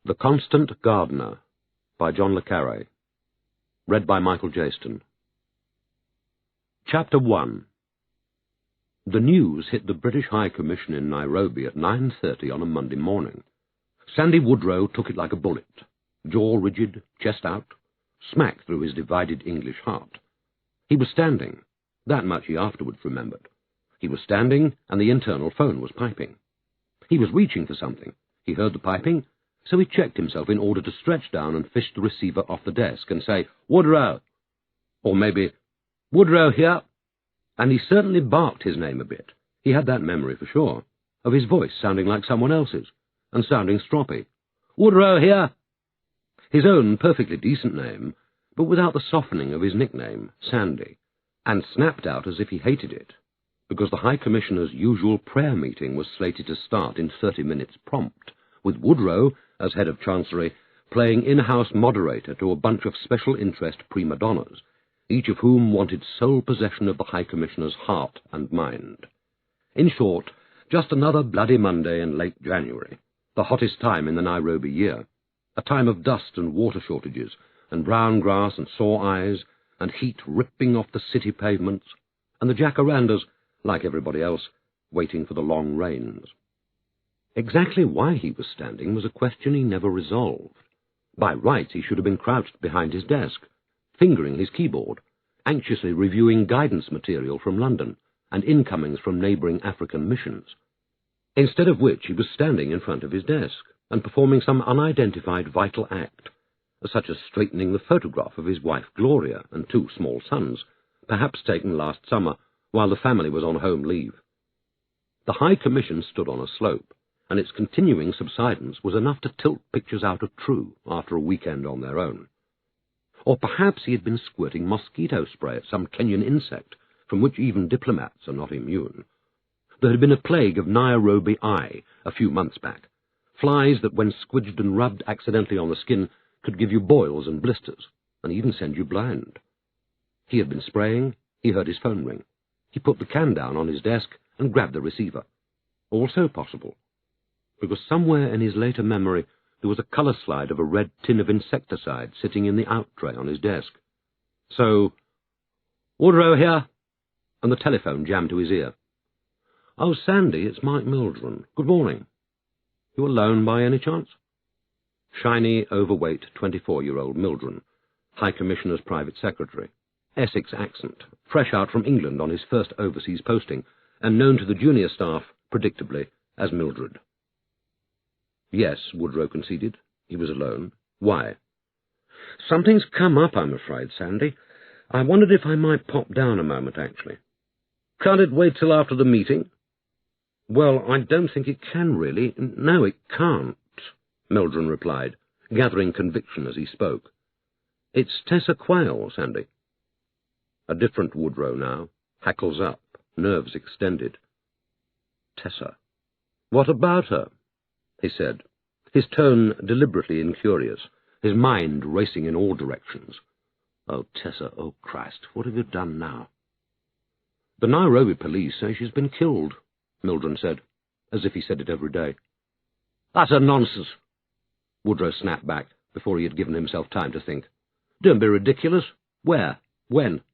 The Constant Gardener by John le Carre. Read by Michael Jayston. Chapter 1. The news hit the British High Commission in Nairobi at 9:30 on a Monday morning. Sandy Woodrow took it like a bullet, jaw rigid, chest out, smack through his divided English heart. He was standing. That much he afterwards remembered. He was standing, and the internal phone was piping. He was reaching for something. He heard the piping, so he checked himself in order to stretch down and fish the receiver off the desk and say, "Woodrow!" Or maybe, "Woodrow here!" And he certainly barked his name a bit. He had that memory for sure, of his voice sounding like someone else's, and sounding stroppy. "Woodrow here!" His own perfectly decent name, but without the softening of his nickname, Sandy, and snapped out as if he hated it, because the High Commissioner's usual prayer meeting was slated to start in 30 minutes prompt, with Woodrow, as head of Chancery, playing in-house moderator to a bunch of special interest prima donnas, each of whom wanted sole possession of the High Commissioner's heart and mind. In short, just another bloody Monday in late January, the hottest time in the Nairobi year, a time of dust and water shortages, and brown grass and sore eyes, and heat ripping off the city pavements, and the jacarandas, like everybody else, waiting for the long rains. Exactly why he was standing was a question he never resolved. By rights he should have been crouched behind his desk, fingering his keyboard, anxiously reviewing guidance material from London and incomings from neighbouring African missions, instead of which he was standing in front of his desk and performing some unidentified vital act, such as straightening the photograph of his wife Gloria and 2 small sons, perhaps taken last summer while the family was on home leave. The High Commission stood on a slope, and its continuing subsidence was enough to tilt pictures out of true after a weekend on their own. Or perhaps he had been squirting mosquito spray at some Kenyan insect, from which even diplomats are not immune. There had been a plague of Nairobi eye a few months back, flies that when squidged and rubbed accidentally on the skin could give you boils and blisters, and even send you blind. He had been spraying. He heard his phone ring. He put the can down on his desk and grabbed the receiver. Also possible, because somewhere in his later memory there was a colour slide of a red tin of insecticide sitting in the out tray on his desk. So, "Woodrow here," and the telephone jammed to his ear. "Oh, Sandy, it's Mike Mildren. Good morning. You alone by any chance?" Shiny, overweight, 24-year-old Mildren, High Commissioner's private secretary, Essex accent, fresh out from England on his first overseas posting, and known to the junior staff, predictably, as Mildred. Yes, Woodrow conceded. He was alone. Why? "Something's come up, I'm afraid, Sandy. I wondered if I might pop down a moment, actually." "Can't it wait till after the meeting?" "Well, I don't think it can, really. No, it can't," Mildren replied, gathering conviction as he spoke. "It's Tessa Quayle, Sandy." A different Woodrow now, hackles up, nerves extended. "Tessa. What about her?" he said, his tone deliberately incurious, his mind racing in all directions. "Oh, Tessa, oh, Christ, what have you done now?" "The Nairobi police say she's been killed," Mildren said, as if he said it every day. "That's a nonsense," Woodrow snapped back before he had given himself time to think. "Don't be ridiculous. Where? When?"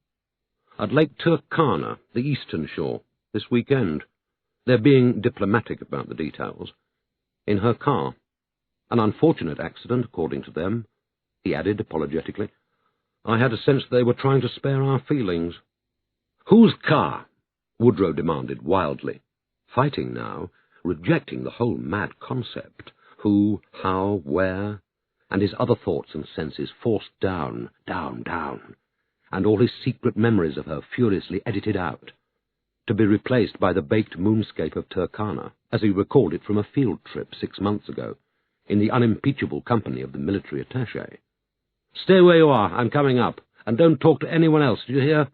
"At Lake Turkana, the eastern shore, this weekend. They're being diplomatic about the details. In her car. An unfortunate accident, according to them," he added apologetically. "I had a sense they were trying to spare our feelings." "Whose car?" Woodrow demanded wildly, fighting now, rejecting the whole mad concept. Who, how, where, and his other thoughts and senses forced down, and all his secret memories of her furiously edited out, to be replaced by the baked moonscape of Turkana, as he recalled it from a field trip 6 months ago, in the unimpeachable company of the military attaché. "Stay where you are, I'm coming up, and don't talk to anyone else, do you hear?"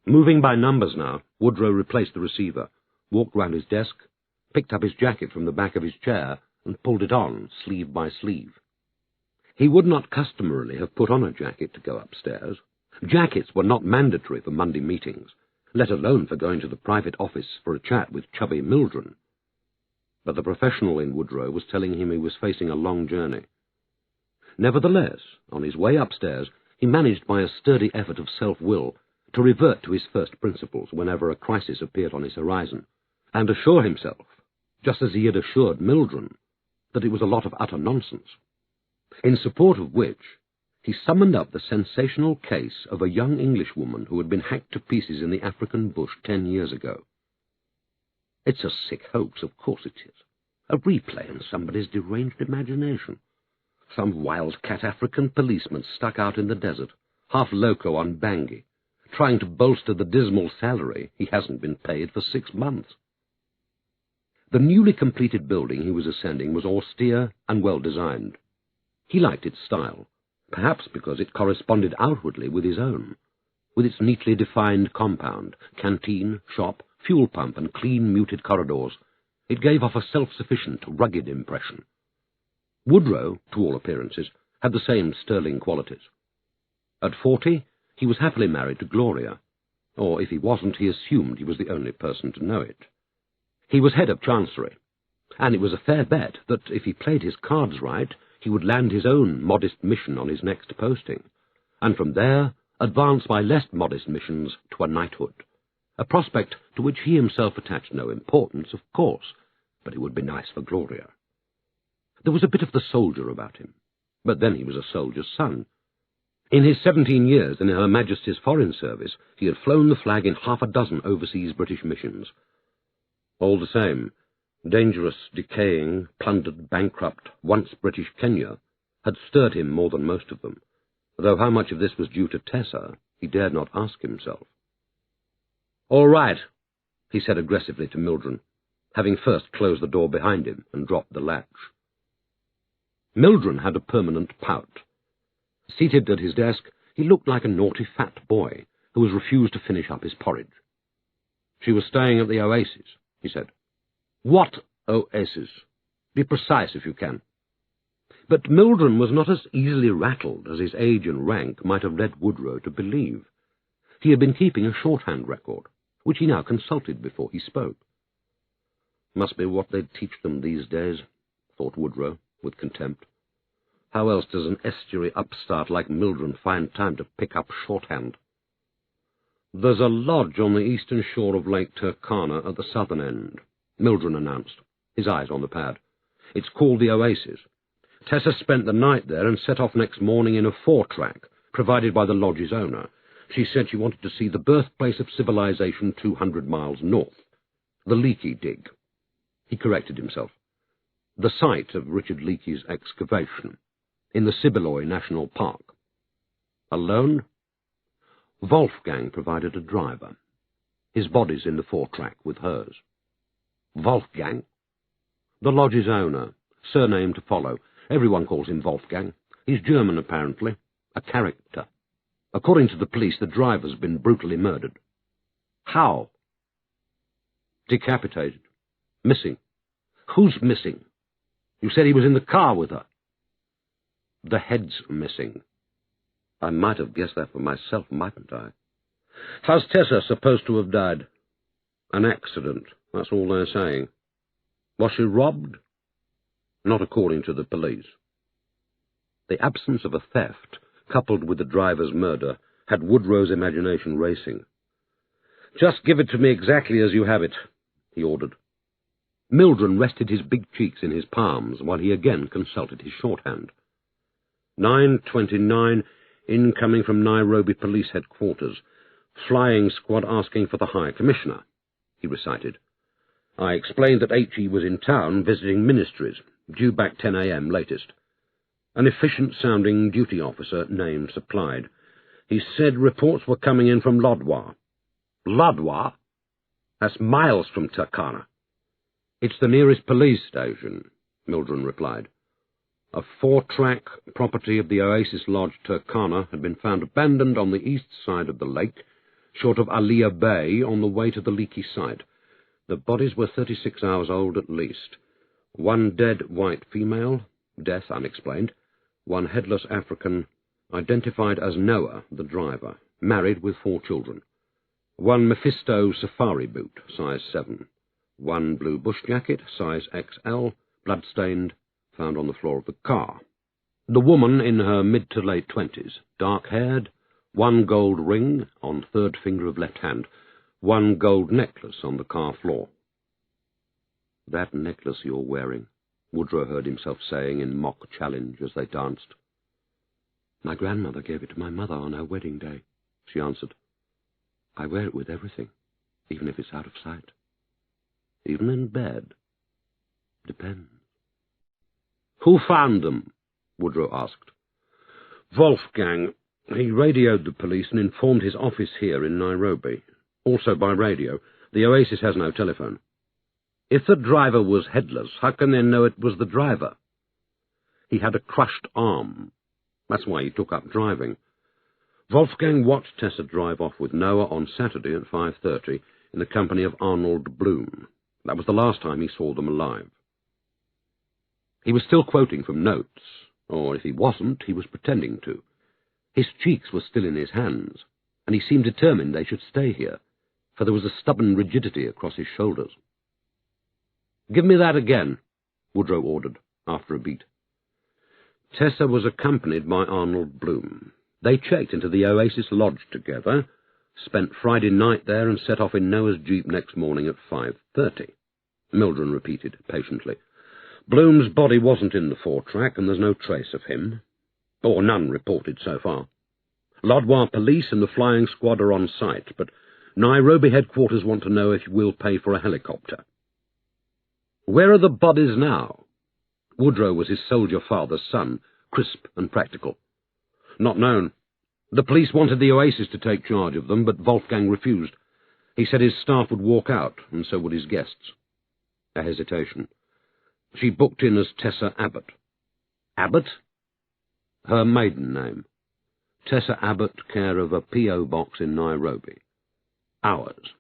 Moving by numbers now, Woodrow replaced the receiver, walked round his desk, picked up his jacket from the back of his chair, and pulled it on, sleeve by sleeve. He would not customarily have put on a jacket to go upstairs. Jackets were not mandatory for Monday meetings, let alone for going to the private office for a chat with chubby Mildren. but the professional in Woodrow was telling him he was facing a long journey. Nevertheless, on his way upstairs, he managed by a sturdy effort of self-will to revert to his first principles whenever a crisis appeared on his horizon, and assure himself, just as he had assured Mildred, that it was a lot of utter nonsense, in support of which he summoned up the sensational case of a young Englishwoman who had been hacked to pieces in the African bush 10 years ago. It's a sick hoax, of course it is. A replay in somebody's deranged imagination. Some wildcat African policeman stuck out in the desert, half loco on Bangui, trying to bolster the dismal salary he hasn't been paid for 6 months. The newly completed building he was ascending was austere and well-designed. He liked its style, perhaps because it corresponded outwardly with his own, with its neatly defined compound, canteen, shop, fuel pump, and clean, muted corridors. It gave off a self-sufficient, rugged impression. Woodrow, to all appearances, had the same sterling qualities. At 40, he was happily married to Gloria, or if he wasn't, he assumed he was the only person to know it. He was head of Chancery, and it was a fair bet that if he played his cards right, he would land his own modest mission on his next posting, and from there advance by less modest missions to a knighthood, a prospect to which he himself attached no importance, of course, but it would be nice for Gloria. There was a bit of the soldier about him, but then he was a soldier's son. In his 17 years in Her Majesty's Foreign Service, he had flown the flag in 6 overseas British missions. All the same, dangerous, decaying, plundered, bankrupt, once British Kenya had stirred him more than most of them, though how much of this was due to Tessa he dared not ask himself. "All right," he said aggressively to Mildred, having first closed the door behind him and dropped the latch. Mildred had a permanent pout. Seated at his desk, he looked like a naughty fat boy who has refused to finish up his porridge. "She was staying at the Oasis," he said. "What Oasis? Be precise if you can." But Mildred was not as easily rattled as his age and rank might have led Woodrow to believe. He had been keeping a shorthand record, which he now consulted before he spoke. "Must be what they teach them these days," thought Woodrow, with contempt. "How else does an estuary upstart like Mildred find time to pick up shorthand?" "There's a lodge on the eastern shore of Lake Turkana at the southern end," Mildred announced, his eyes on the pad. "It's called the Oasis. Tessa spent the night there and set off next morning in a 4-track, provided by the lodge's owner. She said she wanted to see the birthplace of civilization 200 miles north, the Leakey dig." He corrected himself. "The site of Richard Leakey's excavation, in the Sibeloy National Park." "Alone?" Wolfgang provided a driver. His body's in the 4-track with hers. "Wolfgang?" "The lodge's owner. Surname to follow. Everyone calls him Wolfgang. He's German, apparently. A character. According to the police, the driver's been brutally murdered." "How?" "Decapitated. Missing." "Who's missing? You said he was in the car with her." "The head's missing." "I might have guessed that for myself, mightn't I?" "How's Tessa supposed to have died?" "An accident, that's all they're saying." "Was she robbed?" "Not according to the police." The absence of a theft, coupled with the driver's murder, had Woodrow's imagination racing. "Just give it to me exactly as you have it," he ordered. Mildred rested his big cheeks in his palms while he again consulted his shorthand. 9:29, incoming from Nairobi Police Headquarters. Flying squad asking for the High Commissioner, he recited. "I explained that H.E. was in town visiting ministries, due back 10 a.m. latest. An efficient-sounding duty officer, name supplied. He said reports were coming in from Lodwar." "Lodwar? That's miles from Turkana." "It's the nearest police station," Mildred replied. A 4-track property of the Oasis Lodge Turkana had been found abandoned on the east side of the lake, short of Alia Bay, on the way to the Leakey site. The bodies were 36 hours old at least. 1 dead white female, death unexplained. 1 headless African, identified as Noah, the driver, married with 4 children. 1 Mephisto safari boot, size 7. One blue bush jacket, size XL, blood-stained, found on the floor of the car. The woman in her mid to late 20s, dark-haired, one gold ring on third finger of left hand, one gold necklace on the car floor. "That necklace you're wearing," Woodrow heard himself saying in mock challenge as they danced. "My grandmother gave it to my mother on her wedding day," she answered. "I wear it with everything, even if it's out of sight." "Even in bed?" "Depends." "Who found them?" Woodrow asked. "Wolfgang. He radioed the police and informed his office here in Nairobi. Also by radio. The Oasis has no telephone." "If the driver was headless, how can they know it was the driver?" "He had a crushed arm. That's why he took up driving. Wolfgang watched Tessa drive off with Noah on Saturday at 5:30 in the company of Arnold Bloom. That was the last time he saw them alive." He was still quoting from notes, or if he wasn't, he was pretending to. His cheeks were still in his hands, and he seemed determined they should stay here, for there was a stubborn rigidity across his shoulders. "Give me that again," Woodrow ordered, after a beat. "Tessa was accompanied by Arnold Bloom. They checked into the Oasis Lodge together, spent Friday night there, and set off in Noah's jeep next morning at 5:30. Mildred repeated patiently. "Bloom's body wasn't in the 4-track, and there's no trace of him, or none reported so far. Lodwar police and the flying squad are on site, but Nairobi headquarters want to know if we'll pay for a helicopter." "Where are the bodies now?" Woodrow was his soldier father's son, crisp and practical. "Not known. The police wanted the Oasis to take charge of them, but Wolfgang refused. He said his staff would walk out, and so would his guests." A hesitation. "She booked in as Tessa Abbott." "Abbott?" "Her maiden name. Tessa Abbott, care of a P.O. box in Nairobi. Ours.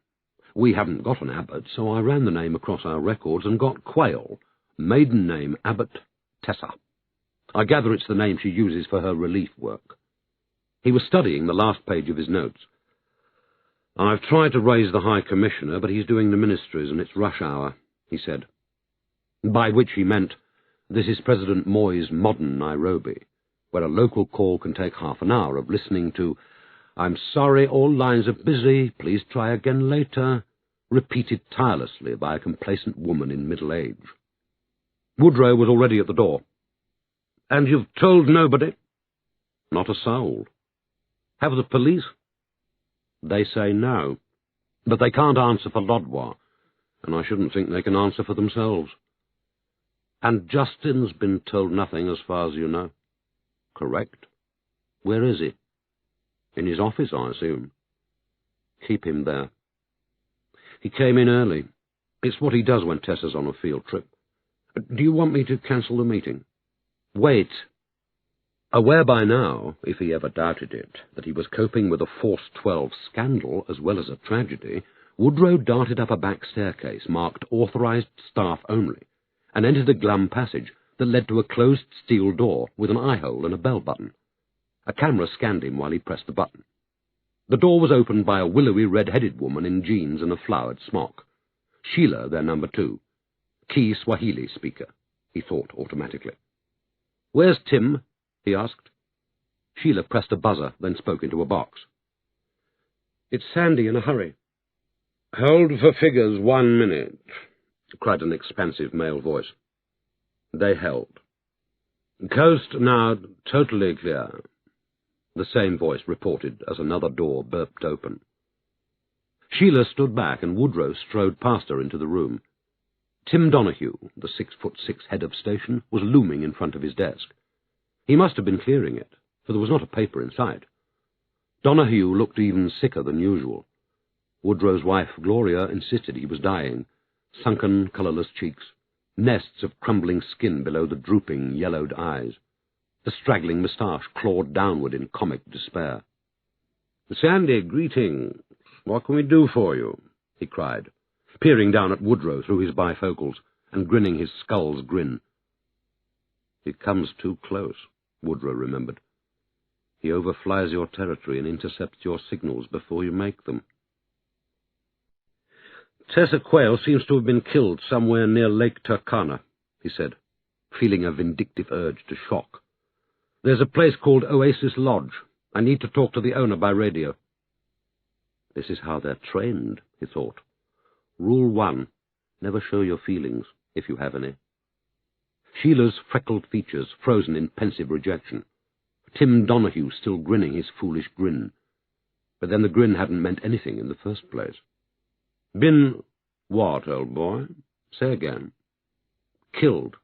We haven't got an Abbott, so I ran the name across our records and got Quayle. Maiden name Abbott, Tessa. I gather it's the name she uses for her relief work." He was studying the last page of his notes. "I've tried to raise the High Commissioner, but he's doing the ministries, and it's rush hour," he said. By which he meant, this is President Moy's modern Nairobi, where a local call can take half an hour of listening to "I'm sorry, all lines are busy, please try again later," repeated tirelessly by a complacent woman in middle age. Woodrow was already at the door. "And you've told nobody?" "Not a soul." "Have the police?" "They say no. But they can't answer for Lodwar, and I shouldn't think they can answer for themselves." "And Justin's been told nothing as far as you know?" "Correct." "Where is he?" "In his office, I assume." "Keep him there." "He came in early. It's what he does when Tessa's on a field trip. Do you want me to cancel the meeting?" "Wait." Aware by now, if he ever doubted it, that he was coping with a Force 12 scandal as well as a tragedy, Woodrow darted up a back staircase marked Authorized Staff Only, and entered a glum passage that led to a closed steel door with an eye-hole and a bell button. A camera scanned him while he pressed the button. The door was opened by a willowy red-headed woman in jeans and a flowered smock. Sheila, their number 2. Key Swahili speaker, he thought automatically. "Where's Tim?" he asked. Sheila pressed a buzzer, then spoke into a box. "It's Sandy in a hurry." "Hold for figures 1 minute," cried an expansive male voice. They held. "Coast now totally clear," the same voice reported as another door burped open. Sheila stood back, and Woodrow strode past her into the room. Tim Donahue, the 6'6" head of station, was looming in front of his desk. He must have been clearing it, for there was not a paper in sight. Donahue looked even sicker than usual. Woodrow's wife, Gloria, insisted he was dying. Sunken, colourless cheeks, nests of crumbling skin below the drooping, yellowed eyes. The straggling moustache clawed downward in comic despair. "Sandy, greetings. What can we do for you?" he cried, peering down at Woodrow through his bifocals and grinning his skull's grin. "It comes too close," Woodrow remembered. "He overflies your territory and intercepts your signals before you make them." Tessa Quayle seems to have been killed somewhere near Lake Turkana, he said, feeling a vindictive urge to shock. There's a place called Oasis Lodge. I need to talk to the owner by radio. This is how they're trained, he thought. Rule 1, never show your feelings, if you have any. Sheila's freckled features frozen in pensive rejection. Tim Donahue still grinning his foolish grin. But then the grin hadn't meant anything in the first place. Been what, old boy? Say again. Killed.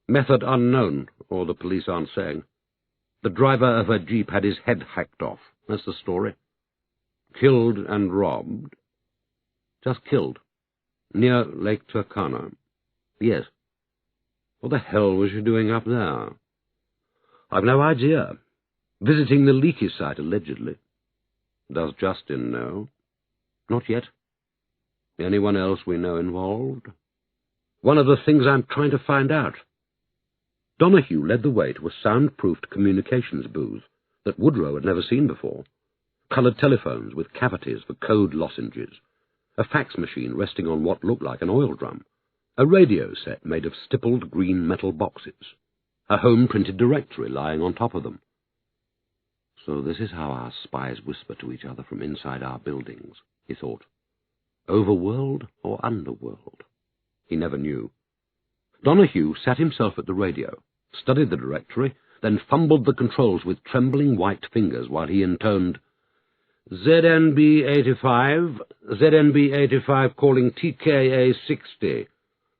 Method unknown, or the police aren't saying. The driver of her jeep had his head hacked off. That's the story. Killed and robbed. Just killed. Near Lake Turkana. Yes. What the hell was she doing up there? I've no idea. Visiting the leaky site, allegedly. Does Jayston know? Not yet. Anyone else we know involved? One of the things I'm trying to find out. Donahue led the way to a soundproofed communications booth that Woodrow had never seen before. Coloured telephones with cavities for code lozenges. A fax machine resting on what looked like an oil drum. A radio set made of stippled green metal boxes. A home-printed directory lying on top of them. So this is how our spies whisper to each other from inside our buildings, he thought. Overworld or underworld? He never knew. Donahue sat himself at the radio, studied the directory, then fumbled the controls with trembling white fingers while he intoned, ZNB 85 calling TKA 60,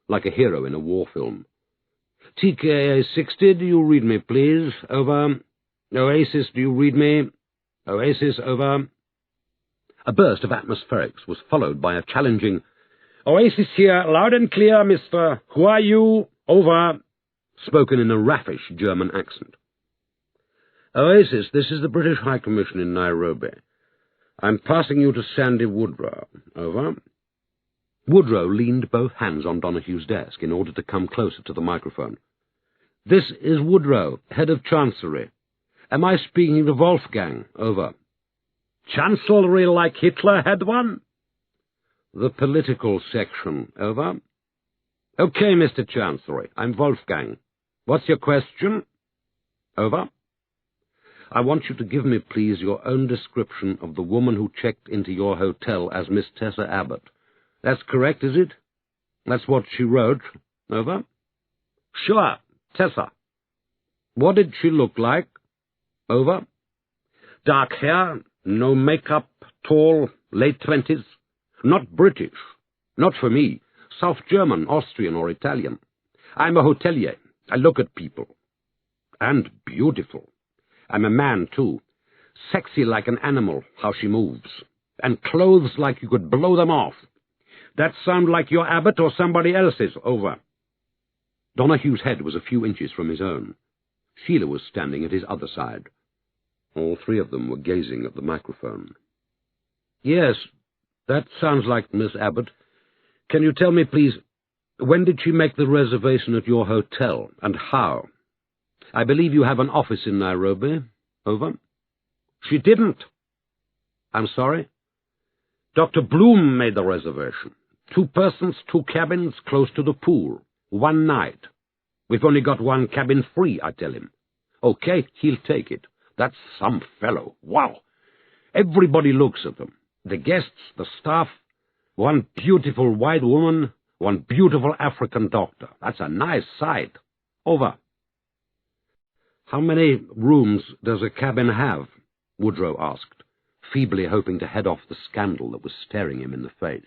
like a hero in a war film. TKA 60, do you read me, please? Over. Oasis, do you read me? Oasis, over. A burst of atmospherics was followed by a challenging, Oasis here, loud and clear, mister. Who are you? Over. Spoken in a raffish German accent. Oasis, this is the British High Commission in Nairobi. I'm passing you to Sandy Woodrow. Over. Woodrow leaned both hands on Donahue's desk in order to come closer to the microphone. This is Woodrow, head of Chancellery. Am I speaking to Wolfgang? Over. Chancellery like Hitler had one? The political section. Over. Okay, Mr. Chancellery, I'm Wolfgang. What's your question? Over. I want you to give me, please, your own description of the woman who checked into your hotel as Miss Tessa Abbott. That's correct, is it? That's what she wrote. Over. Sure, Tessa. What did she look like? Over. Dark hair, no makeup, tall, late 20s. Not British. Not for me. South German, Austrian, or Italian. I'm a hotelier. I look at people. And beautiful. I'm a man, too. Sexy like an animal, how she moves. And clothes like you could blow them off. That sound like your Abbott or somebody else's? Over. Donahue's head was a few inches from his own. Sheila was standing at his other side. All three of them were gazing at the microphone. Yes, that sounds like Miss Abbott. Can you tell me, please, when did she make the reservation at your hotel, and how? I believe you have an office in Nairobi. Over. She didn't. I'm sorry? Dr. Bloom made the reservation. 2 persons, 2 cabins, close to the pool. 1 night. We've only got 1 cabin free, I tell him. Okay, he'll take it. That's some fellow. Wow! Everybody looks at them. The guests, the staff. 1 beautiful white woman, 1 beautiful African doctor. That's a nice sight. Over. How many rooms does a cabin have? Woodrow asked, feebly hoping to head off the scandal that was staring him in the face.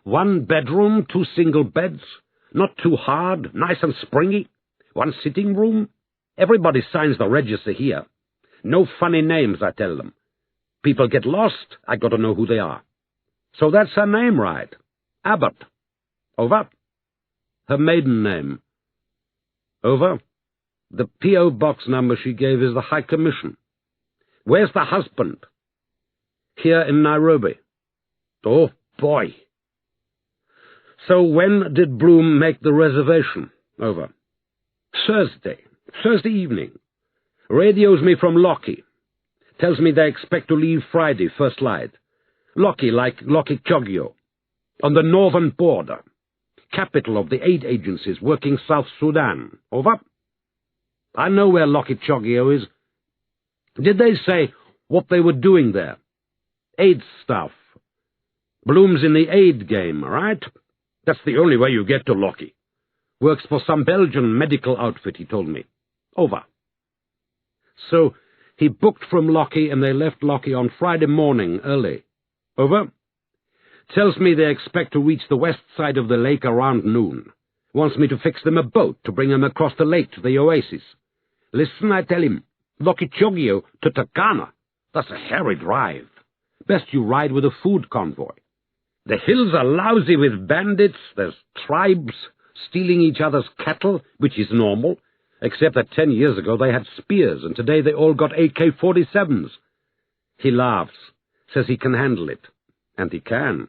1 bedroom, 2 single beds. Not too hard, nice and springy. 1 sitting room. Everybody signs the register here. No funny names, I tell them. People get lost, I got to know who they are. So that's her name, right? Abbott. Over. Her maiden name. Over. The P.O. box number she gave is the High Commission. Where's the husband? Here in Nairobi. Oh, boy. So when did Bloom make the reservation? Over. Thursday evening. Radios me from Lockie. Tells me they expect to leave Friday, first light. Lockie like Lockie Chogyo. On the northern border. Capital of the aid agencies working South Sudan. Over? I know where Lokichogio is. Did they say what they were doing there? Aid stuff. Bloom's in the aid game, right? That's the only way you get to Loki. Works for some Belgian medical outfit, he told me. Over. So he booked from Loki and they left Loki on Friday morning early. Over. Tells me they expect to reach the west side of the lake around noon. Wants me to fix them a boat to bring them across the lake to the oasis. Listen, I tell him, Lokichogio to Takana. That's a hairy drive. Best you ride with a food convoy. The hills are lousy with bandits, there's tribes stealing each other's cattle, which is normal, except that 10 years ago they had spears, and today they all got AK-47s. He laughs, says he can handle it. And he can.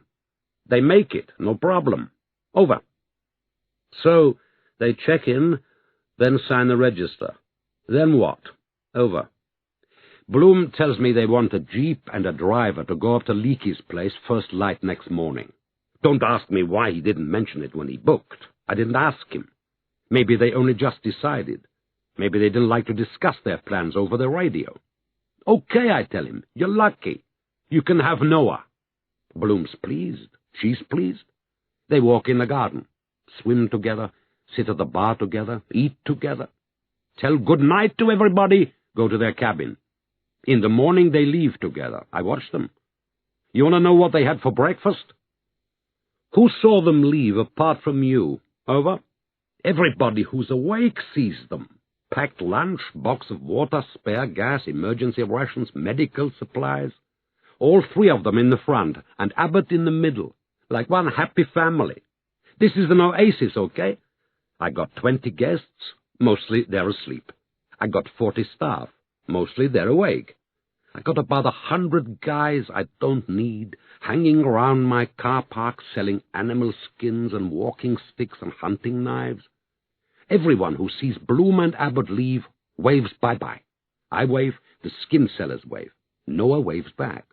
They make it, no problem. Over. So, they check in, then sign the register. Then what? Over. Bloom tells me they want a jeep and a driver to go up to Leakey's place first light next morning. Don't ask me why he didn't mention it when he booked. I didn't ask him. Maybe they only just decided. Maybe they didn't like to discuss their plans over the radio. Okay, I tell him, you're lucky. You can have Noah. Bloom's pleased. She's pleased. They walk in the garden, swim together, sit at the bar together, eat together. Tell good night to everybody, go to their cabin. In the morning they leave together. I watch them. You want to know what they had for breakfast? Who saw them leave apart from you? Over? Everybody who's awake sees them. Packed lunch, box of water, spare gas, emergency rations, medical supplies. All three of them in the front, and Abbott in the middle, like one happy family. This is an oasis, okay? I got 20 guests. Mostly they're asleep. I got 40 staff. Mostly they're awake. I got about 100 guys I don't need, hanging around my car park selling animal skins and walking sticks and hunting knives. Everyone who sees Bloom and Abbott leave waves bye-bye. I wave, the skin sellers wave. Noah waves back.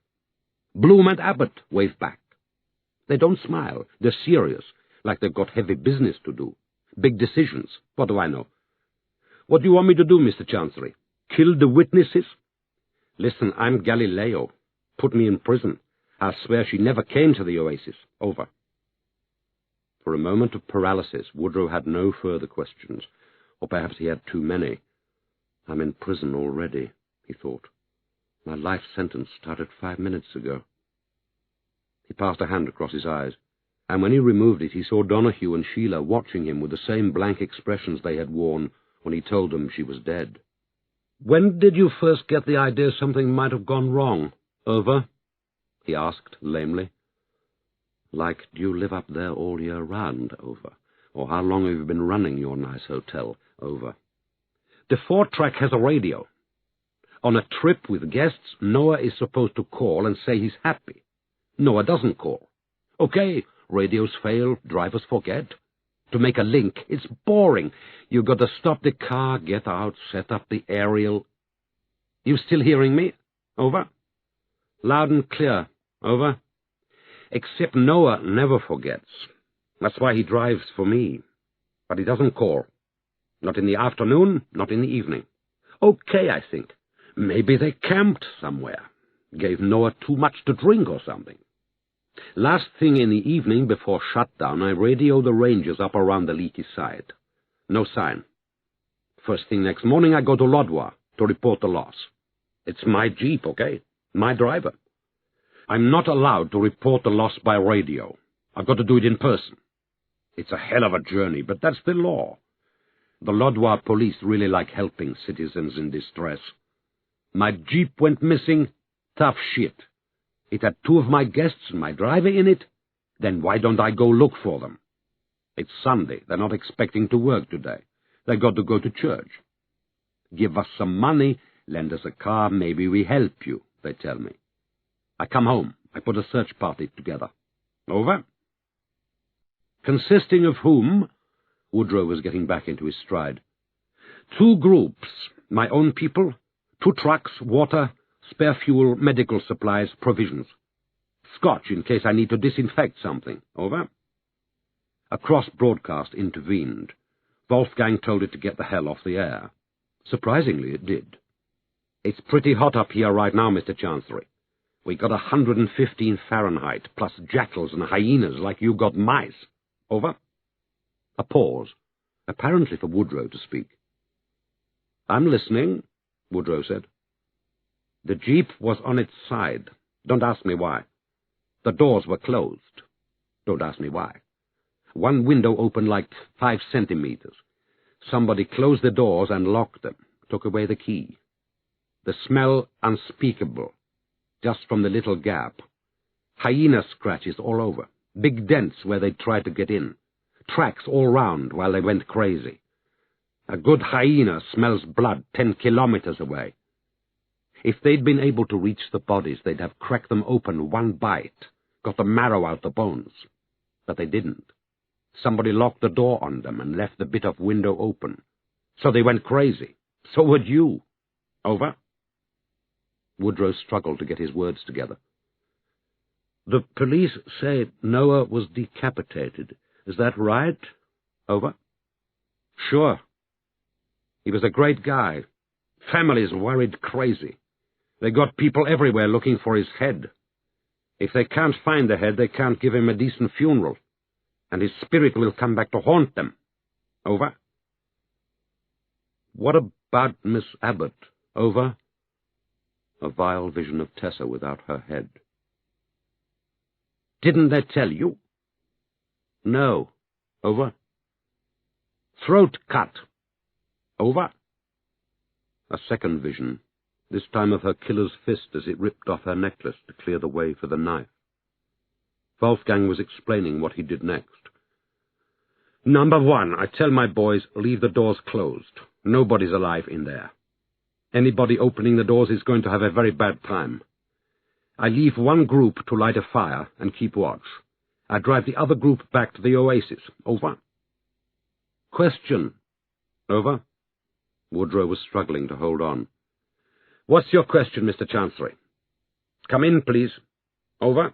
Bloom and Abbott wave back. They don't smile. They're serious, like they've got heavy business to do. Big decisions. What do I know? What do you want me to do, Mr. Chancery? Kill the witnesses? Listen, I'm Galileo. Put me in prison. I'll swear she never came to the oasis. Over. For a moment of paralysis, Woodrow had no further questions, or perhaps he had too many. I'm in prison already, he thought. My life sentence started 5 minutes ago. He passed a hand across his eyes, and when he removed it, he saw Donahue and Sheila watching him with the same blank expressions they had worn when he told them she was dead. When did you first get the idea something might have gone wrong? Over? He asked lamely. Like, do you live up there all year round? Over. Or how long have you been running your nice hotel? Over. The four-track has a radio. On a trip with guests, Noah is supposed to call and say he's happy. Noah doesn't call. Okay, radios fail, drivers forget. To make a link, it's boring. You've got to stop the car, get out, set up the aerial. You still hearing me? Over. Loud and clear. Over. Except Noah never forgets. That's why he drives for me. But he doesn't call. Not in the afternoon, not in the evening. Okay, I think. Maybe they camped somewhere. Gave Noah too much to drink or something. Last thing in the evening before shutdown, I radio the rangers up around the leaky side. No sign. First thing next morning, I go to Lodwar to report the loss. It's my jeep, okay? My driver. I'm not allowed to report the loss by radio. I've got to do it in person. It's a hell of a journey, but that's the law. The Lodwar police really like helping citizens in distress. My jeep went missing. Tough shit. It had 2 of my guests and my driver in it. Then why don't I go look for them? It's Sunday. They're not expecting to work today. They got to go to church. Give us some money, lend us a car, maybe we help you, they tell me. I come home. I put a search party together. Over. Consisting of whom? Woodrow was getting back into his stride. 2 groups. My own people. 2 trucks, water, spare fuel, medical supplies, provisions. Scotch in case I need to disinfect something. Over. A cross-broadcast intervened. Wolfgang told it to get the hell off the air. Surprisingly, it did. It's pretty hot up here right now, Mr. Chancery. We got 115 Fahrenheit, plus jackals and hyenas like you got mice. Over. A pause, apparently for Woodrow to speak. I'm listening, Woodrow said. The jeep was on its side. Don't ask me why. The doors were closed. Don't ask me why. One window opened like 5 centimeters. Somebody closed the doors and locked them, took away the key. The smell unspeakable, just from the little gap. Hyena scratches all over, big dents where they tried to get in, tracks all round while they went crazy. A good hyena smells blood 10 kilometers away. If they'd been able to reach the bodies, they'd have cracked them open one bite, got the marrow out the bones. But they didn't. Somebody locked the door on them and left the bit of window open. So they went crazy. So would you. Over. Woodrow struggled to get his words together. The police say Noah was decapitated. Is that right? Over. Sure. He was a great guy. Families worried crazy. They got people everywhere looking for his head. If they can't find the head, they can't give him a decent funeral, and his spirit will come back to haunt them. Over. What about Miss Abbott? Over. A vile vision of Tessa without her head. Didn't they tell you? No. Over. Throat cut. Over. A second vision, this time of her killer's fist as it ripped off her necklace to clear the way for the knife. Wolfgang was explaining what he did next. Number 1, I tell my boys, leave the doors closed. Nobody's alive in there. Anybody opening the doors is going to have a very bad time. I leave one group to light a fire and keep watch. I drive the other group back to the oasis. Over. Question. Over. Woodrow was struggling to hold on. What's your question, Mr. Chancery? Come in, please. Over.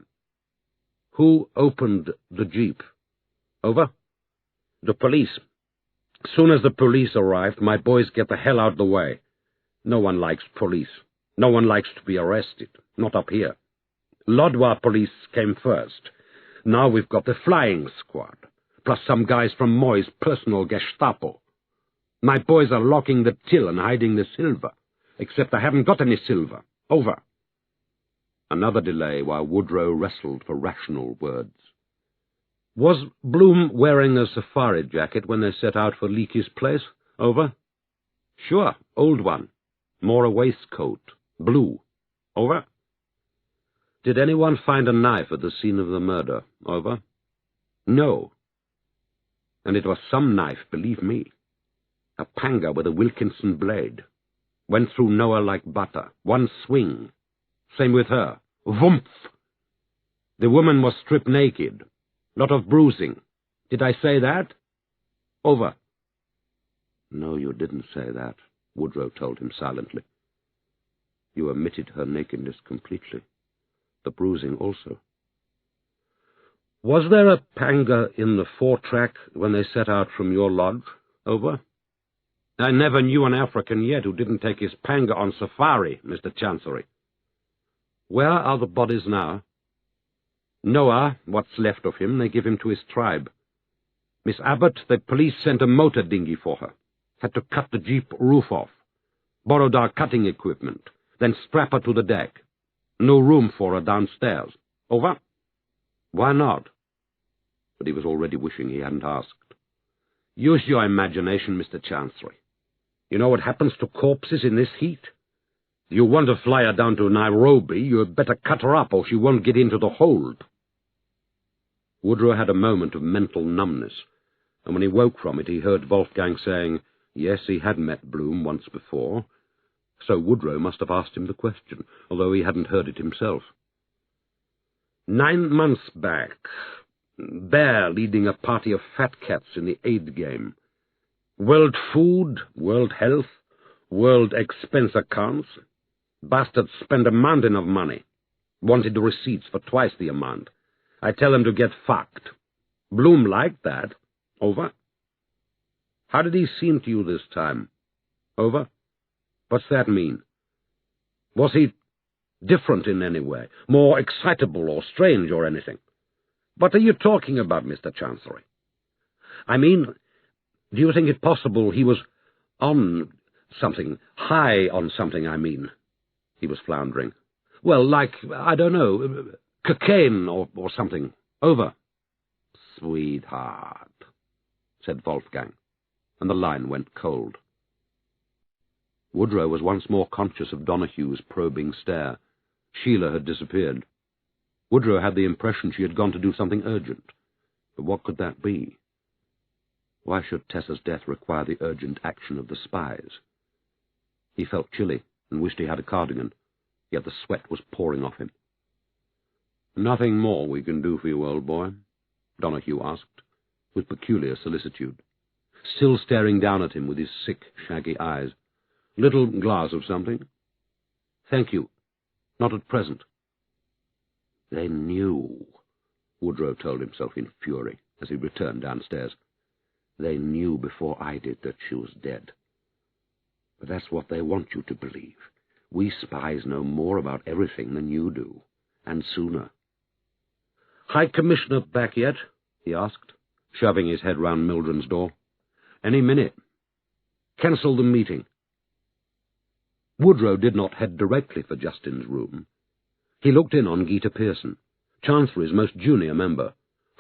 Who opened the jeep? Over. The police. Soon as the police arrived, my boys get the hell out of the way. No one likes police. No one likes to be arrested. Not up here. Lodwar police came first. Now we've got the flying squad, plus some guys from Moy's personal Gestapo. My boys are locking the till and hiding the silver, except I haven't got any silver. Over. Another delay while Woodrow wrestled for rational words. Was Bloom wearing a safari jacket when they set out for Leakey's place? Over. Sure, old one. More a waistcoat. Blue. Over. Did anyone find a knife at the scene of the murder? Over. No. And it was some knife, believe me. A panga with a Wilkinson blade. Went through Noah like butter. One swing. Same with her. Whoomph! The woman was stripped naked. Lot of bruising. Did I say that? Over. No, you didn't say that, Woodrow told him silently. You omitted her nakedness completely. The bruising also. Was there a panga in the 4-track when they set out from your lodge? Over. I never knew an African yet who didn't take his panga on safari, Mr. Chancery. Where are the bodies now? Noah, what's left of him, they give him to his tribe. Miss Abbott, the police sent a motor dinghy for her. Had to cut the jeep roof off. Borrowed our cutting equipment, then strap her to the deck. No room for her downstairs. Over? Why not? But he was already wishing he hadn't asked. Use your imagination, Mr. Chancery. You know what happens to corpses in this heat? You want to fly her down to Nairobi, you had better cut her up or she won't get into the hold. Woodrow had a moment of mental numbness, and when he woke from it he heard Wolfgang saying, yes, he had met Bloom once before, so Woodrow must have asked him the question, although he hadn't heard it himself. 9 months back, Bear leading a party of fat cats in the aid game. World food, world health, world expense accounts. Bastards spend a mountain of money. Wanted the receipts for twice the amount. I tell him to get fucked. Bloom liked that. Over. How did he seem to you this time? Over. What's that mean? Was he different in any way? More excitable or strange or anything? What are you talking about, Mr. Chancery? I mean, do you think it possible he was on something, high on something, I mean? He was floundering. Well, like, I don't know, cocaine or something. Over. Sweetheart, said Wolfgang, and the line went cold. Woodrow was once more conscious of Donohue's probing stare. Sheila had disappeared. Woodrow had the impression she had gone to do something urgent. But what could that be? Why should Tessa's death require the urgent action of the spies? He felt chilly and wished he had a cardigan, yet the sweat was pouring off him. "Nothing more we can do for you, old boy?" Donohue asked, with peculiar solicitude, still staring down at him with his sick, shaggy eyes. "Little glass of something?" "Thank you. Not at present." "They knew," Woodrow told himself in fury as he returned downstairs. "They knew before I did that she was dead. But that's what they want you to believe. We spies know more about everything than you do, and sooner." "High Commissioner back yet?" he asked, shoving his head round Mildren's door. "Any minute. Cancel the meeting." Woodrow did not head directly for Justin's room. He looked in on Gita Pearson, Chancery's most junior member,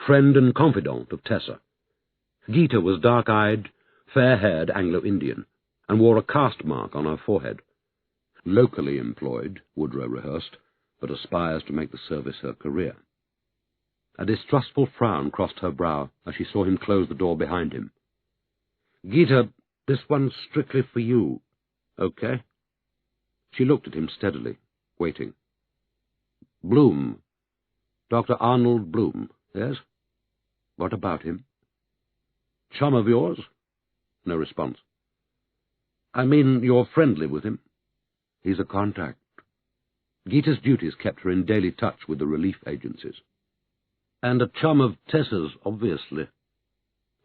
friend and confidant of Tessa. Gita was dark-eyed, fair-haired Anglo-Indian, and wore a caste mark on her forehead. Locally employed, Woodrow rehearsed, but aspires to make the service her career. A distrustful frown crossed her brow as she saw him close the door behind him. "Gita, this one's strictly for you. Okay?" She looked at him steadily, waiting. "Bloom. Dr. Arnold Bloom, yes? What about him?" "Chum of yours?" No response. "I mean, you're friendly with him?" "He's a contact." Gita's duties kept her in daily touch with the relief agencies. "And a chum of Tessa's, obviously."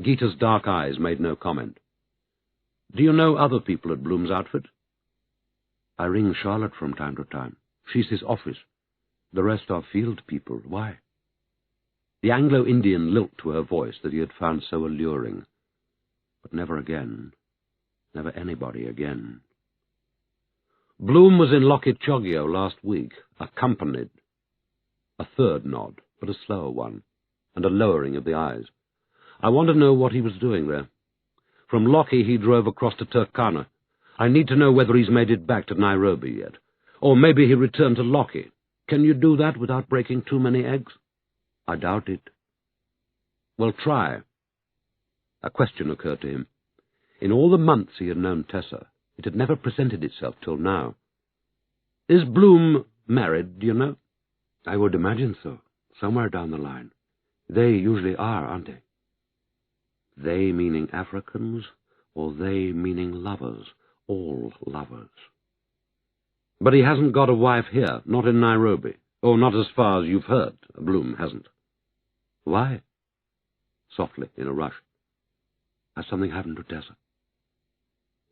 Gita's dark eyes made no comment. "Do you know other people at Bloom's outfit?" "I ring Charlotte from time to time. She's his office. The rest are field people. Why?" The Anglo-Indian lilt to her voice that he had found so alluring. But never again. Never anybody again. "Bloom was in Lokichogio last week, accompanied." A third nod, but a slower one, and a lowering of the eyes. "I want to know what he was doing there. From Loki he drove across to Turkana. I need to know whether he's made it back to Nairobi yet. Or maybe he returned to Loki. Can you do that without breaking too many eggs?" "I doubt it." "Well, try." A question occurred to him. In all the months he had known Tessa, it had never presented itself till now. "Is Bloom married, do you know?" "I would imagine so, somewhere down the line. They usually are, aren't they?" They meaning Africans, or they meaning lovers, all lovers. "But he hasn't got a wife here, not in Nairobi, or not as far as you've heard. Bloom hasn't." "Why?" Softly, in a rush. "Has something happened to Tessa?"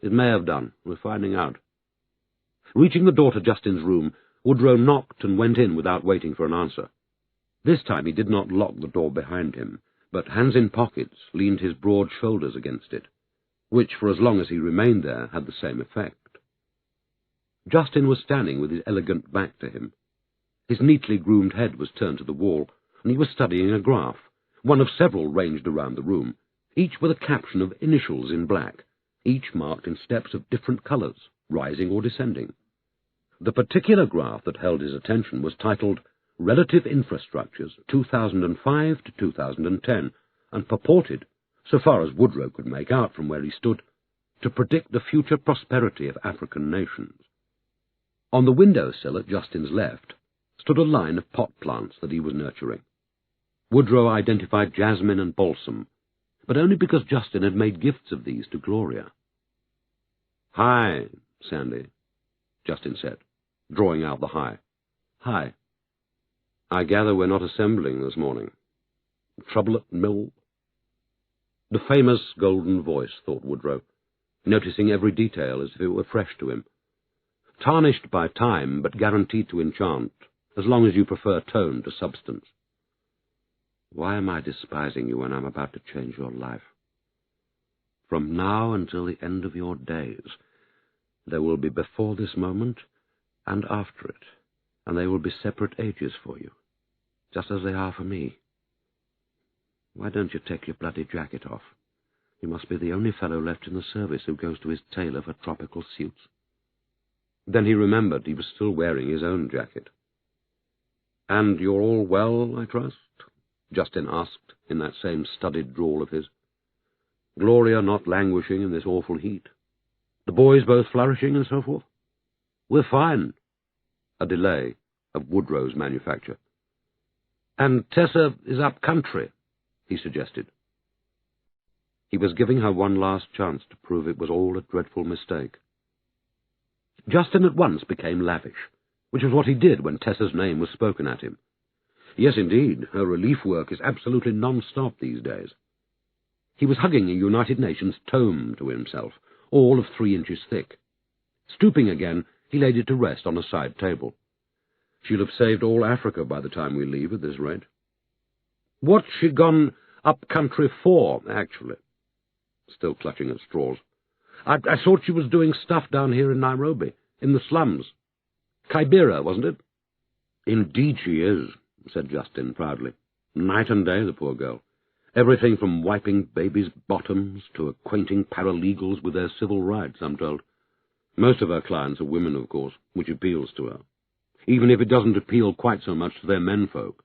"It may have done. We're finding out." Reaching the door to Justin's room, Woodrow knocked and went in without waiting for an answer. This time he did not lock the door behind him, but, hands in pockets, leaned his broad shoulders against it, which, for as long as he remained there, had the same effect. Justin was standing with his elegant back to him. His neatly groomed head was turned to the wall, and he was studying a graph, one of several ranged around the room, each with a caption of initials in black, each marked in steps of different colours, rising or descending. The particular graph that held his attention was titled Relative Infrastructures 2005 to 2010, and purported, so far as Woodrow could make out from where he stood, to predict the future prosperity of African nations. On the window-sill at Justin's left stood a line of pot plants that he was nurturing. Woodrow identified jasmine and balsam, but only because Justin had made gifts of these to Gloria. "Hi, Sandy," Justin said, drawing out the hi. "Hi." I gather we're not assembling this morning. Trouble at mill? The famous golden voice, thought Woodrow, noticing every detail as if it were fresh to him. Tarnished by time, but guaranteed to enchant, as long as you prefer tone to substance. Why am I despising you when I'm about to change your life? From now until the end of your days, there will be before this moment and after it, and they will be separate ages for you, just as they are for me. Why don't you take your bloody jacket off? You must be the only fellow left in the service who goes to his tailor for tropical suits. Then he remembered he was still wearing his own jacket. And you're all well, I trust? Justin asked in that same studied drawl of his. Gloria not languishing in this awful heat? The boys both flourishing and so forth? We're fine. A delay of Woodrow's manufacture. And Tessa is up country, he suggested. He was giving her one last chance to prove it was all a dreadful mistake. Justin at once became lavish, which was what he did when Tessa's name was spoken at him. Yes, indeed, her relief work is absolutely non-stop these days. He was hugging a United Nations tome to himself, all of 3 inches thick. Stooping again, he laid it to rest on a side table. She'll have saved all Africa by the time we leave at this rate. What's she gone up country for, actually? Still clutching at straws. I thought she was doing stuff down here in Nairobi, in the slums. Kibera, wasn't it? Indeed she is, said Justin proudly. Night and day, the poor girl. Everything from wiping babies' bottoms to acquainting paralegals with their civil rights, I'm told. Most of her clients are women, of course, which appeals to her, even if it doesn't appeal quite so much to their menfolk.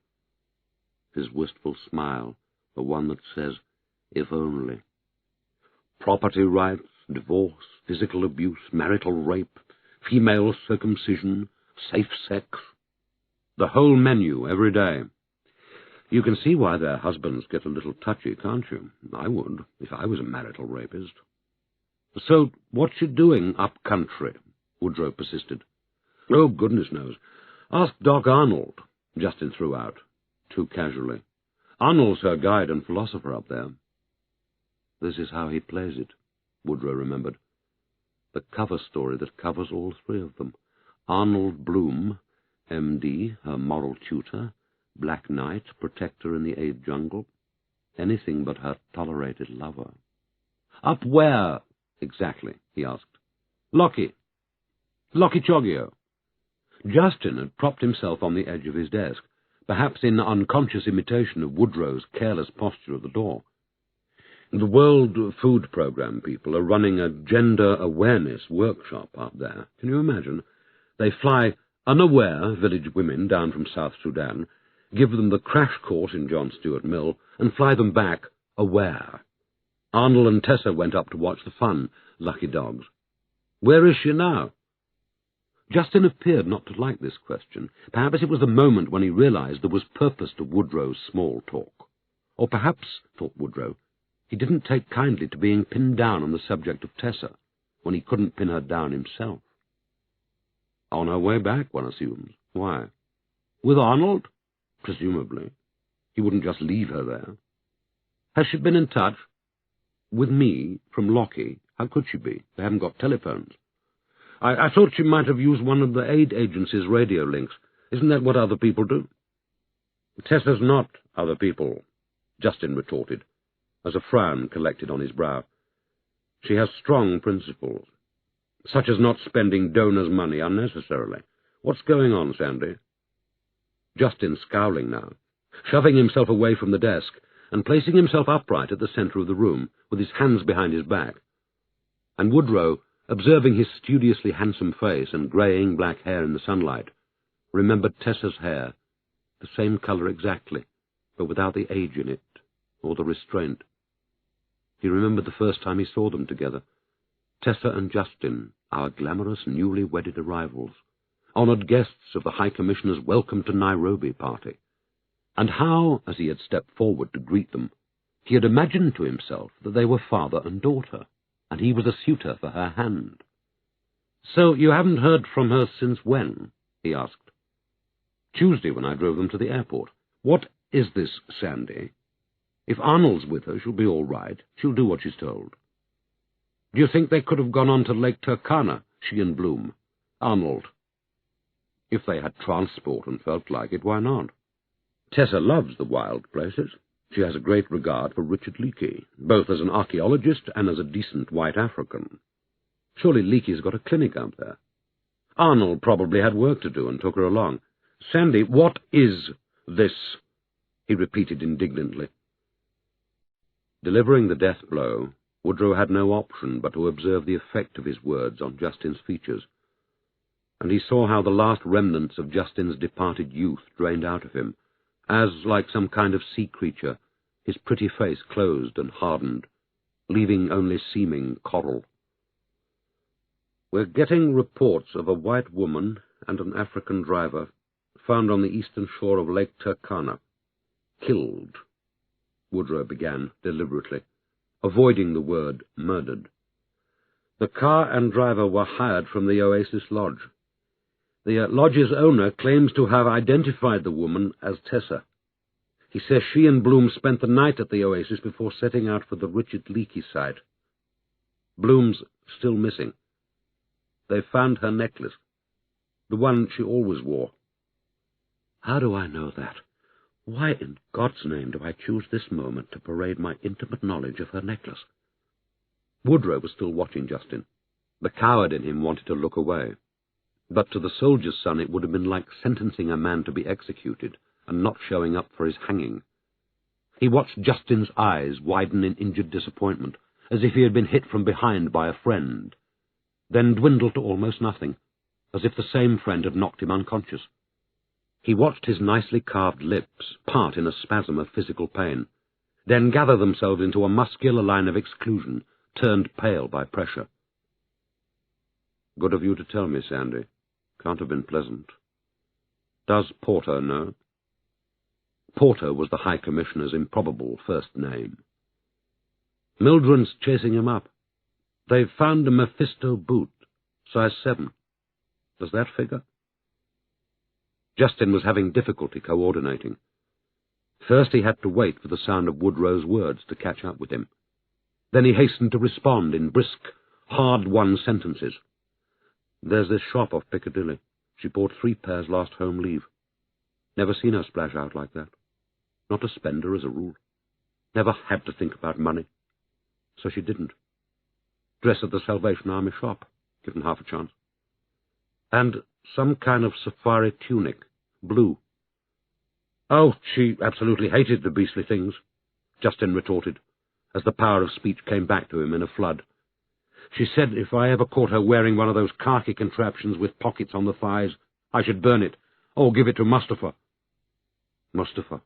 His wistful smile, the one that says, if only. Property rights, divorce, physical abuse, marital rape, female circumcision, safe sex. The whole menu every day. You can see why their husbands get a little touchy, can't you? I would, if I was a marital rapist. So, what's she doing up country? Woodrow persisted. Oh, goodness knows. Ask Doc Arnold, Justin threw out, too casually. Arnold's her guide and philosopher up there. This is how he plays it, Woodrow remembered. The cover story that covers all 3 of them. Arnold Bloom, M.D., her moral tutor, Black Knight, protector in the aid jungle. Anything but her tolerated lover. Up where, exactly, he asked. Lockie Choggio. Justin had propped himself on the edge of his desk, perhaps in unconscious imitation of Woodrow's careless posture at the door. The World Food Programme people are running a gender awareness workshop up there. Can you imagine? They fly unaware village women down from South Sudan, give them the crash course in John Stuart Mill, and fly them back aware. Arnold and Tessa went up to watch the fun, lucky dogs. Where is she now? Justin appeared not to like this question. Perhaps it was the moment when he realized there was purpose to Woodrow's small talk. Or perhaps, thought Woodrow, he didn't take kindly to being pinned down on the subject of Tessa, when he couldn't pin her down himself. On her way back, one assumes. Why? With Arnold? Presumably. He wouldn't just leave her there. Has she been in touch? With me, from Lockie? How could she be? They haven't got telephones. I thought she might have used one of the aid agency's radio links. Isn't that what other people do? Tessa's not other people, Justin retorted, as a frown collected on his brow. She has strong principles, such as not spending donors' money unnecessarily. What's going on, Sandy? Justin scowling now, shoving himself away from the desk and placing himself upright at the centre of the room, with his hands behind his back. And Woodrow, observing his studiously handsome face and greying black hair in the sunlight, remembered Tessa's hair, the same colour exactly, but without the age in it, or the restraint. He remembered the first time he saw them together, Tessa and Justin, our glamorous newly wedded arrivals, honoured guests of the High Commissioner's Welcome to Nairobi party, and how, as he had stepped forward to greet them, he had imagined to himself that they were father and daughter, and he was a suitor for her hand. "So you haven't heard from her since when?" he asked. Tuesday when I drove them to the airport. What is this, Sandy? If Arnold's with her, she'll be all right. She'll do what she's told. Do you think they could have gone on to Lake Turkana, she and Bloom? Arnold. If they had transport and felt like it, why not? Tessa loves the wild places. She has a great regard for Richard Leakey, both as an archaeologist and as a decent white African. Surely Leakey's got a clinic out there. Arnold probably had work to do and took her along. Sandy, what is this? He repeated indignantly. Delivering the death blow, Woodrow had no option but to observe the effect of his words on Justin's features, and he saw how the last remnants of Justin's departed youth drained out of him, as, like some kind of sea creature, his pretty face closed and hardened, leaving only seeming coral. "We're getting reports of a white woman and an African driver found on the eastern shore of Lake Turkana. Killed," Woodrow began deliberately, avoiding the word murdered. "The car and driver were hired from the Oasis Lodge. The lodge's owner claims to have identified the woman as Tessa. He says she and Bloom spent the night at the Oasis before setting out for the Richard Leakey site. Bloom's still missing. They found her necklace, the one she always wore." "How do I know that? Why in God's name do I choose this moment to parade my intimate knowledge of her necklace?" Woodrow was still watching Justin. The coward in him wanted to look away, but to the soldier's son it would have been like sentencing a man to be executed and not showing up for his hanging. He watched Justin's eyes widen in injured disappointment, as if he had been hit from behind by a friend, then dwindle to almost nothing, as if the same friend had knocked him unconscious. He watched his nicely carved lips part in a spasm of physical pain, then gather themselves into a muscular line of exclusion, turned pale by pressure. "Good of you to tell me, Sandy. Can't have been pleasant. Does Porter know?" Porter was the High Commissioner's improbable first name. "Mildred's chasing him up. They've found a Mephisto boot, size 7. Does that figure?" Justin was having difficulty coordinating. First he had to wait for the sound of Woodrow's words to catch up with him. Then he hastened to respond in brisk, hard-won sentences. "There's this shop off Piccadilly. She bought 3 pairs last home leave. Never seen her splash out like that. Not a spender as a rule. Never had to think about money. So she didn't. Dress at the Salvation Army shop, given half a chance. And some kind of safari tunic, blue." "Oh, she absolutely hated the beastly things," Justin retorted, as the power of speech came back to him in a flood. "She said if I ever caught her wearing one of those khaki contraptions with pockets on the thighs, I should burn it, or give it to Mustafa." Mustafa,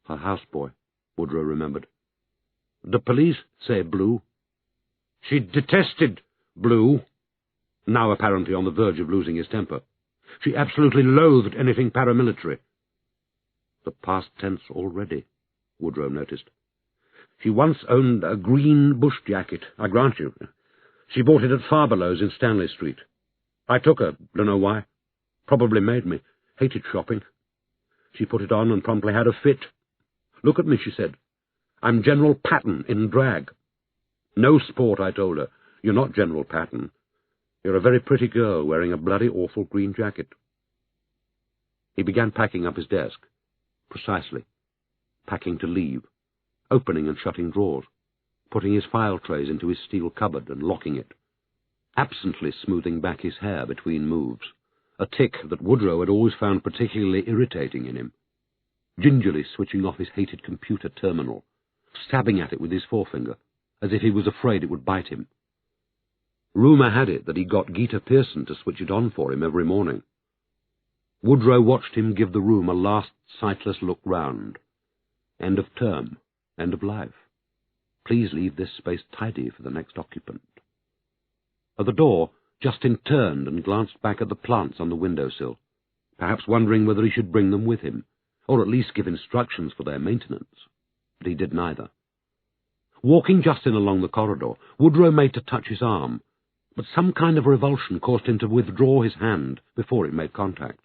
her houseboy, Woodrow remembered. "The police say blue." "She detested blue," now apparently on the verge of losing his temper. "She absolutely loathed anything paramilitary." The past tense already, Woodrow noticed. "She once owned a green bush jacket, I grant you. She bought it at Farberlow's in Stanley Street. I took her, don't know why. Probably made me. Hated shopping. She put it on and promptly had a fit. 'Look at me,' she said. 'I'm General Patton in drag.' 'No sport,' I told her. 'You're not General Patton. You're a very pretty girl wearing a bloody awful green jacket.'" He began packing up his desk. Precisely. Packing to leave. Opening and shutting drawers. Putting his file trays into his steel cupboard and locking it. Absently smoothing back his hair between moves, a tic that Woodrow had always found particularly irritating in him. Gingerly switching off his hated computer terminal, stabbing at it with his forefinger, as if he was afraid it would bite him. Rumour had it that he got Gita Pearson to switch it on for him every morning. Woodrow watched him give the room a last sightless look round. End of term, end of life. Please leave this space tidy for the next occupant. At the door, Justin turned and glanced back at the plants on the windowsill, perhaps wondering whether he should bring them with him, or at least give instructions for their maintenance. But he did neither. Walking Justin along the corridor, Woodrow made to touch his arm, but some kind of revulsion caused him to withdraw his hand before it made contact.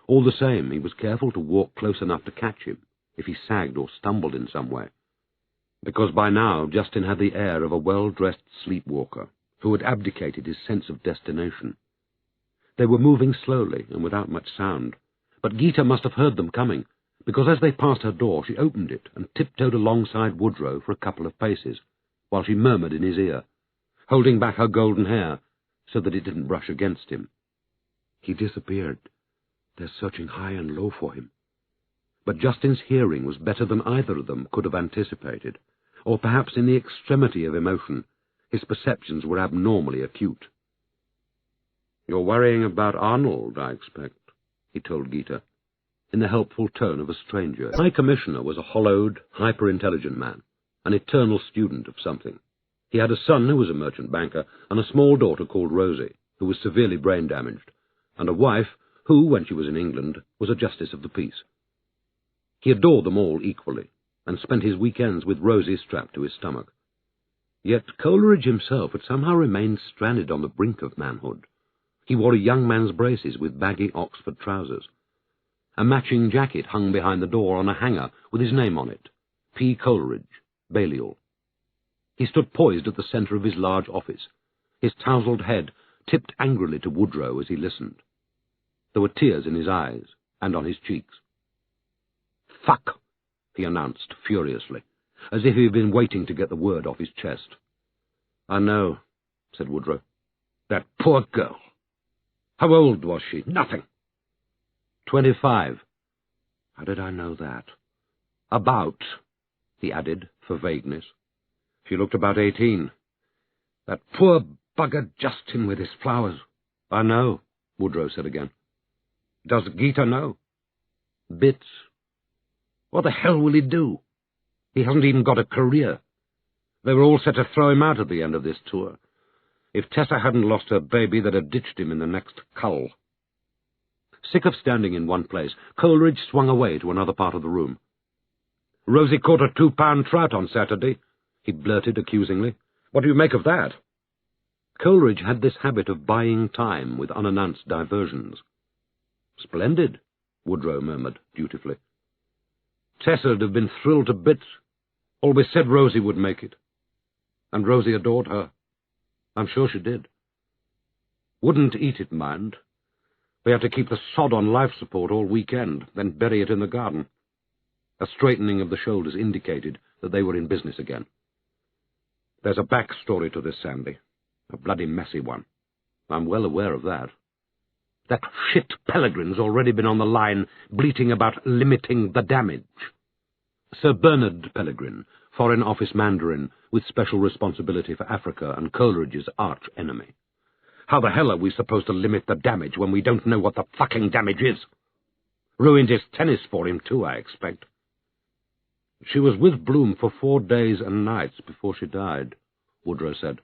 All the same, he was careful to walk close enough to catch him, if he sagged or stumbled in some way, because by now Jayston had the air of a well-dressed sleepwalker who had abdicated his sense of destination. They were moving slowly and without much sound, but Geeta must have heard them coming, because as they passed her door she opened it and tiptoed alongside Woodrow for a couple of paces, while she murmured in his ear, holding back her golden hair so that it didn't brush against him. "He disappeared. They're searching high and low for him." But Jayston's hearing was better than either of them could have anticipated, or perhaps in the extremity of emotion his perceptions were abnormally acute. "You're worrying about Arnold, I expect," he told Geeta, in the helpful tone of a stranger. The High Commissioner was a hollowed, hyper-intelligent man, an eternal student of something. He had a son who was a merchant banker, and a small daughter called Rosie, who was severely brain-damaged, and a wife who, when she was in England, was a justice of the peace. He adored them all equally, and spent his weekends with Rosie strapped to his stomach. Yet Coleridge himself had somehow remained stranded on the brink of manhood. He wore a young man's braces with baggy Oxford trousers. A matching jacket hung behind the door on a hanger with his name on it, P. Coleridge, Balliol. He stood poised at the centre of his large office, his tousled head tipped angrily to Woodrow as he listened. There were tears in his eyes and on his cheeks. "Fuck!" he announced furiously, as if he had been waiting to get the word off his chest. "I know," said Woodrow. "That poor girl. How old was she?" "Nothing." 25. "How did I know that?" "About," he added, for vagueness. "She looked about 18. That poor bugger Jayston with his flowers." "I know," Woodrow said again. "Does Geeta know?" "Bits." "What the hell will he do? He hasn't even got a career. They were all set to throw him out at the end of this tour. If Tessa hadn't lost her baby, they'd have ditched him in the next cull." Sick of standing in one place, Coleridge swung away to another part of the room. "Rosie caught a 2-pound trout on Saturday," he blurted accusingly. "What do you make of that?" Coleridge had this habit of buying time with unannounced diversions. "Splendid," Woodrow murmured dutifully. "Tessa'd have been thrilled to bits. Always said Rosie would make it. And Rosie adored her. I'm sure she did. Wouldn't eat it, mind. We had to keep the sod on life support all weekend, then bury it in the garden." A straightening of the shoulders indicated that they were in business again. "There's a back story to this, Sandy. A bloody messy one. I'm well aware of that. That shit Peregrine's already been on the line, bleating about limiting the damage." Sir Bernard Peregrine, Foreign Office Mandarin, with special responsibility for Africa and Coleridge's arch-enemy. "How the hell are we supposed to limit the damage when we don't know what the fucking damage is? Ruined his tennis for him, too, I expect." "She was with Bloom for 4 days and nights before she died," Woodrow said,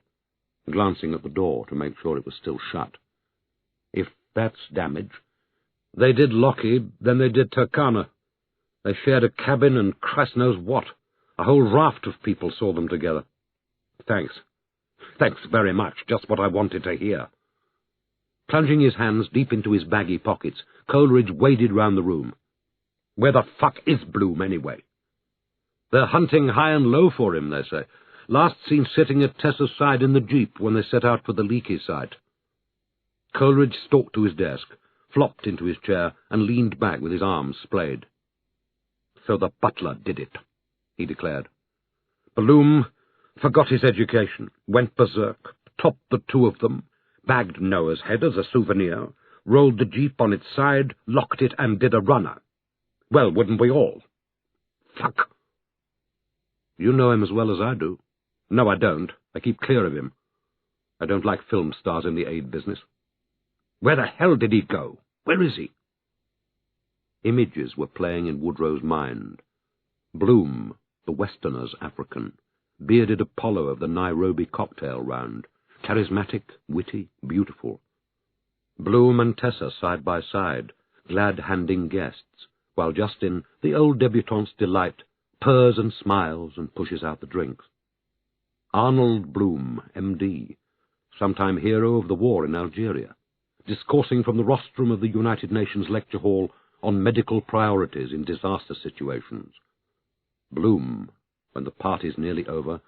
glancing at the door to make sure it was still shut. "If that's damage. They did Lockheed, then they did Turkana. They shared a cabin and Christ knows what. A whole raft of people saw them together." "Thanks. Thanks very much. Just what I wanted to hear." Plunging his hands deep into his baggy pockets, Coleridge waded round the room. "Where the fuck is Bloom, anyway?" "They're hunting high and low for him, they say. Last seen sitting at Tessa's side in the jeep when they set out for the Leakey site." Coleridge stalked to his desk, flopped into his chair, and leaned back with his arms splayed. "So the butler did it," he declared. "Bloom forgot his education, went berserk, topped the 2 of them, bagged Noah's head as a souvenir, rolled the jeep on its side, locked it, and did a runner. Well, wouldn't we all? Fuck." "You know him as well as I do." "No, I don't. I keep clear of him. I don't like film stars in the aid business." "Where the hell did he go? Where is he?" Images were playing in Woodrow's mind. Bloom, the Westerner's African, bearded Apollo of the Nairobi cocktail round, charismatic, witty, beautiful. Bloom and Tessa side by side, glad-handing guests, while Jayston, the old debutante's delight, purrs and smiles and pushes out the drinks. Arnold Bloom, M.D., sometime hero of the war in Algeria, discoursing from the rostrum of the United Nations Lecture Hall on medical priorities in disaster situations. Bloom, when the party's nearly over,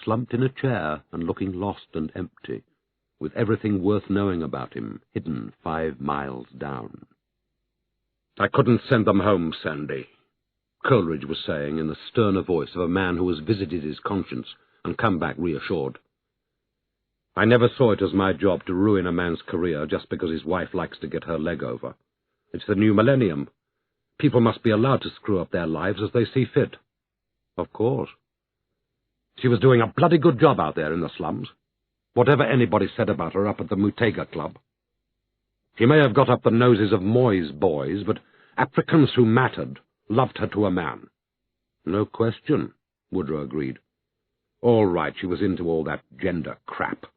slumped in a chair and looking lost and empty, with everything worth knowing about him hidden 5 miles down. "I couldn't send them home, Sandy," Coleridge was saying in the sterner voice of a man who has visited his conscience and come back reassured. "I never saw it as my job to ruin a man's career just because his wife likes to get her leg over. It's the new millennium. People must be allowed to screw up their lives as they see fit." "Of course." "She was doing a bloody good job out there in the slums, whatever anybody said about her up at the Mutega Club. She may have got up the noses of Moy's boys, but Africans who mattered loved her to a man." "No question," Woodrow agreed. "All right, she was into all that gender crap.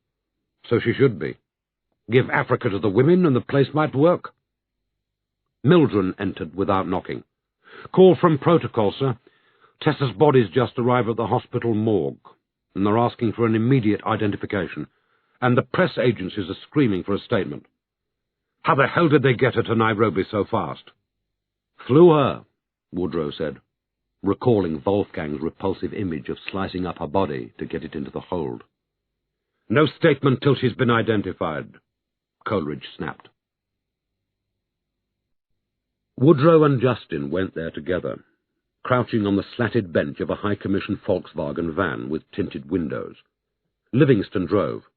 So she should be. Give Africa to the women and the place might work." Mildred entered without knocking. "Call from protocol, sir. Tessa's body's just arrived at the hospital morgue, and they're asking for an immediate identification, and the press agencies are screaming for a statement." "How the hell did they get her to Nairobi so fast?" "Flew her," Woodrow said, recalling Wolfgang's repulsive image of slicing up her body to get it into the hold. "No statement till she's been identified," Coleridge snapped. Woodrow and Jayston went there together, crouching on the slatted bench of a High Commission Volkswagen van with tinted windows. Livingston drove,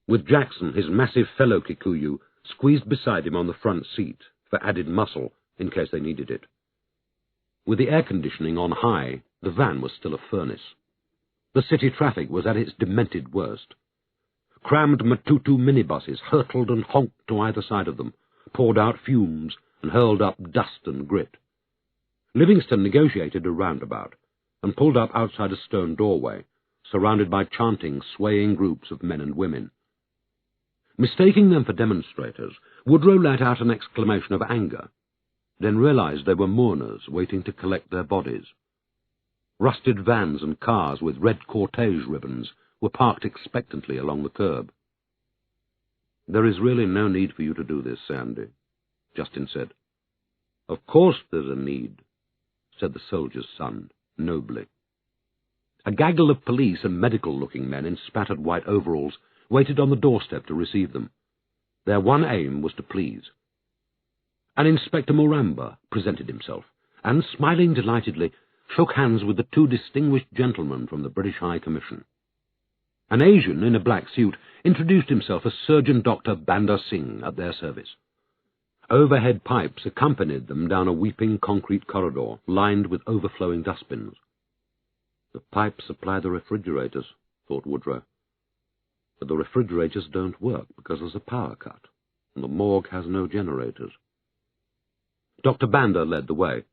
with Jackson, his massive fellow Kikuyu, squeezed beside him on the front seat for added muscle in case they needed it. With the air conditioning on high, the van was still a furnace. The city traffic was at its demented worst. Crammed Matutu minibuses hurtled and honked to either side of them, poured out fumes, and hurled up dust and grit. Livingston negotiated a roundabout, and pulled up outside a stone doorway, surrounded by chanting, swaying groups of men and women. Mistaking them for demonstrators, Woodrow let out an exclamation of anger, then realized they were mourners waiting to collect their bodies. Rusted vans and cars with red cortege ribbons were parked expectantly along the curb. "There is really no need for you to do this, Sandy," Jayston said. "Of course there's a need," said the soldier's son, nobly. A gaggle of police and medical-looking men in spattered white overalls waited on the doorstep to receive them. Their one aim was to please. And Inspector Muramba presented himself, and, smiling delightedly, shook hands with the 2 distinguished gentlemen from the British High Commission. An Asian in a black suit introduced himself as Surgeon Dr. Banda Singh at their service. Overhead pipes accompanied them down a weeping concrete corridor lined with overflowing dustbins. "The pipes supply the refrigerators," thought Woodrow. "But the refrigerators don't work because there's a power cut, and the morgue has no generators." Dr. Banda led the way,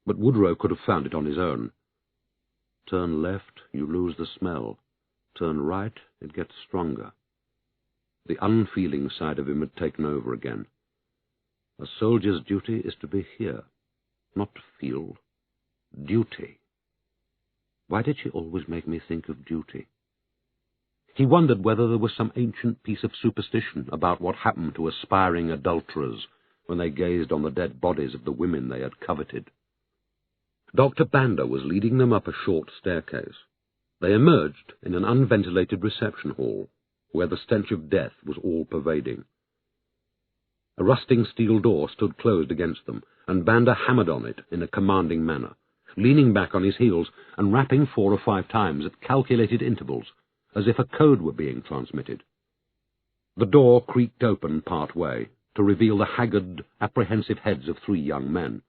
but Woodrow could have found it on his own. "Turn left, you lose the smell. Turn right, it gets stronger." The unfeeling side of him had taken over again. A soldier's duty is to be here, not to feel. Duty. Why did she always make me think of duty? He wondered whether there was some ancient piece of superstition about what happened to aspiring adulterers when they gazed on the dead bodies of the women they had coveted. Dr. Banda was leading them up a short staircase. They emerged in an unventilated reception hall, where the stench of death was all-pervading. A rusting steel door stood closed against them, and Banda hammered on it in a commanding manner, leaning back on his heels and rapping 4 or 5 times at calculated intervals, as if a code were being transmitted. The door creaked open part way to reveal the haggard, apprehensive heads of 3 young men.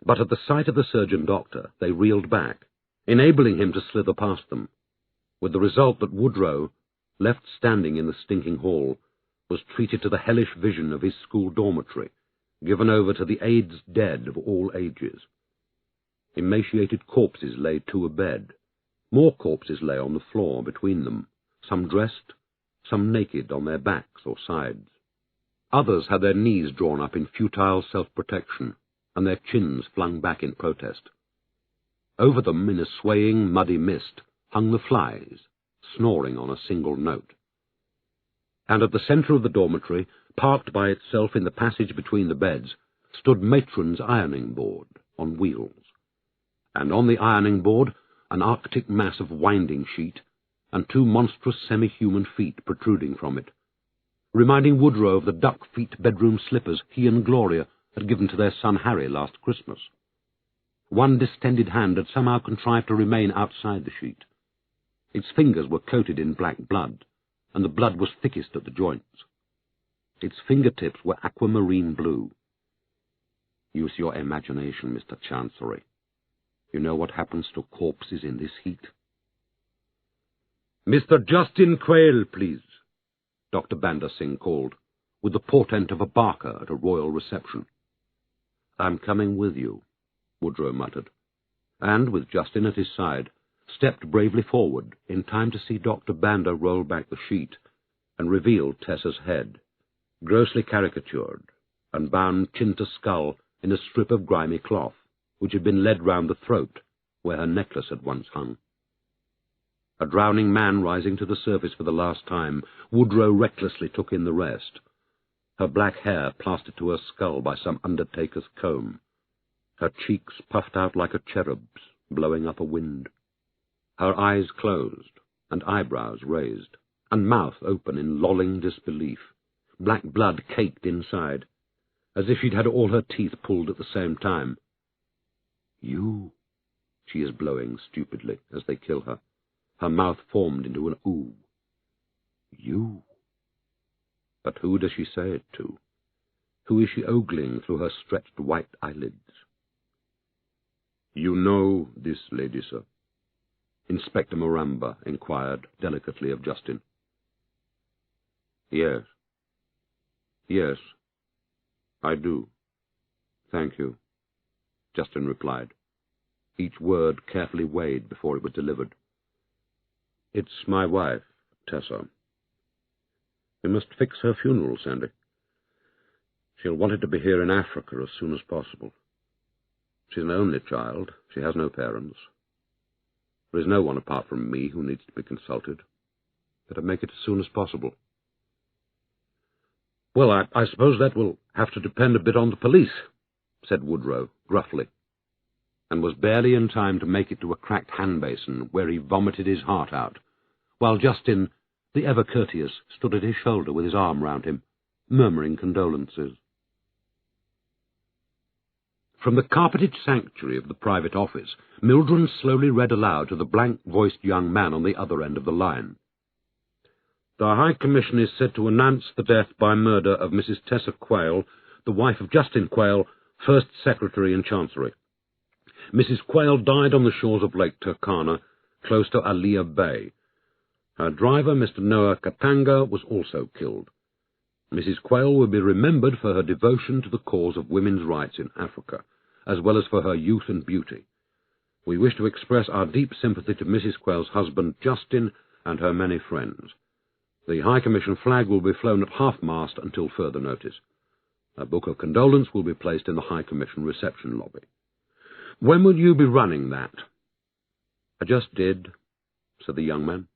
But at the sight of the surgeon-doctor, they reeled back, enabling him to slither past them, with the result that Woodrow, left standing in the stinking hall, was treated to the hellish vision of his school dormitory, given over to the AIDS dead of all ages. Emaciated corpses lay to a bed. More corpses lay on the floor between them, some dressed, some naked on their backs or sides. Others had their knees drawn up in futile self-protection, and their chins flung back in protest. Over them, in a swaying, muddy mist, hung the flies, snoring on a single note. and at the centre of the dormitory, parked by itself in the passage between the beds, stood Matron's ironing board on wheels, and on the ironing board an arctic mass of winding sheet and two monstrous semi-human feet protruding from it, reminding Woodrow of the duck-feet bedroom slippers he and Gloria had given to their son Harry last Christmas. One distended hand had somehow contrived to remain outside the sheet. Its fingers were coated in black blood, and the blood was thickest at the joints. Its fingertips were aquamarine blue. Use your imagination, Mr. Chancery. You know what happens to corpses in this heat? "Mr. Jayston Quayle, please," Dr. Bandersingh called, with the portent of a barker at a royal reception. "I'm coming with you," Woodrow muttered, and, with Jayston at his side, stepped bravely forward in time to see Dr. Bander roll back the sheet and reveal Tessa's head, grossly caricatured and bound chin to skull in a strip of grimy cloth, which had been led round the throat where her necklace had once hung. A drowning man rising to the surface for the last time, Woodrow recklessly took in the rest, her black hair plastered to her skull by some undertaker's comb, her cheeks puffed out like a cherub's blowing up a wind, her eyes closed and eyebrows raised, and mouth open in lolling disbelief, black blood caked inside, as if she'd had all her teeth pulled at the same time. "You," she is blowing stupidly as they kill her, her mouth formed into an ooh. "You." But who does she say it to? Who is she ogling through her stretched white eyelids? "You know this lady, sir?" Inspector Maramba inquired delicately of Jayston. "Yes. Yes, I do. Thank you," Jayston replied, each word carefully weighed before it was delivered. "It's my wife, Tessa. We must fix her funeral, Sandy. She'll want it to be here in Africa as soon as possible. She's an only child. She has no parents. There is no one apart from me who needs to be consulted. Better make it as soon as possible." "Well, I suppose that will have to depend a bit on the police," said Woodrow gruffly, and was barely in time to make it to a cracked hand-basin where he vomited his heart out, while Jayston, the ever-courteous, stood at his shoulder with his arm round him, murmuring condolences. From the carpeted sanctuary of the private office, Mildred slowly read aloud to the blank-voiced young man on the other end of the line. "The High Commission is said to announce the death by murder of Mrs. Tessa Quayle, the wife of Jayston Quayle, First Secretary in Chancery. Mrs. Quayle died on the shores of Lake Turkana, close to Alia Bay. Her driver, Mr. Noah Katanga, was also killed. Mrs. Quayle will be remembered for her devotion to the cause of women's rights in Africa, as well as for her youth and beauty. We wish to express our deep sympathy to Mrs. Quayle's husband, Jayston, and her many friends. The High Commission flag will be flown at half-mast until further notice. A book of condolence will be placed in the High Commission reception lobby. When will you be running that?" "I just did," said the young man.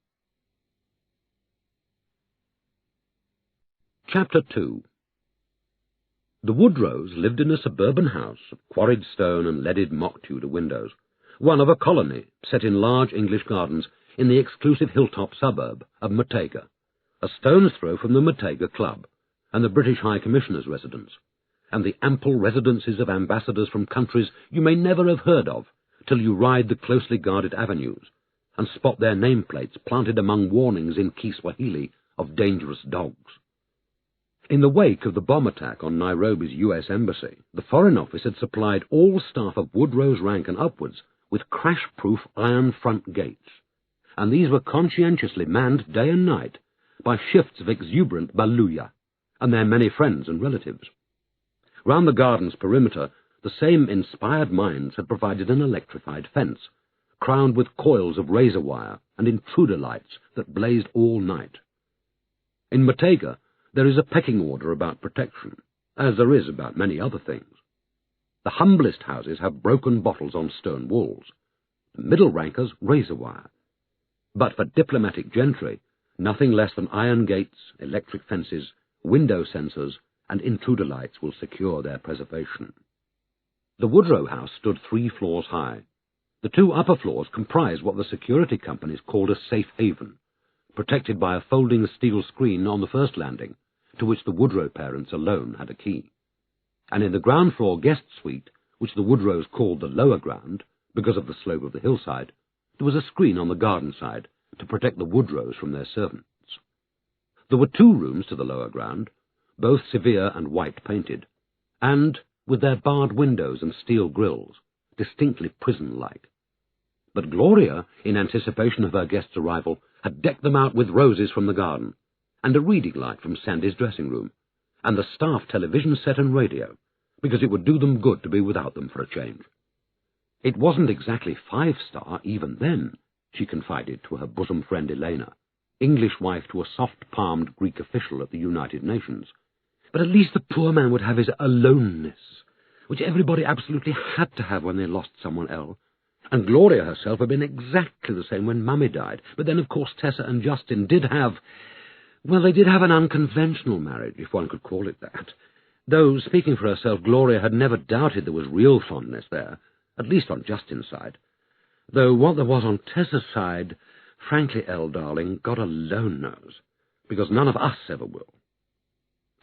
Chapter 2. The Woodrows lived in a suburban house of quarried stone and leaded mock-Tudor windows, one of a colony set in large English gardens in the exclusive hilltop suburb of Matega, a stone's throw from the Matega Club and the British High Commissioner's residence, and the ample residences of ambassadors from countries you may never have heard of till you ride the closely guarded avenues and spot their nameplates planted among warnings in Kiswahili of dangerous dogs. In the wake of the bomb attack on Nairobi's U.S. Embassy, the Foreign Office had supplied all staff of Woodrow's rank and upwards with crash-proof iron front gates, and these were conscientiously manned day and night by shifts of exuberant Baluya and their many friends and relatives. Round the garden's perimeter, the same inspired minds had provided an electrified fence, crowned with coils of razor wire and intruder lights that blazed all night. In Matega, there is a pecking order about protection, as there is about many other things. The humblest houses have broken bottles on stone walls, the middle rankers razor wire. But for diplomatic gentry, Nothing less than iron gates, electric fences, window sensors, and intruder lights will secure their preservation. The Woodrow house stood 3 floors high. The 2 upper floors comprised what the security companies called a safe haven, protected by a folding steel screen on the first landing, to which the Woodrow parents alone had a key. And in the ground floor guest suite, which the Woodrows called the lower ground, because of the slope of the hillside, there was a screen on the garden side to protect the Woodrows from their servants. There were 2 rooms to the lower ground, both severe and white painted, and with their barred windows and steel grilles, distinctly prison-like. But Gloria, in anticipation of her guest's arrival, had decked them out with roses from the garden, and a reading light from Sandy's dressing room, and the staff television set and radio, because it would do them good to be without them for a change. It wasn't exactly 5-star even then, she confided to her bosom friend Elena, English wife to a soft-palmed Greek official at the United Nations, but at least the poor man would have his aloneness, which everybody absolutely had to have when they lost someone else. And Gloria herself had been exactly the same when Mummy died, but then, of course, Tessa and Jayston did have an unconventional marriage, if one could call it that. Though, speaking for herself, Gloria had never doubted there was real fondness there, at least on Jayston's side. Though what there was on Tessa's side, frankly, Elle, darling, God alone knows, because none of us ever will.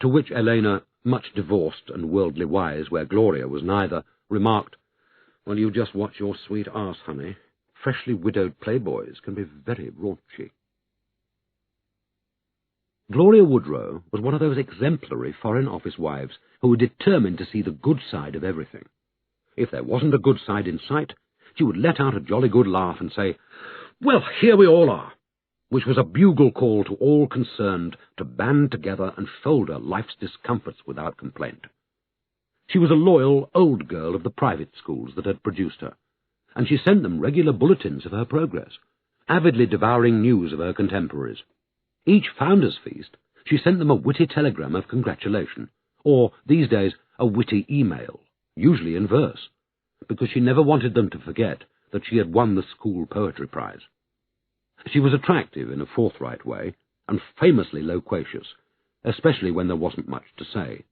To which Elena, much divorced and worldly wise where Gloria was neither, remarked, "Well, you just watch your sweet arse, honey. Freshly widowed playboys can be very raunchy." Gloria Woodrow was one of those exemplary Foreign Office wives who were determined to see the good side of everything. If there wasn't a good side in sight, she would let out a jolly good laugh and say, "Well, here we all are," which was a bugle call to all concerned to band together and shoulder life's discomforts without complaint. She was a loyal old girl of the private schools that had produced her, and she sent them regular bulletins of her progress, avidly devouring news of her contemporaries. Each founder's feast, she sent them a witty telegram of congratulation, or, these days, a witty email, usually in verse, because she never wanted them to forget that she had won the school poetry prize. She was attractive in a forthright way, and famously loquacious, especially when there wasn't much to say.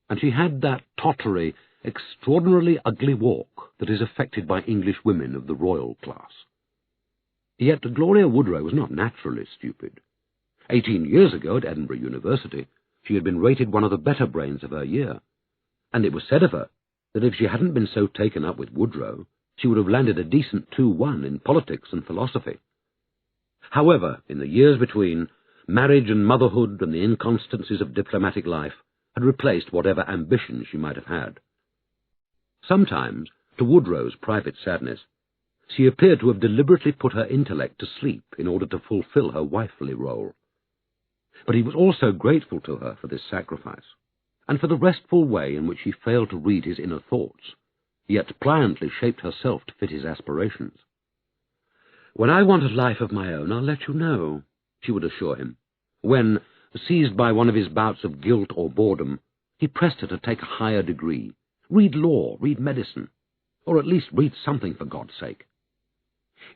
And she had that tottery, extraordinarily ugly walk that is affected by English women of the royal class. Yet Gloria Woodrow was not naturally stupid. 18 years ago at Edinburgh University, she had been rated one of the better brains of her year, and it was said of her that if she hadn't been so taken up with Woodrow, she would have landed a decent 2-1 in politics and philosophy. However, in the years between, marriage and motherhood and the inconstancies of diplomatic life had replaced whatever ambition she might have had. Sometimes, to Woodrow's private sadness, she appeared to have deliberately put her intellect to sleep in order to fulfill her wifely role. But he was also grateful to her for this sacrifice, and for the restful way in which she failed to read his inner thoughts, yet pliantly shaped herself to fit his aspirations. "When I want a life of my own, I'll let you know," she would assure him, when, seized by one of his bouts of guilt or boredom, he pressed her to take a higher degree, read law, read medicine, or at least read something for God's sake.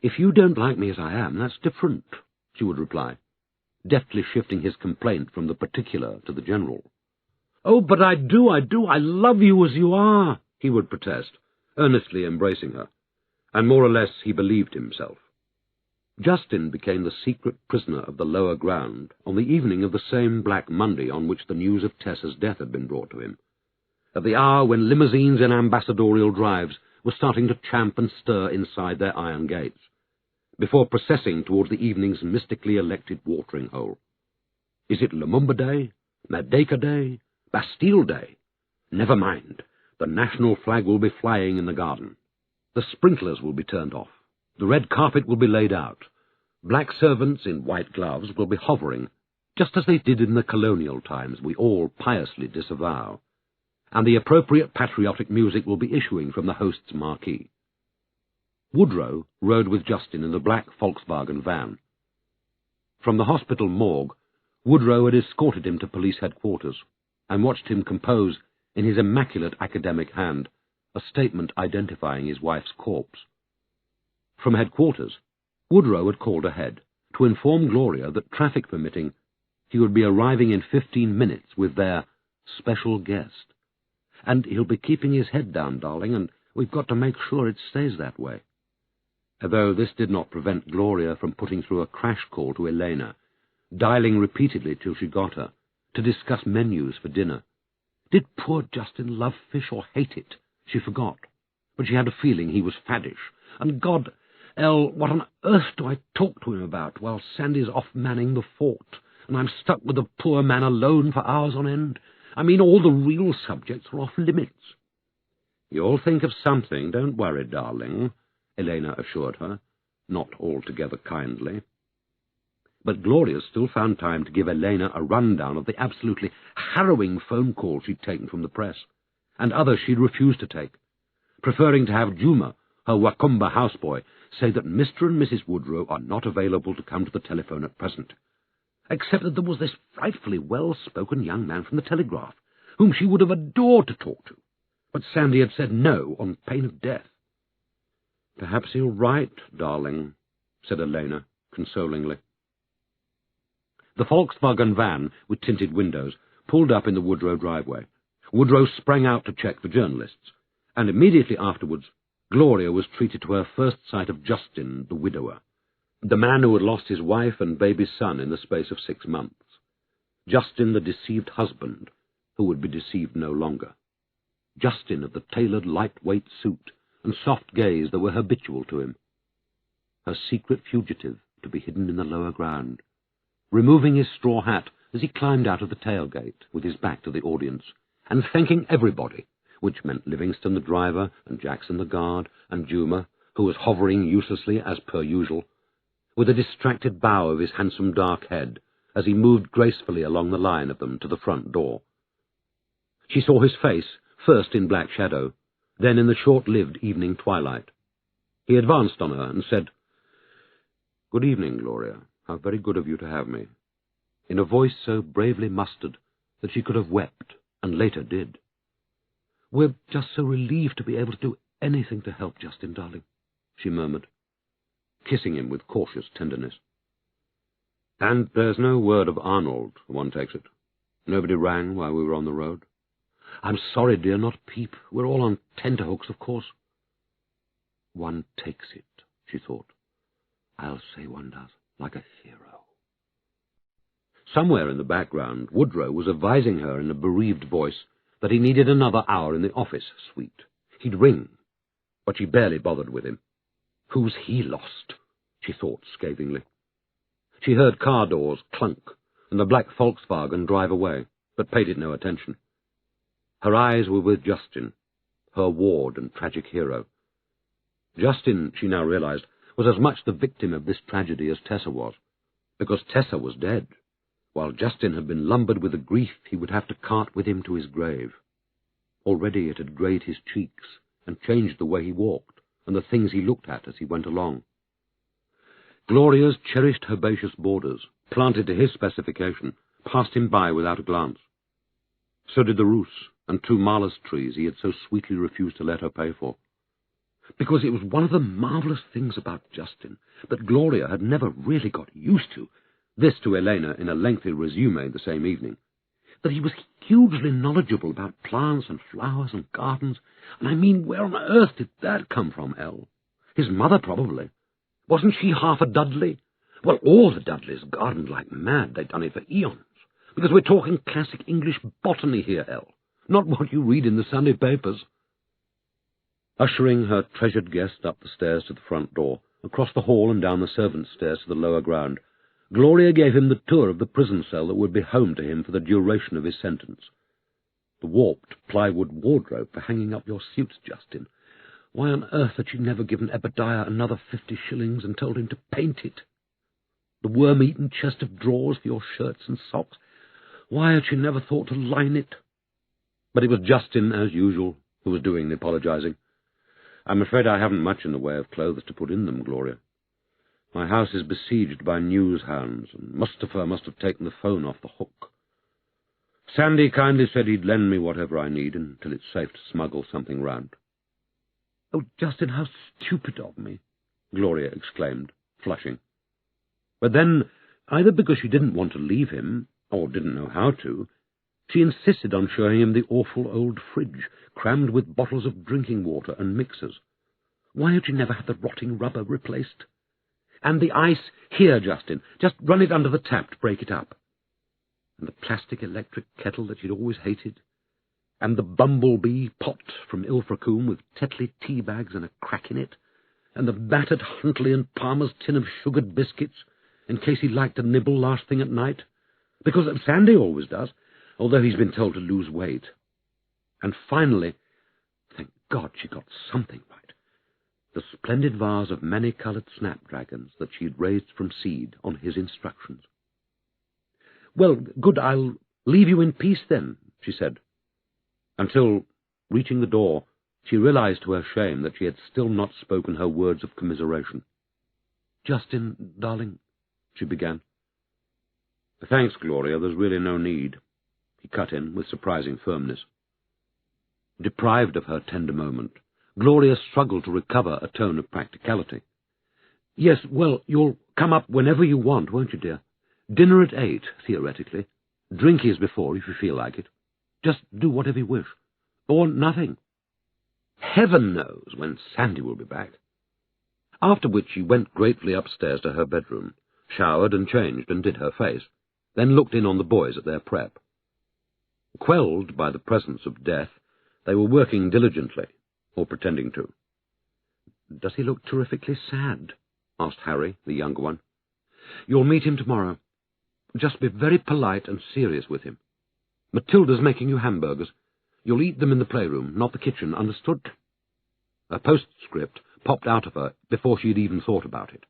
"If you don't like me as I am, that's different," she would reply, deftly shifting his complaint from the particular to the general. "Oh, but I do, I love you as you are," he would protest, earnestly embracing her, and more or less he believed himself. Jayston became the secret prisoner of the lower ground on the evening of the same Black Monday on which the news of Tessa's death had been brought to him, at the hour when limousines and ambassadorial drives were starting to champ and stir inside their iron gates, before processing towards the evening's mystically elected watering hole. Is it Lumumba Day? Merdeka Day? Bastille Day? Never mind. The national flag will be flying in the garden. The sprinklers will be turned off. The red carpet will be laid out. Black servants in white gloves will be hovering, just as they did in the colonial times we all piously disavow, and the appropriate patriotic music will be issuing from the host's marquee. Woodrow rode with Jayston in the black Volkswagen van. From the hospital morgue, Woodrow had escorted him to police headquarters, and watched him compose, in his immaculate academic hand, a statement identifying his wife's corpse. From headquarters, Woodrow had called ahead to inform Gloria that, traffic permitting, he would be arriving in 15 minutes with their special guest. And he'll be keeping his head down, darling, and we've got to make sure it stays that way. Although this did not prevent Gloria from putting through a crash call to Elena, dialing repeatedly till she got her, to discuss menus for dinner. Did poor Jayston love fish or hate it? She forgot, but she had a feeling he was faddish. And God, Elle, what on earth do I talk to him about while Sandy's off manning the fort, and I'm stuck with the poor man alone for hours on end? I mean, all the real subjects are off limits. You'll think of something, don't worry, darling, Elena assured her, not altogether kindly. But Gloria still found time to give Elena a rundown of the absolutely harrowing phone calls she'd taken from the press, and others she'd refused to take, preferring to have Juma, her Wakumba houseboy, say that Mr. and Mrs. Woodrow are not available to come to the telephone at present, except that there was this frightfully well-spoken young man from the Telegraph, whom she would have adored to talk to, but Sandy had said no on pain of death. "Perhaps he'll write, darling," said Elena, consolingly. The Volkswagen van, with tinted windows, pulled up in the Woodrow driveway. Woodrow sprang out to check for journalists, and immediately afterwards Gloria was treated to her first sight of Jayston, the widower, the man who had lost his wife and baby son in the space of 6 months. Jayston, the deceived husband, who would be deceived no longer. Jayston of the tailored light-weight suit and soft gaze that were habitual to him. Her secret fugitive to be hidden in the lower ground, removing his straw hat as he climbed out of the tailgate with his back to the audience, and thanking everybody, which meant Livingston the driver, and Jackson the guard, and Juma, who was hovering uselessly as per usual, with a distracted bow of his handsome dark head as he moved gracefully along the line of them to the front door. She saw his face, first in black shadow, then in the short-lived evening twilight. He advanced on her and said, "Good evening, Gloria. How very good of you to have me," in a voice so bravely mustered that she could have wept, and later did. "We're just so relieved to be able to do anything to help Jayston, darling," she murmured, kissing him with cautious tenderness. "And there's no word of Arnold, one takes it. Nobody rang while we were on the road?" "I'm sorry, dear, not a peep. We're all on tenterhooks, of course." "One takes it," she thought. "I'll say one does, like a hero." Somewhere in the background, Woodrow was advising her in a bereaved voice that he needed another hour in the office suite. He'd ring, but she barely bothered with him. Who's he lost? She thought scathingly. She heard car doors clunk and the black Volkswagen drive away, but paid it no attention. Her eyes were with Jayston, her ward and tragic hero. Jayston, she now realized, was as much the victim of this tragedy as Tessa was, because Tessa was dead, while Jayston had been lumbered with a grief he would have to cart with him to his grave. Already it had greyed his cheeks and changed the way he walked and the things he looked at as he went along. Gloria's cherished herbaceous borders, planted to his specification, passed him by without a glance. So did the roost and 2 malus trees he had so sweetly refused to let her pay for. Because it was one of the marvellous things about Jayston that Gloria had never really got used to, this to Elena in a lengthy resume the same evening, that he was hugely knowledgeable about plants and flowers and gardens, and I mean, where on earth did that come from, Elle? His mother, probably. Wasn't she half a Dudley? Well, all the Dudleys gardened like mad. They'd done it for eons, because we're talking classic English botany here, Elle, not what you read in the Sunday papers. Ushering her treasured guest up the stairs to the front door, across the hall and down the servants' stairs to the lower ground, Gloria gave him the tour of the prison cell that would be home to him for the duration of his sentence. The warped plywood wardrobe for hanging up your suits, Jayston. Why on earth had she never given Ebadiah another 50 shillings and told him to paint it? The worm-eaten chest of drawers for your shirts and socks. Why had she never thought to line it? But it was Jayston, as usual, who was doing the apologizing. "I'm afraid I haven't much in the way of clothes to put in them, Gloria. My house is besieged by news hounds, and Mustafa must have taken the phone off the hook. Sandy kindly said he'd lend me whatever I need until it's safe to smuggle something round." "Oh, Jayston, how stupid of me!" Gloria exclaimed, flushing. But then, either because she didn't want to leave him, or didn't know how to, she insisted on showing him the awful old fridge, crammed with bottles of drinking water and mixers. Why had she never had the rotting rubber replaced? And the ice, here, Jayston, just run it under the tap to break it up. And the plastic electric kettle that she'd always hated, and the bumblebee pot from Ilfracombe with Tetley tea bags and a crack in it, and the battered Huntley and Palmer's tin of sugared biscuits, in case he liked to nibble last thing at night, because Sandy always does, although he's been told to lose weight. And finally, thank God she got something right, the splendid vase of many-coloured snapdragons that she had raised from seed on his instructions. "Well, good, I'll leave you in peace then," she said, until, reaching the door, she realized to her shame that she had still not spoken her words of commiseration. "Jayston, darling," she began. "Thanks, Gloria, there's really no need," he cut in with surprising firmness. Deprived of her tender moment, Gloria struggled to recover a tone of practicality. "Yes, well, you'll come up whenever you want, won't you, dear? Dinner at 8, theoretically. Drinky as before, if you feel like it. Just do whatever you wish. Or nothing. Heaven knows when Sandy will be back." After which she went gratefully upstairs to her bedroom, showered and changed and did her face, then looked in on the boys at their prep. Quelled by the presence of death, they were working diligently, or pretending to. "Does he look terrifically sad?" asked Harry, the younger one. "You'll meet him tomorrow. Just be very polite and serious with him. Matilda's making you hamburgers. You'll eat them in the playroom, not the kitchen, understood?" A postscript popped out of her before she had even thought about it.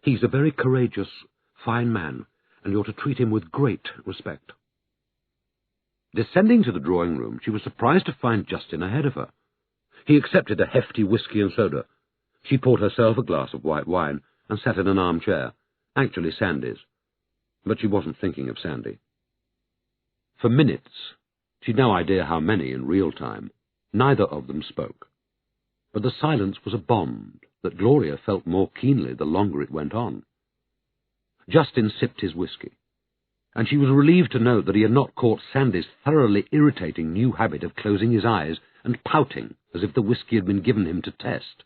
"He's a very courageous, fine man, and you're to treat him with great respect." Descending to the drawing-room, she was surprised to find Jayston ahead of her. He accepted a hefty whisky and soda. She poured herself a glass of white wine and sat in an armchair, actually Sandy's. But she wasn't thinking of Sandy. For minutes, she'd no idea how many in real time, neither of them spoke. But the silence was a bond that Gloria felt more keenly the longer it went on. Jayston sipped his whisky, and she was relieved to note that he had not caught Sandy's thoroughly irritating new habit of closing his eyes and pouting as if the whisky had been given him to test.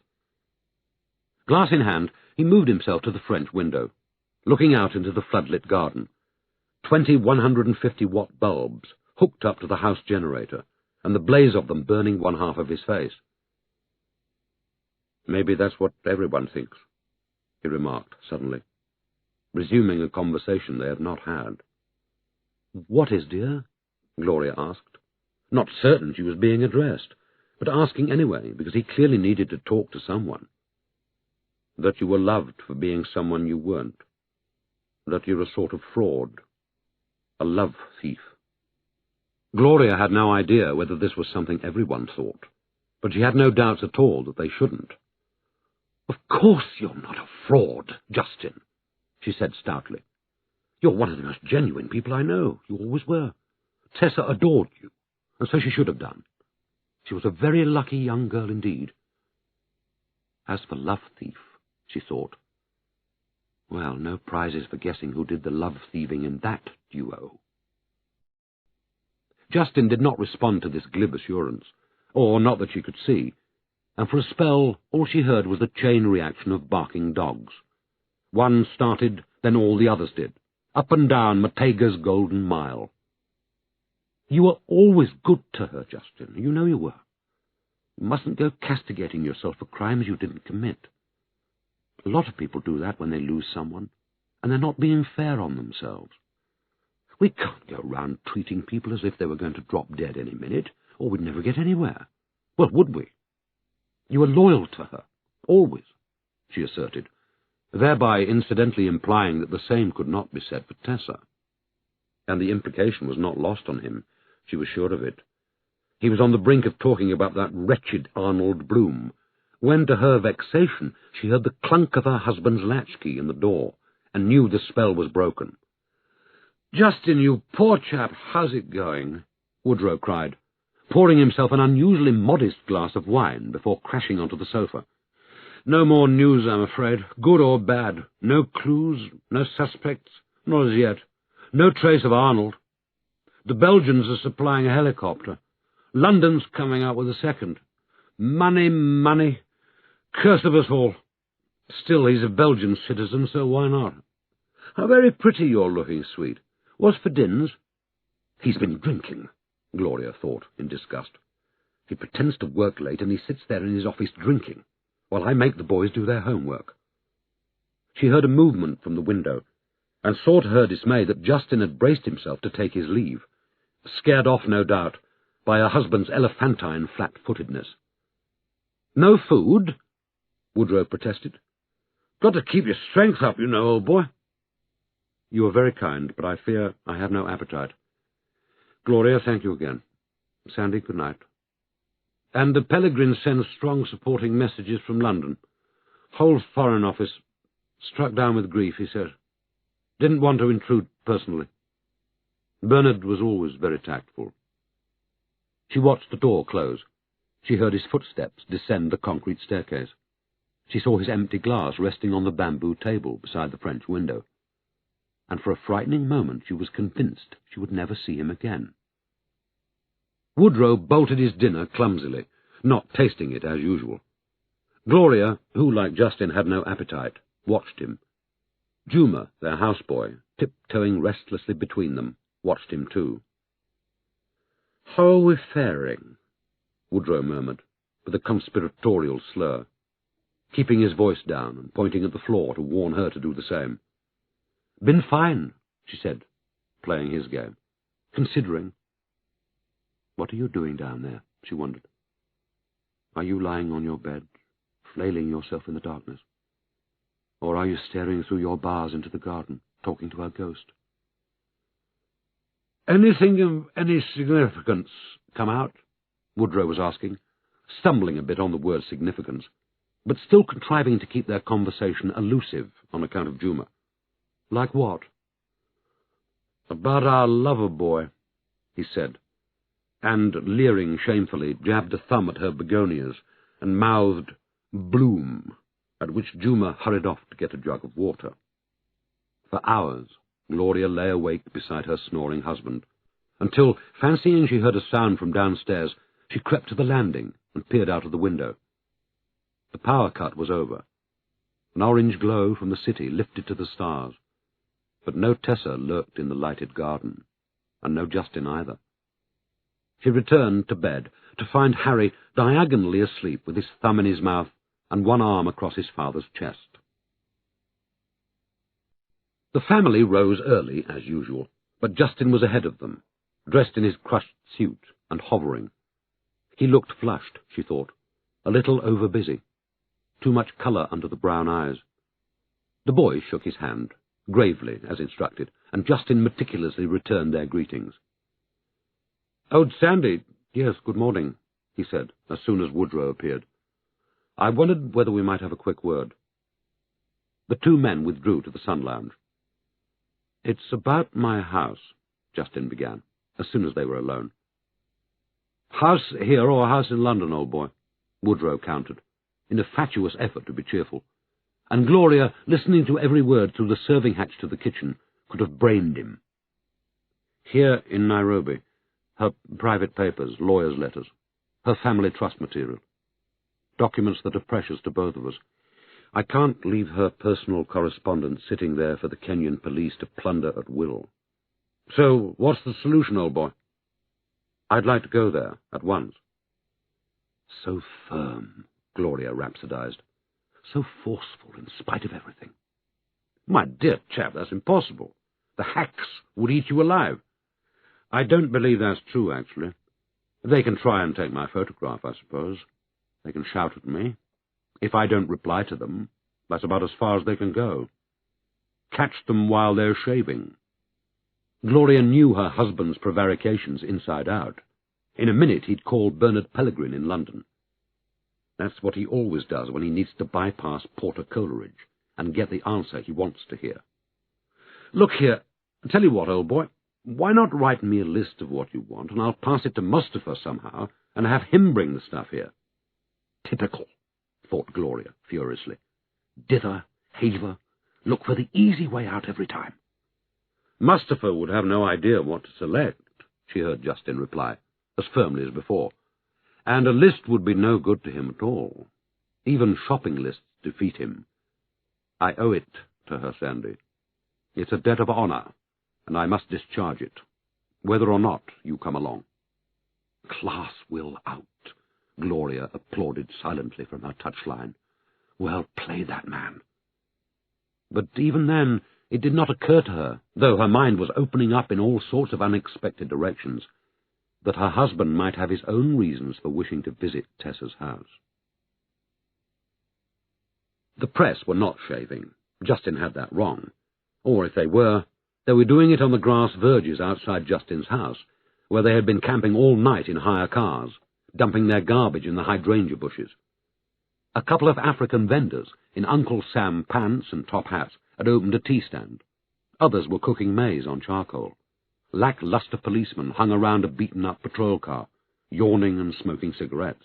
Glass in hand, he moved himself to the French window, looking out into the floodlit garden. 20 150-watt bulbs hooked up to the house generator, and the blaze of them burning one half of his face. "Maybe that's what everyone thinks," he remarked suddenly, resuming a conversation they had not had. "What is, dear?" Gloria asked, not certain she was being addressed, but asking anyway, because he clearly needed to talk to someone. "That you were loved for being someone you weren't. That you're a sort of fraud. A love thief." Gloria had no idea whether this was something everyone thought, but she had no doubts at all that they shouldn't. "Of course you're not a fraud, Jayston," she said stoutly. "You're one of the most genuine people I know. You always were. Tessa adored you, and so she should have done. She was a very lucky young girl indeed. As for love thief," she thought, well, no prizes for guessing who did the love-thieving in that duo. Jayston did not respond to this glib assurance, or not that she could see, and for a spell all she heard was the chain reaction of barking dogs. One started, then all the others did, up and down Matega's Golden Mile. "You were always good to her, Jayston. You know you were. You mustn't go castigating yourself for crimes you didn't commit. A lot of people do that when they lose someone, and they're not being fair on themselves. We can't go round treating people as if they were going to drop dead any minute, or we'd never get anywhere. Well, would we? You were loyal to her, always," she asserted, thereby incidentally implying that the same could not be said for Tessa. And the implication was not lost on him. She was sure of it. He was on the brink of talking about that wretched Arnold Bloom, when, to her vexation, she heard the clunk of her husband's latchkey in the door, and knew the spell was broken. "Jayston, you poor chap, how's it going?" Woodrow cried, pouring himself an unusually modest glass of wine before crashing onto the sofa. No more news, I'm afraid, good or bad. No clues, no suspects, not as yet. No trace of Arnold. The Belgians are supplying a helicopter. London's coming out with a second. Money, money. Curse of us all. Still, he's a Belgian citizen, so why not? How very pretty you're looking, sweet. What's for dinners? He's been drinking, Gloria thought in disgust. He pretends to work late, and he sits there in his office drinking, while I make the boys do their homework. She heard a movement from the window, and saw to her dismay that Jayston had braced himself to take his leave, scared off, no doubt, by her husband's elephantine flat-footedness. "No food?" Woodrow protested. "Got to keep your strength up, you know, old boy." "You are very kind, but I fear I have no appetite. Gloria, thank you again. Sandy, good night." "And the Pellegrin sends strong supporting messages from London. Whole Foreign Office struck down with grief," he said. "Didn't want to intrude personally." Bernard was always very tactful. She watched the door close. She heard his footsteps descend the concrete staircase. She saw his empty glass resting on the bamboo table beside the French window. And for a frightening moment she was convinced she would never see him again. Woodrow bolted his dinner clumsily, not tasting it as usual. Gloria, who, like Jayston, had no appetite, watched him. Juma, their houseboy, tiptoeing restlessly between them, watched him too. "How are we faring?" Woodrow murmured, with a conspiratorial slur, keeping his voice down and pointing at the floor to warn her to do the same. "Been fine," she said, playing his game. "Considering." "What are you doing down there?" she wondered. "Are you lying on your bed, flailing yourself in the darkness? Or are you staring through your bars into the garden, talking to our ghost?" "Anything of any significance come out?" Woodrow was asking, stumbling a bit on the word significance, but still contriving to keep their conversation elusive on account of Juma. "Like what?" "About our lover boy," he said, and, leering shamefully, jabbed a thumb at her begonias and mouthed "bloom," at which Juma hurried off to get a jug of water. For hours Gloria lay awake beside her snoring husband, until, fancying she heard a sound from downstairs, she crept to the landing and peered out of the window. The power cut was over. An orange glow from the city lifted to the stars, but no Tessa lurked in the lighted garden, and no Jayston either. She returned to bed to find Harry diagonally asleep with his thumb in his mouth and one arm across his father's chest. The family rose early, as usual, but Jayston was ahead of them, dressed in his crushed suit and hovering. He looked flushed, she thought, a little overbusy. Too much colour under the brown eyes. The boy shook his hand, gravely as instructed, and Jayston meticulously returned their greetings. "Oh, Sandy, yes, good morning," he said, as soon as Woodrow appeared. "I wondered whether we might have a quick word." The two men withdrew to the sun lounge. "It's about my house," Jayston began, as soon as they were alone. "House here or house in London, old boy?" Woodrow countered, in a fatuous effort to be cheerful, and Gloria, listening to every word through the serving hatch to the kitchen, could have brained him. "Here in Nairobi. Her private papers, lawyers' letters, her family trust material. Documents that are precious to both of us. I can't leave her personal correspondence sitting there for the Kenyan police to plunder at will. So, what's the solution, old boy?" "I'd like to go there, at once." "So firm," Gloria rhapsodized. "So forceful, in spite of everything." "My dear chap, that's impossible. The hacks would eat you alive." "I don't believe that's true, actually. They can try and take my photograph, I suppose. They can shout at me. If I don't reply to them, that's about as far as they can go. Catch them while they're shaving." Gloria knew her husband's prevarications inside out. In a minute he'd call Bernard Pellegrin in London. That's what he always does when he needs to bypass Porter Coleridge and get the answer he wants to hear. "Look here, tell you what, old boy, why not write me a list of what you want, and I'll pass it to Mustafa somehow, and have him bring the stuff here." Typical. thought Gloria furiously. Dither, hither, look for the easy way out every time. Mustapha would have no idea what to select, she heard Jayston reply, as firmly as before, and a list would be no good to him at all. Even shopping lists defeat him. I owe it to her, Sandy. It's a debt of honour, and I must discharge it, whether or not you come along. Class will out, Gloria applauded silently from her touchline. Well played, that man. But even then, it did not occur to her, though her mind was opening up in all sorts of unexpected directions, that her husband might have his own reasons for wishing to visit Tessa's house. The press were not shaving. Jayston had that wrong. Or if they were doing it on the grass verges outside Jayston's house, where they had been camping all night in hire cars, dumping their garbage in the hydrangea bushes. A couple of African vendors in Uncle Sam pants and top hats had opened a tea stand. Others were cooking maize on charcoal. Lackluster policemen hung around a beaten-up patrol car, yawning and smoking cigarettes.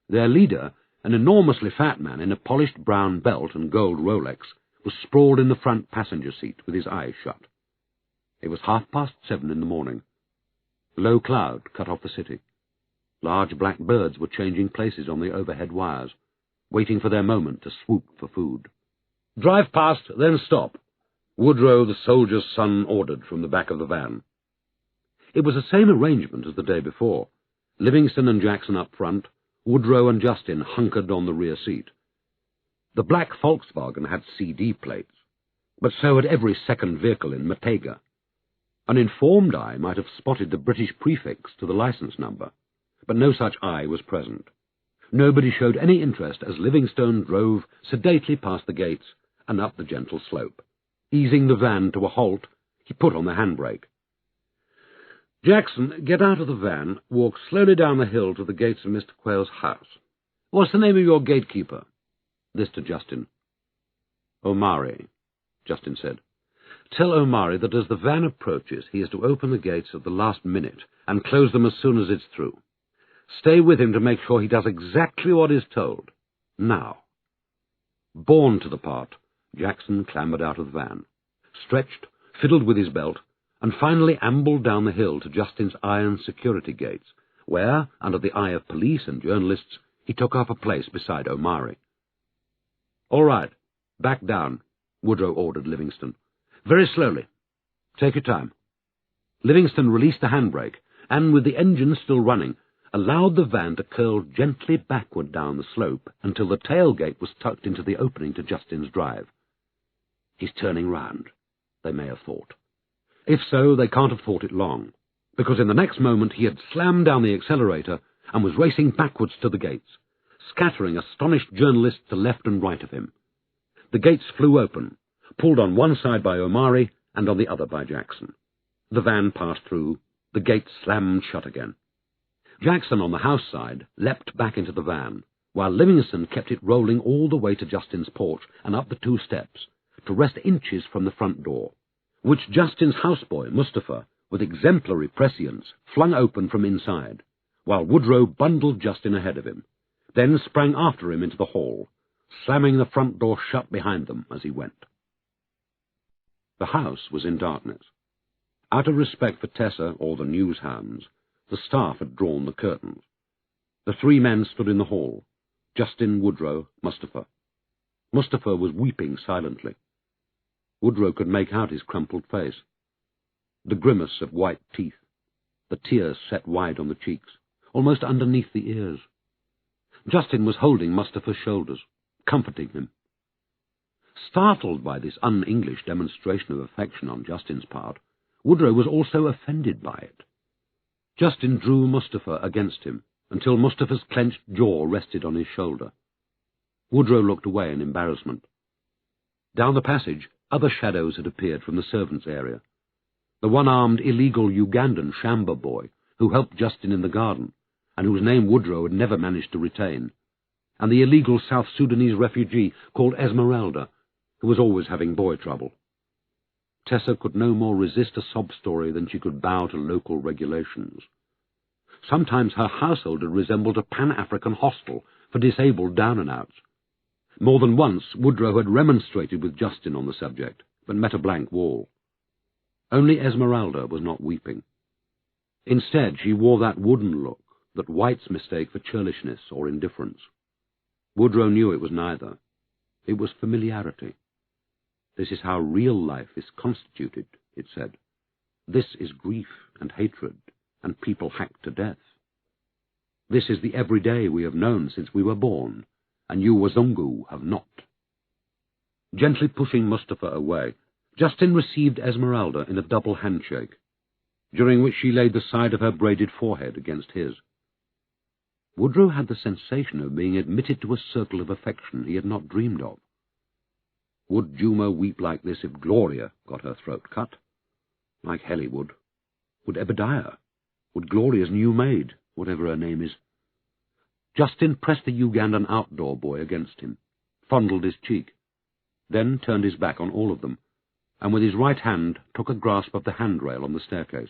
Their leader, an enormously fat man in a polished brown belt and gold Rolex, was sprawled in the front passenger seat with his eyes shut. It was 7:30 in the morning. Low cloud cut off the city. Large black birds were changing places on the overhead wires, waiting for their moment to swoop for food. "Drive past, then stop," Woodrow, the soldier's son, ordered from the back of the van. It was the same arrangement as the day before. Livingston and Jackson up front, Woodrow and Jayston hunkered on the rear seat. The black Volkswagen had CD plates, but so had every second vehicle in Matega. An informed eye might have spotted the British prefix to the license number, but no such eye was present. Nobody showed any interest as Livingstone drove sedately past the gates and up the gentle slope. Easing the van to a halt, he put on the handbrake. "Jackson, get out of the van, walk slowly down the hill to the gates of Mr. Quayle's house. What's the name of your gatekeeper?" This to Jayston. "Omari," Jayston said. "Tell Omari that as the van approaches, he is to open the gates at the last minute and close them as soon as it's through. Stay with him to make sure he does exactly what is told. Now." Born to the part, Jackson clambered out of the van, stretched, fiddled with his belt, and finally ambled down the hill to Jayston's iron security gates, where, under the eye of police and journalists, he took up a place beside Omari. "All right, back down," Woodrow ordered Livingston. "Very slowly. Take your time." Livingston released the handbrake, and, with the engine still running, allowed the van to curl gently backward down the slope until the tailgate was tucked into the opening to Jayston's drive. "He's turning round," they may have thought. If so, they can't have thought it long, because in the next moment he had slammed down the accelerator and was racing backwards to the gates, scattering astonished journalists to left and right of him. The gates flew open, pulled on one side by Omari and on the other by Jackson. The van passed through, the gates slammed shut again. Jackson, on the house side, leapt back into the van, while Livingston kept it rolling all the way to Jayston's porch and up the 2 steps, to rest inches from the front door, which Jayston's houseboy, Mustapha, with exemplary prescience, flung open from inside, while Woodrow bundled Jayston ahead of him, then sprang after him into the hall, slamming the front door shut behind them as he went. The house was in darkness. Out of respect for Tessa or the news hounds, the staff had drawn the curtains. The 3 men stood in the hall, Jayston, Woodrow, Mustapha. Mustapha was weeping silently. Woodrow could make out his crumpled face, the grimace of white teeth, the tears set wide on the cheeks, almost underneath the ears. Jayston was holding Mustapha's shoulders, comforting him. Startled by this un-English demonstration of affection on Jayston's part, Woodrow was also offended by it. Jayston drew Mustapha against him until Mustapha's clenched jaw rested on his shoulder. Woodrow looked away in embarrassment. Down the passage, other shadows had appeared from the servants' area. The one-armed illegal Ugandan Shamba boy who helped Jayston in the garden, and whose name Woodrow had never managed to retain, and the illegal South Sudanese refugee called Esmeralda, who was always having boy trouble. Tessa could no more resist a sob story than she could bow to local regulations. Sometimes her household had resembled a Pan-African hostel for disabled down-and-outs. More than once Woodrow had remonstrated with Jayston on the subject, but met a blank wall. Only Esmeralda was not weeping. Instead, she wore that wooden look that whites mistake for churlishness or indifference. Woodrow knew it was neither. It was familiarity. This is how real life is constituted, it said. This is grief and hatred, and people hacked to death. This is the everyday we have known since we were born, and you Wazungu have not. Gently pushing Mustafa away, Jayston received Esmeralda in a double handshake, during which she laid the side of her braided forehead against his. Woodrow had the sensation of being admitted to a circle of affection he had not dreamed of. Would Juma weep like this if Gloria got her throat cut? Like Helly would. Would Ebediah? Would Gloria's new maid, whatever her name is? Jayston pressed the Ugandan outdoor boy against him, fondled his cheek, then turned his back on all of them, and with his right hand took a grasp of the handrail on the staircase.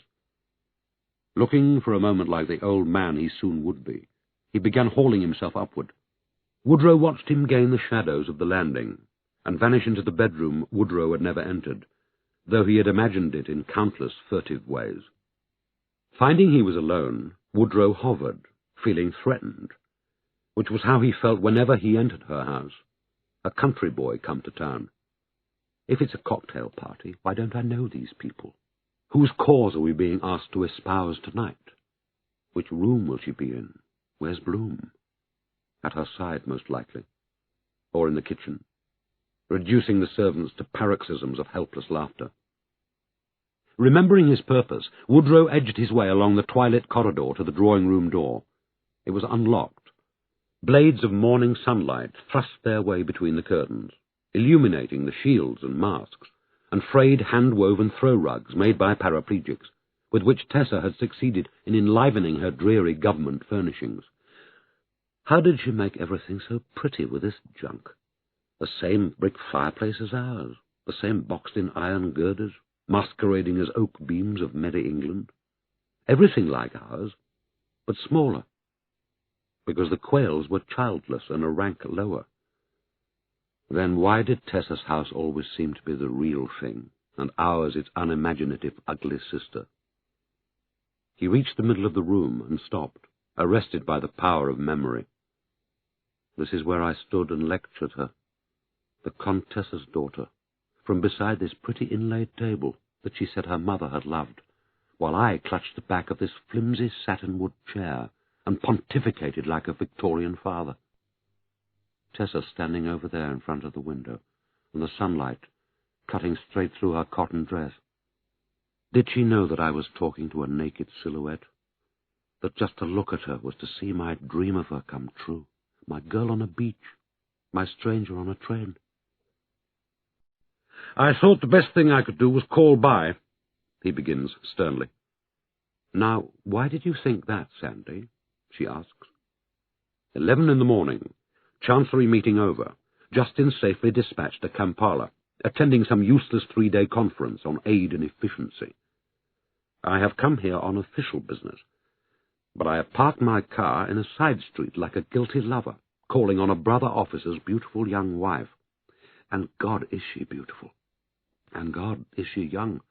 Looking for a moment like the old man he soon would be, he began hauling himself upward. Woodrow watched him gain the shadows of the landing, and vanish into the bedroom Woodrow had never entered, though he had imagined it in countless furtive ways. Finding he was alone, Woodrow hovered, feeling threatened, which was how he felt whenever he entered her house, a country boy come to town. If it's a cocktail party, why don't I know these people? Whose cause are we being asked to espouse tonight? Which room will she be in? Where's Bloom? At her side, most likely. Or in the kitchen, reducing the servants to paroxysms of helpless laughter. Remembering his purpose, Woodrow edged his way along the twilit corridor to the drawing-room door. It was unlocked. Blades of morning sunlight thrust their way between the curtains, illuminating the shields and masks, and frayed hand-woven throw rugs made by paraplegics, with which Tessa had succeeded in enlivening her dreary government furnishings. How did she make everything so pretty with this junk? The same brick fireplace as ours, the same boxed-in iron girders, masquerading as oak beams of merry England. Everything like ours, but smaller, because the Quayles were childless and a rank lower. Then why did Tessa's house always seem to be the real thing, and ours its unimaginative, ugly sister? He reached the middle of the room and stopped, arrested by the power of memory. This is where I stood and lectured her, the Contessa's daughter, from beside this pretty inlaid table that she said her mother had loved, while I clutched the back of this flimsy satin-wood chair and pontificated like a Victorian father. Tessa standing over there in front of the window, and the sunlight cutting straight through her cotton dress. Did she know that I was talking to a naked silhouette? That just to look at her was to see my dream of her come true, my girl on a beach, my stranger on a train? I thought the best thing I could do was call by, he begins sternly. Now, why did you think that, Sandy? She asks. 11 in the morning, Chancery meeting over, Jayston safely dispatched to Kampala, attending some useless 3-day conference on aid and efficiency. I have come here on official business, but I have parked my car in a side street like a guilty lover, calling on a brother officer's beautiful young wife. And God, is she beautiful. And God, is she young.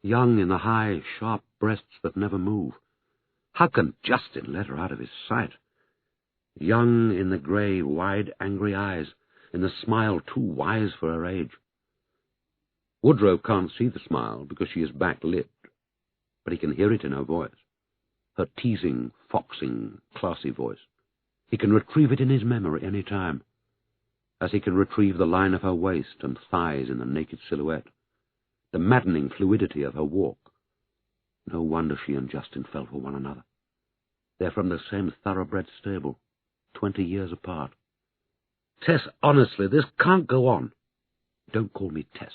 Young in the high, sharp breasts that never move. How can Jayston let her out of his sight? Young in the grey, wide, angry eyes, in the smile too wise for her age. Woodrow can't see the smile because she is backlit, but he can hear it in her voice, her teasing, foxing, classy voice. He can retrieve it in his memory any time, as he can retrieve the line of her waist and thighs in the naked silhouette, the maddening fluidity of her walk. No wonder she and Jayston fell for one another. They're from the same thoroughbred stable, 20 years apart. Tess, honestly, this can't go on. Don't call me Tess.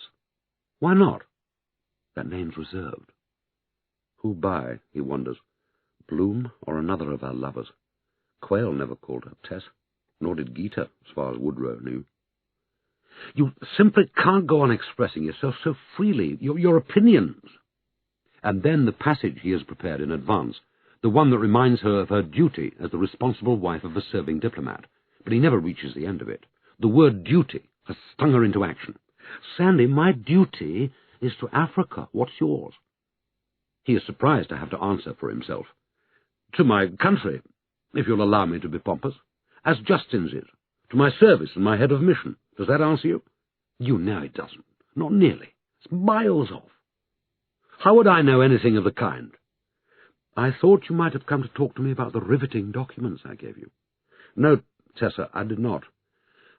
Why not? That name's reserved. Who by, he wonders, Bloom or another of our lovers? Quayle never called her Tess, nor did Gita, as far as Woodrow knew. You simply can't go on expressing yourself so freely, your opinions. And then the passage he has prepared in advance, the one that reminds her of her duty as the responsible wife of a serving diplomat. But he never reaches the end of it. The word duty has stung her into action. "Sandy, my duty is to Africa. What's yours?" He is surprised to have to answer for himself. "To my country, if you'll allow me to be pompous, as Jayston's is, to my service and my head of mission. Does that answer you?" "You know it doesn't. Not nearly. It's miles off." "How would I know anything of the kind?" "I thought you might have come to talk to me about the riveting documents I gave you." "No, Tessa, I did not.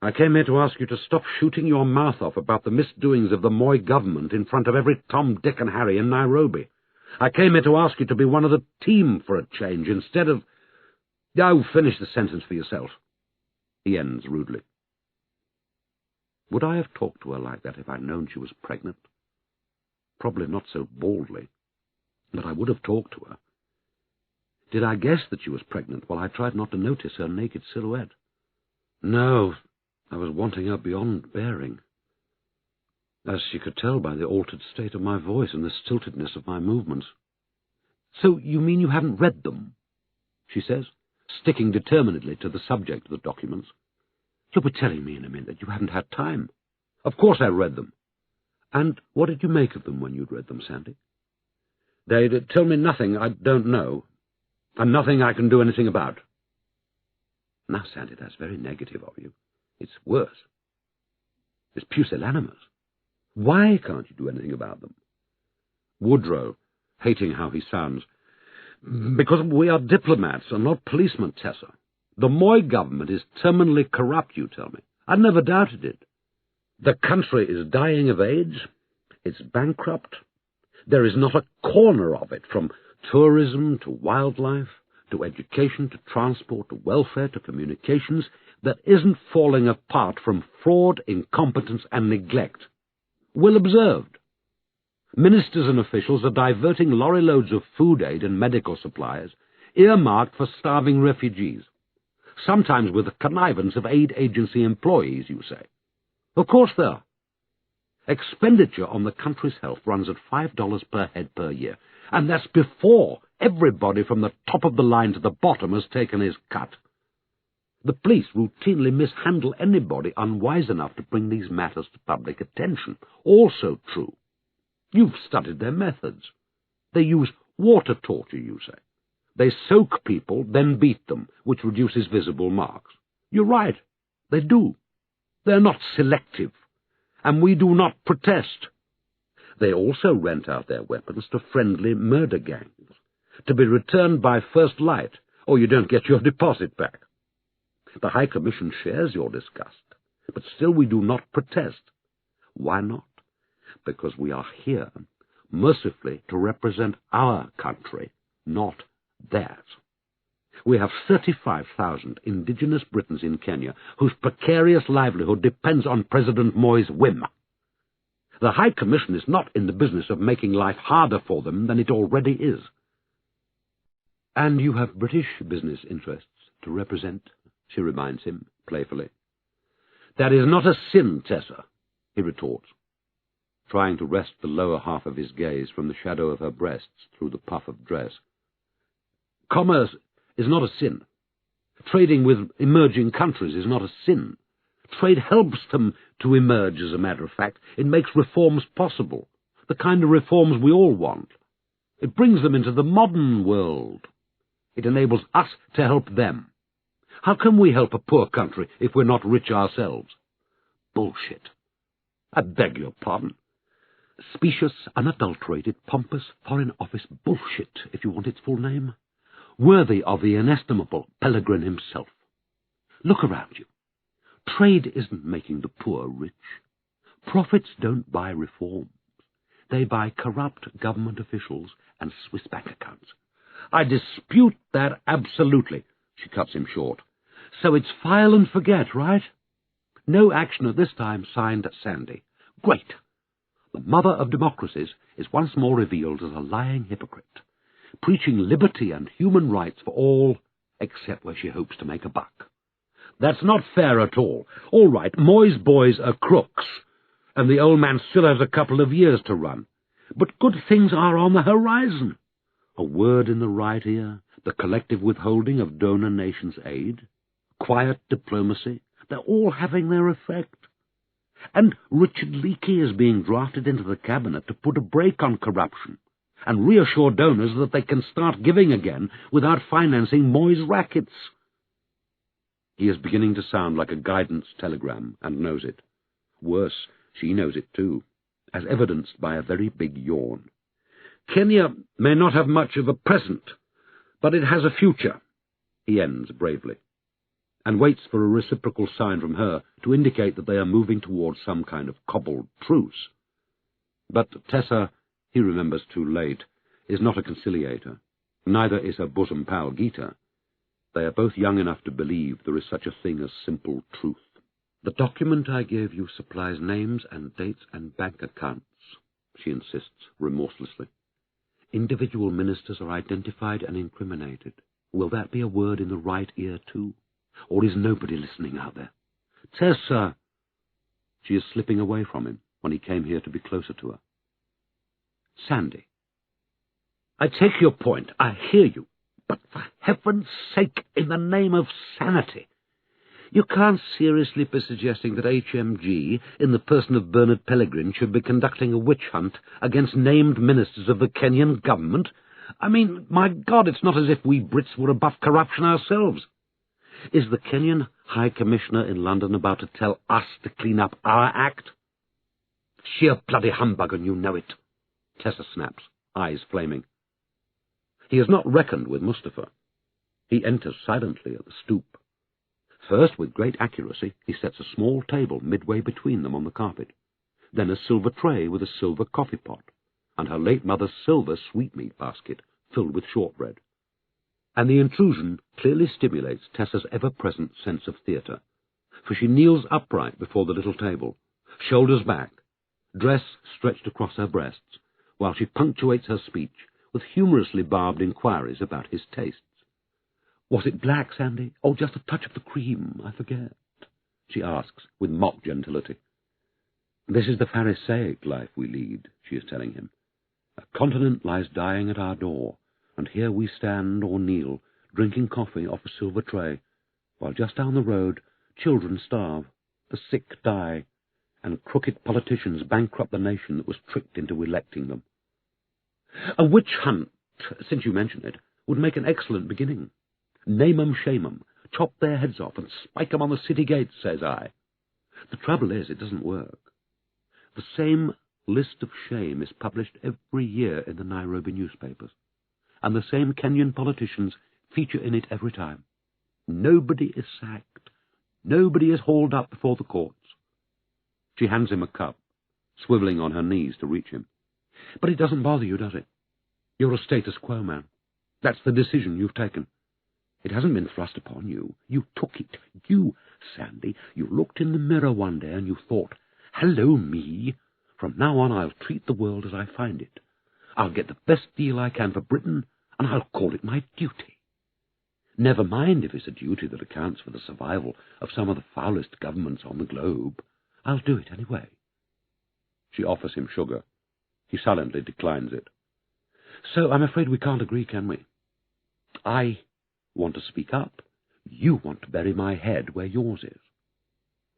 I came here to ask you to stop shooting your mouth off about the misdoings of the Moi government in front of every Tom, Dick, and Harry in Nairobi. I came here to ask you to be one of the team for a change, instead of— Oh, finish the sentence for yourself." He ends rudely. Would I have talked to her like that if I'd known she was pregnant? Probably not so baldly, but I would have talked to her. Did I guess that she was pregnant while I tried not to notice her naked silhouette? No, I was wanting her beyond bearing, as she could tell by the altered state of my voice and the stiltedness of my movements. "So you mean you haven't read them?" she says, sticking determinedly to the subject of the documents. "You'll be telling me in a minute that you haven't had time." "Of course I read them." "And what did you make of them when you'd read them, Sandy?" "They tell me nothing I don't know, and nothing I can do anything about." "Now, Sandy, that's very negative of you. It's worse. It's pusillanimous. Why can't you do anything about them?" Woodrow, hating how he sounds, "Because we are diplomats and not policemen, Tessa. The Moi government is terminally corrupt, you tell me. I never doubted it. The country is dying of AIDS. It's bankrupt. There is not a corner of it, from tourism to wildlife, to education, to transport, to welfare, to communications, that isn't falling apart from fraud, incompetence, and neglect. Well observed. Ministers and officials are diverting lorry loads of food aid and medical supplies, earmarked for starving refugees, sometimes with the connivance of aid agency employees, you say. Of course they are. Expenditure on the country's health runs at $5 per head per year, and that's before everybody from the top of the line to the bottom has taken his cut. The police routinely mishandle anybody unwise enough to bring these matters to public attention. Also true. You've studied their methods. They use water torture, you say. They soak people, then beat them, which reduces visible marks. You're right. They do. They're not selective, and we do not protest. They also rent out their weapons to friendly murder gangs, to be returned by first light, or you don't get your deposit back. The High Commission shares your disgust, but still we do not protest. Why not? Because we are here, mercifully, to represent our country, not theirs. We have 35,000 indigenous Britons in Kenya whose precarious livelihood depends on President Moi's whim. The High Commission is not in the business of making life harder for them than it already is. "And you have British business interests to represent," she reminds him, playfully. "That is not a sin, Tessa," he retorts, trying to wrest the lower half of his gaze from the shadow of her breasts through the puff of dress. "Commerce is not a sin. Trading with emerging countries is not a sin. Trade helps them to emerge, as a matter of fact. It makes reforms possible, the kind of reforms we all want. It brings them into the modern world. It enables us to help them. How can we help a poor country if we're not rich ourselves?" Bullshit. I beg your pardon. Specious, unadulterated, pompous, Foreign Office bullshit, if you want its full name. Worthy of the inestimable Pellegrin himself. Look around you. Trade isn't making the poor rich. Profits don't buy reforms. They buy corrupt government officials and Swiss bank accounts. I dispute that absolutely, she cuts him short. So it's file and forget, right? No action at this time, signed Sandy. Great. The mother of democracies is once more revealed as a lying hypocrite, preaching liberty and human rights for all, except where she hopes to make a buck. That's not fair at all. All right, Moi's boys are crooks, and the old man still has a couple of years to run. But good things are on the horizon. A word in the right ear, the collective withholding of donor nations' aid, quiet diplomacy, they're all having their effect. And Richard Leakey is being drafted into the cabinet to put a brake on corruption and reassure donors that they can start giving again without financing Moy's rackets. He is beginning to sound like a guidance telegram, and knows it. Worse, she knows it too, as evidenced by a very big yawn. Kenya may not have much of a present, but it has a future, he ends bravely, and waits for a reciprocal sign from her to indicate that they are moving towards some kind of cobbled truce. But Tessa, he remembers too late, is not a conciliator. Neither is her bosom pal Gita. They are both young enough to believe there is such a thing as simple truth. The document I gave you supplies names and dates and bank accounts, she insists remorselessly. Individual ministers are identified and incriminated. Will that be a word in the right ear too? Or is nobody listening out there? Tessa! She is slipping away from him when he came here to be closer to her. Sandy. I take your point. I hear you. But for heaven's sake, in the name of sanity, you can't seriously be suggesting that HMG, in the person of Bernard Pellegrin, should be conducting a witch hunt against named ministers of the Kenyan government? I mean, my God, it's not as if we Brits were above corruption ourselves. Is the Kenyan High Commissioner in London about to tell us to clean up our act? Sheer bloody humbug, and you know it, Tessa snaps, eyes flaming. He has not reckoned with Mustafa. He enters silently at the stoop. First, with great accuracy, he sets a small table midway between them on the carpet, then a silver tray with a silver coffee pot, and her late mother's silver sweetmeat basket filled with shortbread. And the intrusion clearly stimulates Tessa's ever-present sense of theatre, for she kneels upright before the little table, shoulders back, dress stretched across her breasts, while she punctuates her speech with humorously barbed inquiries about his tastes. Was it black, Sandy? Oh, just a touch of the cream, I forget, she asks with mock gentility. This is the Pharisaic life we lead, she is telling him. A continent lies dying at our door, and here we stand or kneel, drinking coffee off a silver tray, while just down the road children starve, the sick die, and crooked politicians bankrupt the nation that was tricked into electing them. A witch hunt, since you mention it, would make an excellent beginning. Name 'em, shame 'em, chop their heads off and spike 'em on the city gates, says I. The trouble is, it doesn't work. The same list of shame is published every year in the Nairobi newspapers, and the same Kenyan politicians feature in it every time. Nobody is sacked. Nobody is hauled up before the courts. She hands him a cup, swivelling on her knees to reach him. But it doesn't bother you, does it? You're a status quo man. That's the decision you've taken. It hasn't been thrust upon you. You took it. You, Sandy, you looked in the mirror one day and you thought, hello, me. From now on I'll treat the world as I find it. I'll get the best deal I can for Britain, and I'll call it my duty. Never mind if it's a duty that accounts for the survival of some of the foulest governments on the globe. I'll do it anyway. She offers him sugar. He silently declines it. So I'm afraid we can't agree, can we? I want to speak up. You want to bury my head where yours is.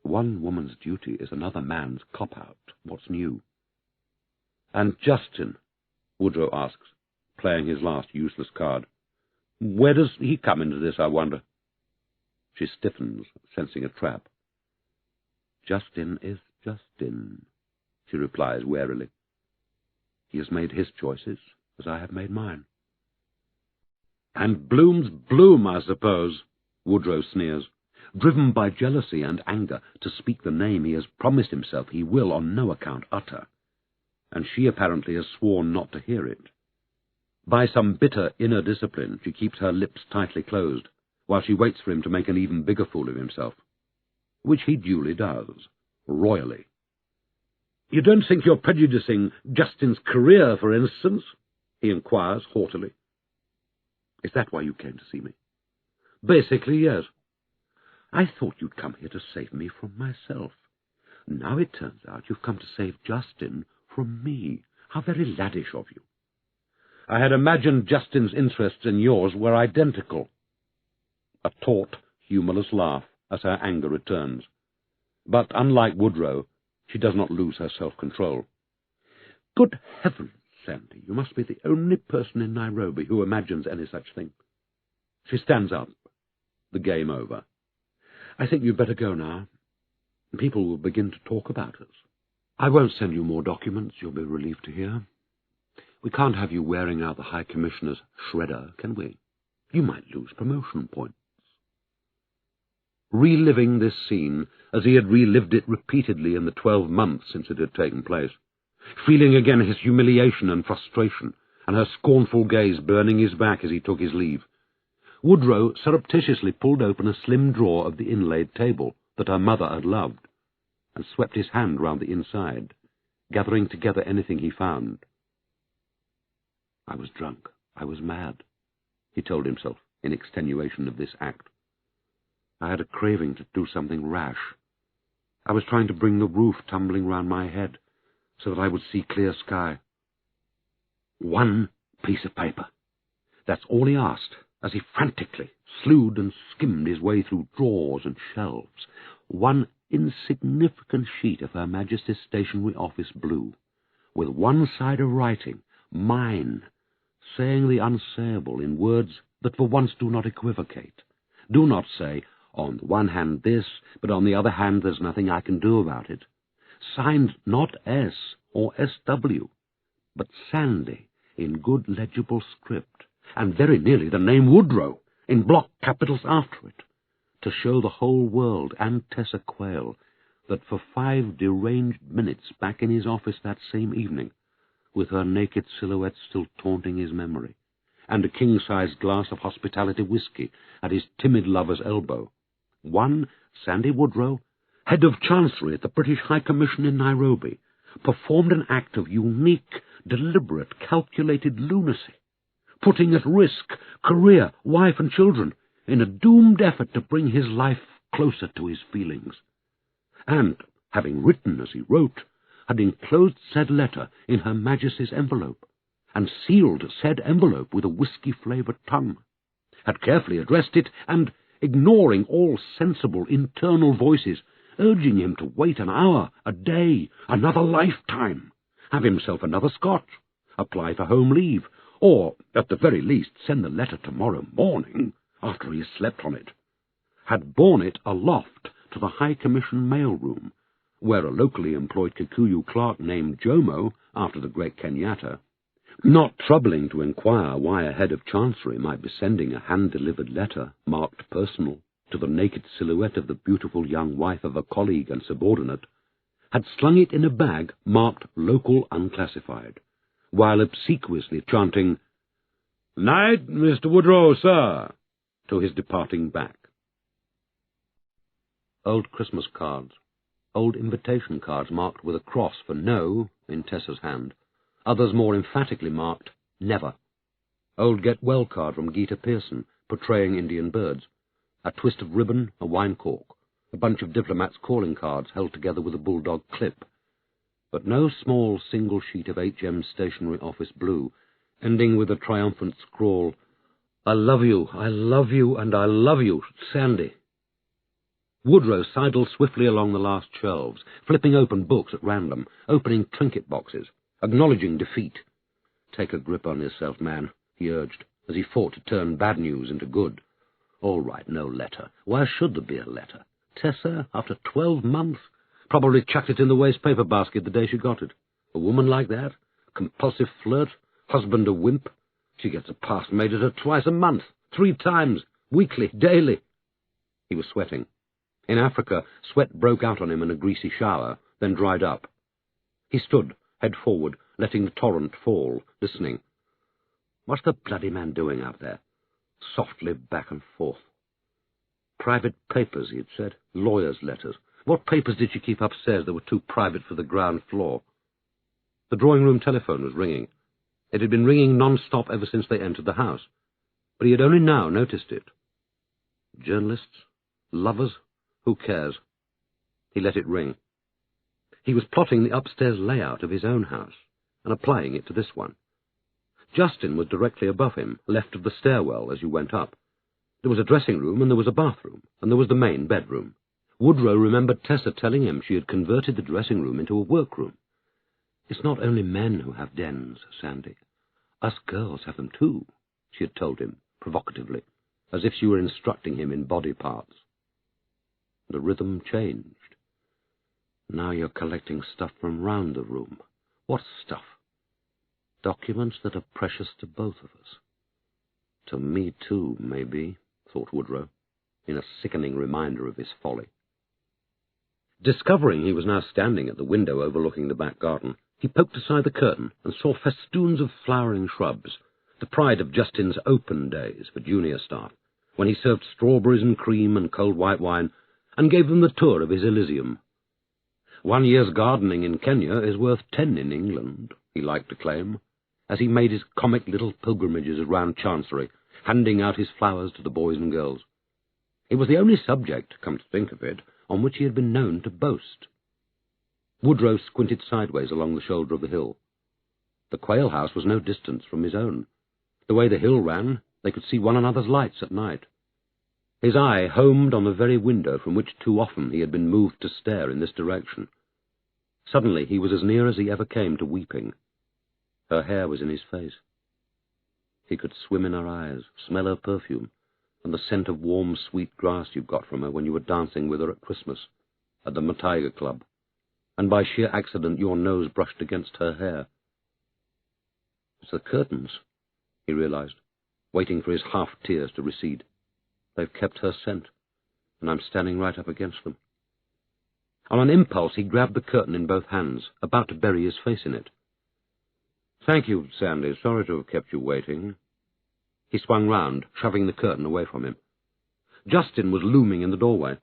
One woman's duty is another man's cop-out. What's new? And Jayston, Woodrow asks, playing his last useless card. Where does he come into this, I wonder? She stiffens, sensing a trap. Jayston is Jayston, she replies warily. He has made his choices, as I have made mine. And blooms bloom, I suppose, Woodrow sneers, driven by jealousy and anger to speak the name he has promised himself he will on no account utter, and she apparently has sworn not to hear it. By some bitter inner discipline, she keeps her lips tightly closed, while she waits for him to make an even bigger fool of himself, which he duly does, royally. You don't think you're prejudicing Justin's career, for instance? He inquires haughtily. Is that why you came to see me? Basically, yes. I thought you'd come here to save me from myself. Now it turns out you've come to save Jayston from me. How very laddish of you. I had imagined Jayston's interests and yours were identical. A taut, humourless laugh as her anger returns. But, unlike Woodrow, she does not lose her self-control. Good heavens, Sandy, you must be the only person in Nairobi who imagines any such thing. She stands up. The game over. I think you'd better go now. People will begin to talk about us. I won't send you more documents, you'll be relieved to hear. We can't have you wearing out the High Commissioner's shredder, can we? You might lose promotion points. Reliving this scene as he had relived it repeatedly in the 12 months since it had taken place, feeling again his humiliation and frustration, and her scornful gaze burning his back as he took his leave, Woodrow surreptitiously pulled open a slim drawer of the inlaid table that her mother had loved, and swept his hand round the inside, gathering together anything he found. I was drunk. I was mad, he told himself in extenuation of this act. I had a craving to do something rash. I was trying to bring the roof tumbling round my head so that I would see clear sky. One piece of paper. That's all he asked, as he frantically slewed and skimmed his way through drawers and shelves. One insignificant sheet of Her Majesty's Stationery Office blue, with one side of writing, mine, saying the unsayable in words that for once do not equivocate. Do not say, on the one hand this, but on the other hand there's nothing I can do about it. Signed not S or SW, but Sandy in good legible script, and very nearly the name Woodrow in block capitals after it, to show the whole world and Tessa Quayle that for 5 deranged minutes back in his office that same evening, with her naked silhouette still taunting his memory, and a king-sized glass of hospitality whiskey at his timid lover's elbow, one Sandy Woodrow, head of Chancery at the British High Commission in Nairobi, performed an act of unique, deliberate, calculated lunacy, putting at risk career, wife and children in a doomed effort to bring his life closer to his feelings. And, having written as he wrote, had enclosed said letter in Her Majesty's envelope, and sealed said envelope with a whiskey-flavoured tongue, had carefully addressed it, and, ignoring all sensible internal voices, urging him to wait an hour, a day, another lifetime, have himself another scotch, apply for home leave, or, at the very least, send the letter tomorrow morning, after he has slept on it, had borne it aloft to the High Commission mail-room, where a locally employed Kikuyu clerk named Jomo, after the great Kenyatta, not troubling to inquire why a head of Chancery might be sending a hand-delivered letter, marked personal, to the naked silhouette of the beautiful young wife of a colleague and subordinate, had slung it in a bag marked local unclassified, while obsequiously chanting, "Night, Mr. Woodrow, sir," to his departing back. Old Christmas cards, old invitation cards marked with a cross for no in Tessa's hand, others more emphatically marked never. Old get-well card from Gita Pearson, portraying Indian birds, a twist of ribbon, a wine cork, a bunch of diplomats' calling cards held together with a bulldog clip, but no small single sheet of H.M. Stationery Office blue, ending with a triumphant scrawl, I love you, and I love you, Sandy." Woodrow sidled swiftly along the last shelves, flipping open books at random, opening trinket boxes, acknowledging defeat. "Take a grip on yourself, man," he urged, as he fought to turn bad news into good. "All right, no letter. Why should there be a letter? Tessa, after 12 months, probably chucked it in the waste-paper basket the day she got it. A woman like that? Compulsive flirt? Husband a wimp? She gets a pass made at her twice a month, 3 times, weekly, daily." He was sweating. In Africa, sweat broke out on him in a greasy shower, then dried up. He stood, head forward, letting the torrent fall, listening. What's the bloody man doing out there? Softly back and forth. Private papers, he had said. Lawyers' letters. What papers did she keep upstairs that were too private for the ground floor? The drawing-room telephone was ringing. It had been ringing non-stop ever since they entered the house, but he had only now noticed it. Journalists? Lovers? Who cares? He let it ring. He was plotting the upstairs layout of his own house and applying it to this one. Jayston was directly above him, left of the stairwell as you went up. There was a dressing room, and there was a bathroom, and there was the main bedroom. Woodrow remembered Tessa telling him she had converted the dressing room into a workroom. "It's not only men who have dens, Sandy. Us girls have them too," she had told him, provocatively, as if she were instructing him in body parts. The rhythm changed. "Now you're collecting stuff from round the room. What stuff?" "Documents that are precious to both of us." "To me too, maybe," thought Woodrow, in a sickening reminder of his folly. Discovering he was now standing at the window overlooking the back garden, he poked aside the curtain and saw festoons of flowering shrubs, the pride of Jayston's open days for junior staff, when he served strawberries and cream and cold white wine, and gave them the tour of his Elysium. "1 year's gardening in Kenya is worth 10 in England," he liked to claim, as he made his comic little pilgrimages around Chancery, handing out his flowers to the boys and girls. It was the only subject, come to think of it, on which he had been known to boast. Woodrow squinted sideways along the shoulder of the hill. The Quayle house was no distance from his own. The way the hill ran, they could see one another's lights at night. His eye homed on the very window from which too often he had been moved to stare in this direction. Suddenly he was as near as he ever came to weeping. Her hair was in his face. He could swim in her eyes, smell her perfume, and the scent of warm, sweet grass you got from her when you were dancing with her at Christmas, at the Mataiga Club, and by sheer accident your nose brushed against her hair. "It's the curtains," he realized, waiting for his half-tears to recede. "They've kept her scent, and I'm standing right up against them." On an impulse he grabbed the curtain in both hands, about to bury his face in it. "Thank you, Sandy. Sorry to have kept you waiting." He swung round, shoving the curtain away from him. Jayston was looming in the doorway,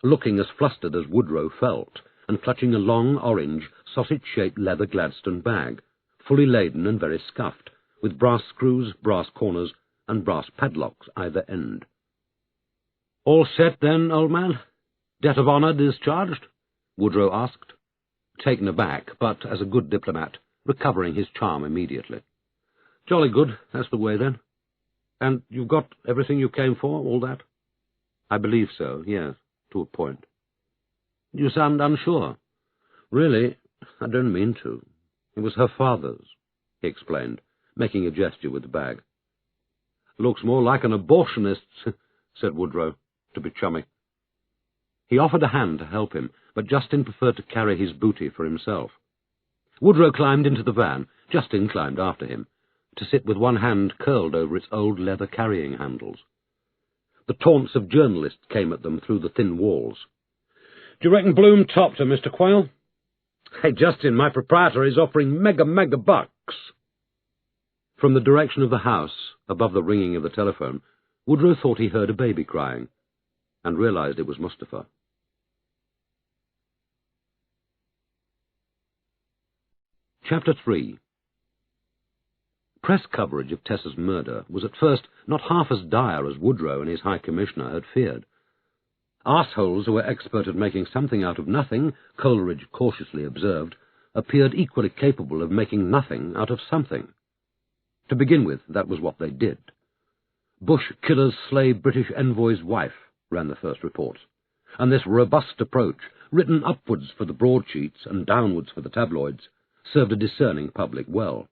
looking as flustered as Woodrow felt, and clutching a long, orange, sausage-shaped leather Gladstone bag, fully laden and very scuffed, with brass screws, brass corners, and brass padlocks either end. "All set, then, old man? Debt of honor discharged?" Woodrow asked, taken aback, but, as a good diplomat, recovering his charm immediately. "Jolly good. That's the way, then. And you've got everything you came for, all that?" "I believe so, yes, to a point." "You sound unsure." "Really, I don't mean to. It was her father's," he explained, making a gesture with the bag. "Looks more like an abortionist's," said Woodrow, to be chummy. He offered a hand to help him, but Jayston preferred to carry his booty for himself. Woodrow climbed into the van. Jayston climbed after him, to sit with one hand curled over its old leather carrying handles. The taunts of journalists came at them through the thin walls. "Do you reckon Bloom topped her, Mr. Quayle?" "Hey, Jayston, my proprietor is offering mega bucks." From the direction of the house, above the ringing of the telephone, Woodrow thought he heard a baby crying, and realized it was Mustafa. Chapter 3. Press coverage of Tessa's murder was at first not half as dire as Woodrow and his High Commissioner had feared. Arseholes who were expert at making something out of nothing, Coleridge cautiously observed, appeared equally capable of making nothing out of something. To begin with, that was what they did. "Bush killers slay British envoy's wife," ran the first reports, and this robust approach, written upwards for the broadsheets and downwards for the tabloids, served a discerning public well.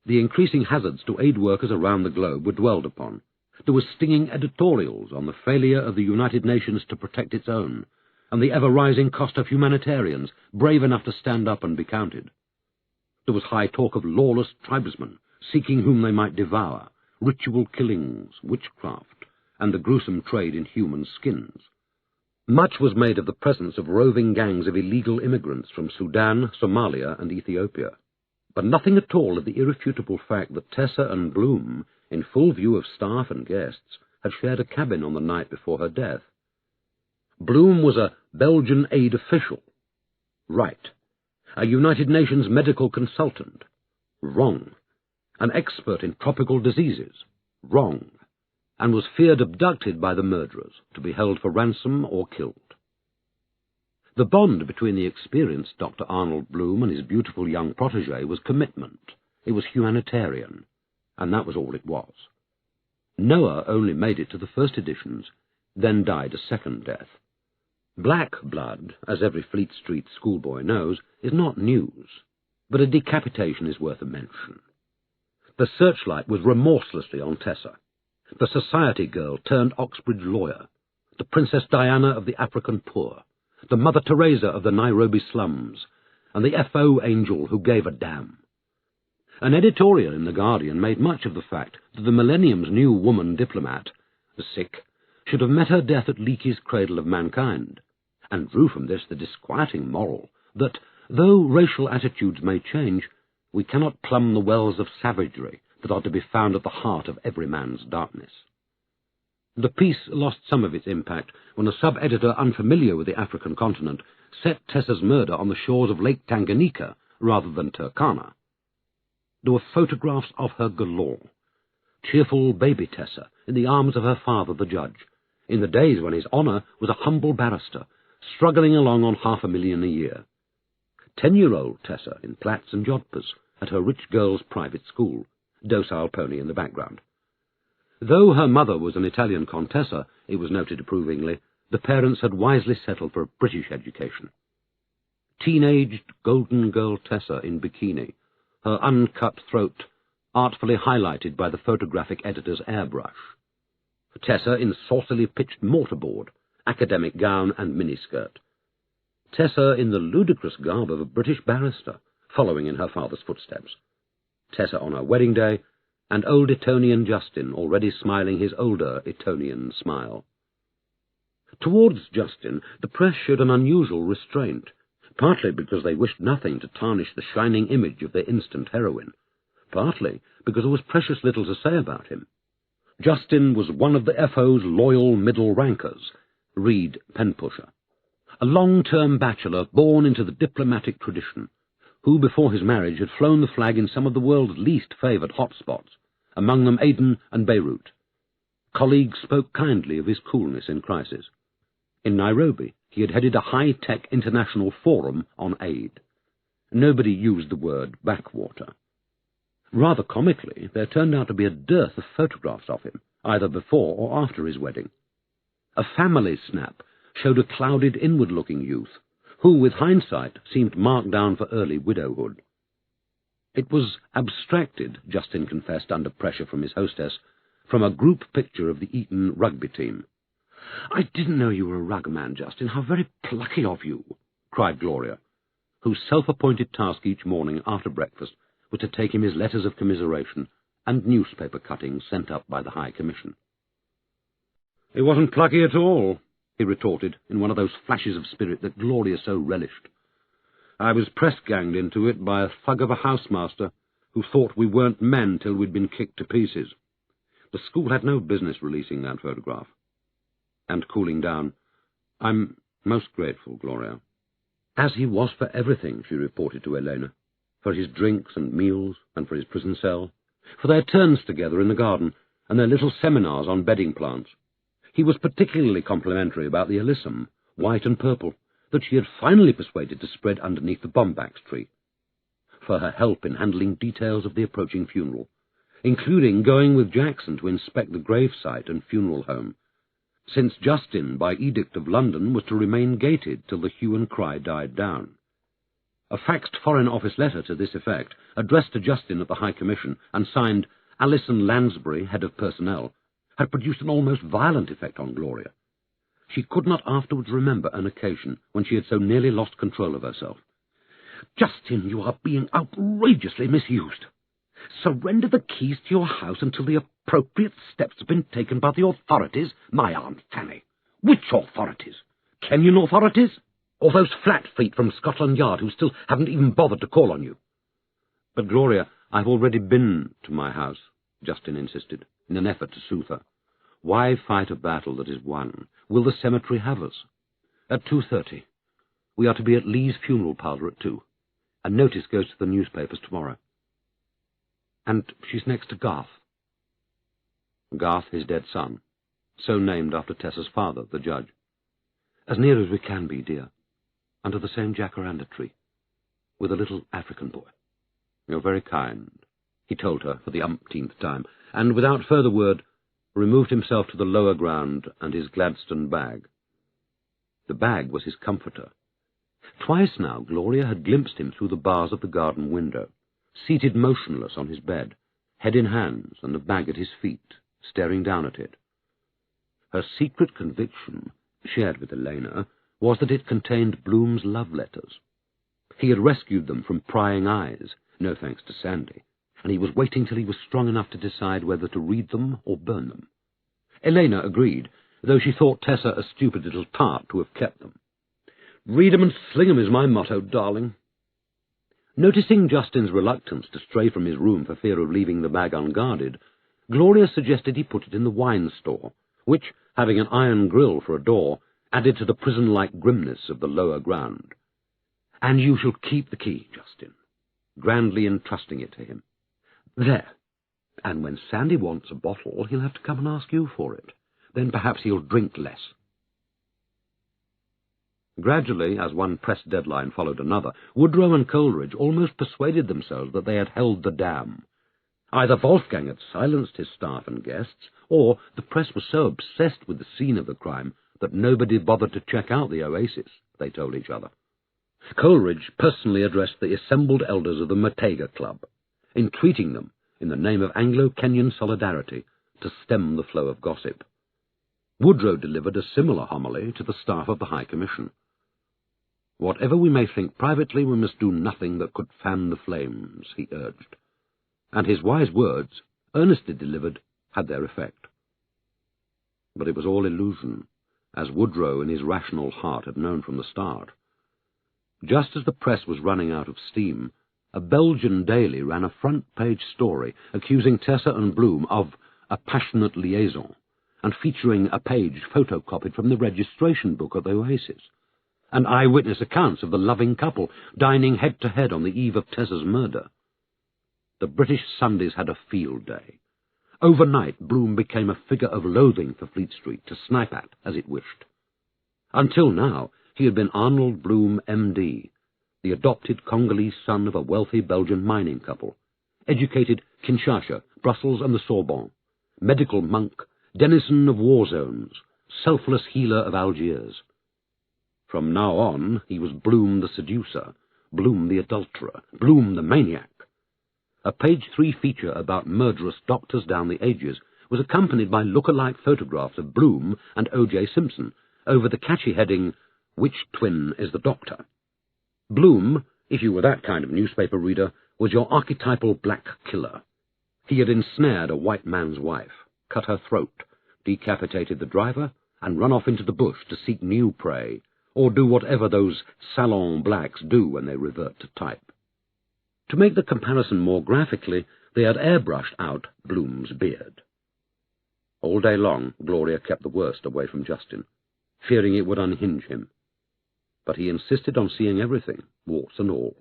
The increasing hazards to aid workers around the globe were dwelled upon. There were stinging editorials on the failure of the United Nations to protect its own, and the ever-rising cost of humanitarians brave enough to stand up and be counted. There was high talk of lawless tribesmen, seeking whom they might devour, ritual killings, witchcraft, and the gruesome trade in human skins. Much was made of the presence of roving gangs of illegal immigrants from Sudan, Somalia, and Ethiopia, but nothing at all of the irrefutable fact that Tessa and Bloom, in full view of staff and guests, had shared a cabin on the night before her death. Bloom was a Belgian aid official. Right. A United Nations medical consultant. Wrong. An expert in tropical diseases. Wrong. And was feared abducted by the murderers, to be held for ransom or killed. The bond between the experienced Dr. Arnold Bloom and his beautiful young protégé was commitment, It was humanitarian, and that was all it was. Noah only made it to the first editions, then died a second death. Black blood, as every Fleet Street schoolboy knows, is not news, but a decapitation is worth a mention. The searchlight was remorselessly on Tessa, the society girl turned Oxbridge lawyer, the Princess Diana of the African poor, the Mother Teresa of the Nairobi slums, and the F.O. angel who gave a damn. An editorial in The Guardian made much of the fact that the millennium's new woman diplomat, the sick, should have met her death at Leakey's cradle of mankind, and drew from this the disquieting moral that, though racial attitudes may change, we cannot plumb the wells of savagery that are to be found at the heart of every man's darkness. The piece lost some of its impact when a sub-editor unfamiliar with the African continent set Tessa's murder on the shores of Lake Tanganyika rather than Turkana. There were photographs of her galore. Cheerful baby Tessa in the arms of her father, the judge, in the days when his honour was a humble barrister, struggling along on $500,000 a year. 10-year-old Tessa in plaits and jodhpurs at her rich girl's private school, docile pony in the background. Though her mother was an Italian contessa, it was noted approvingly, the parents had wisely settled for a British education. Teenaged golden girl Tessa in bikini, her uncut throat artfully highlighted by the photographic editor's airbrush. Tessa in saucily pitched mortarboard, academic gown and miniskirt. Tessa in the ludicrous garb of a British barrister, following in her father's footsteps. Tessa on her wedding day, and old Etonian Jayston already smiling his older Etonian smile. Towards Jayston, the press showed an unusual restraint, partly because they wished nothing to tarnish the shining image of their instant heroine, partly because there was precious little to say about him. Jayston was one of the F.O.'s loyal middle rankers, Reed pen-pusher, a long-term bachelor born into the diplomatic tradition, who before his marriage had flown the flag in some of the world's least favoured hotspots, among them Aden and Beirut. Colleagues spoke kindly of his coolness in crisis. In Nairobi, he had headed a high-tech international forum on aid. Nobody used the word backwater. Rather comically, there turned out to be a dearth of photographs of him, either before or after his wedding. A family snap showed a clouded, inward-looking youth, who, with hindsight, seemed marked down for early widowhood. It was abstracted, Jayston confessed under pressure from his hostess, from a group picture of the Eton rugby team. "I didn't know you were a rugman, Jayston. How very plucky of you," cried Gloria, whose self-appointed task each morning after breakfast was to take him his letters of commiseration and newspaper cuttings sent up by the High Commission. "It wasn't plucky at all," he retorted, in one of those flashes of spirit that Gloria so relished. "I was press-ganged into it by a thug of a housemaster who thought we weren't men till we'd been kicked to pieces. The school had no business releasing that photograph." And cooling down, "I'm most grateful, Gloria." As he was for everything, she reported to Elena, for his drinks and meals and for his prison cell, for their turns together in the garden and their little seminars on bedding plants. He was particularly complimentary about the alyssum, white and purple, that she had finally persuaded to spread underneath the bombax tree, for her help in handling details of the approaching funeral, including going with Jackson to inspect the gravesite and funeral home, since Jayston, by edict of London, was to remain gated till the hue and cry died down. A faxed Foreign Office letter to this effect, addressed to Jayston at the High Commission and signed Alison Lansbury, Head of Personnel, had produced an almost violent effect on Gloria. She could not afterwards remember an occasion when she had so nearly lost control of herself. "Jayston, you are being outrageously misused. Surrender the keys to your house until the appropriate steps have been taken by the authorities, my Aunt Fanny." "Which authorities? Kenyan authorities? Or those flat feet from Scotland Yard who still haven't even bothered to call on you?" "But, Gloria, I've already been to my house," Jayston insisted, in an effort to soothe her. "Why fight a battle that is won? Will the cemetery have us?" "At 2:30. We are to be at Lee's funeral parlour at 2. A notice goes to the newspapers tomorrow. And she's next to Garth." Garth, his dead son, so named after Tessa's father, the judge. "As near as we can be, dear, under the same jacaranda tree, with a little African boy." "You're very kind." he told her for the umpteenth time, and without further word removed himself to the lower ground and his Gladstone bag. The bag was his comforter. Twice now Gloria had glimpsed him through the bars of the garden window, seated motionless on his bed, head in hands and the bag at his feet, staring down at it. Her secret conviction, shared with Elena, was that it contained Bloom's love letters. He had rescued them from prying eyes, no thanks to Sandy, and he was waiting till he was strong enough to decide whether to read them or burn them. Elena agreed, though she thought Tessa a stupid little tart to have kept them. "Read 'em and sling 'em is my motto, darling." Noticing Justin's reluctance to stray from his room for fear of leaving the bag unguarded, Gloria suggested he put it in the wine store, which, having an iron grill for a door, added to the prison-like grimness of the lower ground. "And you shall keep the key, Justin," grandly entrusting it to him. "There. And when Sandy wants a bottle, he'll have to come and ask you for it. Then perhaps he'll drink less." Gradually, as one press deadline followed another, Woodrow and Coleridge almost persuaded themselves that they had held the dam. Either Wolfgang had silenced his staff and guests, or the press was so obsessed with the scene of the crime that nobody bothered to check out the oasis, they told each other. Coleridge personally addressed the assembled elders of the Matega Club, entreating them, in the name of Anglo-Kenyan solidarity, to stem the flow of gossip. Woodrow delivered a similar homily to the staff of the High Commission. "Whatever we may think privately, we must do nothing that could fan the flames," he urged. And his wise words, earnestly delivered, had their effect. But it was all illusion, as Woodrow in his rational heart had known from the start. Just as the press was running out of steam, a Belgian daily ran a front-page story accusing Tessa and Bloom of a passionate liaison, and featuring a page photocopied from the registration book at the Oasis, and eyewitness accounts of the loving couple dining head-to-head on the eve of Tessa's murder. The British Sundays had a field day. Overnight, Bloom became a figure of loathing for Fleet Street to snipe at as it wished. Until now, he had been Arnold Bloom, M.D., the adopted Congolese son of a wealthy Belgian mining couple, educated Kinshasa, Brussels and the Sorbonne, medical monk, denizen of war zones, selfless healer of Algiers. From now on, he was Bloom the seducer, Bloom the adulterer, Bloom the maniac. A page 3 feature about murderous doctors down the ages was accompanied by look-alike photographs of Bloom and O.J. Simpson over the catchy heading, "Which twin is the doctor?" Bloom, if you were that kind of newspaper reader, was your archetypal black killer. He had ensnared a white man's wife, cut her throat, decapitated the driver, and run off into the bush to seek new prey, or do whatever those salon blacks do when they revert to type. To make the comparison more graphically, they had airbrushed out Bloom's beard. All day long, Gloria kept the worst away from Justin, fearing it would unhinge him. But he insisted on seeing everything, warts and all.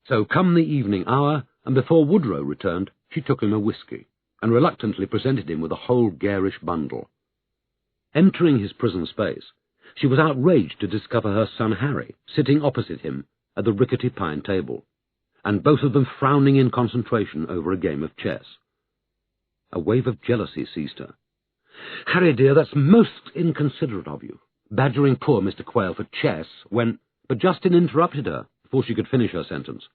So come the evening hour, and before Woodrow returned, she took him a whiskey, and reluctantly presented him with a whole garish bundle. Entering his prison space, she was outraged to discover her son Harry sitting opposite him at the rickety pine table, and both of them frowning in concentration over a game of chess. A wave of jealousy seized her. "Harry, dear, that's most inconsiderate of you, badgering poor Mr. Quayle for chess when—" But Justin interrupted her before she could finish her sentence.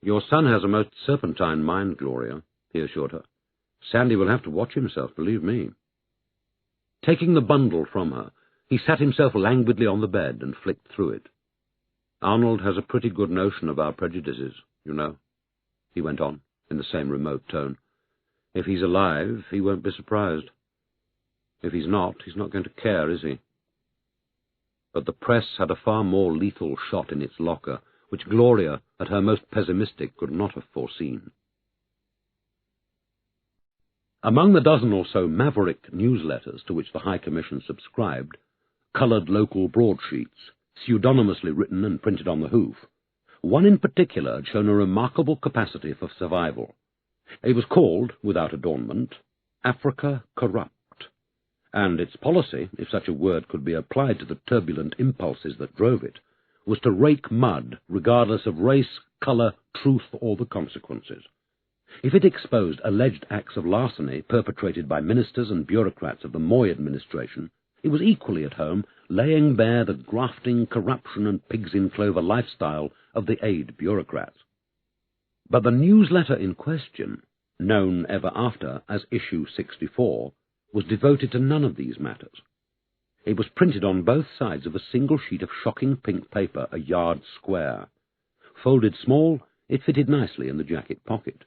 "Your son has a most serpentine mind, Gloria," he assured her. "Sandy will have to watch himself, believe me." Taking the bundle from her, he sat himself languidly on the bed and flicked through it. "Arnold has a pretty good notion of our prejudices, you know," he went on, in the same remote tone. "If he's alive, he won't be surprised. If he's not going to care, is he?" But the press had a far more lethal shot in its locker, which Gloria, at her most pessimistic, could not have foreseen. Among the dozen or so maverick newsletters to which the High Commission subscribed, coloured local broadsheets, pseudonymously written and printed on the hoof, one in particular had shown a remarkable capacity for survival. It was called, without adornment, Africa Corrupt, and its policy, if such a word could be applied to the turbulent impulses that drove it, was to rake mud regardless of race, colour, truth, or the consequences. If it exposed alleged acts of larceny perpetrated by ministers and bureaucrats of the Moy administration, it was equally at home laying bare the grafting, corruption and pigs-in-clover lifestyle of the aid bureaucrats. But the newsletter in question, known ever after as Issue 64, was devoted to none of these matters. It was printed on both sides of a single sheet of shocking pink paper, a yard square. Folded small, it fitted nicely in the jacket pocket.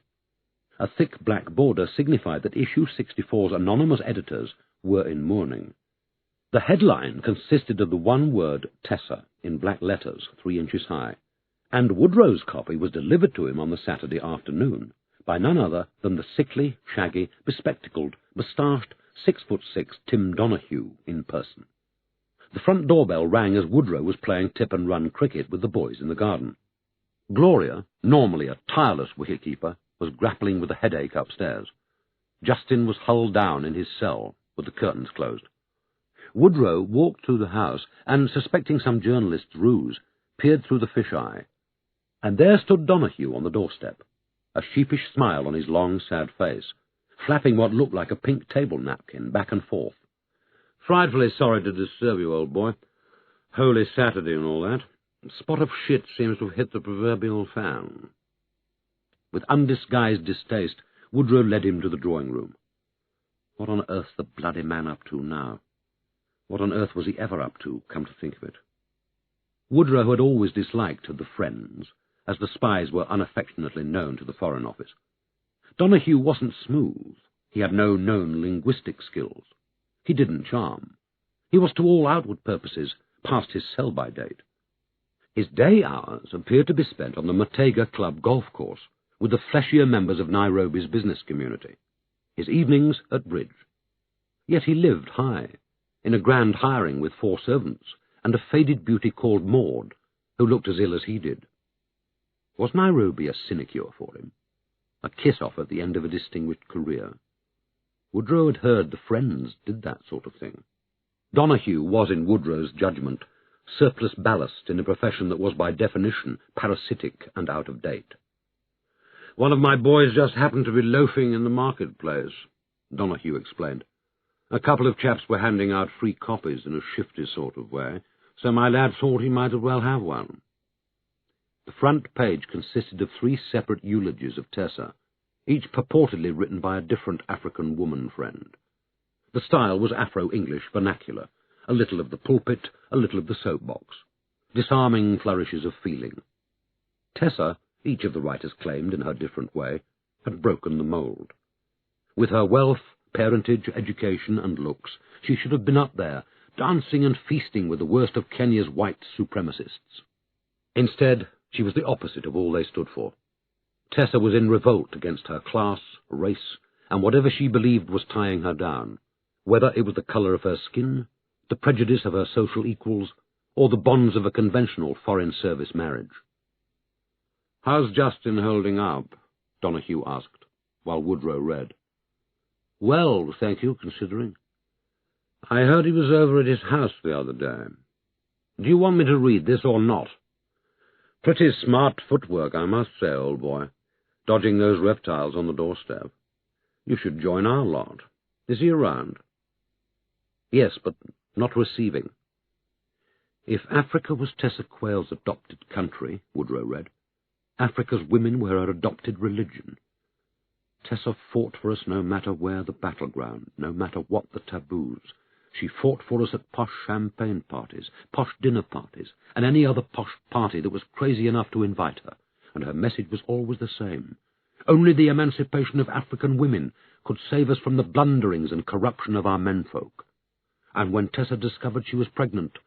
A thick black border signified that Issue 64's anonymous editors were in mourning. The headline consisted of the one word Tessa in black letters 3 inches high, and Woodrow's copy was delivered to him on the Saturday afternoon by none other than the sickly, shaggy, bespectacled, moustached, 6'6" Tim Donahue in person. The front doorbell rang as Woodrow was playing tip-and-run cricket with the boys in the garden. Gloria, normally a tireless wicket-keeper, was grappling with a headache upstairs. Jayston was hulled down in his cell, with the curtains closed. Woodrow walked through the house, and, suspecting some journalist's ruse, peered through the fish-eye. And there stood Donahue on the doorstep, a sheepish smile on his long, sad face, flapping what looked like a pink table napkin back and forth. "Frightfully sorry to disturb you, old boy. Holy Saturday and all that. A spot of shit seems to have hit the proverbial fan." With undisguised distaste, Woodrow led him to the drawing-room. What on earth's the bloody man up to now? What on earth was he ever up to, come to think of it? Woodrow had always disliked the Friends, as the spies were unaffectionately known to the Foreign Office. Donahue wasn't smooth. He had no known linguistic skills. He didn't charm. He was to all outward purposes past his sell-by date. His day hours appeared to be spent on the Matega Club golf course with the fleshier members of Nairobi's business community, his evenings at bridge. Yet he lived high, in a grand hiring with 4 servants, and a faded beauty called Maud, who looked as ill as he did. Was Nairobi a sinecure for him? A kiss-off at the end of a distinguished career? Woodrow had heard the Friends did that sort of thing. Donahue was, in Woodrow's judgment, surplus ballast in a profession that was by definition parasitic and out of date. "One of my boys just happened to be loafing in the marketplace," Donahue explained. "A couple of chaps were handing out free copies in a shifty sort of way, so my lad thought he might as well have one." The front page consisted of 3 separate eulogies of Tessa, each purportedly written by a different African woman friend. The style was Afro-English vernacular, a little of the pulpit, a little of the soapbox, disarming flourishes of feeling. Tessa, each of the writers claimed in her different way, had broken the mould. With her wealth, parentage, education, and looks, she should have been up there, dancing and feasting with the worst of Kenya's white supremacists. Instead, she was the opposite of all they stood for. Tessa was in revolt against her class, race, and whatever she believed was tying her down, whether it was the colour of her skin, the prejudice of her social equals, or the bonds of a conventional foreign service marriage. "How's Jayston holding up?" Donahue asked, while Woodrow read. "Well, thank you, considering. I heard he was over at his house the other day. Do you want me to read this or not? Pretty smart footwork, I must say, old boy, dodging those reptiles on the doorstep. You should join our lot. Is he around?" "Yes, but not receiving." "If Africa was Tessa Quayle's adopted country," Woodrow read, "Africa's women were her adopted religion. Tessa fought for us no matter where the battleground, no matter what the taboos. She fought for us at posh champagne parties, posh dinner parties, and any other posh party that was crazy enough to invite her, and her message was always the same. Only the emancipation of African women could save us from the blunderings and corruption of our menfolk. And when Tessa discovered she was pregnant,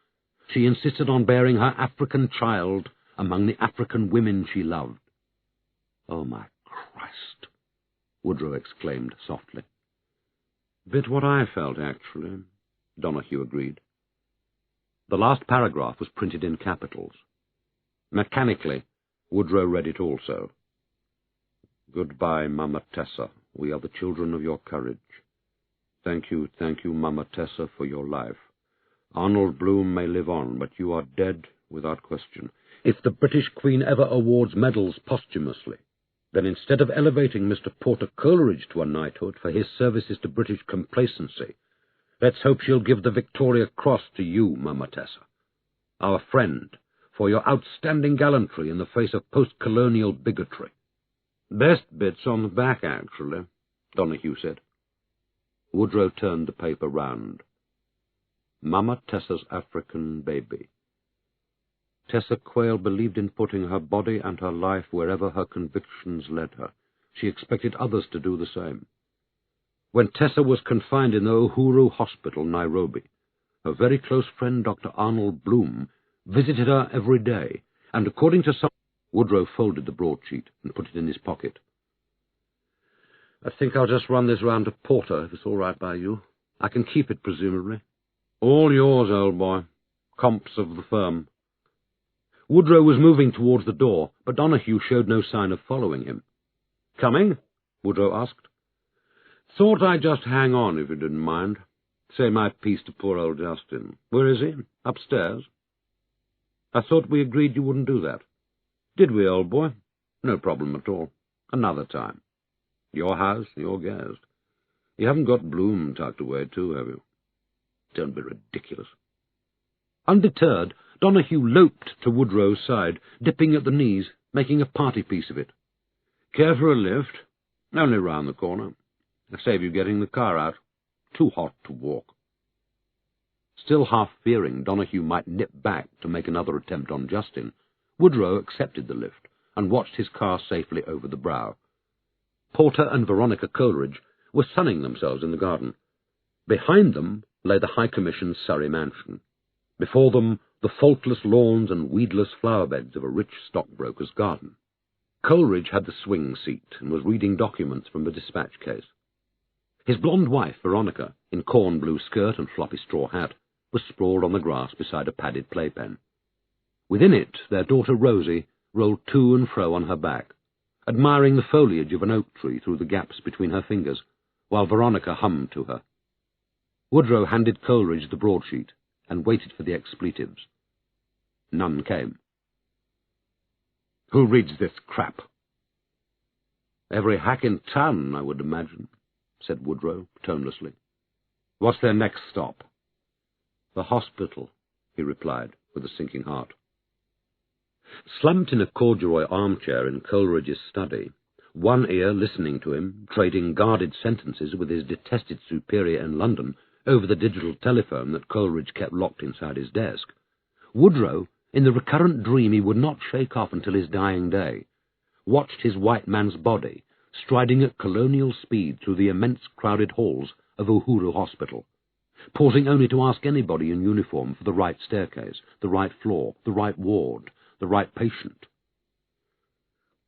she insisted on bearing her African child among the African women she loved." "Oh, my Christ!" Woodrow exclaimed softly. "Bit what I felt, actually," Donahue agreed. The last paragraph was printed in capitals. Mechanically, Woodrow read it also. "Goodbye, Mama Tessa. We are the children of your courage. Thank you, Mama Tessa, for your life. Arnold Bloom may live on, but you are dead without question. If the British Queen ever awards medals posthumously, Then instead of elevating Mr. Porter Coleridge to a knighthood for his services to British complacency, let's hope she'll give the Victoria Cross to you, Mama Tessa, our friend, for your outstanding gallantry in the face of post-colonial bigotry. Best bit's on the back, actually, Donahue said. Woodrow turned the paper round. Mama Tessa's African baby. Tessa Quayle believed in putting her body and her life wherever her convictions led her. She expected others to do the same. When Tessa was confined in the Uhuru Hospital, Nairobi, her very close friend Dr. Arnold Bloom visited her every day, and according to some... Woodrow folded the broadsheet and put it in his pocket. I think I'll just run this round to Porter, if it's all right by you. I can keep it, presumably. All yours, old boy. Comps of the firm. Woodrow was moving towards the door, but Donahue showed no sign of following him. Coming? Woodrow asked. Thought I'd just hang on, if you didn't mind. Say my piece to poor old Jayston. Where is he? Upstairs? I thought we agreed you wouldn't do that. Did we, old boy? No problem at all. Another time. Your house, your guest. You haven't got Bloom tucked away, too, have you? Don't be ridiculous. Undeterred, Donahue loped to Woodrow's side, dipping at the knees, making a party piece of it. Care for a lift? Only round the corner. I'll save you getting the car out. Too hot to walk. Still half fearing Donahue might nip back to make another attempt on Jayston, Woodrow accepted the lift and watched his car safely over the brow. Porter and Veronica Coleridge were sunning themselves in the garden. Behind them lay the High Commission's Surrey mansion. Before them, the faultless lawns and weedless flower-beds of a rich stockbroker's garden. Coleridge had the swing seat and was reading documents from a dispatch case. His blonde wife, Veronica, in corn-blue skirt and floppy straw hat, was sprawled on the grass beside a padded playpen. Within it, their daughter Rosie rolled to and fro on her back, admiring the foliage of an oak tree through the gaps between her fingers, while Veronica hummed to her. Woodrow handed Coleridge the broadsheet and waited for the expletives. None came. Who reads this crap? Every hack in town, I would imagine, said Woodrow, tonelessly. What's their next stop? The hospital, he replied, with a sinking heart. Slumped in a corduroy armchair in Coleridge's study, one ear listening to him, trading guarded sentences with his detested superior in London over the digital telephone that Coleridge kept locked inside his desk, Woodrow, in the recurrent dream he would not shake off until his dying day, watched his white man's body striding at colonial speed through the immense crowded halls of Uhuru Hospital, pausing only to ask anybody in uniform for the right staircase, the right floor, the right ward, the right patient.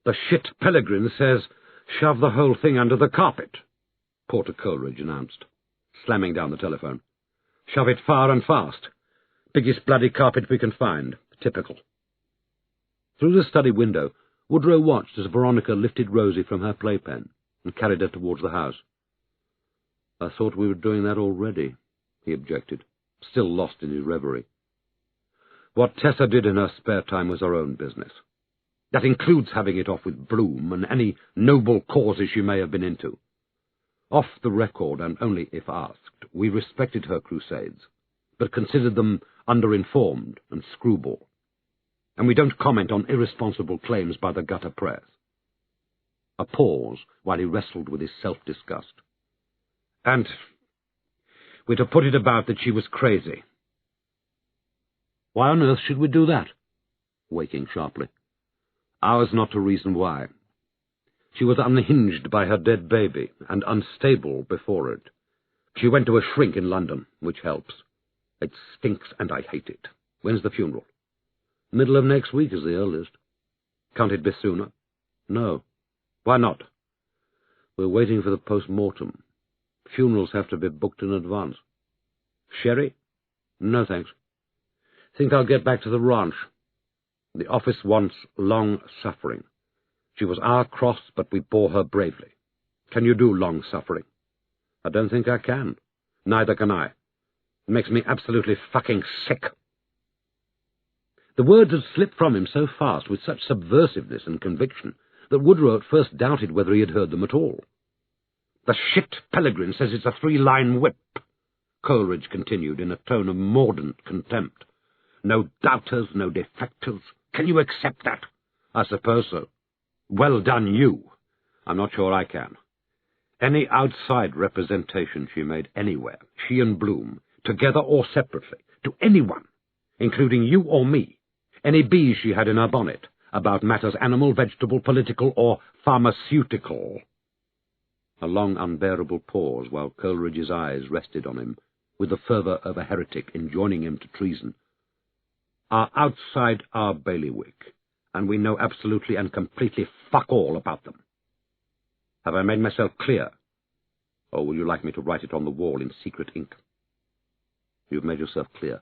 The shit Pellegrin says, shove the whole thing under the carpet, Porter Coleridge announced, slamming down the telephone. Shove it far and fast. Biggest bloody carpet we can find. Typical. Through the study window, Woodrow watched as Veronica lifted Rosie from her playpen and carried her towards the house. I thought we were doing that already, he objected, still lost in his reverie. What Tessa did in her spare time was her own business. That includes having it off with Bloom and any noble causes she may have been into. Off the record, and only if asked, we respected her crusades, but considered them underinformed and screwball. And we don't comment on irresponsible claims by the gutter press. A pause while he wrestled with his self-disgust. And we're to put it about that she was crazy. Why on earth should we do that? Waking sharply. Ours not to reason why. She was unhinged by her dead baby, and unstable before it. She went to a shrink in London, which helps. It stinks, and I hate it. When's the funeral? Middle of next week is the earliest. Can't it be sooner? No. Why not? We're waiting for the post-mortem. Funerals have to be booked in advance. Sherry? No, thanks. Think I'll get back to the ranch. The office wants long suffering. She was our cross, but we bore her bravely. Can you do long suffering? I don't think I can. Neither can I. It makes me absolutely fucking sick. The words had slipped from him so fast, with such subversiveness and conviction, that Woodrow at first doubted whether he had heard them at all. "The shit Pellegrin says it's a 3-line whip," Coleridge continued in a tone of mordant contempt. "No doubters, no defectors. Can you accept that?" "I suppose so." "Well done, you." "I'm not sure I can." Any outside representation she made anywhere, she and Bloom, together or separately, to anyone, including you or me, any bees she had in her bonnet, about matters animal, vegetable, political, or pharmaceutical. A long, unbearable pause, while Coleridge's eyes rested on him, with the fervour of a heretic enjoining him to treason. "Are outside our bailiwick, and we know absolutely and completely fuck all about them. Have I made myself clear? Or will you like me to write it on the wall in secret ink? You've made yourself clear.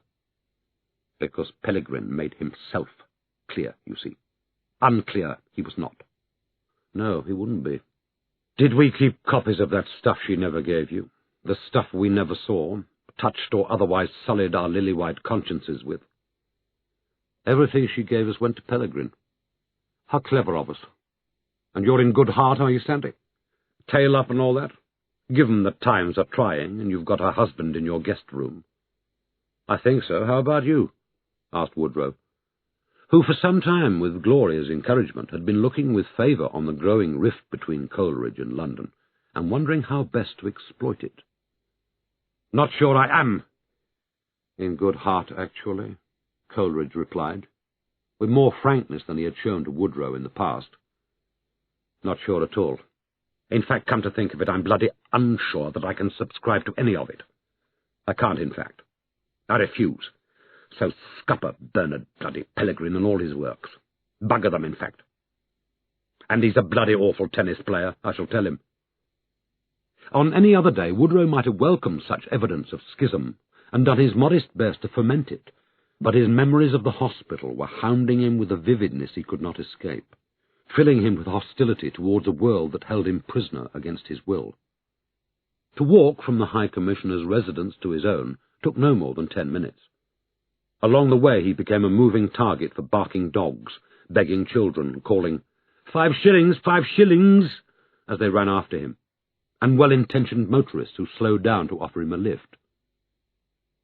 Because Pellegrin made himself clear, you see. Unclear he was not." "No, he wouldn't be." "Did we keep copies of that stuff she never gave you? The stuff we never saw, touched or otherwise sullied our lily-white consciences with?" "Everything she gave us went to Pellegrin." "How clever of us. And you're in good heart, are you, Sandy? Tail up and all that? Given that times are trying, and you've got a husband in your guest room." "I think so. How about you?" asked Woodrow, who for some time, with Gloria's encouragement, had been looking with favour on the growing rift between Coleridge and London, and wondering how best to exploit it. "Not sure I am." "In good heart, actually," Coleridge replied, with more frankness than he had shown to Woodrow in the past. "Not sure at all. In fact, come to think of it, I'm bloody unsure that I can subscribe to any of it. I can't, in fact. I refuse. So scupper Bernard bloody Pellegrin and all his works. Bugger them, in fact. And he's a bloody awful tennis player, I shall tell him." On any other day, Woodrow might have welcomed such evidence of schism, and done his modest best to foment it, but his memories of the hospital were hounding him with a vividness he could not escape, filling him with hostility towards a world that held him prisoner against his will. To walk from the High Commissioner's residence to his own took no more than 10 minutes. Along the way he became a moving target for barking dogs, begging children, calling, "5 shillings, 5 shillings," as they ran after him, and well-intentioned motorists who slowed down to offer him a lift.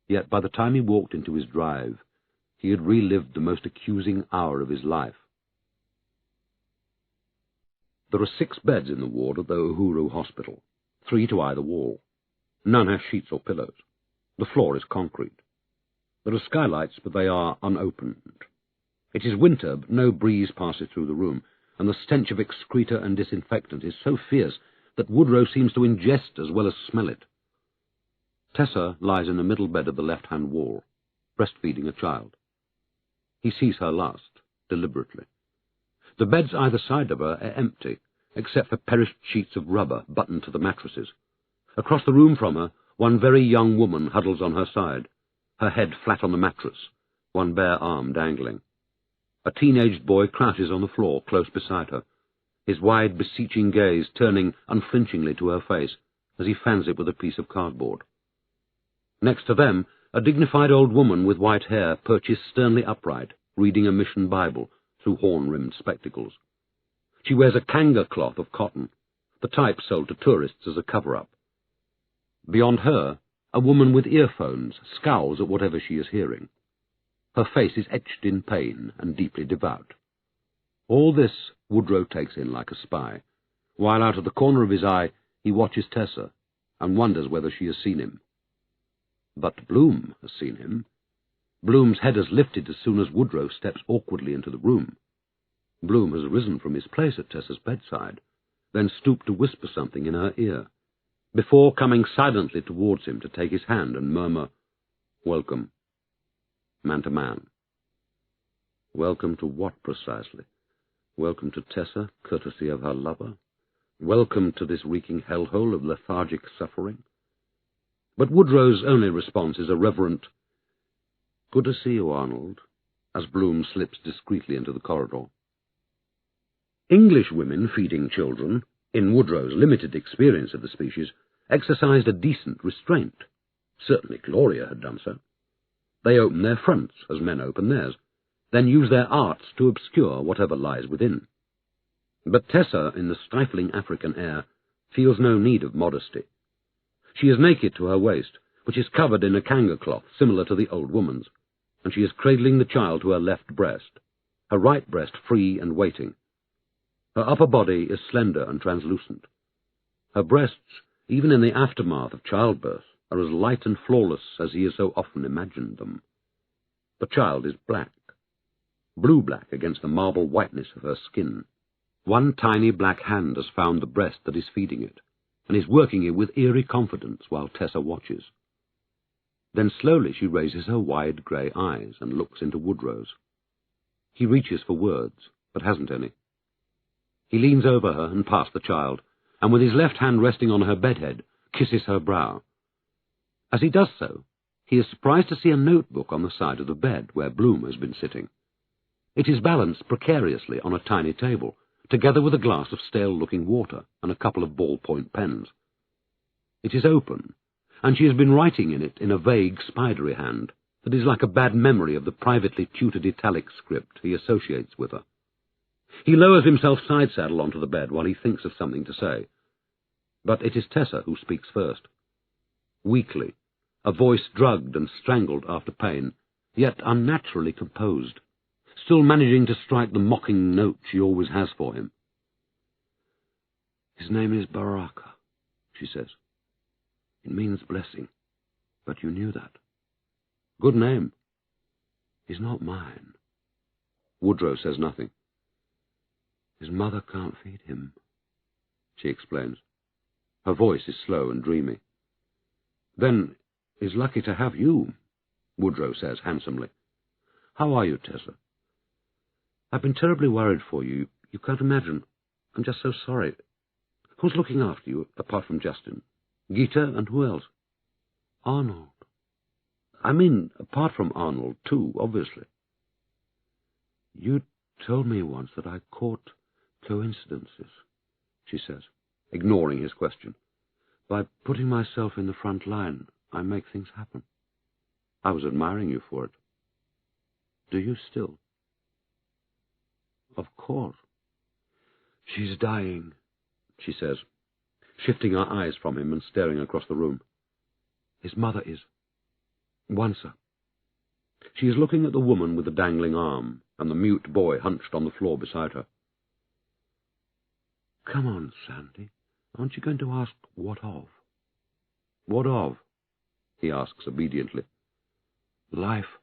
Yet by the time he walked into his drive, he had relived the most accusing hour of his life. There are 6 beds in the ward of the Uhuru Hospital, 3 to either wall. None has sheets or pillows. The floor is concrete. There are skylights, but they are unopened. It is winter, but no breeze passes through the room, and the stench of excreta and disinfectant is so fierce that Woodrow seems to ingest as well as smell it. Tessa lies in the middle bed of the left-hand wall, breastfeeding a child. He sees her last, deliberately. The beds either side of her are empty, except for perished sheets of rubber buttoned to the mattresses. Across the room from her, one very young woman huddles on her side, her head flat on the mattress, one bare arm dangling. A teenaged boy crouches on the floor close beside her, his wide, beseeching gaze turning unflinchingly to her face as he fans it with a piece of cardboard. Next to them, a dignified old woman with white hair perches sternly upright, reading a mission Bible through horn-rimmed spectacles. She wears a kanga cloth of cotton, the type sold to tourists as a cover-up. Beyond her, a woman with earphones scowls at whatever she is hearing. Her face is etched in pain and deeply devout. All this Woodrow takes in like a spy, while out of the corner of his eye he watches Tessa and wonders whether she has seen him. But Bloom has seen him. Bloom's head has lifted as soon as Woodrow steps awkwardly into the room. Bloom has risen from his place at Tessa's bedside, then stooped to whisper something in her ear, before coming silently towards him to take his hand and murmur, "Welcome," man to man. Welcome to what precisely? Welcome to Tessa, courtesy of her lover? Welcome to this reeking hellhole of lethargic suffering? But Woodrow's only response is a reverent, "Good to see you, Arnold," as Bloom slips discreetly into the corridor. English women feeding children, in Woodrow's limited experience of the species, exercised a decent restraint. Certainly Gloria had done so. They open their fronts as men open theirs, then use their arts to obscure whatever lies within. But Tessa, in the stifling African air, feels no need of modesty. She is naked to her waist, which is covered in a kanga cloth similar to the old woman's, and she is cradling the child to her left breast, her right breast free and waiting. Her upper body is slender and translucent. Her breasts, even in the aftermath of childbirth, are as light and flawless as he has so often imagined them. The child is black, blue-black against the marble whiteness of her skin. One tiny black hand has found the breast that is feeding it, and is working it with eerie confidence while Tessa watches. Then slowly she raises her wide grey eyes and looks into Woodrow's. He reaches for words, but hasn't any. He leans over her and past the child, and with his left hand resting on her bedhead, kisses her brow. As he does so, he is surprised to see a notebook on the side of the bed where Bloom has been sitting. It is balanced precariously on a tiny table, together with a glass of stale-looking water and a couple of ballpoint pens. It is open, and she has been writing in it in a vague, spidery hand that is like a bad memory of the privately tutored italic script he associates with her. He lowers himself side-saddle onto the bed while he thinks of something to say. But it is Tessa who speaks first. Weakly, a voice drugged and strangled after pain, yet unnaturally composed, still managing to strike the mocking note she always has for him. "His name is Baraka," she says. "It means blessing, but you knew that." "Good name." "He's not mine." Woodrow says nothing. "His mother can't feed him," she explains. Her voice is slow and dreamy. "Then he's lucky to have you," Woodrow says handsomely. "How are you, Tessa?" "I've been terribly worried for you. You can't imagine. I'm just so sorry. Who's looking after you, apart from Jayston? Gita, and who else?" "Arnold." "I mean, apart from Arnold, too, obviously." "You told me once that I caught coincidences," she says, ignoring his question. "By putting myself in the front line, I make things happen. I was admiring you for it. Do you still?" "Of course." "She's dying," she says, shifting her eyes from him and staring across the room. "His mother is. Wants her." She is looking at the woman with the dangling arm and the mute boy hunched on the floor beside her. "Come on, Sandy. Aren't you going to ask what of?" "What of?" he asks obediently. "Life,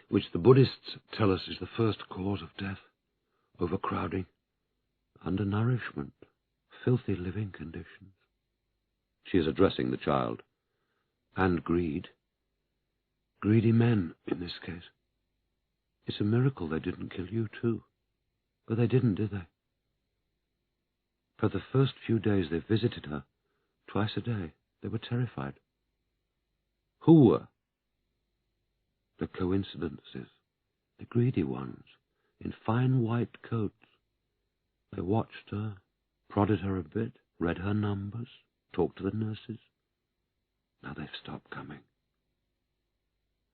which the Buddhists tell us is the first cause of death. Overcrowding, undernourishment, filthy living conditions." She is addressing the child. "And greed. Greedy men, in this case. It's a miracle they didn't kill you, too. But they didn't, did they? For the first few days they visited her, twice a day. They were terrified." "Who were?" "The coincidences. The greedy ones, in fine white coats. They watched her, prodded her a bit, read her numbers, talked to the nurses. Now they've stopped coming."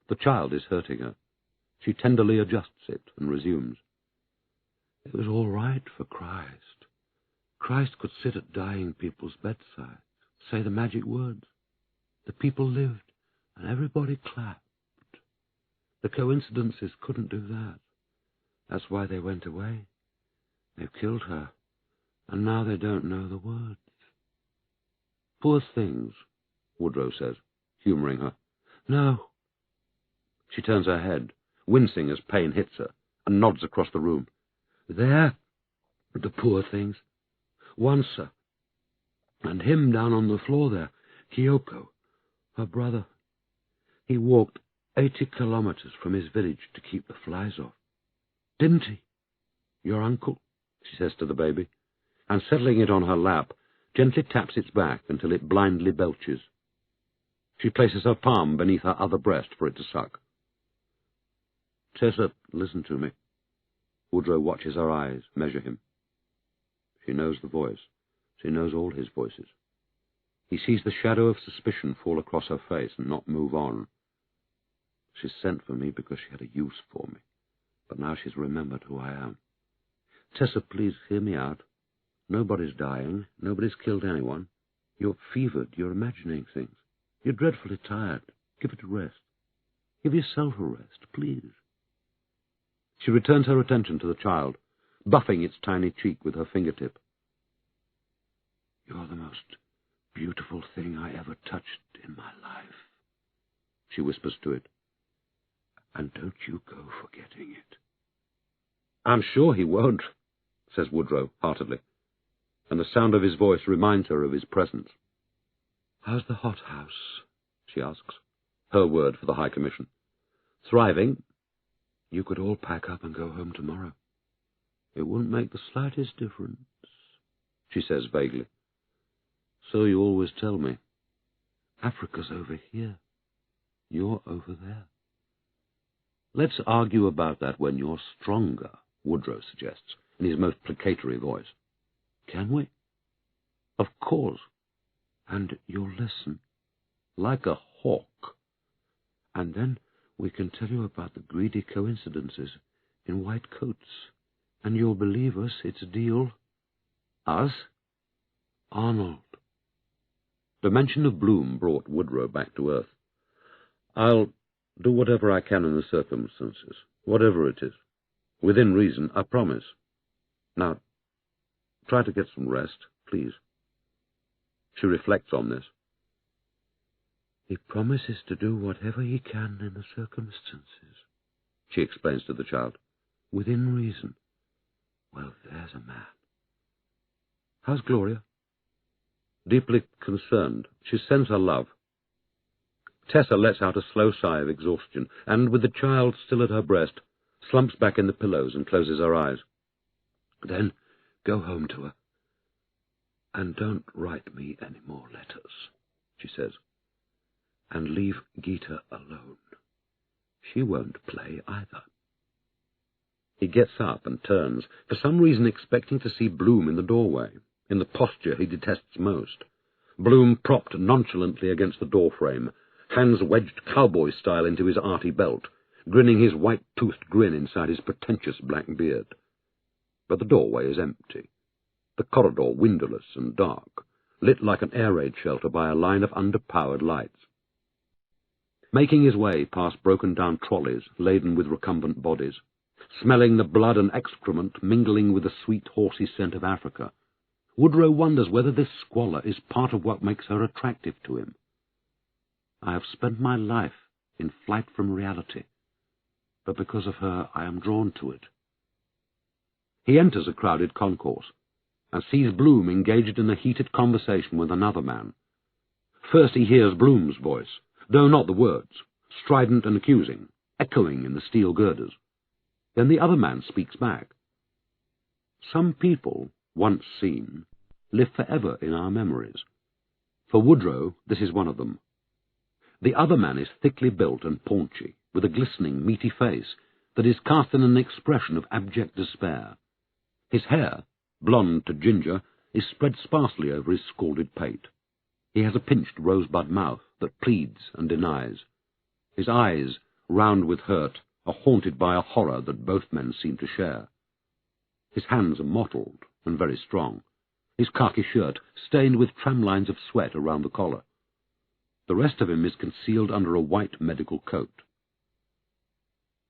The child is hurting her. She tenderly adjusts it and resumes. "It was all right for Christ. Christ could sit at dying people's bedsides, say the magic words. The people lived, and everybody clapped. The coincidences couldn't do that. That's why they went away. They've killed her, and now they don't know the words." "Poor things," Woodrow says, humouring her. "No." She turns her head, wincing as pain hits her, and nods across the room. "There, the poor things. Once, sir. And him down on the floor there, Kyoko, her brother. He walked 80 kilometers from his village to keep the flies off. Didn't he? Your uncle," she says to the baby, and settling it on her lap, gently taps its back until it blindly belches. She places her palm beneath her other breast for it to suck. "Tessa, listen to me." Woodrow watches her eyes, measure him. She knows the voice. She knows all his voices. He sees the shadow of suspicion fall across her face and not move on. She's sent for me because she had a use for me, but now she's remembered who I am. Tessa, please hear me out. Nobody's dying. Nobody's killed anyone. You're fevered. You're imagining things. You're dreadfully tired. Give it a rest. Give yourself a rest, please. She returns her attention to the child, buffing its tiny cheek with her fingertip. You're the most beautiful thing I ever touched in my life, she whispers to it. And don't you go forgetting it. I'm sure he won't, says Woodrow heartedly, and the sound of his voice reminds her of his presence. How's the hothouse? She asks, her word for the High Commission. Thriving. You could all pack up and go home tomorrow. It wouldn't make the slightest difference, she says vaguely. So you always tell me. Africa's over here. You're over there. Let's argue about that when you're stronger, Woodrow suggests, in his most placatory voice. Can we? Of course. And you'll listen, like a hawk. And then we can tell you about the greedy coincidences in white coats, and you'll believe us, it's a deal. Us? Arnold. The mention of Bloom brought Woodrow back to earth. I'll do whatever I can in the circumstances, whatever it is. Within reason, I promise. Now, try to get some rest, please. She reflects on this. He promises to do whatever he can in the circumstances, she explains to the child. Within reason. Well, there's a man. How's Gloria? Deeply concerned, she sends her love. Tessa lets out a slow sigh of exhaustion, and, with the child still at her breast, slumps back in the pillows and closes her eyes. Then go home to her. And don't write me any more letters, she says. And leave Gita alone. She won't play either. He gets up and turns, for some reason expecting to see Bloom in the doorway, in the posture he detests most. Bloom propped nonchalantly against the doorframe, hands wedged cowboy-style into his arty belt, grinning his white-toothed grin inside his pretentious black beard. But the doorway is empty, the corridor windowless and dark, lit like an air raid shelter by a line of underpowered lights. Making his way past broken-down trolleys laden with recumbent bodies, smelling the blood and excrement mingling with the sweet horsey scent of Africa, Woodrow wonders whether this squalor is part of what makes her attractive to him. I have spent my life in flight from reality, but because of her I am drawn to it. He enters a crowded concourse, and sees Bloom engaged in a heated conversation with another man. First he hears Bloom's voice, though not the words, strident and accusing, echoing in the steel girders. Then the other man speaks back. Some people, once seen, live forever in our memories. For Woodrow, this is one of them. The other man is thickly built and paunchy, with a glistening, meaty face that is cast in an expression of abject despair. His hair, blonde to ginger, is spread sparsely over his scalded pate. He has a pinched rosebud mouth that pleads and denies. His eyes, round with hurt, are haunted by a horror that both men seem to share. His hands are mottled and very strong, his khaki shirt stained with tramlines of sweat around the collar. The rest of him is concealed under a white medical coat.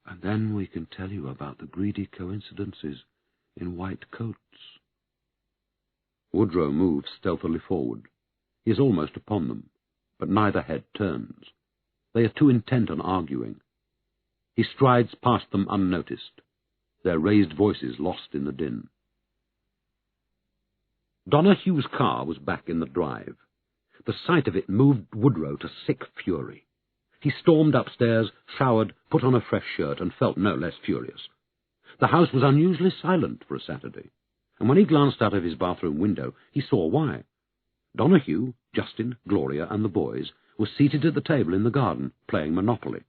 And then we can tell you about the greedy coincidences in white coats. Woodrow moves stealthily forward. He is almost upon them, but neither head turns. They are too intent on arguing. He strides past them unnoticed, their raised voices lost in the din. Donahue's car was back in the drive. The sight of it moved Woodrow to sick fury. He stormed upstairs, showered, put on a fresh shirt, and felt no less furious. The house was unusually silent for a Saturday, and when he glanced out of his bathroom window, he saw why. Donahue, Justin, Gloria, and the boys were seated at the table in the garden, playing Monopoly.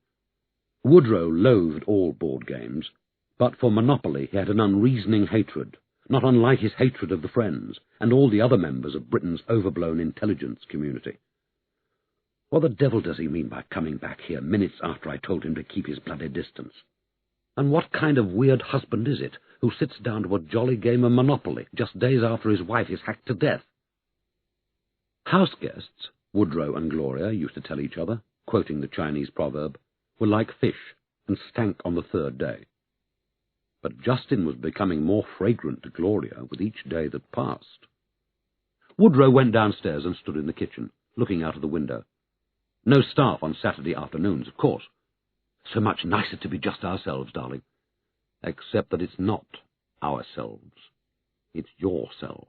Woodrow loathed all board games, but for Monopoly he had an unreasoning hatred, not unlike his hatred of the Friends and all the other members of Britain's overblown intelligence community. What the devil does he mean by coming back here minutes after I told him to keep his bloody distance? And what kind of weird husband is it who sits down to a jolly game of Monopoly just days after his wife is hacked to death? House guests, Woodrow and Gloria used to tell each other, quoting the Chinese proverb, were like fish and stank on the third day. But Jayston was becoming more fragrant to Gloria with each day that passed. Woodrow went downstairs and stood in the kitchen, looking out of the window. No staff on Saturday afternoons, of course. So much nicer to be just ourselves, darling. Except that it's not ourselves. It's yourselves.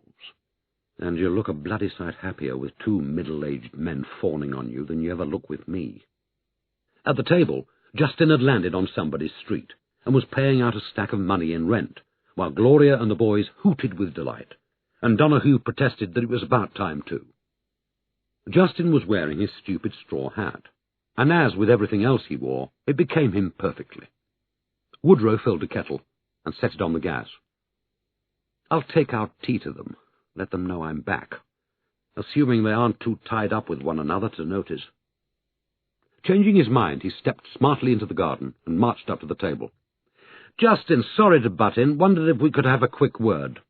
And you look a bloody sight happier with two middle-aged men fawning on you than you ever look with me. At the table, Jayston had landed on somebody's street and was paying out a stack of money in rent, while Gloria and the boys hooted with delight, and Donahue protested that it was about time too. Jayston was wearing his stupid straw hat, and as with everything else he wore, it became him perfectly. Woodrow filled a kettle and set it on the gas. "I'll take out tea to them, let them know I'm back, assuming they aren't too tied up with one another to notice." Changing his mind, he stepped smartly into the garden and marched up to the table. "Jayston, sorry to butt in, wondered if we could have a quick word."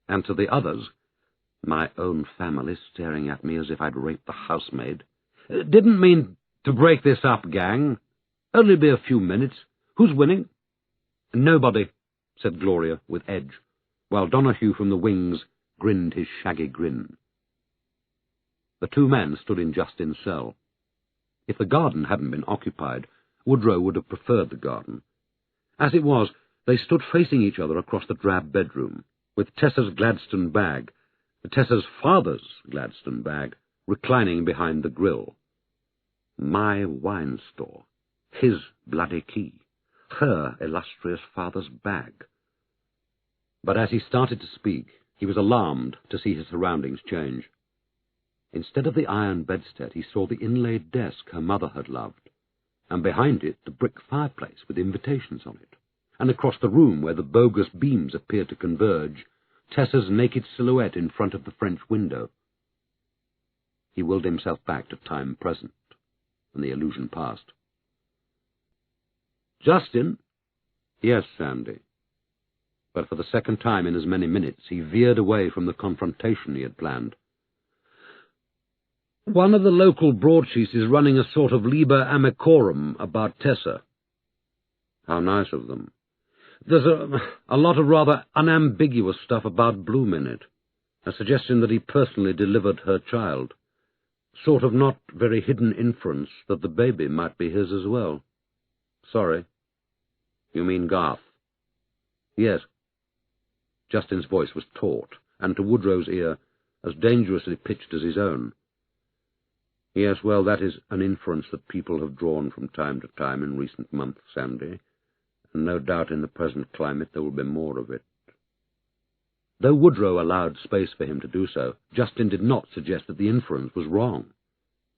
And to the others, my own family staring at me as if I'd raped the housemaid, "Didn't mean to break this up, gang. Only be a few minutes. Who's winning?" "Nobody," said Gloria with edge, while Donahue from the wings grinned his shaggy grin. The two men stood in Jayston's cell. If the garden hadn't been occupied, Woodrow would have preferred the garden. As it was, they stood facing each other across the drab bedroom, with Tessa's Gladstone bag, Tessa's father's Gladstone bag, reclining behind the grill. My wine store, his bloody key, her illustrious father's bag. But as he started to speak, he was alarmed to see his surroundings change. Instead of the iron bedstead, he saw the inlaid desk her mother had loved, and behind it the brick fireplace with invitations on it, and across the room where the bogus beams appeared to converge, Tessa's naked silhouette in front of the French window. He willed himself back to time present, and the illusion passed. "Jayston?" "Yes, Sandy." But for the second time in as many minutes, he veered away from the confrontation he had planned. "One of the local broadsheets is running a sort of liber amicorum about Tessa." "How nice of them." "There's a lot of rather unambiguous stuff about Bloom in it, a suggestion that he personally delivered her child. Sort of not very hidden inference that the baby might be his as well." "Sorry." "You mean Garth?" "Yes." Jayston's voice was taut, and to Woodrow's ear as dangerously pitched as his own. "Yes, well, that is an inference that people have drawn from time to time in recent months, Sandy, and no doubt in the present climate there will be more of it." Though Woodrow allowed space for him to do so, Jayston did not suggest that the inference was wrong,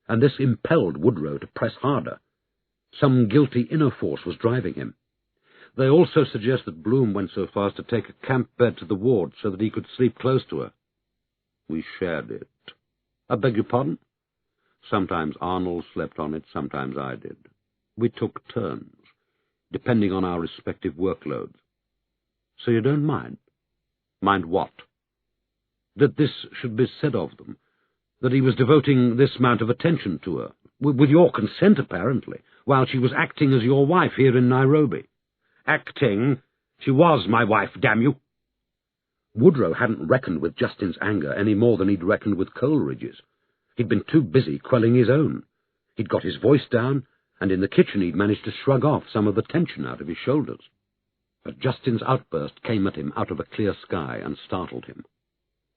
and this impelled Woodrow to press harder. Some guilty inner force was driving him. They also suggest that Bloom went so far as to take a camp bed to the ward so that he could sleep close to her. We shared it. I beg your pardon? Sometimes Arnold slept on it, sometimes I did. We took turns, depending on our respective workloads. So you don't mind? Mind what? That this should be said of them, that he was devoting this amount of attention to her, with your consent apparently, while she was acting as your wife here in Nairobi. Acting? She was my wife, damn you! Woodrow hadn't reckoned with Jayston's anger any more than he'd reckoned with Coleridge's. He'd been too busy quelling his own. He'd got his voice down, and in the kitchen he'd managed to shrug off some of the tension out of his shoulders. But Jayston's outburst came at him out of a clear sky and startled him.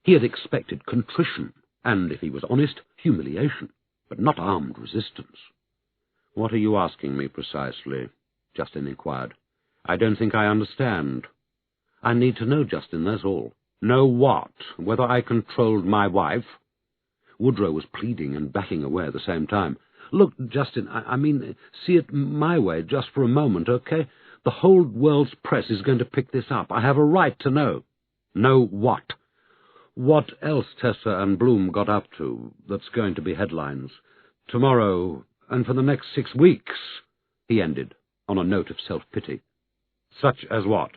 He had expected contrition, and, if he was honest, humiliation, but not armed resistance. "What are you asking me precisely?" Jayston inquired. "I don't think I understand." "I need to know, Jayston, that's all." "Know what? Whether I controlled my wife?" Woodrow was pleading and backing away at the same time. "Look, Jayston, I mean, see it my way just for a moment, okay? The whole world's press is going to pick this up. I have a right to know." "Know what?" "What else Tessa and Bloom got up to that's going to be headlines. Tomorrow, and for the next 6 weeks," he ended, on a note of self-pity. Such as what?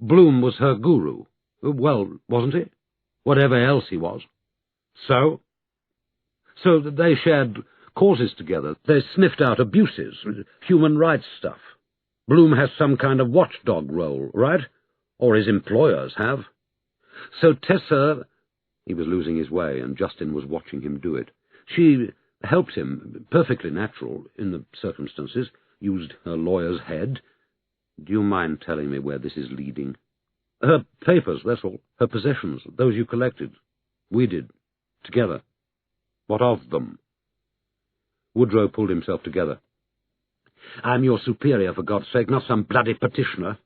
Bloom was her guru. Well, wasn't he? Whatever else he was. So? So that they shared causes together. They sniffed out abuses, human rights stuff. Bloom has some kind of watchdog role, right? Or his employers have. So Tessa... He was losing his way, and Jayston was watching him do it. She helped him, perfectly natural, in the circumstances, used her lawyer's head. Do you mind telling me where this is leading? Her papers, that's all. Her possessions, those you collected. We did. Together. What of them? Woodrow pulled himself together. I'm your superior, for God's sake, not some bloody petitioner.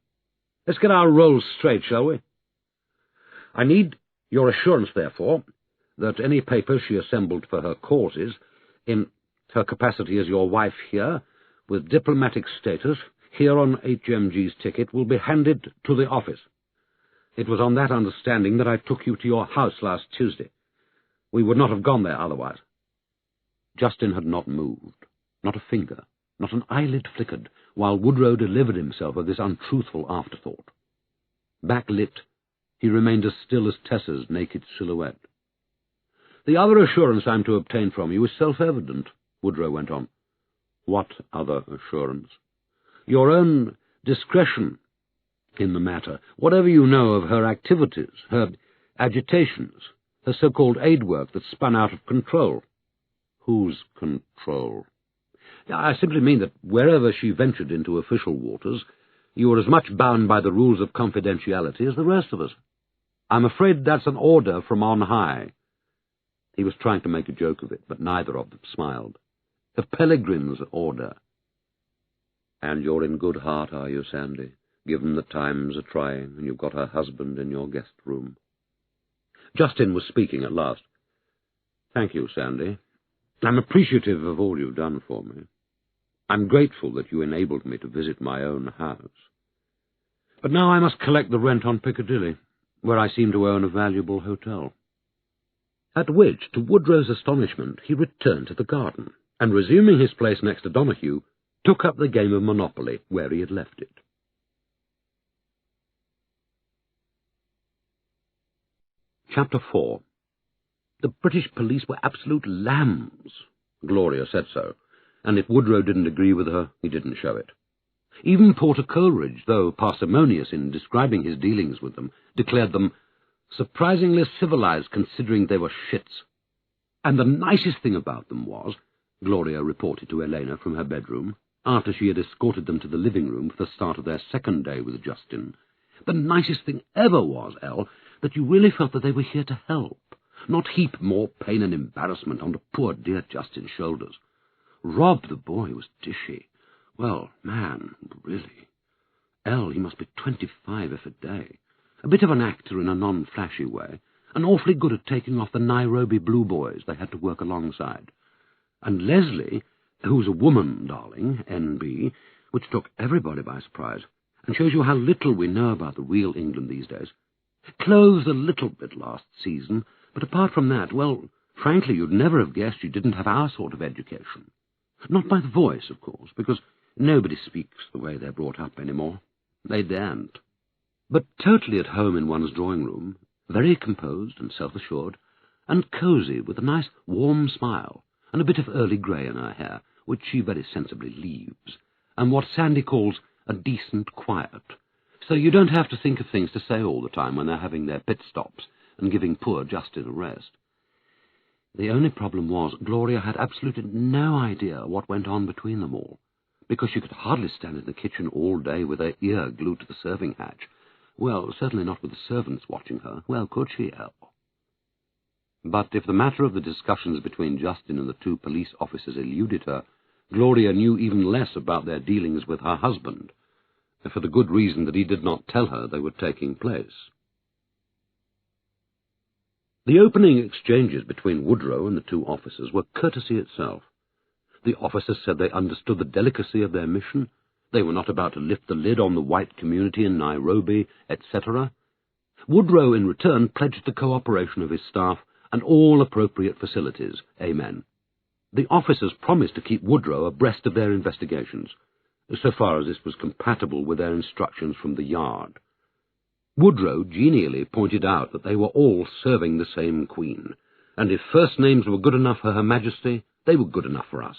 Let's get our roles straight, shall we? I need your assurance, therefore, that any papers she assembled for her causes, in her capacity as your wife here, with diplomatic status, here on HMG's ticket, will be handed to the office. It was on that understanding that I took you to your house last Tuesday. We would not have gone there otherwise. Jayston had not moved, not a finger, not an eyelid flickered, while Woodrow delivered himself of this untruthful afterthought. Backlit, he remained as still as Tessa's naked silhouette. The other assurance I'm to obtain from you is self-evident, Woodrow went on. What other assurance? Your own discretion in the matter, whatever you know of her activities, her agitations, her so-called aid work that spun out of control. Whose control? I simply mean that wherever she ventured into official waters, you were as much bound by the rules of confidentiality as the rest of us. I'm afraid that's an order from on high. He was trying to make a joke of it, but neither of them smiled. A Peregrine's order. And you're in good heart, are you, Sandy, given the times are trying and you've got her husband in your guest room? Jayston was speaking at last. Thank you, Sandy. I'm appreciative of all you've done for me. I'm grateful that you enabled me to visit my own house. But now I must collect the rent on Piccadilly, where I seem to own a valuable hotel. At which, to Woodrow's astonishment, he returned to the garden, and resuming his place next to Donahue, took up the game of Monopoly where he had left it. Chapter 4. The British police were absolute lambs. Gloria said so, and if Woodrow didn't agree with her, he didn't show it. Even Porter Coleridge, though parsimonious in describing his dealings with them, declared them surprisingly civilized considering they were shits. And the nicest thing about them was, Gloria reported to Elena from her bedroom, after she had escorted them to the living room for the start of their second day with Jayston, the nicest thing ever was, Elle, that you really felt that they were here to help, not heap more pain and embarrassment onto poor dear Jayston's shoulders. Rob, the boy, was dishy. Well, man, really. Elle, he must be 25 if a day. A bit of an actor in a non-flashy way, and awfully good at taking off the Nairobi blue boys they had to work alongside. And Leslie, who's a woman, darling, N.B., which took everybody by surprise, and shows you how little we know about the real England these days. Clothes a little bit last season, but apart from that, well, frankly, you'd never have guessed she didn't have our sort of education. Not by the voice, of course, because nobody speaks the way they're brought up anymore. They daren't. But totally at home in one's drawing-room, very composed and self-assured, and cosy, with a nice warm smile, and a bit of early grey in her hair, which she very sensibly leaves, and what Sandy calls a decent quiet, so you don't have to think of things to say all the time when they're having their pit stops and giving poor Jayston a rest. The only problem was Gloria had absolutely no idea what went on between them all, because she could hardly stand in the kitchen all day with her ear glued to the serving hatch. Well, certainly not with the servants watching her. Well, could she help? But if the matter of the discussions between Jayston and the two police officers eluded her, Gloria knew even less about their dealings with her husband, for the good reason that he did not tell her they were taking place. The opening exchanges between Woodrow and the two officers were courtesy itself. The officers said they understood the delicacy of their mission. They were not about to lift the lid on the white community in Nairobi, etc. Woodrow, in return, pledged the cooperation of his staff and all appropriate facilities. Amen. The officers promised to keep Woodrow abreast of their investigations. so far as this was compatible with their instructions from the yard. Woodrow genially pointed out that they were all serving the same Queen, and if first names were good enough for Her Majesty, they were good enough for us.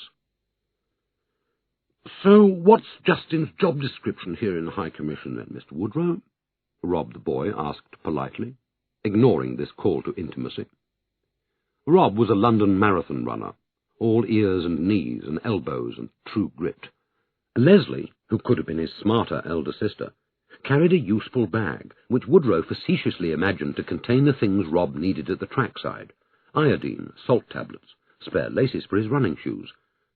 "So what's Justin's job description here in the High Commission, then, Mr. Woodrow?" Rob the boy asked politely, ignoring this call to intimacy. Rob was a London marathon runner, all ears and knees and elbows and true grit. Leslie, who could have been his smarter elder sister, carried a useful bag, which Woodrow facetiously imagined to contain the things Rob needed at the trackside: iodine, salt tablets, spare laces for his running shoes,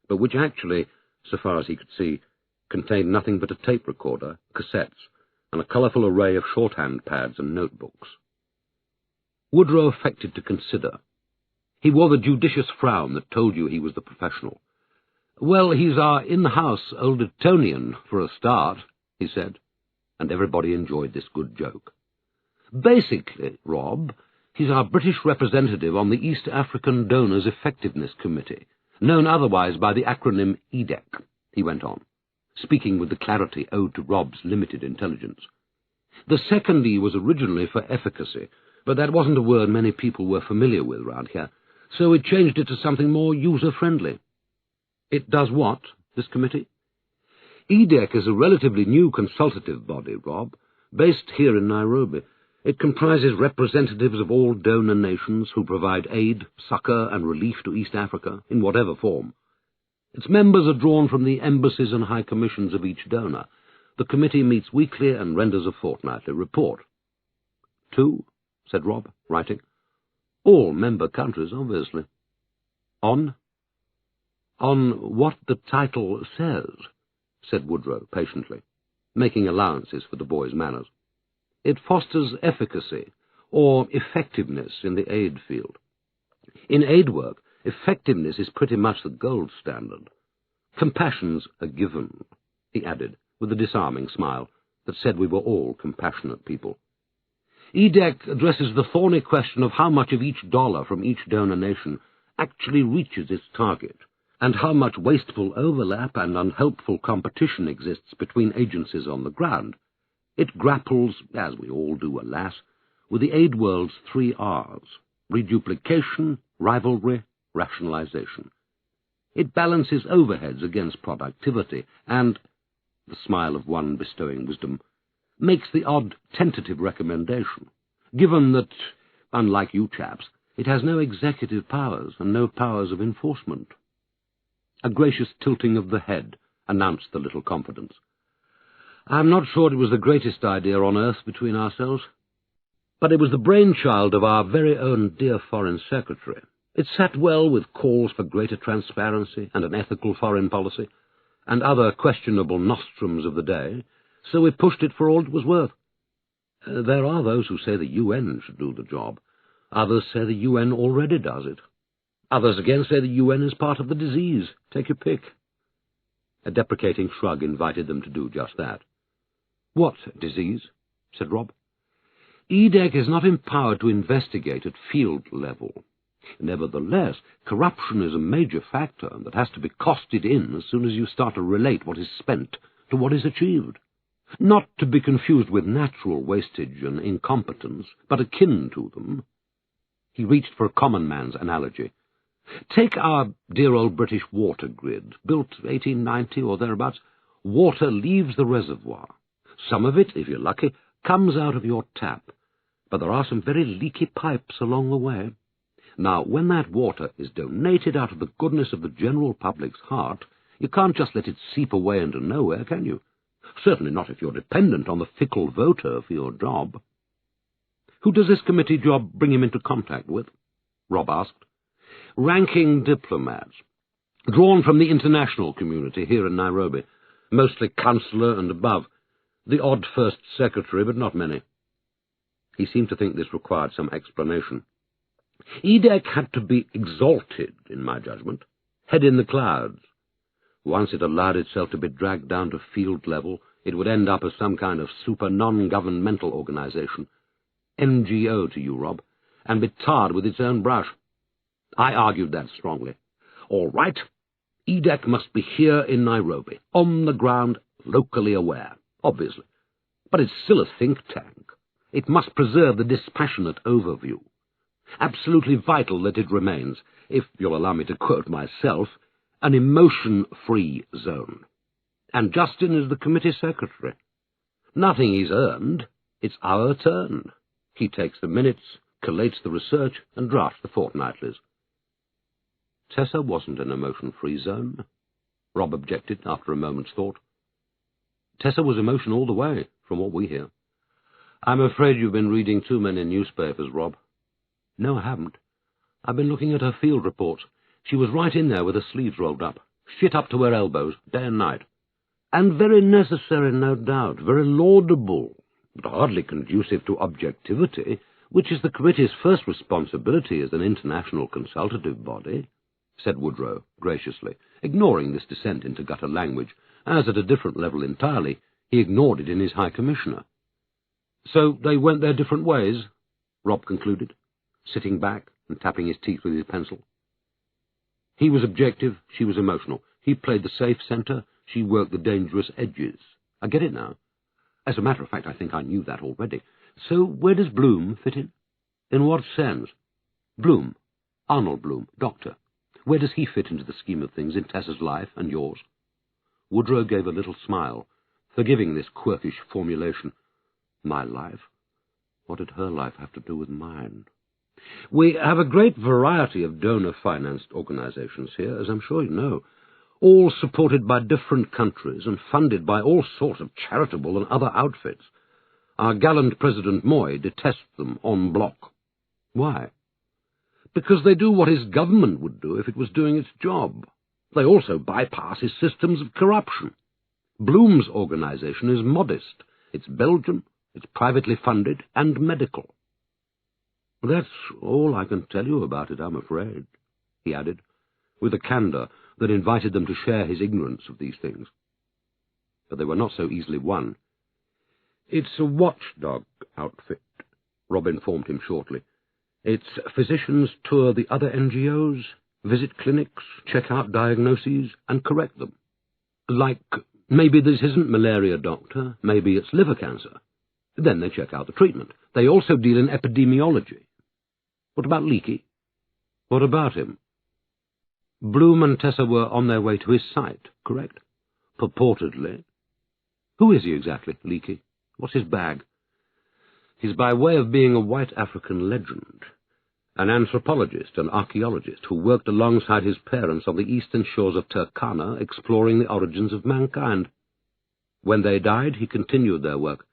but which actually, so far as he could see, contained nothing but a tape recorder, cassettes, and a colourful array of shorthand pads and notebooks. Woodrow affected to consider. He wore the judicious frown that told you he was the professional. "Well, he's our in-house old Etonian, for a start," he said, and everybody enjoyed this good joke. "Basically, Rob, he's our British representative on the East African Donors Effectiveness Committee, known otherwise by the acronym EDEC," he went on, speaking with the clarity owed to Rob's limited intelligence. "The second E was originally for efficacy, but that wasn't a word many people were familiar with round here, so we changed it to something more user-friendly." "It does what, this committee?" "EDEC is a relatively new consultative body, Rob, based here in Nairobi. It comprises representatives of all donor nations who provide aid, succour and relief to East Africa, in whatever form. Its members are drawn from the embassies and high commissions of each donor. The committee meets weekly and renders a fortnightly report." "To?" said Rob, writing. "All member countries, obviously." "On?" "On what the title says," said Woodrow patiently, making allowances for the boy's manners. "It fosters efficacy, or effectiveness in the aid field. In aid work, effectiveness is pretty much the gold standard. Compassion's a given," he added, with a disarming smile that said we were all compassionate people. "EDEC addresses the thorny question of how much of each dollar from each donor nation actually reaches its target, and how much wasteful overlap and unhelpful competition exists between agencies on the ground. It grapples, as we all do, alas, with the aid world's 3 R's: reduplication, rivalry, rationalization. It balances overheads against productivity and," the smile of one bestowing wisdom, "makes the odd tentative recommendation, given that, unlike you chaps, it has no executive powers and no powers of enforcement." A gracious tilting of the head announced the little confidence. "I'm not sure it was the greatest idea on earth between ourselves, but it was the brainchild of our very own dear Foreign Secretary. It sat well with calls for greater transparency and an ethical foreign policy, and other questionable nostrums of the day, so we pushed it for all it was worth. There are those who say the UN should do the job. Others say the UN already does it. Others again say the UN is part of the disease. Take your pick." A deprecating shrug invited them to do just that. "What disease?" said Rob. "EDEC is not empowered to investigate at field level. Nevertheless, corruption is a major factor that has to be costed in as soon as you start to relate what is spent to what is achieved. Not to be confused with natural wastage and incompetence, but akin to them." He reached for a common man's analogy. "Take our dear old British water grid, built 1890 or thereabouts. Water leaves the reservoir. Some of it, if you're lucky, comes out of your tap, but there are some very leaky pipes along the way. Now, when that water is donated out of the goodness of the general public's heart, you can't just let it seep away into nowhere, can you? Certainly not if you're dependent on the fickle voter for your job." "Who does this committee job bring him into contact with?" Rob asked. "Ranking diplomats, drawn from the international community here in Nairobi, mostly consular and above. The odd first secretary, but not many." He seemed to think this required some explanation. "EDEC had to be exalted, in my judgment, head in the clouds. Once it allowed itself to be dragged down to field level, it would end up as some kind of super non-governmental organization, NGO to you, Rob, and be tarred with its own brush. I argued that strongly. All right, EDEC must be here in Nairobi, on the ground, locally aware, obviously. But it's still a think tank. It must preserve the dispassionate overview. Absolutely vital that it remains, if you'll allow me to quote myself, an emotion-free zone. And Jayston is the committee secretary. Nothing he's earned. It's our turn. He takes the minutes, collates the research, and drafts the fortnightlies. Tessa wasn't an emotion-free zone, Rob objected after a moment's thought. Tessa was emotion all the way, from what we hear. I'm afraid you've been reading too many newspapers, Rob. No, I haven't. I've been looking at her field reports. She was right in there with her sleeves rolled up, shit up to her elbows, day and night. And very necessary, no doubt, very laudable, but hardly conducive to objectivity, which is the committee's first responsibility as an international consultative body, said Woodrow graciously, ignoring this descent into gutter language, as at a different level entirely he ignored it in his High Commissioner. So they went their different ways, Rob concluded, sitting back and tapping his teeth with his pencil. He was objective, she was emotional. He played the safe centre, she worked the dangerous edges. I get it now. As a matter of fact, I think I knew that already. So where does Bloom fit in? In what sense? Bloom. Arnold Bloom, doctor. Where does he fit into the scheme of things in Tessa's life and yours? Woodrow gave a little smile, forgiving this quirkish formulation. My life? What did her life have to do with mine? We have a great variety of donor-financed organizations here, as I'm sure you know, all supported by different countries and funded by all sorts of charitable and other outfits. Our gallant President Moy detests them en bloc. Why? Because they do what his government would do if it was doing its job. They also bypass his systems of corruption. Bloom's organization is modest. It's Belgian, it's privately funded, and medical. That's all I can tell you about it, I'm afraid, he added, with a candour that invited them to share his ignorance of these things. But they were not so easily won. It's a watchdog outfit, Rob informed him shortly. Its physicians tour the other NGOs, visit clinics, check out diagnoses, and correct them. Like, maybe this isn't malaria, doctor, maybe it's liver cancer. Then they check out the treatment. They also deal in epidemiology. What about Leakey? What about him? Bloom and Tessa were on their way to his site, correct? Purportedly. Who is he exactly, Leakey? What's his bag? He's by way of being a white African legend, an anthropologist and archaeologist who worked alongside his parents on the eastern shores of Turkana exploring the origins of mankind. When they died, he continued their work.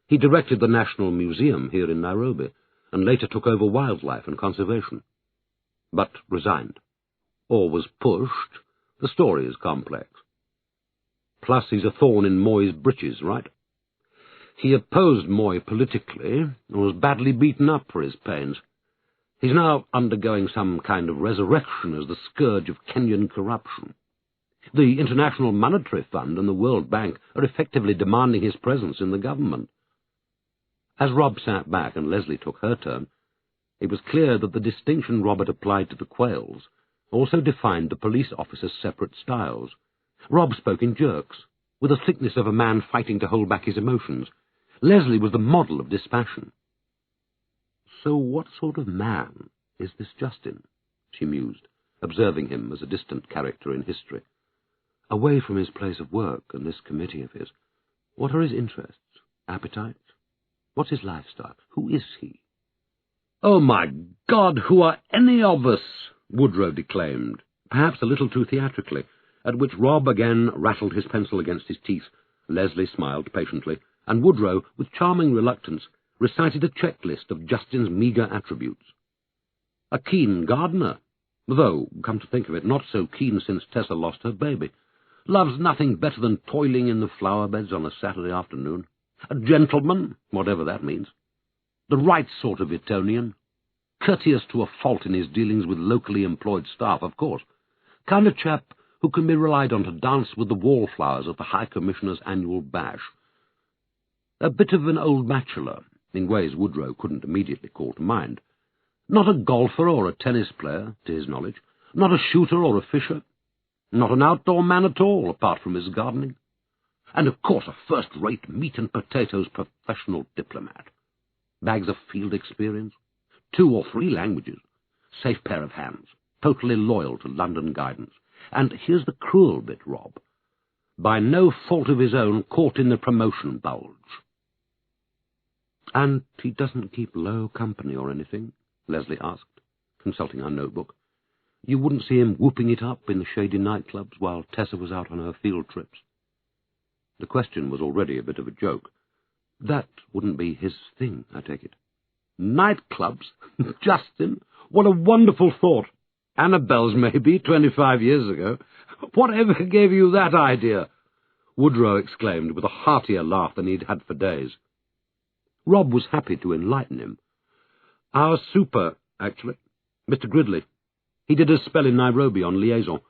He directed the National Museum here in Nairobi, and later took over wildlife and conservation, but resigned, or was pushed. The story is complex. Plus he's a thorn in Moy's breeches, right? He opposed Moy politically and was badly beaten up for his pains. He's now undergoing some kind of resurrection as the scourge of Kenyan corruption. The International Monetary Fund and the World Bank are effectively demanding his presence in the government. As Rob sat back and Leslie took her turn, it was clear that the distinction Rob had applied to the Quayles also defined the police officers' separate styles. Rob spoke in jerks, with the thickness of a man fighting to hold back his emotions. Leslie was the model of dispassion. So what sort of man is this Jayston? She mused, observing him as a distant character in history. Away from his place of work and this committee of his, what are his interests, appetites? What's his lifestyle? Who is he? Oh, my God, who are any of us? Woodrow declaimed, perhaps a little too theatrically, at which Rob again rattled his pencil against his teeth. Leslie smiled patiently, and Woodrow, with charming reluctance, recited a checklist of Jayston's meagre attributes. A keen gardener, though, come to think of it, not so keen since Tessa lost her baby. Loves nothing better than toiling in the flower beds on a Saturday afternoon. A gentleman, whatever that means. The right sort of Etonian. Courteous to a fault in his dealings with locally employed staff, of course. Kind of chap who can be relied on to dance with the wallflowers at the High Commissioner's annual bash. A bit of an old bachelor, in ways Woodrow couldn't immediately call to mind. Not a golfer or a tennis player, to his knowledge. Not a shooter or a fisher. Not an outdoor man at all, apart from his gardening. And, of course, a first-rate meat-and-potatoes professional diplomat. Bags of field experience, 2 or 3 languages, safe pair of hands, totally loyal to London guidance. And here's the cruel bit, Rob. By no fault of his own, caught in the promotion bulge. And he doesn't keep low company or anything? Leslie asked, consulting her notebook. You wouldn't see him whooping it up in the shady nightclubs while Tessa was out on her field trips? The question was already a bit of a joke. That wouldn't be his thing, I take it. Nightclubs? Jayston? What a wonderful thought. Annabelle's, maybe, 25 years ago. Whatever gave you that idea? Woodrow exclaimed with a heartier laugh than he'd had for days. Rob was happy to enlighten him. Our super, actually, Mr. Gridley. He did a spell in Nairobi on liaison.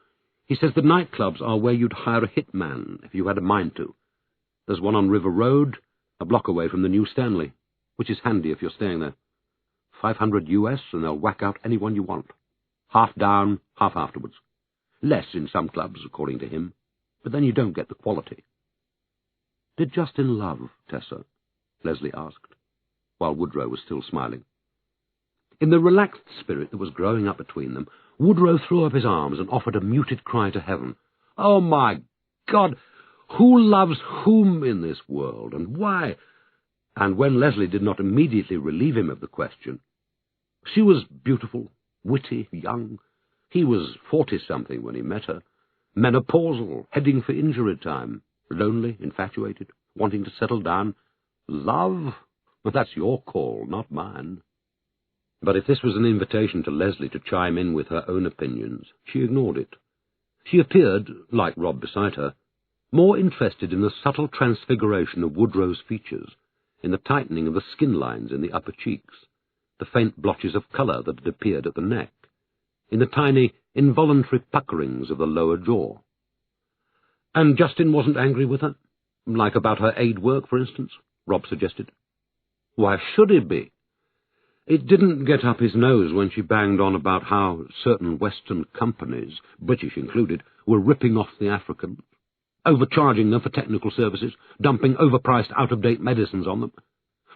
He says the nightclubs are where you'd hire a hitman if you had a mind to. There's one on River Road, a block away from the New Stanley, which is handy if you're staying there. $500 US, and they'll whack out anyone you want. Half down, half afterwards. Less in some clubs, according to him, but then you don't get the quality. Did Jayston love Tessa? Leslie asked, while Woodrow was still smiling. In the relaxed spirit that was growing up between them, Woodrow threw up his arms and offered a muted cry to heaven. Oh, my God! Who loves whom in this world, and why? And when Leslie did not immediately relieve him of the question, she was beautiful, witty, young. He was 40-something when he met her, menopausal, heading for injury time, lonely, infatuated, wanting to settle down. Love? Well, that's your call, not mine. But if this was an invitation to Leslie to chime in with her own opinions, she ignored it. She appeared, like Rob beside her, more interested in the subtle transfiguration of Woodrow's features, in the tightening of the skin lines in the upper cheeks, the faint blotches of colour that had appeared at the neck, in the tiny, involuntary puckerings of the lower jaw. And Jayston wasn't angry with her? Like about her aid work, for instance? Rob suggested. Why should he be? It didn't get up his nose when she banged on about how certain Western companies, British included, were ripping off the Africans, overcharging them for technical services, dumping overpriced, out-of-date medicines on them,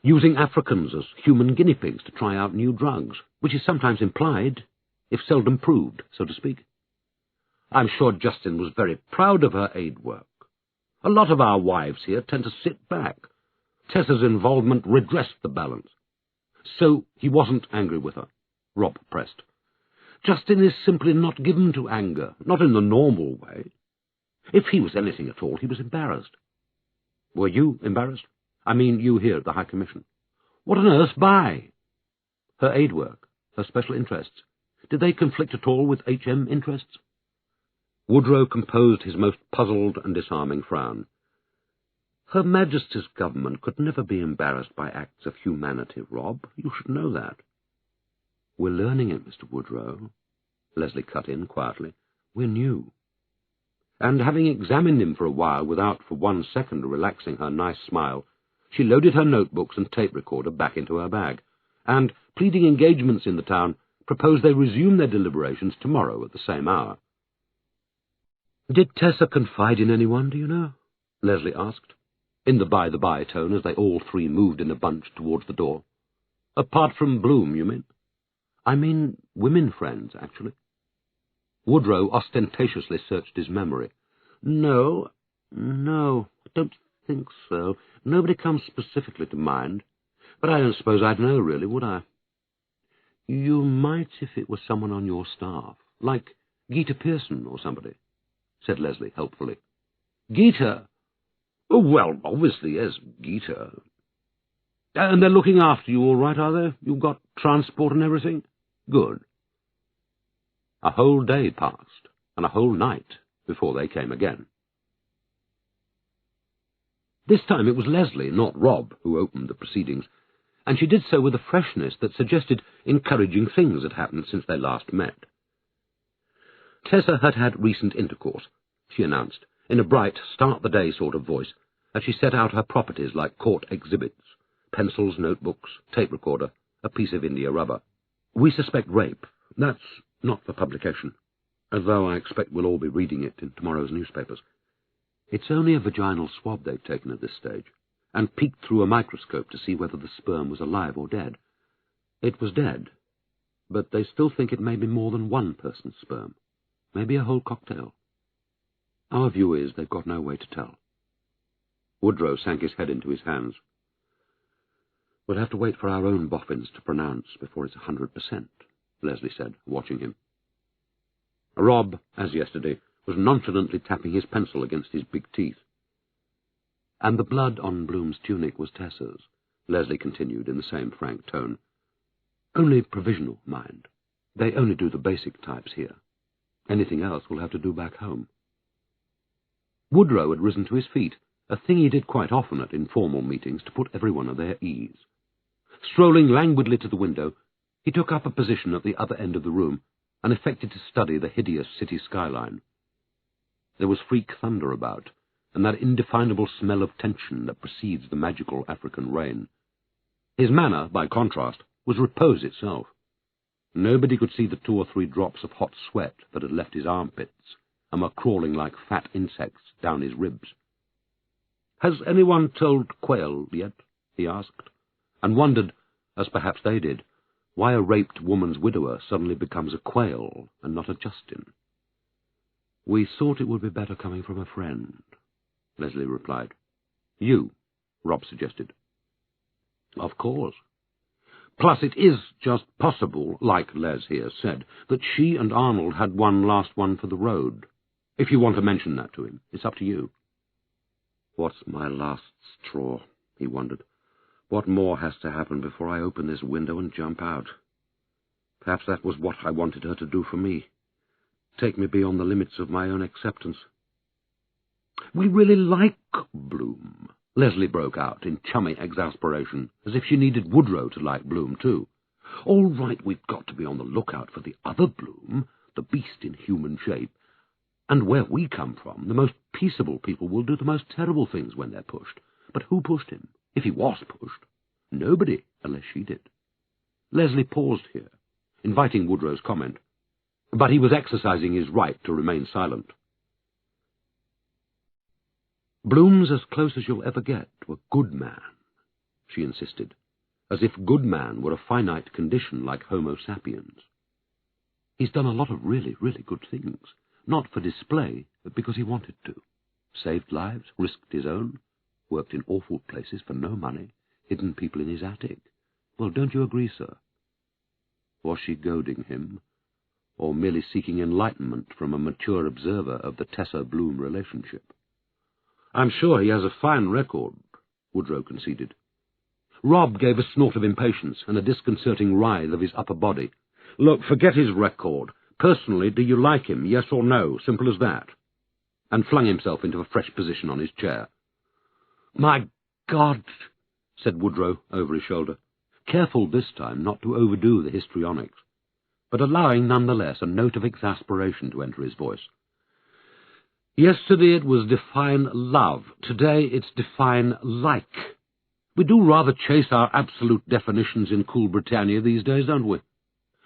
using Africans as human guinea pigs to try out new drugs, which is sometimes implied, if seldom proved, so to speak. I'm sure Jayston was very proud of her aid work. A lot of our wives here tend to sit back. Tessa's involvement redressed the balance. So he wasn't angry with her, Rob pressed. Jayston is simply not given to anger, not in the normal way. If he was anything at all, he was embarrassed. Were you embarrassed? I mean, you here at the High Commission. What on earth by? Her aid work, her special interests, did they conflict at all with HM interests? Woodrow composed his most puzzled and disarming frown. Her Majesty's government could never be embarrassed by acts of humanity, Rob. You should know that. We're learning it, Mr. Woodrow, Leslie cut in quietly. We're new. And having examined him for a while without for 1 second relaxing her nice smile, she loaded her notebooks and tape recorder back into her bag, and, pleading engagements in the town, proposed they resume their deliberations tomorrow at the same hour. Did Tessa confide in anyone, do you know? Leslie asked, in the by-the-by tone as they all three moved in a bunch towards the door. Apart from Bloom, you mean? I mean women friends, actually. Woodrow ostentatiously searched his memory. No, I don't think so. Nobody comes specifically to mind. But I don't suppose I'd know, really, would I? You might if it was someone on your staff, like Gita Pearson or somebody, said Leslie helpfully. Gita? Oh, well, obviously, yes, Gita. And they're looking after you all right, are they? You've got transport and everything? Good. A whole day passed, and a whole night before they came again. This time it was Leslie, not Rob, who opened the proceedings, and she did so with a freshness that suggested encouraging things had happened since they last met. Tessa had had recent intercourse, she announced, in a bright, start-the-day sort of voice, as she set out her properties like court exhibits, pencils, notebooks, tape recorder, a piece of India rubber. We suspect rape. That's not for publication. as though I expect we'll all be reading it in tomorrow's newspapers. It's only a vaginal swab they've taken at this stage, and peeked through a microscope to see whether the sperm was alive or dead. It was dead, but they still think it may be more than one person's sperm, maybe a whole cocktail. Our view is they've got no way to tell. Woodrow sank his head into his hands. We'll have to wait for our own boffins to pronounce before it's 100%, Leslie said, watching him. Rob, as yesterday, was nonchalantly tapping his pencil against his big teeth. And the blood on Bloom's tunic was Tessa's, Leslie continued in the same frank tone. Only provisional, mind. They only do the basic types here. Anything else we'll have to do back home. Woodrow had risen to his feet, a thing he did quite often at informal meetings to put everyone at their ease. Strolling languidly to the window, he took up a position at the other end of the room and affected to study the hideous city skyline. There was freak thunder about, and that indefinable smell of tension that precedes the magical African rain. His manner, by contrast, was repose itself. Nobody could see the 2 or 3 drops of hot sweat that had left his armpits and were crawling like fat insects down his ribs. "Has anyone told Quayle yet?" he asked, and wondered, as perhaps they did, why a raped woman's widower suddenly becomes a Quayle and not a Jayston. "We thought it would be better coming from a friend," Leslie replied. "You," Rob suggested. "Of course. Plus it is just possible, like Les here said, that she and Arnold had one last one for the road. If you want to mention that to him, it's up to you." "What's my last straw?" he wondered. "What more has to happen before I open this window and jump out? Perhaps that was what I wanted her to do for me. Take me beyond the limits of my own acceptance." "We really like Bloom," Leslie broke out in chummy exasperation, as if she needed Woodrow to like Bloom too. "All right, we've got to be on the lookout for the other Bloom, the beast in human shape. And where we come from, the most peaceable people will do the most terrible things when they're pushed. But who pushed him, if he was pushed? Nobody, unless she did." Leslie paused here, inviting Woodrow's comment, but he was exercising his right to remain silent. "Bloom's as close as you'll ever get to a good man," she insisted, as if good man were a finite condition like Homo sapiens. "He's done a lot of really, really good things, not for display, but because he wanted to. Saved lives, risked his own, worked in awful places for no money, hidden people in his attic. Well, don't you agree, sir?" Was she goading him, or merely seeking enlightenment from a mature observer of the Tessa-Bloom relationship? "I'm sure he has a fine record," Woodrow conceded. Rob gave a snort of impatience and a disconcerting writhe of his upper body. "Look, forget his record. Personally, do you like him, yes or no? Simple as that." And flung himself into a fresh position on his chair. "My God," said Woodrow over his shoulder, careful this time not to overdo the histrionics, but allowing nonetheless a note of exasperation to enter his voice. "Yesterday it was define love. Today it's define like. We do rather chase our absolute definitions in cool Britannia these days, don't we?"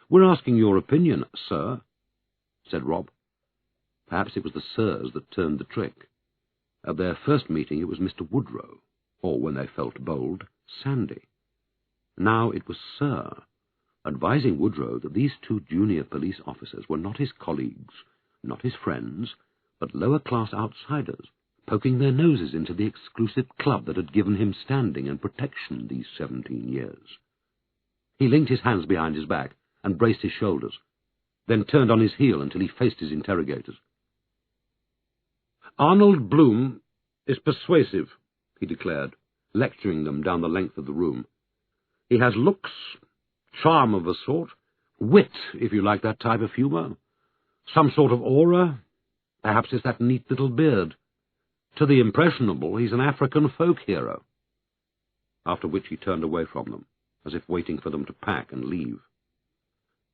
"We're asking your opinion, sir," said Rob. Perhaps it was the sirs that turned the trick. At their first meeting it was Mr. Woodrow, or, when they felt bold, Sandy. Now it was Sir, advising Woodrow that these 2 junior police officers were not his colleagues, not his friends, but lower-class outsiders, poking their noses into the exclusive club that had given him standing and protection these 17 years. He linked his hands behind his back and braced his shoulders, then turned on his heel until he faced his interrogators. "Arnold Bloom is persuasive," he declared, lecturing them down the length of the room. "He has looks, charm of a sort, wit, if you like that type of humour, some sort of aura. Perhaps it's that neat little beard. To the impressionable, he's an African folk hero." After which he turned away from them, as if waiting for them to pack and leave.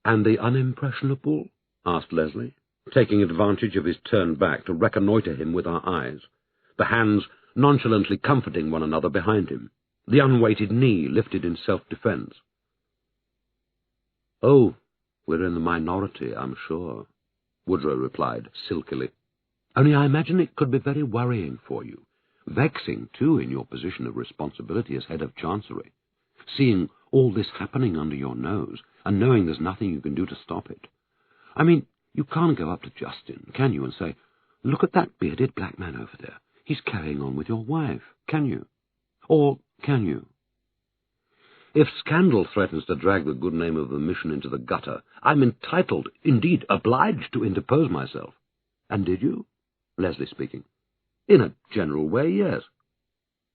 "And the unimpressionable?" asked Leslie, taking advantage of his turn back to reconnoitre him with our eyes, the hands nonchalantly comforting one another behind him, the unweighted knee lifted in self-defence. "Oh, we're in the minority, I'm sure," Woodrow replied silkily. "Only I imagine it could be very worrying for you. Vexing, too, in your position of responsibility as head of Chancery. Seeing all this happening under your nose, and knowing there's nothing you can do to stop it. I mean, you can't go up to Jayston, can you, and say, 'Look at that bearded black man over there. He's carrying on with your wife,' can you? Or can you? If scandal threatens to drag the good name of the mission into the gutter, I'm entitled, indeed obliged, to interpose myself." "And did you?" Leslie speaking. "In a general way, yes."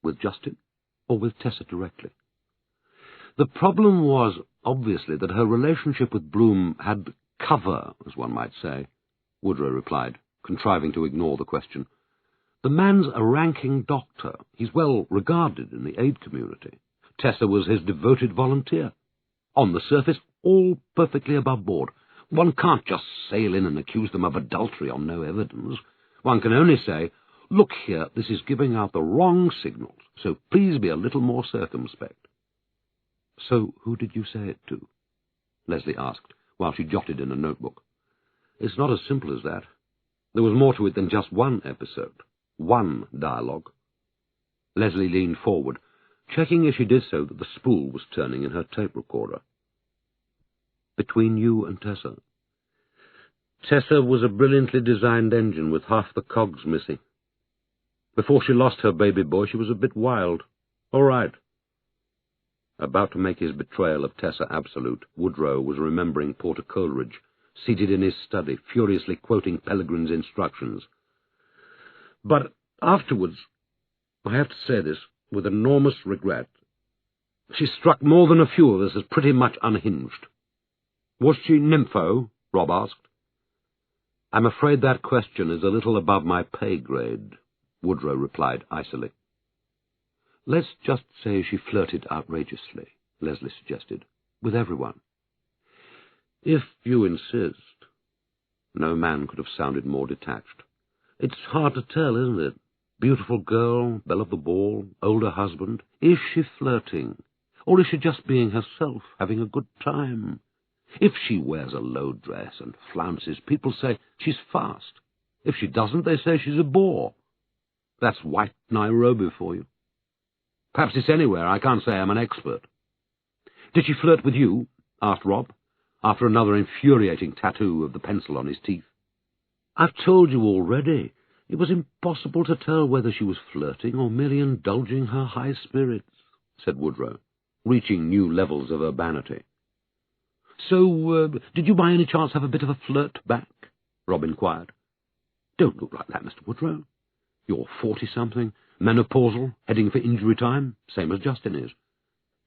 "With Jayston, or with Tessa directly?" "The problem was, obviously, that her relationship with Bloom had cover, as one might say," Woodrow replied, contriving to ignore the question. "The man's a ranking doctor. He's well regarded in the aid community. Tessa was his devoted volunteer. On the surface, all perfectly above board. One can't just sail in and accuse them of adultery on no evidence. One can only say, 'Look here, this is giving out the wrong signals, so please be a little more circumspect.'" "So who did you say it to?" Leslie asked, while she jotted in a notebook. "It's not as simple as that. There was more to it than just one episode, one dialogue." Leslie leaned forward, checking as she did so that the spool was turning in her tape recorder. "Between you and Tessa?" "Tessa was a brilliantly designed engine with half the cogs missing. Before she lost her baby boy, she was a bit wild. All right." About to make his betrayal of Tessa absolute, Woodrow was remembering Porter Coleridge, seated in his study, furiously quoting Pellegrin's instructions. "But afterwards, I have to say this with enormous regret, she struck more than a few of us as pretty much unhinged." "Was she nympho?" Rob asked. "I'm afraid that question is a little above my pay grade," Woodrow replied icily. "Let's just say she flirted outrageously," Leslie suggested, "with everyone." "If you insist." No man could have sounded more detached. "It's hard to tell, isn't it? Beautiful girl, belle of the ball, older husband. Is she flirting? Or is she just being herself, having a good time? If she wears a low dress and flounces, people say she's fast. If she doesn't, they say she's a bore. That's white Nairobi for you. Perhaps it's anywhere. I can't say I'm an expert." "Did she flirt with you?" asked Rob, after another infuriating tattoo of the pencil on his teeth. "I've told you already. It was impossible to tell whether she was flirting or merely indulging her high spirits," said Woodrow, reaching new levels of urbanity. "So, did you by any chance have a bit of a flirt back?" Rob inquired. "Don't look like that, Mr. Woodrow. You're 40-something, menopausal, heading for injury time, same as Jayston is.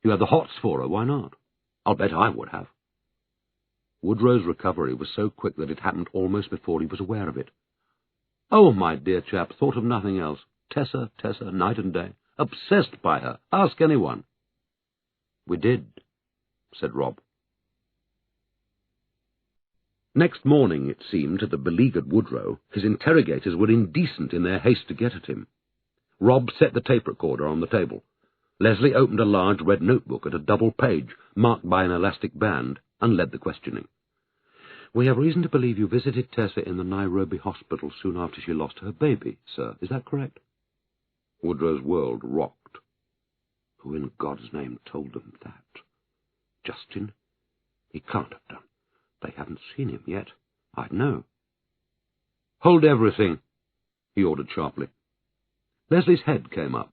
You had the hots for her, why not? I'll bet I would have." Woodrow's recovery was so quick that it happened almost before he was aware of it. "Oh, my dear chap, thought of nothing else. Tessa, night and day. Obsessed by her. Ask anyone." "We did," said Rob. Next morning, it seemed, to the beleaguered Woodrow, his interrogators were indecent in their haste to get at him. Rob set the tape recorder on the table. Leslie opened a large red notebook at a double page, marked by an elastic band, and led the questioning. "We have reason to believe you visited Tessa in the Nairobi hospital soon after she lost her baby, sir. Is that correct?" Woodrow's world rocked. Who in God's name told them that? Jayston? He can't have done. They haven't seen him yet. I'd know. "Hold everything," he ordered sharply. Leslie's head came up.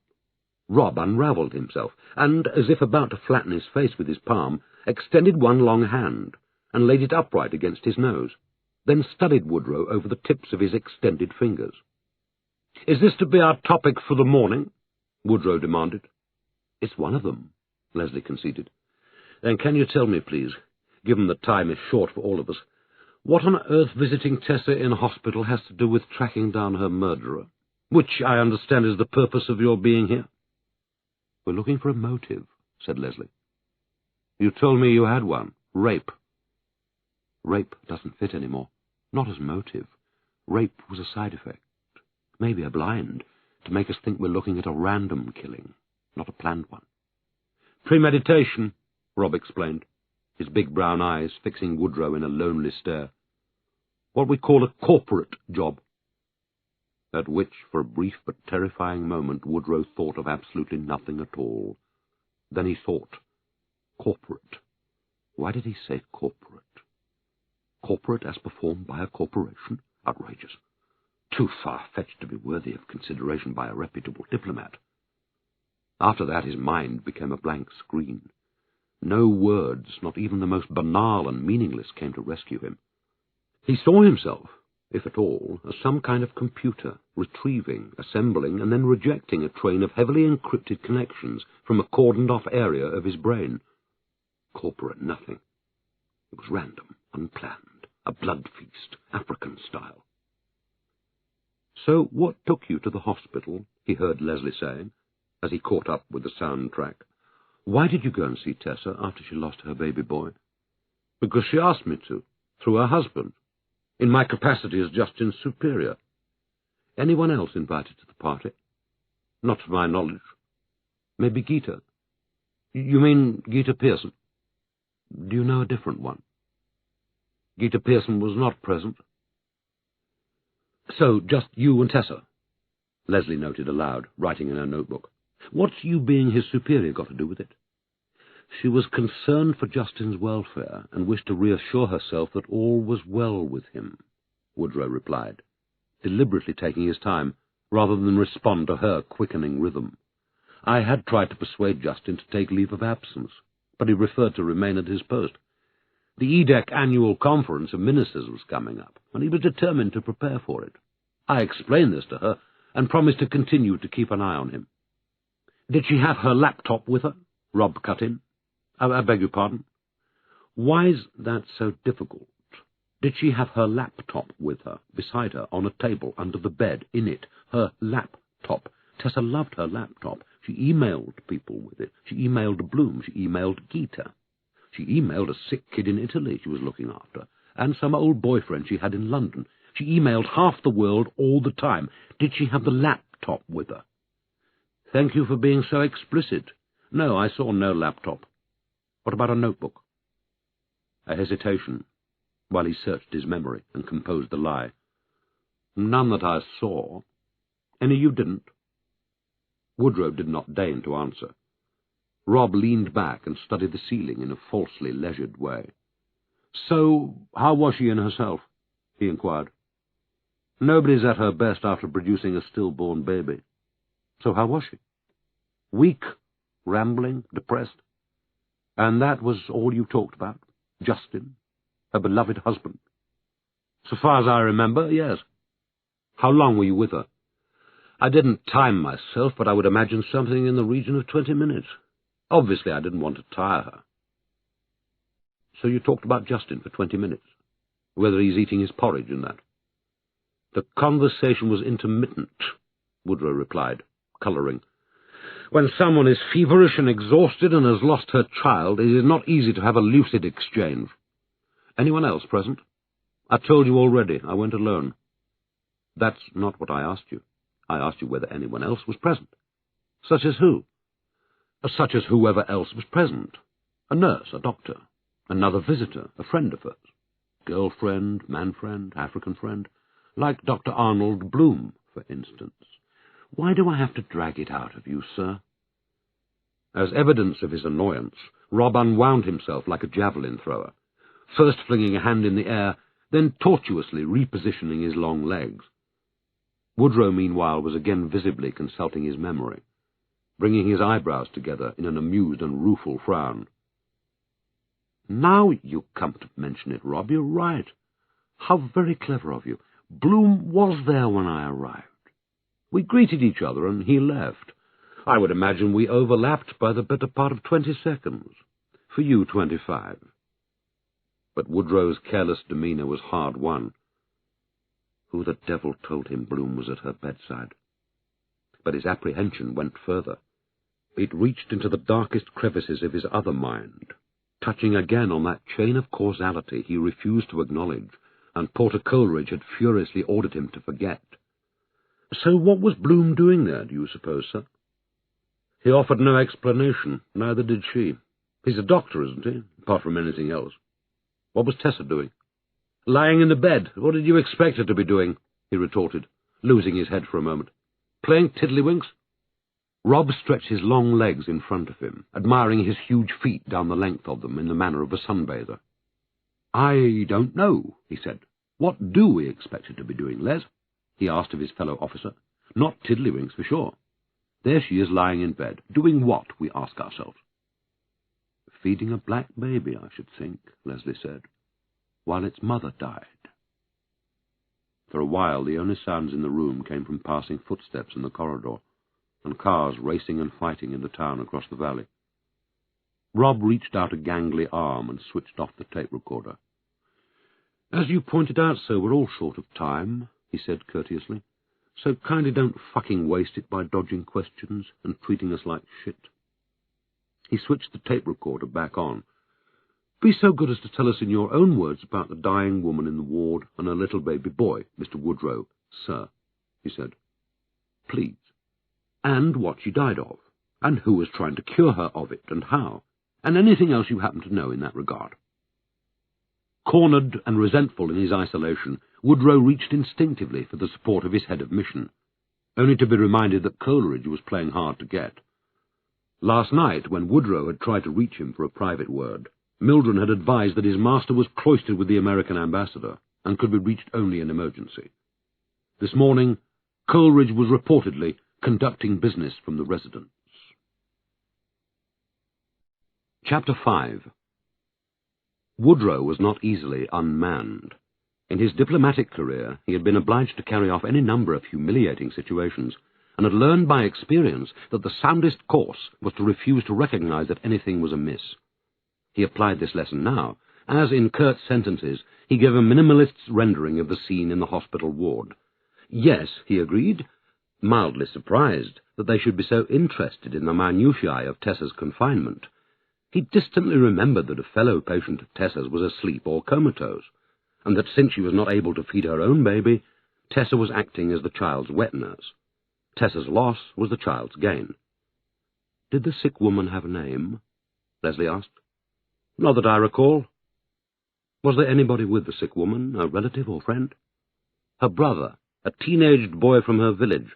Rob unravelled himself, and, as if about to flatten his face with his palm, extended one long hand, and laid it upright against his nose, then studied Woodrow over the tips of his extended fingers. "Is this to be our topic for the morning?" Woodrow demanded. "It's one of them," Leslie conceded. "Then can you tell me, please, given the time is short for all of us, what on earth visiting Tessa in hospital has to do with tracking down her murderer, which I understand is the purpose of your being here?" "We're looking for a motive," said Leslie. "You told me you had one. Rape." "Rape doesn't fit anymore. Not as motive. Rape was a side effect. Maybe a blind, to make us think we're looking at a random killing, not a planned one." "Premeditation," Rob explained, his big brown eyes fixing Woodrow in a lonely stare. What we call a corporate job. At which, for a brief but terrifying moment, Woodrow thought of absolutely nothing at all. Then he thought, corporate. Why did he say corporate? Corporate as performed by a corporation? Outrageous. Too far-fetched to be worthy of consideration by a reputable diplomat. After that his mind became a blank screen. No words, not even the most banal and meaningless, came to rescue him. He saw himself, if at all, as some kind of computer, retrieving, assembling, and then rejecting a train of heavily encrypted connections from a cordoned-off area of his brain. Corporate nothing. It was random, unplanned, a blood feast, African style. "So what took you to the hospital?" he heard Leslie saying, as he caught up with the soundtrack. "Why did you go and see Tessa after she lost her baby boy?" "Because she asked me to, through her husband, in my capacity as Jayston's superior." "Anyone else invited to the party?" "Not to my knowledge." "Maybe Gita?" "You mean Gita Pearson?" "Do you know a different one?" "Gita Pearson was not present." "So, just you and Tessa?" Leslie noted aloud, writing in her notebook. "What's you being his superior got to do with it?" She was concerned for Jayston's welfare, and wished to reassure herself that all was well with him, Woodrow replied, deliberately taking his time, rather than respond to her quickening rhythm. "I had tried to persuade Jayston to take leave of absence, but he preferred to remain at his post. The EDEC annual conference of ministers was coming up, and he was determined to prepare for it. I explained this to her, and promised to continue to keep an eye on him." "Did she have her laptop with her?" Rob cut in. I beg your pardon?" "Why's that so difficult? Did she have her laptop with her, beside her, on a table, under the bed, in it? Her laptop. Tessa loved her laptop. She emailed people with it. She emailed Bloom. She emailed Gita. She emailed a sick kid in Italy she was looking after, and some old boyfriend she had in London. She emailed half the world all the time. Did she have the laptop with her?" "Thank you for being so explicit. No, I saw no laptop." "What about a notebook?" A hesitation, while he searched his memory and composed the lie. "None that I saw." "Any you didn't?" Woodrow did not deign to answer. Rob leaned back and studied the ceiling in a falsely leisured way. "So, how was she in herself?" he inquired. "Nobody's at her best after producing a stillborn baby." "So how was she?" "Weak, rambling, depressed." "And that was all you talked about? Jayston, her beloved husband?" "So far as I remember, yes." "How long were you with her?" "I didn't time myself, but I would imagine something in the region of 20 minutes. Obviously, I didn't want to tire her." "So you talked about Jayston for 20 minutes? Whether he's eating his porridge and that?" "The conversation was intermittent," Woodrow replied, colouring. "When someone is feverish and exhausted and has lost her child, it is not easy to have a lucid exchange." "Anyone else present?" "I told you already. I went alone." "That's not what I asked you. I asked you whether anyone else was present." "Such as who?" "Such as whoever else was present. A nurse, a doctor, another visitor, a friend of hers. Girlfriend, man-friend, African friend. Like Dr. Arnold Bloom, for instance. Why do I have to drag it out of you, sir?" As evidence of his annoyance, Rob unwound himself like a javelin-thrower, first flinging a hand in the air, then tortuously repositioning his long legs. Woodrow, meanwhile, was again visibly consulting his memory, bringing his eyebrows together in an amused and rueful frown. "Now you come to mention it, Rob, you're right. How very clever of you. Bloom was there when I arrived. We greeted each other, and he left. I would imagine we overlapped by the better part of 20 seconds. For you, 25. But Woodrow's careless demeanour was hard won. Who the devil told him Bloom was at her bedside? But his apprehension went further. It reached into the darkest crevices of his other mind, touching again on that chain of causality he refused to acknowledge, and Porter Coleridge had furiously ordered him to forget. "So what was Bloom doing there, do you suppose, sir?" "He offered no explanation, neither did she. He's a doctor, isn't he, apart from anything else?" "What was Tessa doing?" Lying in the bed. What did you expect her to be doing? He retorted, losing his head for a moment. Playing tiddlywinks? Rob stretched his long legs in front of him, admiring his huge feet down the length of them in the manner of a sunbather. I don't know, he said. What do we expect her to be doing, Les? He asked of his fellow officer. Not tiddlywinks, for sure. There she is lying in bed. Doing what, we ask ourselves? Feeding a black baby, I should think, Leslie said, while its mother died. For a while the only sounds in the room came from passing footsteps in the corridor, and cars racing and fighting in the town across the valley. Rob reached out a gangly arm and switched off the tape recorder. As you pointed out, sir, we're all short of time, he said courteously, so kindly don't fucking waste it by dodging questions and treating us like shit. He switched the tape recorder back on. Be so good as to tell us in your own words about the dying woman in the ward and her little baby boy, Mr. Woodrow, sir, he said. Please. And what she died of, and who was trying to cure her of it, and how, and anything else you happen to know in that regard. Cornered and resentful in his isolation, Woodrow reached instinctively for the support of his head of mission, only to be reminded that Coleridge was playing hard to get. Last night, when Woodrow had tried to reach him for a private word, Mildred had advised that his master was cloistered with the American ambassador and could be reached only in emergency. This morning, Coleridge was reportedly conducting business from the residence. Chapter 5. Woodrow was not easily unmanned. In his diplomatic career, he had been obliged to carry off any number of humiliating situations, and had learned by experience that the soundest course was to refuse to recognize that anything was amiss. He applied this lesson now, as in curt sentences he gave a minimalist's rendering of the scene in the hospital ward. Yes, he agreed, mildly surprised that they should be so interested in the minutiae of Tessa's confinement. He distantly remembered that a fellow patient of Tessa's was asleep or comatose, and that since she was not able to feed her own baby, Tessa was acting as the child's wet nurse. Tessa's loss was the child's gain. Did the sick woman have a name? Leslie asked. Not that I recall. Was there anybody with the sick woman, a relative or friend? Her brother, a teenaged boy from her village.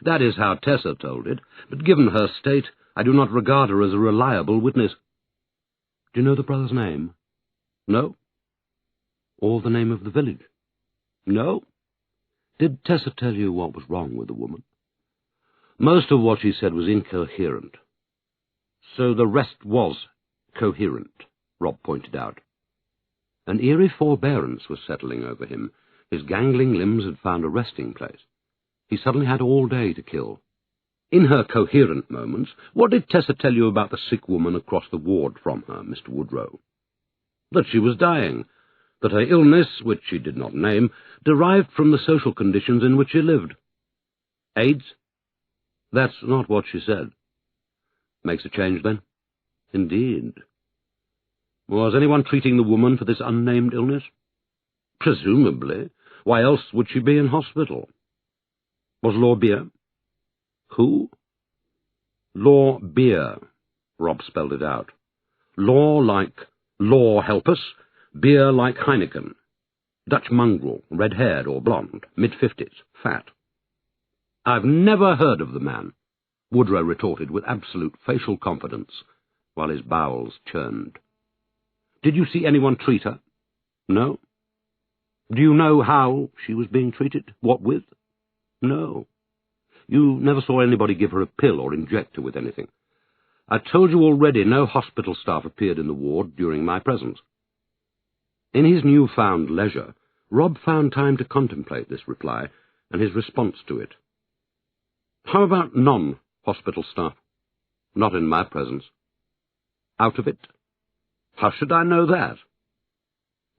That is how Tessa told it, but given her state, I do not regard her as a reliable witness. Do you know the brother's name? No. Or the name of the village? No. Did Tessa tell you what was wrong with the woman? Most of what she said was incoherent. So the rest was coherent, Rob pointed out. An eerie forbearance was settling over him. His gangling limbs had found a resting place. He suddenly had all day to kill. In her coherent moments, what did Tessa tell you about the sick woman across the ward from her, Mr. Woodrow? That she was dying, that her illness, which she did not name, derived from the social conditions in which she lived. AIDS? That's not what she said. Makes a change, then? Indeed. Was anyone treating the woman for this unnamed illness? Presumably. Why else would she be in hospital? Was Law Beer? Who? Law Beer, Rob spelled it out. Law like Law help us, beer like Heineken. Dutch mongrel, red-haired or blonde, mid-50s, fat. I've never heard of the man, Woodrow retorted with absolute facial confidence, while his bowels churned. Did you see anyone treat her? No. Do you know how she was being treated? What with? No. You never saw anybody give her a pill or inject her with anything. I told you already no hospital staff appeared in the ward during my presence. In his newfound leisure, Rob found time to contemplate this reply and his response to it. How about non-hospital staff? Not in my presence. Out of it? How should I know that?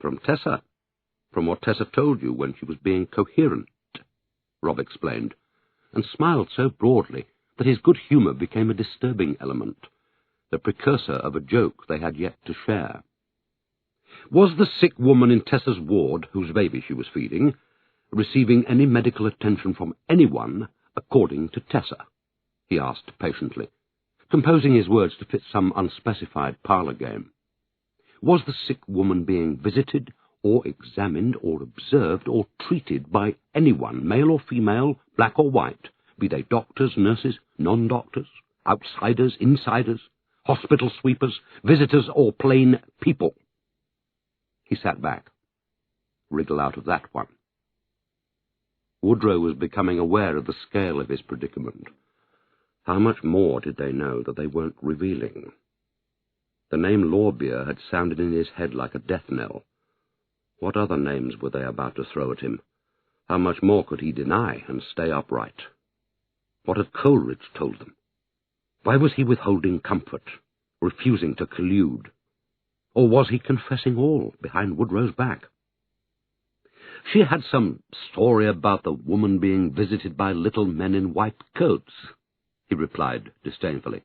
From Tessa. From what Tessa told you when she was being coherent, Rob explained, and smiled so broadly that his good humour became a disturbing element, the precursor of a joke they had yet to share. Was the sick woman in Tessa's ward, whose baby she was feeding, receiving any medical attention from anyone according to Tessa? He asked patiently, composing his words to fit some unspecified parlour game. Was the sick woman being visited or examined or observed or treated by anyone, male or female, black or white, be they doctors, nurses, non-doctors, outsiders, insiders, hospital sweepers, visitors, or plain people. He sat back. Wriggle out of that one. Woodrow was becoming aware of the scale of his predicament. How much more did they know that they weren't revealing? The name Lawbeer had sounded in his head like a death knell. What other names were they about to throw at him? How much more could he deny and stay upright? What had Coleridge told them? Why was he withholding comfort, refusing to collude? Or was he confessing all behind Woodrow's back? She had some story about the woman being visited by little men in white coats, he replied disdainfully.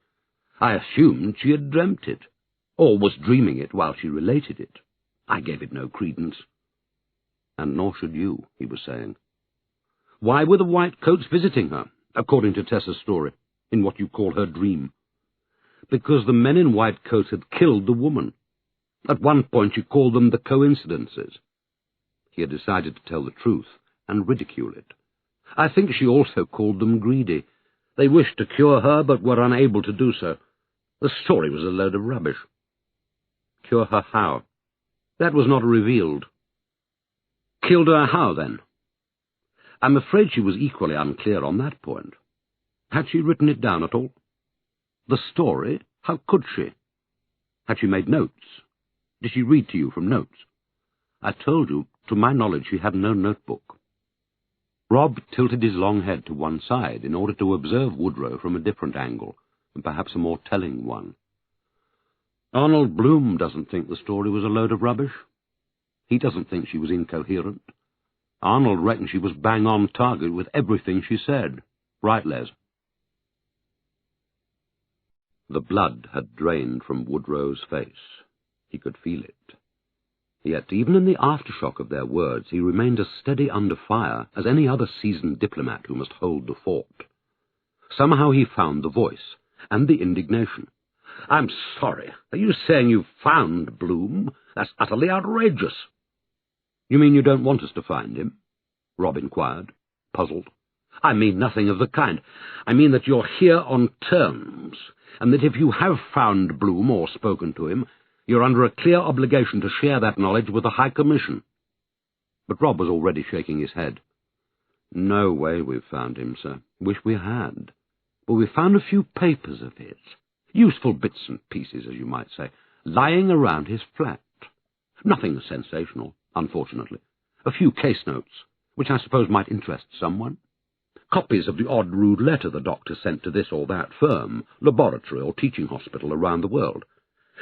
I assumed she had dreamt it, or was dreaming it while she related it. I gave it no credence. And nor should you, he was saying. Why were the white coats visiting her, according to Tessa's story, in what you call her dream? Because the men in white coats had killed the woman. At one point you called them the coincidences. He had decided to tell the truth and ridicule it. I think she also called them greedy. They wished to cure her, but were unable to do so. The story was a load of rubbish. Cure her how? That was not revealed. Killed her how, then? I'm afraid she was equally unclear on that point. Had she written it down at all? The story? How could she? Had she made notes? Did she read to you from notes? I told you, to my knowledge, she had no notebook. Rob tilted his long head to one side in order to observe Woodrow from a different angle, and perhaps a more telling one. Arnold Bloom doesn't think the story was a load of rubbish. He doesn't think she was incoherent. Arnold reckoned she was bang on target with everything she said. Right, Les? The blood had drained from Woodrow's face. He could feel it. Yet, even in the aftershock of their words, he remained as steady under fire as any other seasoned diplomat who must hold the fort. Somehow he found the voice and the indignation. I'm sorry. Are you saying you found Bloom? That's utterly outrageous. You mean you don't want us to find him? Rob inquired, puzzled. I mean nothing of the kind. I mean that you're here on terms, and that if you have found Bloom or spoken to him, you're under a clear obligation to share that knowledge with the High Commission. But Rob was already shaking his head. No way we've found him, sir. Wish we had. But we found a few papers of his, useful bits and pieces, as you might say, lying around his flat. Nothing sensational, unfortunately. A few case notes, which I suppose might interest someone. Copies of the odd rude letter the doctor sent to this or that firm, laboratory or teaching hospital around the world.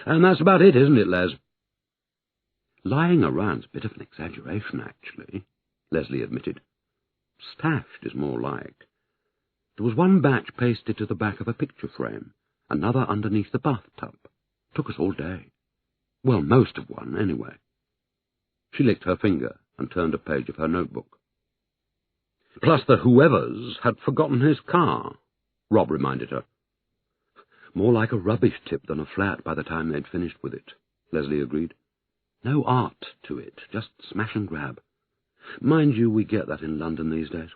And that's about it, isn't it, Les? Lying around's a bit of an exaggeration, actually, Leslie admitted. Stashed is more like. There was one batch pasted to the back of a picture frame, another underneath the bathtub. Took us all day. Well, most of one, anyway. She licked her finger and turned a page of her notebook. Plus the whoever's had forgotten his car, Rob reminded her. More like a rubbish tip than a flat by the time they'd finished with it, Leslie agreed. No art to it, just smash and grab. Mind you, we get that in London these days.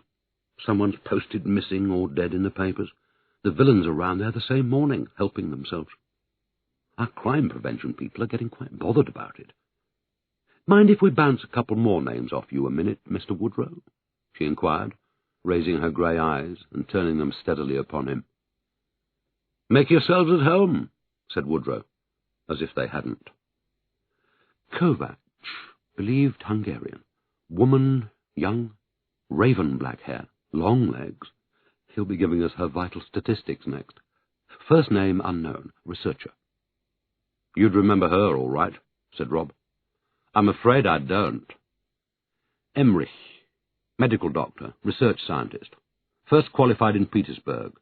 Someone's posted missing or dead in the papers. The villains around there the same morning, helping themselves. Our crime prevention people are getting quite bothered about it. Mind if we bounce a couple more names off you a minute, Mr. Woodrow? She inquired, raising her grey eyes and turning them steadily upon him. Make yourselves at home, said Woodrow, as if they hadn't. Kovac, believed Hungarian. Woman, young, raven black hair, long legs. He'll be giving us her vital statistics next. First name unknown, researcher. You'd remember her, all right, said Rob. I'm afraid I don't. Emmerich, medical doctor, research scientist. First qualified in Petersburg.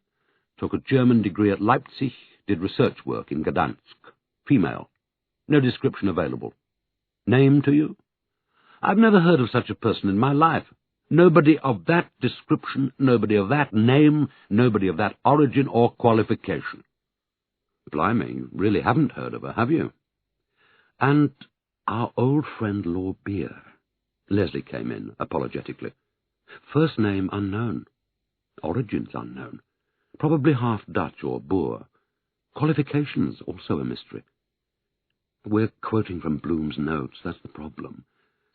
Took a German degree at Leipzig, did research work in Gdansk. Female. No description available. Name to you? I've never heard of such a person in my life. Nobody of that description, nobody of that name, nobody of that origin or qualification. Blimey, you really haven't heard of her, have you? And Our old friend Lord Beer. Leslie came in, apologetically. First name unknown. Origins unknown. Probably half Dutch or Boer. Qualifications also a mystery. We're quoting from Bloom's notes, that's the problem.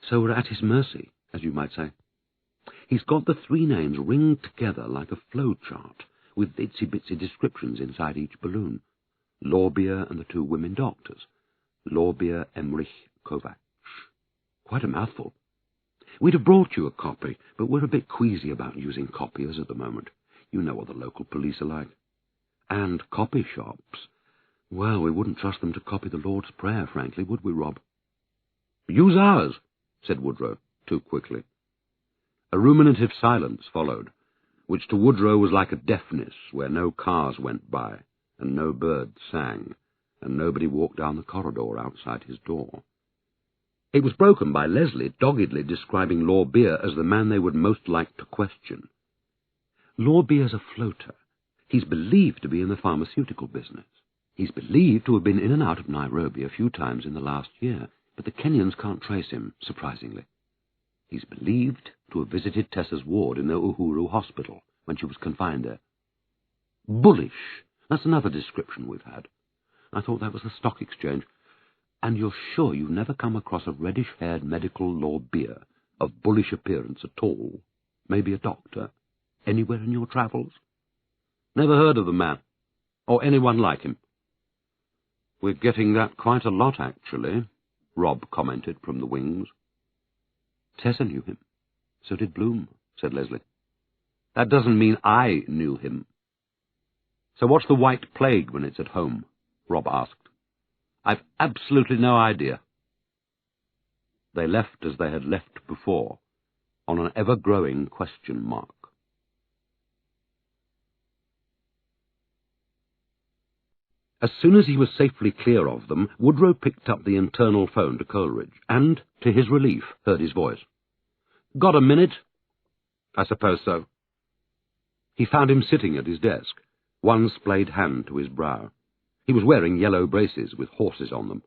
So we're at his mercy, as you might say. He's got the three names ringed together like a flow chart, with itsy-bitsy descriptions inside each balloon. Lorbeer and the two women doctors. Lorbeer, Emmerich, Kovacs. Quite a mouthful. We'd have brought you a copy, but we're a bit queasy about using copiers at the moment. You know what the local police are like. And copy shops. Well, we wouldn't trust them to copy the Lord's Prayer, frankly, would we, Rob? Use ours, said Woodrow, too quickly. A ruminative silence followed, which to Woodrow was like a deafness where no cars went by, and no birds sang, and nobody walked down the corridor outside his door. It was broken by Leslie doggedly describing Lorbeer as the man they would most like to question. Lorbeer's a floater. He's believed to be in the pharmaceutical business. He's believed to have been in and out of Nairobi a few times in the last year, but the Kenyans can't trace him, surprisingly. He's believed to have visited Tessa's ward in the Uhuru Hospital when she was confined there. Bullish. That's another description we've had. I thought that was the stock exchange. And you're sure you've never come across a reddish-haired medical Lorbeer of bullish appearance at all? Maybe a doctor? Anywhere in your travels? Never heard of the man, or anyone like him. We're getting that quite a lot, actually, Rob commented from the wings. Tessa knew him. So did Bloom, said Leslie. That doesn't mean I knew him. So what's the white plague when it's at home? Rob asked. I've absolutely no idea. They left as they had left before, on an ever-growing question mark. As soon as he was safely clear of them, Woodrow picked up the internal phone to Coleridge, and, to his relief, heard his voice. Got a minute? I suppose so. He found him sitting at his desk, one splayed hand to his brow. He was wearing yellow braces with horses on them.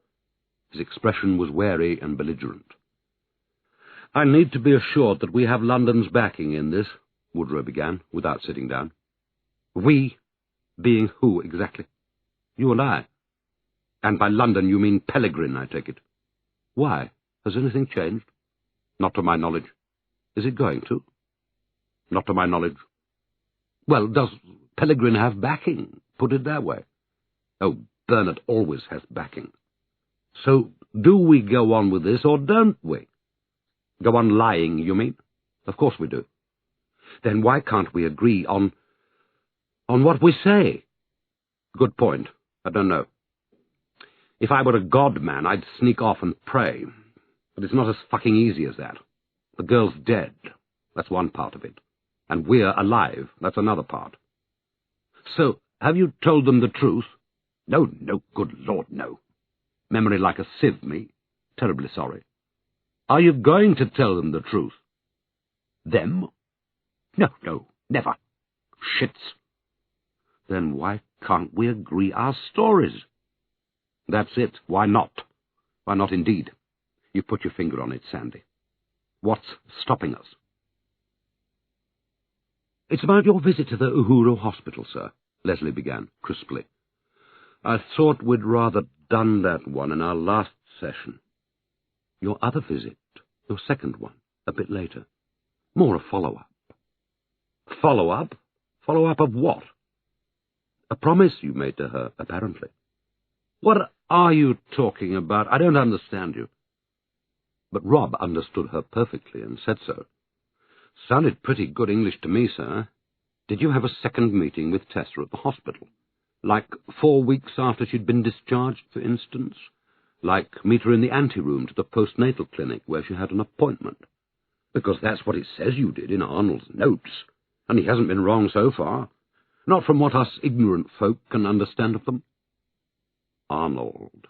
His expression was wary and belligerent. I need to be assured that we have London's backing in this, Woodrow began, without sitting down. We? Being who, exactly? You and I. And by London you mean Pellegrin, I take it. Why? Has anything changed? Not to my knowledge. Is it going to? Not to my knowledge. Well, does Pellegrin have backing? Put it that way. Oh, Bernard always has backing. So, do we go on with this, or don't we? Go on lying, you mean? Of course we do. Then why can't we agree on what we say? Good point. I don't know. If I were a god man, I'd sneak off and pray. But it's not as fucking easy as that. The girl's dead. That's one part of it. And we're alive. That's another part. So, have you told them the truth? No, good Lord, no. Memory like a sieve, me. Terribly sorry. Are you going to tell them the truth? Them? No, never. Shits. Then why can't we agree our stories? That's it. Why not? Why not indeed? You put your finger on it, Sandy. What's stopping us? It's about your visit to the Uhuru Hospital, sir, Leslie began, crisply. I thought we'd rather done that one in our last session. Your other visit, your second one, a bit later. More a follow-up. Follow-up? Follow-up of what? A promise you made to her, apparently. What are you talking about? I don't understand you. But Rob understood her perfectly and said so. Sounded pretty good English to me, sir. Did you have a second meeting with Tessa at the hospital? Like 4 weeks after she'd been discharged, for instance? Like meet her in the anteroom to the postnatal clinic where she had an appointment? Because that's what it says you did in Arnold's notes, and he hasn't been wrong so far. Not from what us ignorant folk can understand of them. Arnold,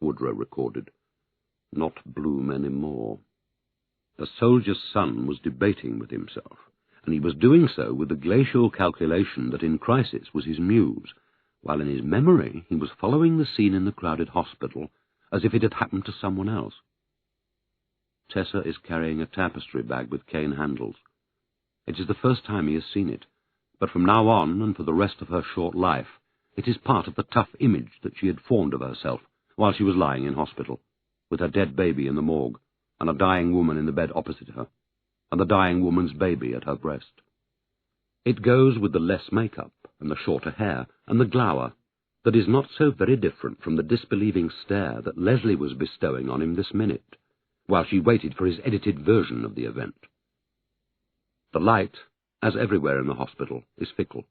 Woodrow recorded. Not Bloom any more. A soldier's son was debating with himself, and he was doing so with the glacial calculation that in crisis was his muse, while in his memory he was following the scene in the crowded hospital as if it had happened to someone else. Tessa is carrying a tapestry bag with cane handles. It is the first time he has seen it, but from now on, and for the rest of her short life, it is part of the tough image that she had formed of herself while she was lying in hospital, with her dead baby in the morgue, and a dying woman in the bed opposite her, and the dying woman's baby at her breast. It goes with the less makeup, and the shorter hair, and the glower, that is not so very different from the disbelieving stare that Leslie was bestowing on him this minute, while she waited for his edited version of the event. The light, as everywhere in the hospital, is fickle.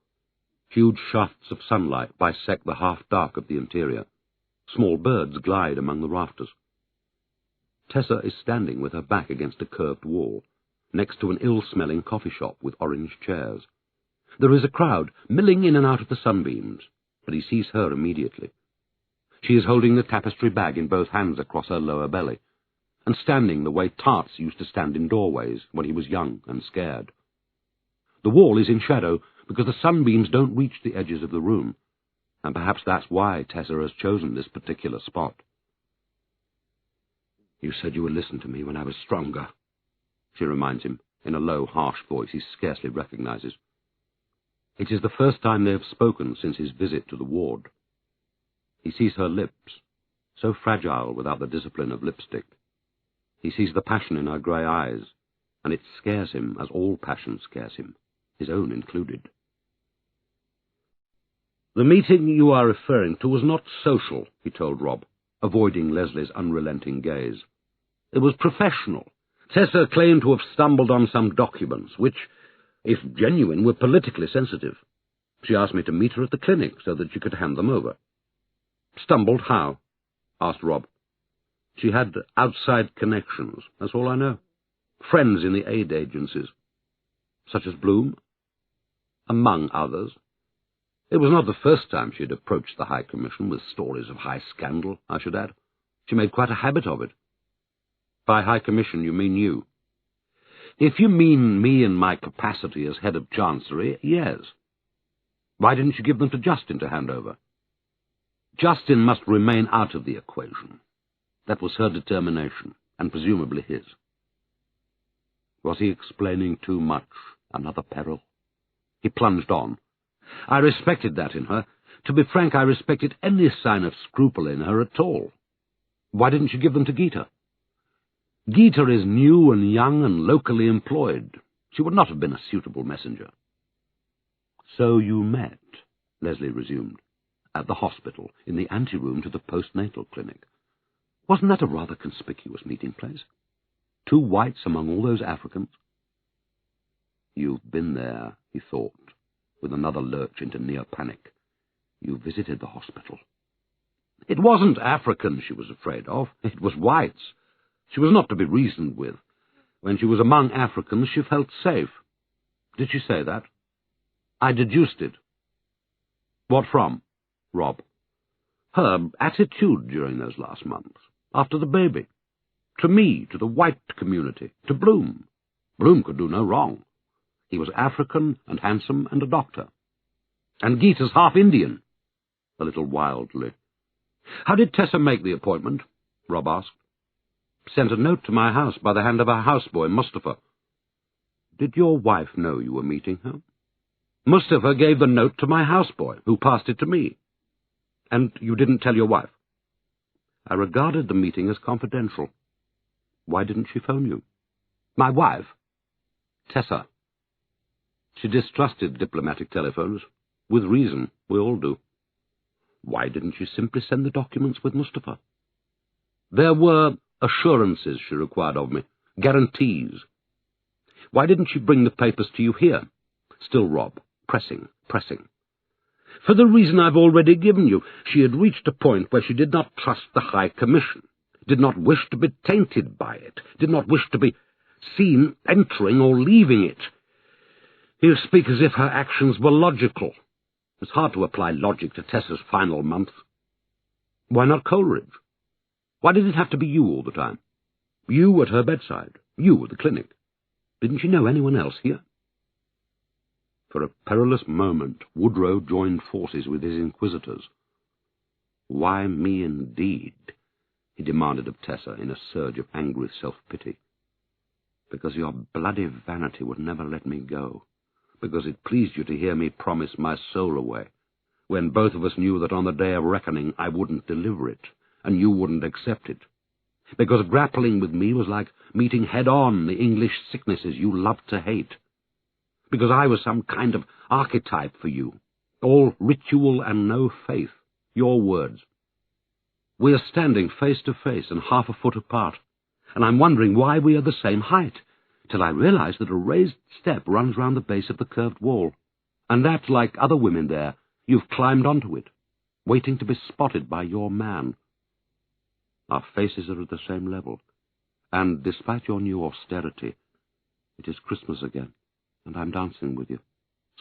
Huge shafts of sunlight bisect the half-dark of the interior. Small birds glide among the rafters. Tessa is standing with her back against a curved wall, next to an ill-smelling coffee shop with orange chairs. There is a crowd milling in and out of the sunbeams, but he sees her immediately. She is holding the tapestry bag in both hands across her lower belly, and standing the way tarts used to stand in doorways when he was young and scared. The wall is in shadow because the sunbeams don't reach the edges of the room, and perhaps that's why Tessa has chosen this particular spot. "You said you would listen to me when I was stronger," she reminds him, in a low, harsh voice he scarcely recognizes. It is the first time they have spoken since his visit to the ward. He sees her lips, so fragile without the discipline of lipstick. He sees the passion in her grey eyes, and it scares him as all passion scares him, his own included. "The meeting you are referring to was not social," he told Rob, avoiding Leslie's unrelenting gaze. "It was professional. Tessa claimed to have stumbled on some documents, which, if genuine, were politically sensitive. She asked me to meet her at the clinic so that she could hand them over." "Stumbled how?" asked Rob. "She had outside connections, that's all I know. Friends in the aid agencies." "Such as Bloom?" "Among others. It was not the first time she had approached the High Commission with stories of high scandal, I should add. She made quite a habit of it." "By High Commission you mean you?" "If you mean me in my capacity as head of Chancery, yes." "Why didn't you give them to Jayston to hand over?" "Jayston must remain out of the equation. That was her determination, and presumably his." Was he explaining too much? Another peril? He plunged on. "I respected that in her. To be frank, I respected any sign of scruple in her at all. Why didn't you give them to Geeta?" "Geeta is new and young and locally employed. She would not have been a suitable messenger." "So you met," Leslie resumed, "at the hospital, in the anteroom to the postnatal clinic. Wasn't that a rather conspicuous meeting place? 2 whites among all those Africans?" "You've been there," he thought, with another lurch into near panic. "You visited the hospital." "It wasn't Africans she was afraid of. It was whites. She was not to be reasoned with. When she was among Africans, she felt safe." "Did she say that?" "I deduced it." "What from?" "Rob. Her attitude during those last months, after the baby. To me, to the white community, to Bloom. Bloom could do no wrong. He was African and handsome and a doctor. And Geeta's half Indian," a little wildly. "How did Tessa make the appointment?" Rob asked. "Sent a note to my house by the hand of her houseboy, Mustafa." "Did your wife know you were meeting her?" "Mustafa gave the note to my houseboy, who passed it to me." "And you didn't tell your wife?" "I regarded the meeting as confidential." "Why didn't she phone you?" "My wife?" "Tessa. She distrusted diplomatic telephones. With reason, we all do." "Why didn't she simply send the documents with Mustafa?" "There were assurances she required of me, guarantees." "Why didn't she bring the papers to you here?" Still Rob, pressing. "For the reason I've already given you. She had reached a point where she did not trust the High Commission, did not wish to be tainted by it, did not wish to be seen entering or leaving it. You speak as if her actions were logical. It's hard to apply logic to Tessa's final month." "Why not Coleridge? Why did it have to be you all the time? You at her bedside, you at the clinic. Didn't she know anyone else here?" For a perilous moment Woodrow joined forces with his inquisitors. Why me indeed? he demanded of Tessa in a surge of angry self-pity. Because your bloody vanity would never let me go. Because it pleased you to hear me promise my soul away, when both of us knew that on the day of reckoning I wouldn't deliver it, and you wouldn't accept it. Because grappling with me was like meeting head-on the English sicknesses you loved to hate. Because I was some kind of archetype for you, all ritual and no faith, your words. We are standing face to face and half a foot apart, and I'm wondering why we are the same height, till I realize that a raised step runs round the base of the curved wall, and that, like other women there, you've climbed onto it, waiting to be spotted by your man. Our faces are at the same level, and despite your new austerity, it is Christmas again, and I'm dancing with you,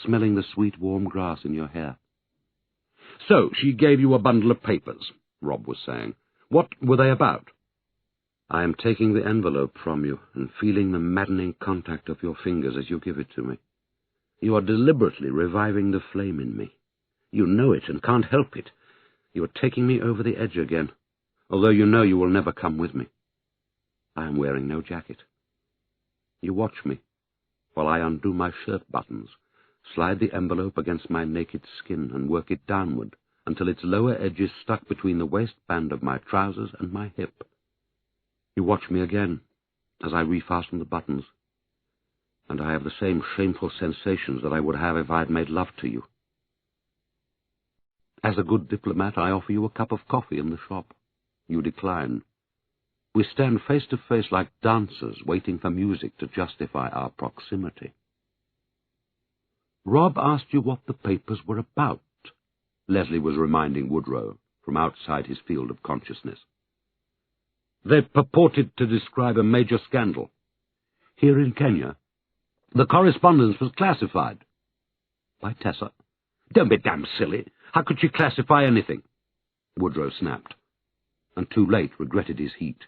smelling the sweet warm grass in your hair. So she gave you a bundle of papers, Rob was saying. What were they about? I am taking the envelope from you and feeling the maddening contact of your fingers as you give it to me. You are deliberately reviving the flame in me. You know it and can't help it. You are taking me over the edge again, although you know you will never come with me. I am wearing no jacket. You watch me, while I undo my shirt buttons, slide the envelope against my naked skin and work it downward until its lower edge is stuck between the waistband of my trousers and my hip. You watch me again, as I refasten the buttons, and I have the same shameful sensations that I would have if I had made love to you. As a good diplomat, I offer you a cup of coffee in the shop. You decline. We stand face to face like dancers waiting for music to justify our proximity. Rob asked you what the papers were about, Leslie was reminding Woodrow from outside his field of consciousness. They purported to describe a major scandal. Here in Kenya, the correspondence was classified. By Tessa. Don't be damn silly. How could she classify anything? Woodrow snapped, and too late regretted his heat.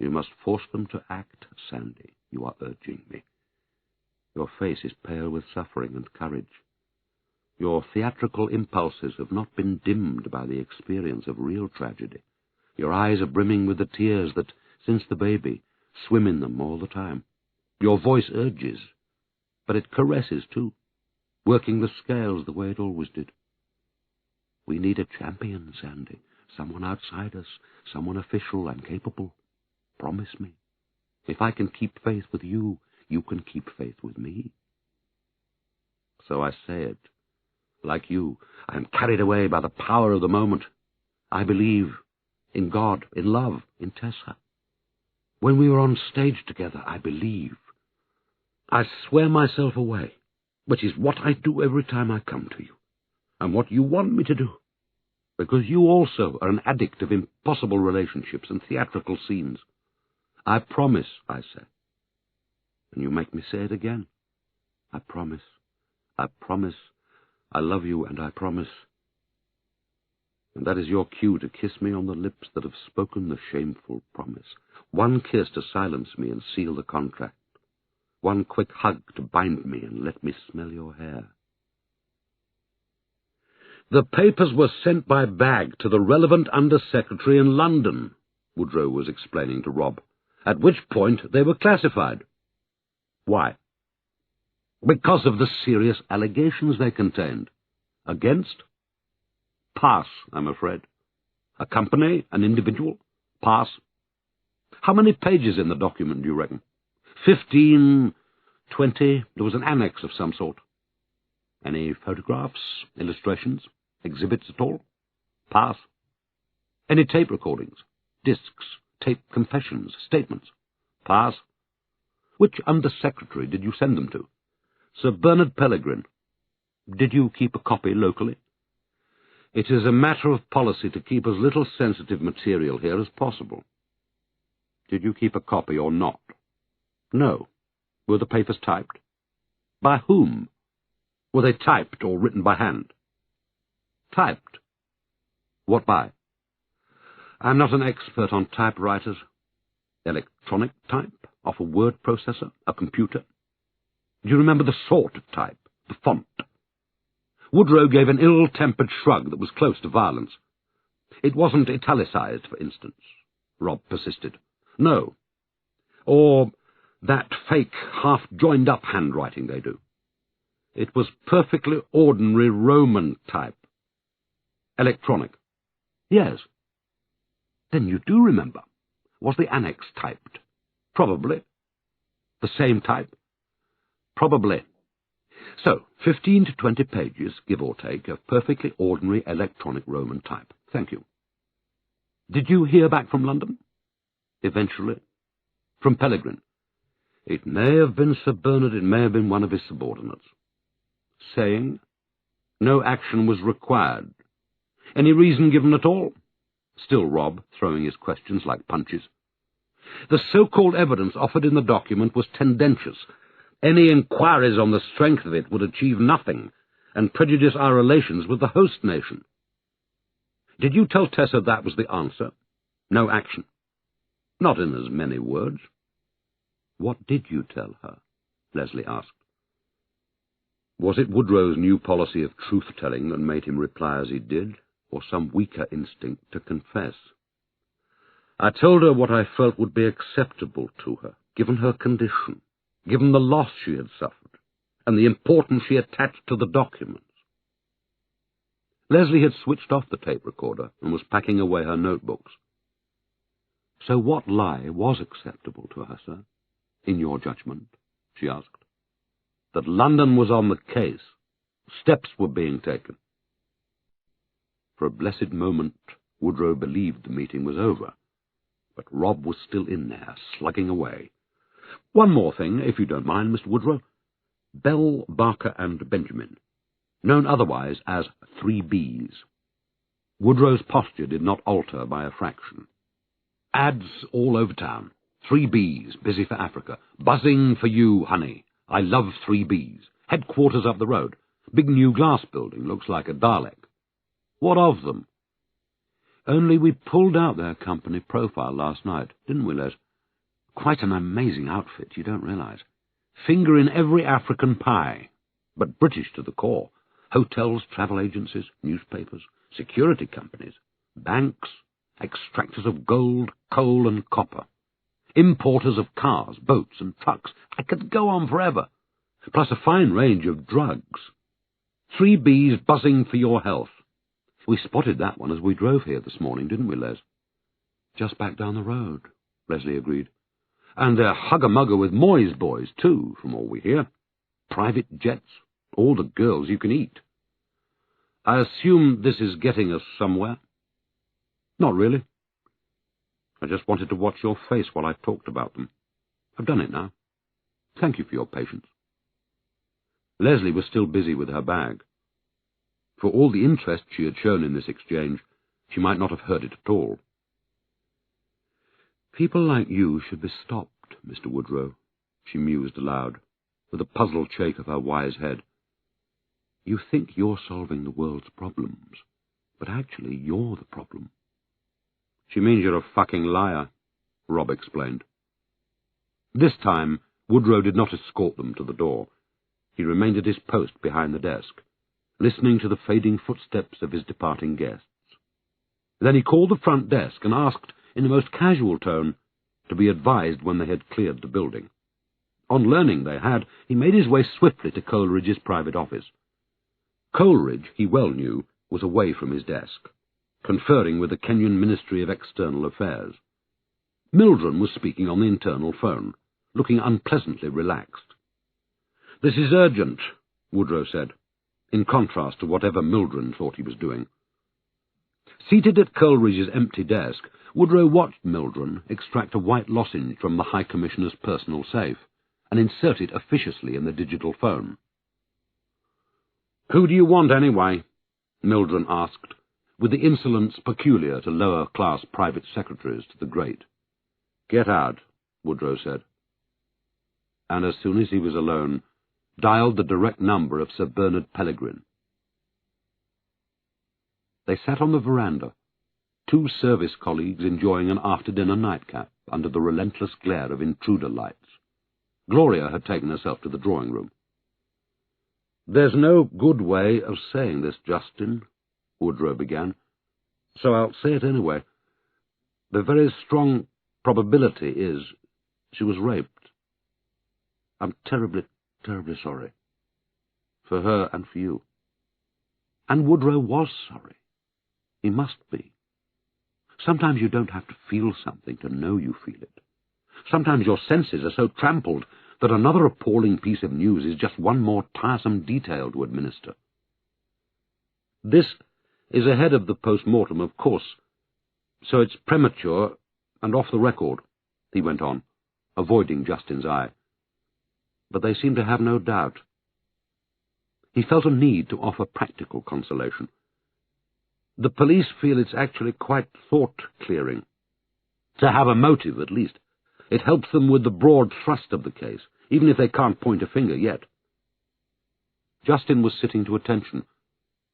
You must force them to act, Sandy, you are urging me. Your face is pale with suffering and courage. Your theatrical impulses have not been dimmed by the experience of real tragedy. Your eyes are brimming with the tears that, since the baby, swim in them all the time. Your voice urges, but it caresses too, working the scales the way it always did. We need a champion, Sandy, someone outside us, someone official and capable. Promise me. If I can keep faith with you, you can keep faith with me. So I say it. Like you, I am carried away by the power of the moment. I believe in God, in love, in Tessa. When we were on stage together, I believe. I swear myself away, which is what I do every time I come to you, and what you want me to do, because you also are an addict of impossible relationships and theatrical scenes. I promise, I say. And you make me say it again. I promise. I promise. I love you, and I promise. And that is your cue to kiss me on the lips that have spoken the shameful promise. One kiss to silence me and seal the contract. One quick hug to bind me and let me smell your hair. The papers were sent by bag to the relevant Under-Secretary in London, Woodrow was explaining to Rob, at which point they were classified. Why? Because of the serious allegations they contained. Against? Pass, I'm afraid. A company, an individual? Pass. How many pages in the document, do you reckon? 15, 20? There was an annex of some sort. Any photographs, illustrations, exhibits at all? Pass. Any tape recordings, discs, tape confessions, statements? Pass. Which Under-Secretary did you send them to? Sir Bernard Pellegrin. Did you keep a copy locally? It is a matter of policy to keep as little sensitive material here as possible. Did you keep a copy or not? No. Were the papers typed? By whom? Were they typed or written by hand? Typed. What by? I'm not an expert on typewriters. Electronic type? Off a word processor? A computer? Do you remember the sort of type? The font? Woodrow gave an ill-tempered shrug that was close to violence. It wasn't italicized, for instance, Rob persisted. No. Or that fake, half-joined-up handwriting they do. It was perfectly ordinary Roman type. Electronic. Yes. Then you do remember. Was the annex typed? Probably. The same type? Probably. So, 15 to 20 pages, give or take, of perfectly ordinary electronic Roman type. Thank you. Did you hear back from London? Eventually. From Pellegrin. It may have been Sir Bernard, it may have been one of his subordinates. Saying? No action was required. Any reason given at all? Still Rob, throwing his questions like punches. The so-called evidence offered in the document was tendentious. Any inquiries on the strength of it would achieve nothing, and prejudice our relations with the host nation. Did you tell Tessa that was the answer? No action. Not in as many words. What did you tell her? Leslie asked. Was it Woodrow's new policy of truth-telling that made him reply as he did, or some weaker instinct to confess? I told her what I felt would be acceptable to her, given her condition, given the loss she had suffered, and the importance she attached to the documents. Leslie had switched off the tape recorder and was packing away her notebooks. So what lie was acceptable to her, sir, in your judgment? She asked. That London was on the case. Steps were being taken. For a blessed moment, Woodrow believed the meeting was over, but Rob was still in there, slugging away. One more thing, if you don't mind, Mr. Woodrow. Bell, Barker, and Benjamin, known otherwise as 3Bs. Woodrow's posture did not alter by a fraction. Ads all over town. 3Bs, busy for Africa. Buzzing for you, honey. I love 3Bs. Headquarters up the road. Big new glass building, looks like a Dalek. What of them? Only we pulled out their company profile last night, didn't we, Les? Quite an amazing outfit, you don't realize. Finger in every African pie, but British to the core. Hotels, travel agencies, newspapers, security companies, banks, extractors of gold, coal and copper, importers of cars, boats and trucks. I could go on forever, plus a fine range of drugs. 3Bs buzzing for your health. We spotted that one as we drove here this morning, didn't we, Les? Just back down the road, Leslie agreed. And they're hugger-mugger with Moy's boys, too, from all we hear. Private jets, all the girls you can eat. I assume this is getting us somewhere? Not really. I just wanted to watch your face while I talked about them. I've done it now. Thank you for your patience. Leslie was still busy with her bag. For all the interest she had shown in this exchange, she might not have heard it at all. People like you should be stopped, Mr. Woodrow, she mused aloud, with a puzzled shake of her wise head. You think you're solving the world's problems, but actually you're the problem. She means you're a fucking liar, Rob explained. This time, Woodrow did not escort them to the door. He remained at his post behind the desk, listening to the fading footsteps of his departing guests. Then he called the front desk and asked, in the most casual tone, to be advised when they had cleared the building. On learning they had, he made his way swiftly to Coleridge's private office. Coleridge, he well knew, was away from his desk, conferring with the Kenyan Ministry of External Affairs. Mildred was speaking on the internal phone, looking unpleasantly relaxed. "This is urgent," Woodrow said, in contrast to whatever Mildred thought he was doing. Seated at Coleridge's empty desk, Woodrow watched Mildred extract a white lozenge from the High Commissioner's personal safe and insert it officiously in the digital phone. "Who do you want, anyway?" Mildred asked, with the insolence peculiar to lower-class private secretaries to the great. "Get out," Woodrow said. And as soon as he was alone, dialed the direct number of Sir Bernard Pellegrin. They sat on the veranda, two service colleagues enjoying an after-dinner nightcap under the relentless glare of intruder lights. Gloria had taken herself to the drawing-room. "There's no good way of saying this, Jayston," Woodrow began. so I'll say it anyway. The very strong probability is she was raped. I'm terribly, terribly sorry. For her and for you. And Woodrow was sorry. He must be. Sometimes you don't have to feel something to know you feel it. Sometimes your senses are so trampled that another appalling piece of news is just one more tiresome detail to administer. This is ahead of the post-mortem, of course, so it's premature and off the record, he went on, avoiding Justin's eye. But they seem to have no doubt. He felt a need to offer practical consolation. The police feel it's actually quite thought-clearing. To have a motive, at least. It helps them with the broad thrust of the case, even if they can't point a finger yet. Justin was sitting to attention,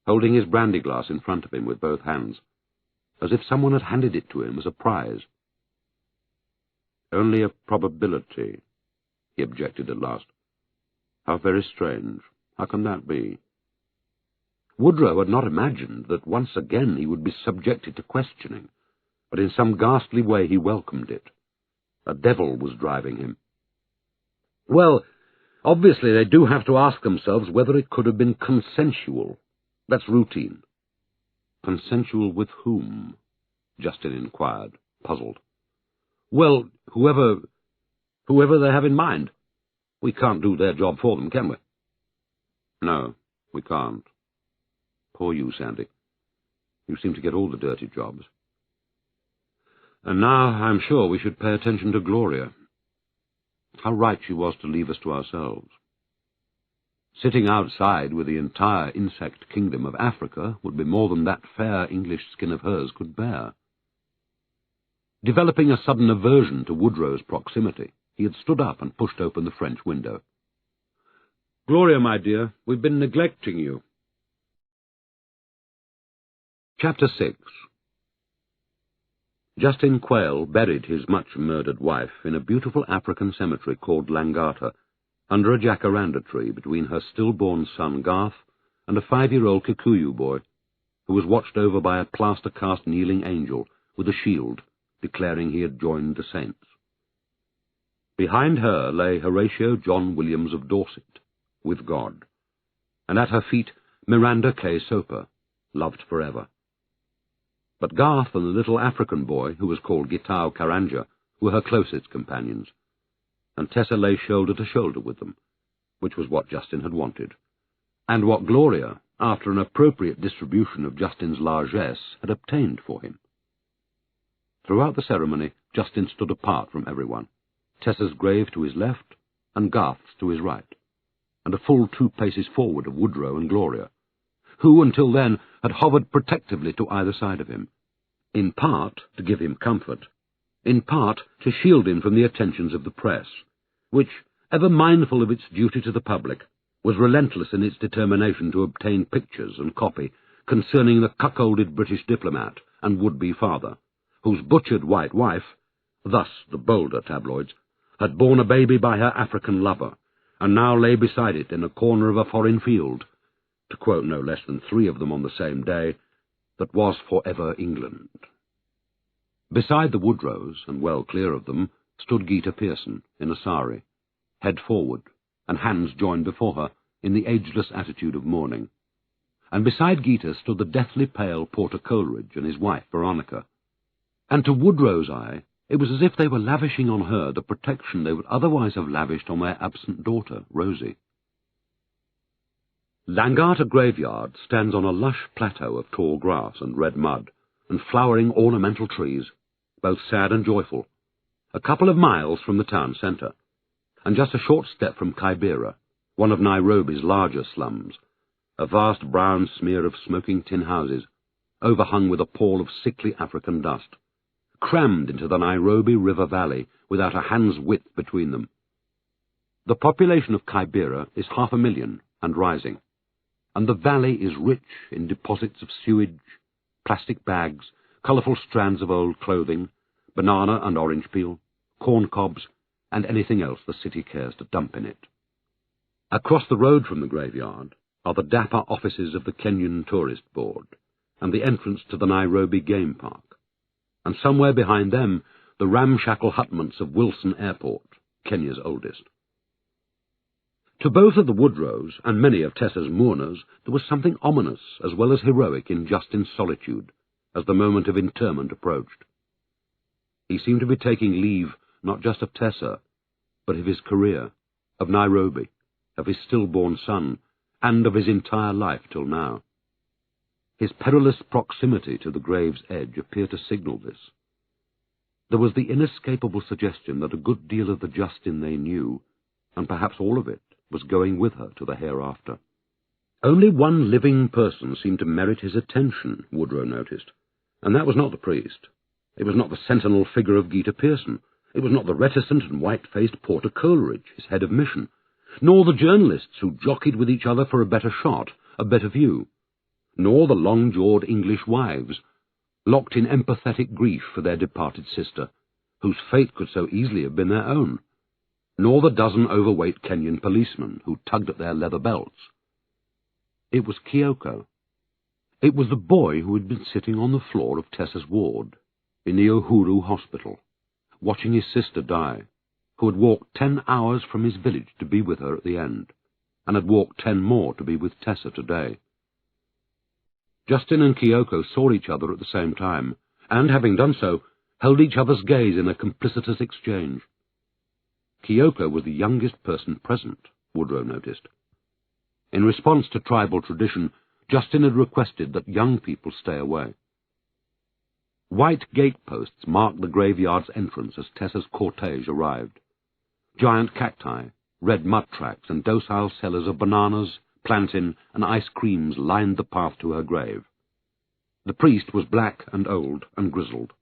holding his brandy glass in front of him with both hands, as if someone had handed it to him as a prize. Only a probability, he objected at last. How very strange. How can that be? Woodrow had not imagined that once again he would be subjected to questioning, but in some ghastly way he welcomed it. A devil was driving him. Well, obviously they do have to ask themselves whether it could have been consensual. That's routine. Consensual with whom? Justin inquired, puzzled. Well, whoever they have in mind. We can't do their job for them, can we? No, we can't. Poor you, Sandy. You seem to get all the dirty jobs. And now I'm sure we should pay attention to Gloria. How right she was to leave us to ourselves. Sitting outside with the entire insect kingdom of Africa would be more than that fair English skin of hers could bear. Developing a sudden aversion to Woodrow's proximity, he had stood up and pushed open the French window. Gloria, my dear, we've been neglecting you. Chapter 6. Justin Quayle buried his much-murdered wife in a beautiful African cemetery called Langata, under a jacaranda tree between her stillborn son Garth and a 5-year-old Kikuyu boy, who was watched over by a plaster-cast kneeling angel with a shield, declaring he had joined the saints. Behind her lay Horatio John Williams of Dorset, with God, and at her feet Miranda K. Soper, loved forever. But Garth and the little African boy, who was called Gitau Karanja, were her closest companions, and Tessa lay shoulder to shoulder with them, which was what Justin had wanted, and what Gloria, after an appropriate distribution of Justin's largesse, had obtained for him. Throughout the ceremony, Justin stood apart from everyone, Tessa's grave to his left, and Garth's to his right, and a full 2 paces forward of Woodrow and Gloria, who, until then, had hovered protectively to either side of him, in part to give him comfort, in part to shield him from the attentions of the press, which, ever mindful of its duty to the public, was relentless in its determination to obtain pictures and copy concerning the cuckolded British diplomat and would-be father, whose butchered white wife, thus the bolder tabloids, had borne a baby by her African lover, and now lay beside it in a corner of a foreign field, to quote no less than 3 of them on the same day, that was forever England. Beside the Woodrows, and well clear of them, stood Gita Pearson in a sari, head forward, and hands joined before her in the ageless attitude of mourning. And beside Gita stood the deathly pale Porter Coleridge and his wife Veronica. And to Woodrow's eye, it was as if they were lavishing on her the protection they would otherwise have lavished on their absent daughter, Rosie. Langata Graveyard stands on a lush plateau of tall grass and red mud, and flowering ornamental trees, both sad and joyful, a couple of miles from the town centre, and just a short step from Kibera, one of Nairobi's larger slums, a vast brown smear of smoking tin houses, overhung with a pall of sickly African dust, crammed into the Nairobi River Valley without a hand's width between them. The population of Kibera is 500,000 and rising, and the valley is rich in deposits of sewage, plastic bags, colourful strands of old clothing, banana and orange peel, corn cobs, and anything else the city cares to dump in it. Across the road from the graveyard are the dapper offices of the Kenyan Tourist Board, and the entrance to the Nairobi game park, and somewhere behind them the ramshackle hutments of Wilson Airport, Kenya's oldest. To both of the Woodrows and many of Tessa's mourners there was something ominous as well as heroic in Jayston's solitude as the moment of interment approached. He seemed to be taking leave not just of Tessa, but of his career, of Nairobi, of his stillborn son, and of his entire life till now. His perilous proximity to the grave's edge appeared to signal this. There was the inescapable suggestion that a good deal of the Jayston they knew, and perhaps all of it, was going with her to the hereafter. Only one living person seemed to merit his attention, Woodrow noticed, and that was not the priest. It was not the sentinel figure of Gita Pearson. It was not the reticent and white-faced Porter Coleridge, his head of mission, nor the journalists who jockeyed with each other for a better shot, a better view, nor the long-jawed English wives, locked in empathetic grief for their departed sister, whose fate could so easily have been their own, nor the dozen overweight Kenyan policemen who tugged at their leather belts. It was Kyoko. It was the boy who had been sitting on the floor of Tessa's ward, in the Uhuru hospital, watching his sister die, who had walked 10 hours from his village to be with her at the end, and had walked 10 more to be with Tessa today. Jayston and Kyoko saw each other at the same time, and, having done so, held each other's gaze in a complicitous exchange. Kyoko was the youngest person present, Woodrow noticed. In response to tribal tradition, Jayston had requested that young people stay away. White gateposts marked the graveyard's entrance as Tessa's cortege arrived. Giant cacti, red mud tracks, and docile sellers of bananas, plantain, and ice creams lined the path to her grave. The priest was black and old and grizzled.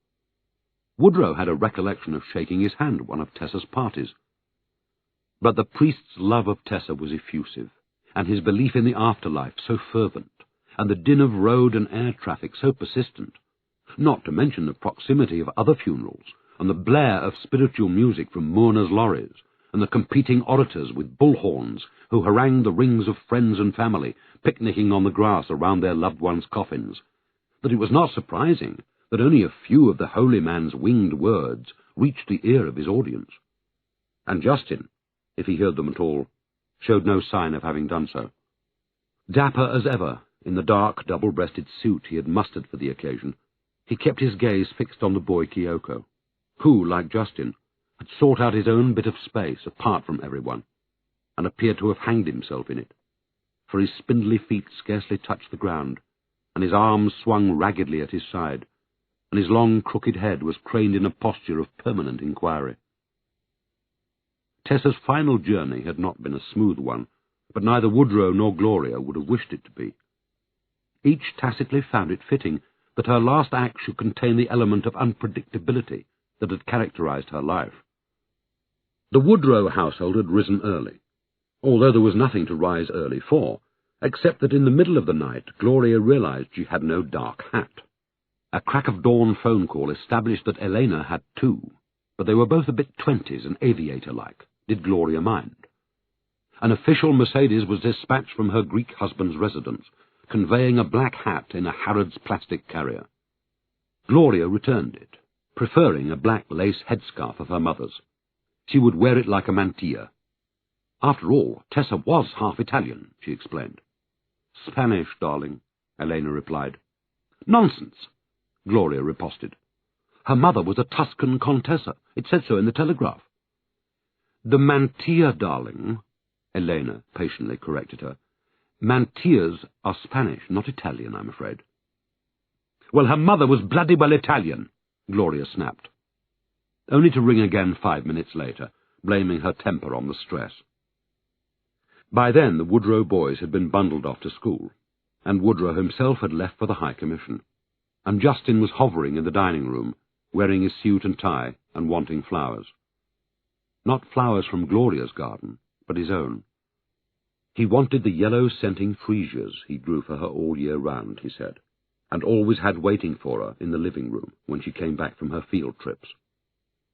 Woodrow had a recollection of shaking his hand at one of Tessa's parties. But the priest's love of Tessa was effusive, and his belief in the afterlife so fervent, and the din of road and air traffic so persistent, not to mention the proximity of other funerals, and the blare of spiritual music from mourners' lorries, and the competing orators with bullhorns who harangued the rings of friends and family, picnicking on the grass around their loved ones' coffins, that it was not surprising that only a few of the holy man's winged words reached the ear of his audience. And Jayston, if he heard them at all, showed no sign of having done so. Dapper as ever, in the dark, double-breasted suit he had mustered for the occasion, he kept his gaze fixed on the boy Kyoko, who, like Jayston, had sought out his own bit of space apart from everyone, and appeared to have hanged himself in it, for his spindly feet scarcely touched the ground, and his arms swung raggedly at his side, and his long crooked head was craned in a posture of permanent inquiry. Tessa's final journey had not been a smooth one, but neither Woodrow nor Gloria would have wished it to be. Each tacitly found it fitting that her last act should contain the element of unpredictability that had characterized her life. The Woodrow household had risen early, although there was nothing to rise early for, except that in the middle of the night Gloria realized she had no dark hat. A crack-of-dawn phone call established that Elena had two, but they were both a bit 20s and aviator-like. Did Gloria mind? An official Mercedes was dispatched from her Greek husband's residence, conveying a black hat in a Harrods plastic carrier. Gloria returned it, preferring a black lace headscarf of her mother's. She would wear it like a mantilla. After all, Tessa was half Italian, she explained. Spanish, darling, Elena replied. Nonsense, Gloria riposted. Her mother was a Tuscan contessa. It said so in the telegraph. The mantilla, darling, Elena patiently corrected her. Mantillas are Spanish, not Italian, I'm afraid. Well, her mother was bloody well Italian, Gloria snapped, only to ring again 5 minutes later, blaming her temper on the stress. By then the Woodrow boys had been bundled off to school, and Woodrow himself had left for the High Commission, and Jayston was hovering in the dining room, wearing his suit and tie and wanting flowers. Not flowers from Gloria's garden, but his own. He wanted the yellow-scenting freesias he grew for her all year round, he said, and always had waiting for her in the living room when she came back from her field trips.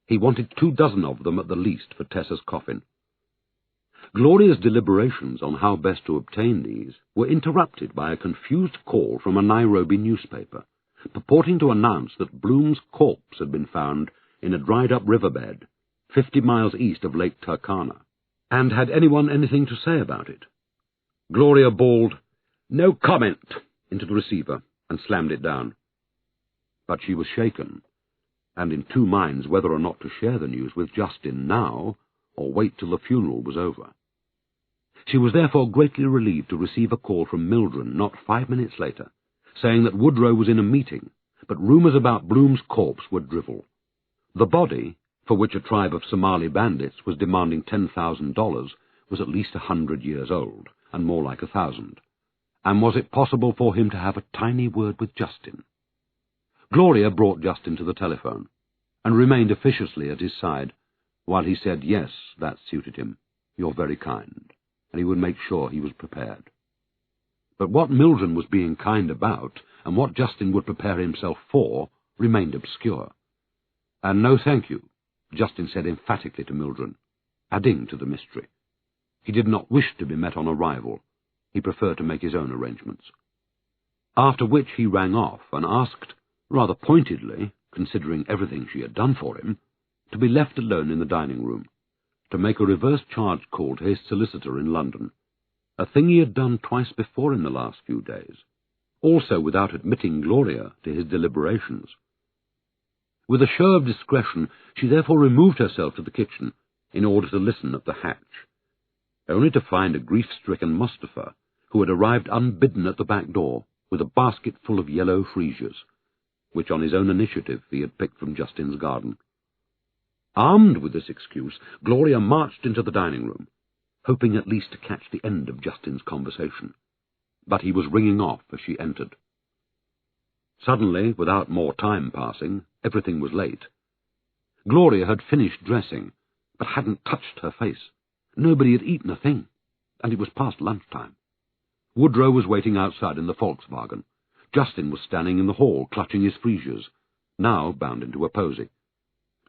He wanted 2 dozen of them at the least for Tessa's coffin. Gloria's deliberations on how best to obtain these were interrupted by a confused call from a Nairobi newspaper, purporting to announce that Bloom's corpse had been found in a dried-up riverbed 50 miles east of Lake Turkana. And had anyone anything to say about it? Gloria bawled, "No comment," into the receiver and slammed it down. But she was shaken, and in two minds whether or not to share the news with Jayston now or wait till the funeral was over. She was therefore greatly relieved to receive a call from Mildred not 5 minutes later, saying that Woodrow was in a meeting, but rumours about Bloom's corpse were drivel. The body, for which a tribe of Somali bandits was demanding $10,000, was at least 100 years old, and more like 1,000. And was it possible for him to have a tiny word with Jayston? Gloria brought Jayston to the telephone, and remained officiously at his side, while he said yes, that suited him, "You're very kind," and he would make sure he was prepared. But what Mildred was being kind about, and what Jayston would prepare himself for, remained obscure. "And no thank you," Jayston said emphatically to Mildred, adding to the mystery. He did not wish to be met on arrival. He preferred to make his own arrangements. After which he rang off and asked, rather pointedly, considering everything she had done for him, to be left alone in the dining-room, to make a reverse charge call to his solicitor in London, a thing he had done twice before in the last few days, also without admitting Gloria to his deliberations. With a show of discretion, she therefore removed herself to the kitchen in order to listen at the hatch, only to find a grief-stricken Mustafa, who had arrived unbidden at the back door with a basket full of yellow freesias, which on his own initiative he had picked from Jayston's garden. Armed with this excuse, Gloria marched into the dining-room, hoping at least to catch the end of Jayston's conversation. But he was ringing off as she entered. Suddenly, without more time passing, everything was late. Gloria had finished dressing, but hadn't touched her face. Nobody had eaten a thing, and it was past lunchtime. Woodrow was waiting outside in the Volkswagen. Jayston was standing in the hall, clutching his freesias, now bound into a posy.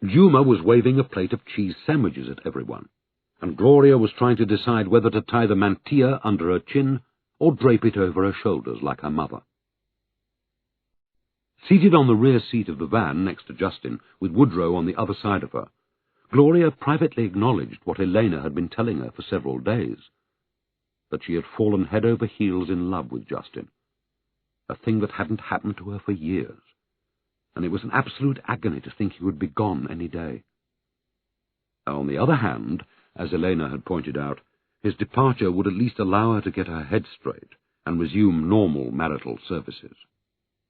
Juma was waving a plate of cheese sandwiches at everyone, and Gloria was trying to decide whether to tie the mantilla under her chin or drape it over her shoulders like her mother. Seated on the rear seat of the van next to Jayston, with Woodrow on the other side of her, Gloria privately acknowledged what Elena had been telling her for several days, that she had fallen head over heels in love with Jayston, a thing that hadn't happened to her for years, and it was an absolute agony to think he would be gone any day. On the other hand, as Elena had pointed out, his departure would at least allow her to get her head straight and resume normal marital services.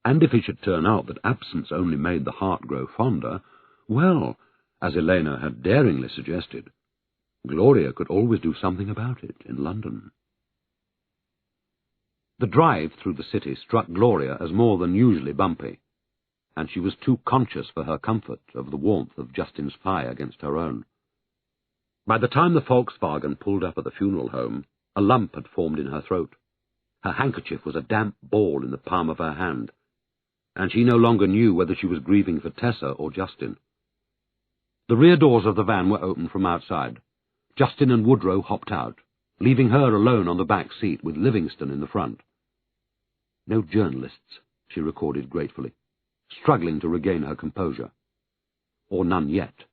And if it should turn out that absence only made the heart grow fonder, well, as Elena had daringly suggested, Gloria could always do something about it in London. The drive through the city struck Gloria as more than usually bumpy, and she was too conscious for her comfort of the warmth of Jayston's fire against her own. By the time the Volkswagen pulled up at the funeral home, a lump had formed in her throat. Her handkerchief was a damp ball in the palm of her hand, and she no longer knew whether she was grieving for Tessa or Jayston. The rear doors of the van were open from outside. Jayston and Woodrow hopped out, leaving her alone on the back seat with Livingston in the front. "No journalists," she recorded gratefully, struggling to regain her composure. Or none yet.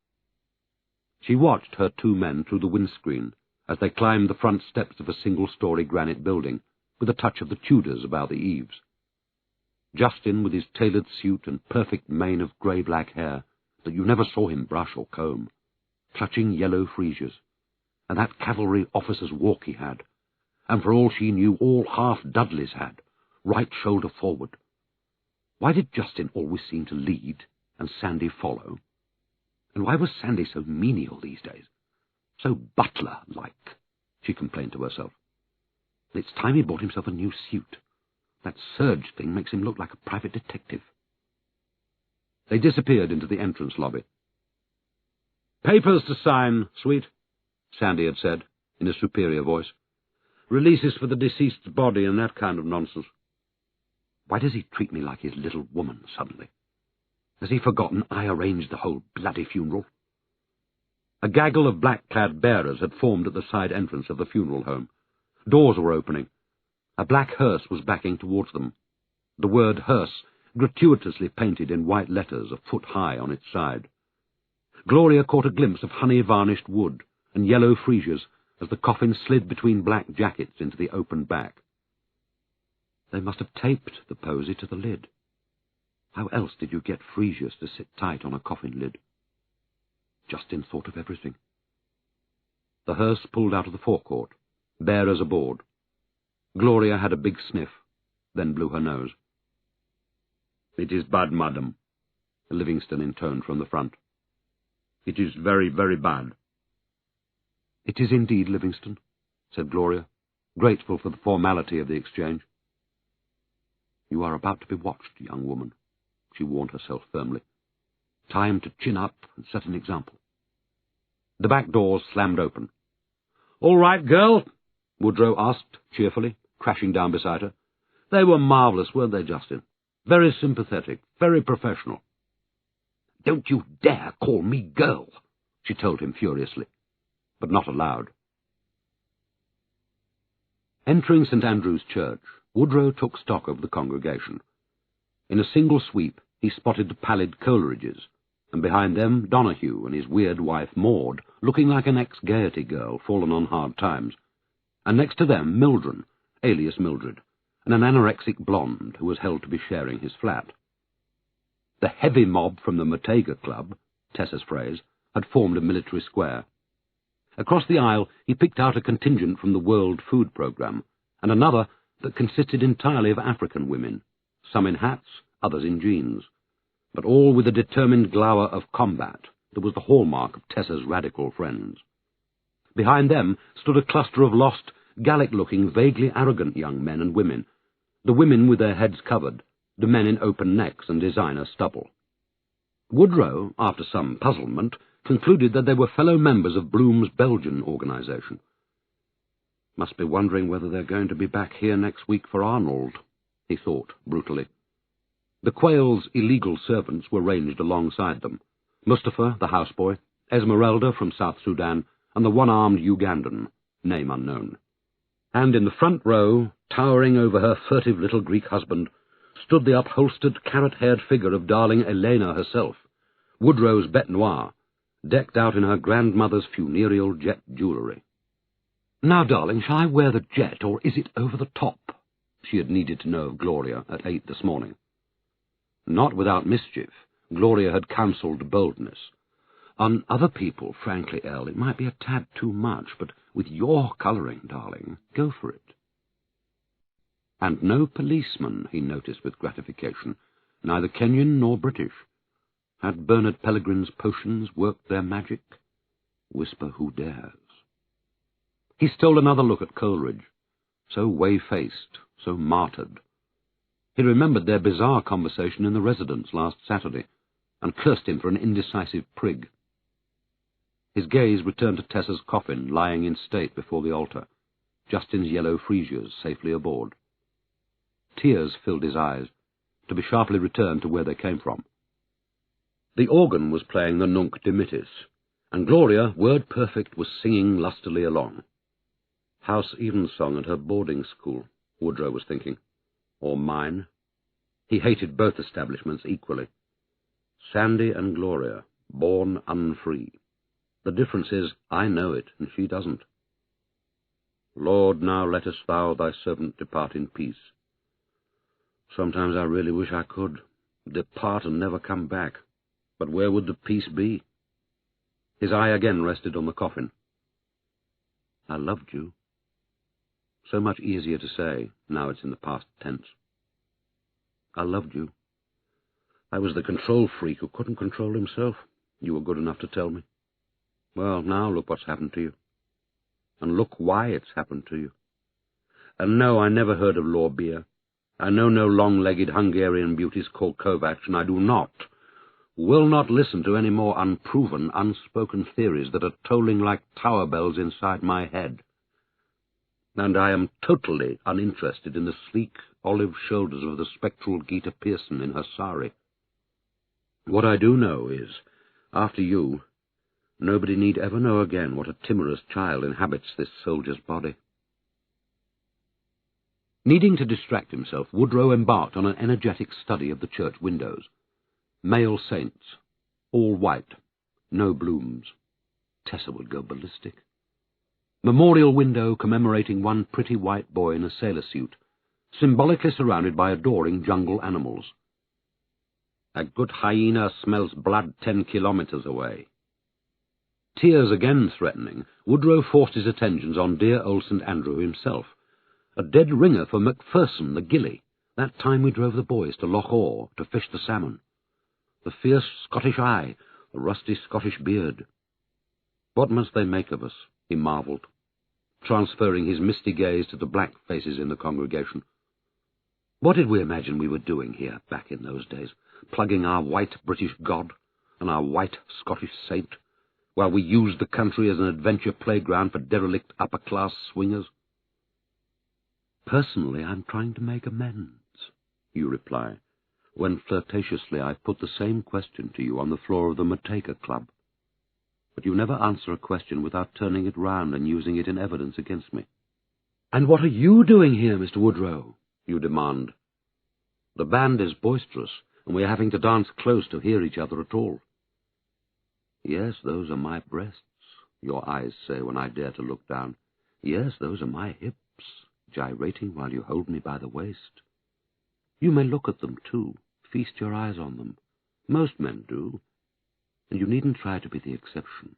She watched her two men through the windscreen as they climbed the front steps of a single-story granite building, with a touch of the Tudors about the eaves. Jayston, with his tailored suit and perfect mane of grey-black hair that you never saw him brush or comb, clutching yellow freesias, and that cavalry officer's walk he had, and for all she knew all half Dudley's had, right shoulder forward. Why did Jayston always seem to lead and Sandy follow? And why was Sandy so menial these days? So butler-like, she complained to herself. It's time he bought himself a new suit. That serge thing makes him look like a private detective. They disappeared into the entrance lobby. "Papers to sign, sweet," Sandy had said, in a superior voice. "Releases for the deceased's body and that kind of nonsense." Why does he treat me like his little woman suddenly? Has he forgotten I arranged the whole bloody funeral? A gaggle of black-clad bearers had formed at the side entrance of the funeral home. Doors were opening. A black hearse was backing towards them. The word hearse gratuitously painted in white letters a foot high on its side. Gloria caught a glimpse of honey-varnished wood and yellow freesias as the coffin slid between black jackets into the open back. They must have taped the posy to the lid. How else did you get freesias to sit tight on a coffin lid? Jayston thought of everything. The hearse pulled out of the forecourt, bearers aboard. Gloria had a big sniff, then blew her nose. "It is bad, madam," Livingston intoned from the front. "It is very, very bad." "It is indeed, Livingston," said Gloria, grateful for the formality of the exchange. "You are about to be watched, young woman," she warned herself firmly. "Time to chin up and set an example." The back doors slammed open. "All right, girl?" Woodrow asked cheerfully, crashing down beside her. "They were marvellous, weren't they, Jayston? Very sympathetic, very professional." "Don't you dare call me girl," she told him furiously, but not aloud. Entering St. Andrew's Church, Woodrow took stock of the congregation. In a single sweep he spotted the pallid Coleridges, and behind them Donahue and his weird wife Maud, looking like an ex-Gaiety girl fallen on hard times, and next to them Mildred, alias Mildred, and an anorexic blonde who was held to be sharing his flat. The heavy mob from the Matega Club, Tessa's phrase, had formed a military square. Across the aisle he picked out a contingent from the World Food Programme, and another that consisted entirely of African women, some in hats, others in jeans, but all with a determined glower of combat that was the hallmark of Tessa's radical friends. Behind them stood a cluster of lost, Gallic-looking, vaguely arrogant young men and women, the women with their heads covered, the men in open necks and designer stubble. Woodrow, after some puzzlement, concluded that they were fellow members of Bloom's Belgian organisation. "Must be wondering whether they're going to be back here next week for Arnold," he thought brutally. The Quayle's illegal servants were ranged alongside them, Mustafa, the houseboy, Esmeralda from South Sudan, and the one-armed Ugandan, name unknown. And in the front row, towering over her furtive little Greek husband, stood the upholstered, carrot-haired figure of darling Elena herself, Woodrow's bête noire, decked out in her grandmother's funereal jet jewellery. "Now, darling, shall I wear the jet, or is it over the top?" she had needed to know of Gloria at 8 this morning. Not without mischief, Gloria had counselled boldness. "On other people, frankly, Elle, it might be a tad too much, but with your colouring, darling, go for it." And no policeman, he noticed with gratification, neither Kenyan nor British. Had Bernard Pellegrin's potions worked their magic? Whisper who dares. He stole another look at Coleridge, so whey-faced, so martyred. He remembered their bizarre conversation in the residence last Saturday, and cursed him for an indecisive prig. His gaze returned to Tessa's coffin lying in state before the altar, Jayston's yellow freesias safely aboard. Tears filled his eyes, to be sharply returned to where they came from. The organ was playing the Nunc Dimittis, and Gloria, word-perfect, was singing lustily along. House evensong at her boarding school, Woodrow was thinking. Or mine. He hated both establishments equally. Sandy and Gloria, born unfree. The difference is, I know it, and she doesn't. "Lord, now lettest thou thy servant depart in peace." Sometimes I really wish I could depart and never come back. But where would the peace be? His eye again rested on the coffin. "I loved you." So much easier to say, now it's in the past tense. "I loved you. I was the control freak who couldn't control himself. You were good enough to tell me. Well, now look what's happened to you. And look why it's happened to you. And no, I never heard of Law Beer. I know no long-legged Hungarian beauties called Kovacs, and I will not listen to any more unproven, unspoken theories that are tolling like tower bells inside my head. And I am totally uninterested in the sleek olive shoulders of the spectral Gita Pearson in her sari. What I do know is, after you, Nobody need ever know again what a timorous child inhabits this soldier's body. Needing to distract himself, Woodrow embarked on an energetic study of the church windows. Male saints, all white, no blooms. Tessa would go ballistic. Memorial window commemorating one pretty white boy in a sailor suit, symbolically surrounded by adoring jungle animals. A good hyena smells blood 10 kilometers away. Tears again threatening, Woodrow forced his attentions on dear old St. Andrew himself. A dead ringer for Macpherson, the gilly, that time we drove the boys to Loch Awe to fish the salmon. The fierce Scottish eye, the rusty Scottish beard. What must they make of us, he marvelled, transferring his misty gaze to the black faces in the congregation. What did we imagine we were doing here back in those days, plugging our white British God and our white Scottish saint, while we used the country as an adventure playground for derelict upper-class swingers? Personally, I'm trying to make amends, you reply, when flirtatiously I put the same question to you on the floor of the Mateka Club. But you never answer a question without turning it round and using it in evidence against me. And what are you doing here, Mr. Woodrow? You demand. The band is boisterous, and we are having to dance close to hear each other at all. Yes, those are my breasts, your eyes say when I dare to look down. Yes, those are my hips, gyrating while you hold me by the waist. You may look at them, too, feast your eyes on them. Most men do, and you needn't try to be the exception.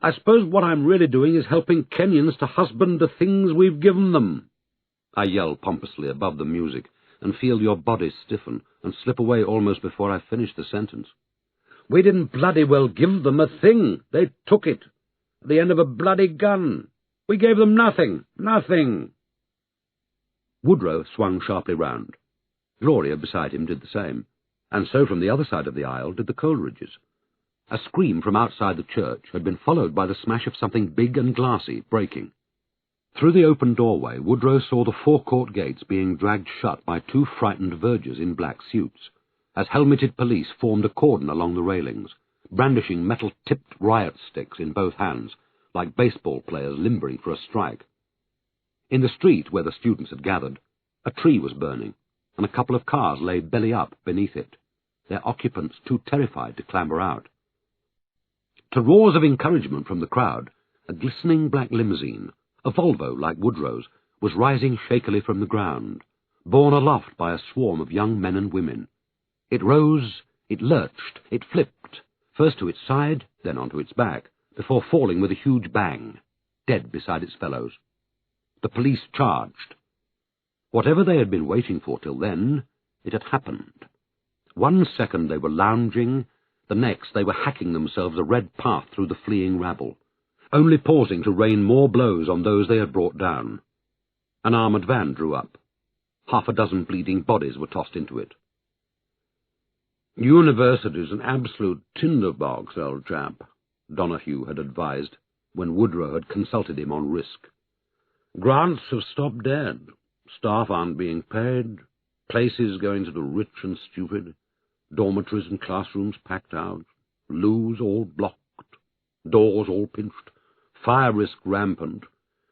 I suppose what I'm really doing is helping Kenyans to husband the things we've given them. I yell pompously above the music, and feel your body stiffen and slip away almost before I finish the sentence. We didn't bloody well give them a thing. They took it, at the end of a bloody gun. We gave them nothing, nothing. Woodrow swung sharply round. Gloria beside him did the same, and so from the other side of the aisle did the Coleridges. A scream from outside the church had been followed by the smash of something big and glassy breaking. Through the open doorway, Woodrow saw the forecourt gates being dragged shut by two frightened vergers in black suits, as helmeted police formed a cordon along the railings, brandishing metal-tipped riot sticks in both hands, like baseball players limbering for a strike. In the street where the students had gathered, a tree was burning, and a couple of cars lay belly up beneath it, their occupants too terrified to clamber out. To roars of encouragement from the crowd, a glistening black limousine, a Volvo like Woodrow's, was rising shakily from the ground, borne aloft by a swarm of young men and women. It rose, it lurched, it flipped, first to its side, then onto its back, before falling with a huge bang, dead beside its fellows. The police charged. Whatever they had been waiting for till then, it had happened. 1 second they were lounging, the next they were hacking themselves a red path through the fleeing rabble, only pausing to rain more blows on those they had brought down. An armoured van drew up. 6 bleeding bodies were tossed into it. University's an absolute tinderbox, old chap, Donahue had advised, when Woodrow had consulted him on risk. Grants have stopped dead. Staff aren't being paid. Places going to the rich and stupid. Dormitories and classrooms packed out. Loos all blocked. Doors all pinched. Fire risk rampant.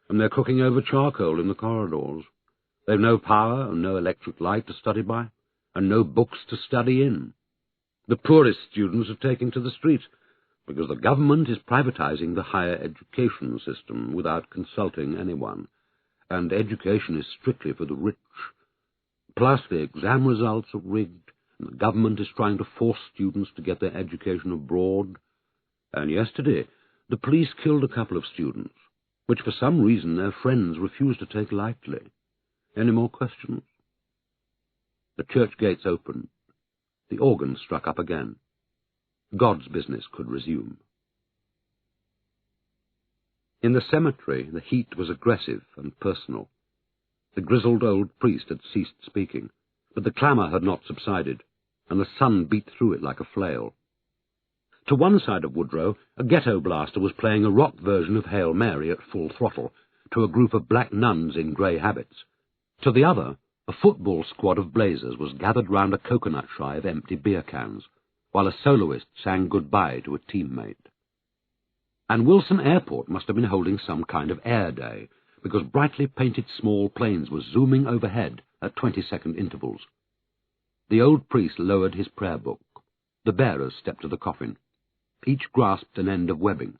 And they're cooking over charcoal in the corridors. They've no power and no electric light to study by, and no books to study in. The poorest students are taking to the streets, because the government is privatizing the higher education system without consulting anyone, and education is strictly for the rich. Plus the exam results are rigged, and the government is trying to force students to get their education abroad. And yesterday, the police killed a couple of students, which for some reason their friends refused to take lightly. Any more questions? The church gates opened. The organ struck up again. God's business could resume. In the cemetery, the heat was aggressive and personal. The grizzled old priest had ceased speaking, but the clamour had not subsided, and the sun beat through it like a flail. To one side of Woodrow, a ghetto blaster was playing a rock version of Hail Mary at full throttle to a group of black nuns in grey habits. To the other, a football squad of blazers was gathered round a coconut shy of empty beer cans, while a soloist sang goodbye to a teammate. And Wilson Airport must have been holding some kind of air day, because brightly painted small planes were zooming overhead at 20-second intervals. The old priest lowered his prayer book. The bearers stepped to the coffin. Each grasped an end of webbing.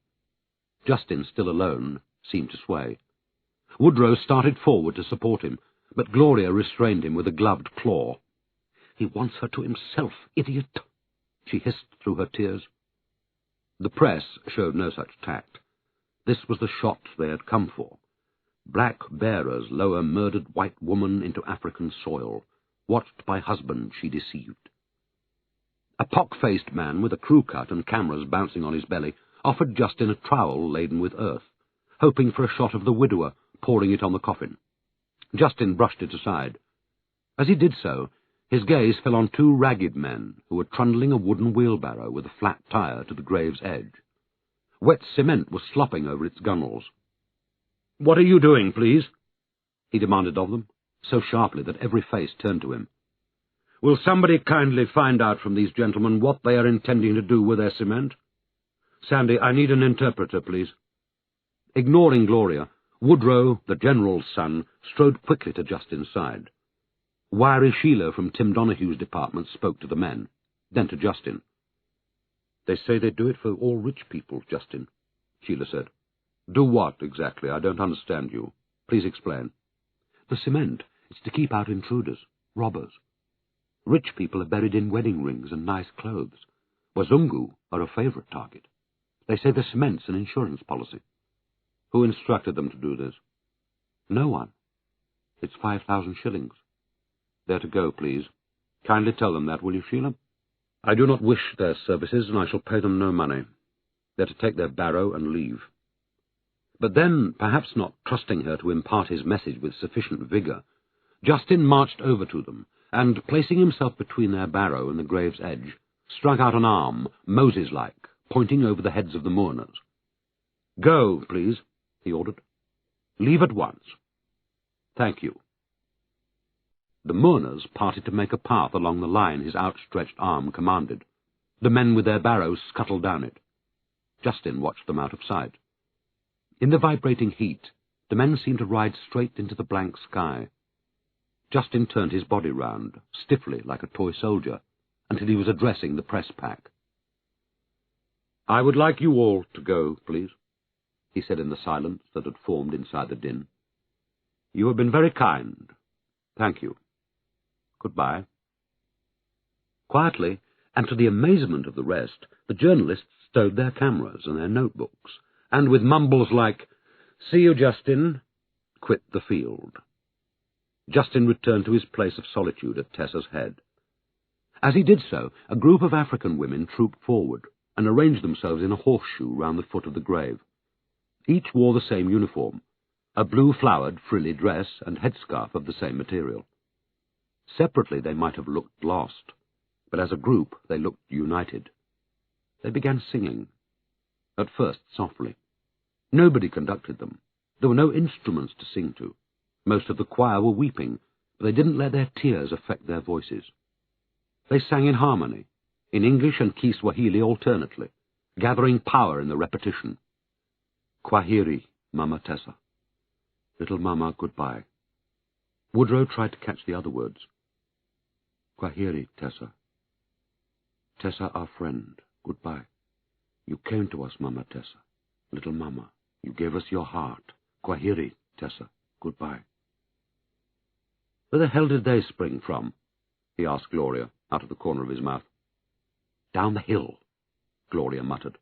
Jayston, still alone, seemed to sway. Woodrow started forward to support him, but Gloria restrained him with a gloved claw. "He wants her to himself, idiot!" she hissed through her tears. The press showed no such tact. This was the shot they had come for. Black bearers lower murdered white woman into African soil, watched by husband she deceived. A pock-faced man with a crew cut and cameras bouncing on his belly offered Jayston a trowel laden with earth, hoping for a shot of the widower pouring it on the coffin. Jayston brushed it aside. As he did so, his gaze fell on two ragged men who were trundling a wooden wheelbarrow with a flat tire to the grave's edge. Wet cement was slopping over its gunwales. "What are you doing, please?" he demanded of them, so sharply that every face turned to him. "Will somebody kindly find out from these gentlemen what they are intending to do with their cement? Sandy, I need an interpreter, please." Ignoring Gloria, Woodrow, the general's son, strode quickly to Jayston's side. Wiry Sheila from Tim Donohue's department spoke to the men, then to Jayston. "They say they do it for all rich people, Jayston," Sheila said. "Do what, exactly? I don't understand you. Please explain." "The cement is to keep out intruders, robbers. Rich people are buried in wedding rings and nice clothes. Wazungu are a favourite target. They say the cement's an insurance policy." "Who instructed them to do this?" "No one. It's 5,000 shillings. They're to go, please. Kindly tell them that, will you, Sheila?" "I do not wish their services, and I shall pay them no money. They're to take their barrow and leave." But then, perhaps not trusting her to impart his message with sufficient vigour, Jayston marched over to them, and, placing himself between their barrow and the grave's edge, struck out an arm, Moses-like, pointing over the heads of the mourners. "Go, please," he ordered. "Leave at once." "Thank you." The mourners parted to make a path along the line his outstretched arm commanded. The men with their barrows scuttled down it. Jayston watched them out of sight. In the vibrating heat, the men seemed to ride straight into the blank sky. Jayston turned his body round, stiffly like a toy soldier, until he was addressing the press pack. "I would like you all to go, please," he said in the silence that had formed inside the din. "You have been very kind. Thank you. Goodbye." Quietly, and to the amazement of the rest, the journalists stowed their cameras and their notebooks, and with mumbles like, "See you, Jayston," quit the field. Jayston returned to his place of solitude at Tessa's head. As he did so, a group of African women trooped forward and arranged themselves in a horseshoe round the foot of the grave. Each wore the same uniform, a blue-flowered, frilly dress and headscarf of the same material. Separately they might have looked lost, but as a group they looked united. They began singing, at first softly. Nobody conducted them. There were no instruments to sing to. Most of the choir were weeping, but they didn't let their tears affect their voices. They sang in harmony, in English and Kiswahili alternately, gathering power in the repetition. "Kwaheri, Mama Tessa. Little Mama, goodbye." Woodrow tried to catch the other words. "Kwaheri, Tessa. Tessa, our friend, goodbye. You came to us, Mama Tessa. Little Mama, you gave us your heart. Kwaheri, Tessa, goodbye." "Where the hell did they spring from?" he asked Gloria, out of the corner of his mouth. "Down the hill," Gloria muttered,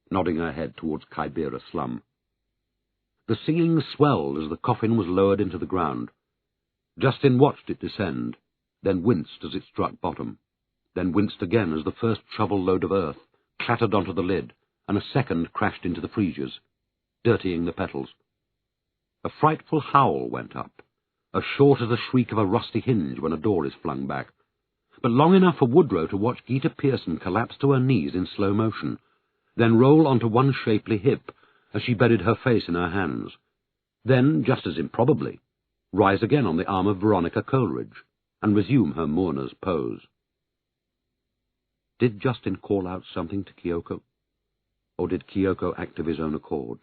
nodding her head towards Kibera slum. The singing swelled as the coffin was lowered into the ground. Jayston watched it descend, then winced as it struck bottom, then winced again as the first shovel-load of earth clattered onto the lid, and a second crashed into the freesias, dirtying the petals. A frightful howl went up, as short as the shriek of a rusty hinge when a door is flung back, but long enough for Woodrow to watch Gita Pearson collapse to her knees in slow motion, then roll onto one shapely hip as she buried her face in her hands, then, just as improbably, rise again on the arm of Veronica Coleridge and resume her mourner's pose. Did Jayston call out something to Kyoko? or did Kyoko act of his own accord?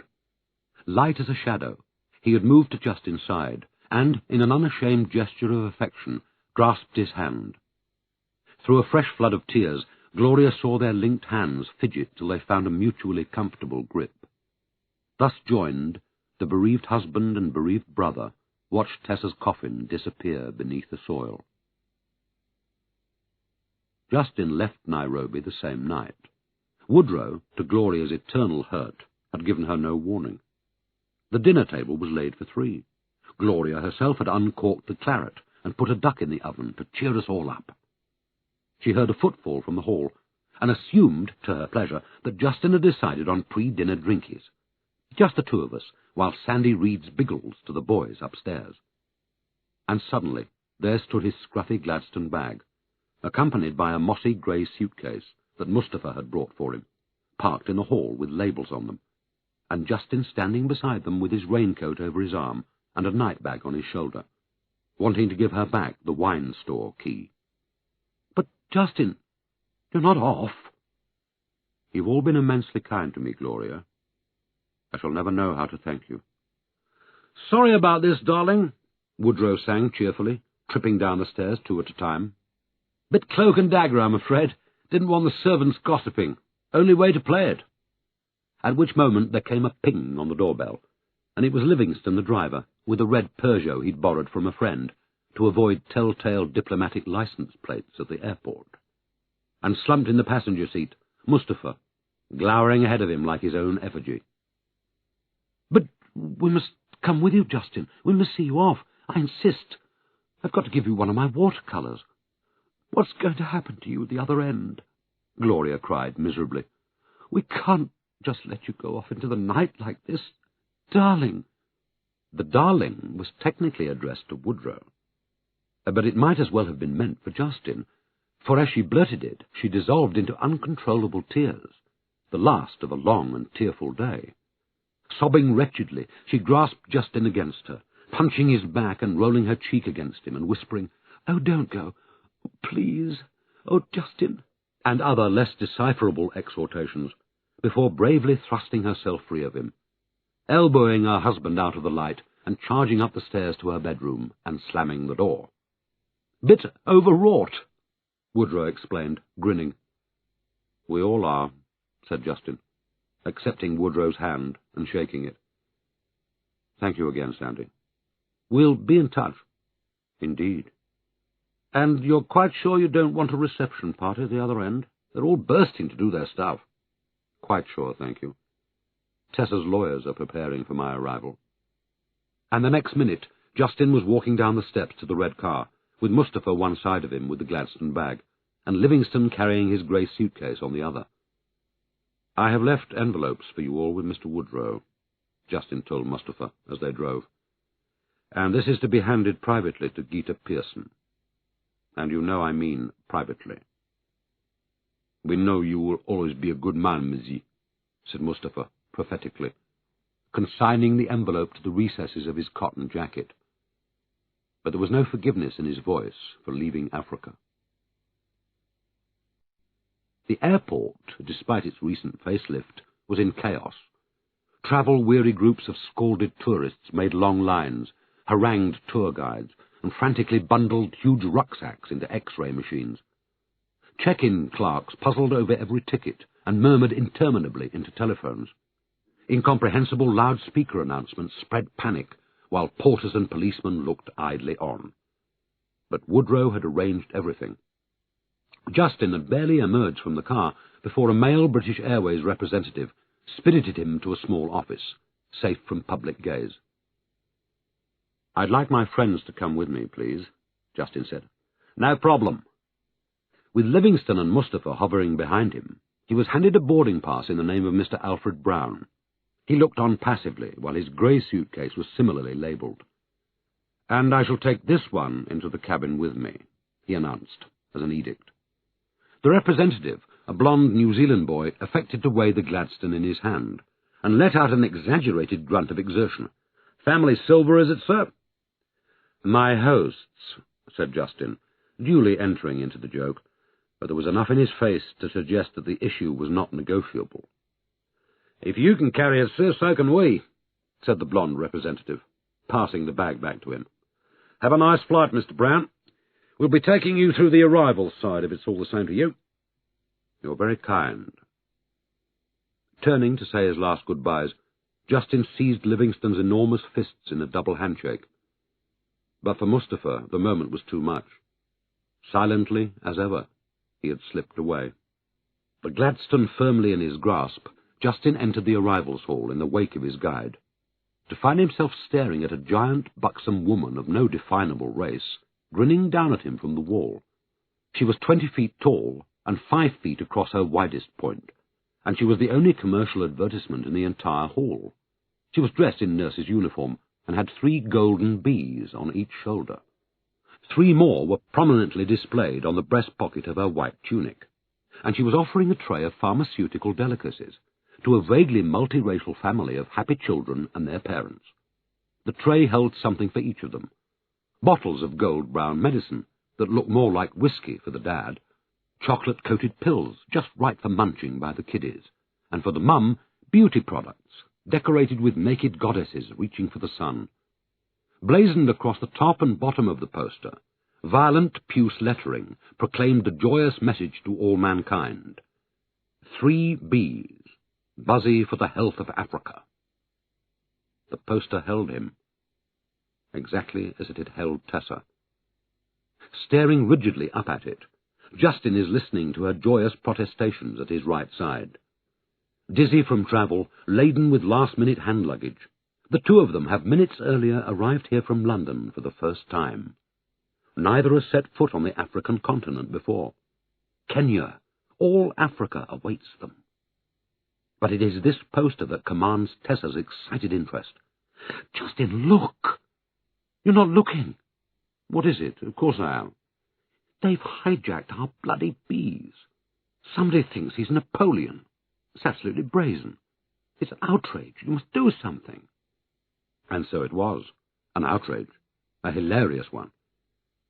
Light as a shadow, he had moved to Jayston's side, and, in an unashamed gesture of affection, grasped his hand. Through a fresh flood of tears, Gloria saw their linked hands fidget till they found a mutually comfortable grip. Thus joined, the bereaved husband and bereaved brother watched Tessa's coffin disappear beneath the soil. Jayston left Nairobi the same night. Woodrow, to Gloria's eternal hurt, had given her no warning. The dinner table was laid for 3. Gloria herself had uncorked the claret and put a duck in the oven to cheer us all up. She heard a footfall from the hall, and assumed, to her pleasure, that Jayston had decided on pre-dinner drinkies. Just the 2 of us, while Sandy reads Biggles to the boys upstairs. And suddenly there stood his scruffy Gladstone bag, accompanied by a mossy grey suitcase that Mustapha had brought for him, parked in the hall with labels on them, and Jayston standing beside them with his raincoat over his arm and a night bag on his shoulder, wanting to give her back the wine store key. "But, Jayston, you're not off." "You've all been immensely kind to me, Gloria. I shall never know how to thank you." "Sorry about this, darling," Woodrow sang cheerfully, tripping down the stairs 2 at a time. "Bit cloak and dagger, I'm afraid. Didn't want the servants gossiping. Only way to play it." At which moment there came a ping on the doorbell, and it was Livingston, the driver, with a red Peugeot he'd borrowed from a friend to avoid telltale diplomatic license plates at the airport. And slumped in the passenger seat, Mustapha, glowering ahead of him like his own effigy. "But we must come with you, Jayston. We must see you off. I insist. I've got to give you one of my watercolours." "What's going to happen to you at the other end?" Gloria cried miserably. "We can't just let you go off into the night like this. Darling." The darling was technically addressed to Woodrow, but it might as well have been meant for Jayston, for as she blurted it, she dissolved into uncontrollable tears, the last of a long and tearful day. Sobbing wretchedly, she grasped Jayston against her, punching his back and rolling her cheek against him and whispering, "Oh, don't go. Please. Oh, Jayston," and other less decipherable exhortations, before bravely thrusting herself free of him, elbowing her husband out of the light and charging up the stairs to her bedroom and slamming the door. "Bit overwrought," Woodrow explained, grinning. "We all are," said Jayston, accepting Woodrow's hand and shaking it. "Thank you again, Sandy. We'll be in touch." "Indeed." "And you're quite sure you don't want a reception party at the other end? They're all bursting to do their stuff." "Quite sure, thank you. Tessa's lawyers are preparing for my arrival." And the next minute, Jayston was walking down the steps to the red car, with Mustapha one side of him with the Gladstone bag, and Livingston carrying his grey suitcase on the other. "I have left envelopes for you all with Mr. Woodrow," Jayston told Mustapha as they drove. "And this is to be handed privately to Gita Pearson. And you know I mean privately." "We know you will always be a good man, Mizzy," said Mustapha prophetically, consigning the envelope to the recesses of his cotton jacket. But there was no forgiveness in his voice for leaving Africa. The airport, despite its recent facelift, was in chaos. Travel-weary groups of scalded tourists made long lines, harangued tour guides, and frantically bundled huge rucksacks into X-ray machines. Check-in clerks puzzled over every ticket and murmured interminably into telephones. Incomprehensible loudspeaker announcements spread panic, while porters and policemen looked idly on. But Woodrow had arranged everything. Jayston had barely emerged from the car before a male British Airways representative spirited him to a small office, safe from public gaze. "I'd like my friends to come with me, please," Jayston said. "No problem." With Livingston and Mustapha hovering behind him, he was handed a boarding pass in the name of Mr. Alfred Brown. He looked on passively while his grey suitcase was similarly labelled. "And I shall take this one into the cabin with me," he announced as an edict. The representative, a blond New Zealand boy, affected to weigh the Gladstone in his hand, and let out an exaggerated grunt of exertion. "Family silver, is it, sir?" "My hosts," said Jayston, duly entering into the joke, but there was enough in his face to suggest that the issue was not negotiable. "If you can carry it, sir, so can we," said the blonde representative, passing the bag back to him. "Have a nice flight, Mr. Brown. We'll be taking you through the arrivals side, if it's all the same to you." "You're very kind." Turning to say his last goodbyes, Jayston seized Livingstone's enormous fists in a double handshake. But for Mustafa, the moment was too much. Silently, as ever, he had slipped away. The Gladstone firmly in his grasp, Jayston entered the arrivals hall in the wake of his guide, to find himself staring at a giant, buxom woman of no definable race, grinning down at him from the wall. She was 20 feet tall and 5 feet across her widest point, and she was the only commercial advertisement in the entire hall. She was dressed in nurse's uniform and had 3 golden bees on each shoulder. 3 more were prominently displayed on the breast pocket of her white tunic, and she was offering a tray of pharmaceutical delicacies to a vaguely multiracial family of happy children and their parents. The tray held something for each of them: bottles of gold-brown medicine that looked more like whiskey for the dad, chocolate-coated pills just right for munching by the kiddies, and for the mum, beauty products decorated with naked goddesses reaching for the sun. Blazoned across the top and bottom of the poster, violent puce lettering proclaimed the joyous message to all mankind: 3 bees, buzzy for the health of Africa. The poster held him, exactly as it had held Tessa. Staring rigidly up at it, Jayston is listening to her joyous protestations at his right side. Dizzy from travel, laden with last-minute hand luggage, the 2 of them have minutes earlier arrived here from London for the first time. Neither has set foot on the African continent before. Kenya, all Africa awaits them. But it is this poster that commands Tessa's excited interest. "Jayston, look!" "You're not looking." "What is it? Of course I am." "They've hijacked our bloody bees. Somebody thinks he's Napoleon. It's absolutely brazen. It's outrage. You must do something." And so it was. An outrage. A hilarious one.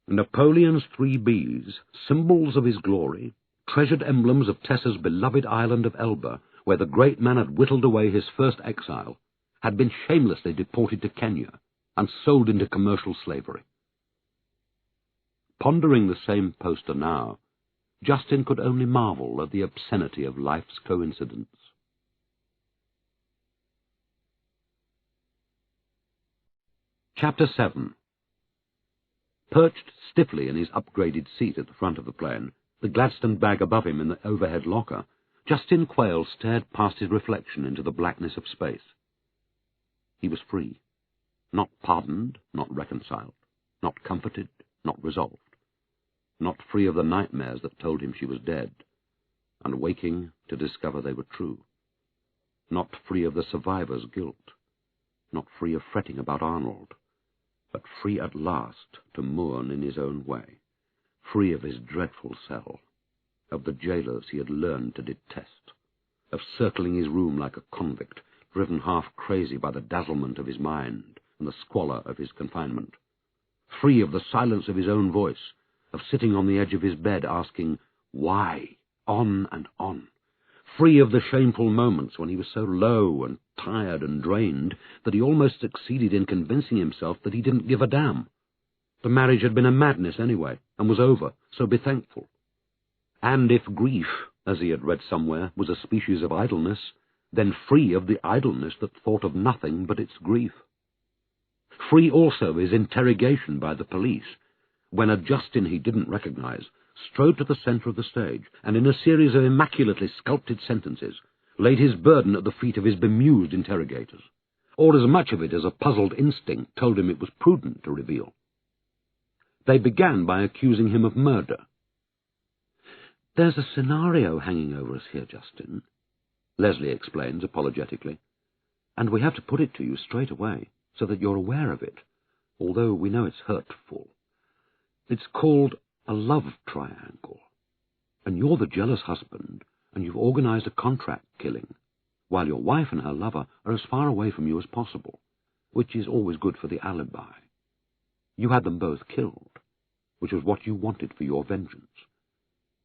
Napoleon's 3 bees, symbols of his glory, treasured emblems of Tessa's beloved island of Elba, where the great man had whittled away his first exile, had been shamelessly deported to Kenya and sold into commercial slavery. Pondering the same poster now, Jayston could only marvel at the obscenity of life's coincidence. Chapter 7. Perched stiffly in his upgraded seat at the front of the plane, the Gladstone bag above him in the overhead locker, Jayston Quayle stared past his reflection into the blackness of space. He was free. Not pardoned, not reconciled, not comforted, not resolved. Not free of the nightmares that told him she was dead, and waking to discover they were true. Not free of the survivor's guilt. Not free of fretting about Arnold, but free at last to mourn in his own way. Free of his dreadful cell, of the jailers he had learned to detest, of circling his room like a convict, driven half crazy by the dazzlement of his mind and the squalor of his confinement. Free of the silence of his own voice, of sitting on the edge of his bed asking, why, on and on. Free of the shameful moments when he was so low and tired and drained that he almost succeeded in convincing himself that he didn't give a damn. The marriage had been a madness anyway, and was over, so be thankful. And if grief, as he had read somewhere, was a species of idleness, then free of the idleness that thought of nothing but its grief. Free also of his interrogation by the police, when a Jayston he didn't recognize strode to the center of the stage, and in a series of immaculately sculpted sentences laid his burden at the feet of his bemused interrogators, or as much of it as a puzzled instinct told him it was prudent to reveal. They began by accusing him of murder. "There's a scenario hanging over us here, Jayston," Leslie explains apologetically, "and we have to put it to you straight away, so that you're aware of it, although we know it's hurtful. It's called a love triangle, and you're the jealous husband, and you've organized a contract killing, while your wife and her lover are as far away from you as possible, which is always good for the alibi. You had them both killed, which was what you wanted for your vengeance.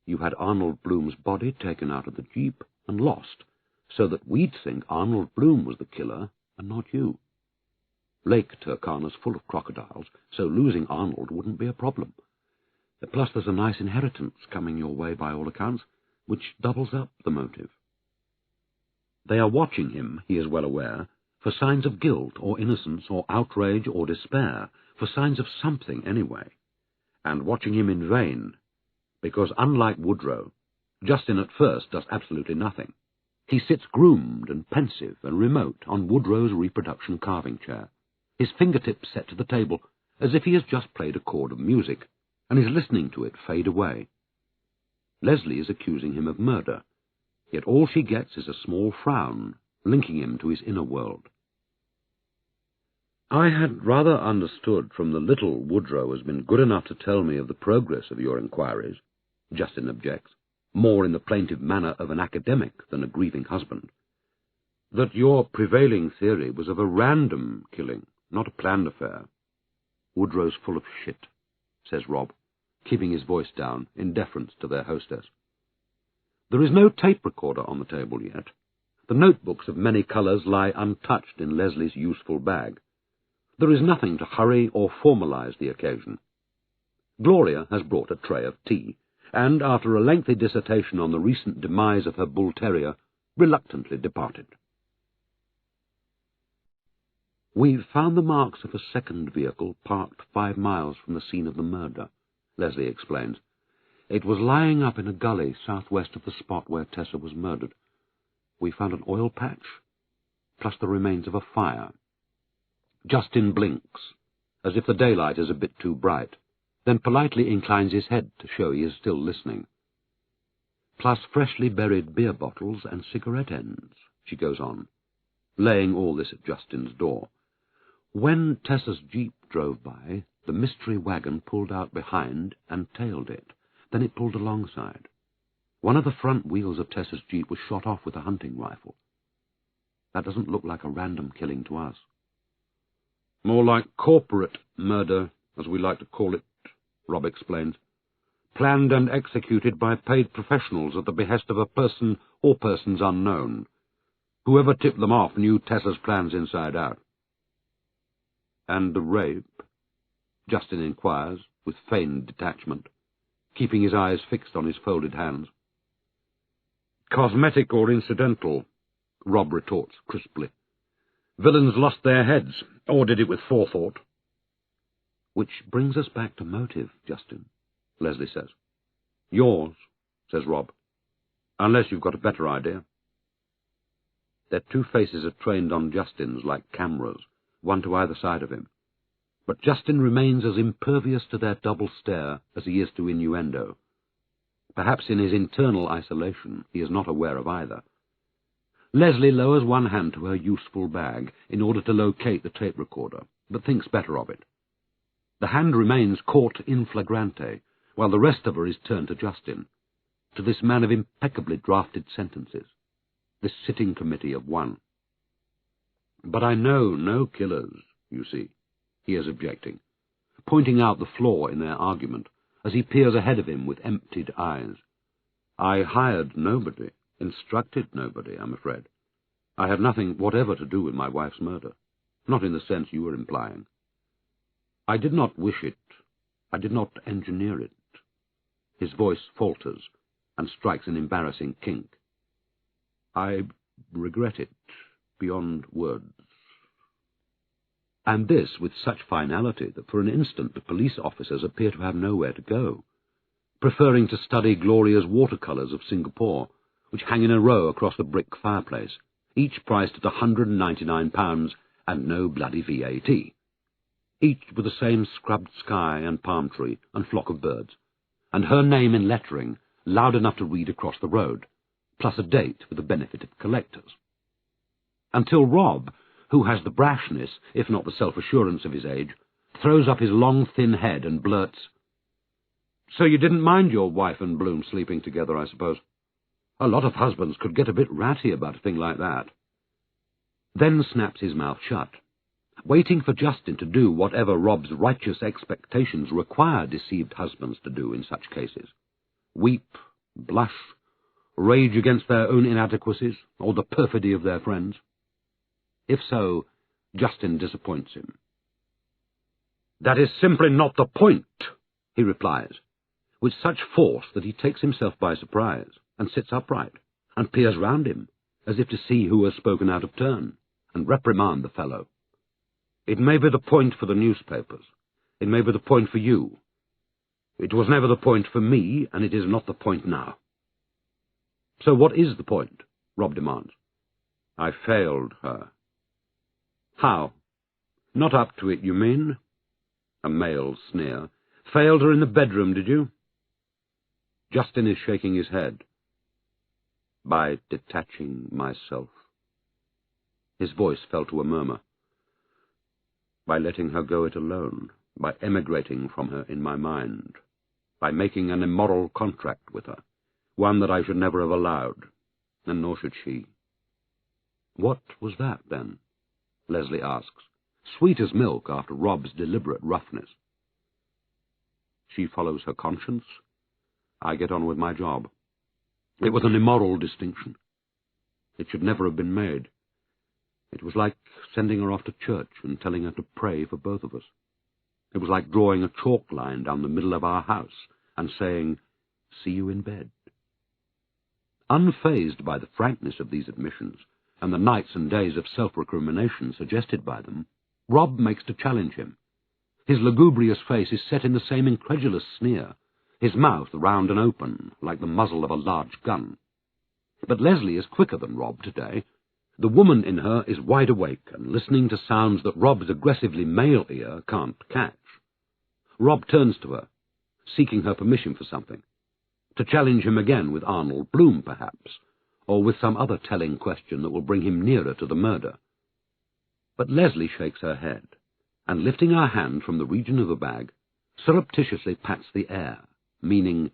You had Arnold Bloom's body taken out of the jeep and lost, so that we'd think Arnold Bloom was the killer and not you. Lake Turkana's full of crocodiles, so losing Arnold wouldn't be a problem. Plus there's a nice inheritance coming your way by all accounts, which doubles up the motive. They are watching him, he is well aware, for signs of guilt or innocence or outrage or despair, for signs of something anyway, and watching him in vain, because unlike Woodrow, Jayston at first does absolutely nothing. He sits groomed and pensive and remote on Woodrow's reproduction carving chair, his fingertips set to the table as if he has just played a chord of music, and is listening to it fade away. Leslie is accusing him of murder, yet all she gets is a small frown, linking him to his inner world. I had rather understood from the little Woodrow has been good enough to tell me of the progress of your inquiries, Jayston objects, more in the plaintive manner of an academic than a grieving husband, that your prevailing theory was of a random killing, not a planned affair. Woodrow's full of shit, says Rob, keeping his voice down in deference to their hostess. There is no tape recorder on the table yet. The notebooks of many colours lie untouched in Leslie's useful bag. There is nothing to hurry or formalize the occasion. Gloria has brought a tray of tea, and, after a lengthy dissertation on the recent demise of her bull terrier, reluctantly departed. We've found the marks of a second vehicle parked 5 miles from the scene of the murder, Leslie explains. It was lying up in a gully southwest of the spot where Tessa was murdered. We found an oil patch, plus the remains of a fire. Jayston blinks, as if the daylight is a bit too bright, then politely inclines his head to show he is still listening. Plus freshly buried beer bottles and cigarette ends, she goes on, laying all this at Jayston's door. When Tessa's jeep drove by, the mystery wagon pulled out behind and tailed it. Then it pulled alongside. One of the front wheels of Tessa's jeep was shot off with a hunting rifle. That doesn't look like a random killing to us. More like corporate murder, as we like to call it, Rob explains. Planned and executed by paid professionals at the behest of a person or persons unknown. Whoever tipped them off knew Tessa's plans inside out. And the rape? Jayston inquires, with feigned detachment, keeping his eyes fixed on his folded hands. Cosmetic or incidental, Rob retorts crisply. Villains lost their heads, or did it with forethought. Which brings us back to motive, Jayston, Leslie says. Yours, says Rob, unless you've got a better idea. Their two faces are trained on Jayston's like cameras, one to either side of him. But Jayston remains as impervious to their double stare as he is to innuendo. Perhaps in his internal isolation he is not aware of either. Leslie lowers one hand to her useful bag in order to locate the tape recorder, but thinks better of it. The hand remains caught in flagrante, while the rest of her is turned to Jayston, to this man of impeccably drafted sentences, this sitting committee of one. But I know no killers, you see, he is objecting, pointing out the flaw in their argument as he peers ahead of him with emptied eyes. I hired nobody, instructed nobody, I'm afraid. I had nothing whatever to do with my wife's murder, not in the sense you were implying. I did not wish it. I did not engineer it. His voice falters and strikes an embarrassing kink. I regret it beyond words. And this with such finality that for an instant the police officers appear to have nowhere to go, preferring to study Gloria's watercolours of Singapore, which hang in a row across the brick fireplace, each priced at £199 and no bloody VAT, each with the same scrubbed sky and palm tree and flock of birds, and her name in lettering loud enough to read across the road, plus a date for the benefit of collectors. Until Rob, who has the brashness, if not the self-assurance of his age, throws up his long, thin head and blurts, "So you didn't mind your wife and Bloom sleeping together, I suppose? A lot of husbands could get a bit ratty about a thing like that." Then snaps his mouth shut, waiting for Jayston to do whatever Rob's righteous expectations require deceived husbands to do in such cases. Weep, blush, rage against their own inadequacies or the perfidy of their friends? If so, Jayston disappoints him. "That is simply not the point," he replies, with such force that he takes himself by surprise, and sits upright, and peers round him, as if to see who has spoken out of turn, and reprimand the fellow. "It may be the point for the newspapers. It may be the point for you. It was never the point for me, and it is not the point now." "So what is the point?" Rob demands. "I failed her." "How? Not up to it, you mean?" A male sneer. "Failed her in the bedroom, did you?" Jayston is shaking his head. "By detaching myself." His voice fell to a murmur. "By letting her go it alone, by emigrating from her in my mind, by making an immoral contract with her, one that I should never have allowed, and nor should she." "What was that, then?" Leslie asks, sweet as milk after Rob's deliberate roughness. "She follows her conscience. I get on with my job. It was an immoral distinction. It should never have been made. It was like sending her off to church and telling her to pray for both of us. It was like drawing a chalk line down the middle of our house and saying, 'See you in bed.'" Unfazed by the frankness of these admissions, and the nights and days of self-recrimination suggested by them, Rob makes to challenge him. His lugubrious face is set in the same incredulous sneer, his mouth round and open, like the muzzle of a large gun. But Leslie is quicker than Rob today. The woman in her is wide awake and listening to sounds that Rob's aggressively male ear can't catch. Rob turns to her, seeking her permission for something, to challenge him again with Arnold Bloom, perhaps, or with some other telling question that will bring him nearer to the murder. But Leslie shakes her head, and lifting her hand from the region of the bag, surreptitiously pats the air, meaning,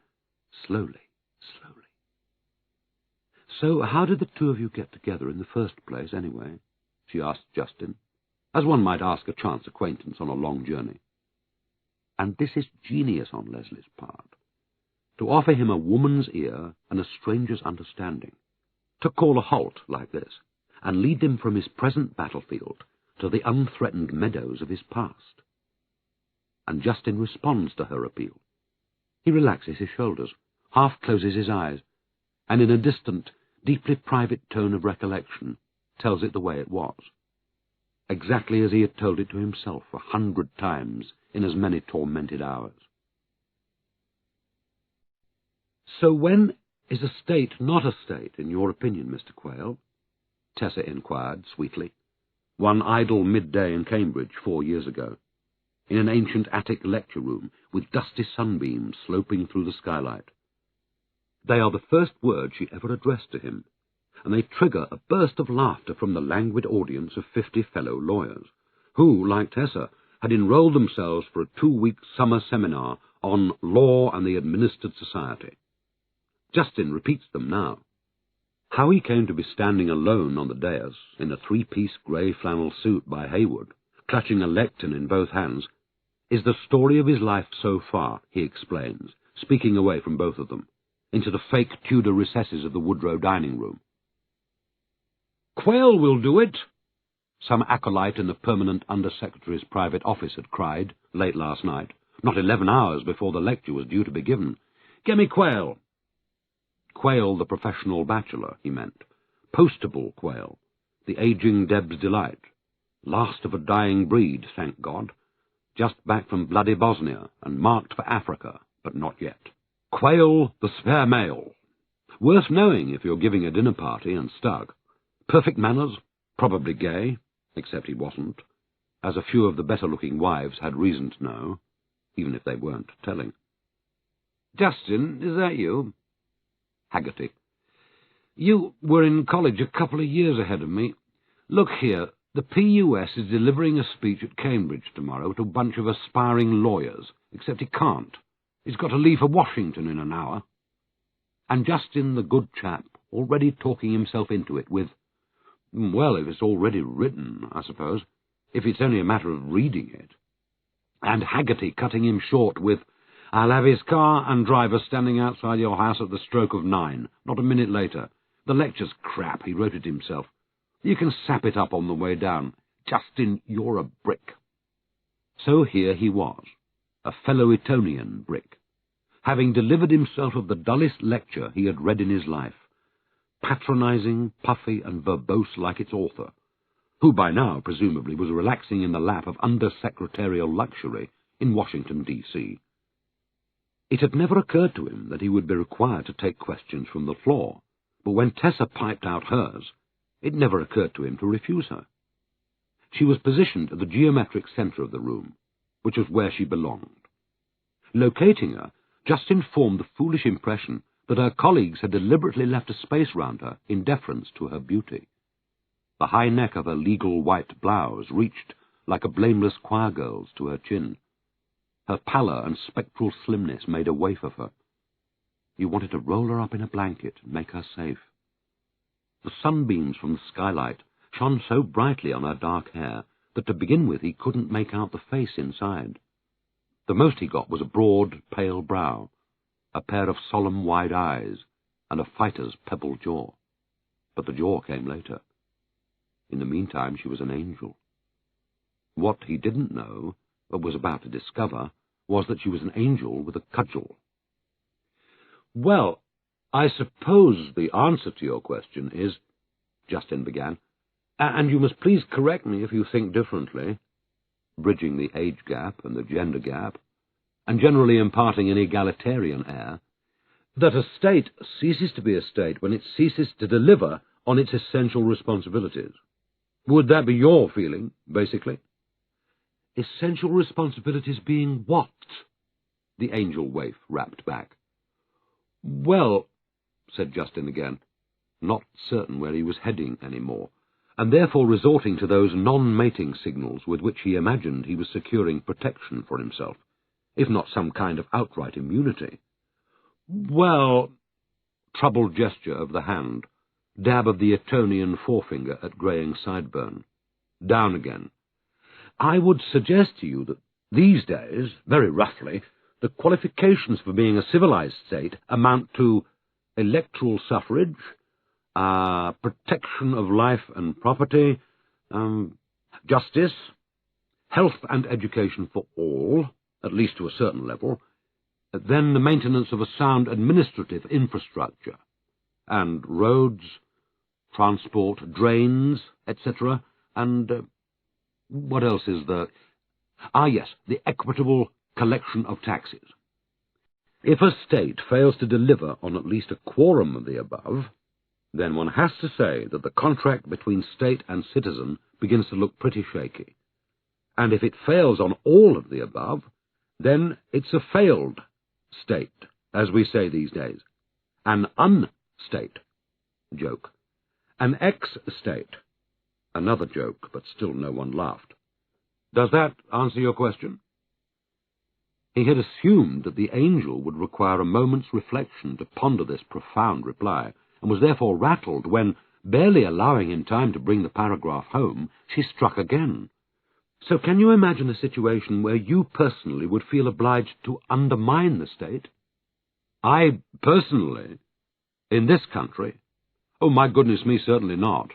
"Slowly, slowly." "So how did the two of you get together in the first place, anyway?" she asked Jayston, as one might ask a chance acquaintance on a long journey. And this is genius on Leslie's part, to offer him a woman's ear and a stranger's understanding, to call a halt like this, and lead him from his present battlefield to the unthreatened meadows of his past. And Jayston responds to her appeal. He relaxes his shoulders, half closes his eyes, and in a distant, deeply private tone of recollection tells it the way it was, exactly as he had told it to himself 100 times in as many tormented hours. "So when is a state not a state, in your opinion, Mr. Quayle?" Tessa inquired sweetly, one idle midday in Cambridge 4 years ago, in an ancient attic lecture room with dusty sunbeams sloping through the skylight. They are the first words she ever addressed to him, and they trigger a burst of laughter from the languid audience of 50 fellow lawyers, who, like Tessa, had enrolled themselves for a 2-week summer seminar on Law and the Administered Society. Jayston repeats them now. How he came to be standing alone on the dais, in a 3-piece grey flannel suit by Hayward, clutching a lectern in both hands, is the story of his life so far, he explains, speaking away from both of them, into the fake Tudor recesses of the Woodrow dining room. "Quayle will do it," some acolyte in the permanent Under-Secretary's private office had cried, late last night, not 11 hours before the lecture was due to be given. "Get me Quayle." Quayle the professional bachelor, he meant. Postable Quayle, the ageing Deb's delight. Last of a dying breed, thank God. Just back from bloody Bosnia, and marked for Africa, but not yet. Quayle the spare male. Worth knowing if you're giving a dinner party and stuck. Perfect manners, probably gay, except he wasn't, as a few of the better-looking wives had reason to know, even if they weren't telling. "Jayston, is that you?" Haggerty. "You were in college a couple of years ahead of me. Look here, the PUS is delivering a speech at Cambridge tomorrow to a bunch of aspiring lawyers, except he can't. He's got to leave for Washington in an hour." And Jayston, the good chap, already talking himself into it with, "Well, if it's already written, I suppose, if it's only a matter of reading it." And Haggerty cutting him short with, I'll have his car and driver standing outside your house at the stroke of 9, not a minute later. The lecture's crap, he wrote it himself. You can sap it up on the way down. Jayston, you're a brick. So here he was, a fellow Etonian brick, having delivered himself of the dullest lecture he had read in his life, patronizing, puffy, and verbose like its author, who by now, presumably, was relaxing in the lap of under-secretarial luxury in Washington, D.C. It had never occurred to him that he would be required to take questions from the floor, but when Tessa piped out hers, it never occurred to him to refuse her. She was positioned at the geometric centre of the room, which was where she belonged. Locating her, Jayston formed the foolish impression that her colleagues had deliberately left a space round her in deference to her beauty. The high neck of her legal white blouse reached, like a blameless choir girl's, to her chin. Her pallor and spectral slimness made a waif of her. You wanted to roll her up in a blanket and make her safe. The sunbeams from the skylight shone so brightly on her dark hair that to begin with he couldn't make out the face inside. The most he got was a broad, pale brow, a pair of solemn wide eyes, and a fighter's pebble jaw. But the jaw came later. In the meantime she was an angel. What he didn't know, but was about to discover, was that she was an angel with a cudgel. "Well, I suppose the answer to your question is," Jayston began, "and you must please correct me if you think differently," bridging the age gap and the gender gap, and generally imparting an egalitarian air, "that a state ceases to be a state when it ceases to deliver on its essential responsibilities. Would that be your feeling, basically?" "Essential responsibilities being what?" the angel waif rapped back. "Well," said Jayston again, not certain where he was heading any more, and therefore resorting to those non-mating signals with which he imagined he was securing protection for himself, if not some kind of outright immunity. "Well," troubled gesture of the hand, dab of the Etonian forefinger at greying sideburn, down again. "I would suggest to you that these days, very roughly, the qualifications for being a civilized state amount to electoral suffrage, protection of life and property, justice, health and education for all, at least to a certain level, then the maintenance of a sound administrative infrastructure, and roads, transport, drains, etc., and what else is there? Yes, the equitable collection of taxes. If a state fails to deliver on at least a quorum of the above, then one has to say that the contract between state and citizen begins to look pretty shaky. And if it fails on all of the above, then it's a failed state, as we say these days. An unstate, joke. An ex-state, another joke, but still no one laughed. Does that answer your question? He had assumed that the angel would require a moment's reflection to ponder this profound reply, and was therefore rattled when, barely allowing him time to bring the paragraph home, she struck again. "So can you imagine a situation where you personally would feel obliged to undermine the state?" "I personally? In this country? Oh, my goodness me, certainly not,"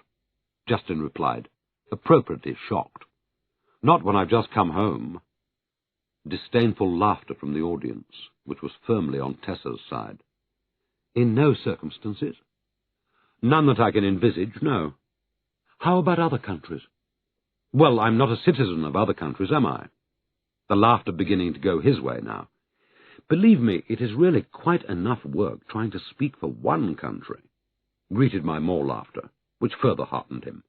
Jayston replied, appropriately shocked. "Not when I've just come home." Disdainful laughter from the audience, which was firmly on Tessa's side. "In no circumstances?" "None that I can envisage, no." "How about other countries?" "Well, I'm not a citizen of other countries, am I?" The laughter beginning to go his way now. "Believe me, it is really quite enough work trying to speak for one country," greeted my more laughter, which further heartened him.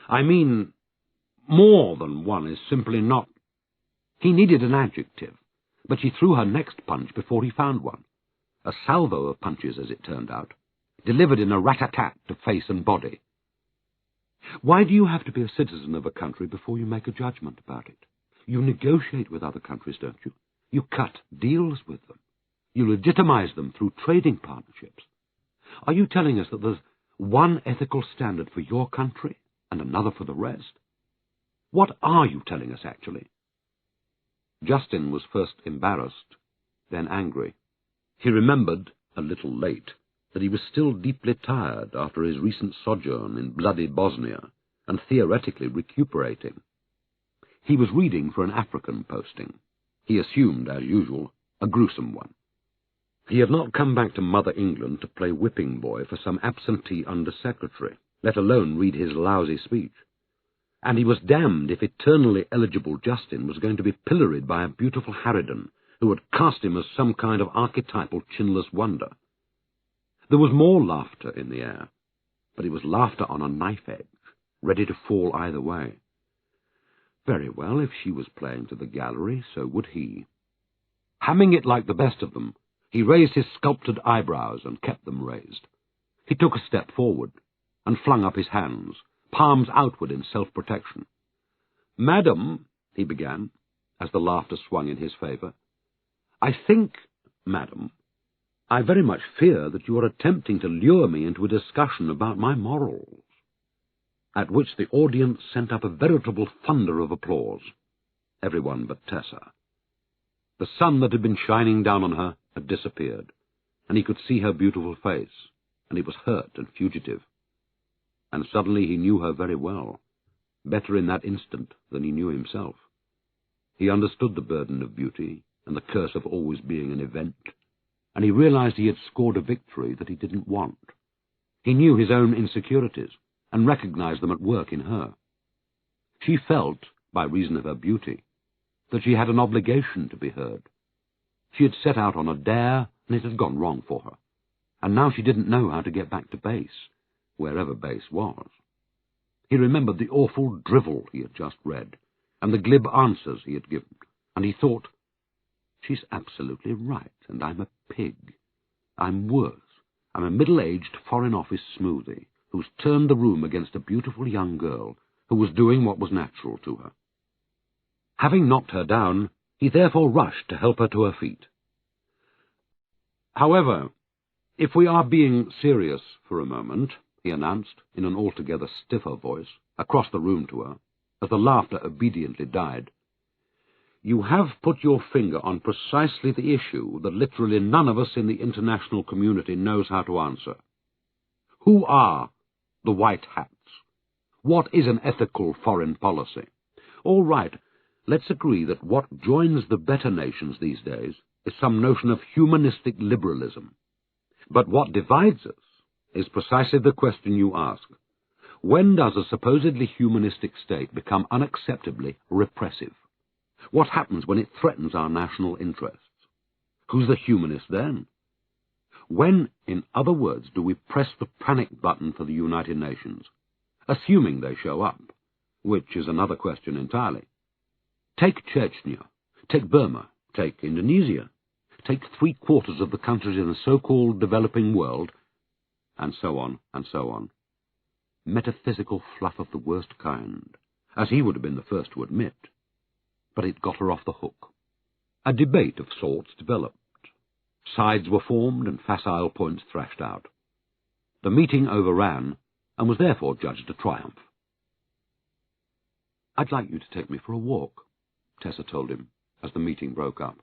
"I mean, more than one is simply not—" He needed an adjective, but she threw her next punch before he found one. A salvo of punches, as it turned out, delivered in a rat-a-tat to face and body. "Why do you have to be a citizen of a country before you make a judgment about it? You negotiate with other countries, don't you? You cut deals with them. You legitimize them through trading partnerships. Are you telling us that there's one ethical standard for your country and another for the rest? What are you telling us, actually?" Jayston was first embarrassed, then angry. He remembered, a little late, that he was still deeply tired after his recent sojourn in bloody Bosnia, and theoretically recuperating. He was reading for an African posting. He assumed, as usual, a gruesome one. He had not come back to Mother England to play whipping boy for some absentee under-secretary, let alone read his lousy speech. And he was damned if eternally eligible Jayston was going to be pilloried by a beautiful harridan who had cast him as some kind of archetypal chinless wonder. There was more laughter in the air, but it was laughter on a knife edge, ready to fall either way. Very well, if she was playing to the gallery, so would he. Hamming it like the best of them, he raised his sculptured eyebrows and kept them raised. He took a step forward and flung up his hands, palms outward in self-protection. "Madam," he began, as the laughter swung in his favour, "I think, madam, I very much fear that you are attempting to lure me into a discussion about my morals." At which the audience sent up a veritable thunder of applause, everyone but Tessa. The sun that had been shining down on her had disappeared, and he could see her beautiful face, and it was hurt and fugitive. And suddenly he knew her very well, better in that instant than he knew himself. He understood the burden of beauty and the curse of always being an event, and he realized he had scored a victory that he didn't want. He knew his own insecurities, and recognized them at work in her. She felt, by reason of her beauty, that she had an obligation to be heard. She had set out on a dare, and it had gone wrong for her, and now she didn't know how to get back to base, wherever base was. He remembered the awful drivel he had just read, and the glib answers he had given, and he thought, "She's absolutely right, and I'm a pig. I'm worse. I'm a middle-aged Foreign Office smoothie, who's turned the room against a beautiful young girl who was doing what was natural to her." Having knocked her down, he therefore rushed to help her to her feet. "However, if we are being serious for a moment," he announced, in an altogether stiffer voice, across the room to her, as the laughter obediently died, "you have put your finger on precisely the issue that literally none of us in the international community knows how to answer. Who are the white hats? What is an ethical foreign policy? All right, let's agree that what joins the better nations these days is some notion of humanistic liberalism. But what divides us is precisely the question you ask. When does a supposedly humanistic state become unacceptably repressive? What happens when it threatens our national interests? Who's the humanist then? When, in other words, do we press the panic button for the United Nations, assuming they show up, which is another question entirely? Take Chechnya, take Burma, take Indonesia, take 3/4 of the countries in the so-called developing world, and so on and so on. Metaphysical fluff of the worst kind, as he would have been the first to admit. But it got her off the hook. A debate of sorts developed. Sides were formed and facile points thrashed out. The meeting overran, and was therefore judged a triumph. "I'd like you to take me for a walk," Tessa told him, as the meeting broke up.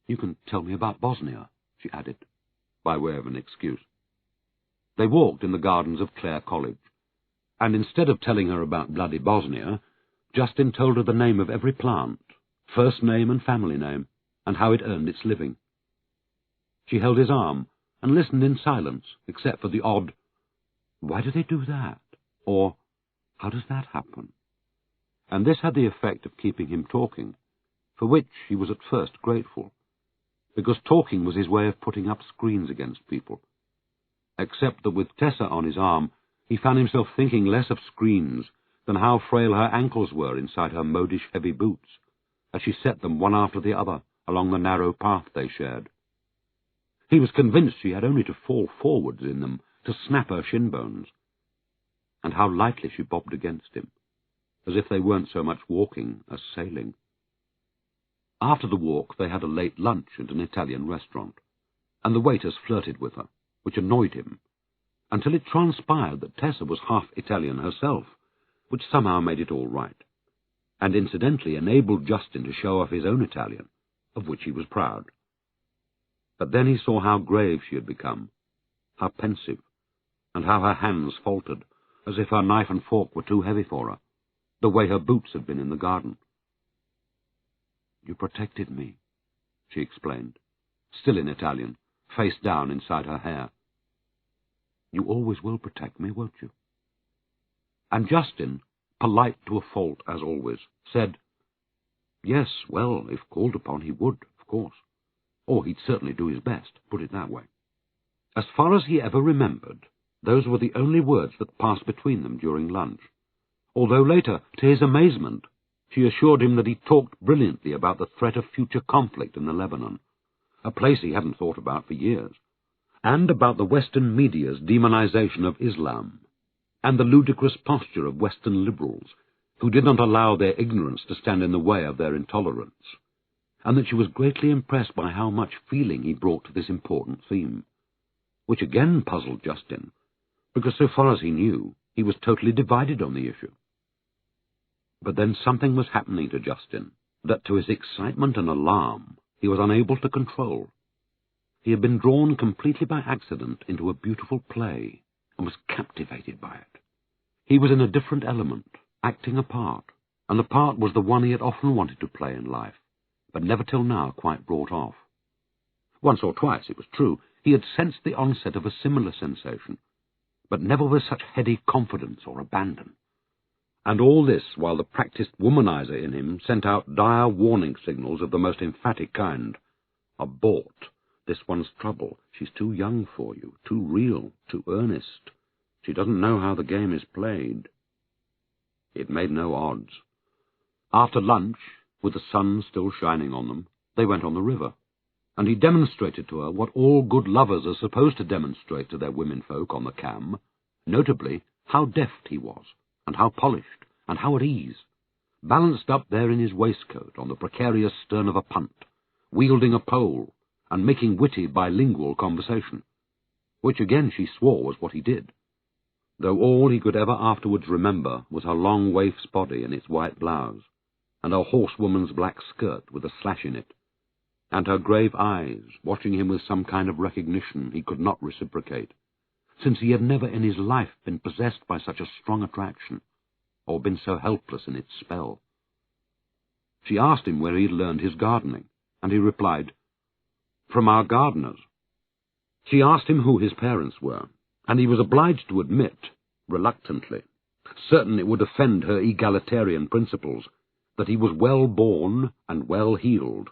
"You can tell me about Bosnia," she added, by way of an excuse. They walked in the gardens of Clare College, and instead of telling her about bloody Bosnia, Jayston told her the name of every plant, first name and family name, and how it earned its living. She held his arm and listened in silence, except for the odd, "Why do they do that?" or "How does that happen?" And this had the effect of keeping him talking, for which he was at first grateful, because talking was his way of putting up screens against people. Except that with Tessa on his arm, he found himself thinking less of screens than how frail her ankles were inside her modish heavy boots, as she set them one after the other along the narrow path they shared. He was convinced she had only to fall forwards in them to snap her shin bones. And how lightly she bobbed against him, as if they weren't so much walking as sailing. After the walk they had a late lunch at an Italian restaurant, and the waiters flirted with her, which annoyed him, until it transpired that Tessa was half Italian herself, which somehow made it all right, and incidentally enabled Jayston to show off his own Italian, of which he was proud. But then he saw how grave she had become, how pensive, and how her hands faltered, as if her knife and fork were too heavy for her, the way her boots had been in the garden. "You protected me," she explained, still in Italian, face down inside her hair. "You always will protect me, won't you?" And Jayston, polite to a fault as always, said, "Yes, well, if called upon he would, of course. Or he'd certainly do his best, put it that way." As far as he ever remembered, those were the only words that passed between them during lunch, although later, to his amazement, she assured him that he talked brilliantly about the threat of future conflict in the Lebanon, a place he hadn't thought about for years, and about the Western media's demonization of Islam, and the ludicrous posture of Western liberals, who did not allow their ignorance to stand in the way of their intolerance, and that she was greatly impressed by how much feeling he brought to this important theme, which again puzzled Jayston, because so far as he knew, he was totally divided on the issue. But then something was happening to Jayston that, to his excitement and alarm, he was unable to control. He had been drawn completely by accident into a beautiful play, and was captivated by it. He was in a different element, acting a part, and the part was the one he had often wanted to play in life, but never till now quite brought off. Once or twice, it was true, he had sensed the onset of a similar sensation, but never with such heady confidence or abandon. And all this while the practised womanizer in him sent out dire warning signals of the most emphatic kind. "Abort. This one's trouble. She's too young for you, too real, too earnest. She doesn't know how the game is played." It made no odds. After lunch, with the sun still shining on them, they went on the river, and he demonstrated to her what all good lovers are supposed to demonstrate to their womenfolk on the cam, notably how deft he was, and how polished, and how at ease, balanced up there in his waistcoat on the precarious stern of a punt, wielding a pole, and making witty bilingual conversation, which again she swore was what he did, though all he could ever afterwards remember was her long waif's body in its white blouse, and her horsewoman's black skirt with a slash in it, and her grave eyes watching him with some kind of recognition he could not reciprocate, since he had never in his life been possessed by such a strong attraction, or been so helpless in its spell. She asked him where he had learned his gardening, and he replied, "From our gardeners." She asked him who his parents were, and he was obliged to admit, reluctantly, certain it would offend her egalitarian principles, that he was well born and well heeled,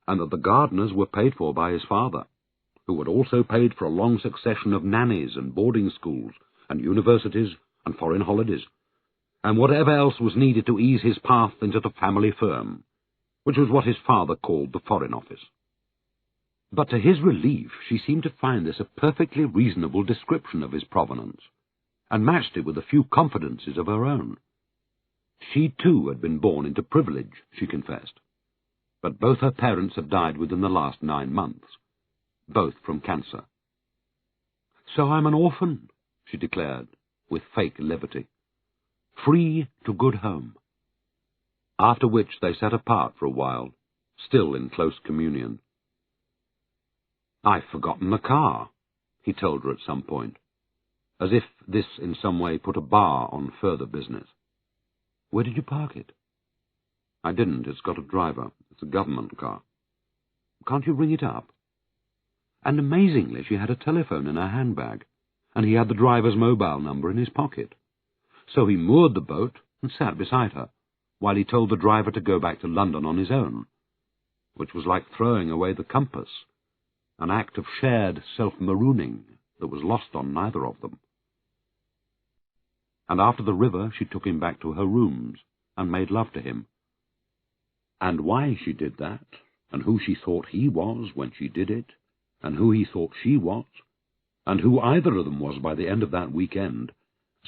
and that the gardeners were paid for by his father, who had also paid for a long succession of nannies and boarding schools and universities and foreign holidays, and whatever else was needed to ease his path into the family firm, which was what his father called the Foreign Office. But to his relief she seemed to find this a perfectly reasonable description of his provenance, and matched it with a few confidences of her own. She too had been born into privilege, she confessed, but both her parents had died within the last 9 months, both from cancer. "So I'm an orphan," she declared, with fake levity, "free to good home." After which they sat apart for a while, still in close communion. "I've forgotten the car," he told her at some point, as if this in some way put a bar on further business. "Where did you park it?" "I didn't. It's got a driver. It's a government car." "Can't you ring it up?" And amazingly she had a telephone in her handbag, and he had the driver's mobile number in his pocket. So he moored the boat and sat beside her, while he told the driver to go back to London on his own, which was like throwing away the compass, an act of shared self-marooning that was lost on neither of them. And after the river she took him back to her rooms and made love to him. And why she did that, and who she thought he was when she did it, and who he thought she was, and who either of them was by the end of that weekend,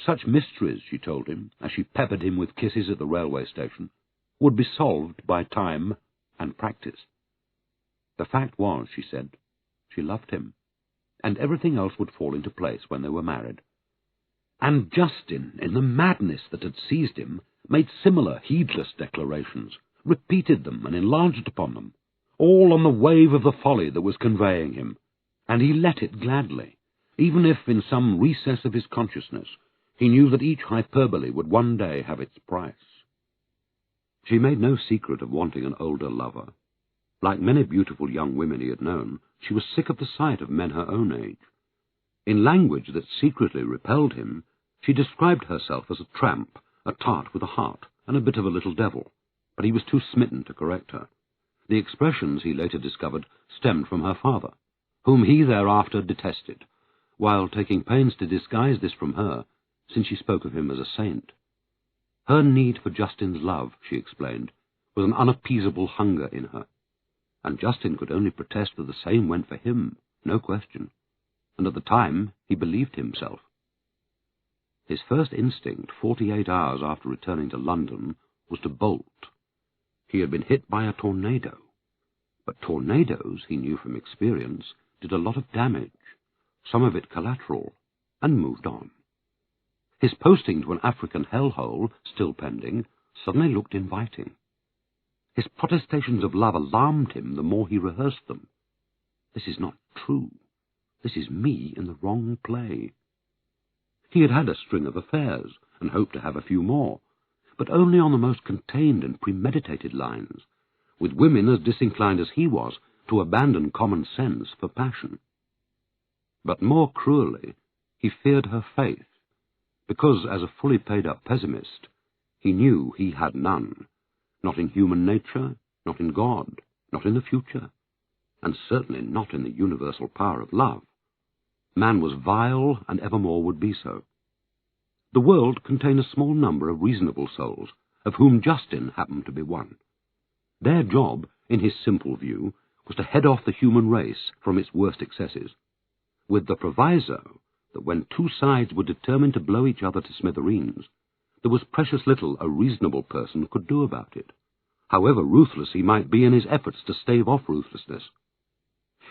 such mysteries, she told him, as she peppered him with kisses at the railway station, would be solved by time and practice. The fact was, she said, she loved him, and everything else would fall into place when they were married. And Jayston, in the madness that had seized him, made similar heedless declarations, repeated them and enlarged upon them, all on the wave of the folly that was conveying him, and he let it gladly, even if in some recess of his consciousness he knew that each hyperbole would one day have its price. She made no secret of wanting an older lover. Like many beautiful young women he had known, she was sick of the sight of men her own age. In language that secretly repelled him, she described herself as a tramp, a tart with a heart, and a bit of a little devil, but he was too smitten to correct her. The expressions, he later discovered, stemmed from her father, whom he thereafter detested, while taking pains to disguise this from her, since she spoke of him as a saint. Her need for Justin's love, she explained, was an unappeasable hunger in her, and Jayston could only protest that the same went for him, no question, and at the time he believed himself. His first instinct, 48 hours after returning to London, was to bolt. He had been hit by a tornado, but tornadoes, he knew from experience, did a lot of damage, some of it collateral, and moved on. His posting to an African hellhole, still pending, suddenly looked inviting. His protestations of love alarmed him the more he rehearsed them. This is not true. This is me in the wrong play. He had had a string of affairs, and hoped to have a few more, but only on the most contained and premeditated lines, with women as disinclined as he was to abandon common sense for passion. But more cruelly, he feared her faith, because, as a fully paid-up pessimist, he knew he had none, not in human nature, not in God, not in the future, and certainly not in the universal power of love. Man was vile, and evermore would be so. The world contained a small number of reasonable souls, of whom Jayston happened to be one. Their job, in his simple view, was to head off the human race from its worst excesses, with the proviso that when two sides were determined to blow each other to smithereens, there was precious little a reasonable person could do about it, however ruthless he might be in his efforts to stave off ruthlessness.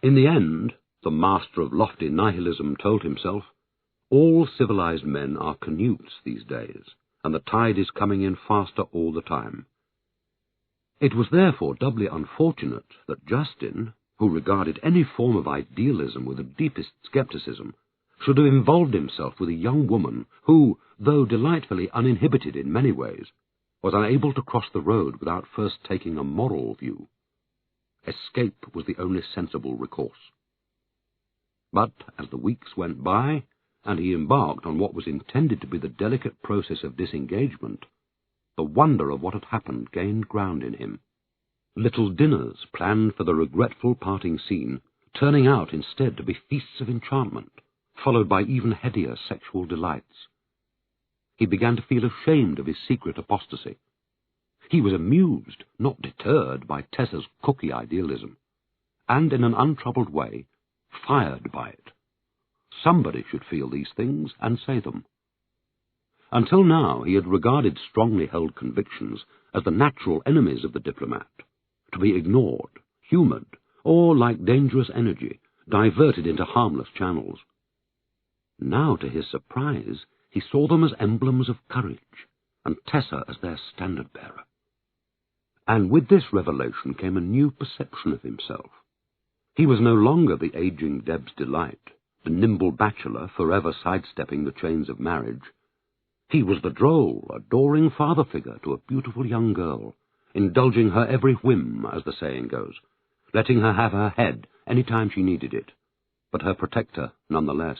In the end, the master of lofty nihilism told himself, all civilized men are canutes these days, and the tide is coming in faster all the time. It was therefore doubly unfortunate that Jayston, who regarded any form of idealism with the deepest scepticism, should have involved himself with a young woman who, though delightfully uninhibited in many ways, was unable to cross the road without first taking a moral view. Escape was the only sensible recourse. But as the weeks went by, and he embarked on what was intended to be the delicate process of disengagement, the wonder of what had happened gained ground in him. Little dinners planned for the regretful parting scene, turning out instead to be feasts of enchantment, followed by even headier sexual delights. He began to feel ashamed of his secret apostasy. He was amused, not deterred, by Tessa's cookie idealism, and in an untroubled way, fired by it. Somebody should feel these things and say them. Until now he had regarded strongly held convictions as the natural enemies of the diplomat, to be ignored, humoured, or, like dangerous energy, diverted into harmless channels. Now, to his surprise, he saw them as emblems of courage, and Tessa as their standard-bearer. And with this revelation came a new perception of himself. He was no longer the aging Deb's delight, the nimble bachelor forever sidestepping the chains of marriage. He was the droll, adoring father figure to a beautiful young girl, indulging her every whim, as the saying goes, letting her have her head any time she needed it, but her protector nonetheless,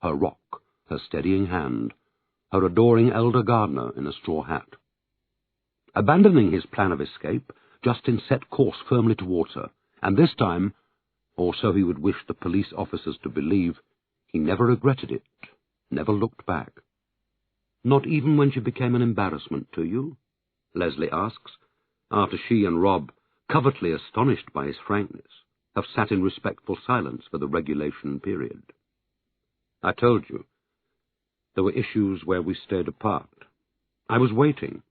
her rock, her steadying hand, her adoring elder gardener in a straw hat. Abandoning his plan of escape, Jayston set course firmly towards her, and this time, or so he would wish the police officers to believe, he never regretted it, never looked back. "Not even when she became an embarrassment to you?" Leslie asks, after she and Rob, covertly astonished by his frankness, have sat in respectful silence for the regulation period. "I told you. There were issues where we stayed apart. I was waiting,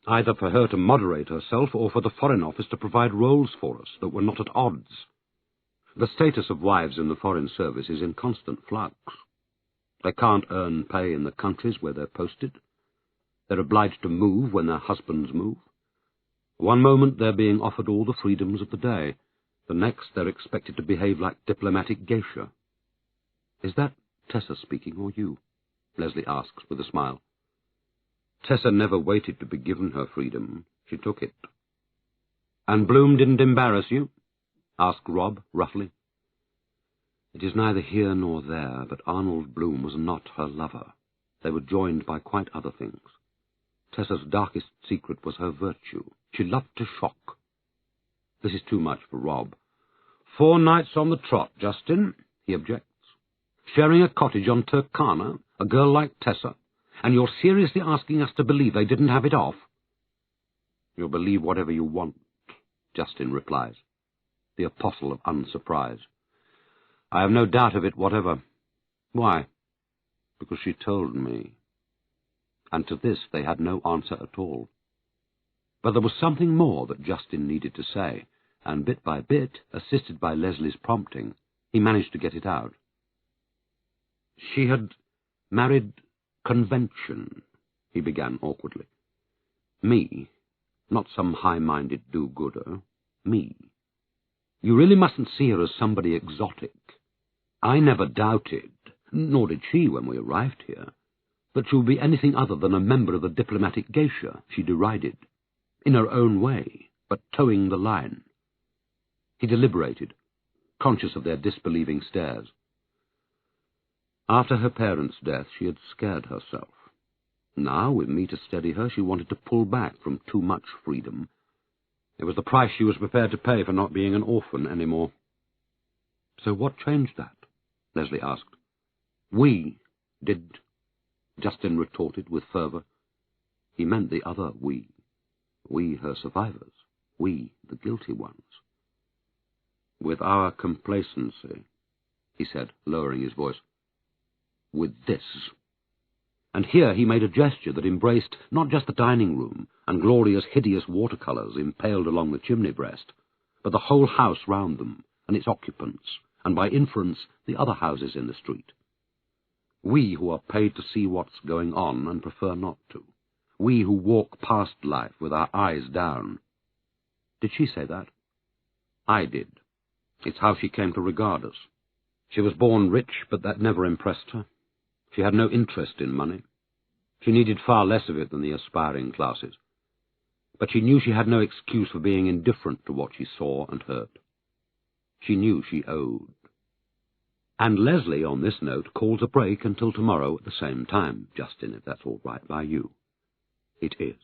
either for her to moderate herself or for the Foreign Office to provide roles for us that were not at odds. The status of wives in the Foreign Service is in constant flux. They can't earn pay in the countries where they're posted. They're obliged to move when their husbands move. One moment they're being offered all the freedoms of the day. The next they're expected to behave like diplomatic geisha. Is that Tessa speaking, or you? Leslie asks with a smile. Tessa never waited to be given her freedom. She took it. And Bloom didn't embarrass you? Asked Rob, roughly. It is neither here nor there, but Arnold Bloom was not her lover. They were joined by quite other things. Tessa's darkest secret was her virtue. She loved to shock. This is too much for Rob. 4 nights on the trot, Jayston, he objects. Sharing a cottage on Turkana, a girl like Tessa, and you're seriously asking us to believe they didn't have it off? You'll believe whatever you want, Jayston replies, the apostle of unsurprise. I have no doubt of it whatever. Why? Because she told me. And to this they had no answer at all. But there was something more that Jayston needed to say, and bit by bit, assisted by Leslie's prompting, he managed to get it out. She had married convention, he began awkwardly. Me, not some high-minded do-gooder, me. You really mustn't see her as somebody exotic. I never doubted, nor did she when we arrived here, that she would be anything other than a member of the diplomatic geisha she derided, in her own way, but towing the line. He deliberated, conscious of their disbelieving stares. After her parents' death, she had scared herself. Now, with me to steady her, she wanted to pull back from too much freedom. It was the price she was prepared to pay for not being an orphan anymore. So what changed that? Leslie asked. We did, Jayston retorted with fervour. He meant the other we. We, her survivors. We, the guilty ones. With our complacency, he said, lowering his voice. With this. And here he made a gesture that embraced not just the dining room and glorious, hideous watercolours impaled along the chimney breast, but the whole house round them and its occupants, and by inference the other houses in the street. We who are paid to see what's going on and prefer not to. We who walk past life with our eyes down. Did she say that? I did. It's how she came to regard us. She was born rich, but that never impressed her. She had no interest in money. She needed far less of it than the aspiring classes. But she knew she had no excuse for being indifferent to what she saw and heard. She knew she owed. And Leslie, on this note, calls a break until tomorrow at the same time, Jayston, if that's all right by you. It is.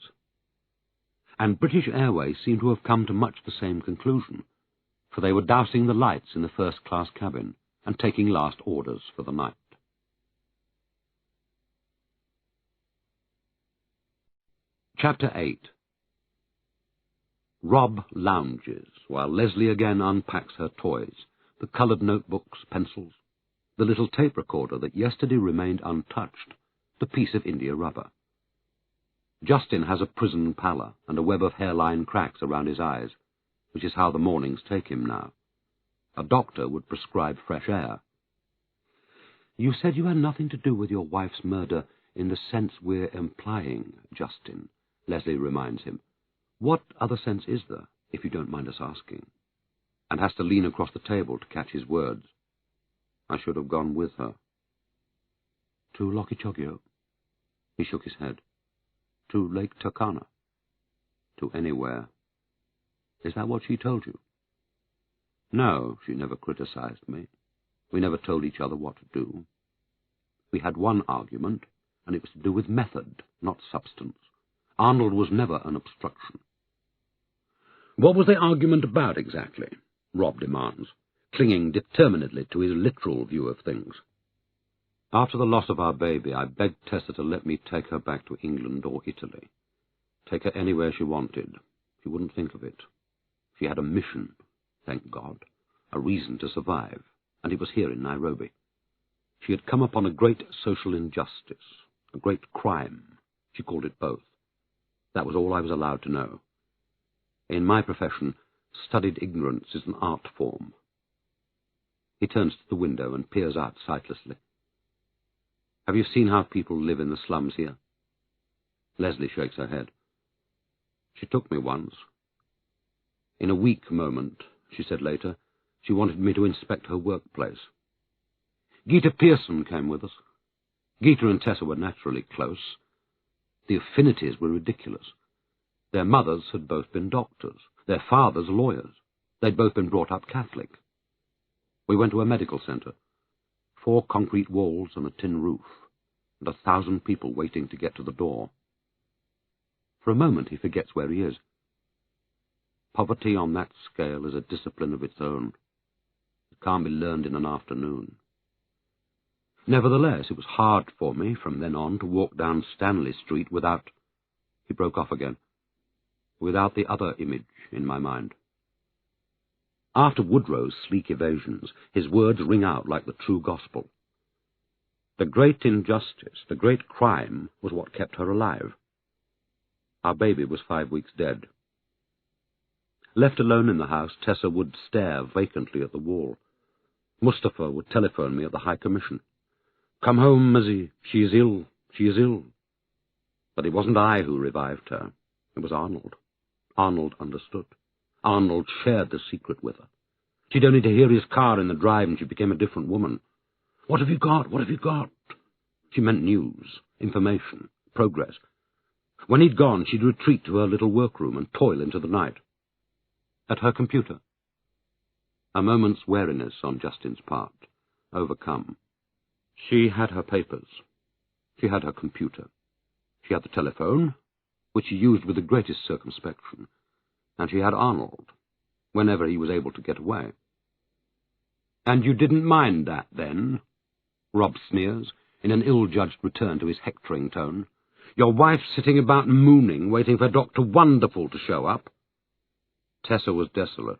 And British Airways seem to have come to much the same conclusion, for they were dousing the lights in the first-class cabin and taking last orders for the night. Chapter 8. Rob lounges, while Leslie again unpacks her toys, the coloured notebooks, pencils, the little tape recorder that yesterday remained untouched, the piece of India rubber. Jayston has a prison pallor and a web of hairline cracks around his eyes, which is how the mornings take him now. A doctor would prescribe fresh air. You said you had nothing to do with your wife's murder in the sense we're implying, Jayston, Leslie reminds him. What other sense is there, if you don't mind us asking? And has to lean across the table to catch his words. I should have gone with her. To Lokichogio? He shook his head. To Lake Turkana? To anywhere. Is that what she told you? No, she never criticized me. We never told each other what to do. We had one argument, and it was to do with method, not substance. Arnold was never an obstruction. What was the argument about exactly? Rob demands, clinging determinedly to his literal view of things. After the loss of our baby, I begged Tessa to let me take her back to England or Italy. Take her anywhere she wanted. She wouldn't think of it. She had a mission, thank God, a reason to survive, and it was here in Nairobi. She had come upon a great social injustice, a great crime. She called it both. That was all I was allowed to know. In my profession, studied ignorance is an art form. He turns to the window and peers out sightlessly. Have you seen how people live in the slums here? Leslie shakes her head. She took me once, In a weak moment, she said later, she wanted me to inspect her workplace. Gita Pearson came with us. Gita and Tessa were naturally close. The affinities were ridiculous. Their mothers had both been doctors, their fathers lawyers. They'd both been brought up Catholic. We went to a medical centre. 4 concrete walls and a tin roof, and 1,000 people waiting to get to the door. For a moment he forgets where he is. Poverty on that scale is a discipline of its own. It can't be learned in an afternoon. Nevertheless, it was hard for me from then on to walk down Stanley Street without— He broke off again. Without the other image in my mind. After Woodrow's sleek evasions, his words ring out like the true gospel. The great injustice, the great crime, was what kept her alive. Our baby was 5 weeks dead. Left alone in the house, Tessa would stare vacantly at the wall. Mustafa would telephone me at the High Commission. "Come home, Mizzy. She is ill. She is ill." But it wasn't I who revived her. It was Arnold. Arnold understood. Arnold shared the secret with her. She'd only to hear his car in the drive and she became a different woman. "What have you got? What have you got?" She meant news, information, progress. When he'd gone, she'd retreat to her little workroom and toil into the night. At her computer. A moment's wariness on Justin's part, overcome. She had her papers. She had her computer. She had the telephone, which she used with the greatest circumspection, and she had Arnold, whenever he was able to get away. "And you didn't mind that, then?" Rob sneers, in an ill-judged return to his hectoring tone. "Your wife sitting about mooning, waiting for Dr. Wonderful to show up?" Tessa was desolate.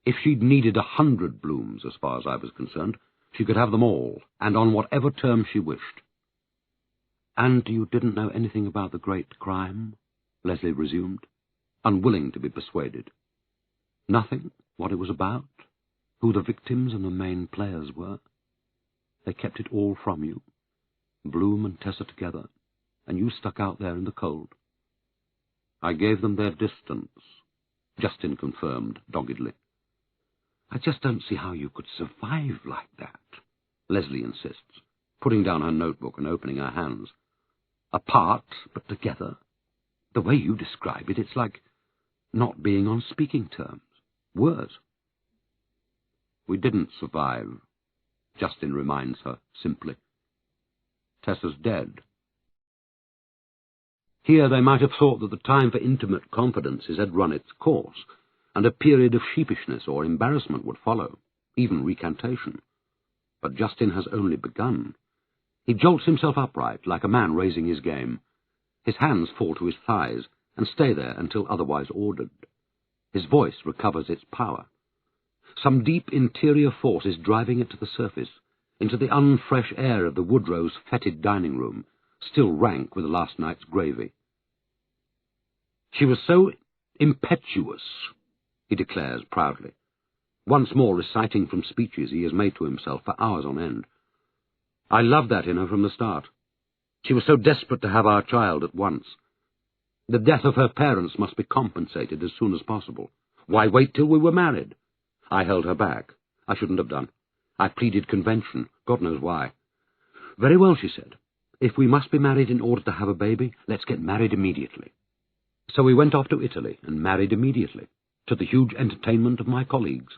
If she'd needed 100 blooms, as far as I was concerned, she could have them all, and on whatever terms she wished. "And you didn't know anything about the great crime?" Leslie resumed, unwilling to be persuaded. "Nothing? What it was about? Who the victims and the main players were? They kept it all from you? Bloom and Tessa together, and you stuck out there in the cold?" "I gave them their distance," Justin confirmed doggedly. "I just don't see how you could survive like that," Leslie insists, putting down her notebook and opening her hands. "Apart, but together. The way you describe it, it's like not being on speaking terms. Worse." "We didn't survive," Justin reminds her simply. "Tessa's dead." Here they might have thought that the time for intimate confidences had run its course, and a period of sheepishness or embarrassment would follow, even recantation. But Justin has only begun. He jolts himself upright, like a man raising his game. His hands fall to his thighs, and stay there until otherwise ordered. His voice recovers its power. Some deep interior force is driving it to the surface, into the unfresh air of the Woodrows' fetid dining room, still rank with last night's gravy. "She was so impetuous," he declares proudly, once more reciting from speeches he has made to himself for hours on end. "I loved that in her from the start. She was so desperate to have our child at once. The death of her parents must be compensated as soon as possible. Why wait till we were married? I held her back. I shouldn't have done. I pleaded convention, God knows why. 'Very well,' she said. 'If we must be married in order to have a baby, let's get married immediately.' So we went off to Italy and married immediately, to the huge entertainment of my colleagues."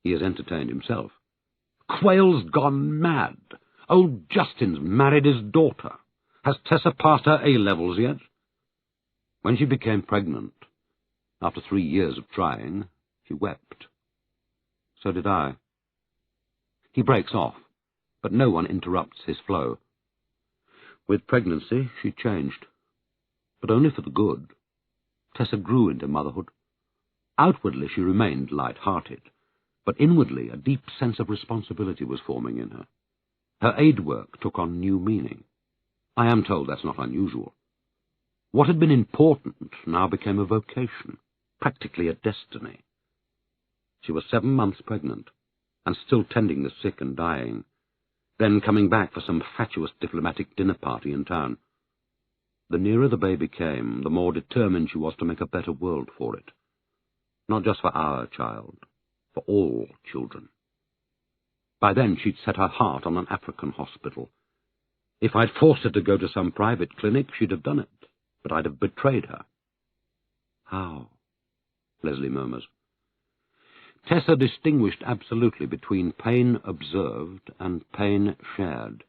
He has entertained himself. "Quayle's gone mad. Old Justin's married his daughter. Has Tessa passed her A-levels yet?" When she became pregnant, after 3 years of trying, she wept. So did I. He breaks off, but no one interrupts his flow. With pregnancy, she changed, but only for the good. Tessa grew into motherhood. Outwardly she remained light-hearted, but inwardly a deep sense of responsibility was forming in her. Her aid work took on new meaning. I am told that's not unusual. What had been important now became a vocation, practically a destiny. She was 7 months pregnant, and still tending the sick and dying, then coming back for some fatuous diplomatic dinner party in town. The nearer the baby came, the more determined she was to make a better world for it. Not just for our child, for all children. By then she'd set her heart on an African hospital. If I'd forced her to go to some private clinic, she'd have done it, but I'd have betrayed her. How? Leslie murmurs. Tessa distinguished absolutely between pain observed and pain shared.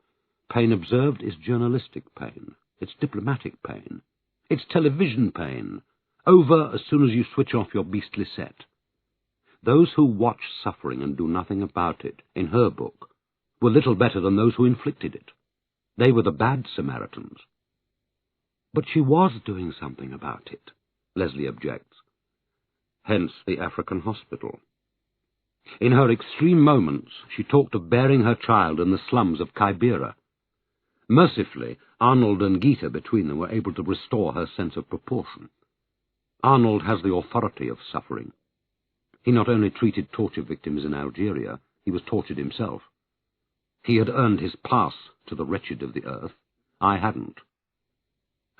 Pain observed is journalistic pain. It's diplomatic pain. It's television pain. Over as soon as you switch off your beastly set. Those who watch suffering and do nothing about it, in her book, were little better than those who inflicted it. They were the bad Samaritans. But she was doing something about it, Leslie objects. Hence the African hospital. In her extreme moments, she talked of bearing her child in the slums of Kibera. Mercifully, Arnold and Gita between them were able to restore her sense of proportion. Arnold has the authority of suffering. He not only treated torture victims in Algeria, he was tortured himself. He had earned his pass to the wretched of the earth. I hadn't.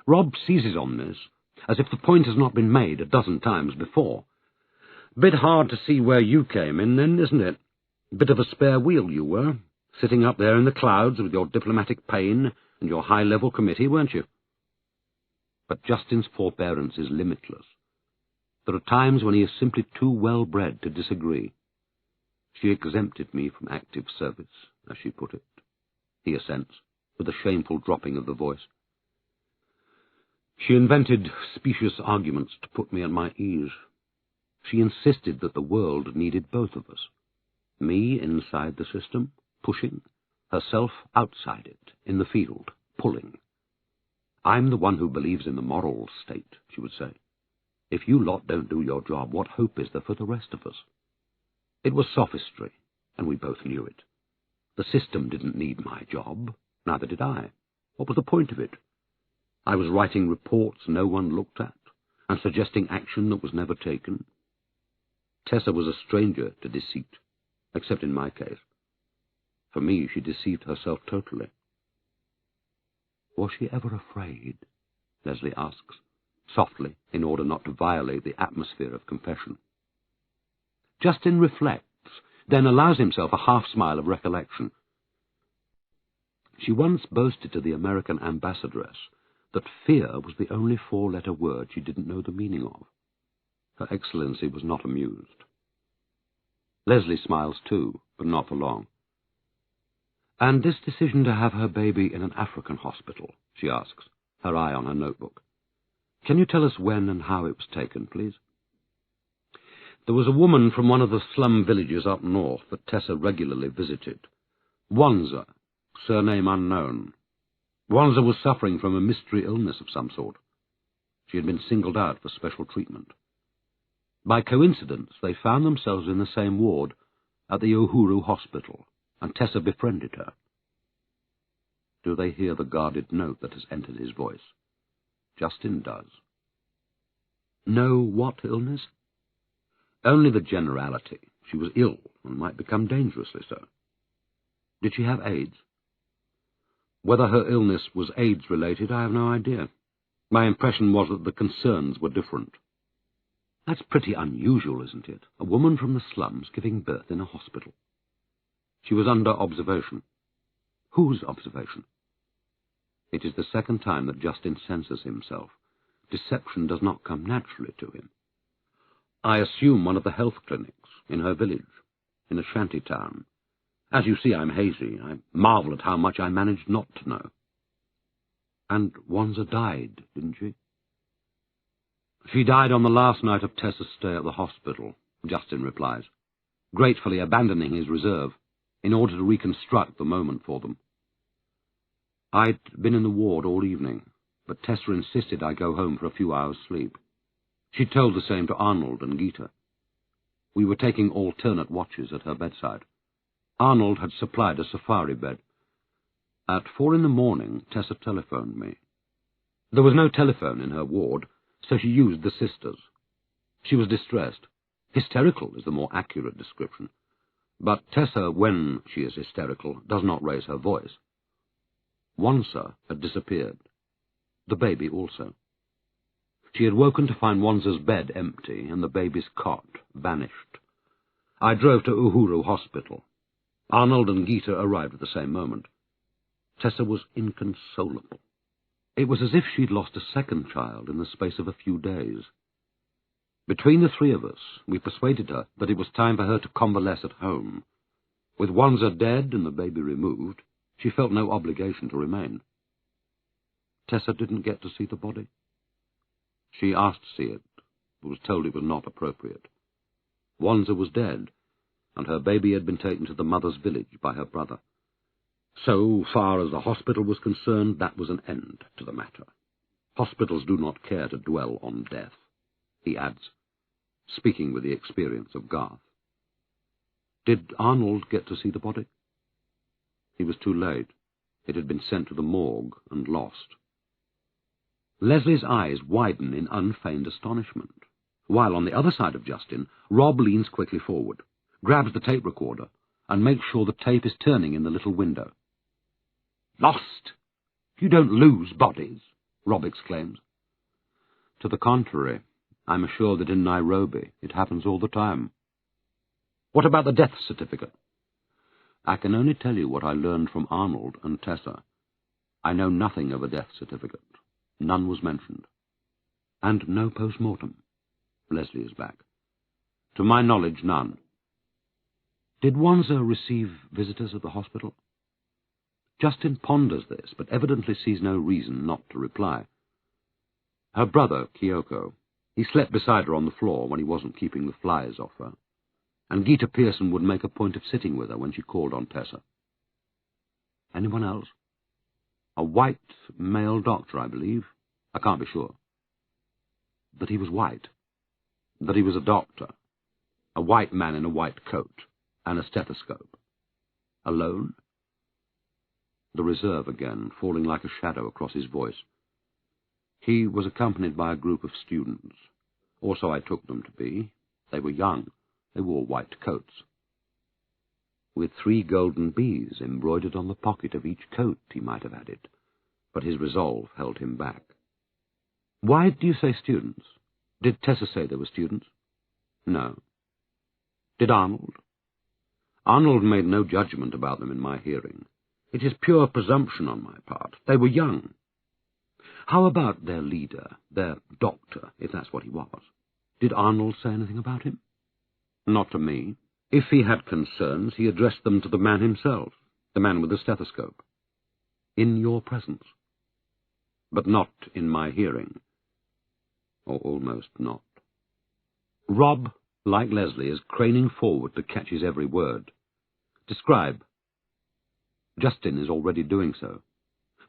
Rob seizes on this, as if the point has not been made a dozen times before. Bit hard to see where you came in then, isn't it? Bit of a spare wheel you were, sitting up there in the clouds with your diplomatic pain and your high-level committee, weren't you? But Justin's forbearance is limitless. There are times when he is simply too well-bred to disagree. She exempted me from active service, as she put it. He assents, with a shameful dropping of the voice. She invented specious arguments to put me at my ease. She insisted that the world needed both of us. Me inside the system, pushing, herself outside it, in the field, pulling. I'm the one who believes in the moral state, she would say. If you lot don't do your job, what hope is there for the rest of us? It was sophistry, and we both knew it. The system didn't need my job, neither did I. What was the point of it? I was writing reports no one looked at, and suggesting action that was never taken. Tessa was a stranger to deceit, except in my case. For me, she deceived herself totally. Was she ever afraid? Leslie asks, softly, in order not to violate the atmosphere of confession. Justin reflects, then allows himself a half-smile of recollection. She once boasted to the American ambassadress that fear was the only four-letter word she didn't know the meaning of. Her Excellency was not amused. Leslie smiles too, but not for long. And this decision to have her baby in an African hospital, she asks, her eye on her notebook. Can you tell us when and how it was taken, please? There was a woman from one of the slum villages up north that Tessa regularly visited. Wanza, surname unknown. Wanza was suffering from a mystery illness of some sort. She had been singled out for special treatment. By coincidence, they found themselves in the same ward at the Uhuru Hospital, and Tessa befriended her. Do they hear the guarded note that has entered his voice? Justin does. No what illness? Only the generality. She was ill and might become dangerously so. Did she have AIDS? Whether her illness was AIDS-related, I have no idea. My impression was that the concerns were different. That's pretty unusual, isn't it? A woman from the slums giving birth in a hospital. She was under observation. Whose observation? It is the second time that Justin censors himself. Deception does not come naturally to him. I assume one of the health clinics in her village, in a shanty town. As you see, I'm hazy. I marvel at how much I managed not to know. And Wanza died, didn't she? She died on the last night of Tessa's stay at the hospital, Justin replies, gratefully abandoning his reserve in order to reconstruct the moment for them. I'd been in the ward all evening, but Tessa insisted I go home for a few hours' sleep. She told the same to Arnold and Gita. We were taking alternate watches at her bedside. Arnold had supplied a safari bed. At 4 a.m, Tessa telephoned me. There was no telephone in her ward, so she used the sisters. She was distressed. Hysterical is the more accurate description. But Tessa, when she is hysterical, does not raise her voice. Wanza had disappeared. The baby also. She had woken to find Wanza's bed empty and the baby's cot vanished. I drove to Uhuru Hospital. Arnold and Geeta arrived at the same moment. Tessa was inconsolable. It was as if she'd lost a second child in the space of a few days. Between the three of us, we persuaded her that it was time for her to convalesce at home. With Wanza dead and the baby removed, she felt no obligation to remain. Tessa didn't get to see the body. She asked to see it, but was told it was not appropriate. Wanza was dead, and her baby had been taken to the mother's village by her brother. So far as the hospital was concerned, that was an end to the matter. Hospitals do not care to dwell on death, he adds, speaking with the experience of Garth. Did Arnold get to see the body? He was too late. It had been sent to the morgue and lost. Leslie's eyes widen in unfeigned astonishment, while on the other side of Jayston, Rob leans quickly forward, grabs the tape recorder, and makes sure the tape is turning in the little window. "Lost! You don't lose bodies," Rob exclaims. "To the contrary, I'm assured that in Nairobi it happens all the time." "What about the death certificate?" "I can only tell you what I learned from Arnold and Tessa. I know nothing of a death certificate. None was mentioned." "And no post-mortem?" Leslie is back. "To my knowledge, none." "Did Wanza receive visitors at the hospital?" Jayston ponders this, but evidently sees no reason not to reply. Her brother, Kyoko, he slept beside her on the floor when he wasn't keeping the flies off her, and Geeta Pearson would make a point of sitting with her when she called on Tessa. "Anyone else?" "A white male doctor, I believe. I can't be sure." "That he was white?" "That he was a doctor. A white man in a white coat, and a stethoscope." "Alone?" The reserve again, falling like a shadow across his voice. "He was accompanied by a group of students, or so I took them to be. They were young. They wore white coats." "With 3 golden bees embroidered on the pocket of each coat," he might have added, but his resolve held him back. "Why do you say students? Did Tessa say they were students?" "No." "Did Arnold?" "Arnold made no judgment about them in my hearing. It is pure presumption on my part. They were young." "How about their leader, their doctor, if that's what he was? Did Arnold say anything about him?" "Not to me. If he had concerns, he addressed them to the man himself, the man with the stethoscope." "In your presence?" "But not in my hearing. Or almost not." Rob, like Leslie, is craning forward to catch his every word. "Describe." Jayston is already doing so.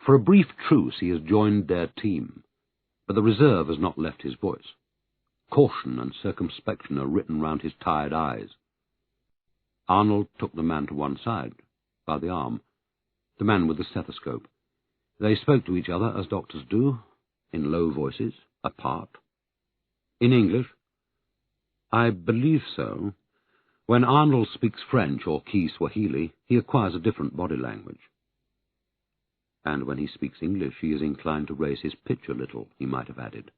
For a brief truce he has joined their team, but the reserve has not left his voice. Caution and circumspection are written round his tired eyes. Arnold took the man to one side, by the arm, the man with the stethoscope. They spoke to each other as doctors do, in low voices, apart. "In English?" "I believe so. When Arnold speaks French or Kiswahili, he acquires a different body language." "And when he speaks English, he is inclined to raise his pitch a little," he might have added.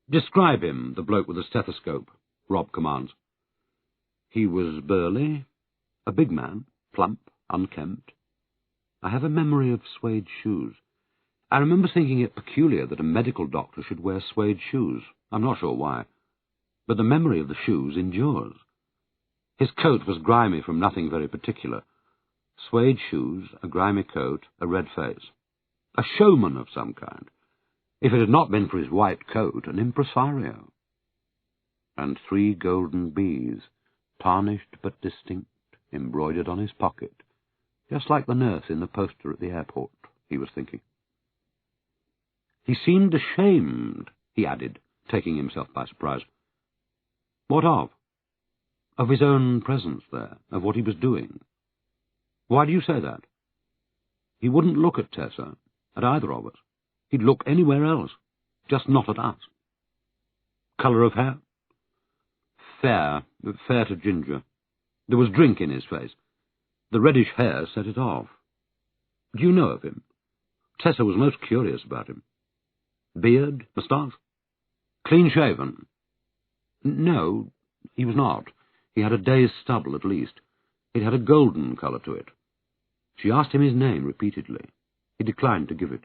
"Describe him, the bloke with the stethoscope," Rob commands. "He was burly, a big man, plump, unkempt. I have a memory of suede shoes. I remember thinking it peculiar that a medical doctor should wear suede shoes. I'm not sure why. But the memory of the shoes endures. His coat was grimy from nothing very particular. Suede shoes, a grimy coat, a red face. A showman of some kind. If it had not been for his white coat, an impresario. And 3 golden bees, tarnished but distinct, embroidered on his pocket, just like the nurse in the poster at the airport," he was thinking. "He seemed ashamed," he added, taking himself by surprise. "What of?" "Of his own presence there, of what he was doing." "Why do you say that?" "He wouldn't look at Tessa, at either of us. He'd look anywhere else, just not at us." "Colour of hair?" Fair to ginger. There was drink in his face. The reddish hair set it off. Do you know of him? Tessa was most curious about him. Beard? Moustache? Clean-shaven? No, he was not. He had a day's stubble, at least. It had a golden colour to it. She asked him his name repeatedly. He declined to give it.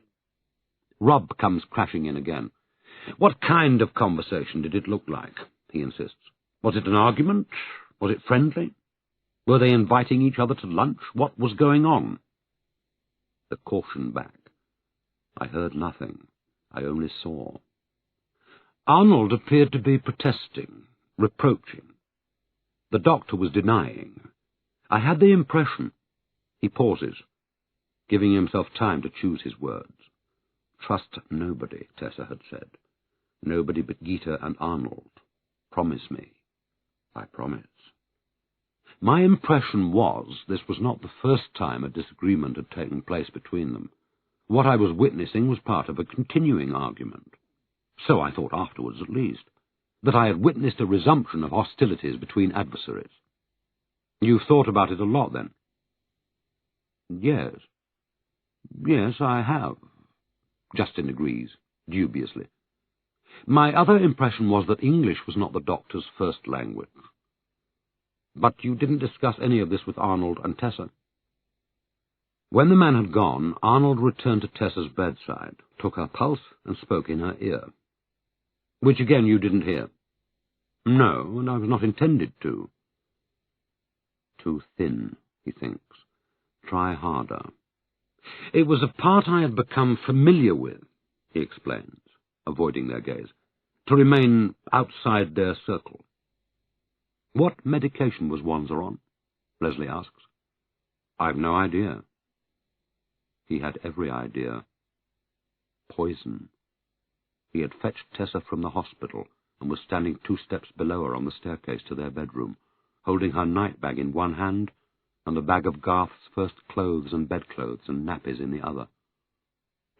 Rob comes crashing in again. What kind of conversation did it look like? He insists. Was it an argument? Was it friendly? Were they inviting each other to lunch? What was going on? The caution back. I heard nothing. I only saw. Arnold appeared to be protesting, reproaching. The doctor was denying. I had the impression. He pauses, giving himself time to choose his words. Trust nobody, Tessa had said. Nobody but Gita and Arnold. Promise me. I promise. My impression was this was not the first time a disagreement had taken place between them. What I was witnessing was part of a continuing argument. So I thought afterwards, at least, that I had witnessed a resumption of hostilities between adversaries. You've thought about it a lot, then? Yes. Yes, I have. Jayston agrees, dubiously. My other impression was that English was not the doctor's first language. But you didn't discuss any of this with Arnold and Tessa? When the man had gone, Arnold returned to Tessa's bedside, took her pulse, and spoke in her ear. Which again you didn't hear? No, and I was not intended to. Too thin, he thinks. Try harder. It was a part I had become familiar with, he explains, avoiding their gaze, to remain outside their circle. What medication was Wanzer on? Leslie asks. I've no idea. He had every idea. Poison. He had fetched Tessa from the hospital and was standing 2 steps below her on the staircase to their bedroom, holding her night-bag in one hand and the bag of Garth's first clothes and bedclothes and nappies in the other.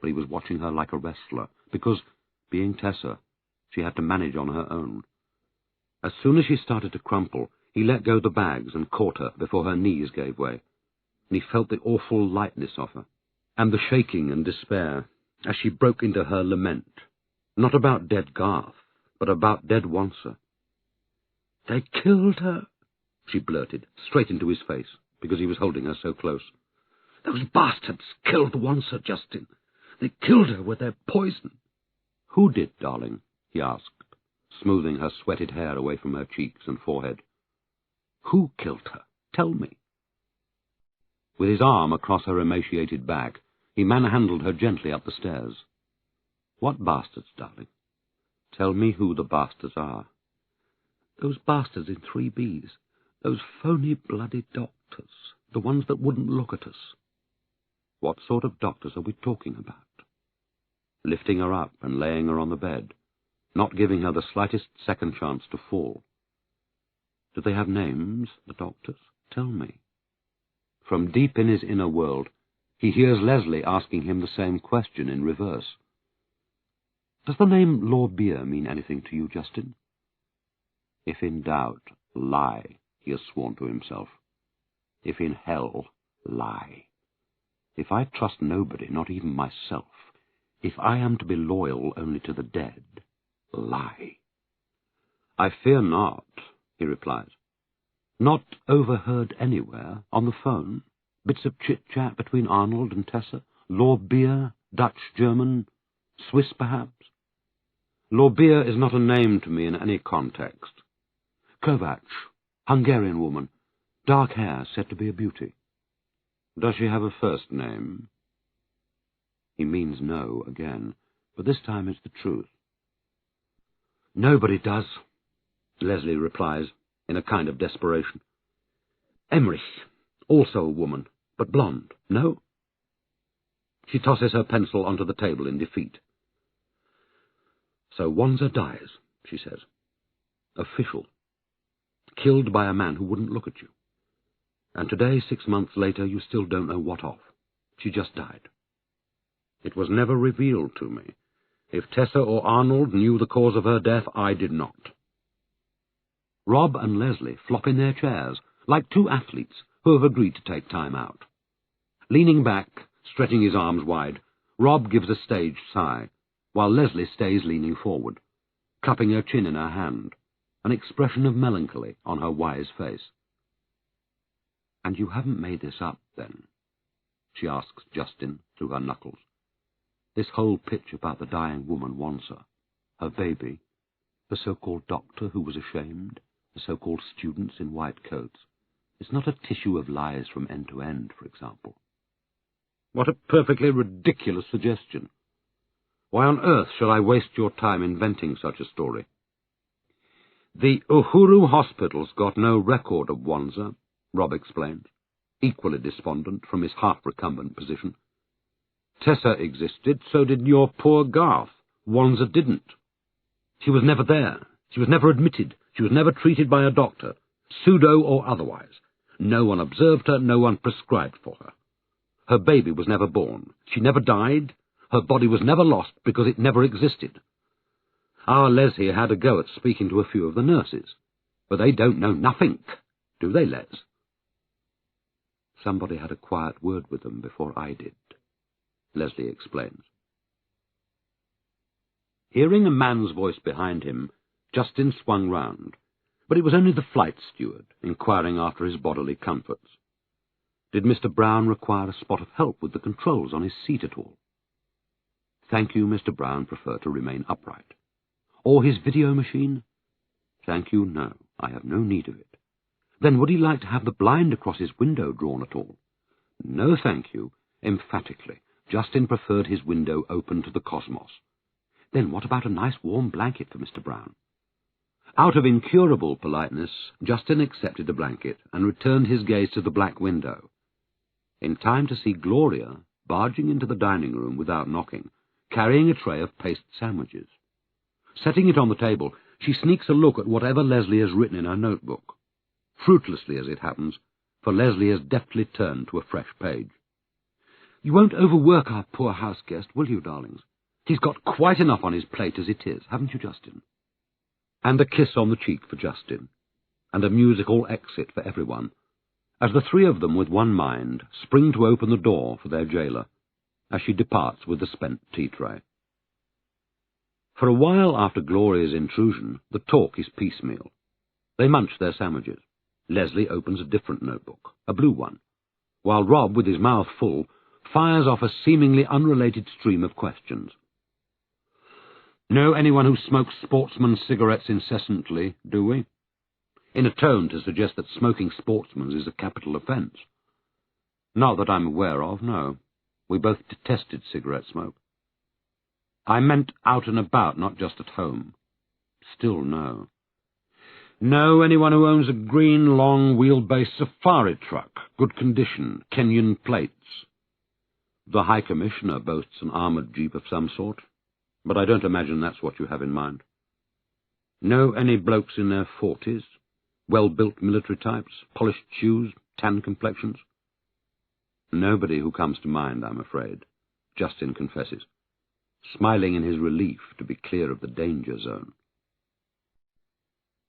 But he was watching her like a wrestler, because, being Tessa, she had to manage on her own. As soon as she started to crumple, he let go the bags and caught her before her knees gave way, and he felt the awful lightness of her, and the shaking and despair, as she broke into her lament, not about dead Garth, but about dead Wanzer. "They killed her," she blurted, straight into his face, because he was holding her so close. "Those bastards killed Wanzer, Jayston. They killed her with their poison." "Who did, darling?" he asked, smoothing her sweated hair away from her cheeks and forehead. "Who killed her? Tell me." With his arm across her emaciated back, he manhandled her gently up the stairs. "What bastards, darling? Tell me who the bastards are." "Those bastards in 3Bs. Those phony bloody doctors. The ones that wouldn't look at us." "What sort of doctors are we talking about?" Lifting her up and laying her on the bed, not giving her the slightest second chance to fall. "Do they have names, the doctors? Tell me." From deep in his inner world, he hears Leslie asking him the same question in reverse. "Does the name Lord Beer mean anything to you, Jayston?" If in doubt, lie, he has sworn to himself. If in hell, lie. If I trust nobody, not even myself, if I am to be loyal only to the dead, lie. "I fear not," he replies. "Not overheard anywhere, on the phone? Bits of chit-chat between Arnold and Tessa? Lord Beer, Dutch, German, Swiss, perhaps?" "Lord Beer is not a name to me in any context. Kovac, Hungarian woman, dark hair, said to be a beauty." "Does she have a first name?" He means no again, but this time it's the truth. "Nobody does," Leslie replies, in a kind of desperation. "Emmerich, also a woman, but blonde, no?" She tosses her pencil onto the table in defeat. "So Wanzer dies," she says. "Official. Killed by a man who wouldn't look at you. And today, 6 months later, you still don't know what of. She just died. It was never revealed to me. If Tessa or Arnold knew the cause of her death, I did not." Rob and Leslie flop in their chairs, like 2 athletes who have agreed to take time out. Leaning back, stretching his arms wide, Rob gives a staged sigh, while Leslie stays leaning forward. cupping her chin in her hand, an expression of melancholy on her wise face. "And you haven't made this up, then?" she asks Jayston through her knuckles. "This whole pitch about the dying woman Wanza, her baby, the so-called doctor who was ashamed, the so-called students in white coats. It's not a tissue of lies from end to end, for example." "What a perfectly ridiculous suggestion. Why on earth should I waste your time inventing such a story?" "The Uhuru hospitals got no record of Wanza," Rob explained, equally despondent from his half-recumbent position. "Tessa existed, so did your poor Garth. Wanza didn't. She was never there. She was never admitted. She was never treated by a doctor, pseudo or otherwise. No one observed her, no one prescribed for her. Her baby was never born. She never died. Her body was never lost because it never existed. Our Leslie had a go at speaking to a few of the nurses, but they don't know nothing, do they, Les?" "Somebody had a quiet word with them before I did," Leslie explains. Hearing a man's voice behind him, Jayston swung round, but it was only the flight steward, inquiring after his bodily comforts. Did Mr. Brown require a spot of help with the controls on his seat at all? "Thank you, Mr. Brown preferred to remain upright." "Or his video machine?" "Thank you, no. I have no need of it." "Then would he like to have the blind across his window drawn at all?" "No, thank you." Emphatically, Jayston preferred his window open to the cosmos. "Then what about a nice warm blanket for Mr. Brown?" Out of incurable politeness, Jayston accepted a blanket and returned his gaze to the black window, in time to see Gloria barging into the dining room without knocking, carrying a tray of paste sandwiches. Setting it on the table, she sneaks a look at whatever Leslie has written in her notebook. Fruitlessly, as it happens, for Leslie has deftly turned to a fresh page. "You won't overwork our poor house guest, will you, darlings? He's got quite enough on his plate as it is, haven't you, Jayston?" And a kiss on the cheek for Jayston, and a musical exit for everyone, as the three of them, with one mind, spring to open the door for their jailer, as she departs with the spent tea-tray. For a while after Gloria's intrusion, the talk is piecemeal. They munch their sandwiches. Leslie opens a different notebook, a blue one, while Rob, with his mouth full, fires off a seemingly unrelated stream of questions. "Know anyone who smokes sportsman's cigarettes incessantly, do we?" in a tone to suggest that smoking sportsman's is a capital offence. "Not that I'm aware of, no. We both detested cigarette smoke." "I meant out and about, not just at home." "Still no." "Know anyone who owns a green, long wheelbase safari truck, good condition, Kenyan plates?" "The High Commissioner boasts an armoured jeep of some sort, but I don't imagine that's what you have in mind." "Know any blokes in their 40s? Well-built military types, polished shoes, tan complexions?" "Nobody who comes to mind, I'm afraid," Jayston confesses, smiling in his relief to be clear of the danger zone.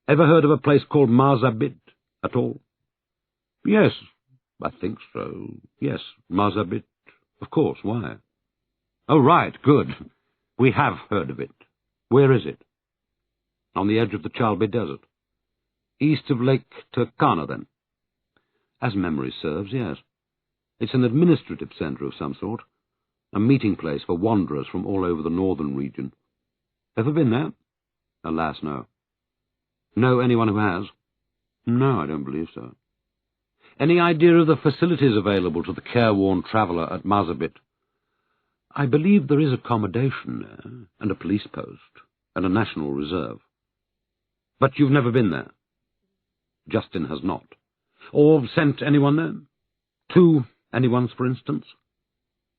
"Ever heard of a place called Marzabit at all?" "Yes, I think so. Yes, Marzabit. Of course, why?" "Oh, right, good. We have heard of it. Where is it?" "On the edge of the Chalbi Desert." "East of Lake Turkana, then?" "As memory serves, yes. It's an administrative centre of some sort, a meeting place for wanderers from all over the northern region." "Ever been there?" "Alas, no." "Know anyone who has?" "No, I don't believe so." "Any idea of the facilities available to the careworn traveller at Marzabit?" "I believe there is accommodation there, and a police post, and a national reserve." "But you've never been there?" Jayston has not. "Or sent anyone there? 2 anyones, for instance?"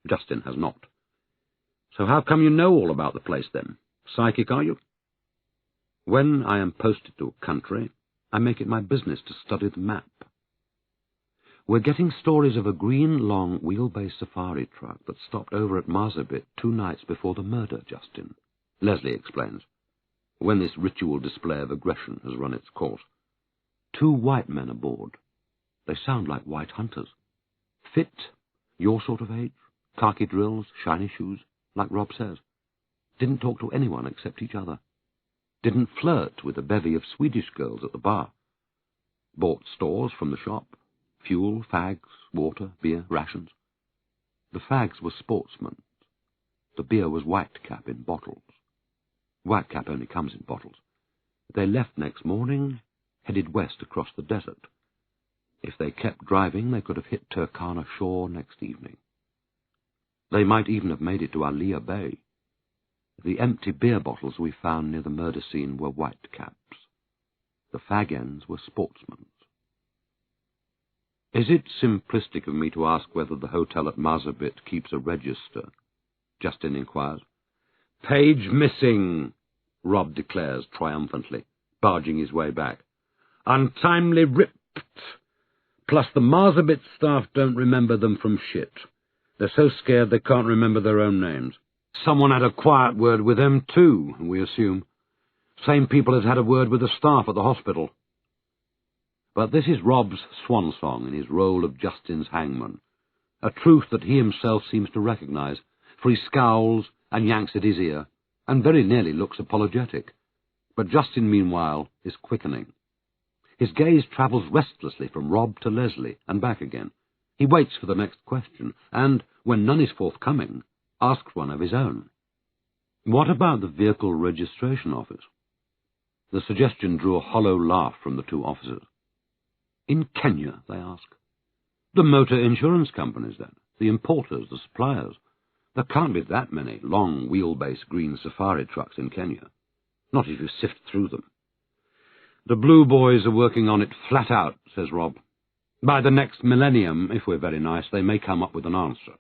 Jayston has not. "So how come you know all about the place, then? Psychic, are you?" "When I am posted to a country, I make it my business to study the map." "We're getting stories of a green, long, wheelbase safari truck that stopped over at Marzabit 2 nights before the murder, Jayston," Leslie explains, when this ritual display of aggression has run its course. 2 white men aboard. They sound like white hunters. Fit, your sort of age, khaki drills, shiny shoes, like Rob says. Didn't talk to anyone except each other. didn't flirt with a bevy of Swedish girls at the bar. Bought stores from the shop, fuel, fags, water, beer, rations. The fags were sportsmen. The beer was Whitecap in bottles. Whitecap only comes in bottles. They left next morning, headed west across the desert. If they kept driving, they could have hit Turkana shore next evening. They might even have made it to Alia Bay. The empty beer bottles we found near the murder scene were Whitecaps. The fag ends were sportsmen's. Is it simplistic of me to ask whether the hotel at Mazabit keeps a register? Jayston inquires. Page missing, Rob declares triumphantly, barging his way back. Untimely ripped. Plus the Mazabit staff don't remember them from shit. They're so scared they can't remember their own names. Someone had a quiet word with them too, we assume. Same people as had a word with the staff at the hospital. But this is Rob's swan song in his role of Jayston's hangman, a truth that he himself seems to recognize, for he scowls and yanks at his ear, and very nearly looks apologetic. But Jayston, meanwhile, is quickening. His gaze travels restlessly from Rob to Leslie and back again. He waits for the next question, and, when none is forthcoming, asks one of his own. What about the vehicle registration office? The suggestion drew a hollow laugh from the two officers. In Kenya, they ask. The motor insurance companies, then, the importers, the suppliers. There can't be that many long wheelbase green safari trucks in Kenya, not if you sift through them. The Blue Boys are working on it flat out, says Rob. By the next millennium, if we're very nice, they may come up with an answer.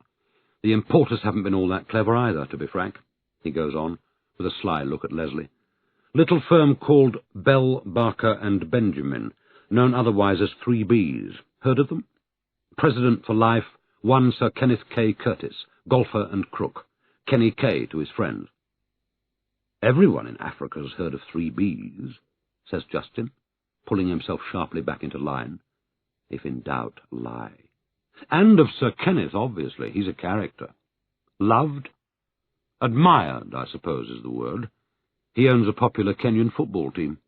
The importers haven't been all that clever either, to be frank, he goes on, with a sly look at Leslie. Little firm called Bell, Barker and Benjamin, known otherwise as 3Bs. Heard of them? President for life, one Sir Kenneth K. Curtis, golfer and crook. Kenny K. to his friends. Everyone in Africa has heard of 3Bs, says Jayston, pulling himself sharply back into line. If in doubt, lie. And of Sir Kenneth, obviously. He's a character. Loved? Admired, I suppose, is the word. He owns a popular Kenyan football team.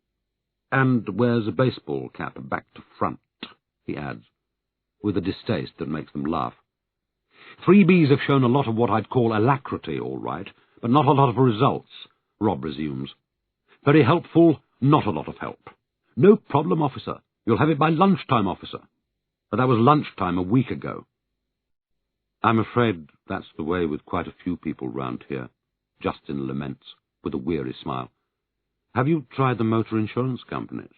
And wears a baseball cap back to front, he adds, with a distaste that makes them laugh. 3Bs have shown a lot of what I'd call alacrity, all right, but not a lot of results, Rob resumes. Very helpful, not a lot of help. No problem, officer. You'll have it by lunchtime, officer. But that was lunchtime a week ago. I'm afraid that's the way with quite a few people round here, Jayston laments, with a weary smile. Have you tried the motor insurance companies?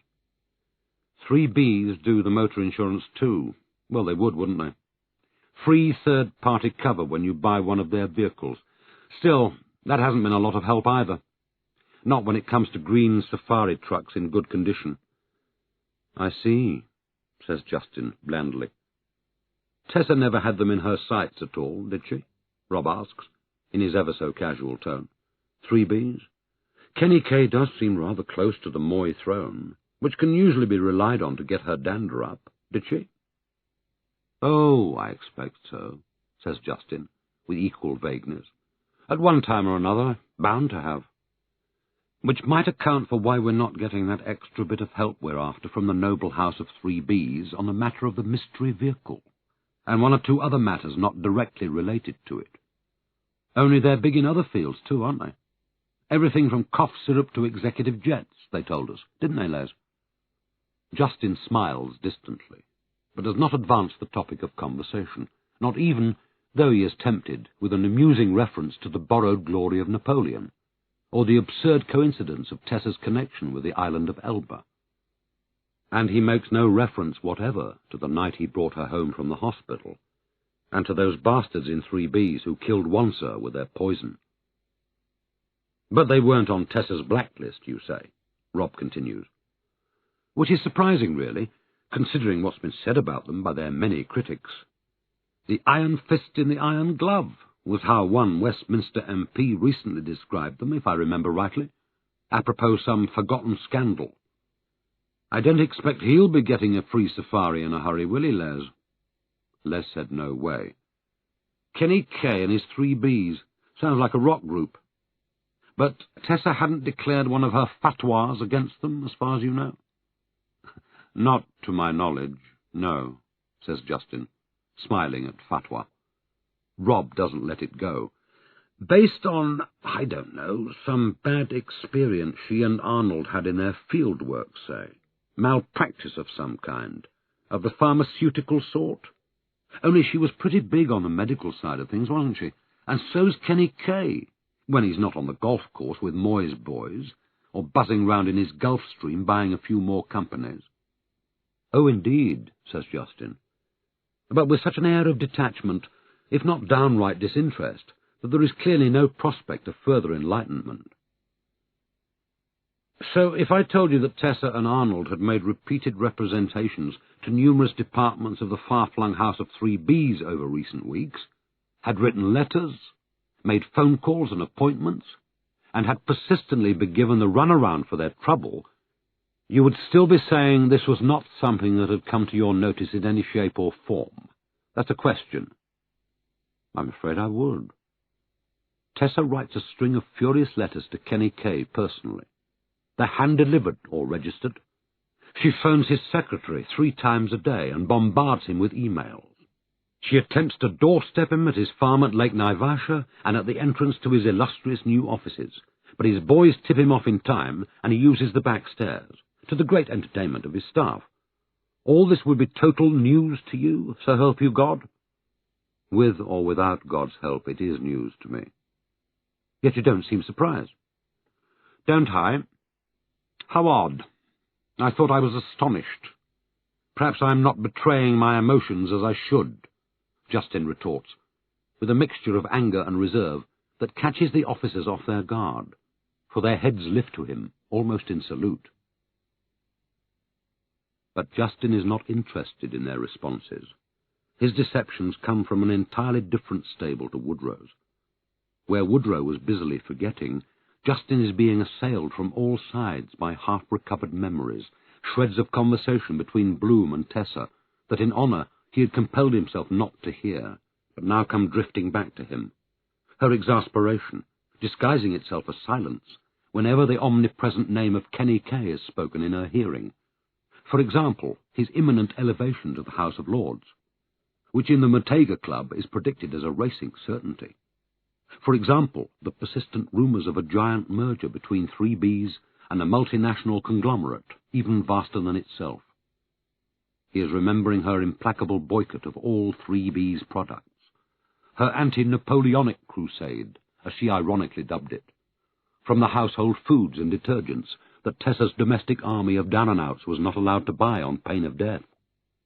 3Bs do the motor insurance too. Well, they would, wouldn't they? Free third-party cover when you buy one of their vehicles. Still, that hasn't been a lot of help either. Not when it comes to green safari trucks in good condition. I see, says Jayston blandly. Tessa never had them in her sights at all, did she? Rob asks, in his ever-so-casual tone. 3Bs? Kenny K does seem rather close to the Moy throne, which can usually be relied on to get her dander up, did she? Oh, I expect so, says Jayston, with equal vagueness. At one time or another, bound to have. Which might account for why we're not getting that extra bit of help we're after from the noble house of 3Bs on the matter of the mystery vehicle, and one or two other matters not directly related to it. Only they're big in other fields too, aren't they? Everything from cough syrup to executive jets, they told us, didn't they, Les? Jayston smiles distantly, but does not advance the topic of conversation, not even, though he is tempted, with an amusing reference to the borrowed glory of Napoleon, or the absurd coincidence of Tessa's connection with the island of Elba. And he makes no reference whatever to the night he brought her home from the hospital, and to those bastards in 3Bs who killed Wanser with their poison. But they weren't on Tessa's blacklist, you say, Rob continues. Which is surprising, really, considering what's been said about them by their many critics. The iron fist in the iron glove was how one Westminster MP recently described them, if I remember rightly, apropos some forgotten scandal. I don't expect he'll be getting a free safari in a hurry, will he, Les? Les said no way. Kenny K and his 3Bs sounds like a rock group. But Tessa hadn't declared one of her fatwas against them, as far as you know? Not to my knowledge, no, says Jayston, smiling at fatwa. Rob doesn't let it go. Based on, I don't know, some bad experience she and Arnold had in their field work, say. Malpractice of some kind. Of the pharmaceutical sort. Only she was pretty big on the medical side of things, wasn't she? And so's Kenny Kay, when he's not on the golf course with Moy's boys, or buzzing round in his Gulf Stream buying a few more companies. Oh, indeed, says Jayston, but with such an air of detachment, if not downright disinterest, that there is clearly no prospect of further enlightenment. So if I told you that Tessa and Arnold had made repeated representations to numerous departments of the far-flung House of 3Bs over recent weeks, had written letters, made phone calls and appointments, and had persistently been given the runaround for their trouble, you would still be saying this was not something that had come to your notice in any shape or form. That's a question. I'm afraid I would. Tessa writes a string of furious letters to Kenny Kay personally. They're hand-delivered or registered. She phones his secretary 3 times a day and bombards him with emails. She attempts to doorstep him at his farm at Lake Naivasha and at the entrance to his illustrious new offices, but his boys tip him off in time and he uses the back stairs, to the great entertainment of his staff. All this would be total news to you, so help you God? With or without God's help, it is news to me. Yet you don't seem surprised. Don't I? How odd. I thought I was astonished. Perhaps I am not betraying my emotions as I should, Jayston retorts, with a mixture of anger and reserve that catches the officers off their guard, for their heads lift to him, almost in salute. But Jayston is not interested in their responses. His deceptions come from an entirely different stable to Woodrow's. Where Woodrow was busily forgetting, Jayston is being assailed from all sides by half-recovered memories, shreds of conversation between Bloom and Tessa, that in honour he had compelled himself not to hear, but now come drifting back to him. Her exasperation, disguising itself as silence, whenever the omnipresent name of Kenny Kay is spoken in her hearing. For example, his imminent elevation to the House of Lords, which in the Mutega Club is predicted as a racing certainty. For example, the persistent rumours of a giant merger between 3Bs and a multinational conglomerate, even vaster than itself. He is remembering her implacable boycott of all 3B's products, her anti-Napoleonic crusade, as she ironically dubbed it, from the household foods and detergents that Tessa's domestic army of down-and-outs was not allowed to buy on pain of death,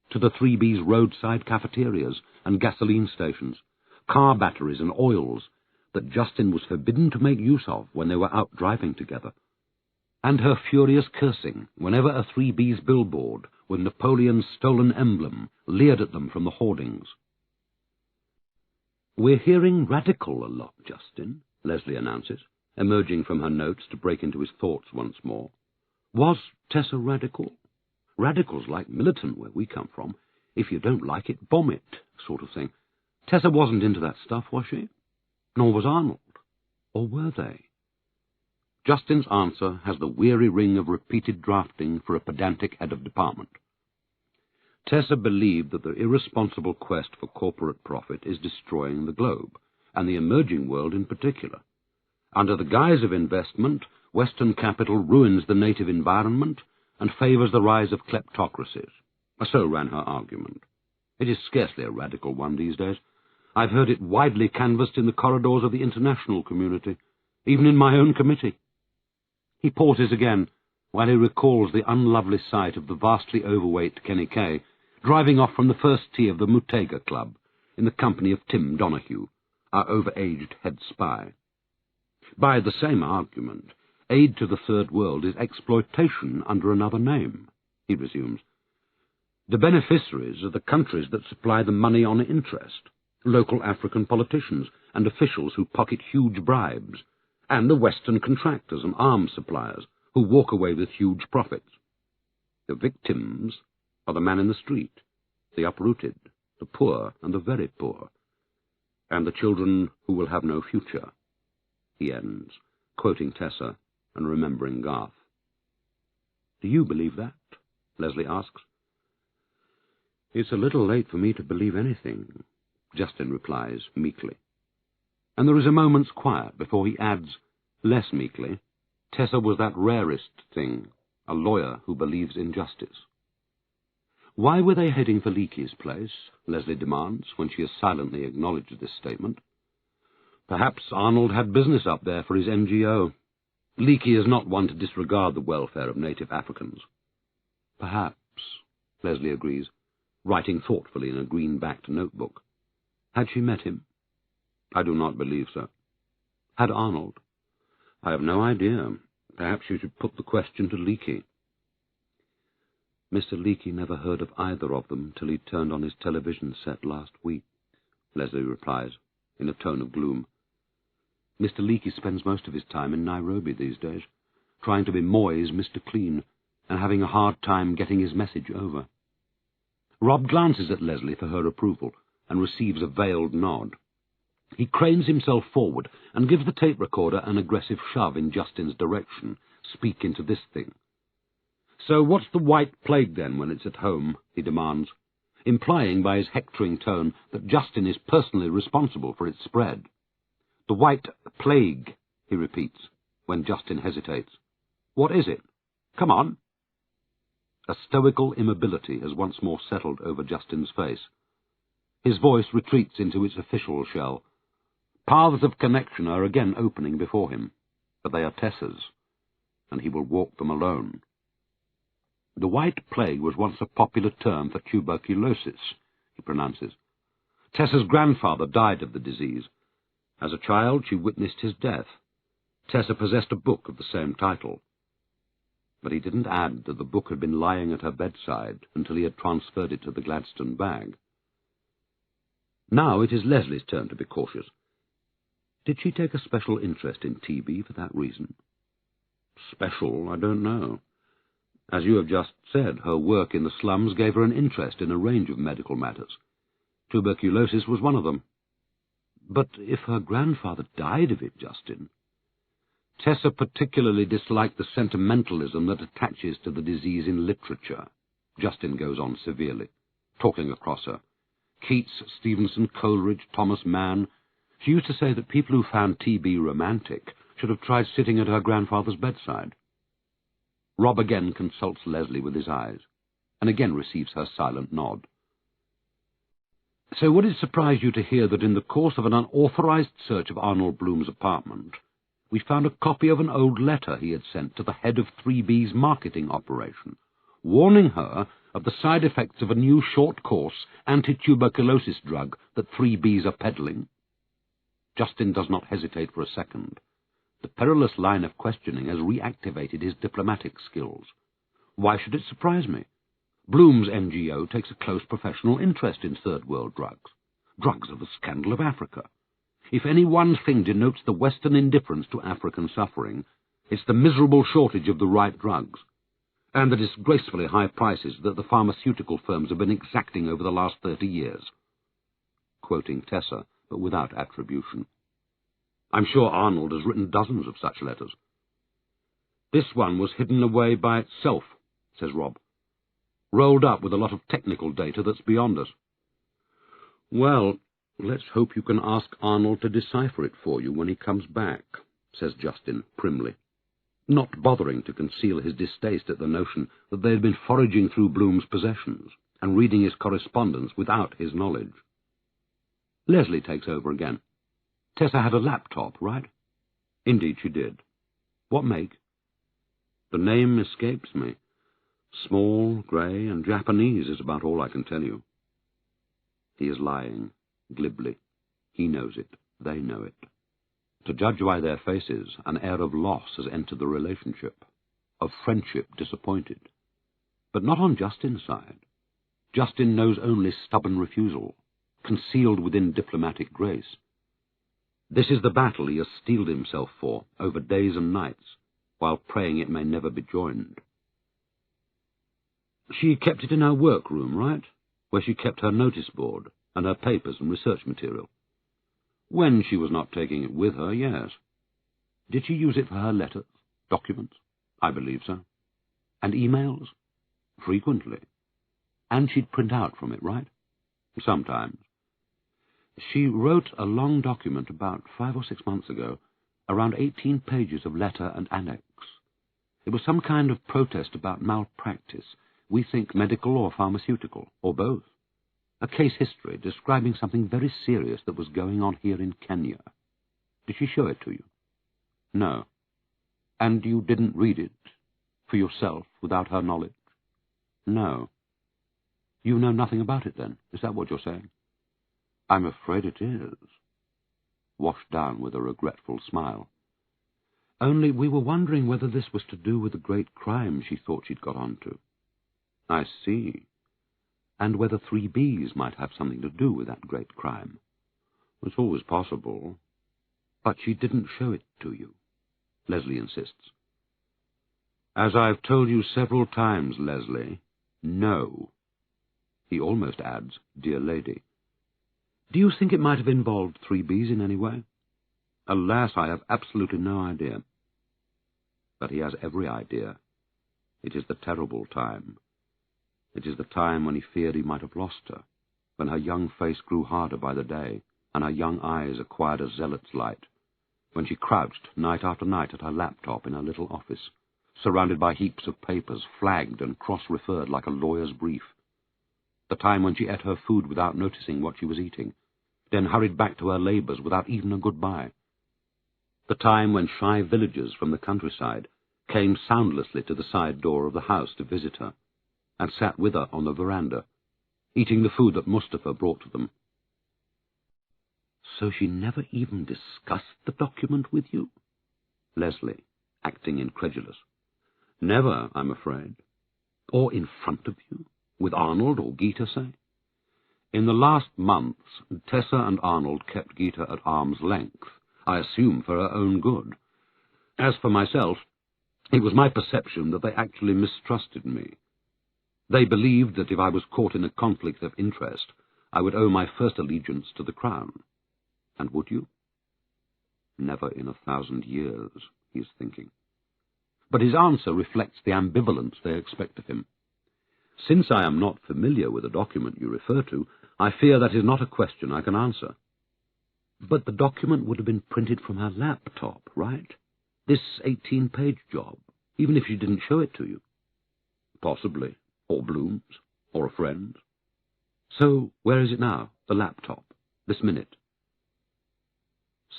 to the 3B's roadside cafeterias and gasoline stations, car batteries and oils that Jayston was forbidden to make use of when they were out driving together, and her furious cursing whenever a 3B's billboard with Napoleon's stolen emblem leered at them from the hoardings. "We're hearing radical a lot, Jayston," Leslie announces, emerging from her notes to break into his thoughts once more. Was Tessa radical? Radicals like militant where we come from. If you don't like it, bomb it, sort of thing. Tessa wasn't into that stuff, was she? Nor was Arnold. Or were they? Jayston's answer has the weary ring of repeated drafting for a pedantic head of department. Tessa believed that the irresponsible quest for corporate profit is destroying the globe, and the emerging world in particular. Under the guise of investment, Western capital ruins the native environment and favours the rise of kleptocracies. So ran her argument. It is scarcely a radical one these days. I've heard it widely canvassed in the corridors of the international community, even in my own committee. He pauses again, while he recalls the unlovely sight of the vastly overweight Kenny Kay driving off from the first tee of the Mutega Club in the company of Tim Donahue, our over-aged head spy. By the same argument, aid to the Third World is exploitation under another name, he resumes. The beneficiaries are the countries that supply the money on interest, local African politicians and officials who pocket huge bribes, and the Western contractors and arms suppliers who walk away with huge profits. The victims are the man in the street, the uprooted, the poor and the very poor, and the children who will have no future, he ends, quoting Tessa and remembering Garth. "Do you believe that?" Leslie asks. "It's a little late for me to believe anything," Jayston replies meekly. And there is a moment's quiet before he adds, less meekly, Tessa was that rarest thing, a lawyer who believes in justice. "Why were they heading for Leakey's place?" Leslie demands, when she has silently acknowledged this statement. "Perhaps Arnold had business up there for his NGO. Leakey is not one to disregard the welfare of native Africans." "Perhaps," Leslie agrees, writing thoughtfully in a green-backed notebook. "Had she met him?" "I do not believe so." "Had Arnold?" "I have no idea. Perhaps you should put the question to Leakey." "Mr. Leakey never heard of either of them till he turned on his television set last week," Leslie replies, in a tone of gloom. "Mr. Leakey spends most of his time in Nairobi these days, trying to be Moy's Mr. Clean, and having a hard time getting his message over." Rob glances at Leslie for her approval, and receives a veiled nod. He cranes himself forward and gives the tape recorder an aggressive shove in Justin's direction. "Speak into this thing." "So what's the white plague, then, when it's at home?" he demands, implying by his hectoring tone that Jayston is personally responsible for its spread. "The white plague," he repeats, when Jayston hesitates. "What is it? Come on." A stoical immobility has once more settled over Justin's face. His voice retreats into its official shell. Paths of connection are again opening before him, but they are Tessa's, and he will walk them alone. "The white plague was once a popular term for tuberculosis," he pronounces. "Tessa's grandfather died of the disease. As a child, she witnessed his death. Tessa possessed a book of the same title." But he didn't add that the book had been lying at her bedside until he had transferred it to the Gladstone bag. Now it is Leslie's turn to be cautious. "Did she take a special interest in TB for that reason?" "Special, I don't know. As you have just said, her work in the slums gave her an interest in a range of medical matters. Tuberculosis was one of them." "But if her grandfather died of it, Jayston—" "Tessa particularly disliked the sentimentalism that attaches to the disease in literature," Jayston goes on severely, talking across her. "Keats, Stevenson, Coleridge, Thomas Mann. She used to say that people who found TB romantic should have tried sitting at her grandfather's bedside." Rob again consults Leslie with his eyes, and again receives her silent nod. "So would it surprise you to hear that in the course of an unauthorized search of Arnold Bloom's apartment, we found a copy of an old letter he had sent to the head of 3B's marketing operation, warning her of the side effects of a new short-course anti-tuberculosis drug that 3B's are peddling?" Jayston does not hesitate for a second. The perilous line of questioning has reactivated his diplomatic skills. Why should it surprise me? Bloom's NGO takes a close professional interest in third-world drugs. Drugs are the scandal of Africa. If any one thing denotes the Western indifference to African suffering, it's the miserable shortage of the right drugs, and the disgracefully high prices that the pharmaceutical firms have been exacting over the last 30 years. Quoting Tessa, but without attribution. "I'm sure Arnold has written dozens of such letters." "This one was hidden away by itself," says Rob. "Rolled up with a lot of technical data that's beyond us." "Well, let's hope you can ask Arnold to decipher it for you when he comes back," says Jayston primly, not bothering to conceal his distaste at the notion that they had been foraging through Bloom's possessions and reading his correspondence without his knowledge. Leslie takes over again. "Tessa had a laptop, right?" "Indeed she did." "What make?" "The name escapes me. Small, grey, and Japanese is about all I can tell you." He is lying, glibly. He knows it. They know it. To judge by their faces, an air of loss has entered the relationship, of friendship disappointed. But not on Justin's side. Jayston knows only stubborn refusal, concealed within diplomatic grace. This is the battle he has steeled himself for over days and nights, while praying it may never be joined. "She kept it in her workroom, right? Where she kept her notice board and her papers and research material?" "When she was not taking it with her, yes." Did she use it for her letters, documents? I believe so. And emails? Frequently. And she'd print out from it, right? Sometimes. She wrote a long document about 5 or 6 months ago, around 18 pages of letter and annex. It was some kind of protest about malpractice, we think medical or pharmaceutical, or both. A case history describing something very serious that was going on here in Kenya. Did she show it to you? No. And you didn't read it for yourself without her knowledge? No. You know nothing about it, then? Is that what you're saying? I'm afraid it is. Washed down with a regretful smile. Only we were wondering whether this was to do with the great crime she thought she'd got onto. I see. And whether 3Bs might have something to do with that great crime. It's always possible. But she didn't show it to you, Leslie insists. As I've told you several times, Leslie, no. He almost adds, dear lady. Do you think it might have involved 3Bs in any way? Alas, I have absolutely no idea. But he has every idea. It is the terrible time. It is the time when he feared he might have lost her, when her young face grew harder by the day, and her young eyes acquired a zealot's light, when she crouched night after night at her laptop in her little office, surrounded by heaps of papers, flagged and cross-referred like a lawyer's brief. The time when she ate her food without noticing what she was eating, then hurried back to her labours without even a goodbye. The time when shy villagers from the countryside came soundlessly to the side door of the house to visit her, and sat with her on the veranda, eating the food that Mustafa brought to them. So she never even discussed the document with you? Leslie, acting incredulous. Never, I'm afraid. Or in front of you, with Arnold or Gita, say? In the last months, Tessa and Arnold kept Gita at arm's length, I assume for her own good. As for myself, it was my perception that they actually mistrusted me. They believed that if I was caught in a conflict of interest, I would owe my first allegiance to the Crown. And would you? Never in 1,000 years, he is thinking. But his answer reflects the ambivalence they expect of him. Since I am not familiar with the document you refer to, I fear that is not a question I can answer. But the document would have been printed from her laptop, right? This 18-page job, even if she didn't show it to you. Possibly. Or Bloom's, or a friend's. So, where is it now, the laptop, this minute?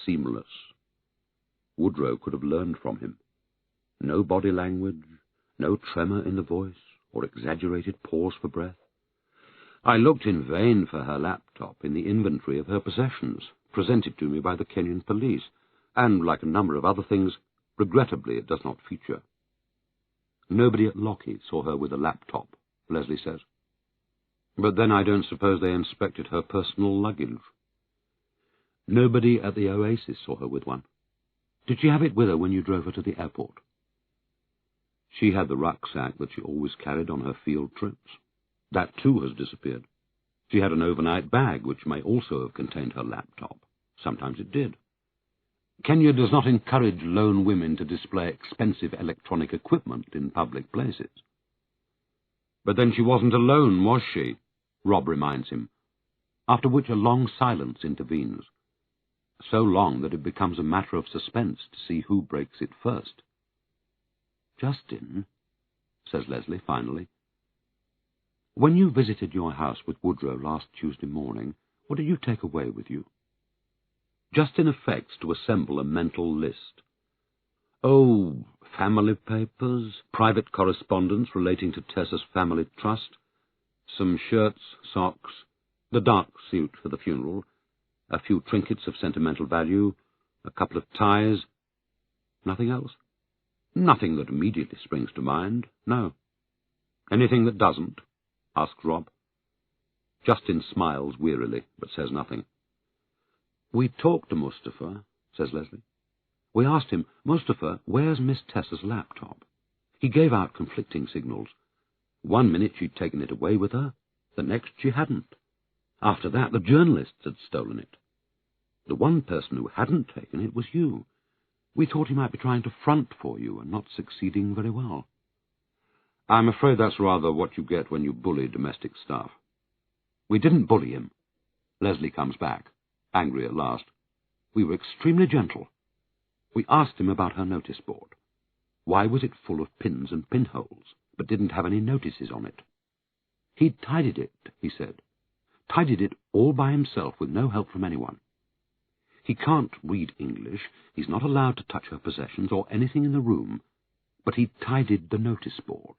Seamless. Woodrow could have learned from him. No body language, no tremor in the voice, or exaggerated pause for breath. I looked in vain for her laptop in the inventory of her possessions, presented to me by the Kenyan police, and, like a number of other things, regrettably it does not feature. Nobody at Lockheed saw her with a laptop, Leslie says. But then I don't suppose they inspected her personal luggage. Nobody at the Oasis saw her with one. Did she have it with her when you drove her to the airport? She had the rucksack that she always carried on her field trips. That, too, has disappeared. She had an overnight bag, which may also have contained her laptop. Sometimes it did. Kenya does not encourage lone women to display expensive electronic equipment in public places. But then she wasn't alone, was she? Rob reminds him, after which a long silence intervenes. So long that it becomes a matter of suspense to see who breaks it first. Justin, says Leslie finally, when you visited your house with Woodrow last Tuesday morning, what did you take away with you? Just in effect to assemble a mental list. Oh, family papers, private correspondence relating to Tessa's family trust, some shirts, socks, the dark suit for the funeral, a few trinkets of sentimental value, a couple of ties. Nothing else? Nothing that immediately springs to mind, no. Anything that doesn't? Asks Rob. Justin smiles wearily, but says nothing. We talked to Mustafa, says Leslie. We asked him, Mustafa, where's Miss Tessa's laptop? He gave out conflicting signals. 1 minute she'd taken it away with her, the next she hadn't. After that, the journalists had stolen it. The one person who hadn't taken it was you. We thought he might be trying to front for you and not succeeding very well. I'm afraid that's rather what you get when you bully domestic staff. We didn't bully him. Leslie comes back, angry at last. We were extremely gentle. We asked him about her notice board. Why was it full of pins and pinholes, but didn't have any notices on it? He'd tidied it, he said. Tidied it all by himself with no help from anyone. He can't read English, he's not allowed to touch her possessions or anything in the room, but he'd tidied the notice board.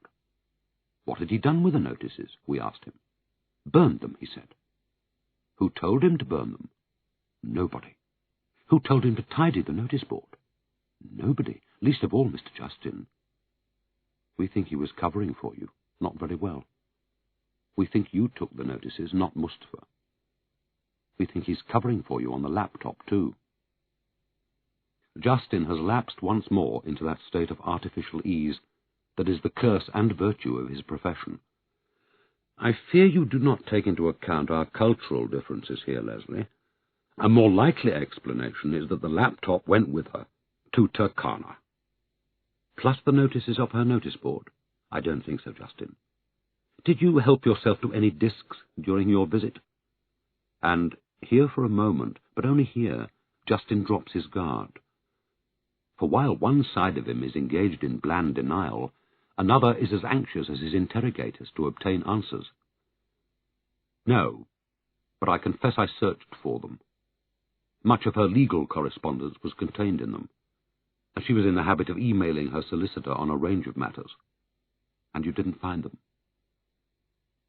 What had he done with the notices, we asked him. Burned them, he said. Who told him to burn them? Nobody. Who told him to tidy the notice board? Nobody, least of all Mr. Jayston. We think he was covering for you, not very well. We think you took the notices, not Mustafa. We think he's covering for you on the laptop, too. Jayston has lapsed once more into that state of artificial ease that is the curse and virtue of his profession. I fear you do not take into account our cultural differences here, Leslie. A more likely explanation is that the laptop went with her to Turkana. Plus the notices of her notice board? I don't think so, Jayston. Did you help yourself to any discs during your visit? And here for a moment, but only here, Jayston drops his guard. For while one side of him is engaged in bland denial, another is as anxious as his interrogators to obtain answers. No, but I confess I searched for them. Much of her legal correspondence was contained in them, and she was in the habit of emailing her solicitor on a range of matters. And you didn't find them?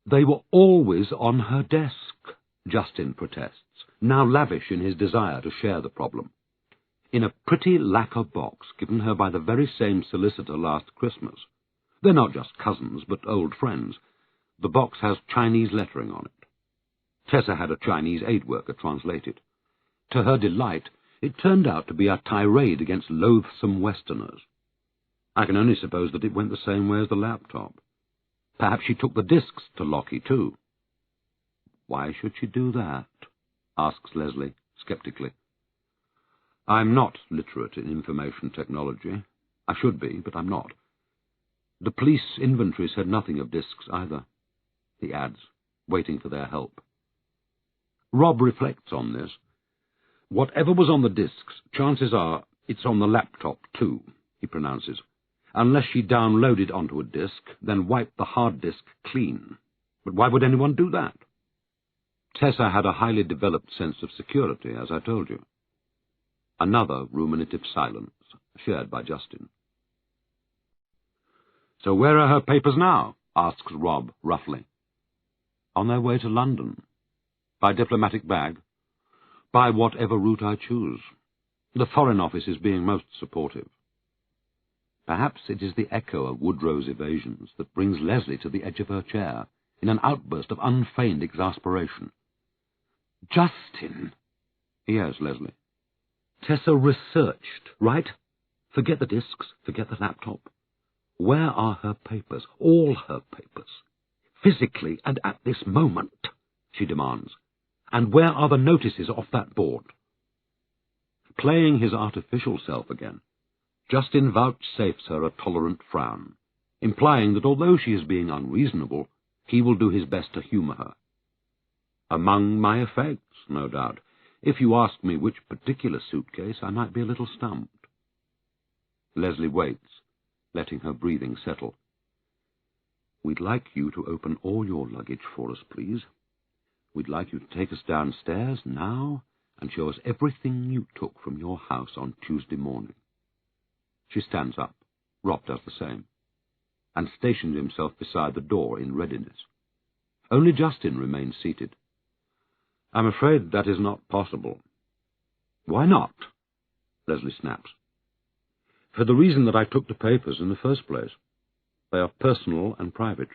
They were always on her desk, Jayston protests, now lavish in his desire to share the problem. In a pretty lacquer box given her by the very same solicitor last Christmas. They're not just cousins, but old friends. The box has Chinese lettering on it. Tessa had a Chinese aid worker translate it. To her delight, it turned out to be a tirade against loathsome Westerners. I can only suppose that it went the same way as the laptop. Perhaps she took the discs to Lockie, too. Why should she do that? Asks Leslie, sceptically. I'm not literate in information technology. I should be, but I'm not. The police inventory said nothing of discs either, he adds, waiting for their help. Rob reflects on this. Whatever was on the discs, chances are it's on the laptop too, he pronounces. Unless she downloaded onto a disk, then wiped the hard disk clean. But why would anyone do that? Tessa had a highly developed sense of security, as I told you. Another ruminative silence, shared by Jayston. So where are her papers now? Asks Rob, roughly. On their way to London. By diplomatic bag. By whatever route I choose. The Foreign Office is being most supportive. Perhaps it is the echo of Woodrow's evasions that brings Leslie to the edge of her chair, in an outburst of unfeigned exasperation. Jayston! Yes, Leslie. Tessa researched, right? Forget the discs, forget the laptop. Where are her papers, all her papers? Physically and at this moment, she demands. And where are the notices off that board? Playing his artificial self again, Jayston vouchsafes her a tolerant frown, implying that although she is being unreasonable, he will do his best to humour her. Among my effects, no doubt. If you ask me which particular suitcase, I might be a little stumped. Leslie waits, letting her breathing settle. We'd like you to open all your luggage for us, please. We'd like you to take us downstairs now and show us everything you took from your house on Tuesday morning. She stands up. Rob does the same, and stations himself beside the door in readiness. Only Jayston remains seated. I'm afraid that is not possible. Why not? Leslie snaps. For the reason that I took the papers in the first place. They are personal and private.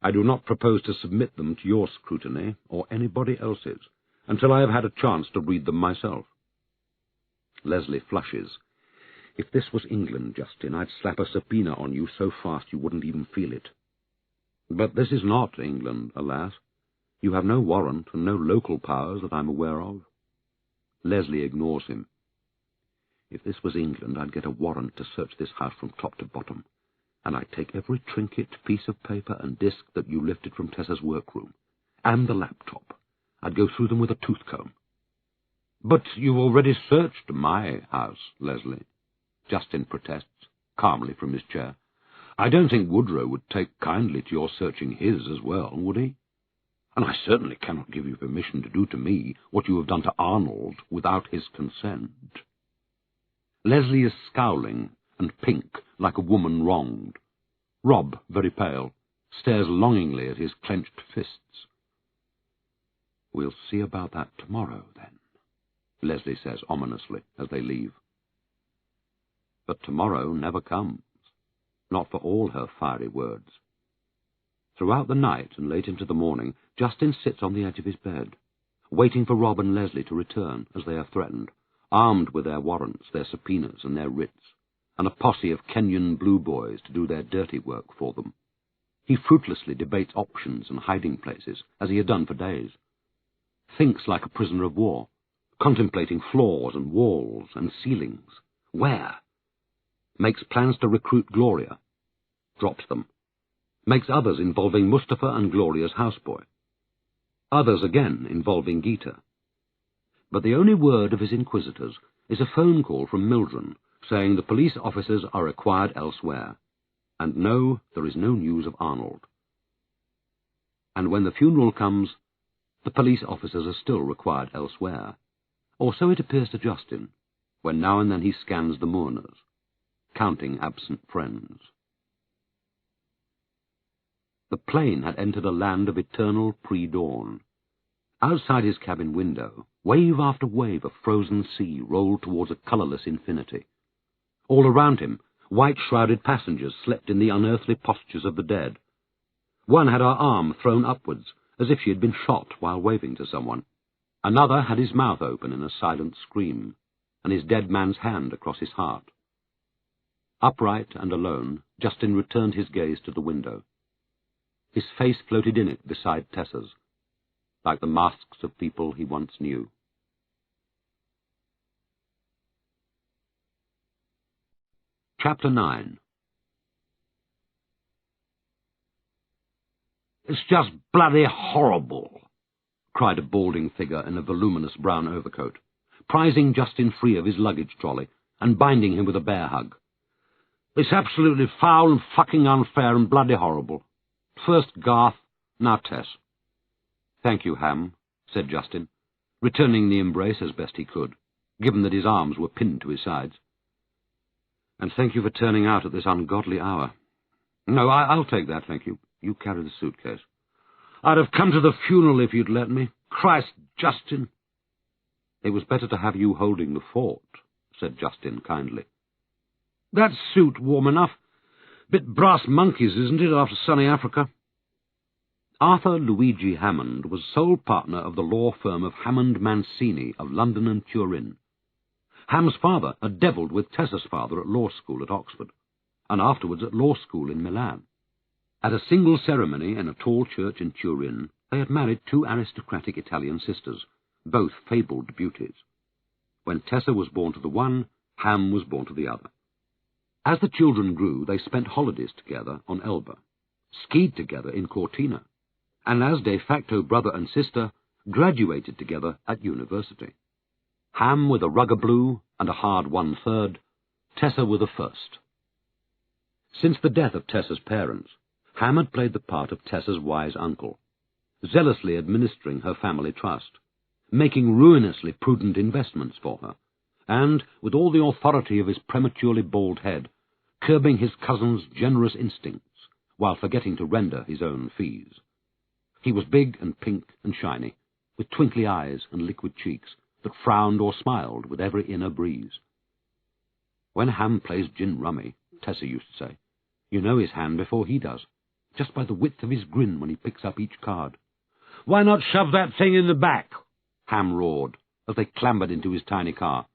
I do not propose to submit them to your scrutiny or anybody else's until I have had a chance to read them myself. Leslie flushes. If this was England, Jayston, I'd slap a subpoena on you so fast you wouldn't even feel it. But this is not England, alas. You have no warrant and no local powers that I'm aware of. Leslie ignores him. If this was England, I'd get a warrant to search this house from top to bottom, and I'd take every trinket, piece of paper and disc that you lifted from Tessa's workroom, and the laptop. I'd go through them with a tooth comb. But you've already searched my house, Leslie. Jayston protests, calmly from his chair. I don't think Woodrow would take kindly to your searching his as well, would he? And I certainly cannot give you permission to do to me what you have done to Arnold without his consent. Leslie is scowling and pink like a woman wronged. Rob, very pale, stares longingly at his clenched fists. We'll see about that tomorrow, then, Leslie says ominously as they leave. But tomorrow never comes, not for all her fiery words. Throughout the night and late into the morning, Jayston sits on the edge of his bed, waiting for Rob and Leslie to return as they are threatened, armed with their warrants, their subpoenas and their writs, and a posse of Kenyan blue boys to do their dirty work for them. He fruitlessly debates options and hiding places, as he had done for days. Thinks like a prisoner of war, contemplating floors and walls and ceilings. Where? Makes plans to recruit Gloria. Drops them. Makes others involving Mustafa and Gloria's houseboy. Others again involving Gita. But the only word of his inquisitors is a phone call from Mildred saying the police officers are required elsewhere, and no, there is no news of Arnold. And when the funeral comes, the police officers are still required elsewhere, or so it appears to Jayston, when now and then he scans the mourners, counting absent friends. The plane had entered a land of eternal pre-dawn. Outside his cabin window, wave after wave of frozen sea rolled towards a colourless infinity. All around him, white-shrouded passengers slept in the unearthly postures of the dead. One had her arm thrown upwards, as if she had been shot while waving to someone. Another had his mouth open in a silent scream, and his dead man's hand across his heart. Upright and alone, Jayston returned his gaze to the window. His face floated in it beside Tessa's, like the masks of people he once knew. Chapter 9. It's just bloody horrible, cried a balding figure in a voluminous brown overcoat, prizing Jayston free of his luggage trolley and binding him with a bear hug. It's absolutely foul and fucking unfair and bloody horrible. First Garth, now Tess. Thank you, Ham, said Jayston, returning the embrace as best he could, given that his arms were pinned to his sides. And thank you for turning out at this ungodly hour. No, I'll take that, thank you. You carry the suitcase. I'd have come to the funeral if you'd let me. Christ, Jayston. It was better to have you holding the fort, said Jayston kindly. That suit warm enough. Bit brass monkeys, isn't it, after sunny Africa? Arthur Luigi Hammond was sole partner of the law firm of Hammond Mancini of London and Turin. Ham's father had devilled with Tessa's father at law school at Oxford, and afterwards at law school in Milan. At a single ceremony in a tall church in Turin, they had married two aristocratic Italian sisters, both fabled beauties. When Tessa was born to the one, Ham was born to the other. As the children grew, they spent holidays together on Elba, skied together in Cortina, and as de facto brother and sister, graduated together at university. Ham with a rugger blue and a hard 1/3, Tessa with a first. Since the death of Tessa's parents, Ham had played the part of Tessa's wise uncle, zealously administering her family trust, making ruinously prudent investments for her, and, with all the authority of his prematurely bald head, curbing his cousin's generous instincts, while forgetting to render his own fees. He was big and pink and shiny, with twinkly eyes and liquid cheeks that frowned or smiled with every inner breeze. When Ham plays gin rummy, Tessa used to say, you know his hand before he does, just by the width of his grin when he picks up each card. Why not shove that thing in the back? Ham roared, as they clambered into his tiny car.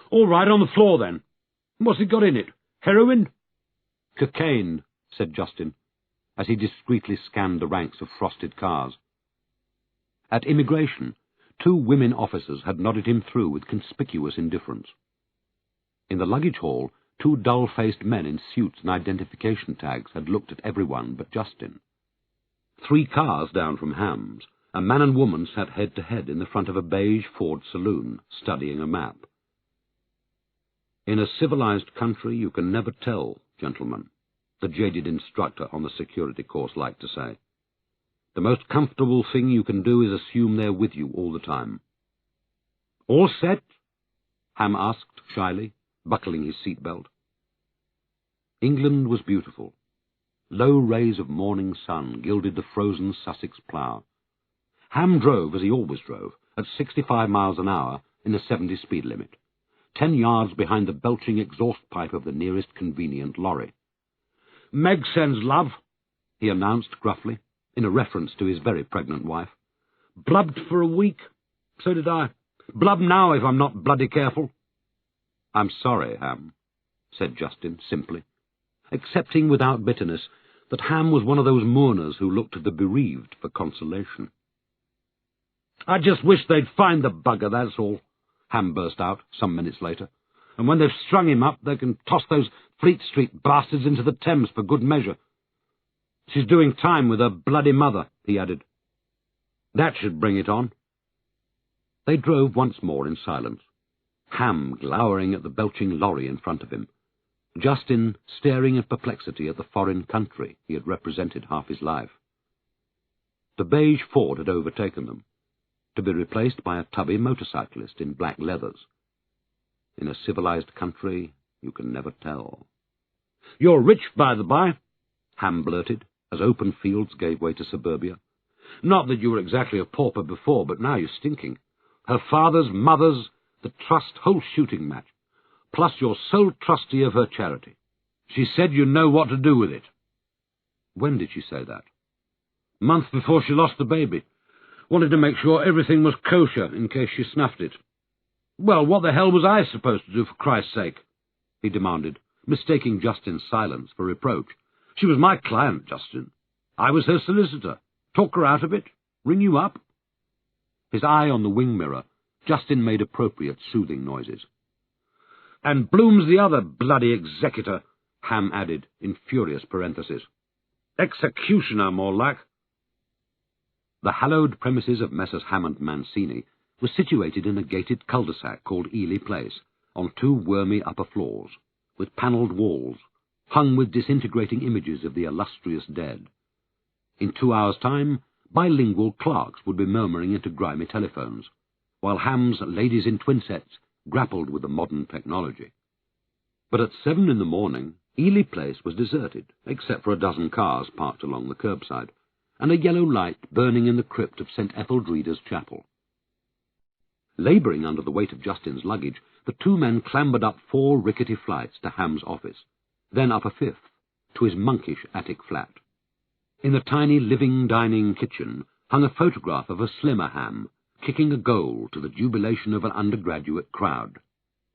All right, on the floor, then. What's it got in it? Heroin? Cocaine, said Jayston, as he discreetly scanned the ranks of frosted cars. At immigration, 2 women officers had nodded him through with conspicuous indifference. In the luggage hall, two dull-faced men in suits and identification tags had looked at everyone but Jayston. 3 cars down from Ham's, a man and woman sat head-to-head in the front of a beige Ford saloon, studying a map. "In a civilized country you can never tell, gentlemen," the jaded instructor on the security course liked to say. "The most comfortable thing you can do is assume they're with you all the time." "All set?" Ham asked shyly, buckling his seat-belt. England was beautiful. Low rays of morning sun gilded the frozen Sussex plough. Ham drove, as he always drove, at 65 miles an hour in the 70 speed limit, 10 yards behind the belching exhaust pipe of the nearest convenient lorry. "Meg sends love," he announced gruffly, in a reference to his very pregnant wife. "Blubbed for a week. So did I. Blub now if I'm not bloody careful." "I'm sorry, Ham," said Jayston simply, accepting without bitterness that Ham was one of those mourners who looked to the bereaved for consolation. "I just wish they'd find the bugger, that's all," Ham burst out some minutes later. "And when they've strung him up, they can toss those Fleet Street bastards into the Thames for good measure. She's doing time with her bloody mother," he added. "That should bring it on." They drove once more in silence, Ham glowering at the belching lorry in front of him, Jayston staring in perplexity at the foreign country he had represented half his life. The beige Ford had overtaken them, to be replaced by a tubby motorcyclist in black leathers. In a civilized country, you can never tell. "You're rich, by the by," Ham blurted, as open fields gave way to suburbia. "Not that you were exactly a pauper before, but now you're stinking. Her father's, mother's, the trust, whole shooting match, plus you're sole trustee of her charity. She said you know what to do with it." "When did she say that?" "Month before she lost the baby. Wanted to make sure everything was kosher in case she snuffed it." "Well, what the hell was I supposed to do, for Christ's sake?" he demanded, mistaking Jayston's silence for reproach. "She was my client, Jayston. I was her solicitor. Talk her out of it? Ring you up?" His eye on the wing mirror, Jayston made appropriate soothing noises. "And Bloom's the other bloody executor," Ham added, in furious parenthesis. "Executioner, more like." The hallowed premises of Messrs. Ham and Mancini were situated in a gated cul-de-sac called Ely Place, on 2 wormy upper floors, with panelled walls, hung with disintegrating images of the illustrious dead. In 2 hours' time, bilingual clerks would be murmuring into grimy telephones, while Ham's ladies in twin sets grappled with the modern technology. But at 7 in the morning, Ely Place was deserted, except for a dozen cars parked along the curbside, and a yellow light burning in the crypt of St. Etheldreda's chapel. Labouring under the weight of Jayston's luggage, the 2 men clambered up 4 rickety flights to Ham's office, then up a 5th, to his monkish attic flat. In the tiny living-dining kitchen hung a photograph of a slimmer Ham, kicking a goal to the jubilation of an undergraduate crowd.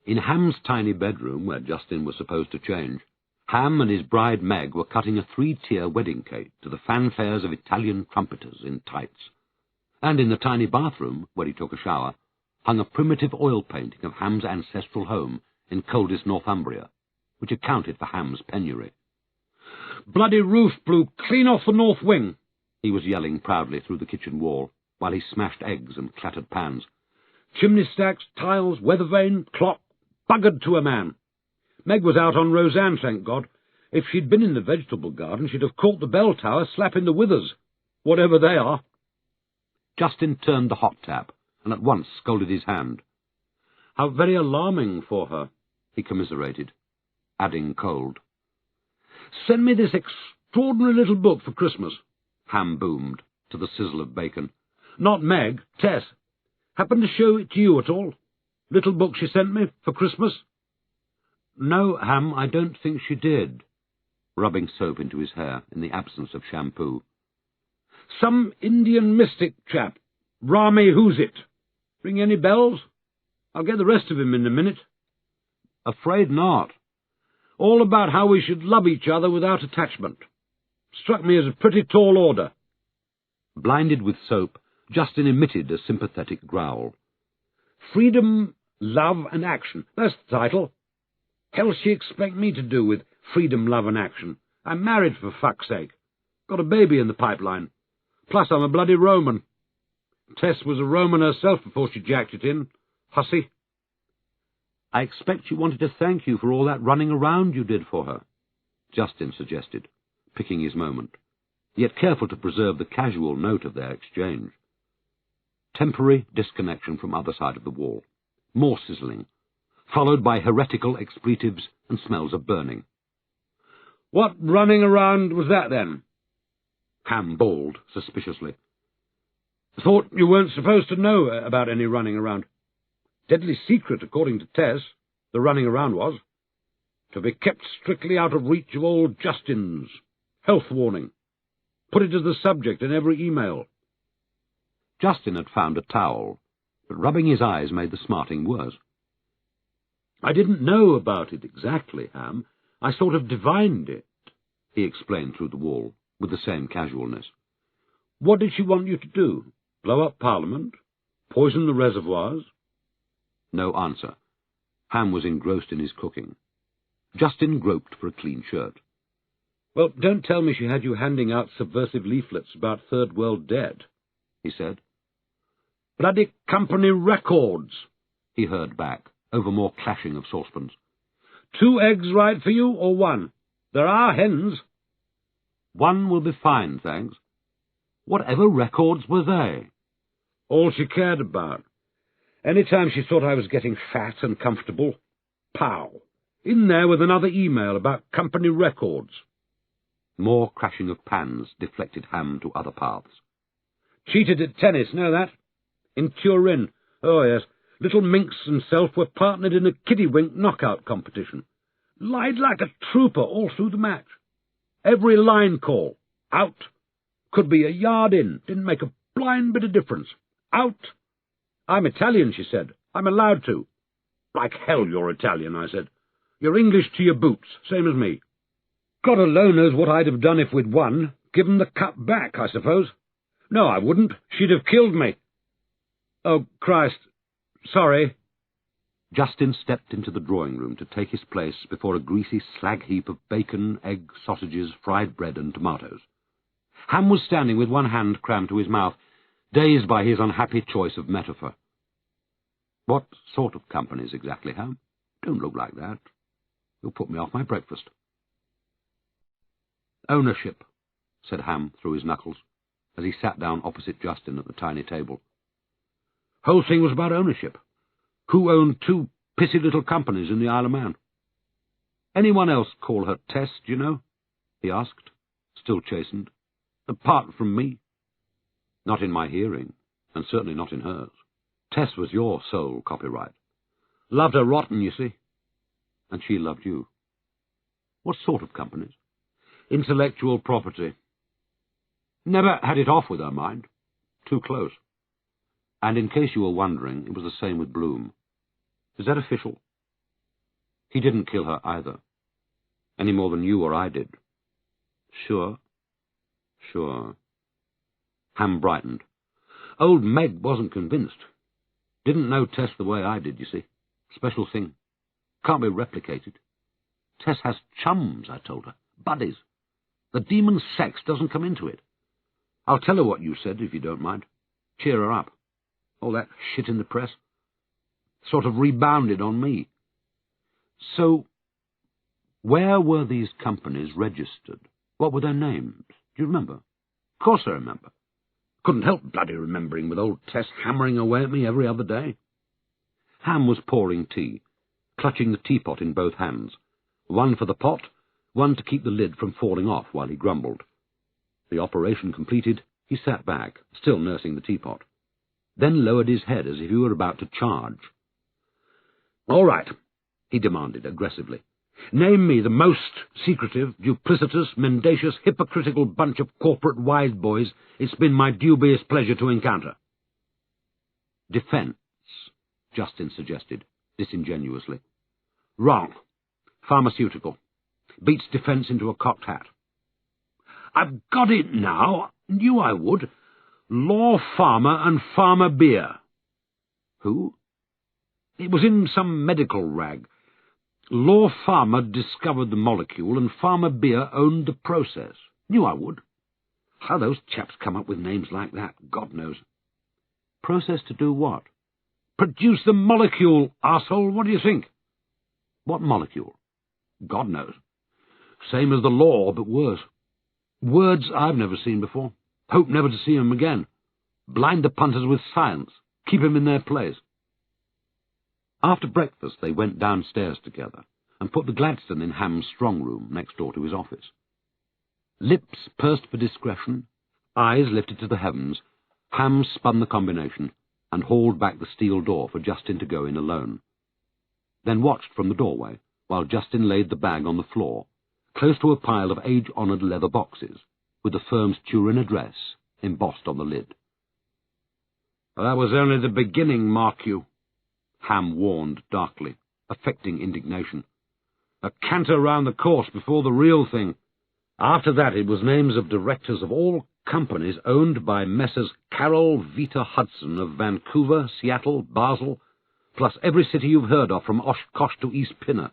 In Ham's tiny bedroom, where Jayston was supposed to change, Ham and his bride Meg were cutting a 3-tier wedding cake to the fanfares of Italian trumpeters in tights. And in the tiny bathroom, where he took a shower, hung a primitive oil painting of Ham's ancestral home in coldest Northumbria, which accounted for Ham's penury. "Bloody roof blew clean off the north wing," he was yelling proudly through the kitchen wall, while he smashed eggs and clattered pans. "Chimney stacks, tiles, weather vane, clock, buggered to a man. Meg was out on Roseanne, thank God. If she'd been in the vegetable garden, she'd have caught the bell tower slapping the withers, whatever they are." Jayston turned the hot tap, and at once scolded his hand. "How very alarming for her," he commiserated, adding cold. "Send me this extraordinary little book for Christmas," Ham boomed, to the sizzle of bacon. "Not Meg, Tess. Happened to show it to you at all? Little book she sent me for Christmas?" "No, Ham, I don't think she did," rubbing soap into his hair in the absence of shampoo. "Some Indian mystic chap, Rami Who's It. Ring any bells? I'll get the rest of him in a minute." "Afraid not." "All about how we should love each other without attachment. Struck me as a pretty tall order." Blinded with soap, Jayston emitted a sympathetic growl. "Freedom, Love and Action. That's the title. Hell's she expect me to do with freedom, love, and action? I'm married, for fuck's sake. Got a baby in the pipeline. Plus, I'm a bloody Roman. Tess was a Roman herself before she jacked it in. Hussy. I expect she wanted to thank you for all that running around you did for her, Jayston suggested, picking his moment, yet careful to preserve the casual note of their exchange. Temporary disconnection from other side of the wall. More sizzling, followed by heretical expletives and smells of burning. What running around was that, then? Ham bawled suspiciously. Thought you weren't supposed to know about any running around. Deadly secret, according to Tess, the running around was. To be kept strictly out of reach of old Jayston's. Health warning. Put it as the subject in every email. Jayston had found a towel, but rubbing his eyes made the smarting worse. I didn't know about it exactly, Ham. I sort of divined it, he explained through the wall, with the same casualness. What did she want you to do? Blow up Parliament? Poison the reservoirs? No answer. Ham was engrossed in his cooking. Jayston groped for a clean shirt. Well, don't tell me she had you handing out subversive leaflets about Third World dead, he said. Bloody company records, he heard back, over more clashing of saucepans. 2 eggs right for you, or 1? There are hens. 1 will be fine, thanks. Whatever records were they? All she cared about. Any time she thought I was getting fat and comfortable, pow, in there with another email about company records. More crashing of pans deflected Ham to other paths. Cheated at tennis, know that? In Turin. Oh, yes. Little Minx and self were partnered in a kiddywink knockout competition. Lied like a trooper all through the match. Every line call. Out. Could be a yard in. Didn't make a blind bit of difference. Out. I'm Italian, she said. I'm allowed to. Like hell you're Italian, I said. You're English to your boots, same as me. God alone knows what I'd have done if we'd won. Given the cup back, I suppose. No, I wouldn't. She'd have killed me. Oh, Christ. Sorry. Jayston stepped into the drawing-room to take his place before a greasy slag heap of bacon, egg, sausages, fried bread and tomatoes. Ham was standing with one hand crammed to his mouth, dazed by his unhappy choice of metaphor. What sort of companies exactly, Ham? Don't look like that. You'll put me off my breakfast. Ownership, said Ham through his knuckles, as he sat down opposite Jayston at the tiny table. Whole thing was about ownership. Who owned 2 pissy little companies in the Isle of Man? Anyone else call her Tess, do you know? He asked, still chastened. Apart from me. Not in my hearing, and certainly not in hers. Tess was your sole copyright. Loved her rotten, you see. And she loved you. What sort of companies? Intellectual property. Never had it off with her, mind. Too close. And in case you were wondering, it was the same with Bloom. Is that official? He didn't kill her either. Any more than you or I did. Sure? Sure. Ham brightened. Old Meg wasn't convinced. Didn't know Tess the way I did, you see. Special thing. Can't be replicated. Tess has chums, I told her. Buddies. The demon's sex doesn't come into it. I'll tell her what you said, if you don't mind. Cheer her up. All that shit in the press. Sort of rebounded on me. So, where were these companies registered? What were their names? Do you remember? Of course I remember. Couldn't help bloody remembering with old Tess hammering away at me every other day. Ham was pouring tea, clutching the teapot in both hands, one for the pot, one to keep the lid from falling off while he grumbled. The operation completed, he sat back, still nursing the teapot, then lowered his head as if he were about to charge. All right, he demanded aggressively. Name me the most secretive, duplicitous, mendacious, hypocritical bunch of corporate wise boys it's been my dubious pleasure to encounter. Defence, Jayston suggested, disingenuously. Wrong. Pharmaceutical. Beats defence into a cocked hat. I've got it now. Knew I would. Law Pharma and Pharma Beer. Who? It was in some medical rag. Law Farmer discovered the molecule, and Farmer Beer owned the process. Knew I would. How those chaps come up with names like that, God knows. Process to do what? Produce the molecule, arsehole. What do you think? What molecule? God knows. Same as the law, but worse. Words I've never seen before. Hope never to see 'em again. Blind the punters with science. Keep 'em in their place. After breakfast they went downstairs together and put the Gladstone in Ham's strong room next door to his office. Lips pursed for discretion, eyes lifted to the heavens, Ham spun the combination and hauled back the steel door for Jayston to go in alone, then watched from the doorway while Jayston laid the bag on the floor, close to a pile of age-honoured leather boxes, with the firm's Turin address embossed on the lid. "That was only the beginning, mark you," Ham warned darkly, affecting indignation. "A canter round the course before the real thing. After that it was names of directors of all companies owned by Messrs. Carroll Vita Hudson of Vancouver, Seattle, Basel, plus every city you've heard of from Oshkosh to East Pinner.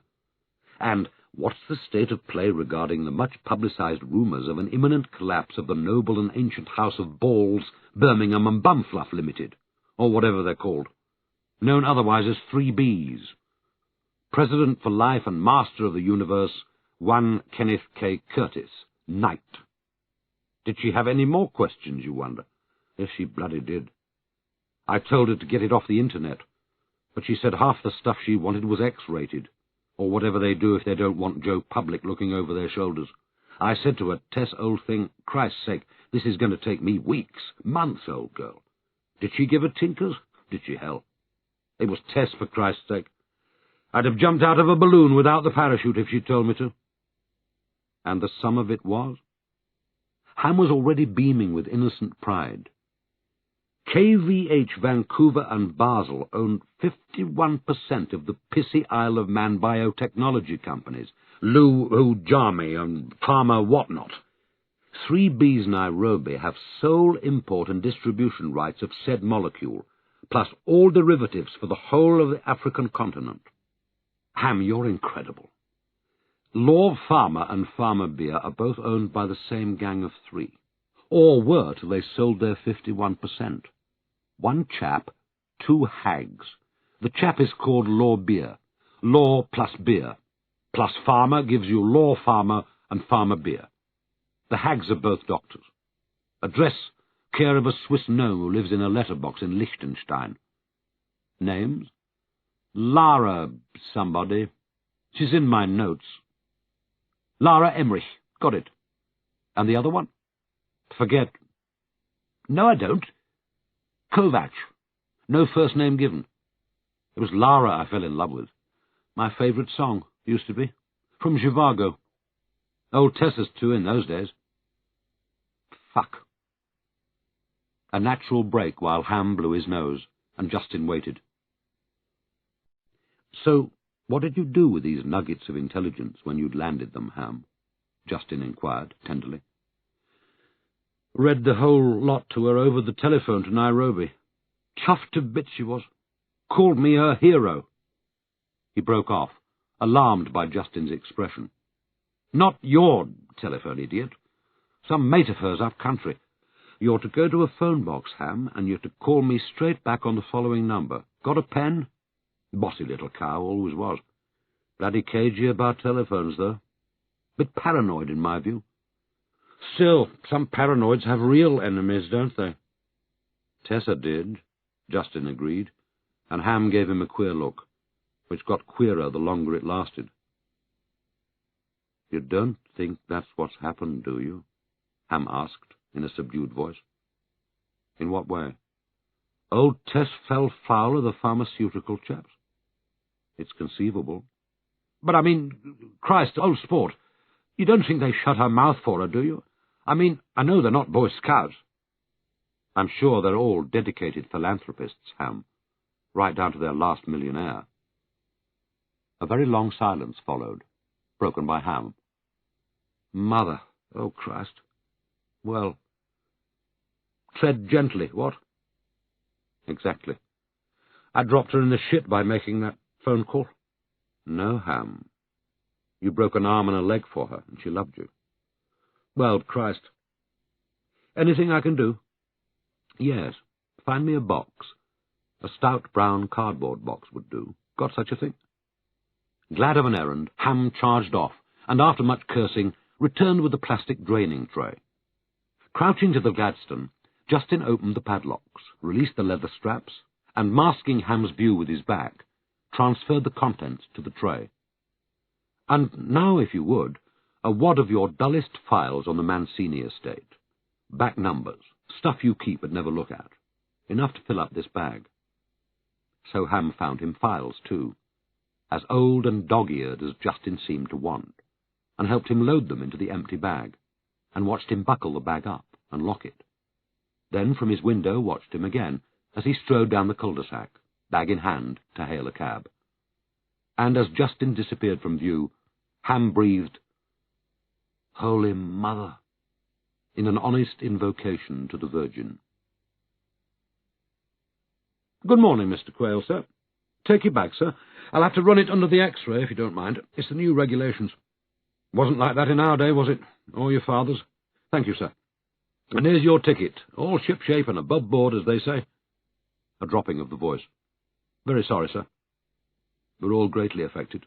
And what's the state of play regarding the much-publicized rumours of an imminent collapse of the noble and ancient House of Balls, Birmingham and Bumfluff Limited, or whatever they're called, known otherwise as 3 Bs. President for Life and Master of the Universe, one Kenneth K. Curtis, Knight. Did she have any more questions, you wonder? Yes, she bloody did. I told her to get it off the internet, but she said half the stuff she wanted was X-rated, or whatever they do if they don't want Joe Public looking over their shoulders. I said to her, "Tess, old thing, Christ's sake, this is going to take me weeks, months, old girl." Did she give her tinkers? Did she, hell? It was Tess, for Christ's sake. I'd have jumped out of a balloon without the parachute if she'd told me to. And the sum of it was? Ham was already beaming with innocent pride. KVH Vancouver and Basel owned 51% of the pissy Isle of Man biotechnology companies, Lou Jami and Palmer whatnot. 3 Bs Nairobi have sole import and distribution rights of said molecule, plus all derivatives for the whole of the African continent. Ham, you're incredible. Law Farmer and Farmer Beer are both owned by the same gang of 3, or were till they sold their 51%. One chap, 2 hags. The chap is called Law Beer. Law plus beer, plus farmer gives you Law Farmer and Farmer Beer. The hags are both doctors. Address, care of a Swiss gnome who lives in a letterbox in Liechtenstein. Names? Lara somebody. She's in my notes. Lara Emmerich. Got it. And the other one? Forget. No, I don't. Kovac. No first name given. It was Lara I fell in love with. My favourite song, used to be. From Zhivago. Old Tessa's too in those days. Fuck. A natural break while Ham blew his nose, and Jayston waited. "So, what did you do with these nuggets of intelligence when you'd landed them, Ham?" Jayston inquired tenderly. "Read the whole lot to her over the telephone to Nairobi. Chuffed to bits she was. Called me her hero." He broke off, alarmed by Jayston's expression. "Not your telephone, idiot. Some mate of hers up country. You're to go to a phone box, Ham, and you're to call me straight back on the following number. Got a pen?" Bossy little cow, always was. Bloody cagey about telephones, though. Bit paranoid, in my view. Still, some paranoids have real enemies, don't they? Tessa did, Jayston agreed, and Ham gave him a queer look, which got queerer the longer it lasted. "You don't think that's what's happened, do you?" Ham asked, in a subdued voice. "In what way?" "Old Tess fell foul of the pharmaceutical chaps." "It's conceivable." "But I mean, Christ, old sport, you don't think they shut her mouth for her, do you? I mean, I know they're not Boy Scouts." "I'm sure they're all dedicated philanthropists, Ham, right down to their last millionaire." A very long silence followed, broken by Ham. "Mother, oh Christ. Well, tread gently, what?" "Exactly. I dropped her in the shit by making that phone call. No ham. You broke an arm and a leg for her, and she loved you. Well, Christ. Anything I can do? Yes. Find me a box. A stout brown cardboard box would do. Got such a thing? Glad of an errand, Ham charged off, and after much cursing, returned with a plastic draining tray. Crouching to the Gladstone, Jayston opened the padlocks, released the leather straps, and, masking Ham's view with his back, transferred the contents to the tray. And now, if you would, a wad of your dullest files on the Mancini estate. Back numbers, stuff you keep but never look at. Enough to fill up this bag. So Ham found him files, too, as old and dog-eared as Jayston seemed to want, and helped him load them into the empty bag, and watched him buckle the bag up and lock it. Then from his window watched him again, as he strode down the cul-de-sac, bag in hand, to hail a cab. And as Jayston disappeared from view, Ham breathed, "Holy Mother," in an honest invocation to the Virgin. "Good morning, Mr. Quayle, sir. Take your bag, sir. I'll have to run it under the X-ray, if you don't mind. It's the new regulations. Wasn't like that in our day, was it? Or your father's? Thank you, sir. And here's your ticket, all ship-shape and above board, as they say." A dropping of the voice. "Very sorry, sir. We're all greatly affected."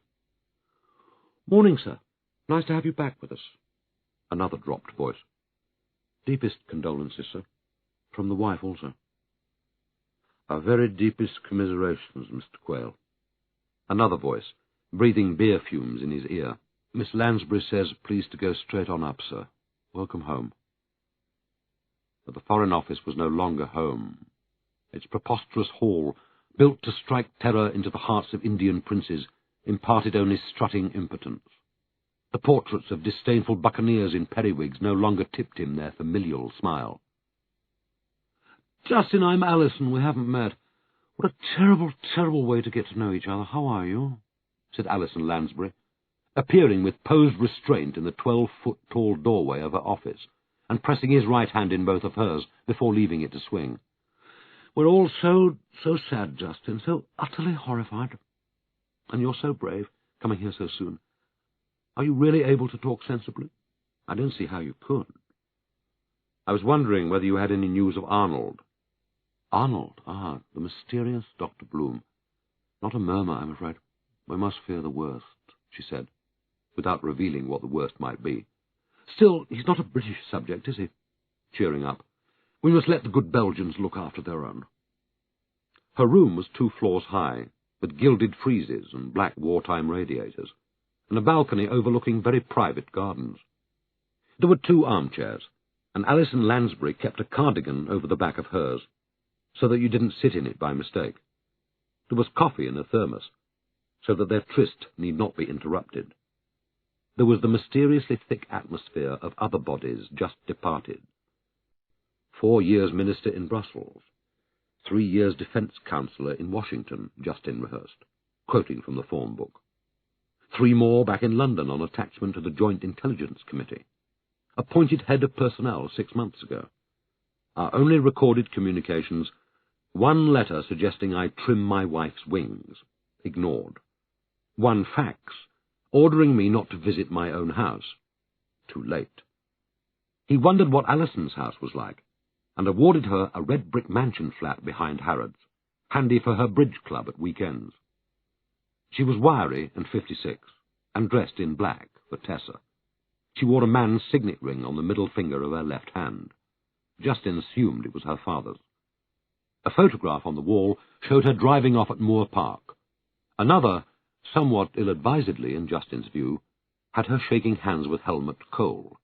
"Morning, sir. Nice to have you back with us." Another dropped voice. "Deepest condolences, sir. From the wife also." "Our very deepest commiserations, Mr. Quayle." Another voice, breathing beer fumes in his ear. "Miss Lansbury says please to go straight on up, sir. Welcome home." But the Foreign Office was no longer home. Its preposterous hall, built to strike terror into the hearts of Indian princes, imparted only strutting impotence. The portraits of disdainful buccaneers in periwigs no longer tipped him their familial smile. "Jayston, I'm Alison. We haven't met. What a terrible, terrible way to get to know each other. How are you?" said Alison Lansbury, appearing with posed restraint in the 12-foot-tall doorway of her office, and pressing his right hand in both of hers before leaving it to swing. "We're all so sad, Jayston, so utterly horrified. And you're so brave, coming here so soon. Are you really able to talk sensibly? I don't see how you could." "I was wondering whether you had any news of Arnold." "Arnold? Ah, the mysterious Dr. Bloom. Not a murmur, I'm afraid. We must fear the worst," she said, without revealing what the worst might be. "Still, he's not a British subject, is he?" cheering up. "We must let the good Belgians look after their own." Her room was 2 floors high, with gilded friezes and black wartime radiators, and a balcony overlooking very private gardens. There were 2 armchairs, and Alison Lansbury kept a cardigan over the back of hers, so that you didn't sit in it by mistake. There was coffee in a thermos, so that their tryst need not be interrupted. There was the mysteriously thick atmosphere of other bodies just departed. 4 years minister in Brussels, 3 years defence counsellor in Washington, Jayston rehearsed, quoting from the form book. 3 more back in London on attachment to the Joint Intelligence Committee. Appointed head of personnel 6 months ago. Our only recorded communications, 1 letter suggesting I trim my wife's wings, ignored. 1 fax, ordering me not to visit my own house, too late. He wondered what Alison's house was like, and awarded her a red brick mansion flat behind Harrods, handy for her bridge club at weekends. She was wiry and 56, and dressed in black for Tessa. She wore a man's signet ring on the middle finger of her left hand. Jayston assumed it was her father's. A photograph on the wall showed her driving off at Moor Park. Another, somewhat ill-advisedly in Jayston's view, had her shaking hands with Helmut Kohl.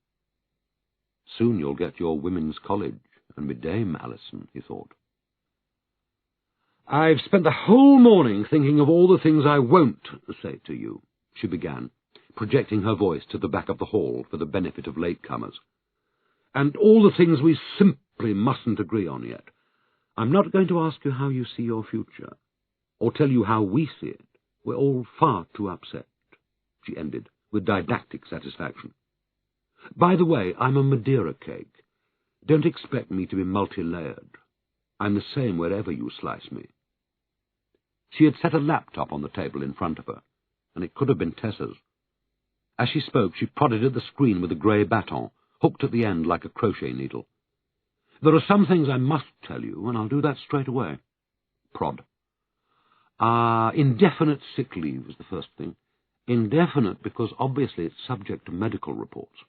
"Soon you'll get your women's college and be Dame Alison," he thought. "I've spent the whole morning thinking of all the things I won't say to you," she began, projecting her voice to the back of the hall for the benefit of latecomers. "And all the things we simply mustn't agree on yet. I'm not going to ask you how you see your future, or tell you how we see it. We're all far too upset," she ended, with didactic satisfaction. "By the way, I'm a Madeira cake. Don't expect me to be multi-layered. I'm the same wherever you slice me." She had set a laptop on the table in front of her, and it could have been Tessa's. As she spoke, she prodded at the screen with a grey baton, hooked at the end like a crochet needle. "There are some things I must tell you, and I'll do that straight away." Prod. Indefinite sick leave is the first thing. Indefinite because obviously it's subject to medical reports.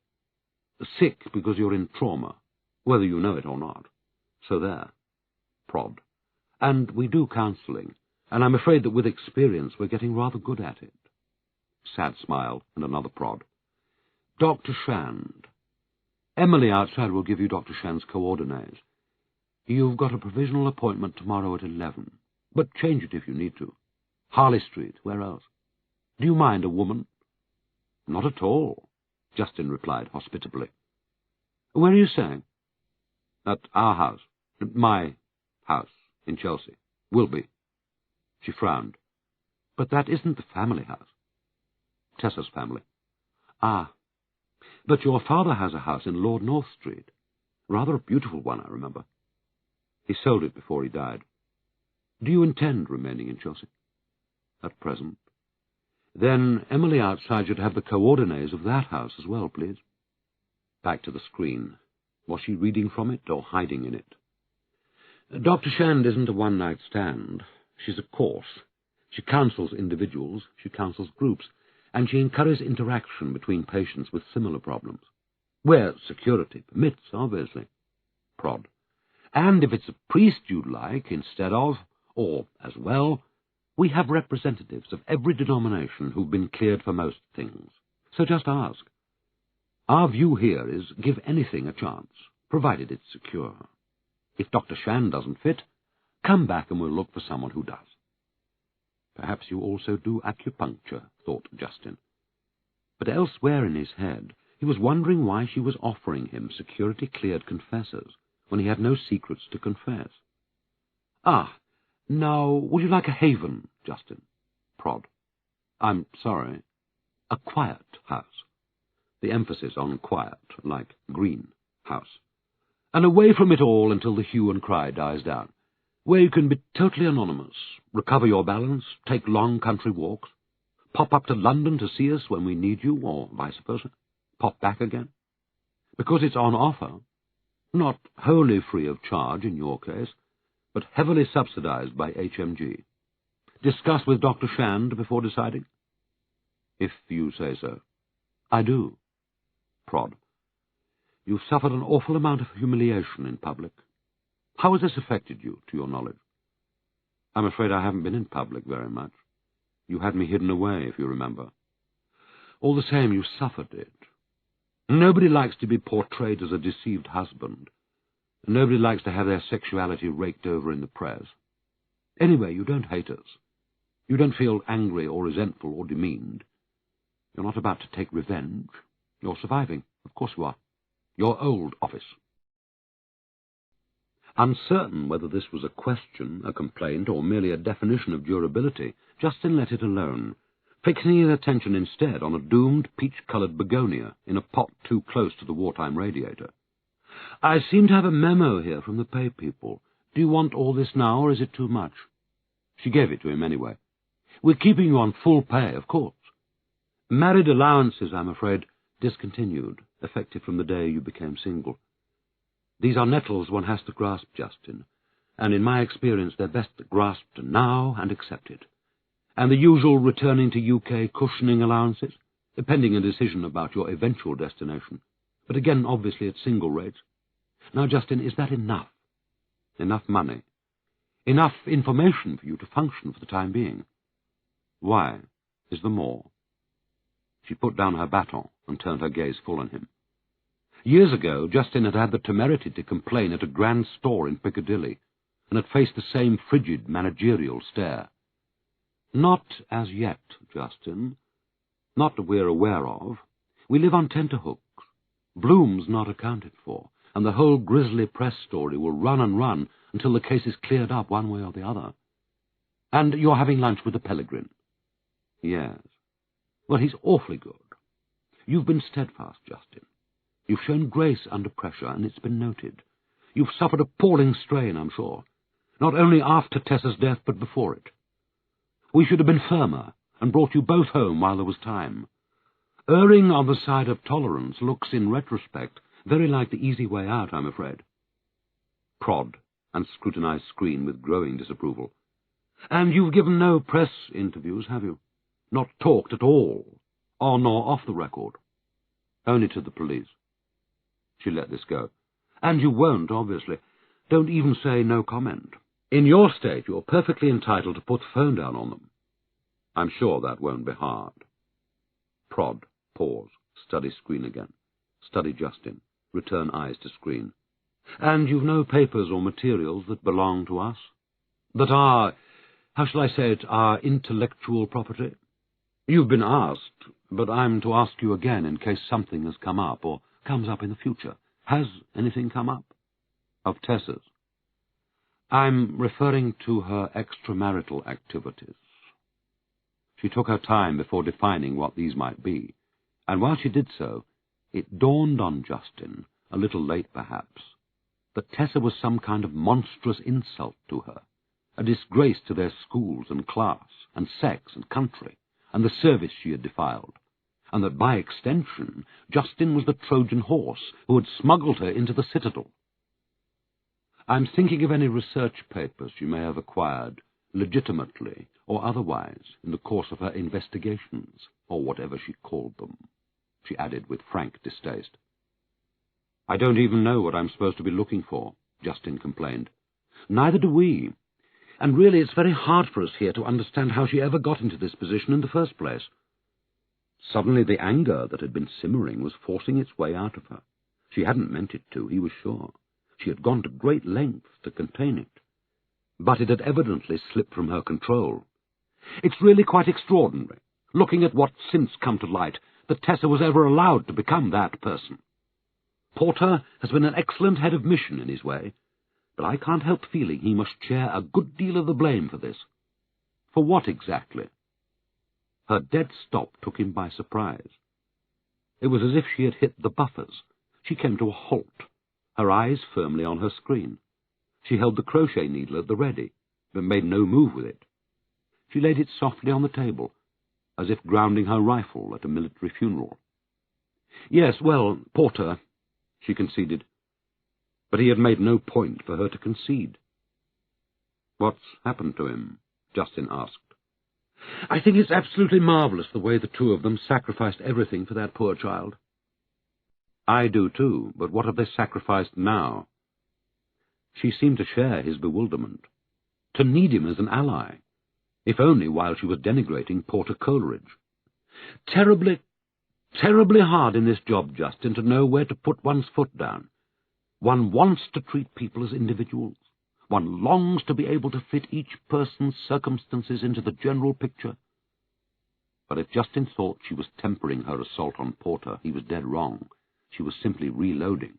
Sick because you're in trauma, whether you know it or not. So there. Prod. And we do counselling, and I'm afraid that with experience we're getting rather good at it. Sad smile and another prod. Dr. Shand. Emily outside will give you Dr. Shand's coordinates. You've got a provisional appointment tomorrow at 11, but change it if you need to. Harley Street, where else? Do you mind a woman? Not at all, Jayston replied hospitably. Where are you staying? At our house. My house in Chelsea. Will be. She frowned. But that isn't the family house. Tessa's family. Ah, but your father has a house in Lord North Street. Rather a beautiful one, I remember. He sold it before he died. Do you intend remaining in Chelsea? At present. Then Emily outside should have the coordinates of that house as well, please. Back to the screen. Was she reading from it or hiding in it? Dr. Shand isn't a one-night stand. She's a course. She counsels individuals, she counsels groups, and she encourages interaction between patients with similar problems. Where security permits, obviously. Prod. And if it's a priest you'd like, instead of, or as well, we have representatives of every denomination who've been cleared for most things. So just ask. Our view here is give anything a chance, provided it's secure. If Dr. Shand doesn't fit, come back and we'll look for someone who does. Perhaps you also do acupuncture, thought Jayston. But elsewhere in his head, he was wondering why she was offering him security-cleared confessors when he had no secrets to confess. Now, would you like a haven, Jayston? Prod. I'm sorry. A quiet house. The emphasis on quiet, like green house. And away from it all until the hue and cry dies down, where you can be totally anonymous, recover your balance, take long country walks, pop up to London to see us when we need you, or vice versa, pop back again. Because it's on offer, not wholly free of charge in your case, but heavily subsidized by HMG. Discuss with Dr. Shand before deciding? If you say so. I do. Prod. You've suffered an awful amount of humiliation in public. How has this affected you, to your knowledge? I'm afraid I haven't been in public very much. You had me hidden away, if you remember. All the same, you suffered it. Nobody likes to be portrayed as a deceived husband. Nobody likes to have their sexuality raked over in the press. Anyway, you don't hate us. You don't feel angry or resentful or demeaned. You're not about to take revenge. You're surviving. Of course you are. Your old office. Uncertain whether this was a question, a complaint, or merely a definition of durability, Jayston let it alone, fixing his attention instead on a doomed peach-coloured begonia in a pot too close to the wartime radiator. I seem to have a memo here from the pay people. Do you want all this now, or is it too much? She gave it to him anyway. We're keeping you on full pay, of course. Married allowances, I'm afraid, discontinued, effective from the day you became single. These are nettles one has to grasp, Jayston, and in my experience they're best grasped now and accepted. And the usual returning to UK cushioning allowances, pending a decision about your eventual destination, but again, obviously, at single rates. Now, Jayston, is that enough? Enough money? Enough information for you to function for the time being? Why? Is there more? She put down her baton and turned her gaze full on him. Years ago, Jayston had had the temerity to complain at a grand store in Piccadilly, and had faced the same frigid managerial stare. Not as yet, Jayston. Not that we're aware of. We live on tenterhooks. Bloom's not accounted for, and the whole grisly press story will run and run until the case is cleared up one way or the other. And you're having lunch with the Pellegrin? Yes. Well, he's awfully good. You've been steadfast, Jayston. You've shown grace under pressure, and it's been noted. You've suffered appalling strain, I'm sure, not only after Tessa's death, but before it. We should have been firmer, and brought you both home while there was time. Erring on the side of tolerance looks, in retrospect, very like the easy way out, I'm afraid. Prod and scrutinized screen with growing disapproval. And you've given no press interviews, have you? Not talked at all, on or off the record? Only to the police. She let this go. And you won't, obviously. Don't even say no comment. In your state, you're perfectly entitled to put the phone down on them. I'm sure that won't be hard. Prod, pause, study screen again. Study Jayston, return eyes to screen. And you've no papers or materials that belong to us? That are, how shall I say it, are intellectual property? You've been asked, but I'm to ask you again in case something has come up or comes up in the future. Has anything come up? Of Tessa's? I'm referring to her extramarital activities. She took her time before defining what these might be, and while she did so, it dawned on Jayston, a little late perhaps, that Tessa was some kind of monstrous insult to her, a disgrace to their schools and class, and sex and country, and the service she had defiled, and that by extension Jayston was the Trojan horse who had smuggled her into the citadel. I'm thinking of any research papers she may have acquired, legitimately or otherwise, in the course of her investigations, or whatever she called them, she added with frank distaste. I don't even know what I'm supposed to be looking for, Jayston complained. Neither do we, and really it's very hard for us here to understand how she ever got into this position in the first place. Suddenly the anger that had been simmering was forcing its way out of her. She hadn't meant it to, he was sure. She had gone to great lengths to contain it, but it had evidently slipped from her control. It's really quite extraordinary, looking at what's since come to light, that Tessa was ever allowed to become that person. Porter has been an excellent head of mission in his way, but I can't help feeling he must share a good deal of the blame for this. For what exactly? Her dead stop took him by surprise. It was as if she had hit the buffers. She came to a halt, her eyes firmly on her screen. She held the crochet needle at the ready, but made no move with it. She laid it softly on the table, as if grounding her rifle at a military funeral. Yes, well, Porter, she conceded, but he had made no point for her to concede. What's happened to him? Jayston asked. I think it's absolutely marvellous the way the two of them sacrificed everything for that poor child. I do too, but what have they sacrificed now? She seemed to share his bewilderment, to need him as an ally, if only while she was denigrating Porter Coleridge. Terribly, terribly hard in this job, Jayston, to know where to put one's foot down. One wants to treat people as individuals. One longs to be able to fit each person's circumstances into the general picture. But if Jayston thought she was tempering her assault on Porter, he was dead wrong. She was simply reloading.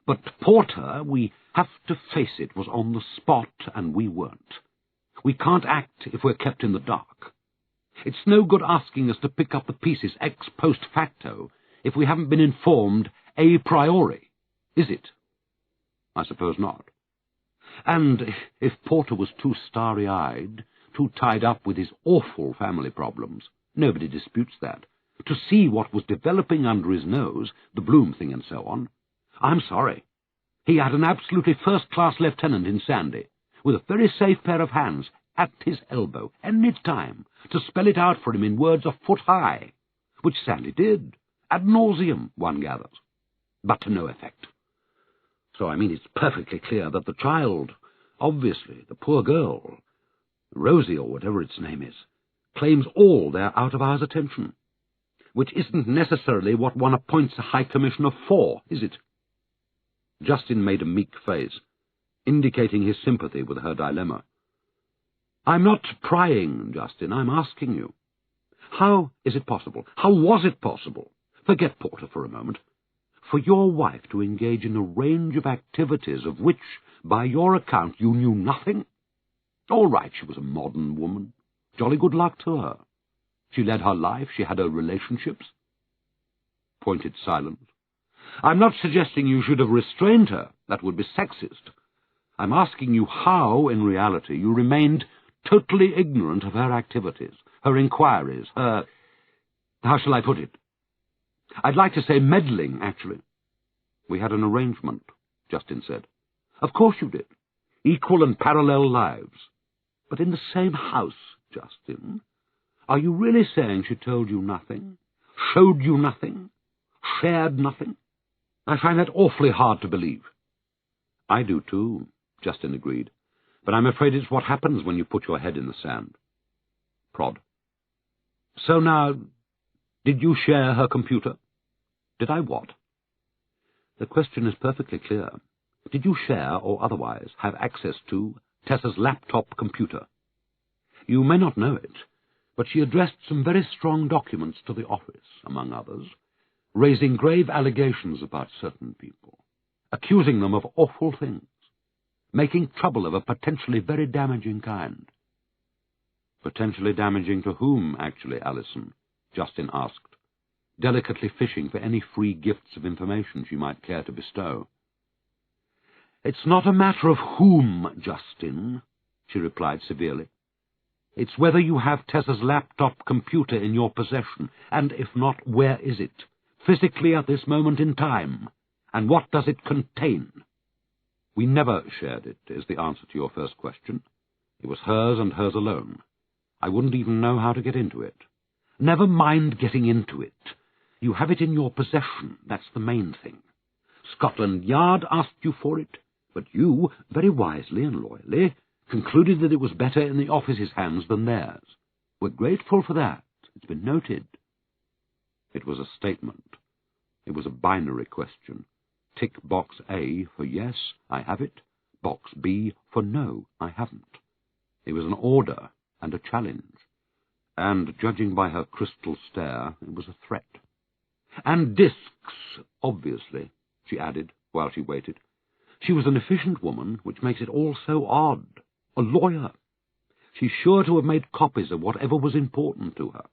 But Porter, we have to face it, was on the spot, and we weren't. We can't act if we're kept in the dark. It's no good asking us to pick up the pieces ex post facto if we haven't been informed a priori, is it? I suppose not. And if Porter was too starry-eyed, too tied up with his awful family problems, nobody disputes that, to see what was developing under his nose, the Bloom thing and so on, I'm sorry. He had an absolutely first-class lieutenant in Sandy, with a very safe pair of hands at his elbow, any time, to spell it out for him in words a foot high, which Sandy did, ad nauseam, one gathers, but to no effect. So, I mean, it's perfectly clear that the child, obviously, the poor girl, Rosie or whatever its name is, claims all their out-of-hours attention, which isn't necessarily what one appoints a High Commissioner for, is it? Jayston made a meek face, indicating his sympathy with her dilemma. I'm not prying, Jayston, I'm asking you. How is it possible? How was it possible? Forget Porter for a moment. For your wife to engage in a range of activities of which, by your account, you knew nothing? All right, she was a modern woman. Jolly good luck to her. She led her life, she had her relationships. Pointed silence. I'm not suggesting you should have restrained her. That would be sexist. I'm asking you how, in reality, you remained totally ignorant of her activities, her inquiries, her... how shall I put it? I'd like to say meddling, actually. We had an arrangement, Jayston said. Of course you did. Equal and parallel lives. But in the same house, Jayston. Are you really saying she told you nothing? Showed you nothing? Shared nothing? I find that awfully hard to believe. I do too, Jayston agreed. But I'm afraid it's what happens when you put your head in the sand. Prod. So now, did you share her computer? Did I what? The question is perfectly clear. Did you share, or otherwise, have access to Tessa's laptop computer? You may not know it, but she addressed some very strong documents to the office, among others, raising grave allegations about certain people, accusing them of awful things, making trouble of a potentially very damaging kind. Potentially damaging to whom, actually, Alison? Jayston asked, delicately fishing for any free gifts of information she might care to bestow. It's not a matter of whom, Jayston, she replied severely. It's whether you have Tessa's laptop computer in your possession, and if not, where is it, physically at this moment in time, and what does it contain? We never shared it, is the answer to your first question. It was hers and hers alone. I wouldn't even know how to get into it. Never mind getting into it. You have it in your possession, that's the main thing. Scotland Yard asked you for it, but you, very wisely and loyally, concluded that it was better in the office's hands than theirs. We're grateful for that. It's been noted. It was a statement. It was a binary question. Tick box A for yes, I have it. Box B for no, I haven't. It was an order and a challenge. And, judging by her crystal stare, it was a threat. And discs, obviously, she added, while she waited. She was an efficient woman, which makes it all so odd. A lawyer. She's sure to have made copies of whatever was important to her.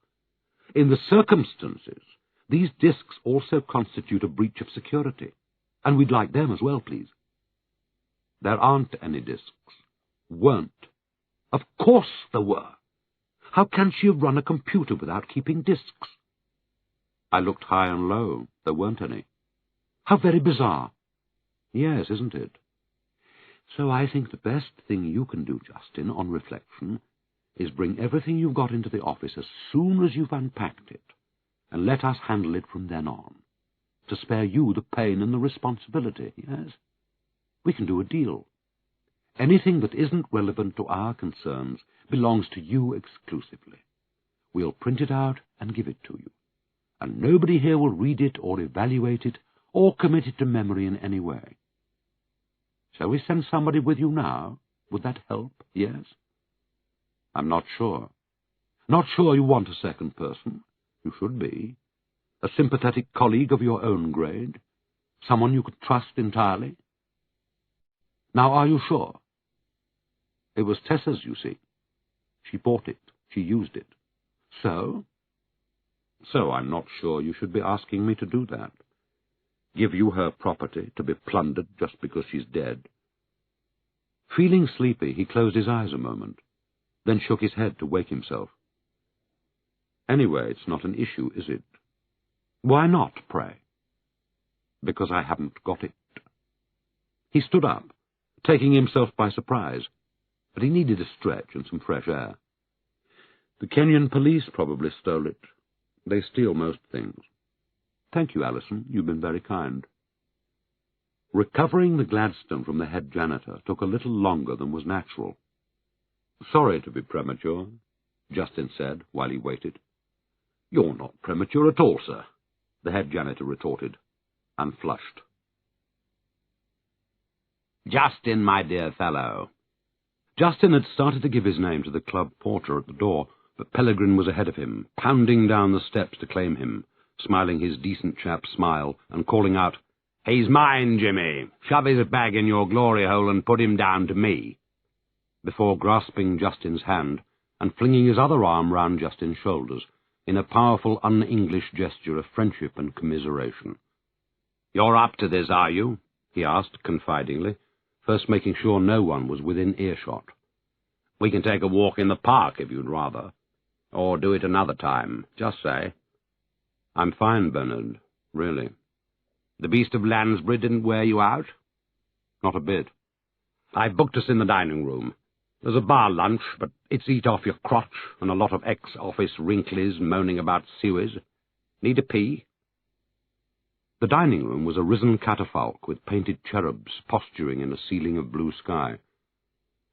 In the circumstances, these discs also constitute a breach of security, and we'd like them as well, please. There aren't any discs. Weren't. Of course there were. How can she have run a computer without keeping discs? I looked high and low. There weren't any. How very bizarre. Yes, isn't it? So I think the best thing you can do, Jayston, on reflection, is bring everything you've got into the office as soon as you've unpacked it, and let us handle it from then on, to spare you the pain and the responsibility, yes? We can do a deal. Anything that isn't relevant to our concerns belongs to you exclusively. We'll print it out and give it to you, and nobody here will read it or evaluate it or commit it to memory in any way. Shall we send somebody with you now? Would that help, yes? I'm not sure. Not sure you want a second person. You should be. A sympathetic colleague of your own grade. Someone you could trust entirely. Now, are you sure? It was Tessa's, you see. She bought it. She used it. So? So I'm not sure you should be asking me to do that. Give you her property to be plundered just because she's dead. Feeling sleepy, he closed his eyes a moment, then shook his head to wake himself. Anyway, it's not an issue, is it? Why not, pray? Because I haven't got it. He stood up, taking himself by surprise, but he needed a stretch and some fresh air. The Kenyan police probably stole it. They steal most things. Thank you, Alison. You've been very kind. Recovering the Gladstone from the head janitor took a little longer than was natural. Sorry to be premature, Jayston said while he waited. You're not premature at all, sir, the head janitor retorted, and flushed. Jayston, my dear fellow. Jayston had started to give his name to the club porter at the door, but Pellegrin was ahead of him, pounding down the steps to claim him, smiling his decent chap smile, and calling out, He's mine, Jimmy. Shove his bag in your glory hole and put him down to me, before grasping Justin's hand and flinging his other arm round Justin's shoulders in a powerful un-English gesture of friendship and commiseration. You're up to this, are you? He asked confidingly, first making sure no one was within earshot. We can take a walk in the park if you'd rather. Or do it another time. Just say, "I'm fine, Bernard, really." "The beast of Lansbury didn't wear you out?" "Not a bit." "I've booked us in the dining room. There's a bar lunch, but it's eat off your crotch and a lot of ex-office wrinklies moaning about sewers. Need a pee?" The dining room was a risen catafalque with painted cherubs posturing in a ceiling of blue sky.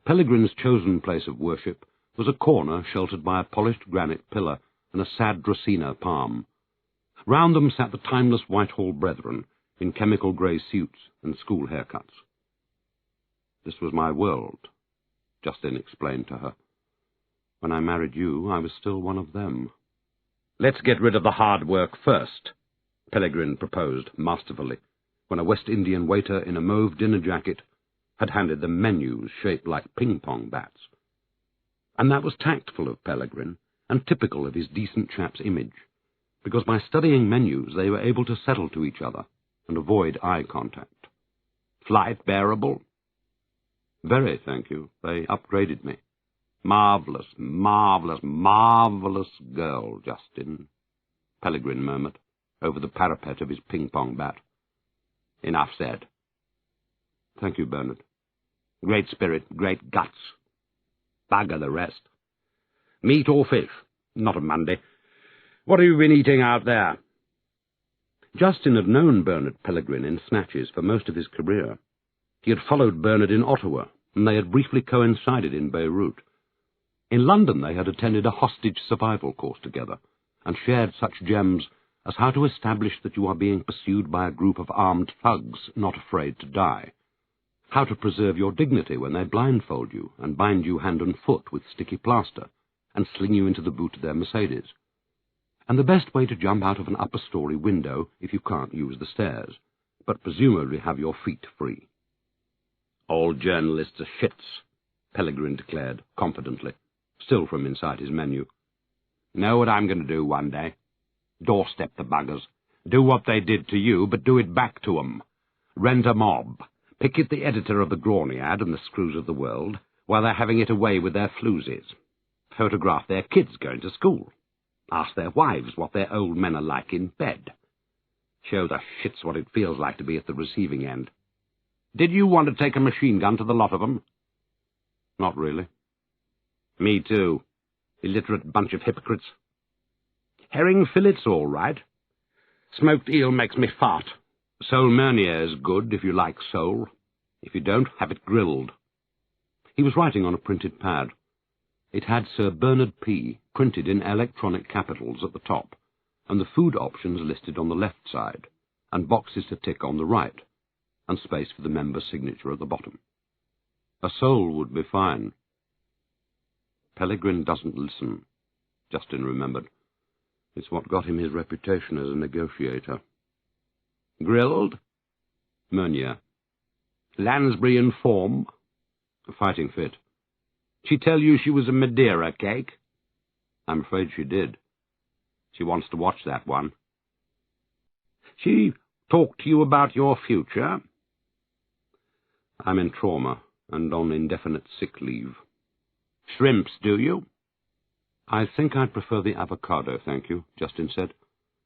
Pelegrine's chosen place of worship was a corner sheltered by a polished granite pillar and a sad Dracaena palm. Round them sat the timeless Whitehall brethren in chemical grey suits and school haircuts. "This was my world," Jayston explained to her. "When I married you, I was still one of them." "Let's get rid of the hard work first," Peregrine proposed masterfully, when a West Indian waiter in a mauve dinner jacket had handed them menus shaped like ping-pong bats. And that was tactful of Peregrine, and typical of his decent chap's image, because by studying menus they were able to settle to each other and avoid eye contact. "Flight bearable?" "Very, thank you. They upgraded me." "Marvellous, marvellous, marvellous girl, Jayston," Peregrine murmured, over the parapet of his ping-pong bat. "Enough said." "Thank you, Bernard." "Great spirit, great guts. Bugger the rest. Meat or fish? Not a Monday. What have you been eating out there?" Jayston had known Bernard Peregrine in snatches for most of his career. He had followed Bernard in Ottawa, and they had briefly coincided in Beirut. In London they had attended a hostage survival course together, and shared such gems as how to establish that you are being pursued by a group of armed thugs not afraid to die, how to preserve your dignity when they blindfold you and bind you hand and foot with sticky plaster and sling you into the boot of their Mercedes, and the best way to jump out of an upper-story window if you can't use the stairs, but presumably have your feet free. "All journalists are shits," Peregrine declared confidently, still from inside his menu. "Know what I'm going to do one day? Doorstep the buggers. Do what they did to you, but do it back to 'em. Rent a mob. Picket the editor of the Graniad and the Screws of the World while they're having it away with their floozies. Photograph their kids going to school. Ask their wives what their old men are like in bed. Show the shits what it feels like to be at the receiving end. Did you want to take a machine gun to the lot of 'em?" "Not really." "Me too. Illiterate bunch of hypocrites. Herring fillets all right. Smoked eel makes me fart. Sole Meunier is good if you like sole. If you don't, have it grilled." He was writing on a printed pad. It had Sir Bernard P. printed in electronic capitals at the top, and the food options listed on the left side, and boxes to tick on the right, and space for the member's signature at the bottom. A sole would be fine. Peregrine doesn't listen, Jayston remembered. It's what got him his reputation as a negotiator. "Grilled?" "Meunier." "Lansbury in form?" "A fighting fit." "She tell you she was a Madeira cake?" "I'm afraid she did." "She wants to watch that one." "She talked to you about your future?" "I'm in trauma and on indefinite sick leave." "Shrimps, do you?" "I think I'd prefer the avocado, thank you," Jayston said,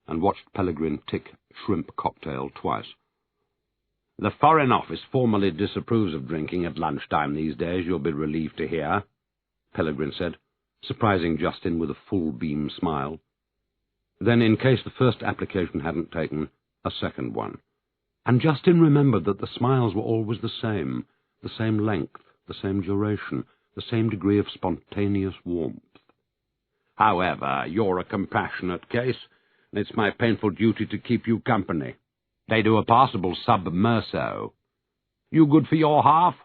and watched Peregrine tick shrimp cocktail twice. "The Foreign Office formally disapproves of drinking at lunchtime these days, you'll be relieved to hear," Peregrine said, surprising Jayston with a full-beam smile. Then, in case the first application hadn't taken, a second one. And Jayston remembered that the smiles were always the same length, the same duration, the same degree of spontaneous warmth. "However, you're a compassionate case, and it's my painful duty to keep you company. They do a passable sub-merso. You good for your half?"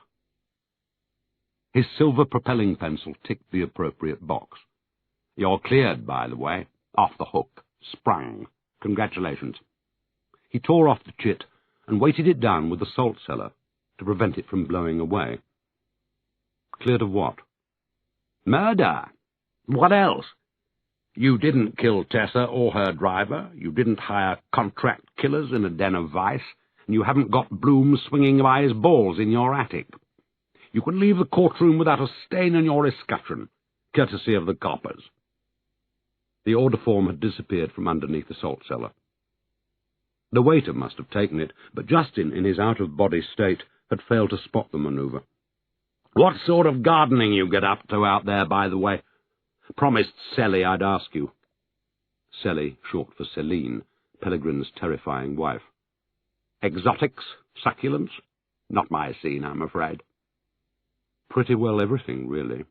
His silver propelling pencil ticked the appropriate box. "You're cleared, by the way. Off the hook. Sprung. Congratulations." He tore off the chit and weighted it down with the salt cellar to prevent it from blowing away. "Cleared of what?" "Murder. What else? You didn't kill Tessa or her driver, you didn't hire contract killers in a den of vice, and you haven't got Bloom swinging by his balls in your attic. You can leave the courtroom without a stain on your escutcheon, courtesy of the coppers." The order form had disappeared from underneath the salt cellar. The waiter must have taken it, but Jayston, in his out-of-body state, had failed to spot the manoeuvre. "What sort of gardening you get up to out there, by the way? Promised Sally I'd ask you." Sally, short for Celine, Pelegrine's terrifying wife. "Exotics? Succulents? Not my scene, I'm afraid." "Pretty well everything, really,"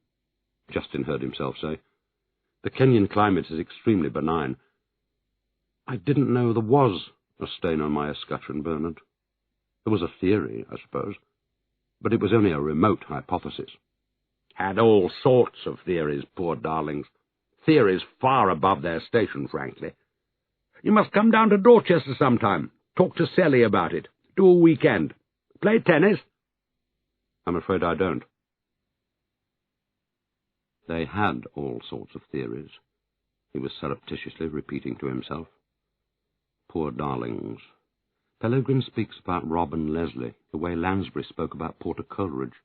Jayston heard himself say. "The Kenyan climate is extremely benign. I didn't know there was a stain on my escutcheon, Bernard. There was a theory, I suppose, but it was only a remote hypothesis." "Had all sorts of theories, poor darlings. Theories far above their station, frankly. You must come down to Dorchester sometime. Talk to Sally about it. Do a weekend. Play tennis?" "I'm afraid I don't." They had all sorts of theories, he was surreptitiously repeating to himself. Poor darlings. Peregrine speaks about Rob and Leslie, the way Lansbury spoke about Porter Coleridge.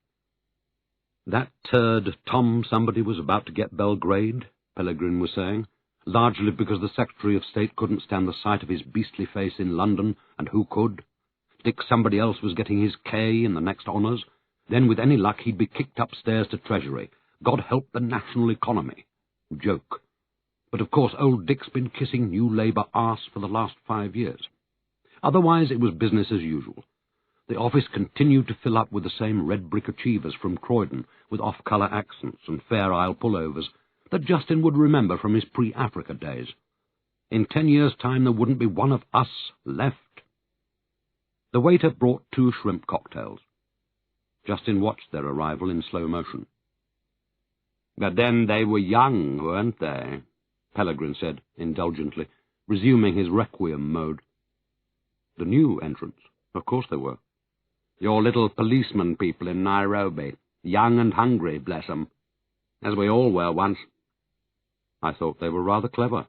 That turd Tom somebody was about to get Belgrade, Peregrine was saying, largely because the Secretary of State couldn't stand the sight of his beastly face in London, and who could? Dick somebody else was getting his K in the next honours. Then, with any luck, he'd be kicked upstairs to Treasury. God help the national economy. Joke. But of course old Dick's been kissing New Labour arse for the last 5 years. Otherwise it was business as usual. The office continued to fill up with the same red-brick achievers from Croydon, with off-colour accents and Fair Isle pullovers, that Jayston would remember from his pre-Africa days. In 10 years' time there wouldn't be one of us left. The waiter brought 2 shrimp cocktails. Jayston watched their arrival in slow motion. "But then they were young, weren't they?" Peregrine said, indulgently, resuming his requiem mode. "The new entrants? Of course they were." "Your little policeman people in Nairobi, young and hungry, bless 'em, as we all were once." "I thought they were rather clever."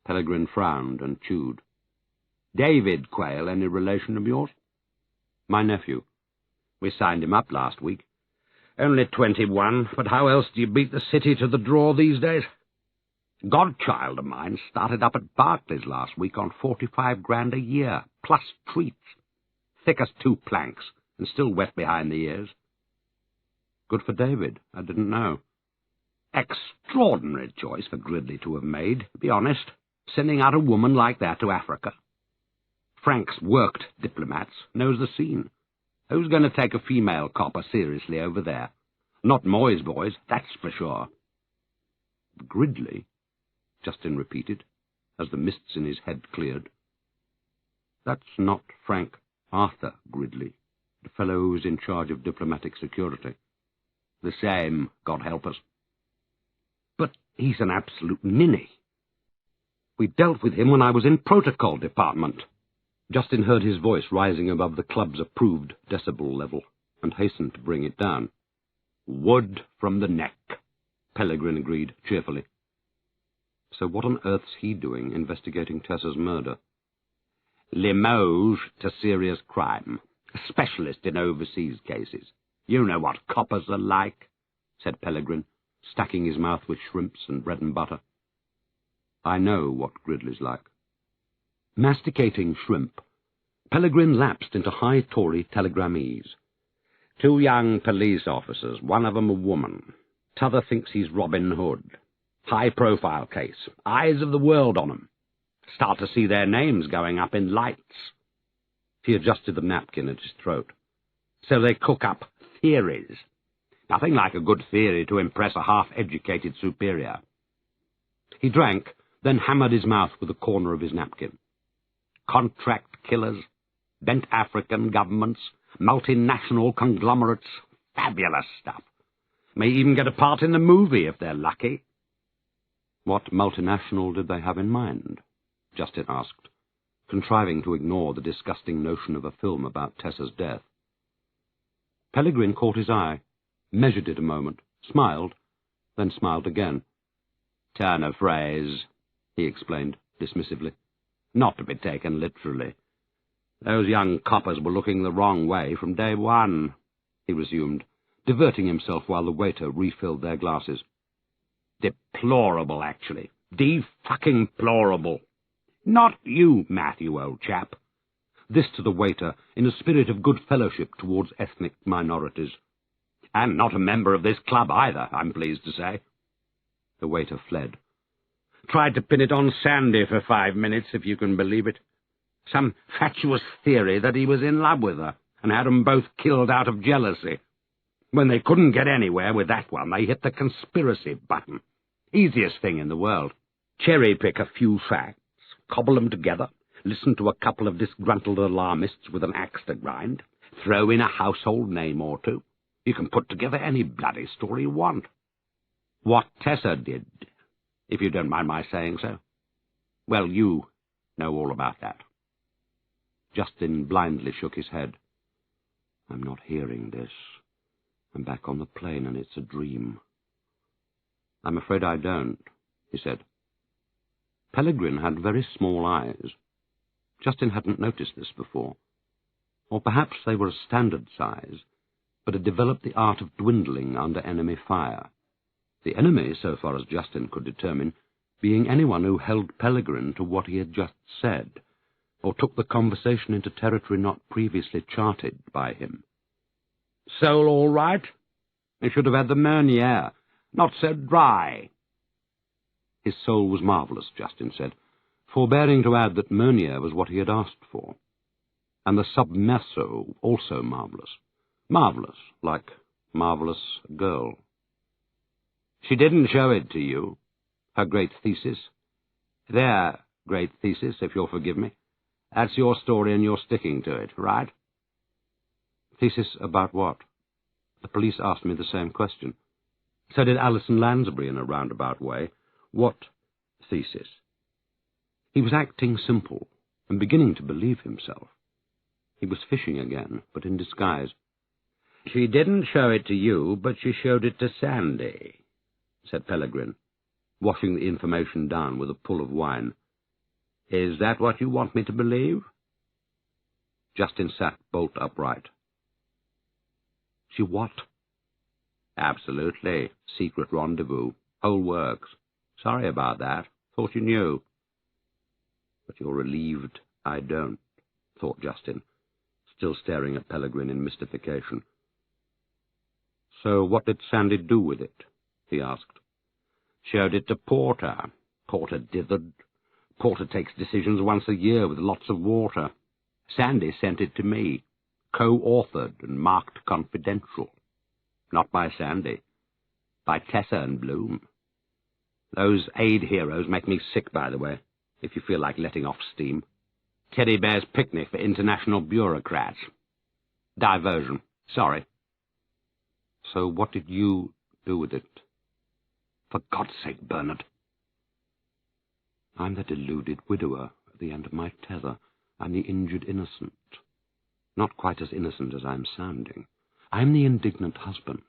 Peregrine frowned and chewed. "David Quayle any relation of yours?" "My nephew. We signed him up last week. Only 21, but how else do you beat the city to the draw these days? Godchild of mine started up at Barclays last week on 45 grand a year, plus treats. Thick as 2 planks, and still wet behind the ears." "Good for David. I didn't know." "Extraordinary choice for Gridley to have made, be honest, sending out a woman like that to Africa. Frank's worked diplomats, knows the scene. Who's going to take a female copper seriously over there? Not Moy's boys, that's for sure." "Gridley?" Jayston repeated, as the mists in his head cleared. "That's not Frank Arthur Gridley, the fellow who's in charge of diplomatic security." "The same, God help us." "But he's an absolute ninny. We dealt with him when I was in protocol department." Jayston heard his voice rising above the club's approved decibel level, and hastened to bring it down. "Wood from the neck," Peregrine agreed cheerfully. "So what on earth's he doing investigating Tessa's murder?" "Limoges to serious crime. A specialist in overseas cases. You know what coppers are like," said Peregrine, stacking his mouth with shrimps and bread and butter. "I know what Gridley's like." Masticating shrimp, Peregrine lapsed into high Tory telegramese. "2 young police officers, one of 'em a woman. T'other thinks he's Robin Hood. High-profile case, eyes of the world on 'em. Start to see their names going up in lights." He adjusted the napkin at his throat. "So they cook up theories. Nothing like a good theory to impress a half-educated superior." He drank, then hammered his mouth with the corner of his napkin. "Contract killers, bent African governments, multinational conglomerates, fabulous stuff. May even get a part in the movie if they're lucky." "What multinational did they have in mind?" Jayston asked, contriving to ignore the disgusting notion of a film about Tessa's death. Peregrine caught his eye, measured it a moment, smiled, then smiled again. "Turn of phrase," he explained dismissively. "Not to be taken literally. Those young coppers were looking the wrong way from day one," he resumed, diverting himself while the waiter refilled their glasses. "Deplorable, actually. De-fucking-plorable. Not you, Matthew, old chap. This to the waiter, in a spirit of good fellowship towards ethnic minorities. And not a member of this club either, I'm pleased to say. The waiter fled. Tried to pin it on Sandy for 5 minutes, if you can believe it. Some fatuous theory that he was in love with her, and had 'em both killed out of jealousy. When they couldn't get anywhere with that one, they hit the conspiracy button. Easiest thing in the world. Cherry-pick a few facts, cobble 'em together, listen to a couple of disgruntled alarmists with an axe to grind, throw in a household name or two. You can put together any bloody story you want. What Tessa did, if you don't mind my saying so. Well, you know all about that. Jayston blindly shook his head. I'm not hearing this. I'm back on the plane, and it's a dream. I'm afraid I don't, he said. Pellegrin had very small eyes. Jayston hadn't noticed this before. Or perhaps they were a standard size, but had developed the art of dwindling under enemy fire. The enemy, so far as Jayston could determine, being anyone who held Pellegrin to what he had just said, or took the conversation into territory not previously charted by him. Soul all right? He should have had the Meunier, not so dry. His soul was marvellous, Jayston said, forbearing to add that Meunier was what he had asked for, and the submerso also marvellous. Marvellous, like marvellous girl. She didn't show it to you, her great thesis. Their great thesis, if you'll forgive me. That's your story and you're sticking to it, right? Thesis about what? The police asked me the same question. So did Alison Lansbury in a roundabout way. What thesis? He was acting simple and beginning to believe himself. He was fishing again, but in disguise. She didn't show it to you, but she showed it to Sandy, said Pellegrin, washing the information down with a pull of wine. Is that what you want me to believe? Jayston sat bolt upright. She what? Absolutely. Secret rendezvous. Whole works. Sorry about that. Thought you knew. But you're relieved I don't, thought Jayston, still staring at Pellegrin in mystification. So what did Sandy do with it? He asked. Showed it to Porter. Porter dithered. Porter takes decisions once a year with lots of water. Sandy sent it to me, co-authored and marked confidential. Not by Sandy. By Tessa and Bloom. Those aid heroes make me sick, by the way, if you feel like letting off steam. Teddy bear's picnic for international bureaucrats. Diversion. Sorry. So what did you do with it? For God's sake, Bernard. I'm the deluded widower at the end of my tether. I'm the injured innocent. Not quite as innocent as I'm sounding. I'm the indignant husband,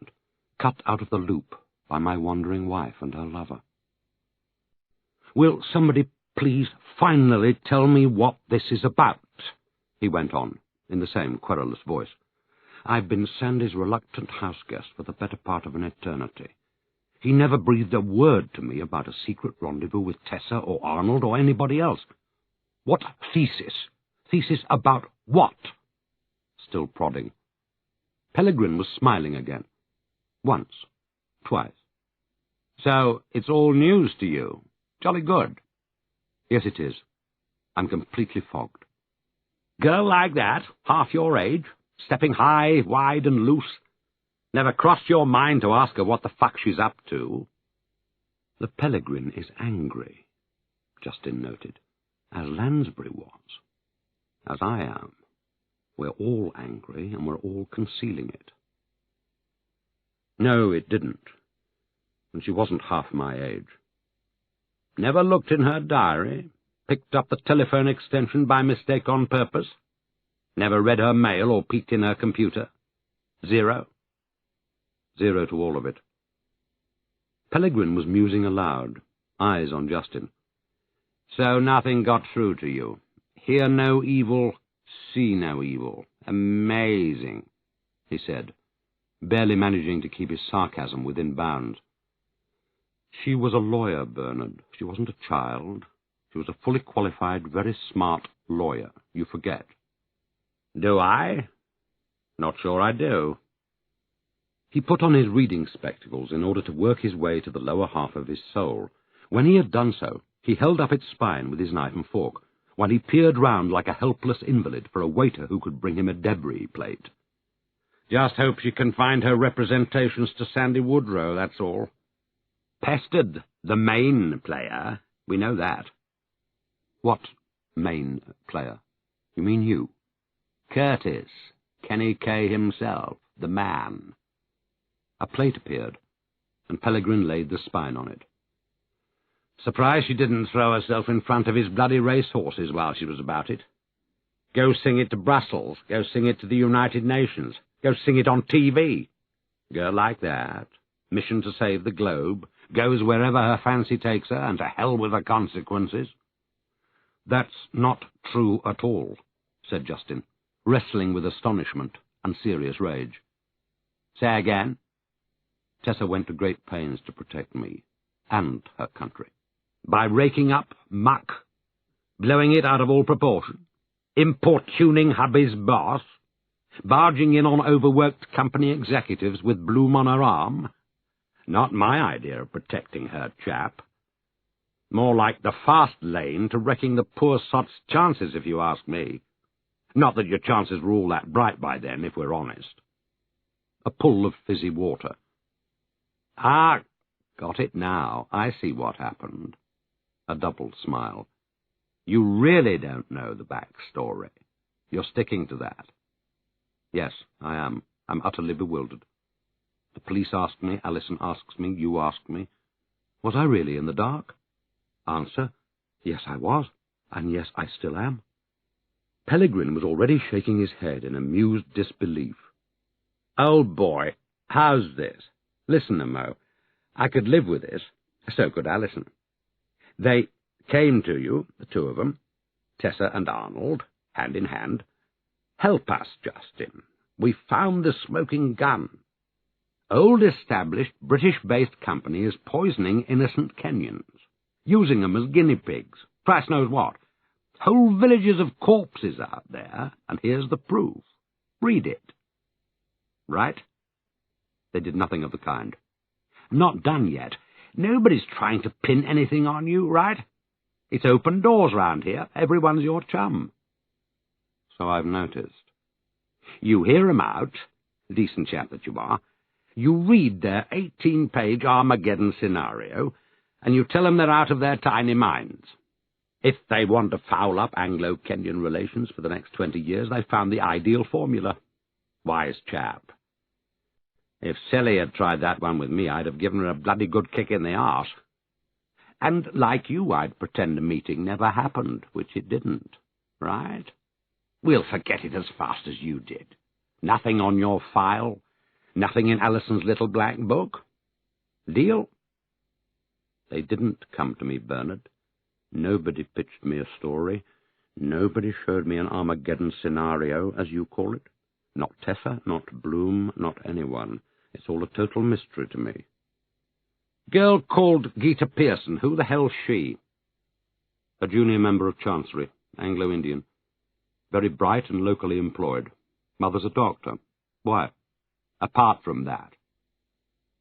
cut out of the loop by my wandering wife and her lover. Will somebody please finally tell me what this is about? He went on, in the same querulous voice. I've been Sandy's reluctant houseguest for the better part of an eternity. He never breathed a word to me about a secret rendezvous with Tessa or Arnold or anybody else. What thesis? Thesis about what? Still prodding. Pellegrin was smiling again. Once. Twice. So it's all news to you? Jolly good. Yes, it is. I'm completely fogged. Girl like that, half your age, stepping high, wide and loose. Never crossed your mind to ask her what the fuck she's up to. The Pellegrin is angry, Jayston noted, as Lansbury was. As I am. We're all angry, and we're all concealing it. No, it didn't. And she wasn't half my age. Never looked in her diary, picked up the telephone extension by mistake on purpose. Never read her mail or peeked in her computer. Zero. Zero to all of it. Pellegrin was musing aloud, eyes on Jayston. So nothing got through to you. Hear no evil, see no evil. Amazing, he said, barely managing to keep his sarcasm within bounds. She was a lawyer, Bernard. She wasn't a child. She was a fully qualified, very smart lawyer. You forget. Do I? Not sure I do. He put on his reading spectacles in order to work his way to the lower half of his soul. When he had done so, he held up its spine with his knife and fork, while he peered round like a helpless invalid for a waiter who could bring him a debris plate. Just hope she can find her representations to Sandy Woodrow, that's all. Pestered the main player, we know that. What main player? You mean you? Curtis, Kenny K himself, the man. A plate appeared, and Pellegrin laid the spine on it. Surprised she didn't throw herself in front of his bloody racehorses while she was about it. Go sing it to Brussels, go sing it to the United Nations, go sing it on TV. Girl like that, mission to save the globe, goes wherever her fancy takes her, and to hell with the consequences. That's not true at all, said Jayston, wrestling with astonishment and serious rage. Say again? Tessa went to great pains to protect me and her country. By raking up muck, blowing it out of all proportion, importuning hubby's boss, barging in on overworked company executives with bloom on her arm. Not my idea of protecting her, chap. More like the fast lane to wrecking the poor sot's chances, if you ask me. Not that your chances were all that bright by then, if we're honest. A pull of fizzy water. Ah, got it now. I see what happened. A doubled smile. You really don't know the backstory. You're sticking to that. Yes, I am. I'm utterly bewildered. The police asked me, Allison asks me, you ask me. Was I really in the dark? Answer, yes, I was, and yes, I still am. Pellegrin was already shaking his head in amused disbelief. Old boy, how's this? Listen, Mo, I could live with this. So could Allison. They came to you, the two of them, Tessa and Arnold, hand in hand. Help us, Jayston. We found the smoking gun. Old established British-based company is poisoning innocent Kenyans, using them as guinea pigs, Christ knows what. Whole villages of corpses out there, and here's the proof. Read it. Right? They did nothing of the kind. Not done yet. Nobody's trying to pin anything on you, right? It's open doors round here. Everyone's your chum. So I've noticed. You hear 'em out, decent chap that you are. You read their 18-page Armageddon scenario, and you tell 'em they're out of their tiny minds. If they want to foul up Anglo-Kenyan relations for the next 20 years, they've found the ideal formula. Wise chap. If Sally had tried that one with me, I'd have given her a bloody good kick in the arse. And like you, I'd pretend the meeting never happened, which it didn't, right? We'll forget it as fast as you did. Nothing on your file, nothing in Allison's little black book. Deal? They didn't come to me, Bernard. Nobody pitched me a story. Nobody showed me an Armageddon scenario, as you call it. Not Tessa, not Bloom, not anyone. It's all a total mystery to me. Girl called Gita Pearson. Who the hell's she? A junior member of Chancery, Anglo-Indian. Very bright and locally employed. Mother's a doctor. Why? Apart from that.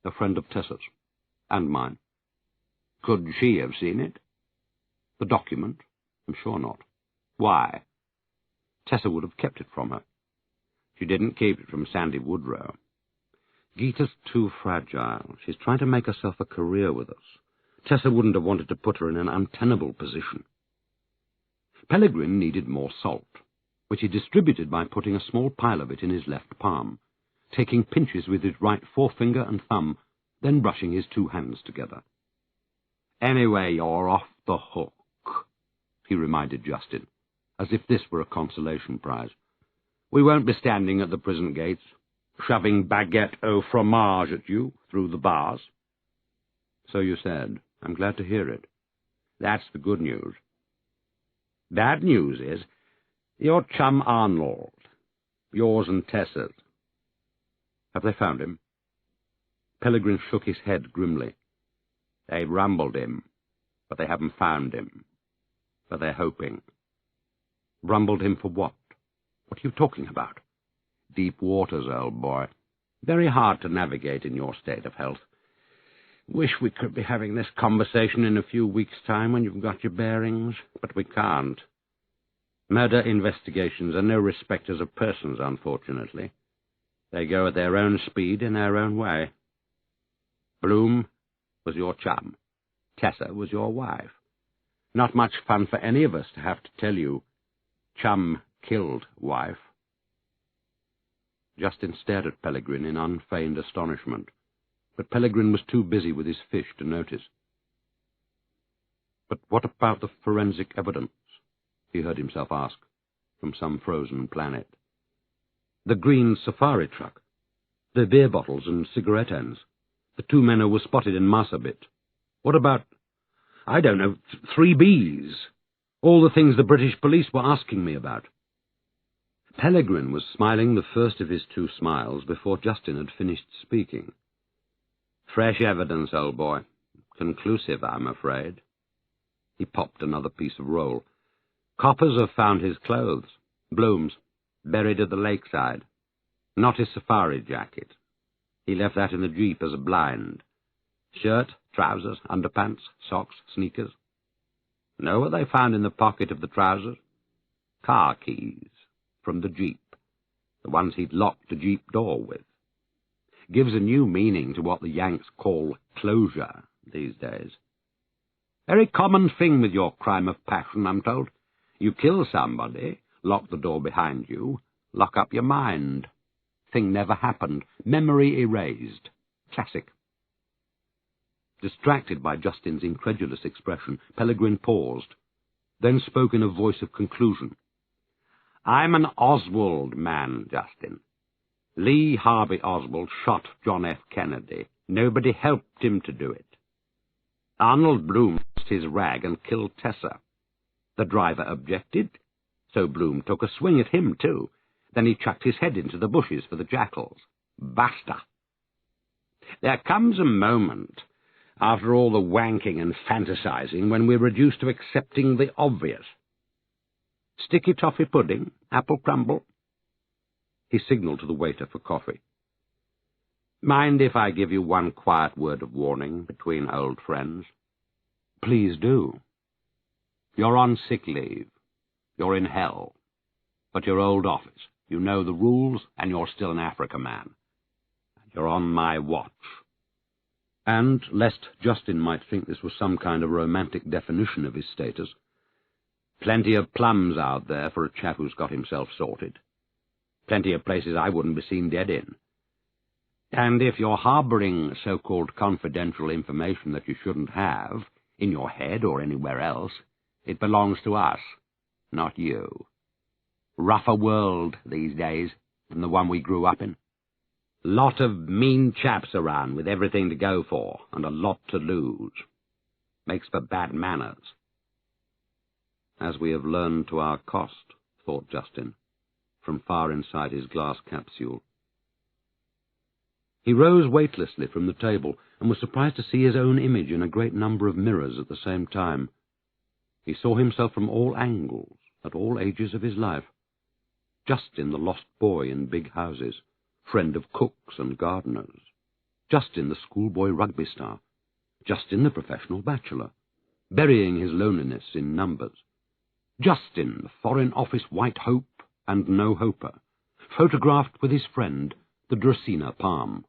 A friend of Tessa's. And mine. Could she have seen it? The document? I'm sure not. Why? Tessa would have kept it from her. She didn't keep it from Sandy Woodrow. Gita's too fragile. She's trying to make herself a career with us. Tessa wouldn't have wanted to put her in an untenable position. Pellegrin needed more salt, which he distributed by putting a small pile of it in his left palm, taking pinches with his right forefinger and thumb, then brushing his two hands together. Anyway, you're off the hook, he reminded Jayston, as if this were a consolation prize. We won't be standing at the prison gates, shoving baguette au fromage at you through the bars. So you said. I'm glad to hear it. That's the good news. Bad news is, your chum Arnold, yours and Tessa's. Have they found him? Pellegrin shook his head grimly. They've rumbled him, but they haven't found him. But they're hoping. Rumbled him for what? What are you talking about? Deep waters, old boy. Very hard to navigate in your state of health. Wish we could be having this conversation in a few weeks' time when you've got your bearings, but we can't. Murder investigations are no respecters of persons, unfortunately. They go at their own speed in their own way. Bloom was your chum. Tessa was your wife. Not much fun for any of us to have to tell you, chum killed wife. Jayston stared at Pellegrin in unfeigned astonishment, but Pellegrin was too busy with his fish to notice. But what about the forensic evidence? He heard himself ask, from some frozen planet. The green safari truck, the beer bottles and cigarette ends, the two men who were spotted in Marsabit. What about, I don't know, 3Bs? All the things the British police were asking me about. Pellegrin was smiling the first of his two smiles before Jayston had finished speaking. Fresh evidence, old boy. Conclusive, I'm afraid. He popped another piece of roll. Coppers have found his clothes, Bloom's, buried at the lakeside. Not his safari jacket. He left that in the jeep as a blind. Shirt, trousers, underpants, socks, sneakers. Know what they found in the pocket of the trousers? Car keys from the jeep, the ones he'd locked the jeep door with. Gives a new meaning to what the Yanks call closure these days. Very common thing with your crime of passion, I'm told. You kill somebody, lock the door behind you, lock up your mind. Thing never happened. Memory erased. Classic. Distracted by Jayston's incredulous expression, Pellegrin paused, then spoke in a voice of conclusion. I'm an Oswald man, Jayston. Lee Harvey Oswald shot John F. Kennedy. Nobody helped him to do it. Arnold Bloom lost his rag and killed Tessa. The driver objected, so Bloom took a swing at him, too. Then he chucked his head into the bushes for the jackals. Basta. There comes a moment, after all the wanking and fantasizing, when we're reduced to accepting the obvious. Sticky toffee pudding, apple crumble. He signaled to the waiter for coffee. Mind if I give you one quiet word of warning between old friends? Please do. You're on sick leave. You're in hell. But your old office. You know the rules, and you're still an Africa man. You're on my watch. And, lest Jayston might think this was some kind of romantic definition of his status, plenty of plums out there for a chap who's got himself sorted. Plenty of places I wouldn't be seen dead in. And if you're harbouring so-called confidential information that you shouldn't have, in your head or anywhere else, it belongs to us, not you. Rougher world these days than the one we grew up in. Lot of mean chaps around with everything to go for and a lot to lose. Makes for bad manners. As we have learned to our cost, thought Jayston, from far inside his glass capsule. He rose weightlessly from the table and was surprised to see his own image in a great number of mirrors at the same time. He saw himself from all angles, at all ages of his life. Jayston, the lost boy in big houses, friend of cooks and gardeners. Jayston, the schoolboy rugby star. Jayston, the professional bachelor, burying his loneliness in numbers. Jayston, the Foreign Office white hope and no-hoper, photographed with his friend, the Dracaena palm.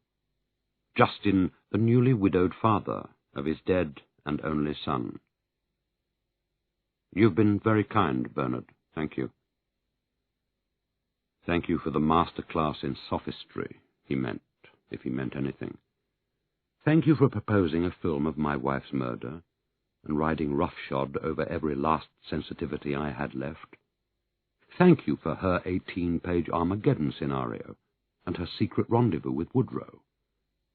Jayston, the newly widowed father of his dead and only son. You've been very kind, Bernard. Thank you. Thank you for the master class in sophistry, he meant, if he meant anything. Thank you for proposing a film of my wife's murder, and riding roughshod over every last sensitivity I had left. Thank you for her 18-page Armageddon scenario, and her secret rendezvous with Woodrow,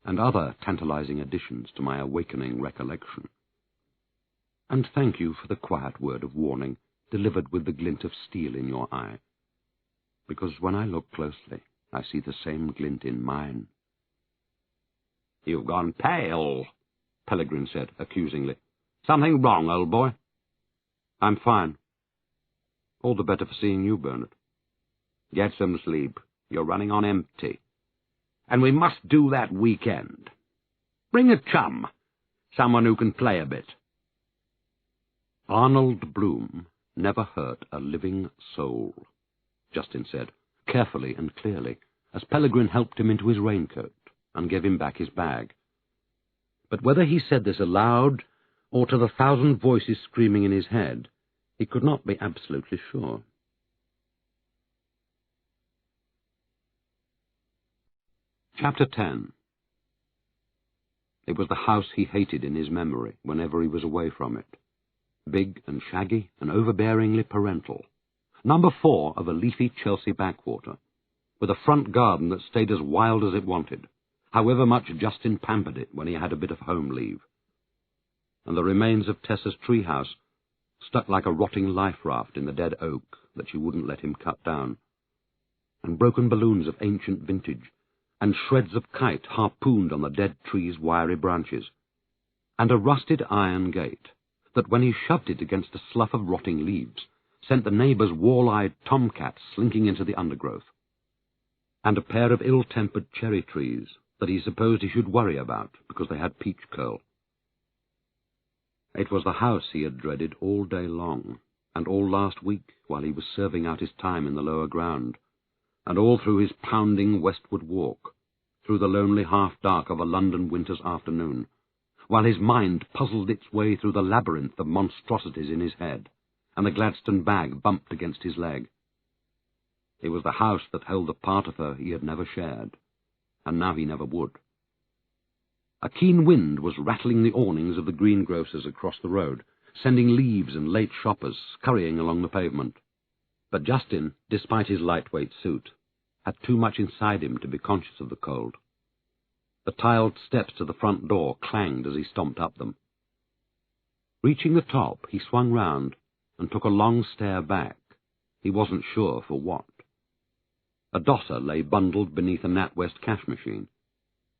and other tantalizing additions to my awakening recollection. And thank you for the quiet word of warning, delivered with the glint of steel in your eye, because when I look closely, I see the same glint in mine. You've gone pale, Pellegrin said, accusingly. "Something wrong, old boy?" "I'm fine." "All the better for seeing you, Bernard." "Get some sleep. You're running on empty. And we must do that weekend. Bring a chum, someone who can play a bit." Arnold Bloom never hurt a living soul, Jayston said, carefully and clearly, as Pellegrin helped him into his raincoat and gave him back his bag. But whether he said this aloud or to the 1,000 voices screaming in his head, he could not be absolutely sure. Chapter 10. It was the house he hated in his memory whenever he was away from it. Big and shaggy and overbearingly parental. Number 4 of a leafy Chelsea backwater, with a front garden that stayed as wild as it wanted, however much Jayston pampered it when he had a bit of home leave. And the remains of Tessa's treehouse, stuck like a rotting life raft in the dead oak that she wouldn't let him cut down, and broken balloons of ancient vintage, and shreds of kite harpooned on the dead tree's wiry branches, and a rusted iron gate that, when he shoved it against a slough of rotting leaves, sent the neighbours' wall-eyed tomcats slinking into the undergrowth, and a pair of ill-tempered cherry trees that he supposed he should worry about because they had peach curl. It was the house he had dreaded all day long, and all last week while he was serving out his time in the lower ground, and all through his pounding westward walk, through the lonely half-dark of a London winter's afternoon, while his mind puzzled its way through the labyrinth of monstrosities in his head, and the Gladstone bag bumped against his leg. It was the house that held the part of her he had never shared, and now he never would. A keen wind was rattling the awnings of the greengrocers across the road, sending leaves and late shoppers scurrying along the pavement. But Jayston, despite his lightweight suit, had too much inside him to be conscious of the cold. The tiled steps to the front door clanged as he stomped up them. Reaching the top, he swung round and took a long stare back. He wasn't sure for what. A dosser lay bundled beneath a NatWest cash machine.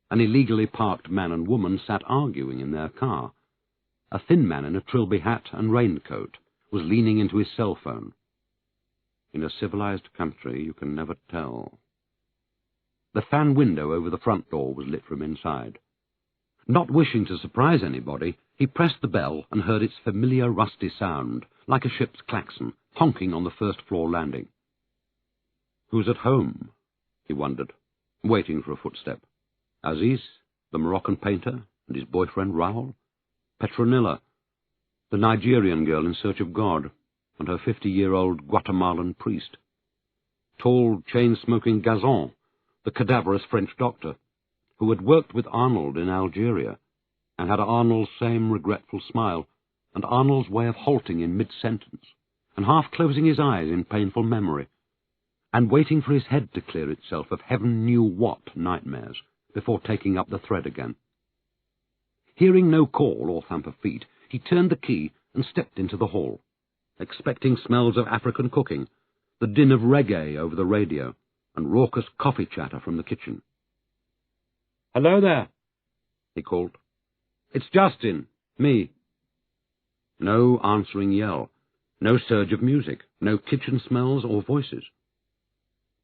An illegally parked man and woman sat arguing in their car. A thin man in a trilby hat and raincoat was leaning into his cell phone. In a civilized country, you can never tell. The fan window over the front door was lit from inside. Not wishing to surprise anybody, he pressed the bell and heard its familiar rusty sound, like a ship's klaxon, honking on the first-floor landing. Who's at home? He wondered, waiting for a footstep. Aziz, the Moroccan painter, and his boyfriend Raoul? Petronilla, the Nigerian girl in search of God, and her 50-year-old Guatemalan priest. Tall, chain-smoking Gazon, the cadaverous French doctor, who had worked with Arnold in Algeria, and had Arnold's same regretful smile, and Arnold's way of halting in mid-sentence, and half-closing his eyes in painful memory, and waiting for his head to clear itself of heaven-knew-what nightmares before taking up the thread again. Hearing no call or thump of feet, he turned the key and stepped into the hall, expecting smells of African cooking, the din of reggae over the radio, and raucous coffee chatter from the kitchen. "Hello there," he called. "It's Jayston, me." No answering yell, no surge of music, no kitchen smells or voices.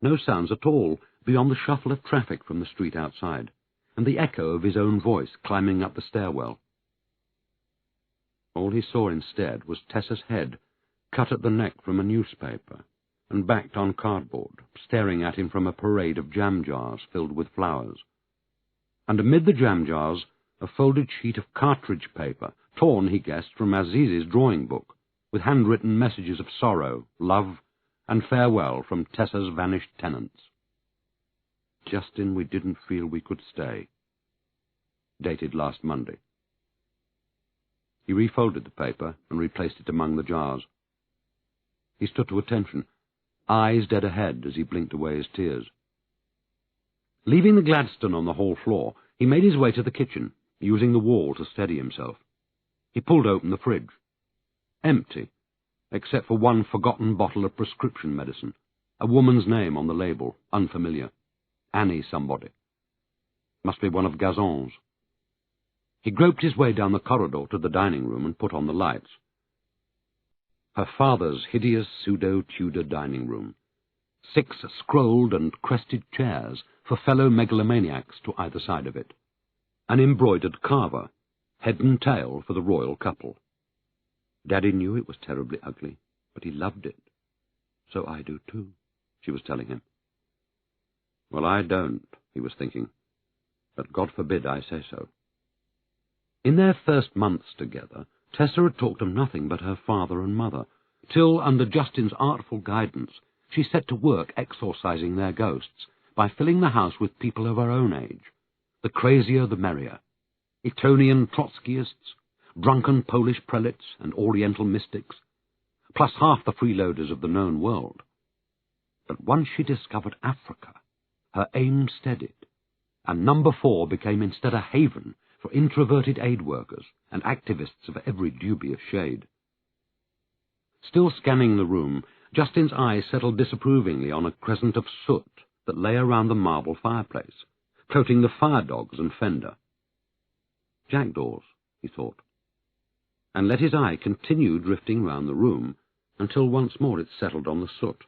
No sounds at all beyond the shuffle of traffic from the street outside, and the echo of his own voice climbing up the stairwell. All he saw instead was Tessa's head, cut at the neck from a newspaper, and backed on cardboard, staring at him from a parade of jam jars filled with flowers. And amid the jam jars, a folded sheet of cartridge paper, torn, he guessed, from Aziz's drawing book, with handwritten messages of sorrow, love, and farewell from Tessa's vanished tenants. "Jayston, we didn't feel we could stay." Dated last Monday. He refolded the paper and replaced it among the jars. He stood to attention, eyes dead ahead as he blinked away his tears. Leaving the Gladstone on the hall floor, he made his way to the kitchen, using the wall to steady himself. He pulled open the fridge. Empty, except for one forgotten bottle of prescription medicine, a woman's name on the label, unfamiliar. Annie somebody. Must be one of Gazon's. He groped his way down the corridor to the dining room and put on the lights. Her father's hideous pseudo-Tudor dining room. 6 scrolled and crested chairs for fellow megalomaniacs to either side of it. An embroidered carver, head and tail for the royal couple. Daddy knew it was terribly ugly, but he loved it. So I do too, she was telling him. Well, I don't, he was thinking, but God forbid I say so. In their first months together, Tessa had talked of nothing but her father and mother, till, under Justin's artful guidance, she set to work exorcising their ghosts by filling the house with people of her own age. The crazier the merrier. Etonian Trotskyists, drunken Polish prelates and Oriental mystics, plus half the freeloaders of the known world. But once she discovered Africa, her aim steadied, and number 4 became instead a haven for introverted aid workers and activists of every dubious shade. Still scanning the room, Justin's eye settled disapprovingly on a crescent of soot that lay around the marble fireplace, coating the fire dogs and fender. Jackdaws, he thought, and let his eye continue drifting round the room until once more it settled on the soot.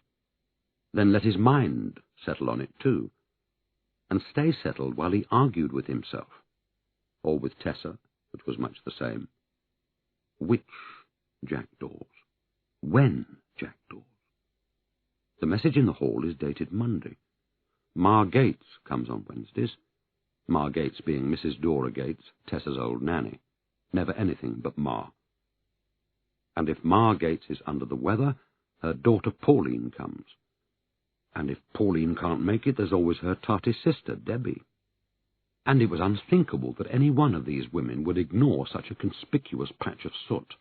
Then let his mind settle on it too, and stay settled while he argued with himself, or with Tessa, which was much the same. Which jackdaws? When jackdaws? The message in the hall is dated Monday. Ma Gates comes on Wednesdays, Ma Gates being Mrs. Dora Gates, Tessa's old nanny. Never anything but Ma. And if Ma Gates is under the weather, her daughter Pauline comes. And if Pauline can't make it, there's always her tarty sister, Debbie. And it was unthinkable that any one of these women would ignore such a conspicuous patch of soot.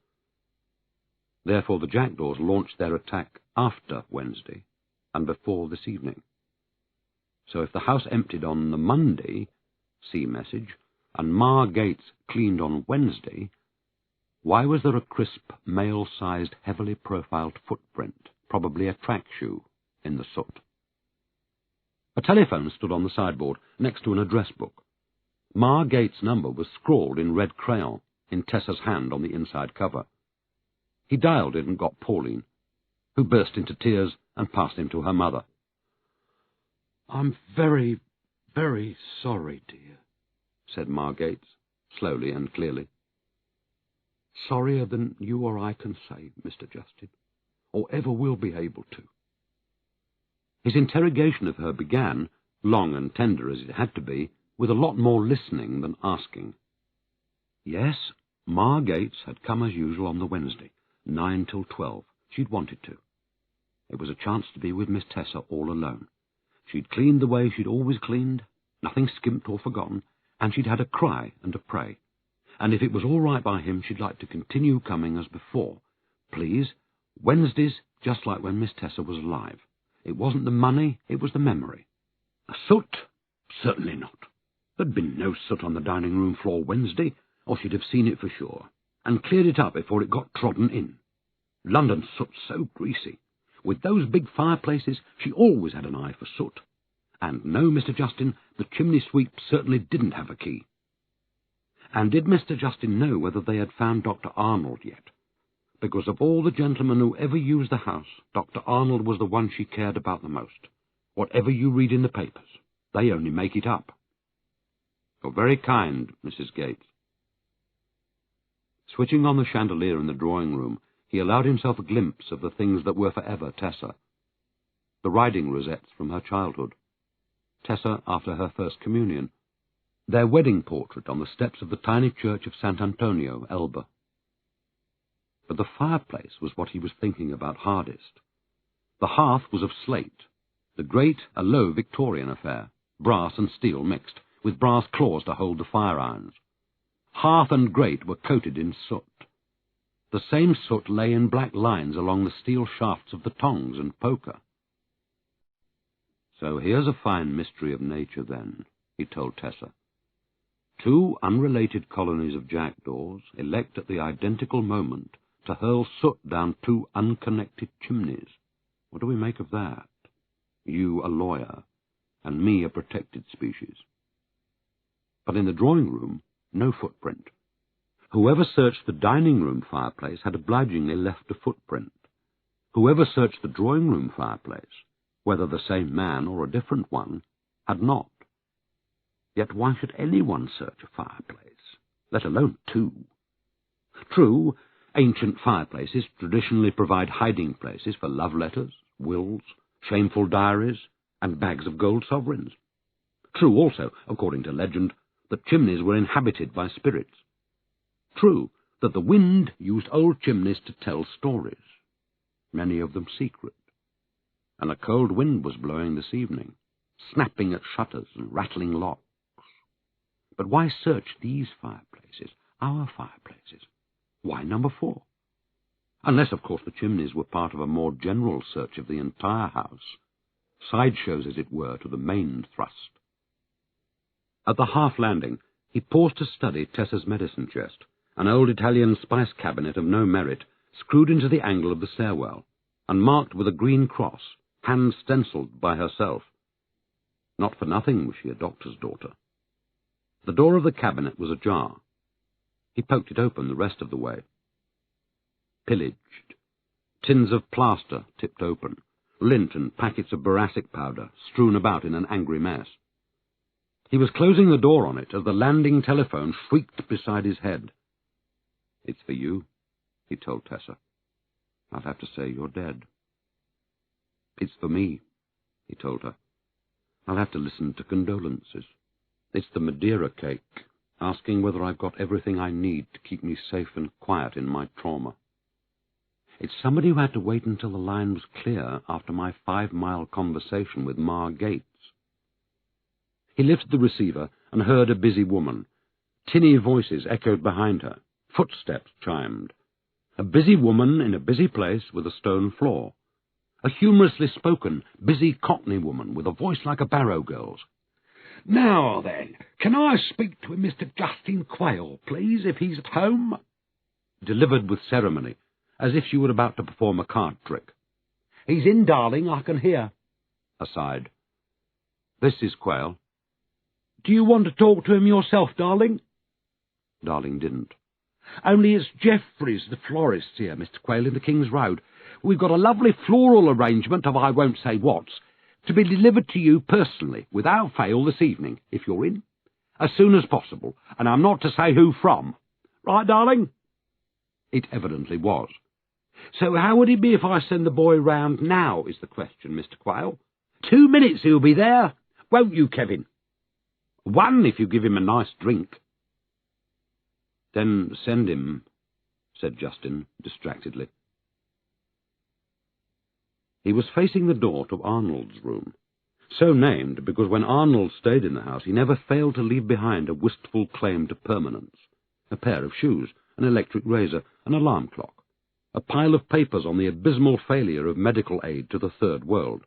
Therefore the jackdaws launched their attack after Wednesday and before this evening. So if the house emptied on the Monday, see message, and Ma Gates cleaned on Wednesday, why was there a crisp, male-sized, heavily profiled footprint, probably a track shoe, in the soot? A telephone stood on the sideboard, next to an address book. Ma Gates' number was scrawled in red crayon, in Tessa's hand on the inside cover. He dialed it and got Pauline, who burst into tears and passed him to her mother. "I'm very, very sorry, dear," said Ma Gates, slowly and clearly. "Sorrier than you or I can say, Mr. Justin, or ever will be able to." His interrogation of her began, long and tender as it had to be, with a lot more listening than asking. Yes, Ma Gates had come as usual on the Wednesday, 9 till 12. She'd wanted to. It was a chance to be with Miss Tessa all alone. She'd cleaned the way she'd always cleaned, nothing skimped or forgotten, and she'd had a cry and a pray. And if it was all right by him, she'd like to continue coming as before. Please, Wednesdays, just like when Miss Tessa was alive. It wasn't the money, it was the memory. A soot? Certainly not. There'd been no soot on the dining room floor Wednesday, or she'd have seen it for sure, and cleared it up before it got trodden in. London soot's so greasy. With those big fireplaces, she always had an eye for soot. And no, Mr. Justin, the chimney sweep certainly didn't have a key. And did Mr. Justin know whether they had found Dr. Arnold yet? Because of all the gentlemen who ever used the house, Dr. Arnold was the one she cared about the most. Whatever you read in the papers, they only make it up. You're very kind, Mrs. Gates. Switching on the chandelier in the drawing-room, he allowed himself a glimpse of the things that were forever Tessa. The riding rosettes from her childhood. Tessa after her first communion. Their wedding portrait on the steps of the tiny church of Sant' Antonio, Elba. But the fireplace was what he was thinking about hardest. The hearth was of slate, the grate a low Victorian affair, brass and steel mixed, with brass claws to hold the fire-irons. Hearth and grate were coated in soot. The same soot lay in black lines along the steel shafts of the tongs and poker. So here's a fine mystery of nature, then, he told Tessa. 2 unrelated colonies of jackdaws elect at the identical moment to hurl soot down 2 unconnected chimneys. What do we make of that? You a lawyer, and me a protected species. But in the drawing-room, No footprint. Whoever searched the dining-room fireplace had obligingly left a footprint. Whoever searched the drawing-room fireplace, whether the same man or a different one, had not. Yet why should anyone search a fireplace, let alone two? True, ancient fireplaces traditionally provide hiding places for love letters, wills, shameful diaries, and bags of gold sovereigns. True also, according to legend, that chimneys were inhabited by spirits. True that the wind used old chimneys to tell stories, many of them secret. And a cold wind was blowing this evening, snapping at shutters and rattling locks. But why search these fireplaces, our fireplaces? Why number 4? Unless, of course, the chimneys were part of a more general search of the entire house, sideshows, as it were, to the main thrust. At the half-landing, he paused to study Tessa's medicine chest, an old Italian spice cabinet of no merit, screwed into the angle of the stairwell, and marked with a green cross, hand-stenciled by herself. Not for nothing was she a doctor's daughter. The door of the cabinet was ajar. He poked it open the rest of the way. Pillaged. Tins of plaster tipped open, lint and packets of boracic powder strewn about in an angry mess. He was closing the door on it as the landing telephone shrieked beside his head. "It's for you," he told Tessa. "I'll have to say you're dead." "It's for me," he told her. "I'll have to listen to condolences. It's the Madeira cake, asking whether I've got everything I need to keep me safe and quiet in my trauma. It's somebody who had to wait until the line was clear after my 5-mile conversation with Ma Gates." He lifted the receiver and heard a busy woman. Tinny voices echoed behind her. Footsteps chimed. A busy woman in a busy place with a stone floor. A humorously spoken, busy Cockney woman with a voice like a barrow girl's. "Now then, can I speak to Mr. Jayston Quayle, please, if he's at home?" Delivered with ceremony, as if she were about to perform a card trick. "He's in, darling, I can hear." Aside. "This is Quayle." "Do you want to talk to him yourself, darling?" Darling didn't. "Only it's Jeffries, the florist, here, Mr. Quayle, in the King's Road. We've got a lovely floral arrangement of I won't say what's, to be delivered to you personally, without fail, this evening, if you're in. As soon as possible, and I'm not to say who from. Right, darling?" It evidently was. "So how would it be if I send the boy round now, is the question, Mr. Quayle? 2 minutes he'll be there. Won't you, Kevin? 1 if you give him a nice drink." "Then send him," said Jayston distractedly. He was facing the door to Arnold's room, so named because when Arnold stayed in the house he never failed to leave behind a wistful claim to permanence, a pair of shoes, an electric razor, an alarm clock, a pile of papers on the abysmal failure of medical aid to the Third World.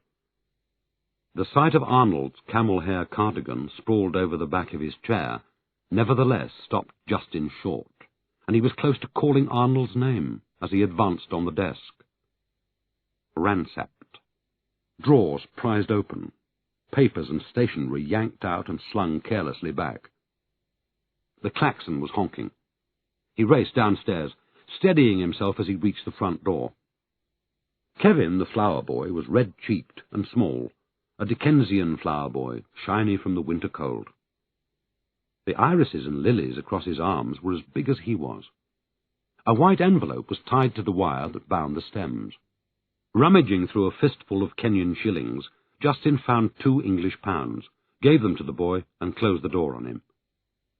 The sight of Arnold's camel-hair cardigan sprawled over the back of his chair nevertheless stopped Jayston short, and he was close to calling Arnold's name as he advanced on the desk. Ransacked. Drawers prized open. Papers and stationery yanked out and slung carelessly back. The klaxon was honking. He raced downstairs, steadying himself as he reached the front door. Kevin, the flower boy, was red-cheeked and small, a Dickensian flower boy, shiny from the winter cold. The irises and lilies across his arms were as big as he was. A white envelope was tied to the wire that bound the stems. Rummaging through a fistful of Kenyan shillings, Jayston found 2 English pounds, gave them to the boy, and closed the door on him.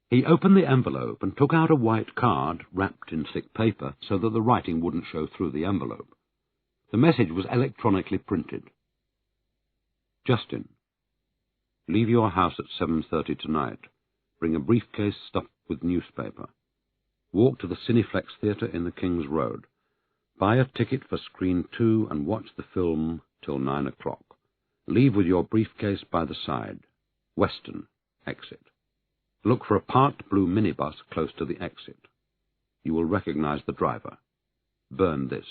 He opened the envelope and took out a white card wrapped in thick paper so that the writing wouldn't show through the envelope. The message was electronically printed. "Jayston, leave your house at 7:30 tonight. Bring a briefcase stuffed with newspaper. Walk to the Cineplex Theatre in the King's Road. Buy a ticket for screen 2 and watch the film till 9 o'clock. Leave with your briefcase by the side. Western, exit. Look for a parked blue minibus close to the exit. You will recognize the driver. Burn this."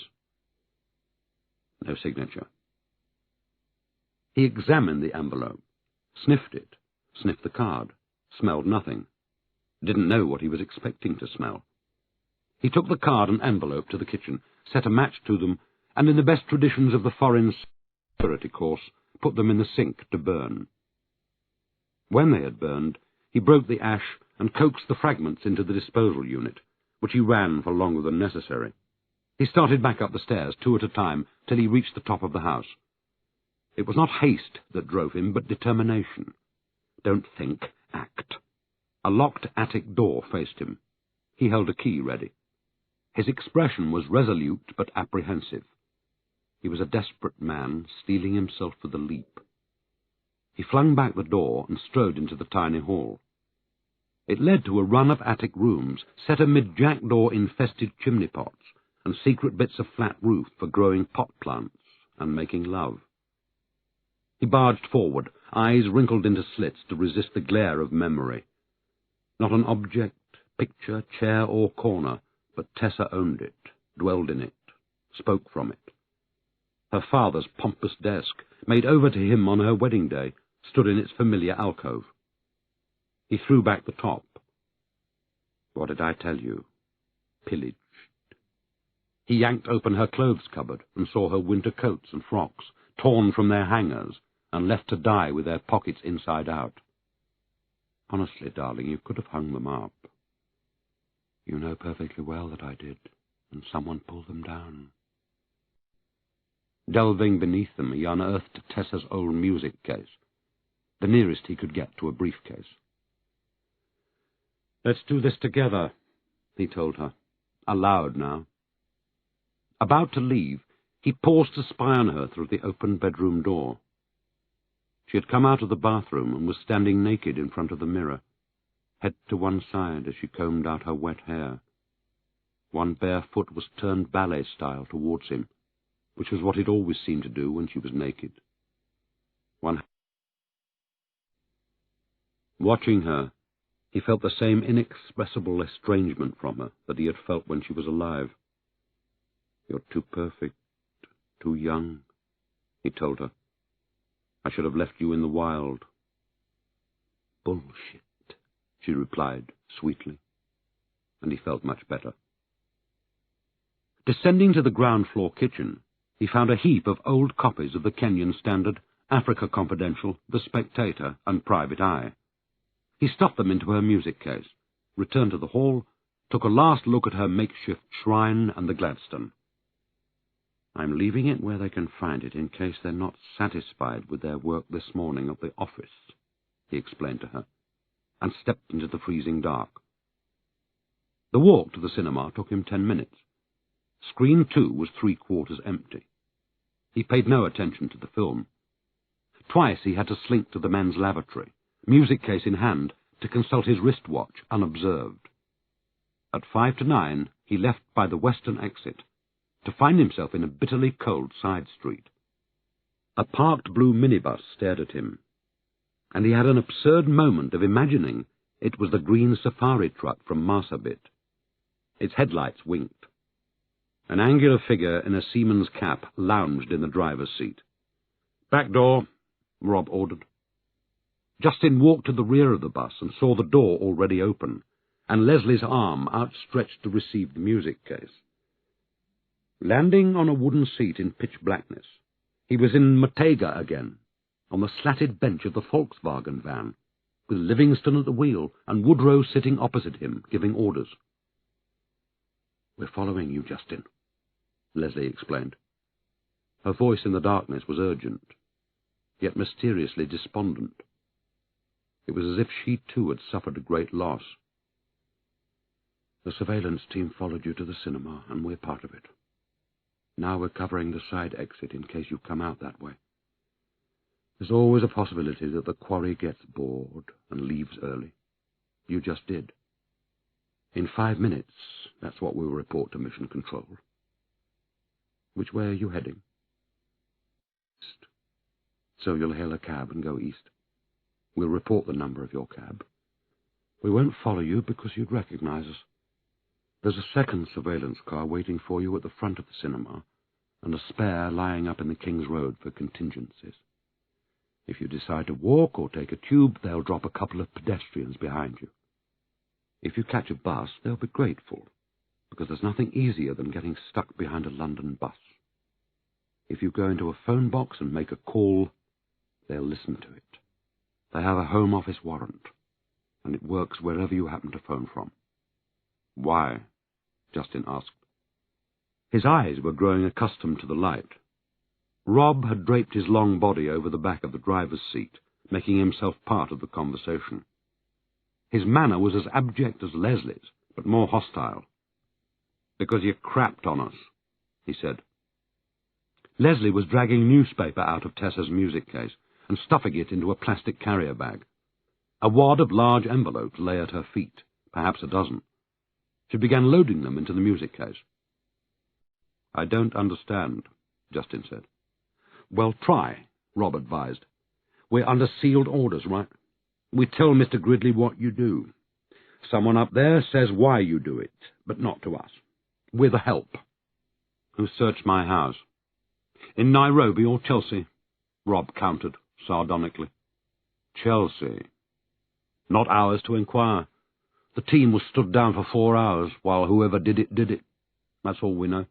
No signature. He examined the envelope, sniffed it, sniffed the card, smelled nothing. Didn't know what he was expecting to smell. He took the card and envelope to the kitchen, set a match to them, and in the best traditions of the foreign security course, put them in the sink to burn. When they had burned, he broke the ash and coaxed the fragments into the disposal unit, which he ran for longer than necessary. He started back up the stairs, 2 at a time, till he reached the top of the house. It was not haste that drove him, but determination. Don't think, act. A locked attic door faced him. He held a key ready. His expression was resolute but apprehensive. He was a desperate man, steeling himself for the leap. He flung back the door and strode into the tiny hall. It led to a run of attic rooms, set amid jackdaw-infested chimney pots and secret bits of flat roof for growing pot plants and making love. He barged forward, eyes wrinkled into slits to resist the glare of memory. Not an object, picture, chair, or corner, but Tessa owned it, dwelled in it, spoke from it. Her father's pompous desk, made over to him on her wedding day, stood in its familiar alcove. He threw back the top. What did I tell you? Pillaged. He yanked open her clothes cupboard and saw her winter coats and frocks, torn from their hangers and left to die with their pockets inside out. Honestly, darling, you could have hung them up. You know perfectly well that I did, and someone pulled them down. Delving beneath them, he unearthed Tessa's old music case, the nearest he could get to a briefcase. Let's do this together, he told her, aloud now. About to leave, he paused to spy on her through the open bedroom door. She had come out of the bathroom and was standing naked in front of the mirror, head to one side as she combed out her wet hair. One bare foot was turned ballet-style towards him, which was what he'd always seemed to do when she was naked. Watching her, he felt the same inexpressible estrangement from her that he had felt when she was alive. You're too perfect, too young, he told her. I should have left you in the wild. Bullshit, she replied sweetly, and he felt much better. Descending to the ground-floor kitchen, he found a heap of old copies of the Kenyan Standard, Africa Confidential, The Spectator, and Private Eye. He stuffed them into her music case, returned to the hall, took a last look at her makeshift shrine and the Gladstone. I'm leaving it where they can find it in case they're not satisfied with their work this morning at the office, he explained to her, and stepped into the freezing dark. The walk to the cinema took him 10 minutes. Screen 2 was 3/4 empty. He paid no attention to the film. Twice he had to slink to the men's lavatory, music case in hand, to consult his wristwatch unobserved. At 5 to 9 he left by the western exit, to find himself in a bitterly cold side street. A parked blue minibus stared at him, and he had an absurd moment of imagining it was the green safari truck from Marsabit. Its headlights winked. An angular figure in a seaman's cap lounged in the driver's seat. "Back door," Rob ordered. Justin walked to the rear of the bus and saw the door already open, and Leslie's arm outstretched to receive the music case. Landing on a wooden seat in pitch blackness, he was in Matega again, on the slatted bench of the Volkswagen van, with Livingston at the wheel and Woodrow sitting opposite him, giving orders. "We're following you, Justin," Leslie explained. Her voice in the darkness was urgent, yet mysteriously despondent. It was as if she too had suffered a great loss. "The surveillance team followed you to the cinema, and we're part of it. Now we're covering the side exit in case you come out that way. There's always a possibility that the quarry gets bored and leaves early. You just did. In 5 minutes, that's what we'll report to Mission Control. Which way are you heading?" "East. So you'll hail a cab and go east. We'll report the number of your cab. We won't follow you because you'd recognize us. There's a second surveillance car waiting for you at the front of the cinema, and a spare lying up in the King's Road for contingencies. If you decide to walk or take a tube, they'll drop a couple of pedestrians behind you. If you catch a bus, they'll be grateful, because there's nothing easier than getting stuck behind a London bus. If you go into a phone box and make a call, they'll listen to it. They have a Home Office warrant, and it works wherever you happen to phone from. Why? Jayston asked. His eyes were growing accustomed to the light. Rob had draped his long body over the back of the driver's seat, making himself part of the conversation. His manner was as abject as Leslie's, but more hostile. "Because you crapped on us," he said. Leslie was dragging newspaper out of Tessa's music case and stuffing it into a plastic carrier bag. A wad of large envelopes lay at her feet, perhaps a dozen. She began loading them into the music case. "I don't understand," Jayston said. "Well, try," Rob advised. "We're under sealed orders, right? We tell Mr. Gridley what you do. Someone up there says why you do it, but not to us. We're the help." "Who searched my house?" "In Nairobi or Chelsea," Rob countered sardonically. "Chelsea. Not ours to inquire. The team was stood down for 4 hours, while whoever did it did it. That's all we know.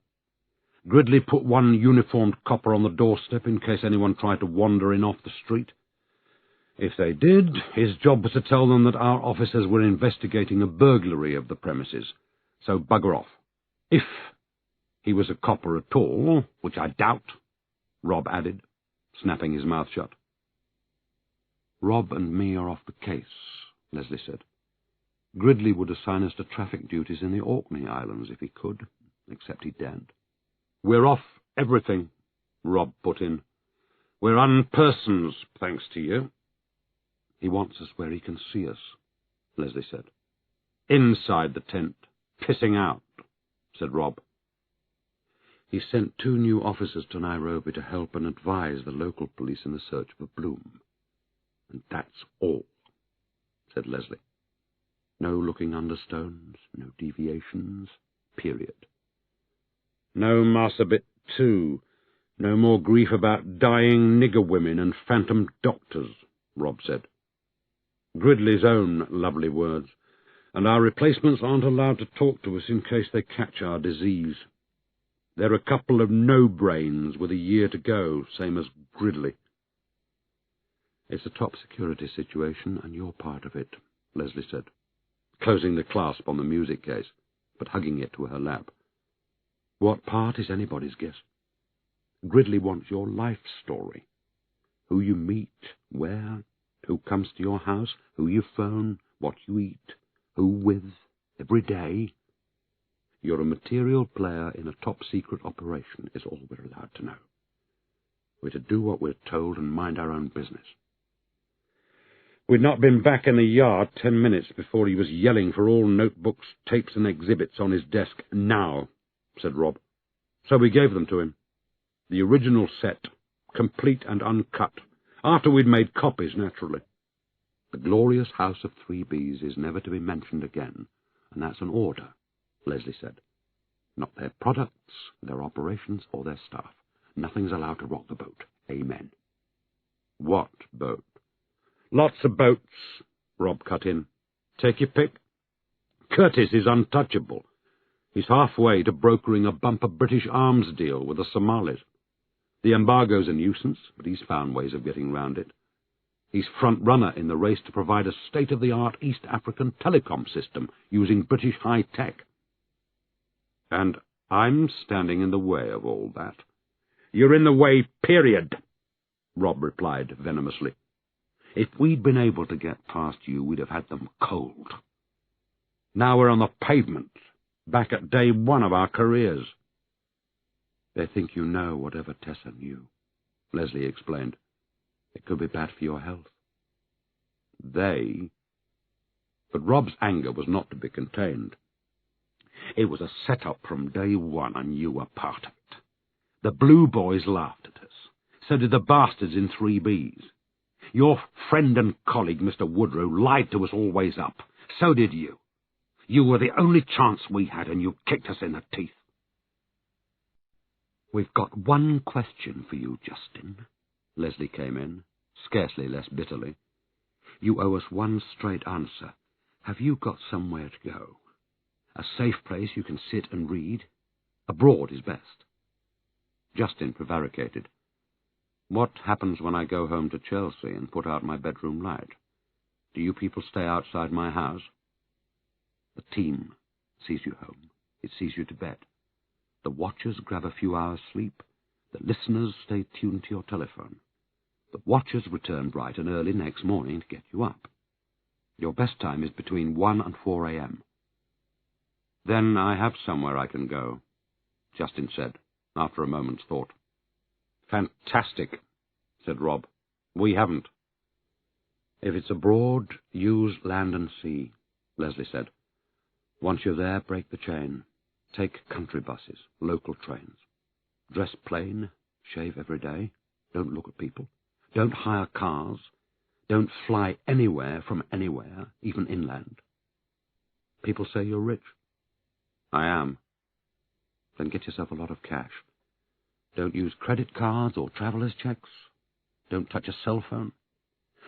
Gridley put one uniformed copper on the doorstep in case anyone tried to wander in off the street. If they did, his job was to tell them that our officers were investigating a burglary of the premises, so bugger off. If he was a copper at all, which I doubt," Rob added, snapping his mouth shut. "Rob and me are off the case," Leslie said. "Gridley would assign us to traffic duties in the Orkney Islands if he could, except he daren't." "We're off everything," Rob put in. "We're unpersons, thanks to you." "He wants us where he can see us," Leslie said. "Inside the tent, pissing out," said Rob. "He sent 2 new officers to Nairobi to help and advise the local police in the search for Bloom. And that's all," said Leslie. "No looking under stones, no deviations, period." "No muss a bit too. No more grief about dying nigger women and phantom doctors," Rob said. "Gridley's own lovely words, and our replacements aren't allowed to talk to us in case they catch our disease. They're a couple of no-brains with a year to go, same as Gridley." "It's a top-security situation, and you're part of it," Leslie said, closing the clasp on the music case, but hugging it to her lap. "What part is anybody's guess. Gridley wants your life story. Who you meet, where, who comes to your house, who you phone, what you eat, who with, every day. You're a material player in a top-secret operation is all we're allowed to know. We're to do what we're told and mind our own business." "We'd not been back in the yard 10 minutes before he was yelling for all notebooks, tapes and exhibits on his desk now," said Rob. "So we gave them to him. The original set, complete and uncut, after we'd made copies, naturally. The glorious House of 3Bs is never to be mentioned again, and that's an order," Leslie said. "Not their products, their operations, or their staff. Nothing's allowed to rock the boat. Amen." "What boat?" "Lots of boats," Rob cut in. "Take your pick. Curtis is untouchable. He's halfway to brokering a bumper British arms deal with the Somalis. The embargo's a nuisance, but he's found ways of getting round it. He's front-runner in the race to provide a state-of-the-art East African telecom system using British high-tech." "And I'm standing in the way of all that." "You're in the way, period," Rob replied venomously. "If we'd been able to get past you, we'd have had them cold. Now we're on the pavement, back at day 1 of our careers." "They think you know whatever Tessa knew," Leslie explained. "It could be bad for your health." "They?" But Rob's anger was not to be contained. "It was a set-up from day 1, and you were part of it. The Blue Boys laughed at us. So did the bastards in 3Bs. Your friend and colleague, Mr. Woodrow, lied to us all ways up. So did you. You were the only chance we had, and you kicked us in the teeth." "We've got one question for you, Jayston." Leslie came in, scarcely less bitterly. "You owe us one straight answer. Have you got somewhere to go? A safe place you can sit and read? Abroad is best. Jayston prevaricated. What happens when I go home to Chelsea and put out my bedroom light? Do you people stay outside my house? The team sees you home. It sees you to bed. The watchers grab a few hours' sleep. The listeners stay tuned to your telephone. The watchers return bright and early next morning to get you up. Your best time is between 1 and 4 a.m. Then I have somewhere I can go, Jayston said, after a moment's thought. Fantastic, said Rob. We haven't. If it's abroad, use land and sea, Leslie said. Once you're there, break the chain. Take country buses, local trains. Dress plain, shave every day. Don't look at people. Don't hire cars. Don't fly anywhere from anywhere, even inland. People say you're rich. I am. Then get yourself a lot of cash. Don't use credit cards or traveller's checks. Don't touch a cell phone.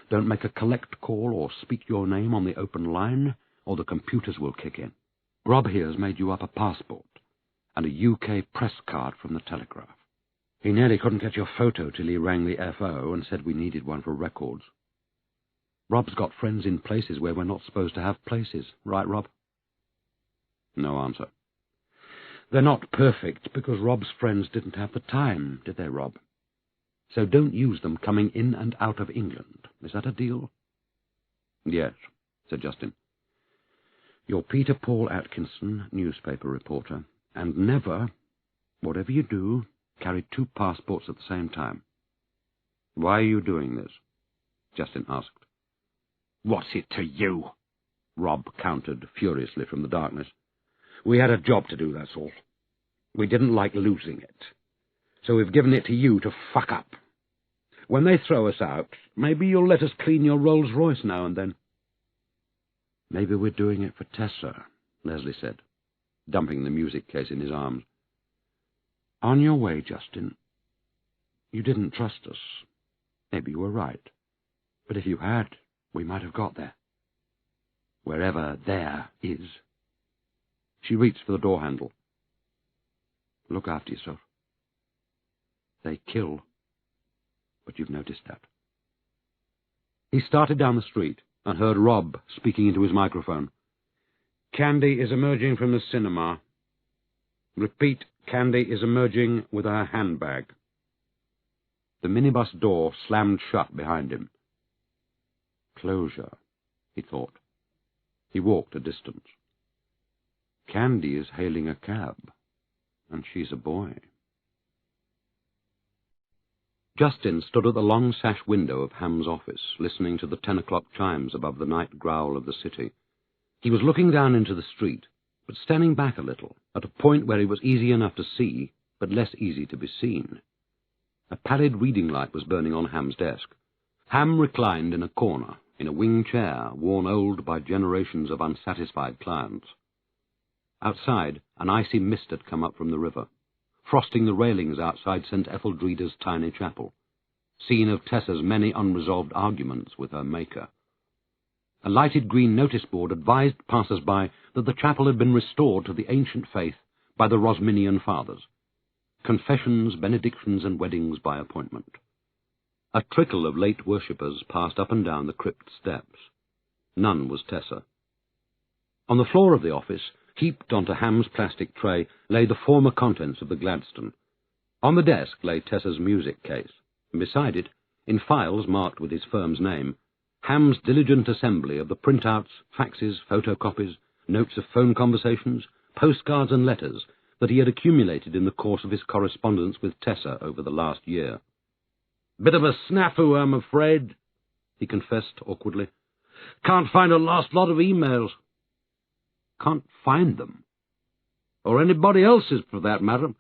Don't make a collect call or speak your name on the open line, or the computers will kick in. Rob here's made you up a passport and a UK press card from the Telegraph. He nearly couldn't get your photo till he rang the FO and said we needed one for records. Rob's got friends in places where we're not supposed to have places, right, Rob? No answer. They're not perfect because Rob's friends didn't have the time, did they, Rob? So don't use them coming in and out of England. Is that a deal? Yes, said Jayston. You're Peter Paul Atkinson, newspaper reporter, and never, whatever you do, carry 2 passports at the same time. Why are you doing this? Jayston asked. What's it to you? Rob countered furiously from the darkness. We had a job to do, that's all. We didn't like losing it. So we've given it to you to fuck up. When they throw us out, maybe you'll let us clean your Rolls-Royce now and then. Maybe we're doing it for Tessa, Leslie said, dumping the music case in his arms. On your way, Jayston. You didn't trust us. Maybe you were right. But if you had, we might have got there. Wherever there is. She reached for the door handle. Look after yourself. They kill, but you've noticed that. He started down the street and heard Rob speaking into his microphone. Candy is emerging from the cinema. Repeat, Candy is emerging with her handbag. The minibus door slammed shut behind him. Closure, he thought. He walked a distance. Candy is hailing a cab, and she's a boy. Jayston stood at the long sash window of Ham's office, listening to the 10 o'clock chimes above the night growl of the city. He was looking down into the street, but standing back a little, at a point where it was easy enough to see, but less easy to be seen. A pallid reading light was burning on Ham's desk. Ham reclined in a corner, in a wing chair worn old by generations of unsatisfied clients. Outside, an icy mist had come up from the river, frosting the railings outside St. Etheldreda's tiny chapel, scene of Tessa's many unresolved arguments with her maker. A lighted green notice board advised passers-by that the chapel had been restored to the ancient faith by the Rosminian fathers. Confessions, benedictions, and weddings by appointment. A trickle of late worshippers passed up and down the crypt steps. None was Tessa. On the floor of the office, heaped onto Ham's plastic tray, lay the former contents of the Gladstone. On the desk lay Tessa's music case, and beside it, in files marked with his firm's name, Ham's diligent assembly of the printouts, faxes, photocopies, notes of phone conversations, postcards and letters that he had accumulated in the course of his correspondence with Tessa over the last year. "Bit of a snafu, I'm afraid," he confessed awkwardly. "Can't find a last lot of emails." "Can't find them?" "Or anybody else's, for that matter.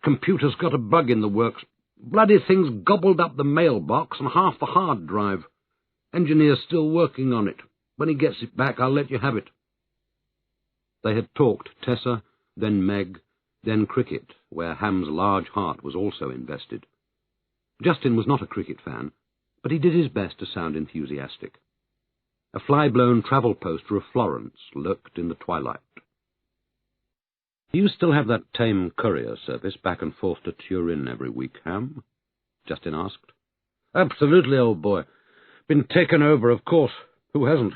Computer's got a bug in the works. Bloody thing's gobbled up the mailbox and half the hard drive. Engineer's still working on it. When he gets it back, I'll let you have it." They had talked Tessa, then Meg, then cricket, where Ham's large heart was also invested. Jayston was not a cricket fan, but he did his best to sound enthusiastic. A fly-blown travel poster of Florence lurked in the twilight. "Do you still have that tame courier service back and forth to Turin every week, Ham?" Jayston asked. "Absolutely, old boy. Been taken over, of course. Who hasn't?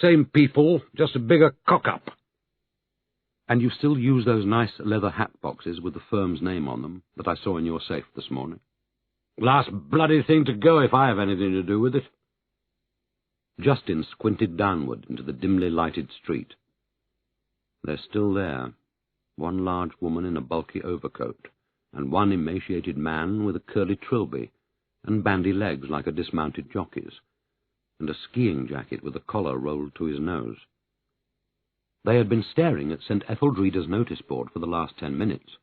Same people, just a bigger cock-up." "And you still use those nice leather hat boxes with the firm's name on them that I saw in your safe this morning?" "Last bloody thing to go if I have anything to do with it." Jayston squinted downward into the dimly lighted street. "They're still there. One large woman in a bulky overcoat, and one emaciated man with a curly trilby and bandy legs like a dismounted jockey's, and a skiing jacket with a collar rolled to his nose." They had been staring at St. Etheldreda's notice board for the last 10 minutes,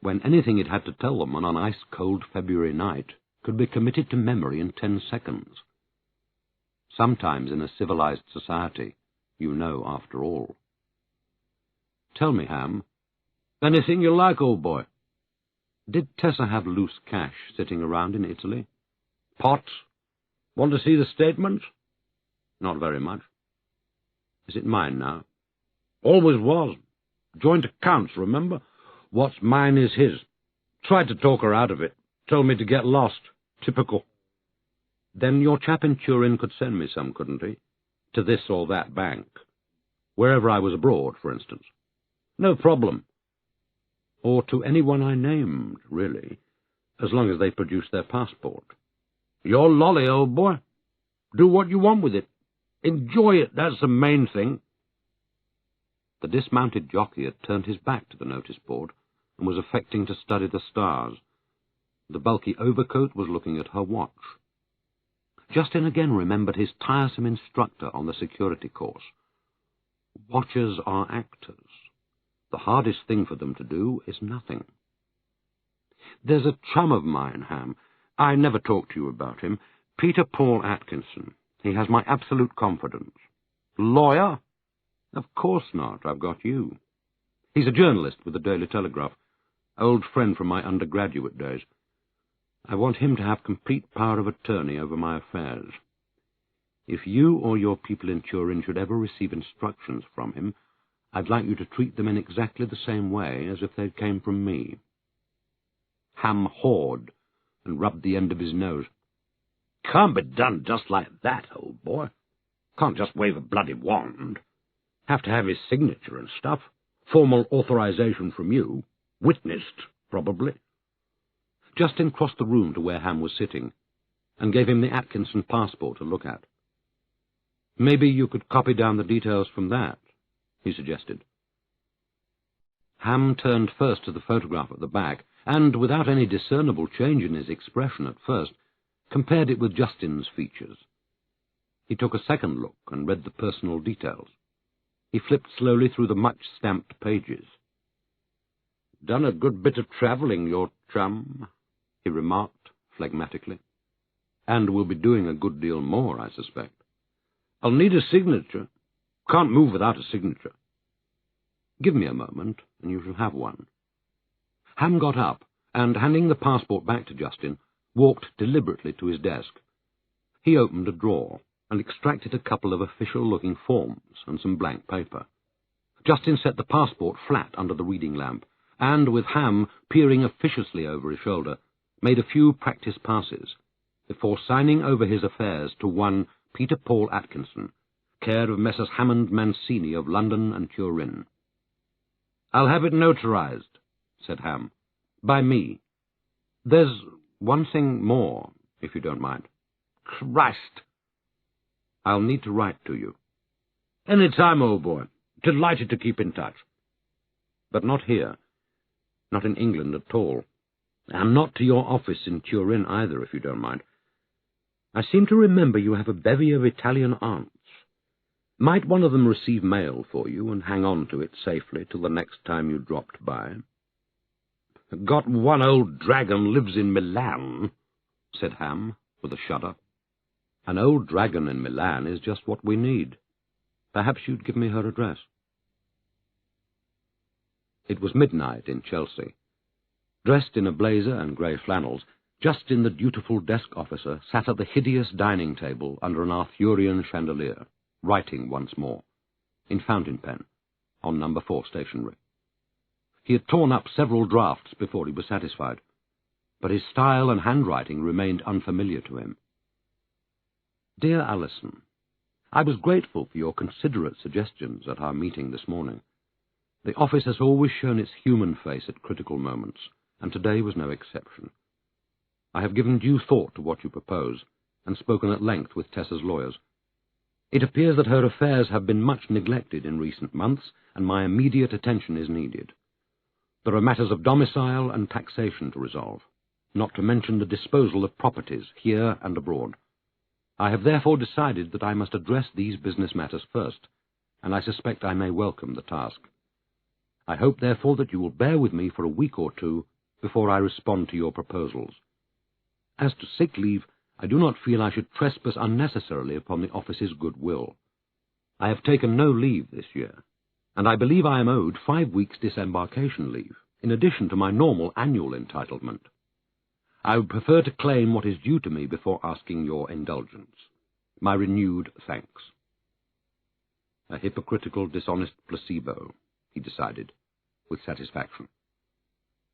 when anything it had to tell them on an ice-cold February night could be committed to memory in 10 seconds. Sometimes in a civilized society, you know after all. "Tell me, Ham." "Anything you like, old boy." "Did Tessa have loose cash sitting around in Italy?" "Pots. Want to see the statements?" "Not very much." "Is it mine now?" "Always was. Joint accounts, remember? What's mine is his. Tried to talk her out of it. Told me to get lost. Typical." "Then your chap in Turin could send me some, couldn't he? To this or that bank. Wherever I was abroad, for instance." "No problem." "Or to anyone I named, really, as long as they produce their passport." "Your lolly, old boy. Do what you want with it. Enjoy it, that's the main thing." The dismounted jockey had turned his back to the notice board and was affecting to study the stars. The bulky overcoat was looking at her watch. Jayston again remembered his tiresome instructor on the security course. Watchers are actors. The hardest thing for them to do is nothing. "There's a chum of mine, Ham. I never talked to you about him. Peter Paul Atkinson. He has my absolute confidence." "Lawyer?" "Of course not. I've got you. He's a journalist with the Daily Telegraph. Old friend from my undergraduate days. I want him to have complete power of attorney over my affairs. If you or your people in Turin should ever receive instructions from him, I'd like you to treat them in exactly the same way as if they came from me." Ham hawed and rubbed the end of his nose. "Can't be done just like that, old boy. Can't just wave a bloody wand. Have to have his signature and stuff. Formal authorization from you. Witnessed, probably." Jayston crossed the room to where Ham was sitting and gave him the Atkinson passport to look at. "Maybe you could copy down the details from that," he suggested. Ham turned first to the photograph at the back, and, without any discernible change in his expression at first, compared it with Jayston's features. He took a second look and read the personal details. He flipped slowly through the much-stamped pages. "Done a good bit of travelling, your chum," he remarked phlegmatically. "And will be doing a good deal more, I suspect." "I'll need a signature. Can't move without a signature." "Give me a moment, and you shall have one." Ham got up, and, handing the passport back to Jayston, walked deliberately to his desk. He opened a drawer and extracted a couple of official-looking forms and some blank paper. Jayston set the passport flat under the reading lamp, and, with Ham peering officiously over his shoulder, made a few practice passes before signing over his affairs to one Peter Paul Atkinson, care of Messrs. Hammond Mancini of London and Turin. "I'll have it notarized," said Ham. "By me. There's one thing more, if you don't mind." "Christ!" "I'll need to write to you." "Any time, old boy. Delighted to keep in touch." "But not here. Not in England at all. And not to your office in Turin either, if you don't mind. I seem to remember you have a bevy of Italian aunts. Might one of them receive mail for you and hang on to it safely till the next time you dropped by?" "Got one old dragon lives in Milan," said Ham, with a shudder. "An old dragon in Milan is just what we need. Perhaps you'd give me her address." It was midnight in Chelsea. Dressed in a blazer and grey flannels, Jayston, the dutiful desk officer, sat at the hideous dining table under an Arthurian chandelier, writing once more, in fountain pen, on No. 4 stationery. He had torn up several drafts before he was satisfied, but his style and handwriting remained unfamiliar to him. Dear Alison, I was grateful for your considerate suggestions at our meeting this morning. The office has always shown its human face at critical moments, and today was no exception. I have given due thought to what you propose, and spoken at length with Tessa's lawyers. It appears that her affairs have been much neglected in recent months, and my immediate attention is needed. There are matters of domicile and taxation to resolve, not to mention the disposal of properties here and abroad. I have therefore decided that I must address these business matters first, and I suspect I may welcome the task. I hope, therefore, that you will bear with me for a week or two before I respond to your proposals. As to sick leave, I do not feel I should trespass unnecessarily upon the office's goodwill. I have taken no leave this year, and I believe I am owed 5 weeks' disembarkation leave, in addition to my normal annual entitlement. I would prefer to claim what is due to me before asking your indulgence. My renewed thanks. A hypocritical, dishonest placebo, he decided, with satisfaction.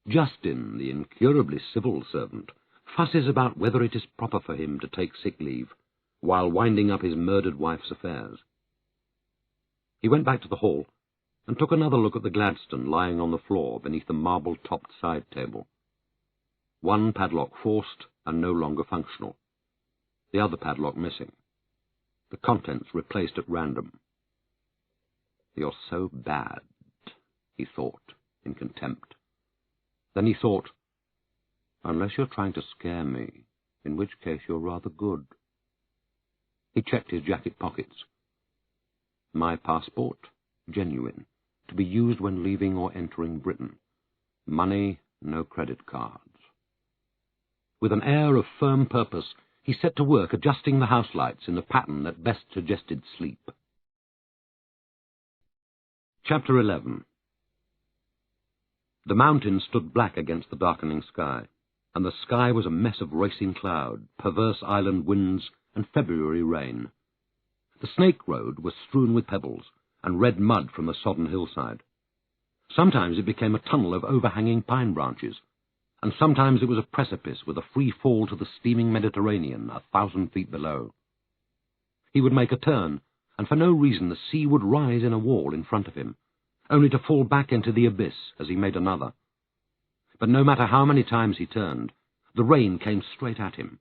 Jayston, the incurably civil servant, fusses about whether it is proper for him to take sick leave, while winding up his murdered wife's affairs. He went back to the hall, and took another look at the Gladstone lying on the floor beneath the marble-topped side table. One padlock forced and no longer functional, the other padlock missing, the contents replaced at random. "You're so bad," he thought, in contempt. Then he thought, "Unless you're trying to scare me, in which case you're rather good." He checked his jacket pockets. My passport, genuine, to be used when leaving or entering Britain. Money, no credit cards. With an air of firm purpose, he set to work adjusting the house lights in a pattern that best suggested sleep. Chapter 11. The mountains stood black against the darkening sky, and the sky was a mess of racing cloud, perverse island winds, and February rain. The snake road was strewn with pebbles, and red mud from the sodden hillside. Sometimes it became a tunnel of overhanging pine branches, and sometimes it was a precipice with a free fall to the steaming Mediterranean 1,000 feet below. He would make a turn, and for no reason the sea would rise in a wall in front of him, only to fall back into the abyss as he made another. But no matter how many times he turned, the rain came straight at him,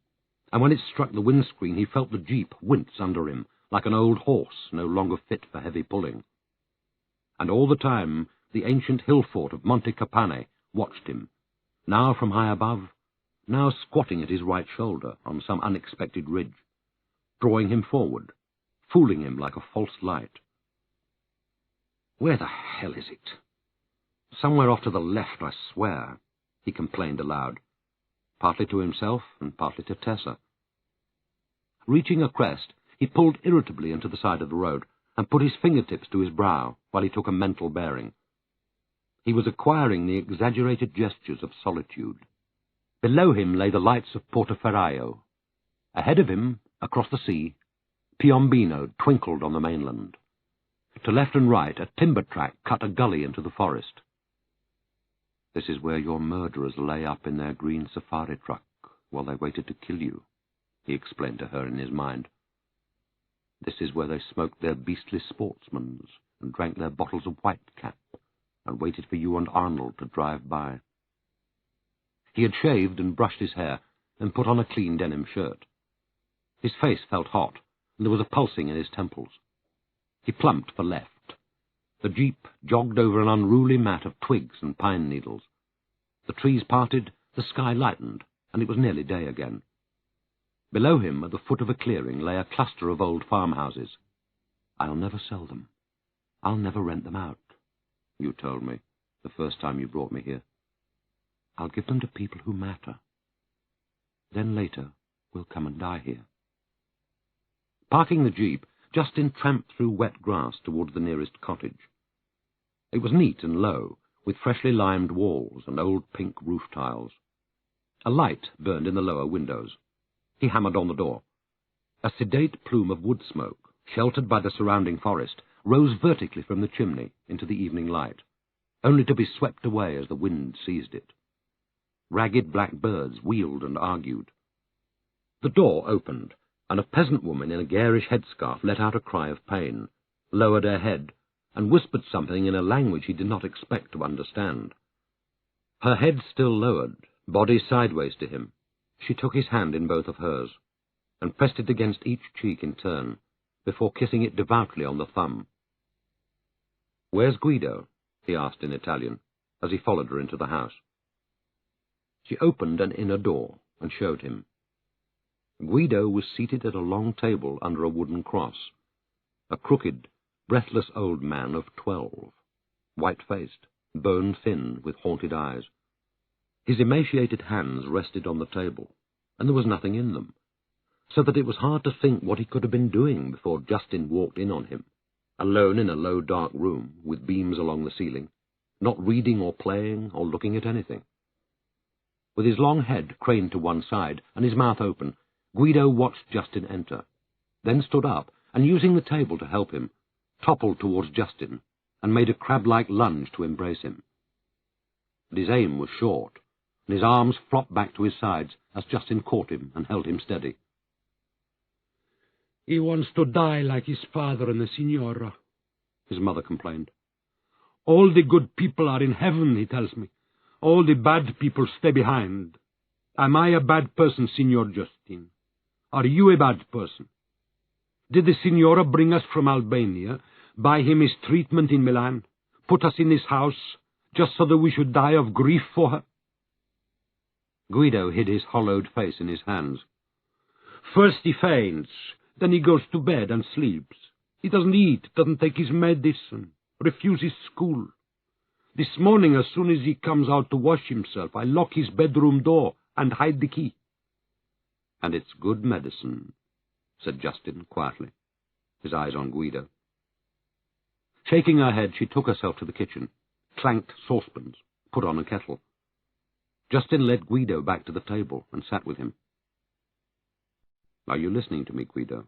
and when it struck the windscreen he felt the jeep wince under him like an old horse no longer fit for heavy pulling. And all the time the ancient hill fort of Monte Capane watched him, now from high above, now squatting at his right shoulder on some unexpected ridge, drawing him forward, fooling him like a false light. "Where the hell is it? Somewhere off to the left, I swear," he complained aloud, partly to himself and partly to Tessa. Reaching a crest, he pulled irritably into the side of the road and put his fingertips to his brow while he took a mental bearing. He was acquiring the exaggerated gestures of solitude. Below him lay the lights of Portoferraio. Ahead of him, across the sea, Piombino twinkled on the mainland. To left and right, a timber track cut a gully into the forest. "This is where your murderers lay up in their green safari truck while they waited to kill you," he explained to her in his mind. "This is where they smoked their beastly sportsmans and drank their bottles of whitecap and waited for you and Arnold to drive by." He had shaved and brushed his hair and put on a clean denim shirt. His face felt hot, and there was a pulsing in his temples. He plumped for left. The jeep jogged over an unruly mat of twigs and pine needles. The trees parted, the sky lightened, and it was nearly day again. Below him, at the foot of a clearing, lay a cluster of old farmhouses. "I'll never sell them. I'll never rent them out, you told me the first time you brought me here. I'll give them to people who matter. Then later we'll come and die here." Parking the jeep, Jayston tramped through wet grass towards the nearest cottage. It was neat and low, with freshly limed walls and old pink roof tiles. A light burned in the lower windows. He hammered on the door. A sedate plume of wood smoke, sheltered by the surrounding forest, rose vertically from the chimney into the evening light, only to be swept away as the wind seized it. Ragged black birds wheeled and argued. The door opened, and a peasant woman in a garish headscarf let out a cry of pain, lowered her head, and whispered something in a language he did not expect to understand. Her head still lowered, body sideways to him, she took his hand in both of hers, and pressed it against each cheek in turn, before kissing it devoutly on the thumb. "Where's Guido?" he asked in Italian, as he followed her into the house. She opened an inner door and showed him. Guido was seated at a long table under a wooden cross, a crooked, breathless old man of 12, white-faced, bone-thin, with haunted eyes. His emaciated hands rested on the table, and there was nothing in them, so that it was hard to think what he could have been doing before Jayston walked in on him, alone in a low dark room with beams along the ceiling, not reading or playing or looking at anything. With his long head craned to one side and his mouth open, Guido watched Jayston enter, then stood up, and using the table to help him, toppled towards Jayston and made a crab-like lunge to embrace him. But his aim was short, and his arms flopped back to his sides as Jayston caught him and held him steady. "He wants to die like his father and the signora," his mother complained. "All the good people are in heaven, he tells me. All the bad people stay behind. Am I a bad person, Signor Jayston? Are you a bad person? Did the signora bring us from Albania, buy him his treatment in Milan, put us in his house, just so that we should die of grief for her?" Guido hid his hollowed face in his hands. "First he faints, then he goes to bed and sleeps. He doesn't eat, doesn't take his medicine, refuses school. This morning, as soon as he comes out to wash himself, I lock his bedroom door and hide the key." "And it's good medicine," said Jayston quietly, his eyes on Guido. Shaking her head, she took herself to the kitchen, clanked saucepans, put on a kettle. Jayston led Guido back to the table and sat with him. "Are you listening to me, Guido?"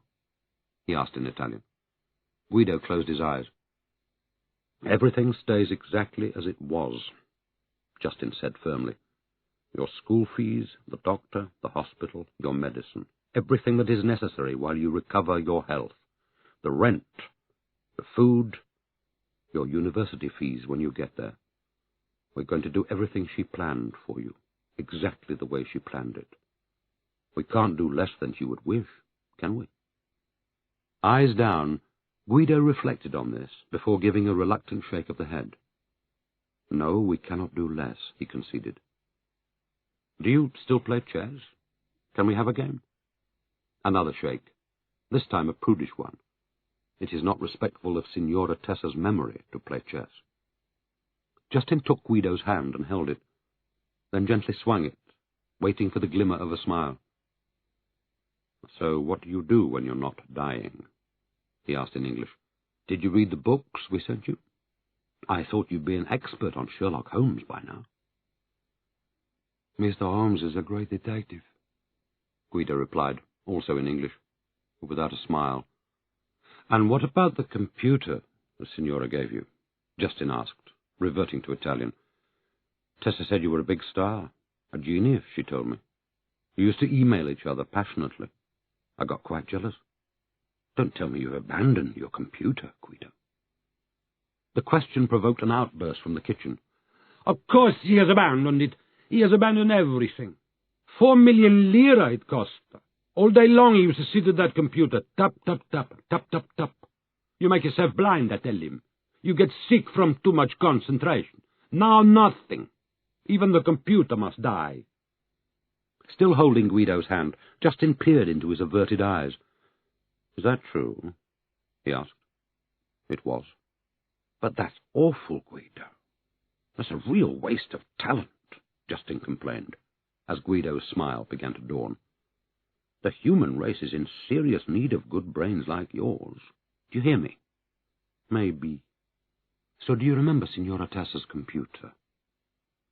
he asked in Italian. Guido closed his eyes. "Everything stays exactly as it was," Jayston said firmly. "Your school fees, the doctor, the hospital, your medicine, everything that is necessary while you recover your health, the rent, the food, your university fees when you get there. We're going to do everything she planned for you, exactly the way she planned it. We can't do less than she would wish, can we?" Eyes down, Guido reflected on this before giving a reluctant shake of the head. "No, we cannot do less," he conceded. "Do you still play chess? Can we have a game?" Another shake, this time a prudish one. It is not respectful of Signora Tessa's memory to play chess. Jayston took Guido's hand and held it, then gently swung it, waiting for the glimmer of a smile. "So what do you do when you're not dying?" he asked in English. "Did you read the books we sent you? I thought you'd be an expert on Sherlock Holmes by now." "Mr. Holmes is a great detective," Guido replied, also in English, but without a smile. "And what about the computer the Signora gave you?" Jayston asked, reverting to Italian. "Tessa said you were a big star, a genius, she told me. You used to email each other passionately. I got quite jealous. Don't tell me you've abandoned your computer, Guido." The question provoked an outburst from the kitchen. "Of course he has abandoned it. He has abandoned everything. 4 million lira it cost. All day long he used to sit at that computer, tap, tap, tap, tap, tap, tap. You make yourself blind, I tell him. You get sick from too much concentration. Now nothing. Even the computer must die." Still holding Guido's hand, Jayston peered into his averted eyes. "Is that true?" he asked. It was. "But that's awful, Guido. That's a real waste of talent," Jayston complained, as Guido's smile began to dawn. "The human race is in serious need of good brains like yours. Do you hear me?" "Maybe." "So do you remember Signora Tessa's computer?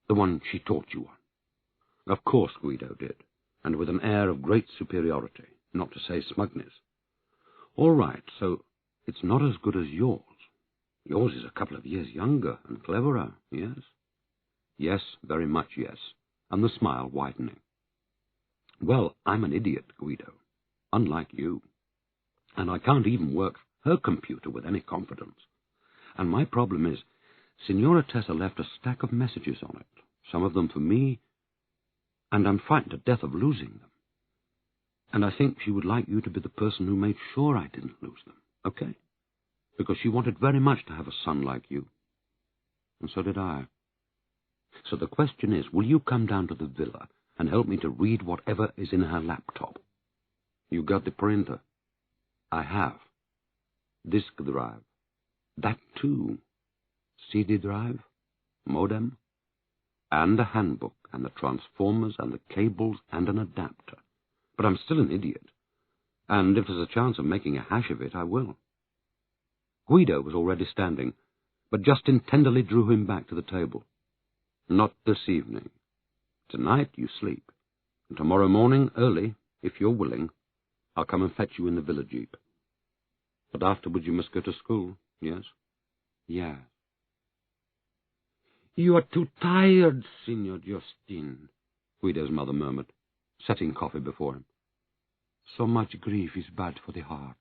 The one she taught you on?" Of course Guido did, and with an air of great superiority, not to say smugness. All right, so it's not as good as yours. Yours is a couple of years younger and cleverer, yes? Yes, very much yes, and the smile widening. Well, I'm an idiot, Guido, unlike you, and I can't even work her computer with any confidence. And my problem is, Signora Tessa left a stack of messages on it, some of them for me, and I'm frightened to death of losing them. And I think she would like you to be the person who made sure I didn't lose them, okay? Because she wanted very much to have a son like you. And so did I. So the question is, will you come down to the villa and help me to read whatever is in her laptop? You got the printer? I have. Disk drive. That too. CD drive. Modem. And a handbook, and the transformers, and the cables, and an adapter. But I'm still an idiot. And if there's a chance of making a hash of it, I will. Guido was already standing, but Jayston tenderly drew him back to the table. Not this evening. Tonight you sleep. And tomorrow morning, early, if you're willing, I'll come and fetch you in the villa jeep. But afterwards you must go to school, yes? Yeah. You are too tired, Signor Jayston, Guido's mother murmured, setting coffee before him. So much grief is bad for the heart.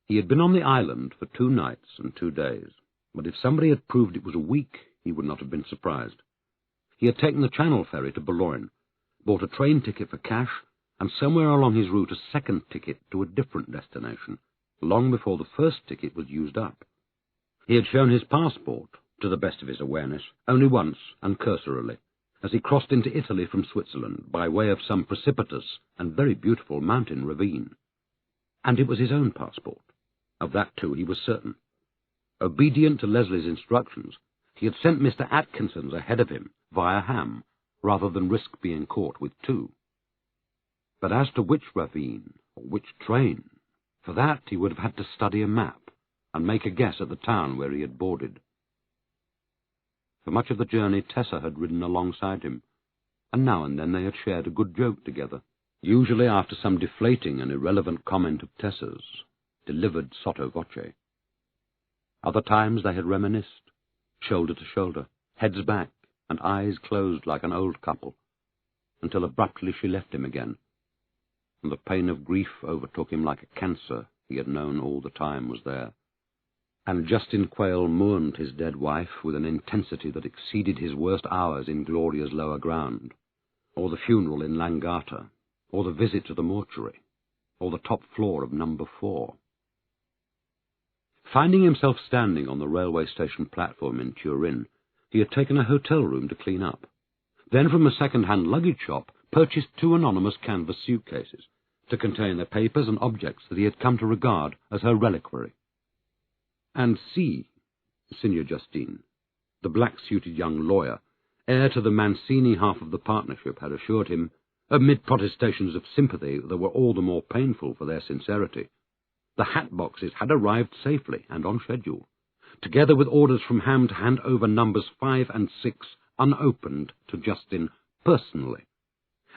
He had been on the island for 2 nights and 2 days, but if somebody had proved it was a week, he would not have been surprised. He had taken the Channel ferry to Boulogne, bought a train ticket for cash, and somewhere along his route a second ticket to a different destination, long before the first ticket was used up. He had shown his passport, to the best of his awareness, only once and cursorily, as he crossed into Italy from Switzerland by way of some precipitous and very beautiful mountain ravine. And it was his own passport. Of that, too, he was certain. Obedient to Leslie's instructions, he had sent Mr. Atkinson's ahead of him via Ham, rather than risk being caught with 2. But as to which ravine, or which train, for that he would have had to study a map and make a guess at the town where he had boarded. For much of the journey Tessa had ridden alongside him, and now and then they had shared a good joke together, usually after some deflating and irrelevant comment of Tessa's, delivered sotto voce. Other times they had reminisced, shoulder to shoulder, heads back, and eyes closed like an old couple, until abruptly she left him again, and the pain of grief overtook him like a cancer he had known all the time was there. And Jayston Quayle mourned his dead wife with an intensity that exceeded his worst hours in Gloria's lower ground, or the funeral in Langata, or the visit to the mortuary, or the top floor of number 4. Finding himself standing on the railway station platform in Turin, he had taken a hotel room to clean up. Then from a second-hand luggage shop purchased 2 anonymous canvas suitcases to contain the papers and objects that he had come to regard as her reliquary. And see, Signor Jayston, the black-suited young lawyer, heir to the Mancini half of the partnership, had assured him, amid protestations of sympathy that were all the more painful for their sincerity, the hat boxes had arrived safely and on schedule, together with orders from Ham to hand over numbers 5 and 6 unopened to Jayston personally.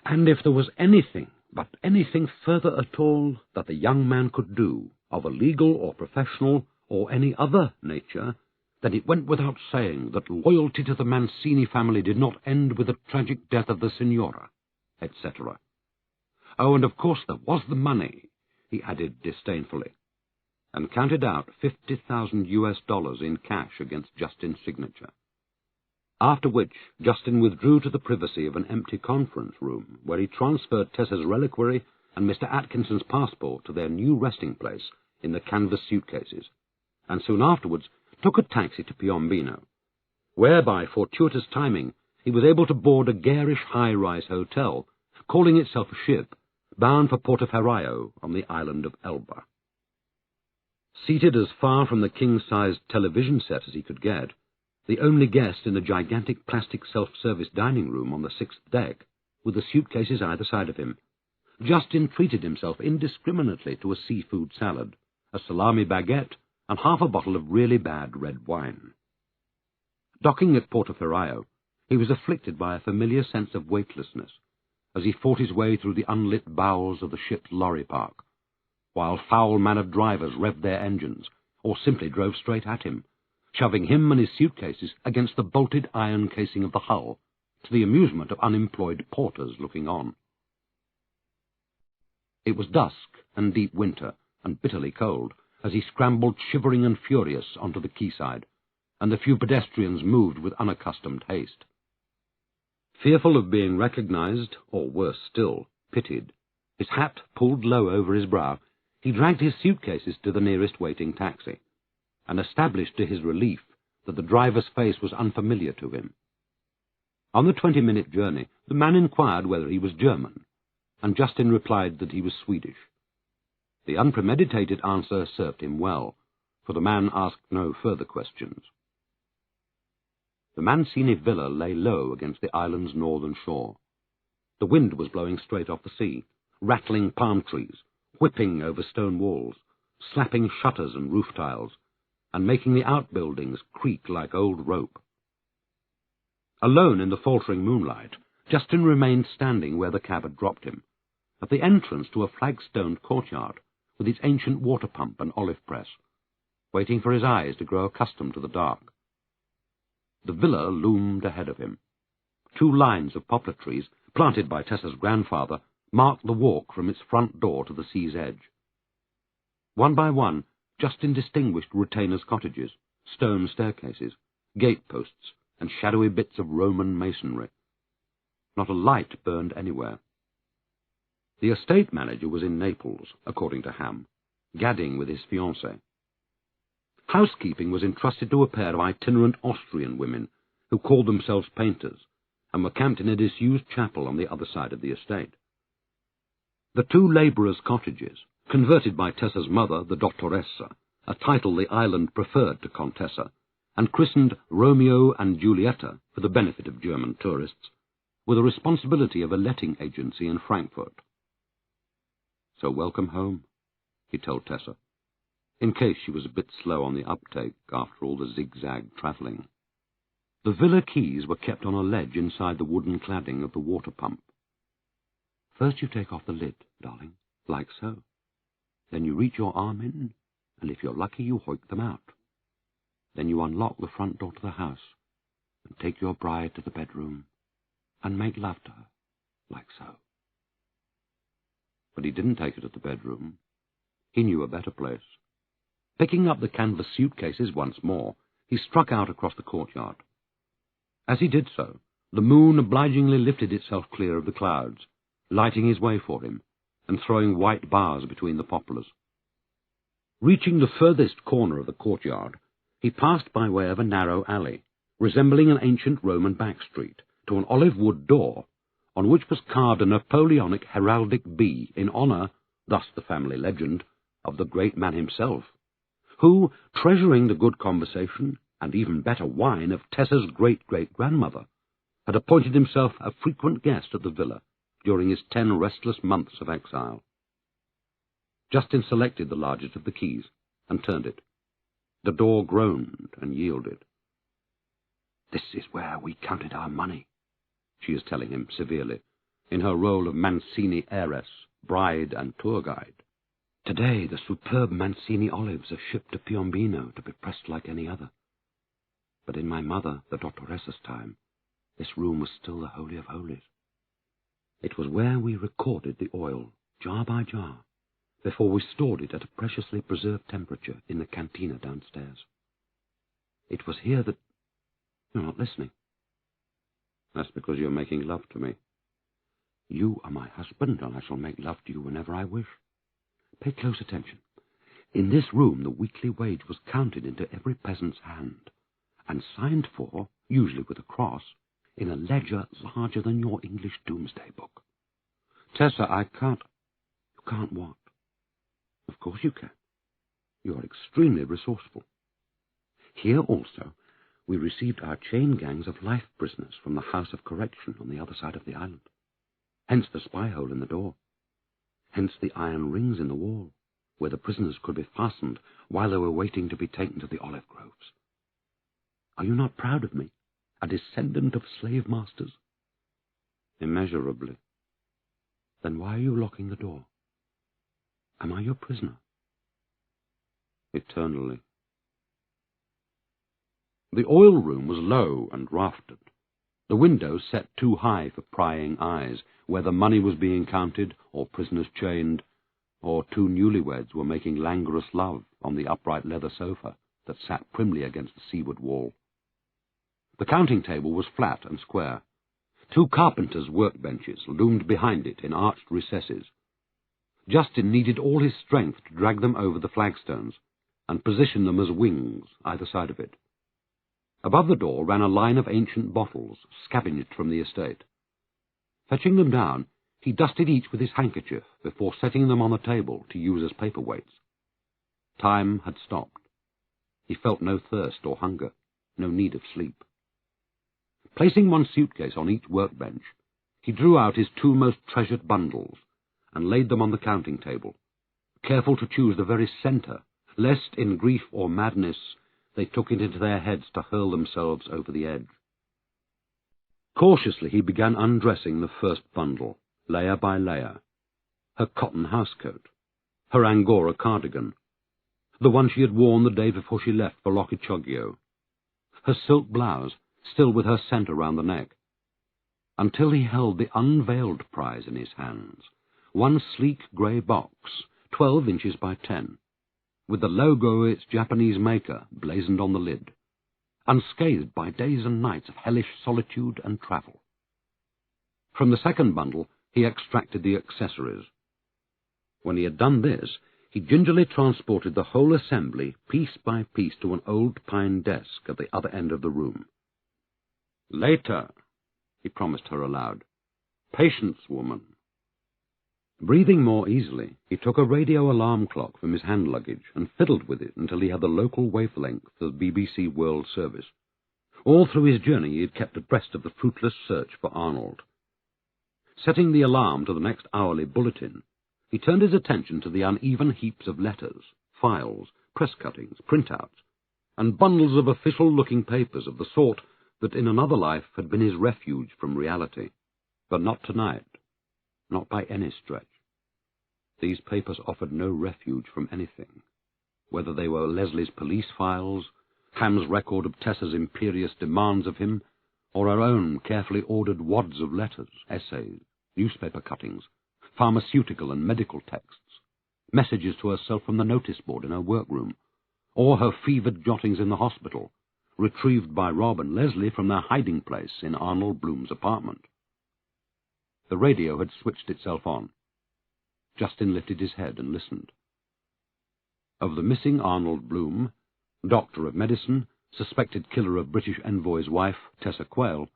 And if there was anything, but anything further at all, that the young man could do, of a legal or professional or any other nature, then it went without saying that loyalty to the Mancini family did not end with the tragic death of the Signora, etc. Oh, and of course there was the money, he added disdainfully, and counted out $50,000 in cash against Jayston's signature. After which Jayston withdrew to the privacy of an empty conference room, where he transferred Tessa's reliquary and Mr. Atkinson's passport to their new resting place in the canvas suitcases, and soon afterwards took a taxi to Piombino, where by fortuitous timing he was able to board a garish high-rise hotel, calling itself a ship, bound for Portoferraio on the island of Elba. Seated as far from the king-sized television set as he could get, the only guest in the gigantic plastic self-service dining room on the 6th deck, with the suitcases either side of him, Jayston treated himself indiscriminately to a seafood salad, a salami baguette, and half a bottle of really bad red wine. Docking at Portoferraio, He was afflicted by a familiar sense of weightlessness as he fought his way through the unlit bowels of the ship's lorry park, while foul-mannered drivers revved their engines, or simply drove straight at him, shoving him and his suitcases against the bolted iron casing of the hull, to the amusement of unemployed porters looking on. It was dusk and deep winter, and bitterly cold, as he scrambled shivering and furious onto the quayside, and the few pedestrians moved with unaccustomed haste. Fearful of being recognized, or worse still, pitied, his hat pulled low over his brow, he dragged his suitcases to the nearest waiting taxi, and established to his relief that the driver's face was unfamiliar to him. On the 20-minute journey, the man inquired whether he was German, and Jayston replied that he was Swedish. The unpremeditated answer served him well, for the man asked no further questions. The Mancini villa lay low against the island's northern shore. The wind was blowing straight off the sea, rattling palm trees, whipping over stone walls, slapping shutters and roof tiles, and making the outbuildings creak like old rope. Alone in the faltering moonlight, Jayston remained standing where the cab had dropped him, at the entrance to a flag-stoned courtyard with its ancient water pump and olive press, waiting for his eyes to grow accustomed to the dark. The villa loomed ahead of him. 2 lines of poplar trees, planted by Tessa's grandfather, marked the walk from its front door to the sea's edge. One by one, Jayston distinguished retainers' cottages, stone staircases, gateposts, and shadowy bits of Roman masonry. Not a light burned anywhere. The estate manager was in Naples, according to Ham, gadding with his fiancée. Housekeeping was entrusted to a pair of itinerant Austrian women who called themselves painters and were camped in a disused chapel on the other side of the estate. The 2 labourers' cottages, converted by Tessa's mother, the Dottoressa, a title the island preferred to Contessa, and christened Romeo and Giulietta for the benefit of German tourists, were the responsibility of a letting agency in Frankfurt. "So welcome home," he told Tessa, in case she was a bit slow on the uptake after all the zigzag travelling. The villa keys were kept on a ledge inside the wooden cladding of the water pump. "First you take off the lid, darling, like so. Then you reach your arm in, and if you're lucky you hoik them out. Then you unlock the front door to the house, and take your bride to the bedroom, and make love to her, like so." But he didn't take her to the bedroom. He knew a better place. Picking up the canvas suitcases once more, he struck out across the courtyard. As he did so, the moon obligingly lifted itself clear of the clouds, lighting his way for him, and throwing white bars between the poplars. Reaching the furthest corner of the courtyard, he passed by way of a narrow alley, resembling an ancient Roman back street, to an olive-wood door, on which was carved a Napoleonic heraldic bee in honour, thus the family legend, of the great man himself, who, treasuring the good conversation and even better wine of Tessa's great-great-grandmother, had appointed himself a frequent guest at the villa during his 10 restless months of exile. Jayston selected the largest of the keys and turned it. The door groaned and yielded. "This is where we counted our money," she is telling him severely, in her role of Mancini heiress, bride, and tour guide. "Today the superb Mancini olives are shipped to Piombino to be pressed like any other. But in my mother, the Dottoressa's time, this room was still the Holy of Holies. It was where we recorded the oil, jar by jar, before we stored it at a preciously preserved temperature in the cantina downstairs. It was here that... You're not listening." "That's because you're making love to me." "You are my husband, and I shall make love to you whenever I wish. Pay close attention. In this room the weekly wage was counted into every peasant's hand, and signed for, usually with a cross, in a ledger larger than your English doomsday book." "Tessa, I can't—" "You can't what?" "Of course you can. You are extremely resourceful. Here also we received our chain gangs of life prisoners from the House of Correction on the other side of the island. Hence the spy hole in the door. Hence the iron rings in the wall, where the prisoners could be fastened while they were waiting to be taken to the olive groves. Are you not proud of me, A descendant of slave-masters? Immeasurably. Then why are you locking the door? Am I your prisoner? Eternally. The oil room was low and raftered, the windows set too high for prying eyes, whether money was being counted, or prisoners chained, or two newlyweds were making languorous love on the upright leather sofa that sat primly against the seaward wall. The counting table was flat and square. Two carpenters' workbenches loomed behind it in arched recesses. Jayston needed all his strength to drag them over the flagstones and position them as wings either side of it. Above the door ran a line of ancient bottles, scavenged from the estate. Fetching them down, he dusted each with his handkerchief before setting them on the table to use as paperweights. Time had stopped. He felt no thirst or hunger, no need of sleep. Placing one suitcase on each workbench, he drew out his two most treasured bundles and laid them on the counting table, careful to choose the very centre, lest in grief or madness they took it into their heads to hurl themselves over the edge. Cautiously he began undressing the first bundle, layer by layer. Her cotton housecoat, her Angora cardigan, the one she had worn the day before she left for Lokichogio, her silk blouse, still with her centre round the neck, until he held the unveiled prize in his hands, one sleek grey box, 12 inches by 10, with the logo of its Japanese maker blazoned on the lid, unscathed by days and nights of hellish solitude and travel. From the second bundle he extracted the accessories. When he had done this, he gingerly transported the whole assembly, piece by piece, to an old pine desk at the other end of the room. "Later," he promised her aloud. "Patience, woman." Breathing more easily, he took a radio alarm clock from his hand luggage and fiddled with it until he had the local wavelength for the BBC World Service. All through his journey he had kept abreast of the fruitless search for Arnold. Setting the alarm to the next hourly bulletin, he turned his attention to the uneven heaps of letters, files, press cuttings, printouts, and bundles of official-looking papers of the sort that in another life had been his refuge from reality. But not tonight. Not by any stretch. These papers offered no refuge from anything, whether they were Leslie's police files, Ham's record of Tessa's imperious demands of him, or her own carefully ordered wads of letters, essays, newspaper cuttings, pharmaceutical and medical texts, messages to herself from the notice board in her workroom, or her fevered jottings in the hospital, retrieved by Rob and Leslie from their hiding place in Arnold Bloom's apartment. The radio had switched itself on. Jayston lifted his head and listened. Of the missing Arnold Bloom, doctor of medicine, suspected killer of British envoy's wife, Tessa Quayle,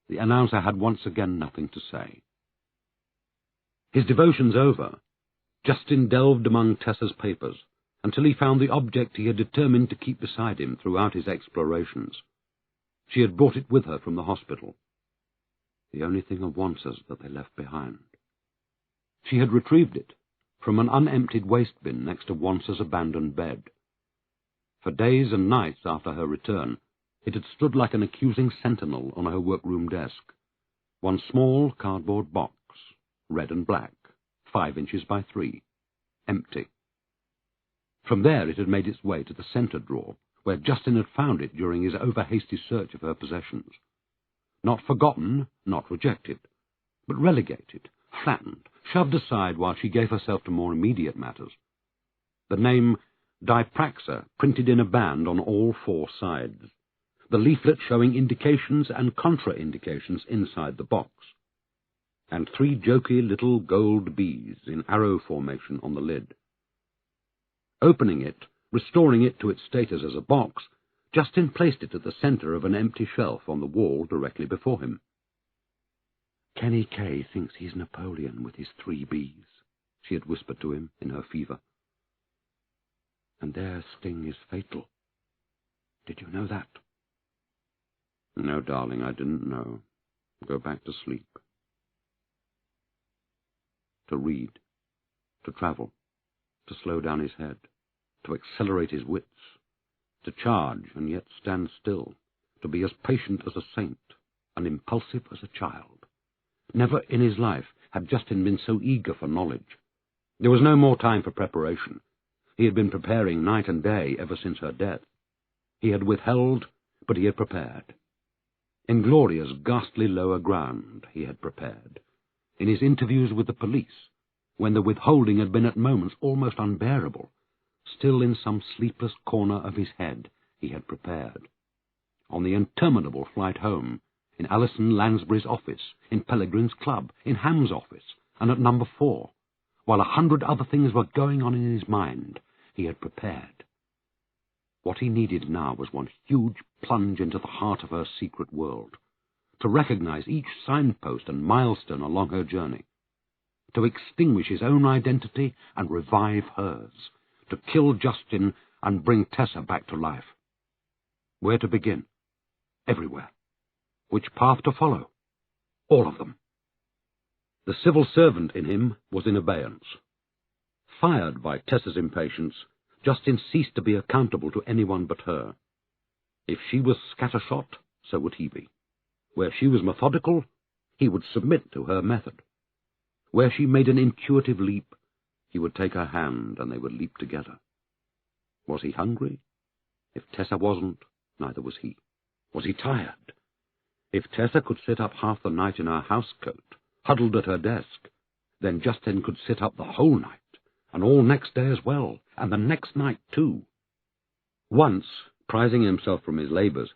the announcer had once again nothing to say. His devotions over, Jayston delved among Tessa's papers until he found the object he had determined to keep beside him throughout his explorations. She had brought it with her from the hospital. The only thing of Wance's that they left behind. She had retrieved it from an unemptied waste bin next to Wance's abandoned bed. For days and nights after her return, it had stood like an accusing sentinel on her workroom desk. One small cardboard box, red and black, 5 inches by 3, empty. From there it had made its way to the centre drawer, where Jayston had found it during his over-hasty search of her possessions. Not forgotten, not rejected, but relegated, flattened, shoved aside while she gave herself to more immediate matters. The name Dipraxa printed in a band on all 4 sides, the leaflet showing indications and contraindications inside the box, and 3 jokey little gold bees in arrow formation on the lid. Opening it, restoring it to its status as a box, Jayston placed it at the centre of an empty shelf on the wall directly before him. "Kenny K thinks he's Napoleon with his 3 bees," she had whispered to him in her fever. "And their sting is fatal. Did you know that?" "No, darling, I didn't know. Go back to sleep." To read, to travel, to slow down his head, to accelerate his wits, to charge and yet stand still, to be as patient as a saint and impulsive as a child. Never in his life had Jayston been so eager for knowledge. There was no more time for preparation. He had been preparing night and day ever since her death. He had withheld, but he had prepared. In Gloria's ghastly lower ground he had prepared. In his interviews with the police, when the withholding had been at moments almost unbearable, still in some sleepless corner of his head he had prepared. On the interminable flight home, in Alison Lansbury's office, in Pellegrin's club, in Ham's office, and at number 4, while 100 other things were going on in his mind, he had prepared. What he needed now was one huge plunge into the heart of her secret world, to recognize each signpost and milestone along her journey, to extinguish his own identity and revive hers, to kill Jayston and bring Tessa back to life. Where to begin? Everywhere. Which path to follow? All of them. The civil servant in him was in abeyance. Fired by Tessa's impatience, Jayston ceased to be accountable to anyone but her. If she was scattershot, so would he be. Where she was methodical, he would submit to her method. Where she made an intuitive leap, he would take her hand and they would leap together. Was he hungry? If Tessa wasn't, neither was he. Was he tired? If Tessa could sit up half the night in her housecoat, huddled at her desk, then Jayston could sit up the whole night, and all next day as well, and the next night too. Once, prizing himself from his labours,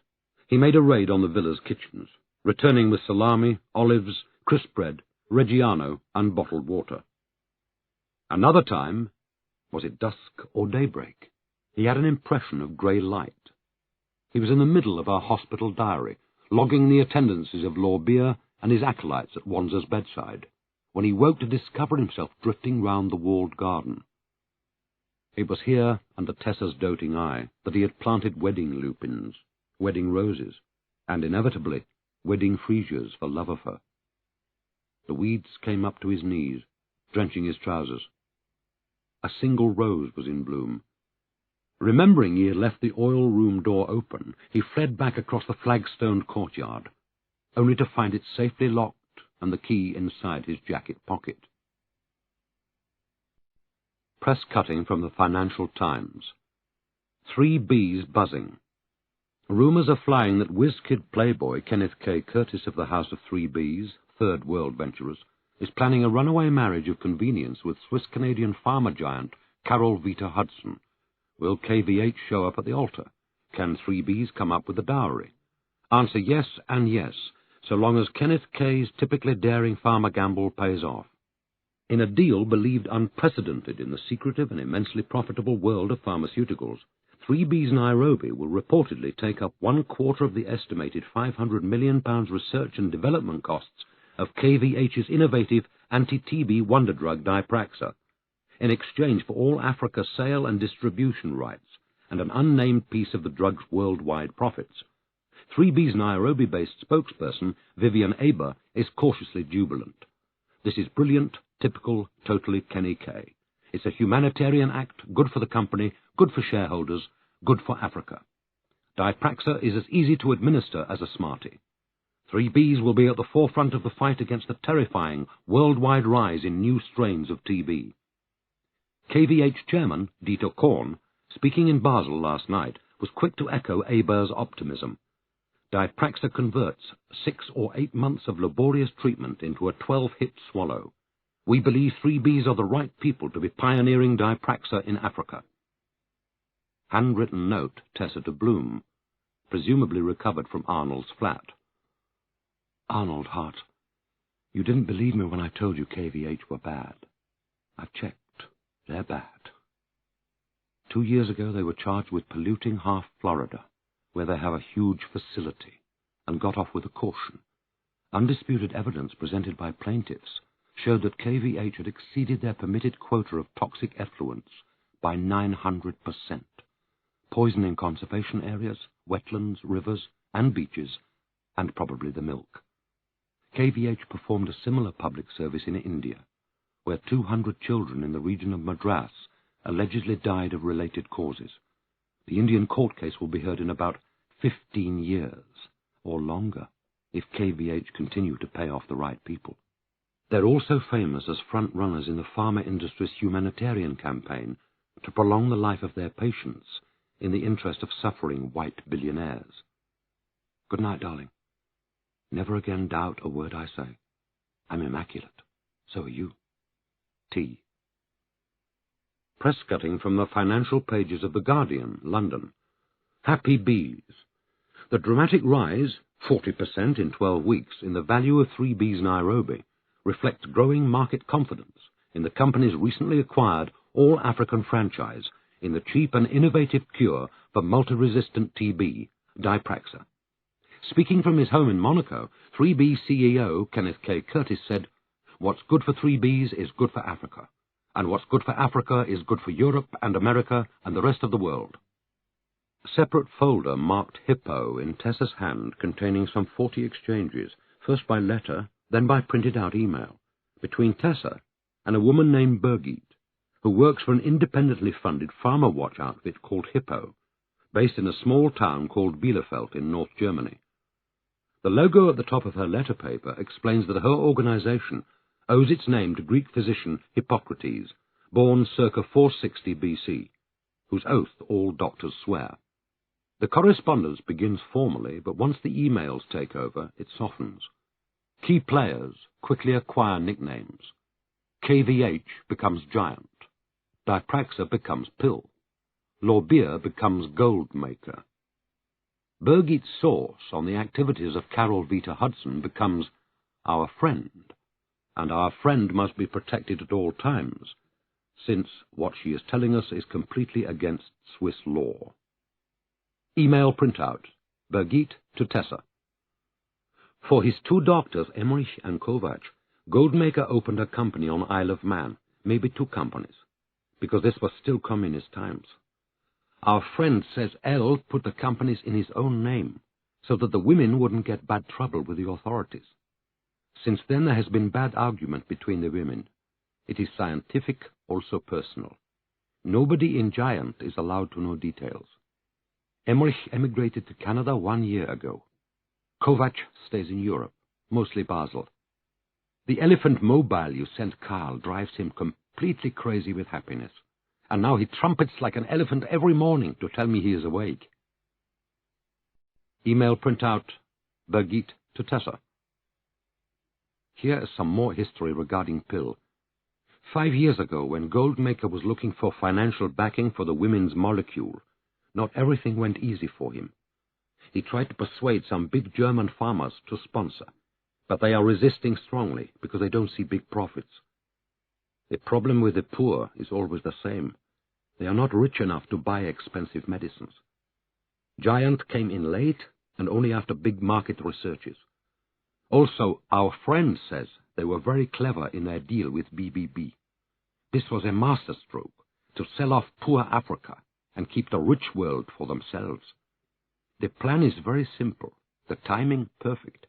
he made a raid on the villa's kitchens, returning with salami, olives, crisp bread, Reggiano, and bottled water. Another time, was it dusk or daybreak, he had an impression of grey light. He was in the middle of our hospital diary, logging the attendances of Lord Beer and his acolytes at Wanza's bedside, when he woke to discover himself drifting round the walled garden. It was here, under Tessa's doting eye, that he had planted wedding lupins, wedding roses, and inevitably wedding freesias for love of her. The weeds came up to his knees, drenching his trousers. A single rose was in bloom. Remembering he had left the oil-room door open, he fled back across the flag-stoned courtyard, only to find it safely locked and the key inside his jacket pocket. Press cutting from the Financial Times. 3 bees buzzing. Rumours are flying that whiz-kid playboy Kenneth K. Curtis of the House of 3 Bees, Third World Venturers, is planning a runaway marriage of convenience with Swiss-Canadian farmer giant Carol Vita Hudson. Will KVH show up at the altar? Can 3 Bees come up with a dowry? Answer yes and yes, so long as Kenneth K.'s typically daring farmer gamble pays off. In a deal believed unprecedented in the secretive and immensely profitable world of pharmaceuticals, 3 Bees Nairobi will reportedly take up 1/4 of the estimated £500 million research and development costs of KVH's innovative anti-TB wonder drug Dipraxa, in exchange for all Africa sale and distribution rights and an unnamed piece of the drug's worldwide profits. 3 Bees Nairobi-based spokesperson Vivian Aber is cautiously jubilant. This is brilliant, typical, totally Kenny K. It's a humanitarian act, good for the company, good for shareholders, good for Africa. Dipraxa is as easy to administer as a Smartie. 3 Bees will be at the forefront of the fight against the terrifying worldwide rise in new strains of TB. KVH chairman Dieter Korn, speaking in Basel last night, was quick to echo Aber's optimism. Dipraxa converts 6 or 8 months of laborious treatment into a 12-hit swallow. We believe 3 Bees are the right people to be pioneering Dipraxa in Africa. Handwritten note, Tessa to Bloom, presumably recovered from Arnold's flat. Arnold, heart, you didn't believe me when I told you KVH were bad. I've checked. They're bad. 2 years ago they were charged with polluting half Florida, where they have a huge facility, and got off with a caution. Undisputed evidence presented by plaintiffs showed that KVH had exceeded their permitted quota of toxic effluents by 900%, poisoning conservation areas, wetlands, rivers, and beaches, and probably the milk. KVH performed a similar public service in India, where 200 children in the region of Madras allegedly died of related causes. The Indian court case will be heard in about 15 years, or longer, if KVH continue to pay off the right people. They're also famous as front-runners in the pharma industry's humanitarian campaign to prolong the life of their patients in the interest of suffering white billionaires. Good night, darling. Never again doubt a word I say. I'm immaculate. So are you. T. Press cutting from the financial pages of The Guardian, London. Happy bees. The dramatic rise, 40% in 12 weeks, in the value of 3B's Nairobi reflects growing market confidence in the company's recently acquired all-African franchise in the cheap and innovative cure for multi-resistant TB, Dipraxa. Speaking from his home in Monaco, 3B CEO Kenneth K. Curtis said, "What's good for 3Bs is good for Africa, and what's good for Africa is good for Europe and America and the rest of the world." A separate folder marked Hippo in Tessa's hand containing some 40 exchanges, first by letter, then by printed-out email, between Tessa and a woman named Birgit, who works for an independently funded farmer watch outfit called Hippo, based in a small town called Bielefeld in North Germany. The logo at the top of her letter paper explains that her organization owes its name to Greek physician Hippocrates, born circa 460 BC, whose oath all doctors swear. The correspondence begins formally, but once the emails take over, it softens. Key players quickly acquire nicknames. KVH becomes Giant. Dipraxa becomes Pill. Lorbeer becomes Goldmaker. Birgit's source on the activities of Carol Vita Hudson becomes Our Friend, and our friend must be protected at all times, since what she is telling us is completely against Swiss law. Email printout, Birgit to Tessa. For his two doctors, Emmerich and Kovac, Goldmaker opened a company on Isle of Man, maybe two companies, because this was still communist times. Our friend says L put the companies in his own name, so that the women wouldn't get bad trouble with the authorities. Since then there has been bad argument between the women. It is scientific, also personal. Nobody in Giant is allowed to know details. Emmerich emigrated to Canada 1 year ago. Kovac stays in Europe, mostly Basel. The elephant mobile you sent Carl drives him completely crazy with happiness, and now he trumpets like an elephant every morning to tell me he is awake. Email printout, Birgit to Tessa. Here is some more history regarding Pill. 5 years ago, when Goldmaker was looking for financial backing for the women's molecule, not everything went easy for him. He tried to persuade some big German farmers to sponsor, but they are resisting strongly because they don't see big profits. The problem with the poor is always the same. They are not rich enough to buy expensive medicines. Giant came in late and only after big market researches. Also, our friend says they were very clever in their deal with BBB. This was a masterstroke, to sell off poor Africa and keep the rich world for themselves. The plan is very simple, the timing perfect.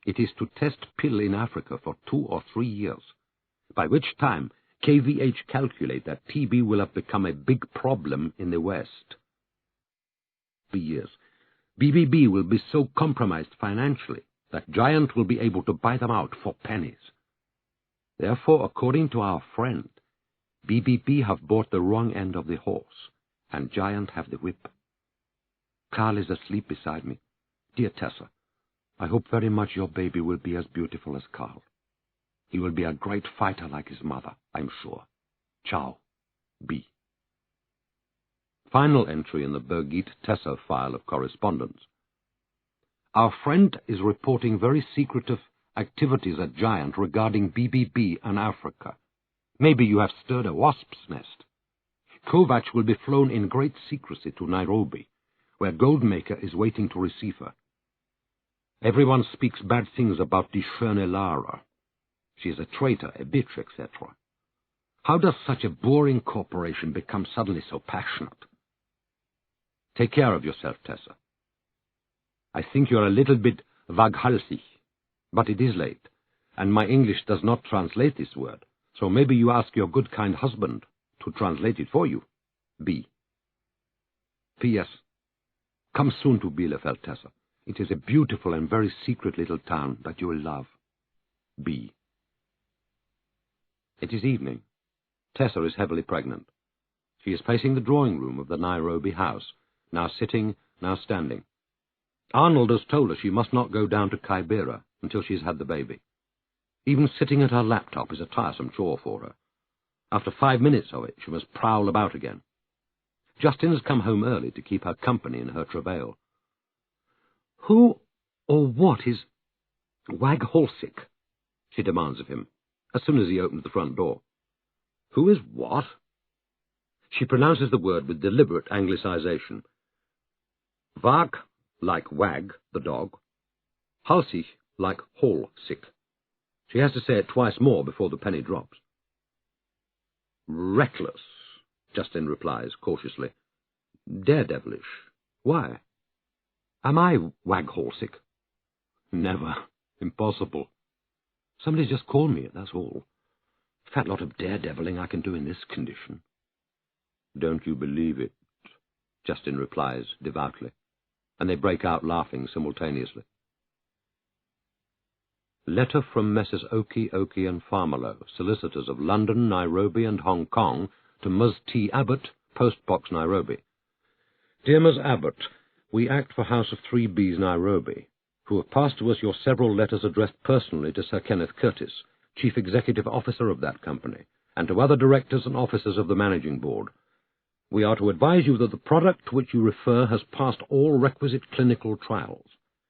It is to test Pill in Africa for 2 or 3 years, by which time KVH calculate that TB will have become a big problem in the West. 3 years. BBB will be so compromised financially that Giant will be able to buy them out for pennies. Therefore, according to our friend, BBB have bought the wrong end of the horse, and Giant have the whip. Carl is asleep beside me. Dear Tessa, I hope very much your baby will be as beautiful as Carl. He will be a great fighter like his mother, I'm sure. Ciao, B. Final entry in the Birgit-Tessa file of correspondence. Our friend is reporting very secretive activities at Giant regarding BBB and Africa. Maybe you have stirred a wasp's nest. Kovac will be flown in great secrecy to Nairobi, where Goldmaker is waiting to receive her. Everyone speaks bad things about die schöne Lara. She is a traitor, a bitch, etc. How does such a boring corporation become suddenly so passionate? Take care of yourself, Tessa. I think you are a little bit waghalsig, but it is late, and my English does not translate this word, so maybe you ask your good kind husband to translate it for you. B. P.S. Come soon to Bielefeld, Tessa. It is a beautiful and very secret little town that you will love. B. It is evening. Tessa is heavily pregnant. She is pacing the drawing-room of the Nairobi house, now sitting, now standing. Arnold has told her she must not go down to Kibera until she has had the baby. Even sitting at her laptop is a tiresome chore for her. After 5 minutes of it, she must prowl about again. Jayston has come home early to keep her company in her travail. "Who or what is Waghalsik?" she demands of him, as soon as he opens the front door. "Who is what?" She pronounces the word with deliberate anglicization. Wag, like wag, the dog. Halsich, like Halsik. She has to say it twice more before the penny drops. "Reckless," Jayston replies cautiously. "Daredevilish. Why? Am I Waghalsik?" "Never. Impossible. Somebody's just called me it, that's all. Fat lot of daredeviling I can do in this condition." "Don't you believe it?" Jayston replies devoutly, and they break out laughing simultaneously. Letter from Messrs. Oakey and Farmerlow, solicitors of London, Nairobi, and Hong Kong, to Ms. T. Abbott, Post Box, Nairobi. Dear Ms. Abbott, we act for House of 3Bs, Nairobi, who have passed to us your several letters addressed personally to Sir Kenneth Curtis, Chief Executive Officer of that company, and to other directors and officers of the Managing Board. We are to advise you that the product to which you refer has passed all requisite clinical trials,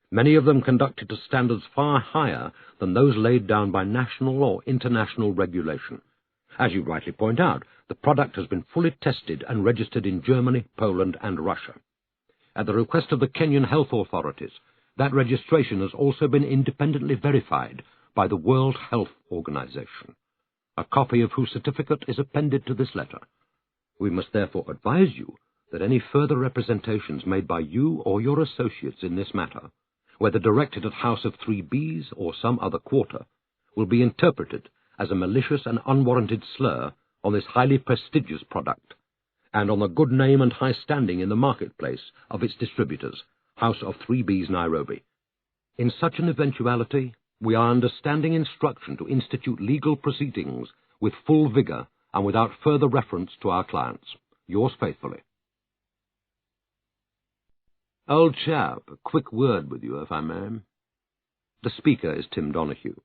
many of them conducted to standards far higher than those laid down by national or international regulation. As you rightly point out, the product has been fully tested and registered in Germany, Poland, and Russia. At the request of the Kenyan health authorities, that registration has also been independently verified by the World Health Organization, a copy of whose certificate is appended to this letter. We must therefore advise you that any further representations made by you or your associates in this matter, whether directed at House of 3Bs or some other quarter, will be interpreted as a malicious and unwarranted slur on this highly prestigious product, and on the good name and high standing in the marketplace of its distributors, House of 3Bs, Nairobi. In such an eventuality, we are under standing instruction to institute legal proceedings with full vigour and without further reference to our clients. Yours faithfully. Old chap, a quick word with you, if I may. The speaker is Tim Donahue.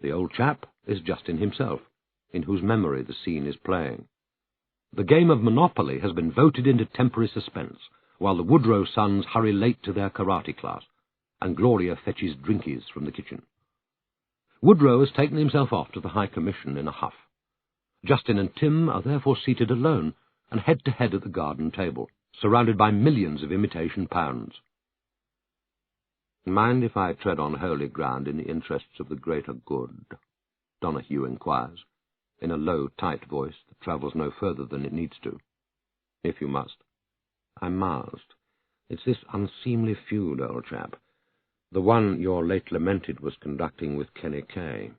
The old chap is Jayston himself, in whose memory the scene is playing. The game of Monopoly has been voted into temporary suspense, while the Woodrow sons hurry late to their karate class, and Gloria fetches drinkies from the kitchen. Woodrow has taken himself off to the High Commission in a huff. Jayston and Tim are therefore seated alone and head-to-head at the garden table, surrounded by millions of imitation pounds. "Mind if I tread on holy ground in the interests of the greater good?" Donahue inquires, in a low, tight voice that travels no further than it needs to. "If you must." "I must. It's this unseemly feud, old chap. The one your late lamented was conducting with Kenny Kay,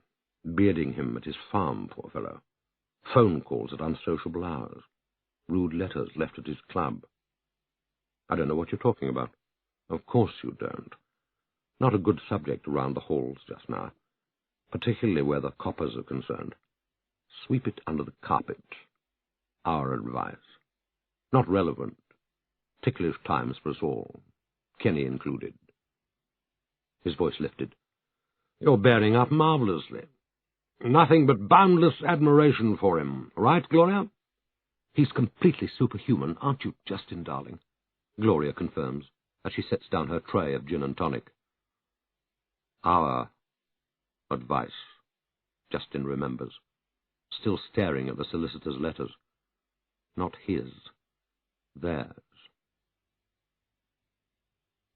bearding him at his farm, poor fellow. Phone calls at unsociable hours. Rude letters left at his club." "I don't know what you're talking about." "Of course you don't. Not a good subject around the halls just now, particularly where the coppers are concerned. Sweep it under the carpet. Our advice. Not relevant. Ticklish times for us all, Kenny included." His voice lifted. "You're bearing up marvellously. Nothing but boundless admiration for him. Right, Gloria?" "He's completely superhuman, aren't you, Jayston, darling?" Gloria confirms, as she sets down her tray of gin and tonic. "Our advice," Jayston remembers, still staring at the solicitor's letters. Not his. Theirs.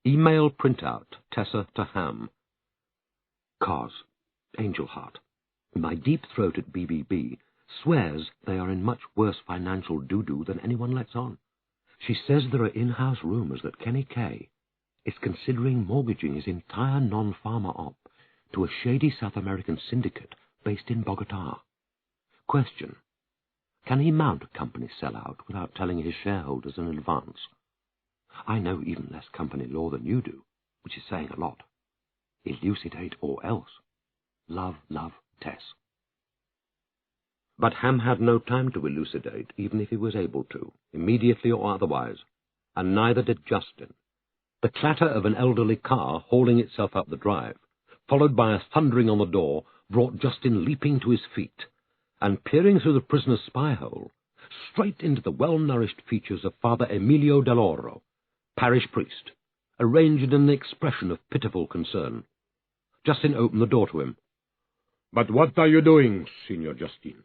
Email printout, Tessa to Ham. Cars, Angel Heart. My deep throat at BBB swears they are in much worse financial doo-doo than anyone lets on. She says there are in-house rumours that Kenny Kay is considering mortgaging his entire non-farmer op to a shady South American syndicate based in Bogotá. Question: can he mount a company sellout without telling his shareholders in advance? I know even less company law than you do, which is saying a lot. Elucidate or else. Love, Tess. But Ham had no time to elucidate, even if he was able to, immediately or otherwise, and neither did Jayston. The clatter of an elderly car hauling itself up the drive, followed by a thundering on the door, brought Jayston leaping to his feet, and peering through the prisoner's spy-hole, straight into the well-nourished features of Father Emilio Dell'Oro, parish priest, arranged in an expression of pitiful concern. Jayston opened the door to him. "But what are you doing, Signor Jayston?"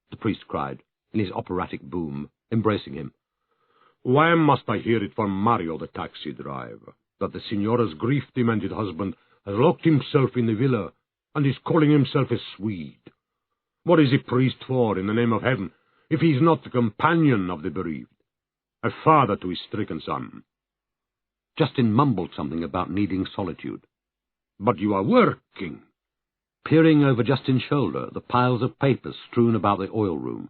the priest cried, in his operatic boom, embracing him. "Why must I hear it from Mario, the taxi driver, that the Signora's grief-demented husband has locked himself in the villa and is calling himself a Swede? What is a priest for, in the name of heaven, if he is not the companion of the bereaved, a father to his stricken son?" Jayston mumbled something about needing solitude. "But you are working." Peering over Jayston's shoulder, the piles of papers strewn about the oil room.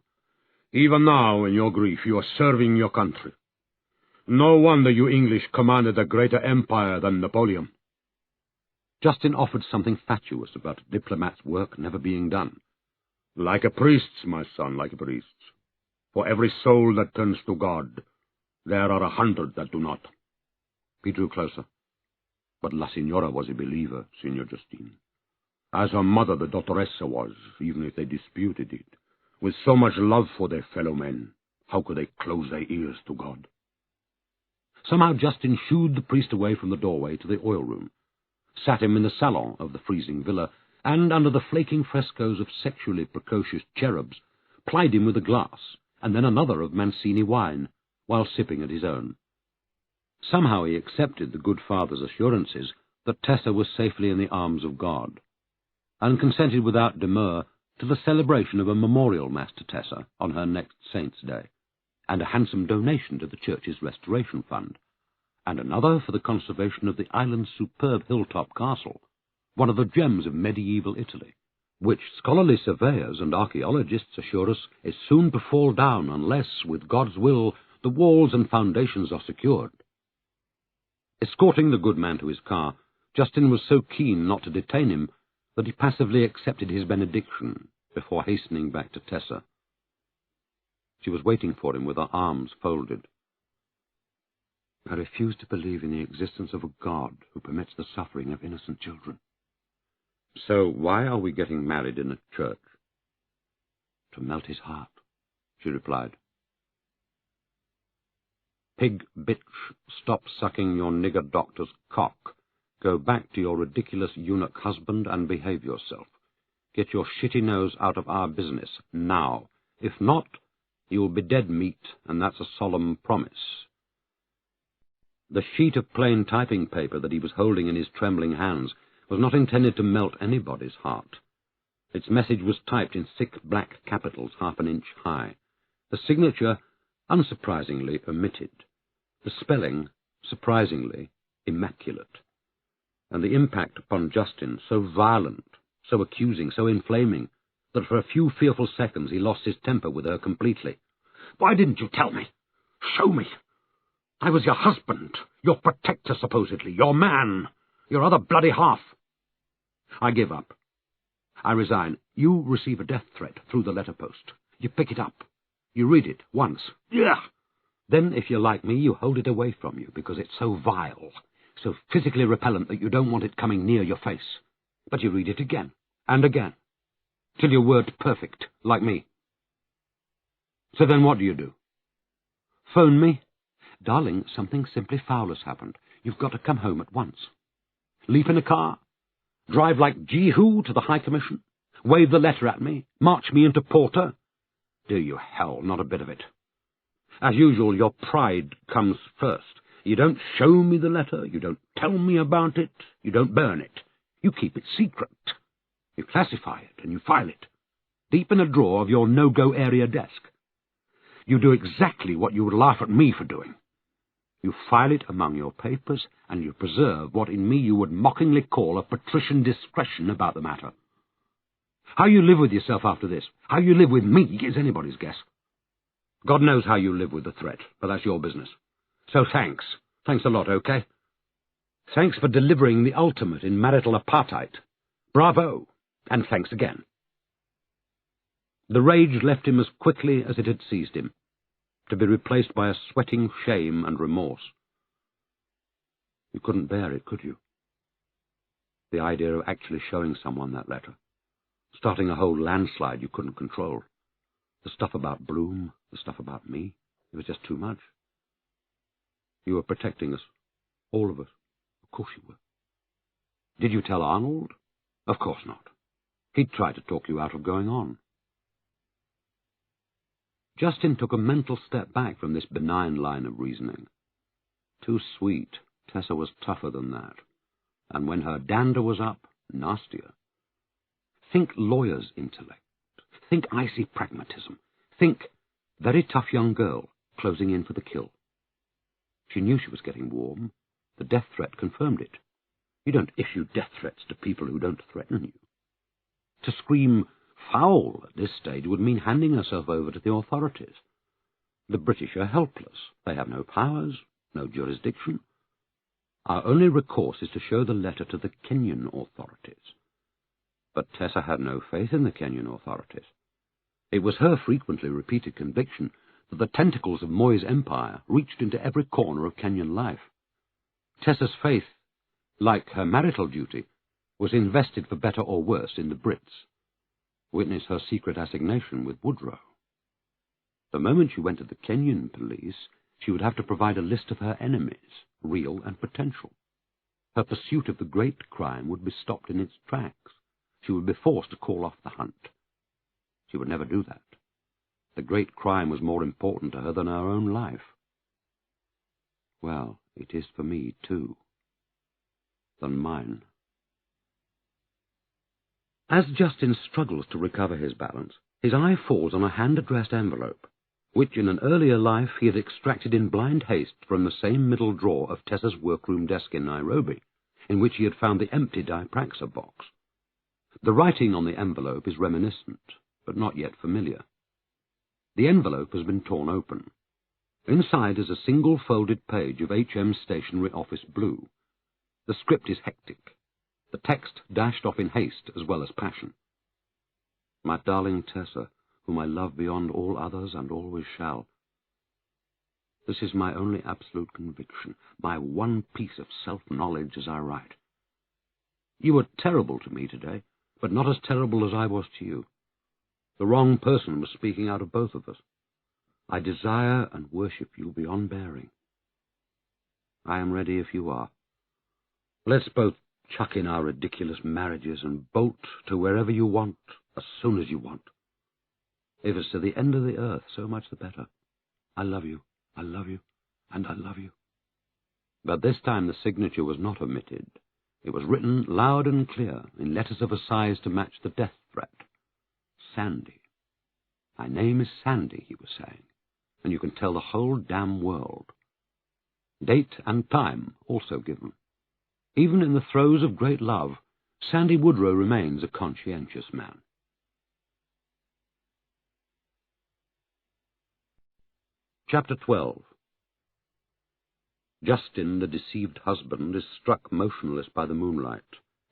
"Even now, in your grief, you are serving your country. No wonder you English commanded a greater empire than Napoleon." Jayston offered something fatuous about a diplomat's work never being done. "Like a priest's, my son, like a priest's. For every soul that turns to God, there are 100 that do not." He drew closer. "But La Signora was a believer, Signor Jayston. As her mother, the Dottoressa, was, even if they disputed it. With so much love for their fellow men, how could they close their ears to God?" Somehow Jayston shooed the priest away from the doorway to the oil room, sat him in the salon of the freezing villa, and, under the flaking frescoes of sexually precocious cherubs, plied him with a glass, and then another of Mancini wine, while sipping at his own. Somehow he accepted the good father's assurances that Tessa was safely in the arms of God, and consented without demur to the celebration of a memorial mass to Tessa on her next Saint's Day, and a handsome donation to the church's restoration fund, and another for the conservation of the island's superb hilltop castle, one of the gems of medieval Italy, which scholarly surveyors and archaeologists assure us is soon to fall down unless, with God's will, the walls and foundations are secured. Escorting the good man to his car, Jayston was so keen not to detain him that he passively accepted his benediction before hastening back to Tessa. She was waiting for him with her arms folded. "I refuse to believe in the existence of a God who permits the suffering of innocent children." "So why are we getting married in a church?" "To melt his heart," she replied. "Pig bitch, stop sucking your nigger doctor's cock. Go back to your ridiculous eunuch husband and behave yourself. Get your shitty nose out of our business, now. If not, you'll be dead meat, and that's a solemn promise." The sheet of plain typing paper that he was holding in his trembling hands was not intended to melt anybody's heart. Its message was typed in thick black capitals 1/2 inch high, the signature unsurprisingly omitted, the spelling surprisingly immaculate, and the impact upon Jayston so violent, so accusing, so inflaming, that for a few fearful seconds he lost his temper with her completely. "Why didn't you tell me? Show me. I was your husband, your protector supposedly, your man, your other bloody half. I give up. I resign. You receive a death threat through the letterpost. You pick it up. You read it once. Yeah. Then, if you like me, you hold it away from you because it's so vile, so physically repellent that you don't want it coming near your face. But you read it again and again, till you're word perfect, like me. So then what do? Phone me? Darling, something simply foul has happened. You've got to come home at once. Leap in a car? Drive like Jehu to the High Commission? Wave the letter at me? March me into Porter? Do you hell, not a bit of it. As usual, your pride comes first. You don't show me the letter, you don't tell me about it, you don't burn it. You keep it secret. You classify it and you file it, deep in a drawer of your no-go area desk. You do exactly what you would laugh at me for doing. You file it among your papers, and you preserve what in me you would mockingly call a patrician discretion about the matter. How you live with yourself after this, how you live with me, is anybody's guess. God knows how you live with the threat, but that's your business. So thanks Thanks a lot, OK? Thanks for delivering the ultimate in marital apartheid. Bravo, and thanks again. The rage left him as quickly as it had seized him, to be replaced by a sweating shame and remorse. You couldn't bear it, could you? The idea of actually showing someone that letter, starting a whole landslide you couldn't control. The stuff about Bloom, the stuff about me, it was just too much. You were protecting us, all of us. Of course you were. Did you tell Arnold? Of course not. He'd tried to talk you out of going on. Jayston took a mental step back from this benign line of reasoning. Too sweet, Tessa was tougher than that, and when her dander was up, nastier. Think lawyer's intellect. Think icy pragmatism. Think very tough young girl closing in for the kill. She knew she was getting warm. The death threat confirmed it. You don't issue death threats to people who don't threaten you. To scream foul at this stage would mean handing herself over to the authorities. The British are helpless. They have no powers, no jurisdiction. Our only recourse is to show the letter to the Kenyan authorities. But Tessa had no faith in the Kenyan authorities. It was her frequently repeated conviction that the tentacles of Moy's empire reached into every corner of Kenyan life. Tessa's faith, like her marital duty, was invested for better or worse in the Brits. Witness her secret assignation with Woodrow. The moment she went to the Kenyan police, she would have to provide a list of her enemies, real and potential. Her pursuit of the great crime would be stopped in its tracks. She would be forced to call off the hunt. She would never do that. The great crime was more important to her than her own life. Well, it is for me, too. Than mine. As Jayston struggles to recover his balance, his eye falls on a hand-addressed envelope, which in an earlier life he had extracted in blind haste from the same middle drawer of Tessa's workroom desk in Nairobi, in which he had found the empty Dipraxa box. The writing on the envelope is reminiscent, but not yet familiar. The envelope has been torn open. Inside is a single folded page of H.M. Stationery Office Blue. The script is hectic, the text dashed off in haste as well as passion. My darling Tessa, whom I love beyond all others and always shall. This is my only absolute conviction, my one piece of self-knowledge as I write. You were terrible to me today, but not as terrible as I was to you. The wrong person was speaking out of both of us. I desire and worship you beyond bearing. I am ready if you are. Let's both chuck in our ridiculous marriages and bolt to wherever you want, as soon as you want. If it's to the end of the earth, so much the better. I love you, and I love you. But this time the signature was not omitted. It was written loud and clear, in letters of a size to match the death threat. Sandy. My name is Sandy, he was saying, and you can tell the whole damn world. Date and time also given. Even in the throes of great love, Sandy Woodrow remains a conscientious man. Chapter 12. Jayston, the deceived husband, is struck motionless by the moonlight,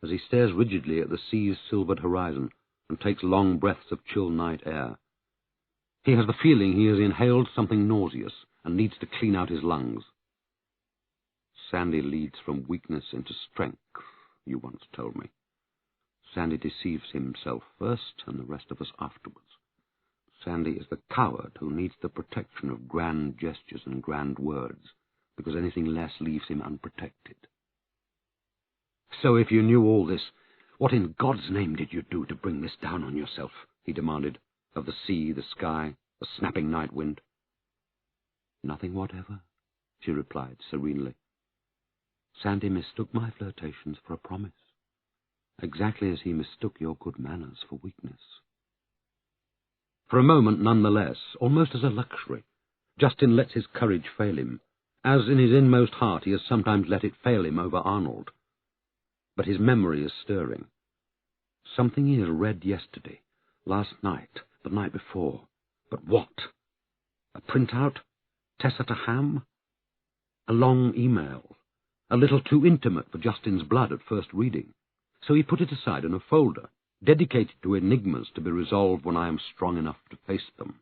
as he stares rigidly at the sea's silvered horizon and takes long breaths of chill night air. He has the feeling he has inhaled something nauseous and needs to clean out his lungs. Sandy leads from weakness into strength, you once told me. Sandy deceives himself first and the rest of us afterwards. Sandy is the coward who needs the protection of grand gestures and grand words, because anything less leaves him unprotected. So if you knew all this, what in God's name did you do to bring this down on yourself? He demanded, of the sea, the sky, the snapping night wind. Nothing whatever, she replied serenely. Sandy mistook my flirtations for a promise, exactly as he mistook your good manners for weakness. For a moment, nonetheless, almost as a luxury, Jayston lets his courage fail him, as in his inmost heart he has sometimes let it fail him over Arnold. But his memory is stirring. Something he has read yesterday, last night, the night before. But what? A printout? Tessa to Ham? A long email, a little too intimate for Justin's blood at first reading, so he put it aside in a folder, dedicated to enigmas to be resolved when I am strong enough to face them.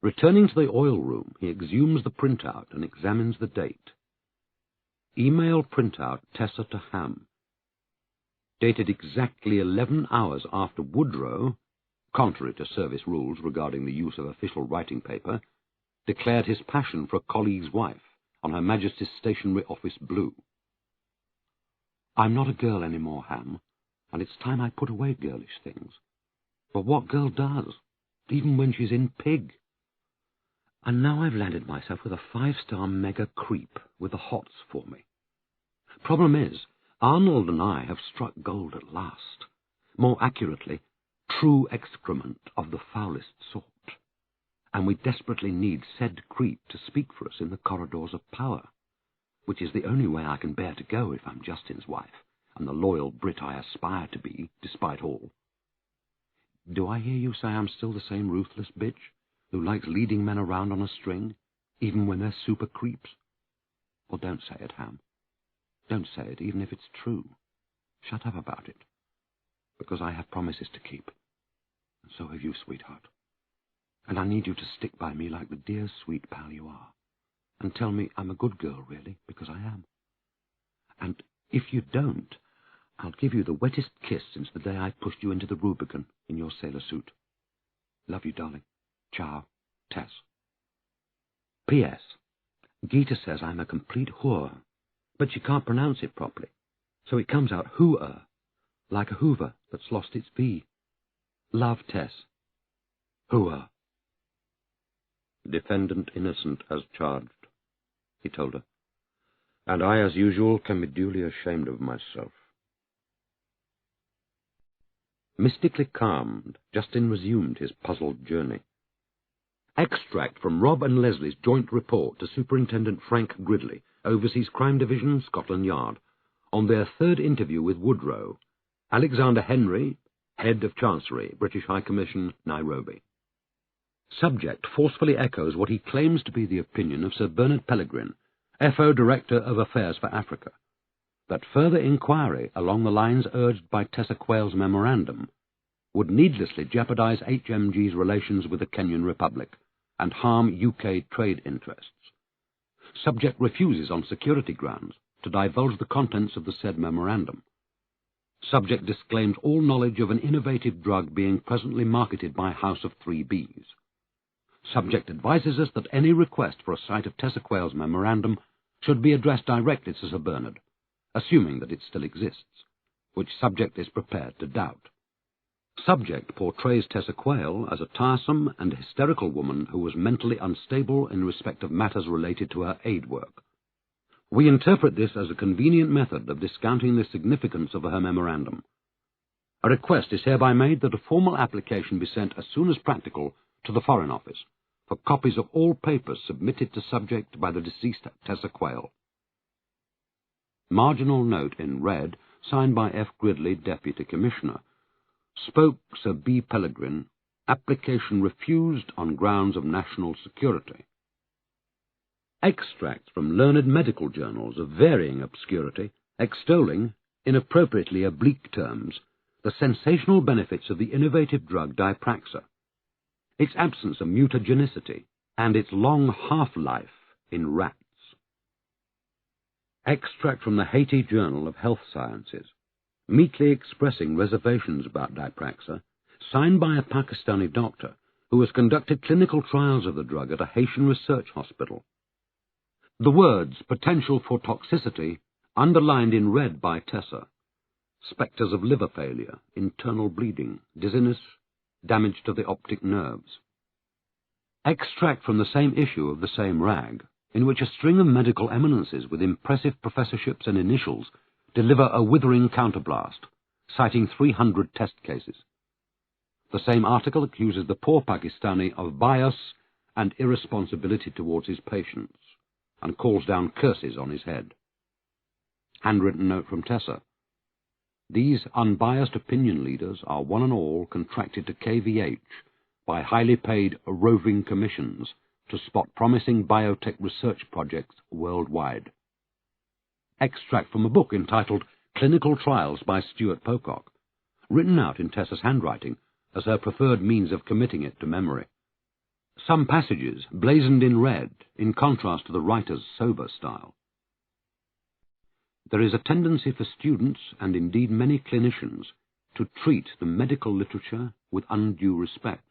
Returning to the oil room, he exhumes the printout and examines the date. Email printout Tessa to Ham, dated exactly 11 hours after Woodrow, contrary to service rules regarding the use of official writing paper, declared his passion for a colleague's wife on Her Majesty's Stationery Office blue. I'm not a girl any more, Ham, and it's time I put away girlish things. But what girl does, even when she's in pig? And now I've landed myself with a 5-star mega creep with the hots for me. Problem is, Arnold and I have struck gold at last. More accurately, true excrement of the foulest sort. And we desperately need said creep to speak for us in the corridors of power, which is the only way I can bear to go if I'm Justin's wife, and the loyal Brit I aspire to be, despite all. Do I hear you say I'm still the same ruthless bitch, who likes leading men around on a string, even when they're super creeps? Well, don't say it, Ham. Don't say it, even if it's true. Shut up about it, because I have promises to keep, and so have you, sweetheart. And I need you to stick by me like the dear, sweet pal you are, and tell me I'm a good girl, really, because I am. And if you don't, I'll give you the wettest kiss since the day I pushed you into the Rubicon in your sailor suit. Love you, darling. Ciao, Tess. P.S. Gita says I'm a complete whore, but she can't pronounce it properly, so it comes out hooer, like a hoover that's lost its V. Love, Tess. Hooer. Defendant innocent as charged, he told her, and I, as usual, can be duly ashamed of myself. Mystically calmed, Justin resumed his puzzled journey. Extract from Rob and Leslie's joint report to Superintendent Frank Gridley, Overseas Crime Division, Scotland Yard, on their third interview with Woodrow. Alexander Henry, Head of Chancery, British High Commission, Nairobi. Subject forcefully echoes what he claims to be the opinion of Sir Bernard Pellegrin, FO Director of Affairs for Africa, that further inquiry along the lines urged by Tessa Quayle's memorandum would needlessly jeopardize HMG's relations with the Kenyan Republic and harm UK trade interests. Subject refuses on security grounds to divulge the contents of the said memorandum. Subject disclaims all knowledge of an innovative drug being presently marketed by House of 3Bs. Subject advises us that any request for a sight of Tessa Quayle's memorandum should be addressed directly to Sir Bernard, assuming that it still exists, which Subject is prepared to doubt. Subject portrays Tessa Quayle as a tiresome and hysterical woman who was mentally unstable in respect of matters related to her aid work. We interpret this as a convenient method of discounting the significance of her memorandum. A request is hereby made that a formal application be sent as soon as practical to the Foreign Office for copies of all papers submitted to Subject by the deceased Tessa Quayle. Marginal note in red, signed by F. Gridley, Deputy Commissioner. Spoke Sir B. Pellegrin, application refused on grounds of national security. Extracts from learned medical journals of varying obscurity, extolling, in appropriately oblique terms, the sensational benefits of the innovative drug Dipraxa, its absence of mutagenicity, and its long half-life in rats. Extract from the Haiti Journal of Health Sciences, meekly expressing reservations about Dipraxa, signed by a Pakistani doctor who has conducted clinical trials of the drug at a Haitian research hospital. The words potential for toxicity underlined in red by Tessa. Spectres of liver failure, internal bleeding, dizziness, damage to the optic nerves. Extract from the same issue of the same rag, in which a string of medical eminences with impressive professorships and initials deliver a withering counterblast, citing 300 test cases. The same article accuses the poor Pakistani of bias and irresponsibility towards his patients, and calls down curses on his head. Handwritten note from Tessa. These unbiased opinion leaders are one and all contracted to KVH by highly paid roving commissions to spot promising biotech research projects worldwide. Extract from a book entitled Clinical Trials by Stuart Pocock, written out in Tessa's handwriting as her preferred means of committing it to memory. Some passages blazoned in red, in contrast to the writer's sober style. There is a tendency for students, and indeed many clinicians, to treat the medical literature with undue respect.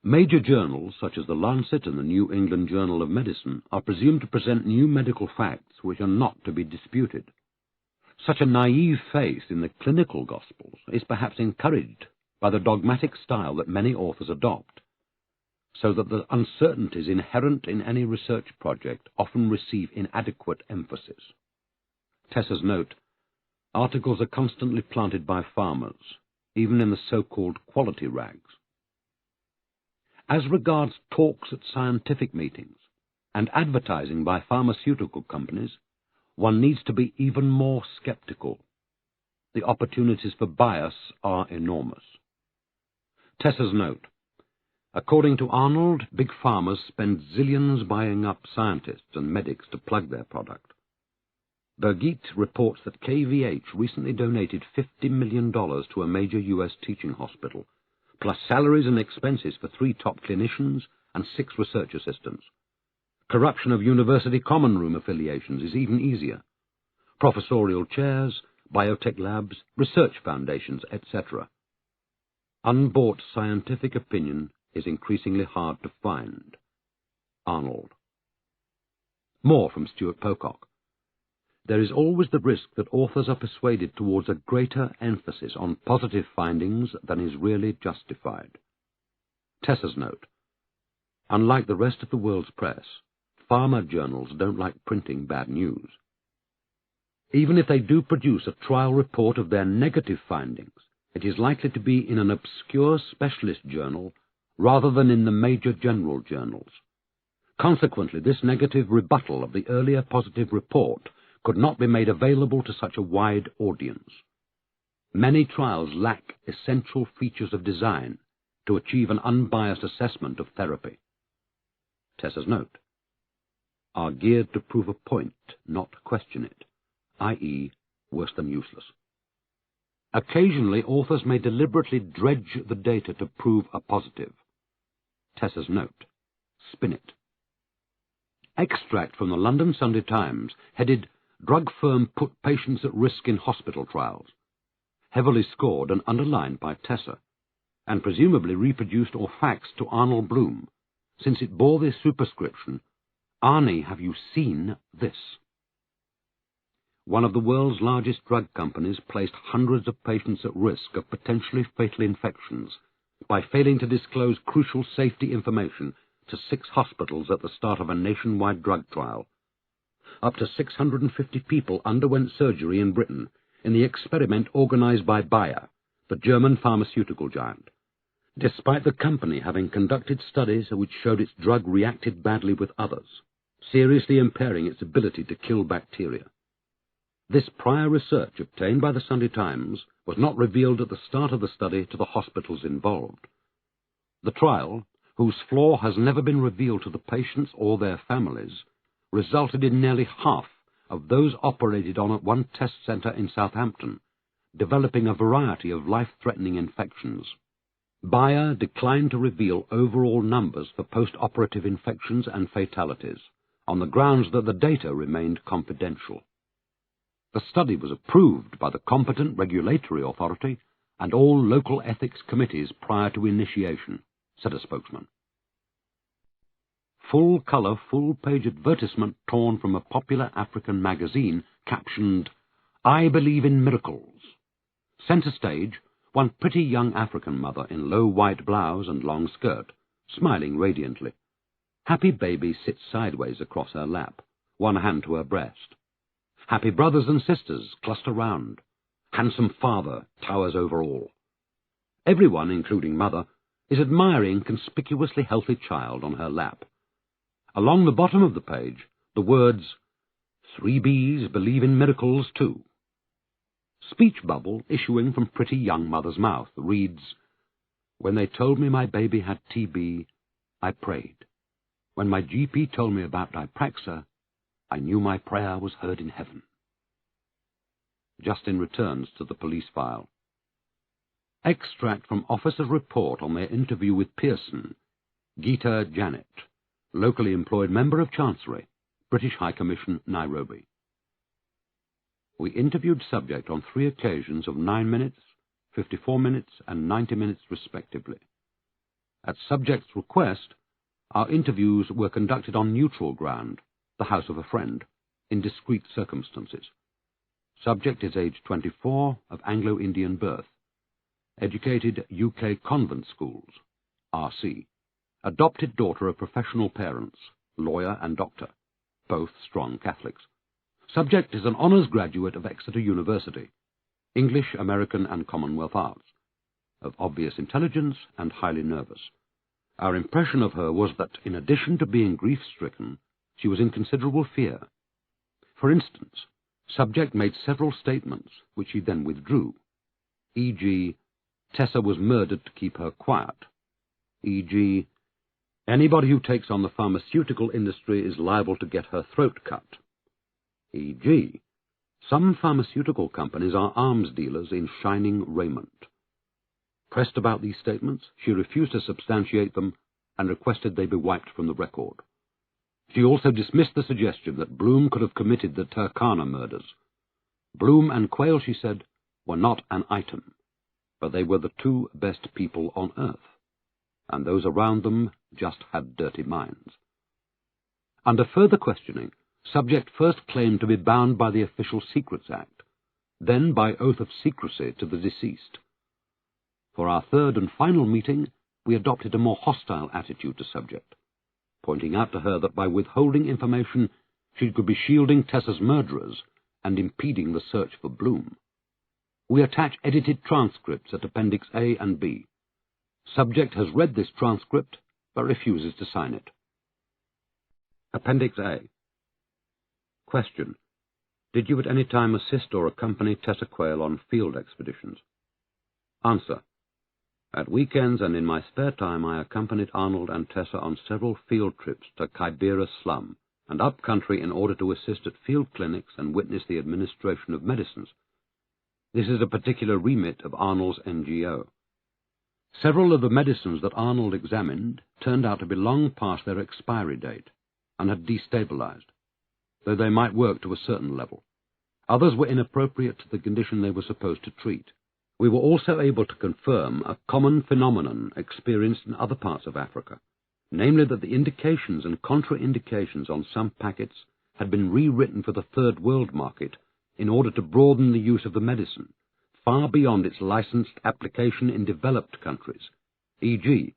Major journals, such as the Lancet and the New England Journal of Medicine, are presumed to present new medical facts which are not to be disputed. Such a naive faith in the clinical gospels is perhaps encouraged by the dogmatic style that many authors adopt, so that the uncertainties inherent in any research project often receive inadequate emphasis. Tessa's note: articles are constantly planted by farmers, even in the so-called quality rags. As regards talks at scientific meetings and advertising by pharmaceutical companies, one needs to be even more skeptical. The opportunities for bias are enormous. Tessa's note: according to Arnold, big farmers spend zillions buying up scientists and medics to plug their product. Birgit reports that KVH recently donated $50 million to a major U.S. teaching hospital, plus salaries and expenses for 3 top clinicians and 6 research assistants. Corruption of university common room affiliations is even easier. Professorial chairs, biotech labs, research foundations, etc. Unbought scientific opinion is increasingly hard to find. Arnold. More from Stuart Pocock. There is always the risk that authors are persuaded towards a greater emphasis on positive findings than is really justified. Tessa's note: unlike the rest of the world's press, pharma journals don't like printing bad news. Even if they do produce a trial report of their negative findings, it is likely to be in an obscure specialist journal rather than in the major general journals. Consequently, this negative rebuttal of the earlier positive report could not be made available to such a wide audience. Many trials lack essential features of design to achieve an unbiased assessment of therapy. Tessa's note: are geared to prove a point, not question it, i.e., worse than useless. Occasionally, authors may deliberately dredge the data to prove a positive. Tessa's note: spin it. Extract from the London Sunday Times, headed "Drug Firm Put Patients at Risk in Hospital Trials," heavily scored and underlined by Tessa, and presumably reproduced or faxed to Arnold Bloom, since it bore the superscription, "Arnie, have you seen this?" One of the world's largest drug companies placed hundreds of patients at risk of potentially fatal infections by failing to disclose crucial safety information to 6 hospitals at the start of a nationwide drug trial. Up to 650 people underwent surgery in Britain in the experiment organized by Bayer, the German pharmaceutical giant, despite the company having conducted studies which showed its drug reacted badly with others, seriously impairing its ability to kill bacteria. This prior research obtained by the Sunday Times was not revealed at the start of the study to the hospitals involved. The trial, whose flaw has never been revealed to the patients or their families, resulted in nearly half of those operated on at one test centre in Southampton developing a variety of life-threatening infections. Bayer declined to reveal overall numbers for post-operative infections and fatalities, on the grounds that the data remained confidential. The study was approved by the competent regulatory authority and all local ethics committees prior to initiation, said a spokesman. Full-colour, full-page advertisement torn from a popular African magazine captioned, "I believe in miracles." Centre stage, one pretty young African mother in low white blouse and long skirt, smiling radiantly. Happy baby sits sideways across her lap, one hand to her breast. Happy brothers and sisters cluster round. Handsome father towers over all. Everyone, including mother, is admiring conspicuously healthy child on her lap. Along the bottom of the page, the words, "3 Bs believe in miracles too." Speech bubble issuing from pretty young mother's mouth reads, "When they told me my baby had TB, I prayed. When my GP told me about Dipraxa, I knew my prayer was heard in heaven. Jayston returns to the police file. Extract from officer's report on their interview with Pearson, Gita Janet, locally employed member of Chancery, British High Commission, Nairobi. We interviewed subject on 3 occasions of 9 minutes, 54 minutes, and 90 minutes respectively. At subject's request, our interviews were conducted on neutral ground, the house of a friend, in discreet circumstances. Subject is aged 24, of Anglo-Indian birth. Educated UK convent schools, RC. Adopted daughter of professional parents, lawyer and doctor, both strong Catholics. Subject is an honours graduate of Exeter University, English, American and Commonwealth Arts, of obvious intelligence and highly nervous. Our impression of her was that, in addition to being grief-stricken, she was in considerable fear. For instance, subject made several statements, which she then withdrew, e.g., Tessa was murdered to keep her quiet, e.g., anybody who takes on the pharmaceutical industry is liable to get her throat cut, e.g., some pharmaceutical companies are arms dealers in shining raiment. Pressed about these statements, she refused to substantiate them and requested they be wiped from the record. She also dismissed the suggestion that Bloom could have committed the Turkana murders. Bloom and Quayle, she said, were not an item, but they were the 2 best people on earth, and those around them just had dirty minds. Under further questioning, subject first claimed to be bound by the Official Secrets Act, then by oath of secrecy to the deceased. For our 3rd and final meeting, we adopted a more hostile attitude to subject, pointing out to her that by withholding information she could be shielding Tessa's murderers and impeding the search for Bloom. We attach edited transcripts at Appendix A and B. Subject has read this transcript, but refuses to sign it. Appendix A. Question. Did you at any time assist or accompany Tessa Quayle on field expeditions? Answer. At weekends and in my spare time I accompanied Arnold and Tessa on several field trips to Kibera slum and up country in order to assist at field clinics and witness the administration of medicines. This is a particular remit of Arnold's NGO. Several of the medicines that Arnold examined turned out to be long past their expiry date and had destabilized, though they might work to a certain level. Others were inappropriate to the condition they were supposed to treat. We were also able to confirm a common phenomenon experienced in other parts of Africa, namely that the indications and contraindications on some packets had been rewritten for the Third World market in order to broaden the use of the medicine, far beyond its licensed application in developed countries, e.g.,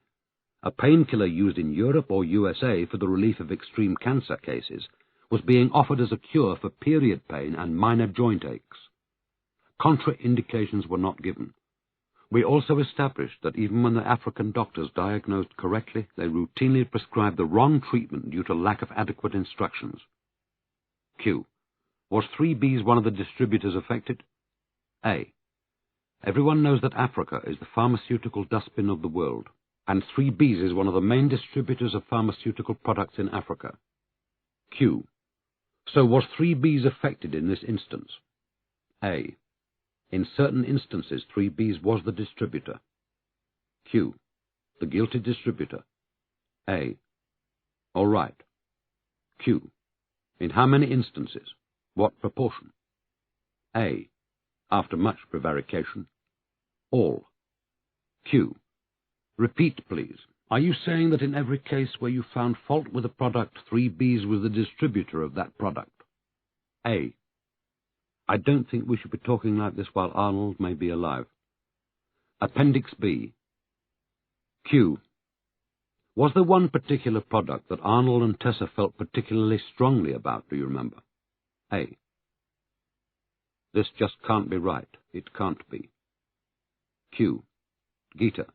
a painkiller used in Europe or USA for the relief of extreme cancer cases was being offered as a cure for period pain and minor joint aches. Contraindications were not given. We also established that even when the African doctors diagnosed correctly, they routinely prescribed the wrong treatment due to lack of adequate instructions. Q. Was 3Bs one of the distributors affected? A. Everyone knows that Africa is the pharmaceutical dustbin of the world, and 3Bs is one of the main distributors of pharmaceutical products in Africa. Q. So was 3Bs affected in this instance? A. In certain instances, 3Bs was the distributor. Q. The guilty distributor. A. All right. Q. In how many instances? What proportion? A. After much prevarication. All. Q. Repeat, please. Are you saying that in every case where you found fault with a product, 3Bs was the distributor of that product? A. I don't think we should be talking like this while Arnold may be alive. Appendix B. Q. Was there one particular product that Arnold and Tessa felt particularly strongly about, do you remember? A. This just can't be right. It can't be. Q. Gita.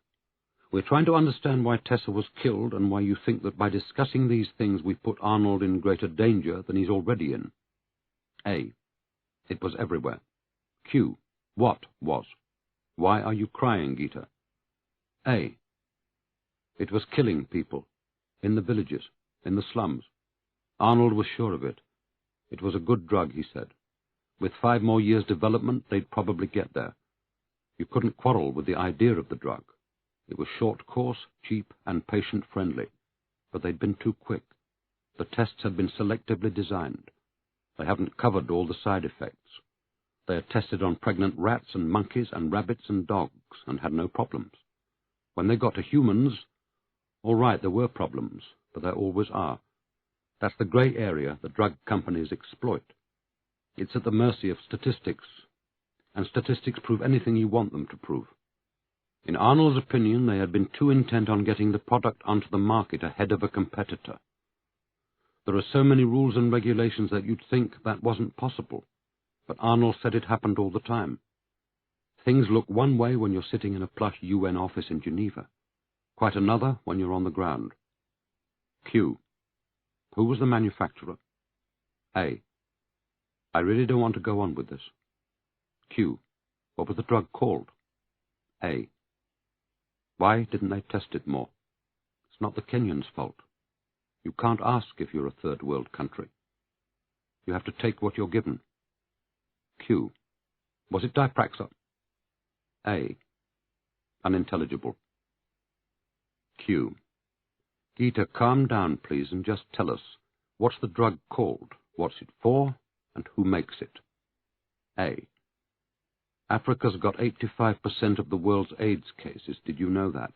We're trying to understand why Tessa was killed and why you think that by discussing these things we put Arnold in greater danger than he's already in. A. It was everywhere. Q. What was? Why are you crying, Gita? A. It was killing people. In the villages. in the slums. Arnold was sure of it. It was a good drug, he said. With 5 more years' development, they'd probably get there. You couldn't quarrel with the idea of the drug. It was short course, cheap, and patient-friendly. But they'd been too quick. The tests had been selectively designed. They haven't covered all the side effects. They had tested on pregnant rats and monkeys and rabbits and dogs, and had no problems. When they got to humans, all right, there were problems, but there always are. That's the grey area the drug companies exploit. It's at the mercy of statistics, and statistics prove anything you want them to prove. In Arnold's opinion, they had been too intent on getting the product onto the market ahead of a competitor. There are so many rules and regulations that you'd think that wasn't possible, but Arnold said it happened all the time. Things look one way when you're sitting in a plush UN office in Geneva, quite another when you're on the ground. Q. Who was the manufacturer? A. I really don't want to go on with this. Q. What was the drug called? A. Why didn't they test it more? It's not the Kenyans' fault. You can't ask if you're a third world country. You have to take what you're given. Q. Was it Dipraxa? A. Unintelligible. Q. Gita, calm down, please, and just tell us, what's the drug called, what's it for, and who makes it? A. Africa's got 85% of the world's AIDS cases. Did you know that?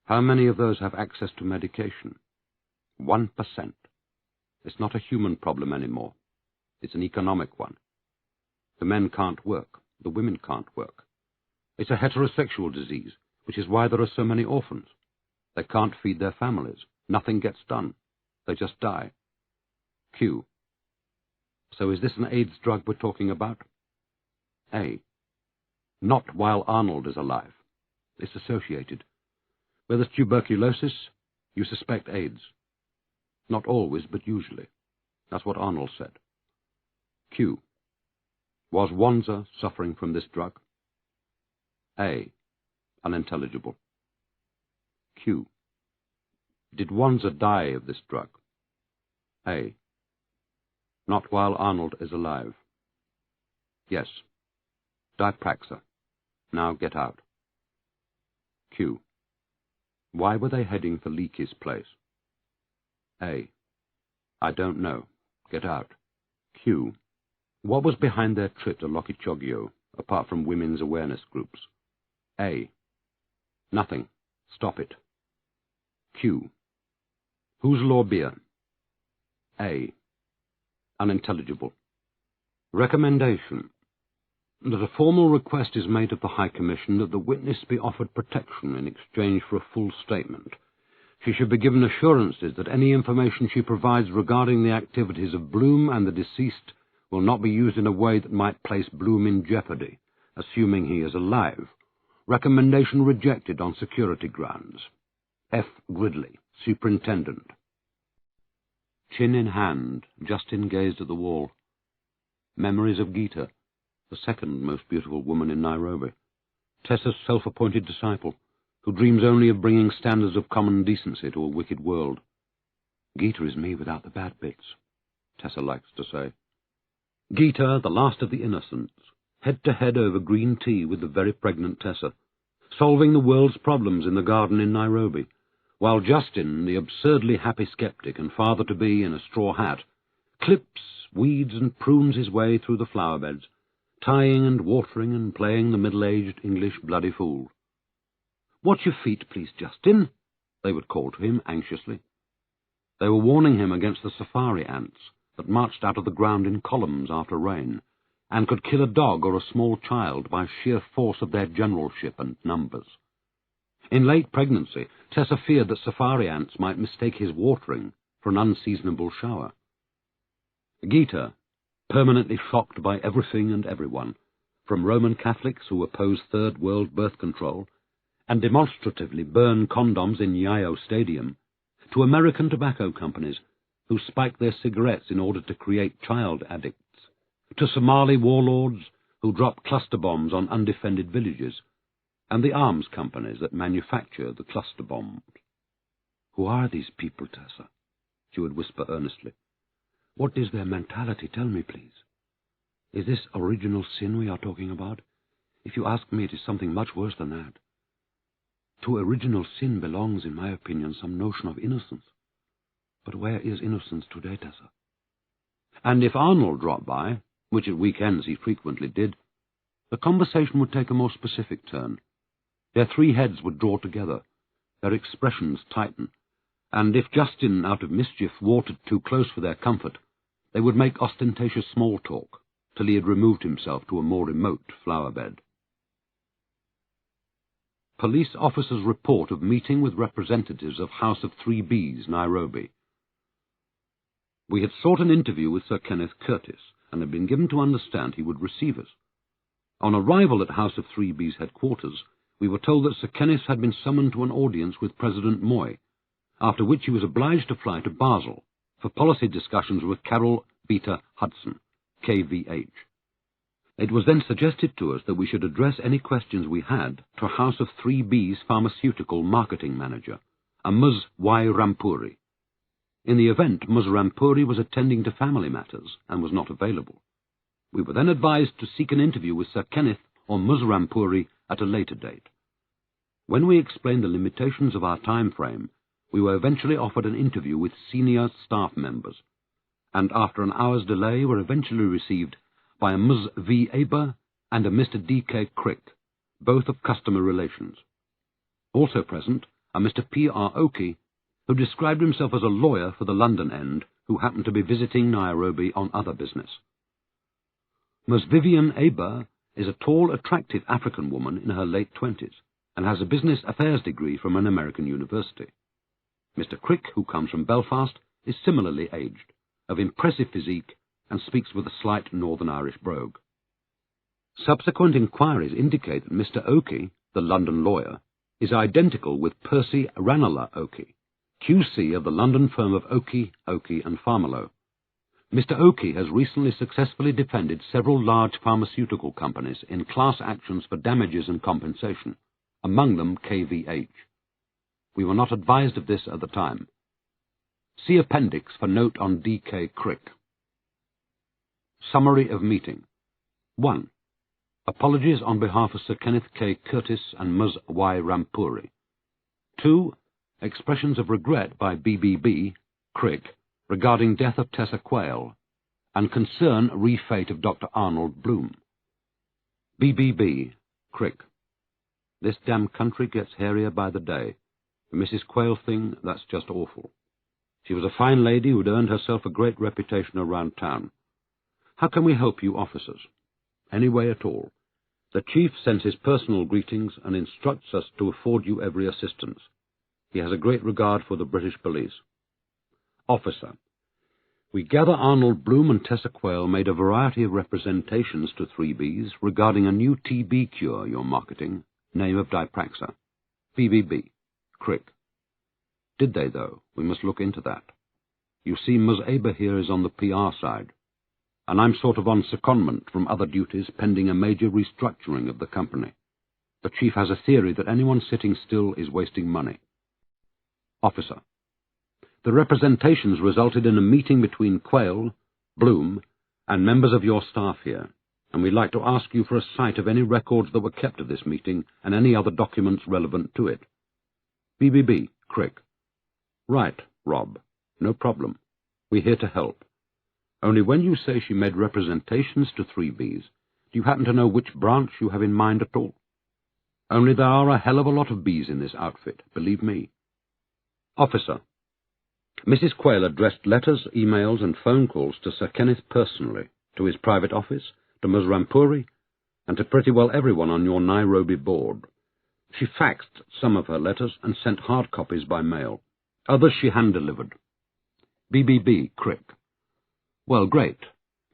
How many of those have access to medication? 1%. It's not a human problem anymore. It's an economic one. The men can't work. The women can't work. It's a heterosexual disease, which is why there are so many orphans. They can't feed their families. Nothing gets done. They just die. Q. So is this an AIDS drug we're talking about? A. Not while Arnold is alive. It's associated. Where there's tuberculosis, you suspect AIDS. Not always, but usually. That's what Arnold said. Q. Was Wanza suffering from this drug? A. Unintelligible. Q. Did Wanza die of this drug? A. Not while Arnold is alive. Yes. Dipraxa. Now get out. Q. Why were they heading for Leakey's place? A. I don't know. Get out. Q. What was behind their trip to Lokichogio, apart from women's awareness groups? A. Nothing. Stop it. Q. Whose Lorbeer? A. Unintelligible. Recommendation. That a formal request is made of the High Commission that the witness be offered protection in exchange for a full statement. She should be given assurances that any information she provides regarding the activities of Bloom and the deceased will not be used in a way that might place Bloom in jeopardy, assuming he is alive. Recommendation rejected on security grounds. F. Gridley, Superintendent. Chin in hand, Jayston gazed at the wall. Memories of Gita, the second most beautiful woman in Nairobi. Tessa's self-appointed disciple, who dreams only of bringing standards of common decency to a wicked world. Gita is me without the bad bits, Tessa likes to say. Gita, the last of the innocents, head-to-head over green tea with the very pregnant Tessa, solving the world's problems in the garden in Nairobi, while Jayston, the absurdly happy skeptic and father-to-be in a straw hat, clips, weeds and prunes his way through the flower beds, tying and watering and playing the middle-aged English bloody fool. "Watch your feet, please, Jayston," they would call to him anxiously. They were warning him against the safari ants that marched out of the ground in columns after rain, and could kill a dog or a small child by sheer force of their generalship and numbers. In late pregnancy, Tessa feared that safari ants might mistake his watering for an unseasonable shower. Gita, permanently shocked by everything and everyone, from Roman Catholics who oppose Third World birth control and demonstratively burn condoms in Nyayo Stadium, to American tobacco companies who spike their cigarettes in order to create child addicts, to Somali warlords who drop cluster bombs on undefended villages, and the arms companies that manufacture the cluster bombs. Who are these people, Tessa? she would whisper earnestly. "What is their mentality? Tell me, please. Is this original sin we are talking about? If you ask me, it is something much worse than that. To original sin belongs, in my opinion, some notion of innocence. But where is innocence today, Tessa?" And if Arnold dropped by, which at weekends he frequently did, the conversation would take a more specific turn. Their three heads would draw together, their expressions tighten, and if Jayston, out of mischief, watered too close for their comfort, they would make ostentatious small talk, till he had removed himself to a more remote flower-bed. Police officer's report of meeting with representatives of House of 3Bs, Nairobi. We had sought an interview with Sir Kenneth Curtis, and had been given to understand he would receive us. On arrival at House of 3B's headquarters, we were told that Sir Kenneth had been summoned to an audience with President Moy, after which he was obliged to fly to Basel for policy discussions with Carroll Beta Hudson, KVH. It was then suggested to us that we should address any questions we had to House of 3B's pharmaceutical marketing manager, a Ms. Y. Rampuri. In the event, Ms. Rampuri was attending to family matters and was not available. We were then advised to seek an interview with Sir Kenneth or Ms. Rampuri at a later date. When we explained the limitations of our time frame, we were eventually offered an interview with senior staff members, and after an hour's delay were eventually received by a Ms. V. Aber and a Mr. D.K. Crick, both of customer relations. Also present, a Mr. P.R. Oakey, who described himself as a lawyer for the London end, who happened to be visiting Nairobi on other business. Ms. Vivian Aber is a tall, attractive African woman in her late 20s, and has a business affairs degree from an American university. Mr. Crick, who comes from Belfast, is similarly aged, of impressive physique, and speaks with a slight Northern Irish brogue. Subsequent inquiries indicate that Mr. Oakey, the London lawyer, is identical with Percy Ranelagh Oakey, QC of the London firm of Oakey, and Farmerlow. Mr. Oakey has recently successfully defended several large pharmaceutical companies in class actions for damages and compensation, among them KVH. We were not advised of this at the time. See appendix for note on D.K. Crick. Summary of meeting. 1. Apologies on behalf of Sir Kenneth K. Curtis and Ms. Y. Rampuri. 2. Expressions of regret by BBB, Crick, regarding death of Tessa Quayle, and concern re fate of Dr. Arnold Bloom. BBB, Crick. This damn country gets hairier by the day. The Mrs. Quayle thing, that's just awful. She was a fine lady who'd earned herself a great reputation around town. How can we help you officers? Any way at all. The Chief sends his personal greetings and instructs us to afford you every assistance. He has a great regard for the British police. Officer. We gather Arnold Bloom and Tessa Quayle made a variety of representations to 3Bs regarding a new TB cure you're marketing, name of Dipraxa. BBB. Crick. Did they, though? We must look into that. You see, Ms. Aber here is on the PR side, and I'm sort of on secondment from other duties pending a major restructuring of the company. The Chief has a theory that anyone sitting still is wasting money. Officer. The representations resulted in a meeting between Quayle, Bloom, and members of your staff here, and we'd like to ask you for a sight of any records that were kept of this meeting and any other documents relevant to it. BBB, Crick. Right, Rob. No problem. We're here to help. Only when you say she made representations to 3Bs, do you happen to know which branch you have in mind at all? Only there are a hell of a lot of Bs in this outfit, believe me. Officer. Mrs. Quayle addressed letters, emails, and phone calls to Sir Kenneth personally, to his private office, to Ms. Rampuri, and to pretty well everyone on your Nairobi board. She faxed some of her letters and sent hard copies by mail. Others she hand-delivered. BBB, Crick. Well, great.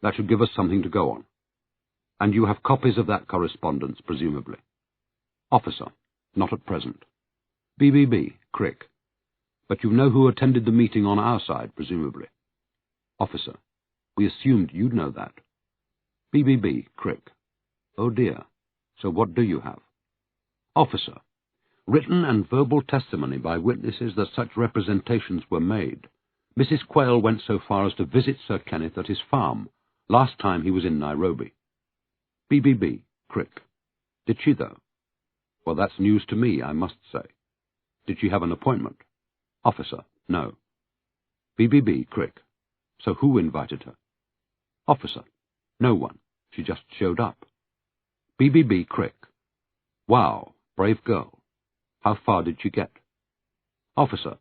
That should give us something to go on. And you have copies of that correspondence, presumably. Officer. Not at present. BBB, Crick. But you know who attended the meeting on our side, presumably. Officer. We assumed you'd know that. BBB, Crick. Oh dear. So what do you have? Officer. Written and verbal testimony by witnesses that such representations were made. Mrs. Quayle went so far as to visit Sir Kenneth at his farm, last time he was in Nairobi. BBB, Crick. Did she, though? Well, that's news to me, I must say. Did she have an appointment? Officer, no. BBB, Crick. So who invited her? Officer, no one. She just showed up. BBB, Crick. Wow, brave girl. How far did she get? Officer,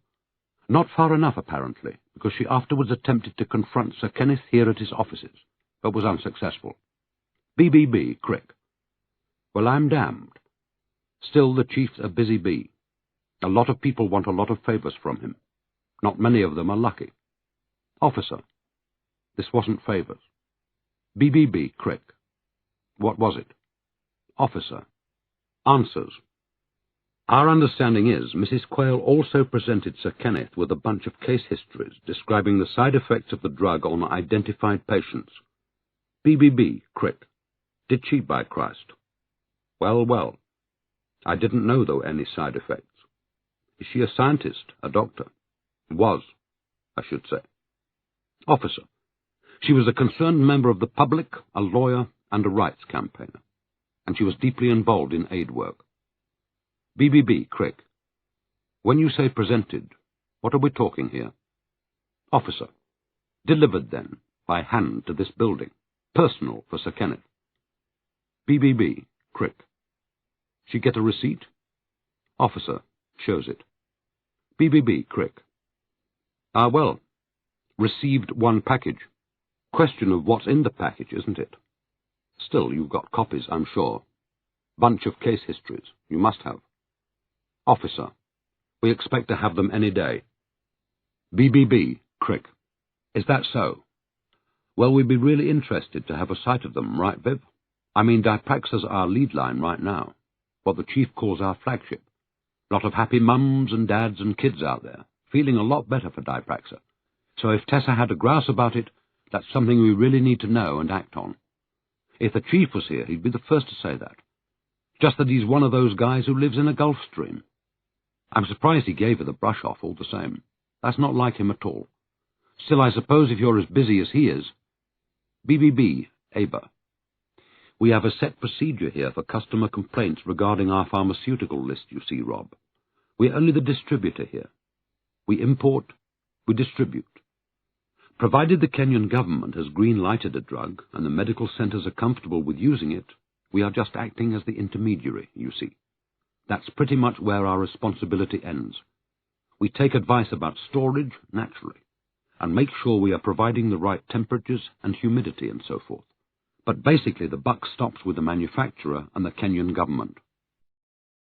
not far enough, apparently, because she afterwards attempted to confront Sir Kenneth here at his offices, but was unsuccessful. BBB, Crick. Well, I'm damned. Still, the chief's a busy bee. A lot of people want a lot of favours from him. Not many of them are lucky. Officer, this wasn't favours. BBB, Crick. What was it? Officer, answers. Our understanding is Mrs. Quayle also presented Sir Kenneth with a bunch of case histories describing the side effects of the drug on identified patients. BBB, Crick. Did she, by Christ? Well, well. I didn't know there were any side effects. Is she a scientist, a doctor? Was, I should say. Officer, she was a concerned member of the public, a lawyer, and a rights campaigner, and she was deeply involved in aid work. BBB, Crick. When you say presented, what are we talking here? Officer, delivered then, by hand to this building, personal for Sir Kenneth. BBB, Crick. She get a receipt? Officer, shows it. BBB, Crick. Ah, well, received one package. Question of what's in the package, isn't it? Still, you've got copies, I'm sure. Bunch of case histories, you must have. Officer, we expect to have them any day. BBB, Crick. Is that so? Well, we'd be really interested to have a sight of them, right, Viv? I mean, Dipraxa's our lead line right now, what the chief calls our flagship. Lot of happy mums and dads and kids out there, feeling a lot better for Dipraxa. So if Tessa had a grouse about it, that's something we really need to know and act on. If the chief was here, he'd be the first to say that. Just that he's one of those guys who lives in a Gulf Stream. I'm surprised he gave her the brush off all the same. That's not like him at all. Still, I suppose if you're as busy as he is... BBB, Aber. We have a set procedure here for customer complaints regarding our pharmaceutical list, you see, Rob. We're only the distributor here. We import, we distribute. Provided the Kenyan government has green-lighted a drug and the medical centres are comfortable with using it, we are just acting as the intermediary, you see. That's pretty much where our responsibility ends. We take advice about storage, naturally, and make sure we are providing the right temperatures and humidity and so forth. But basically the buck stops with the manufacturer and the Kenyan government.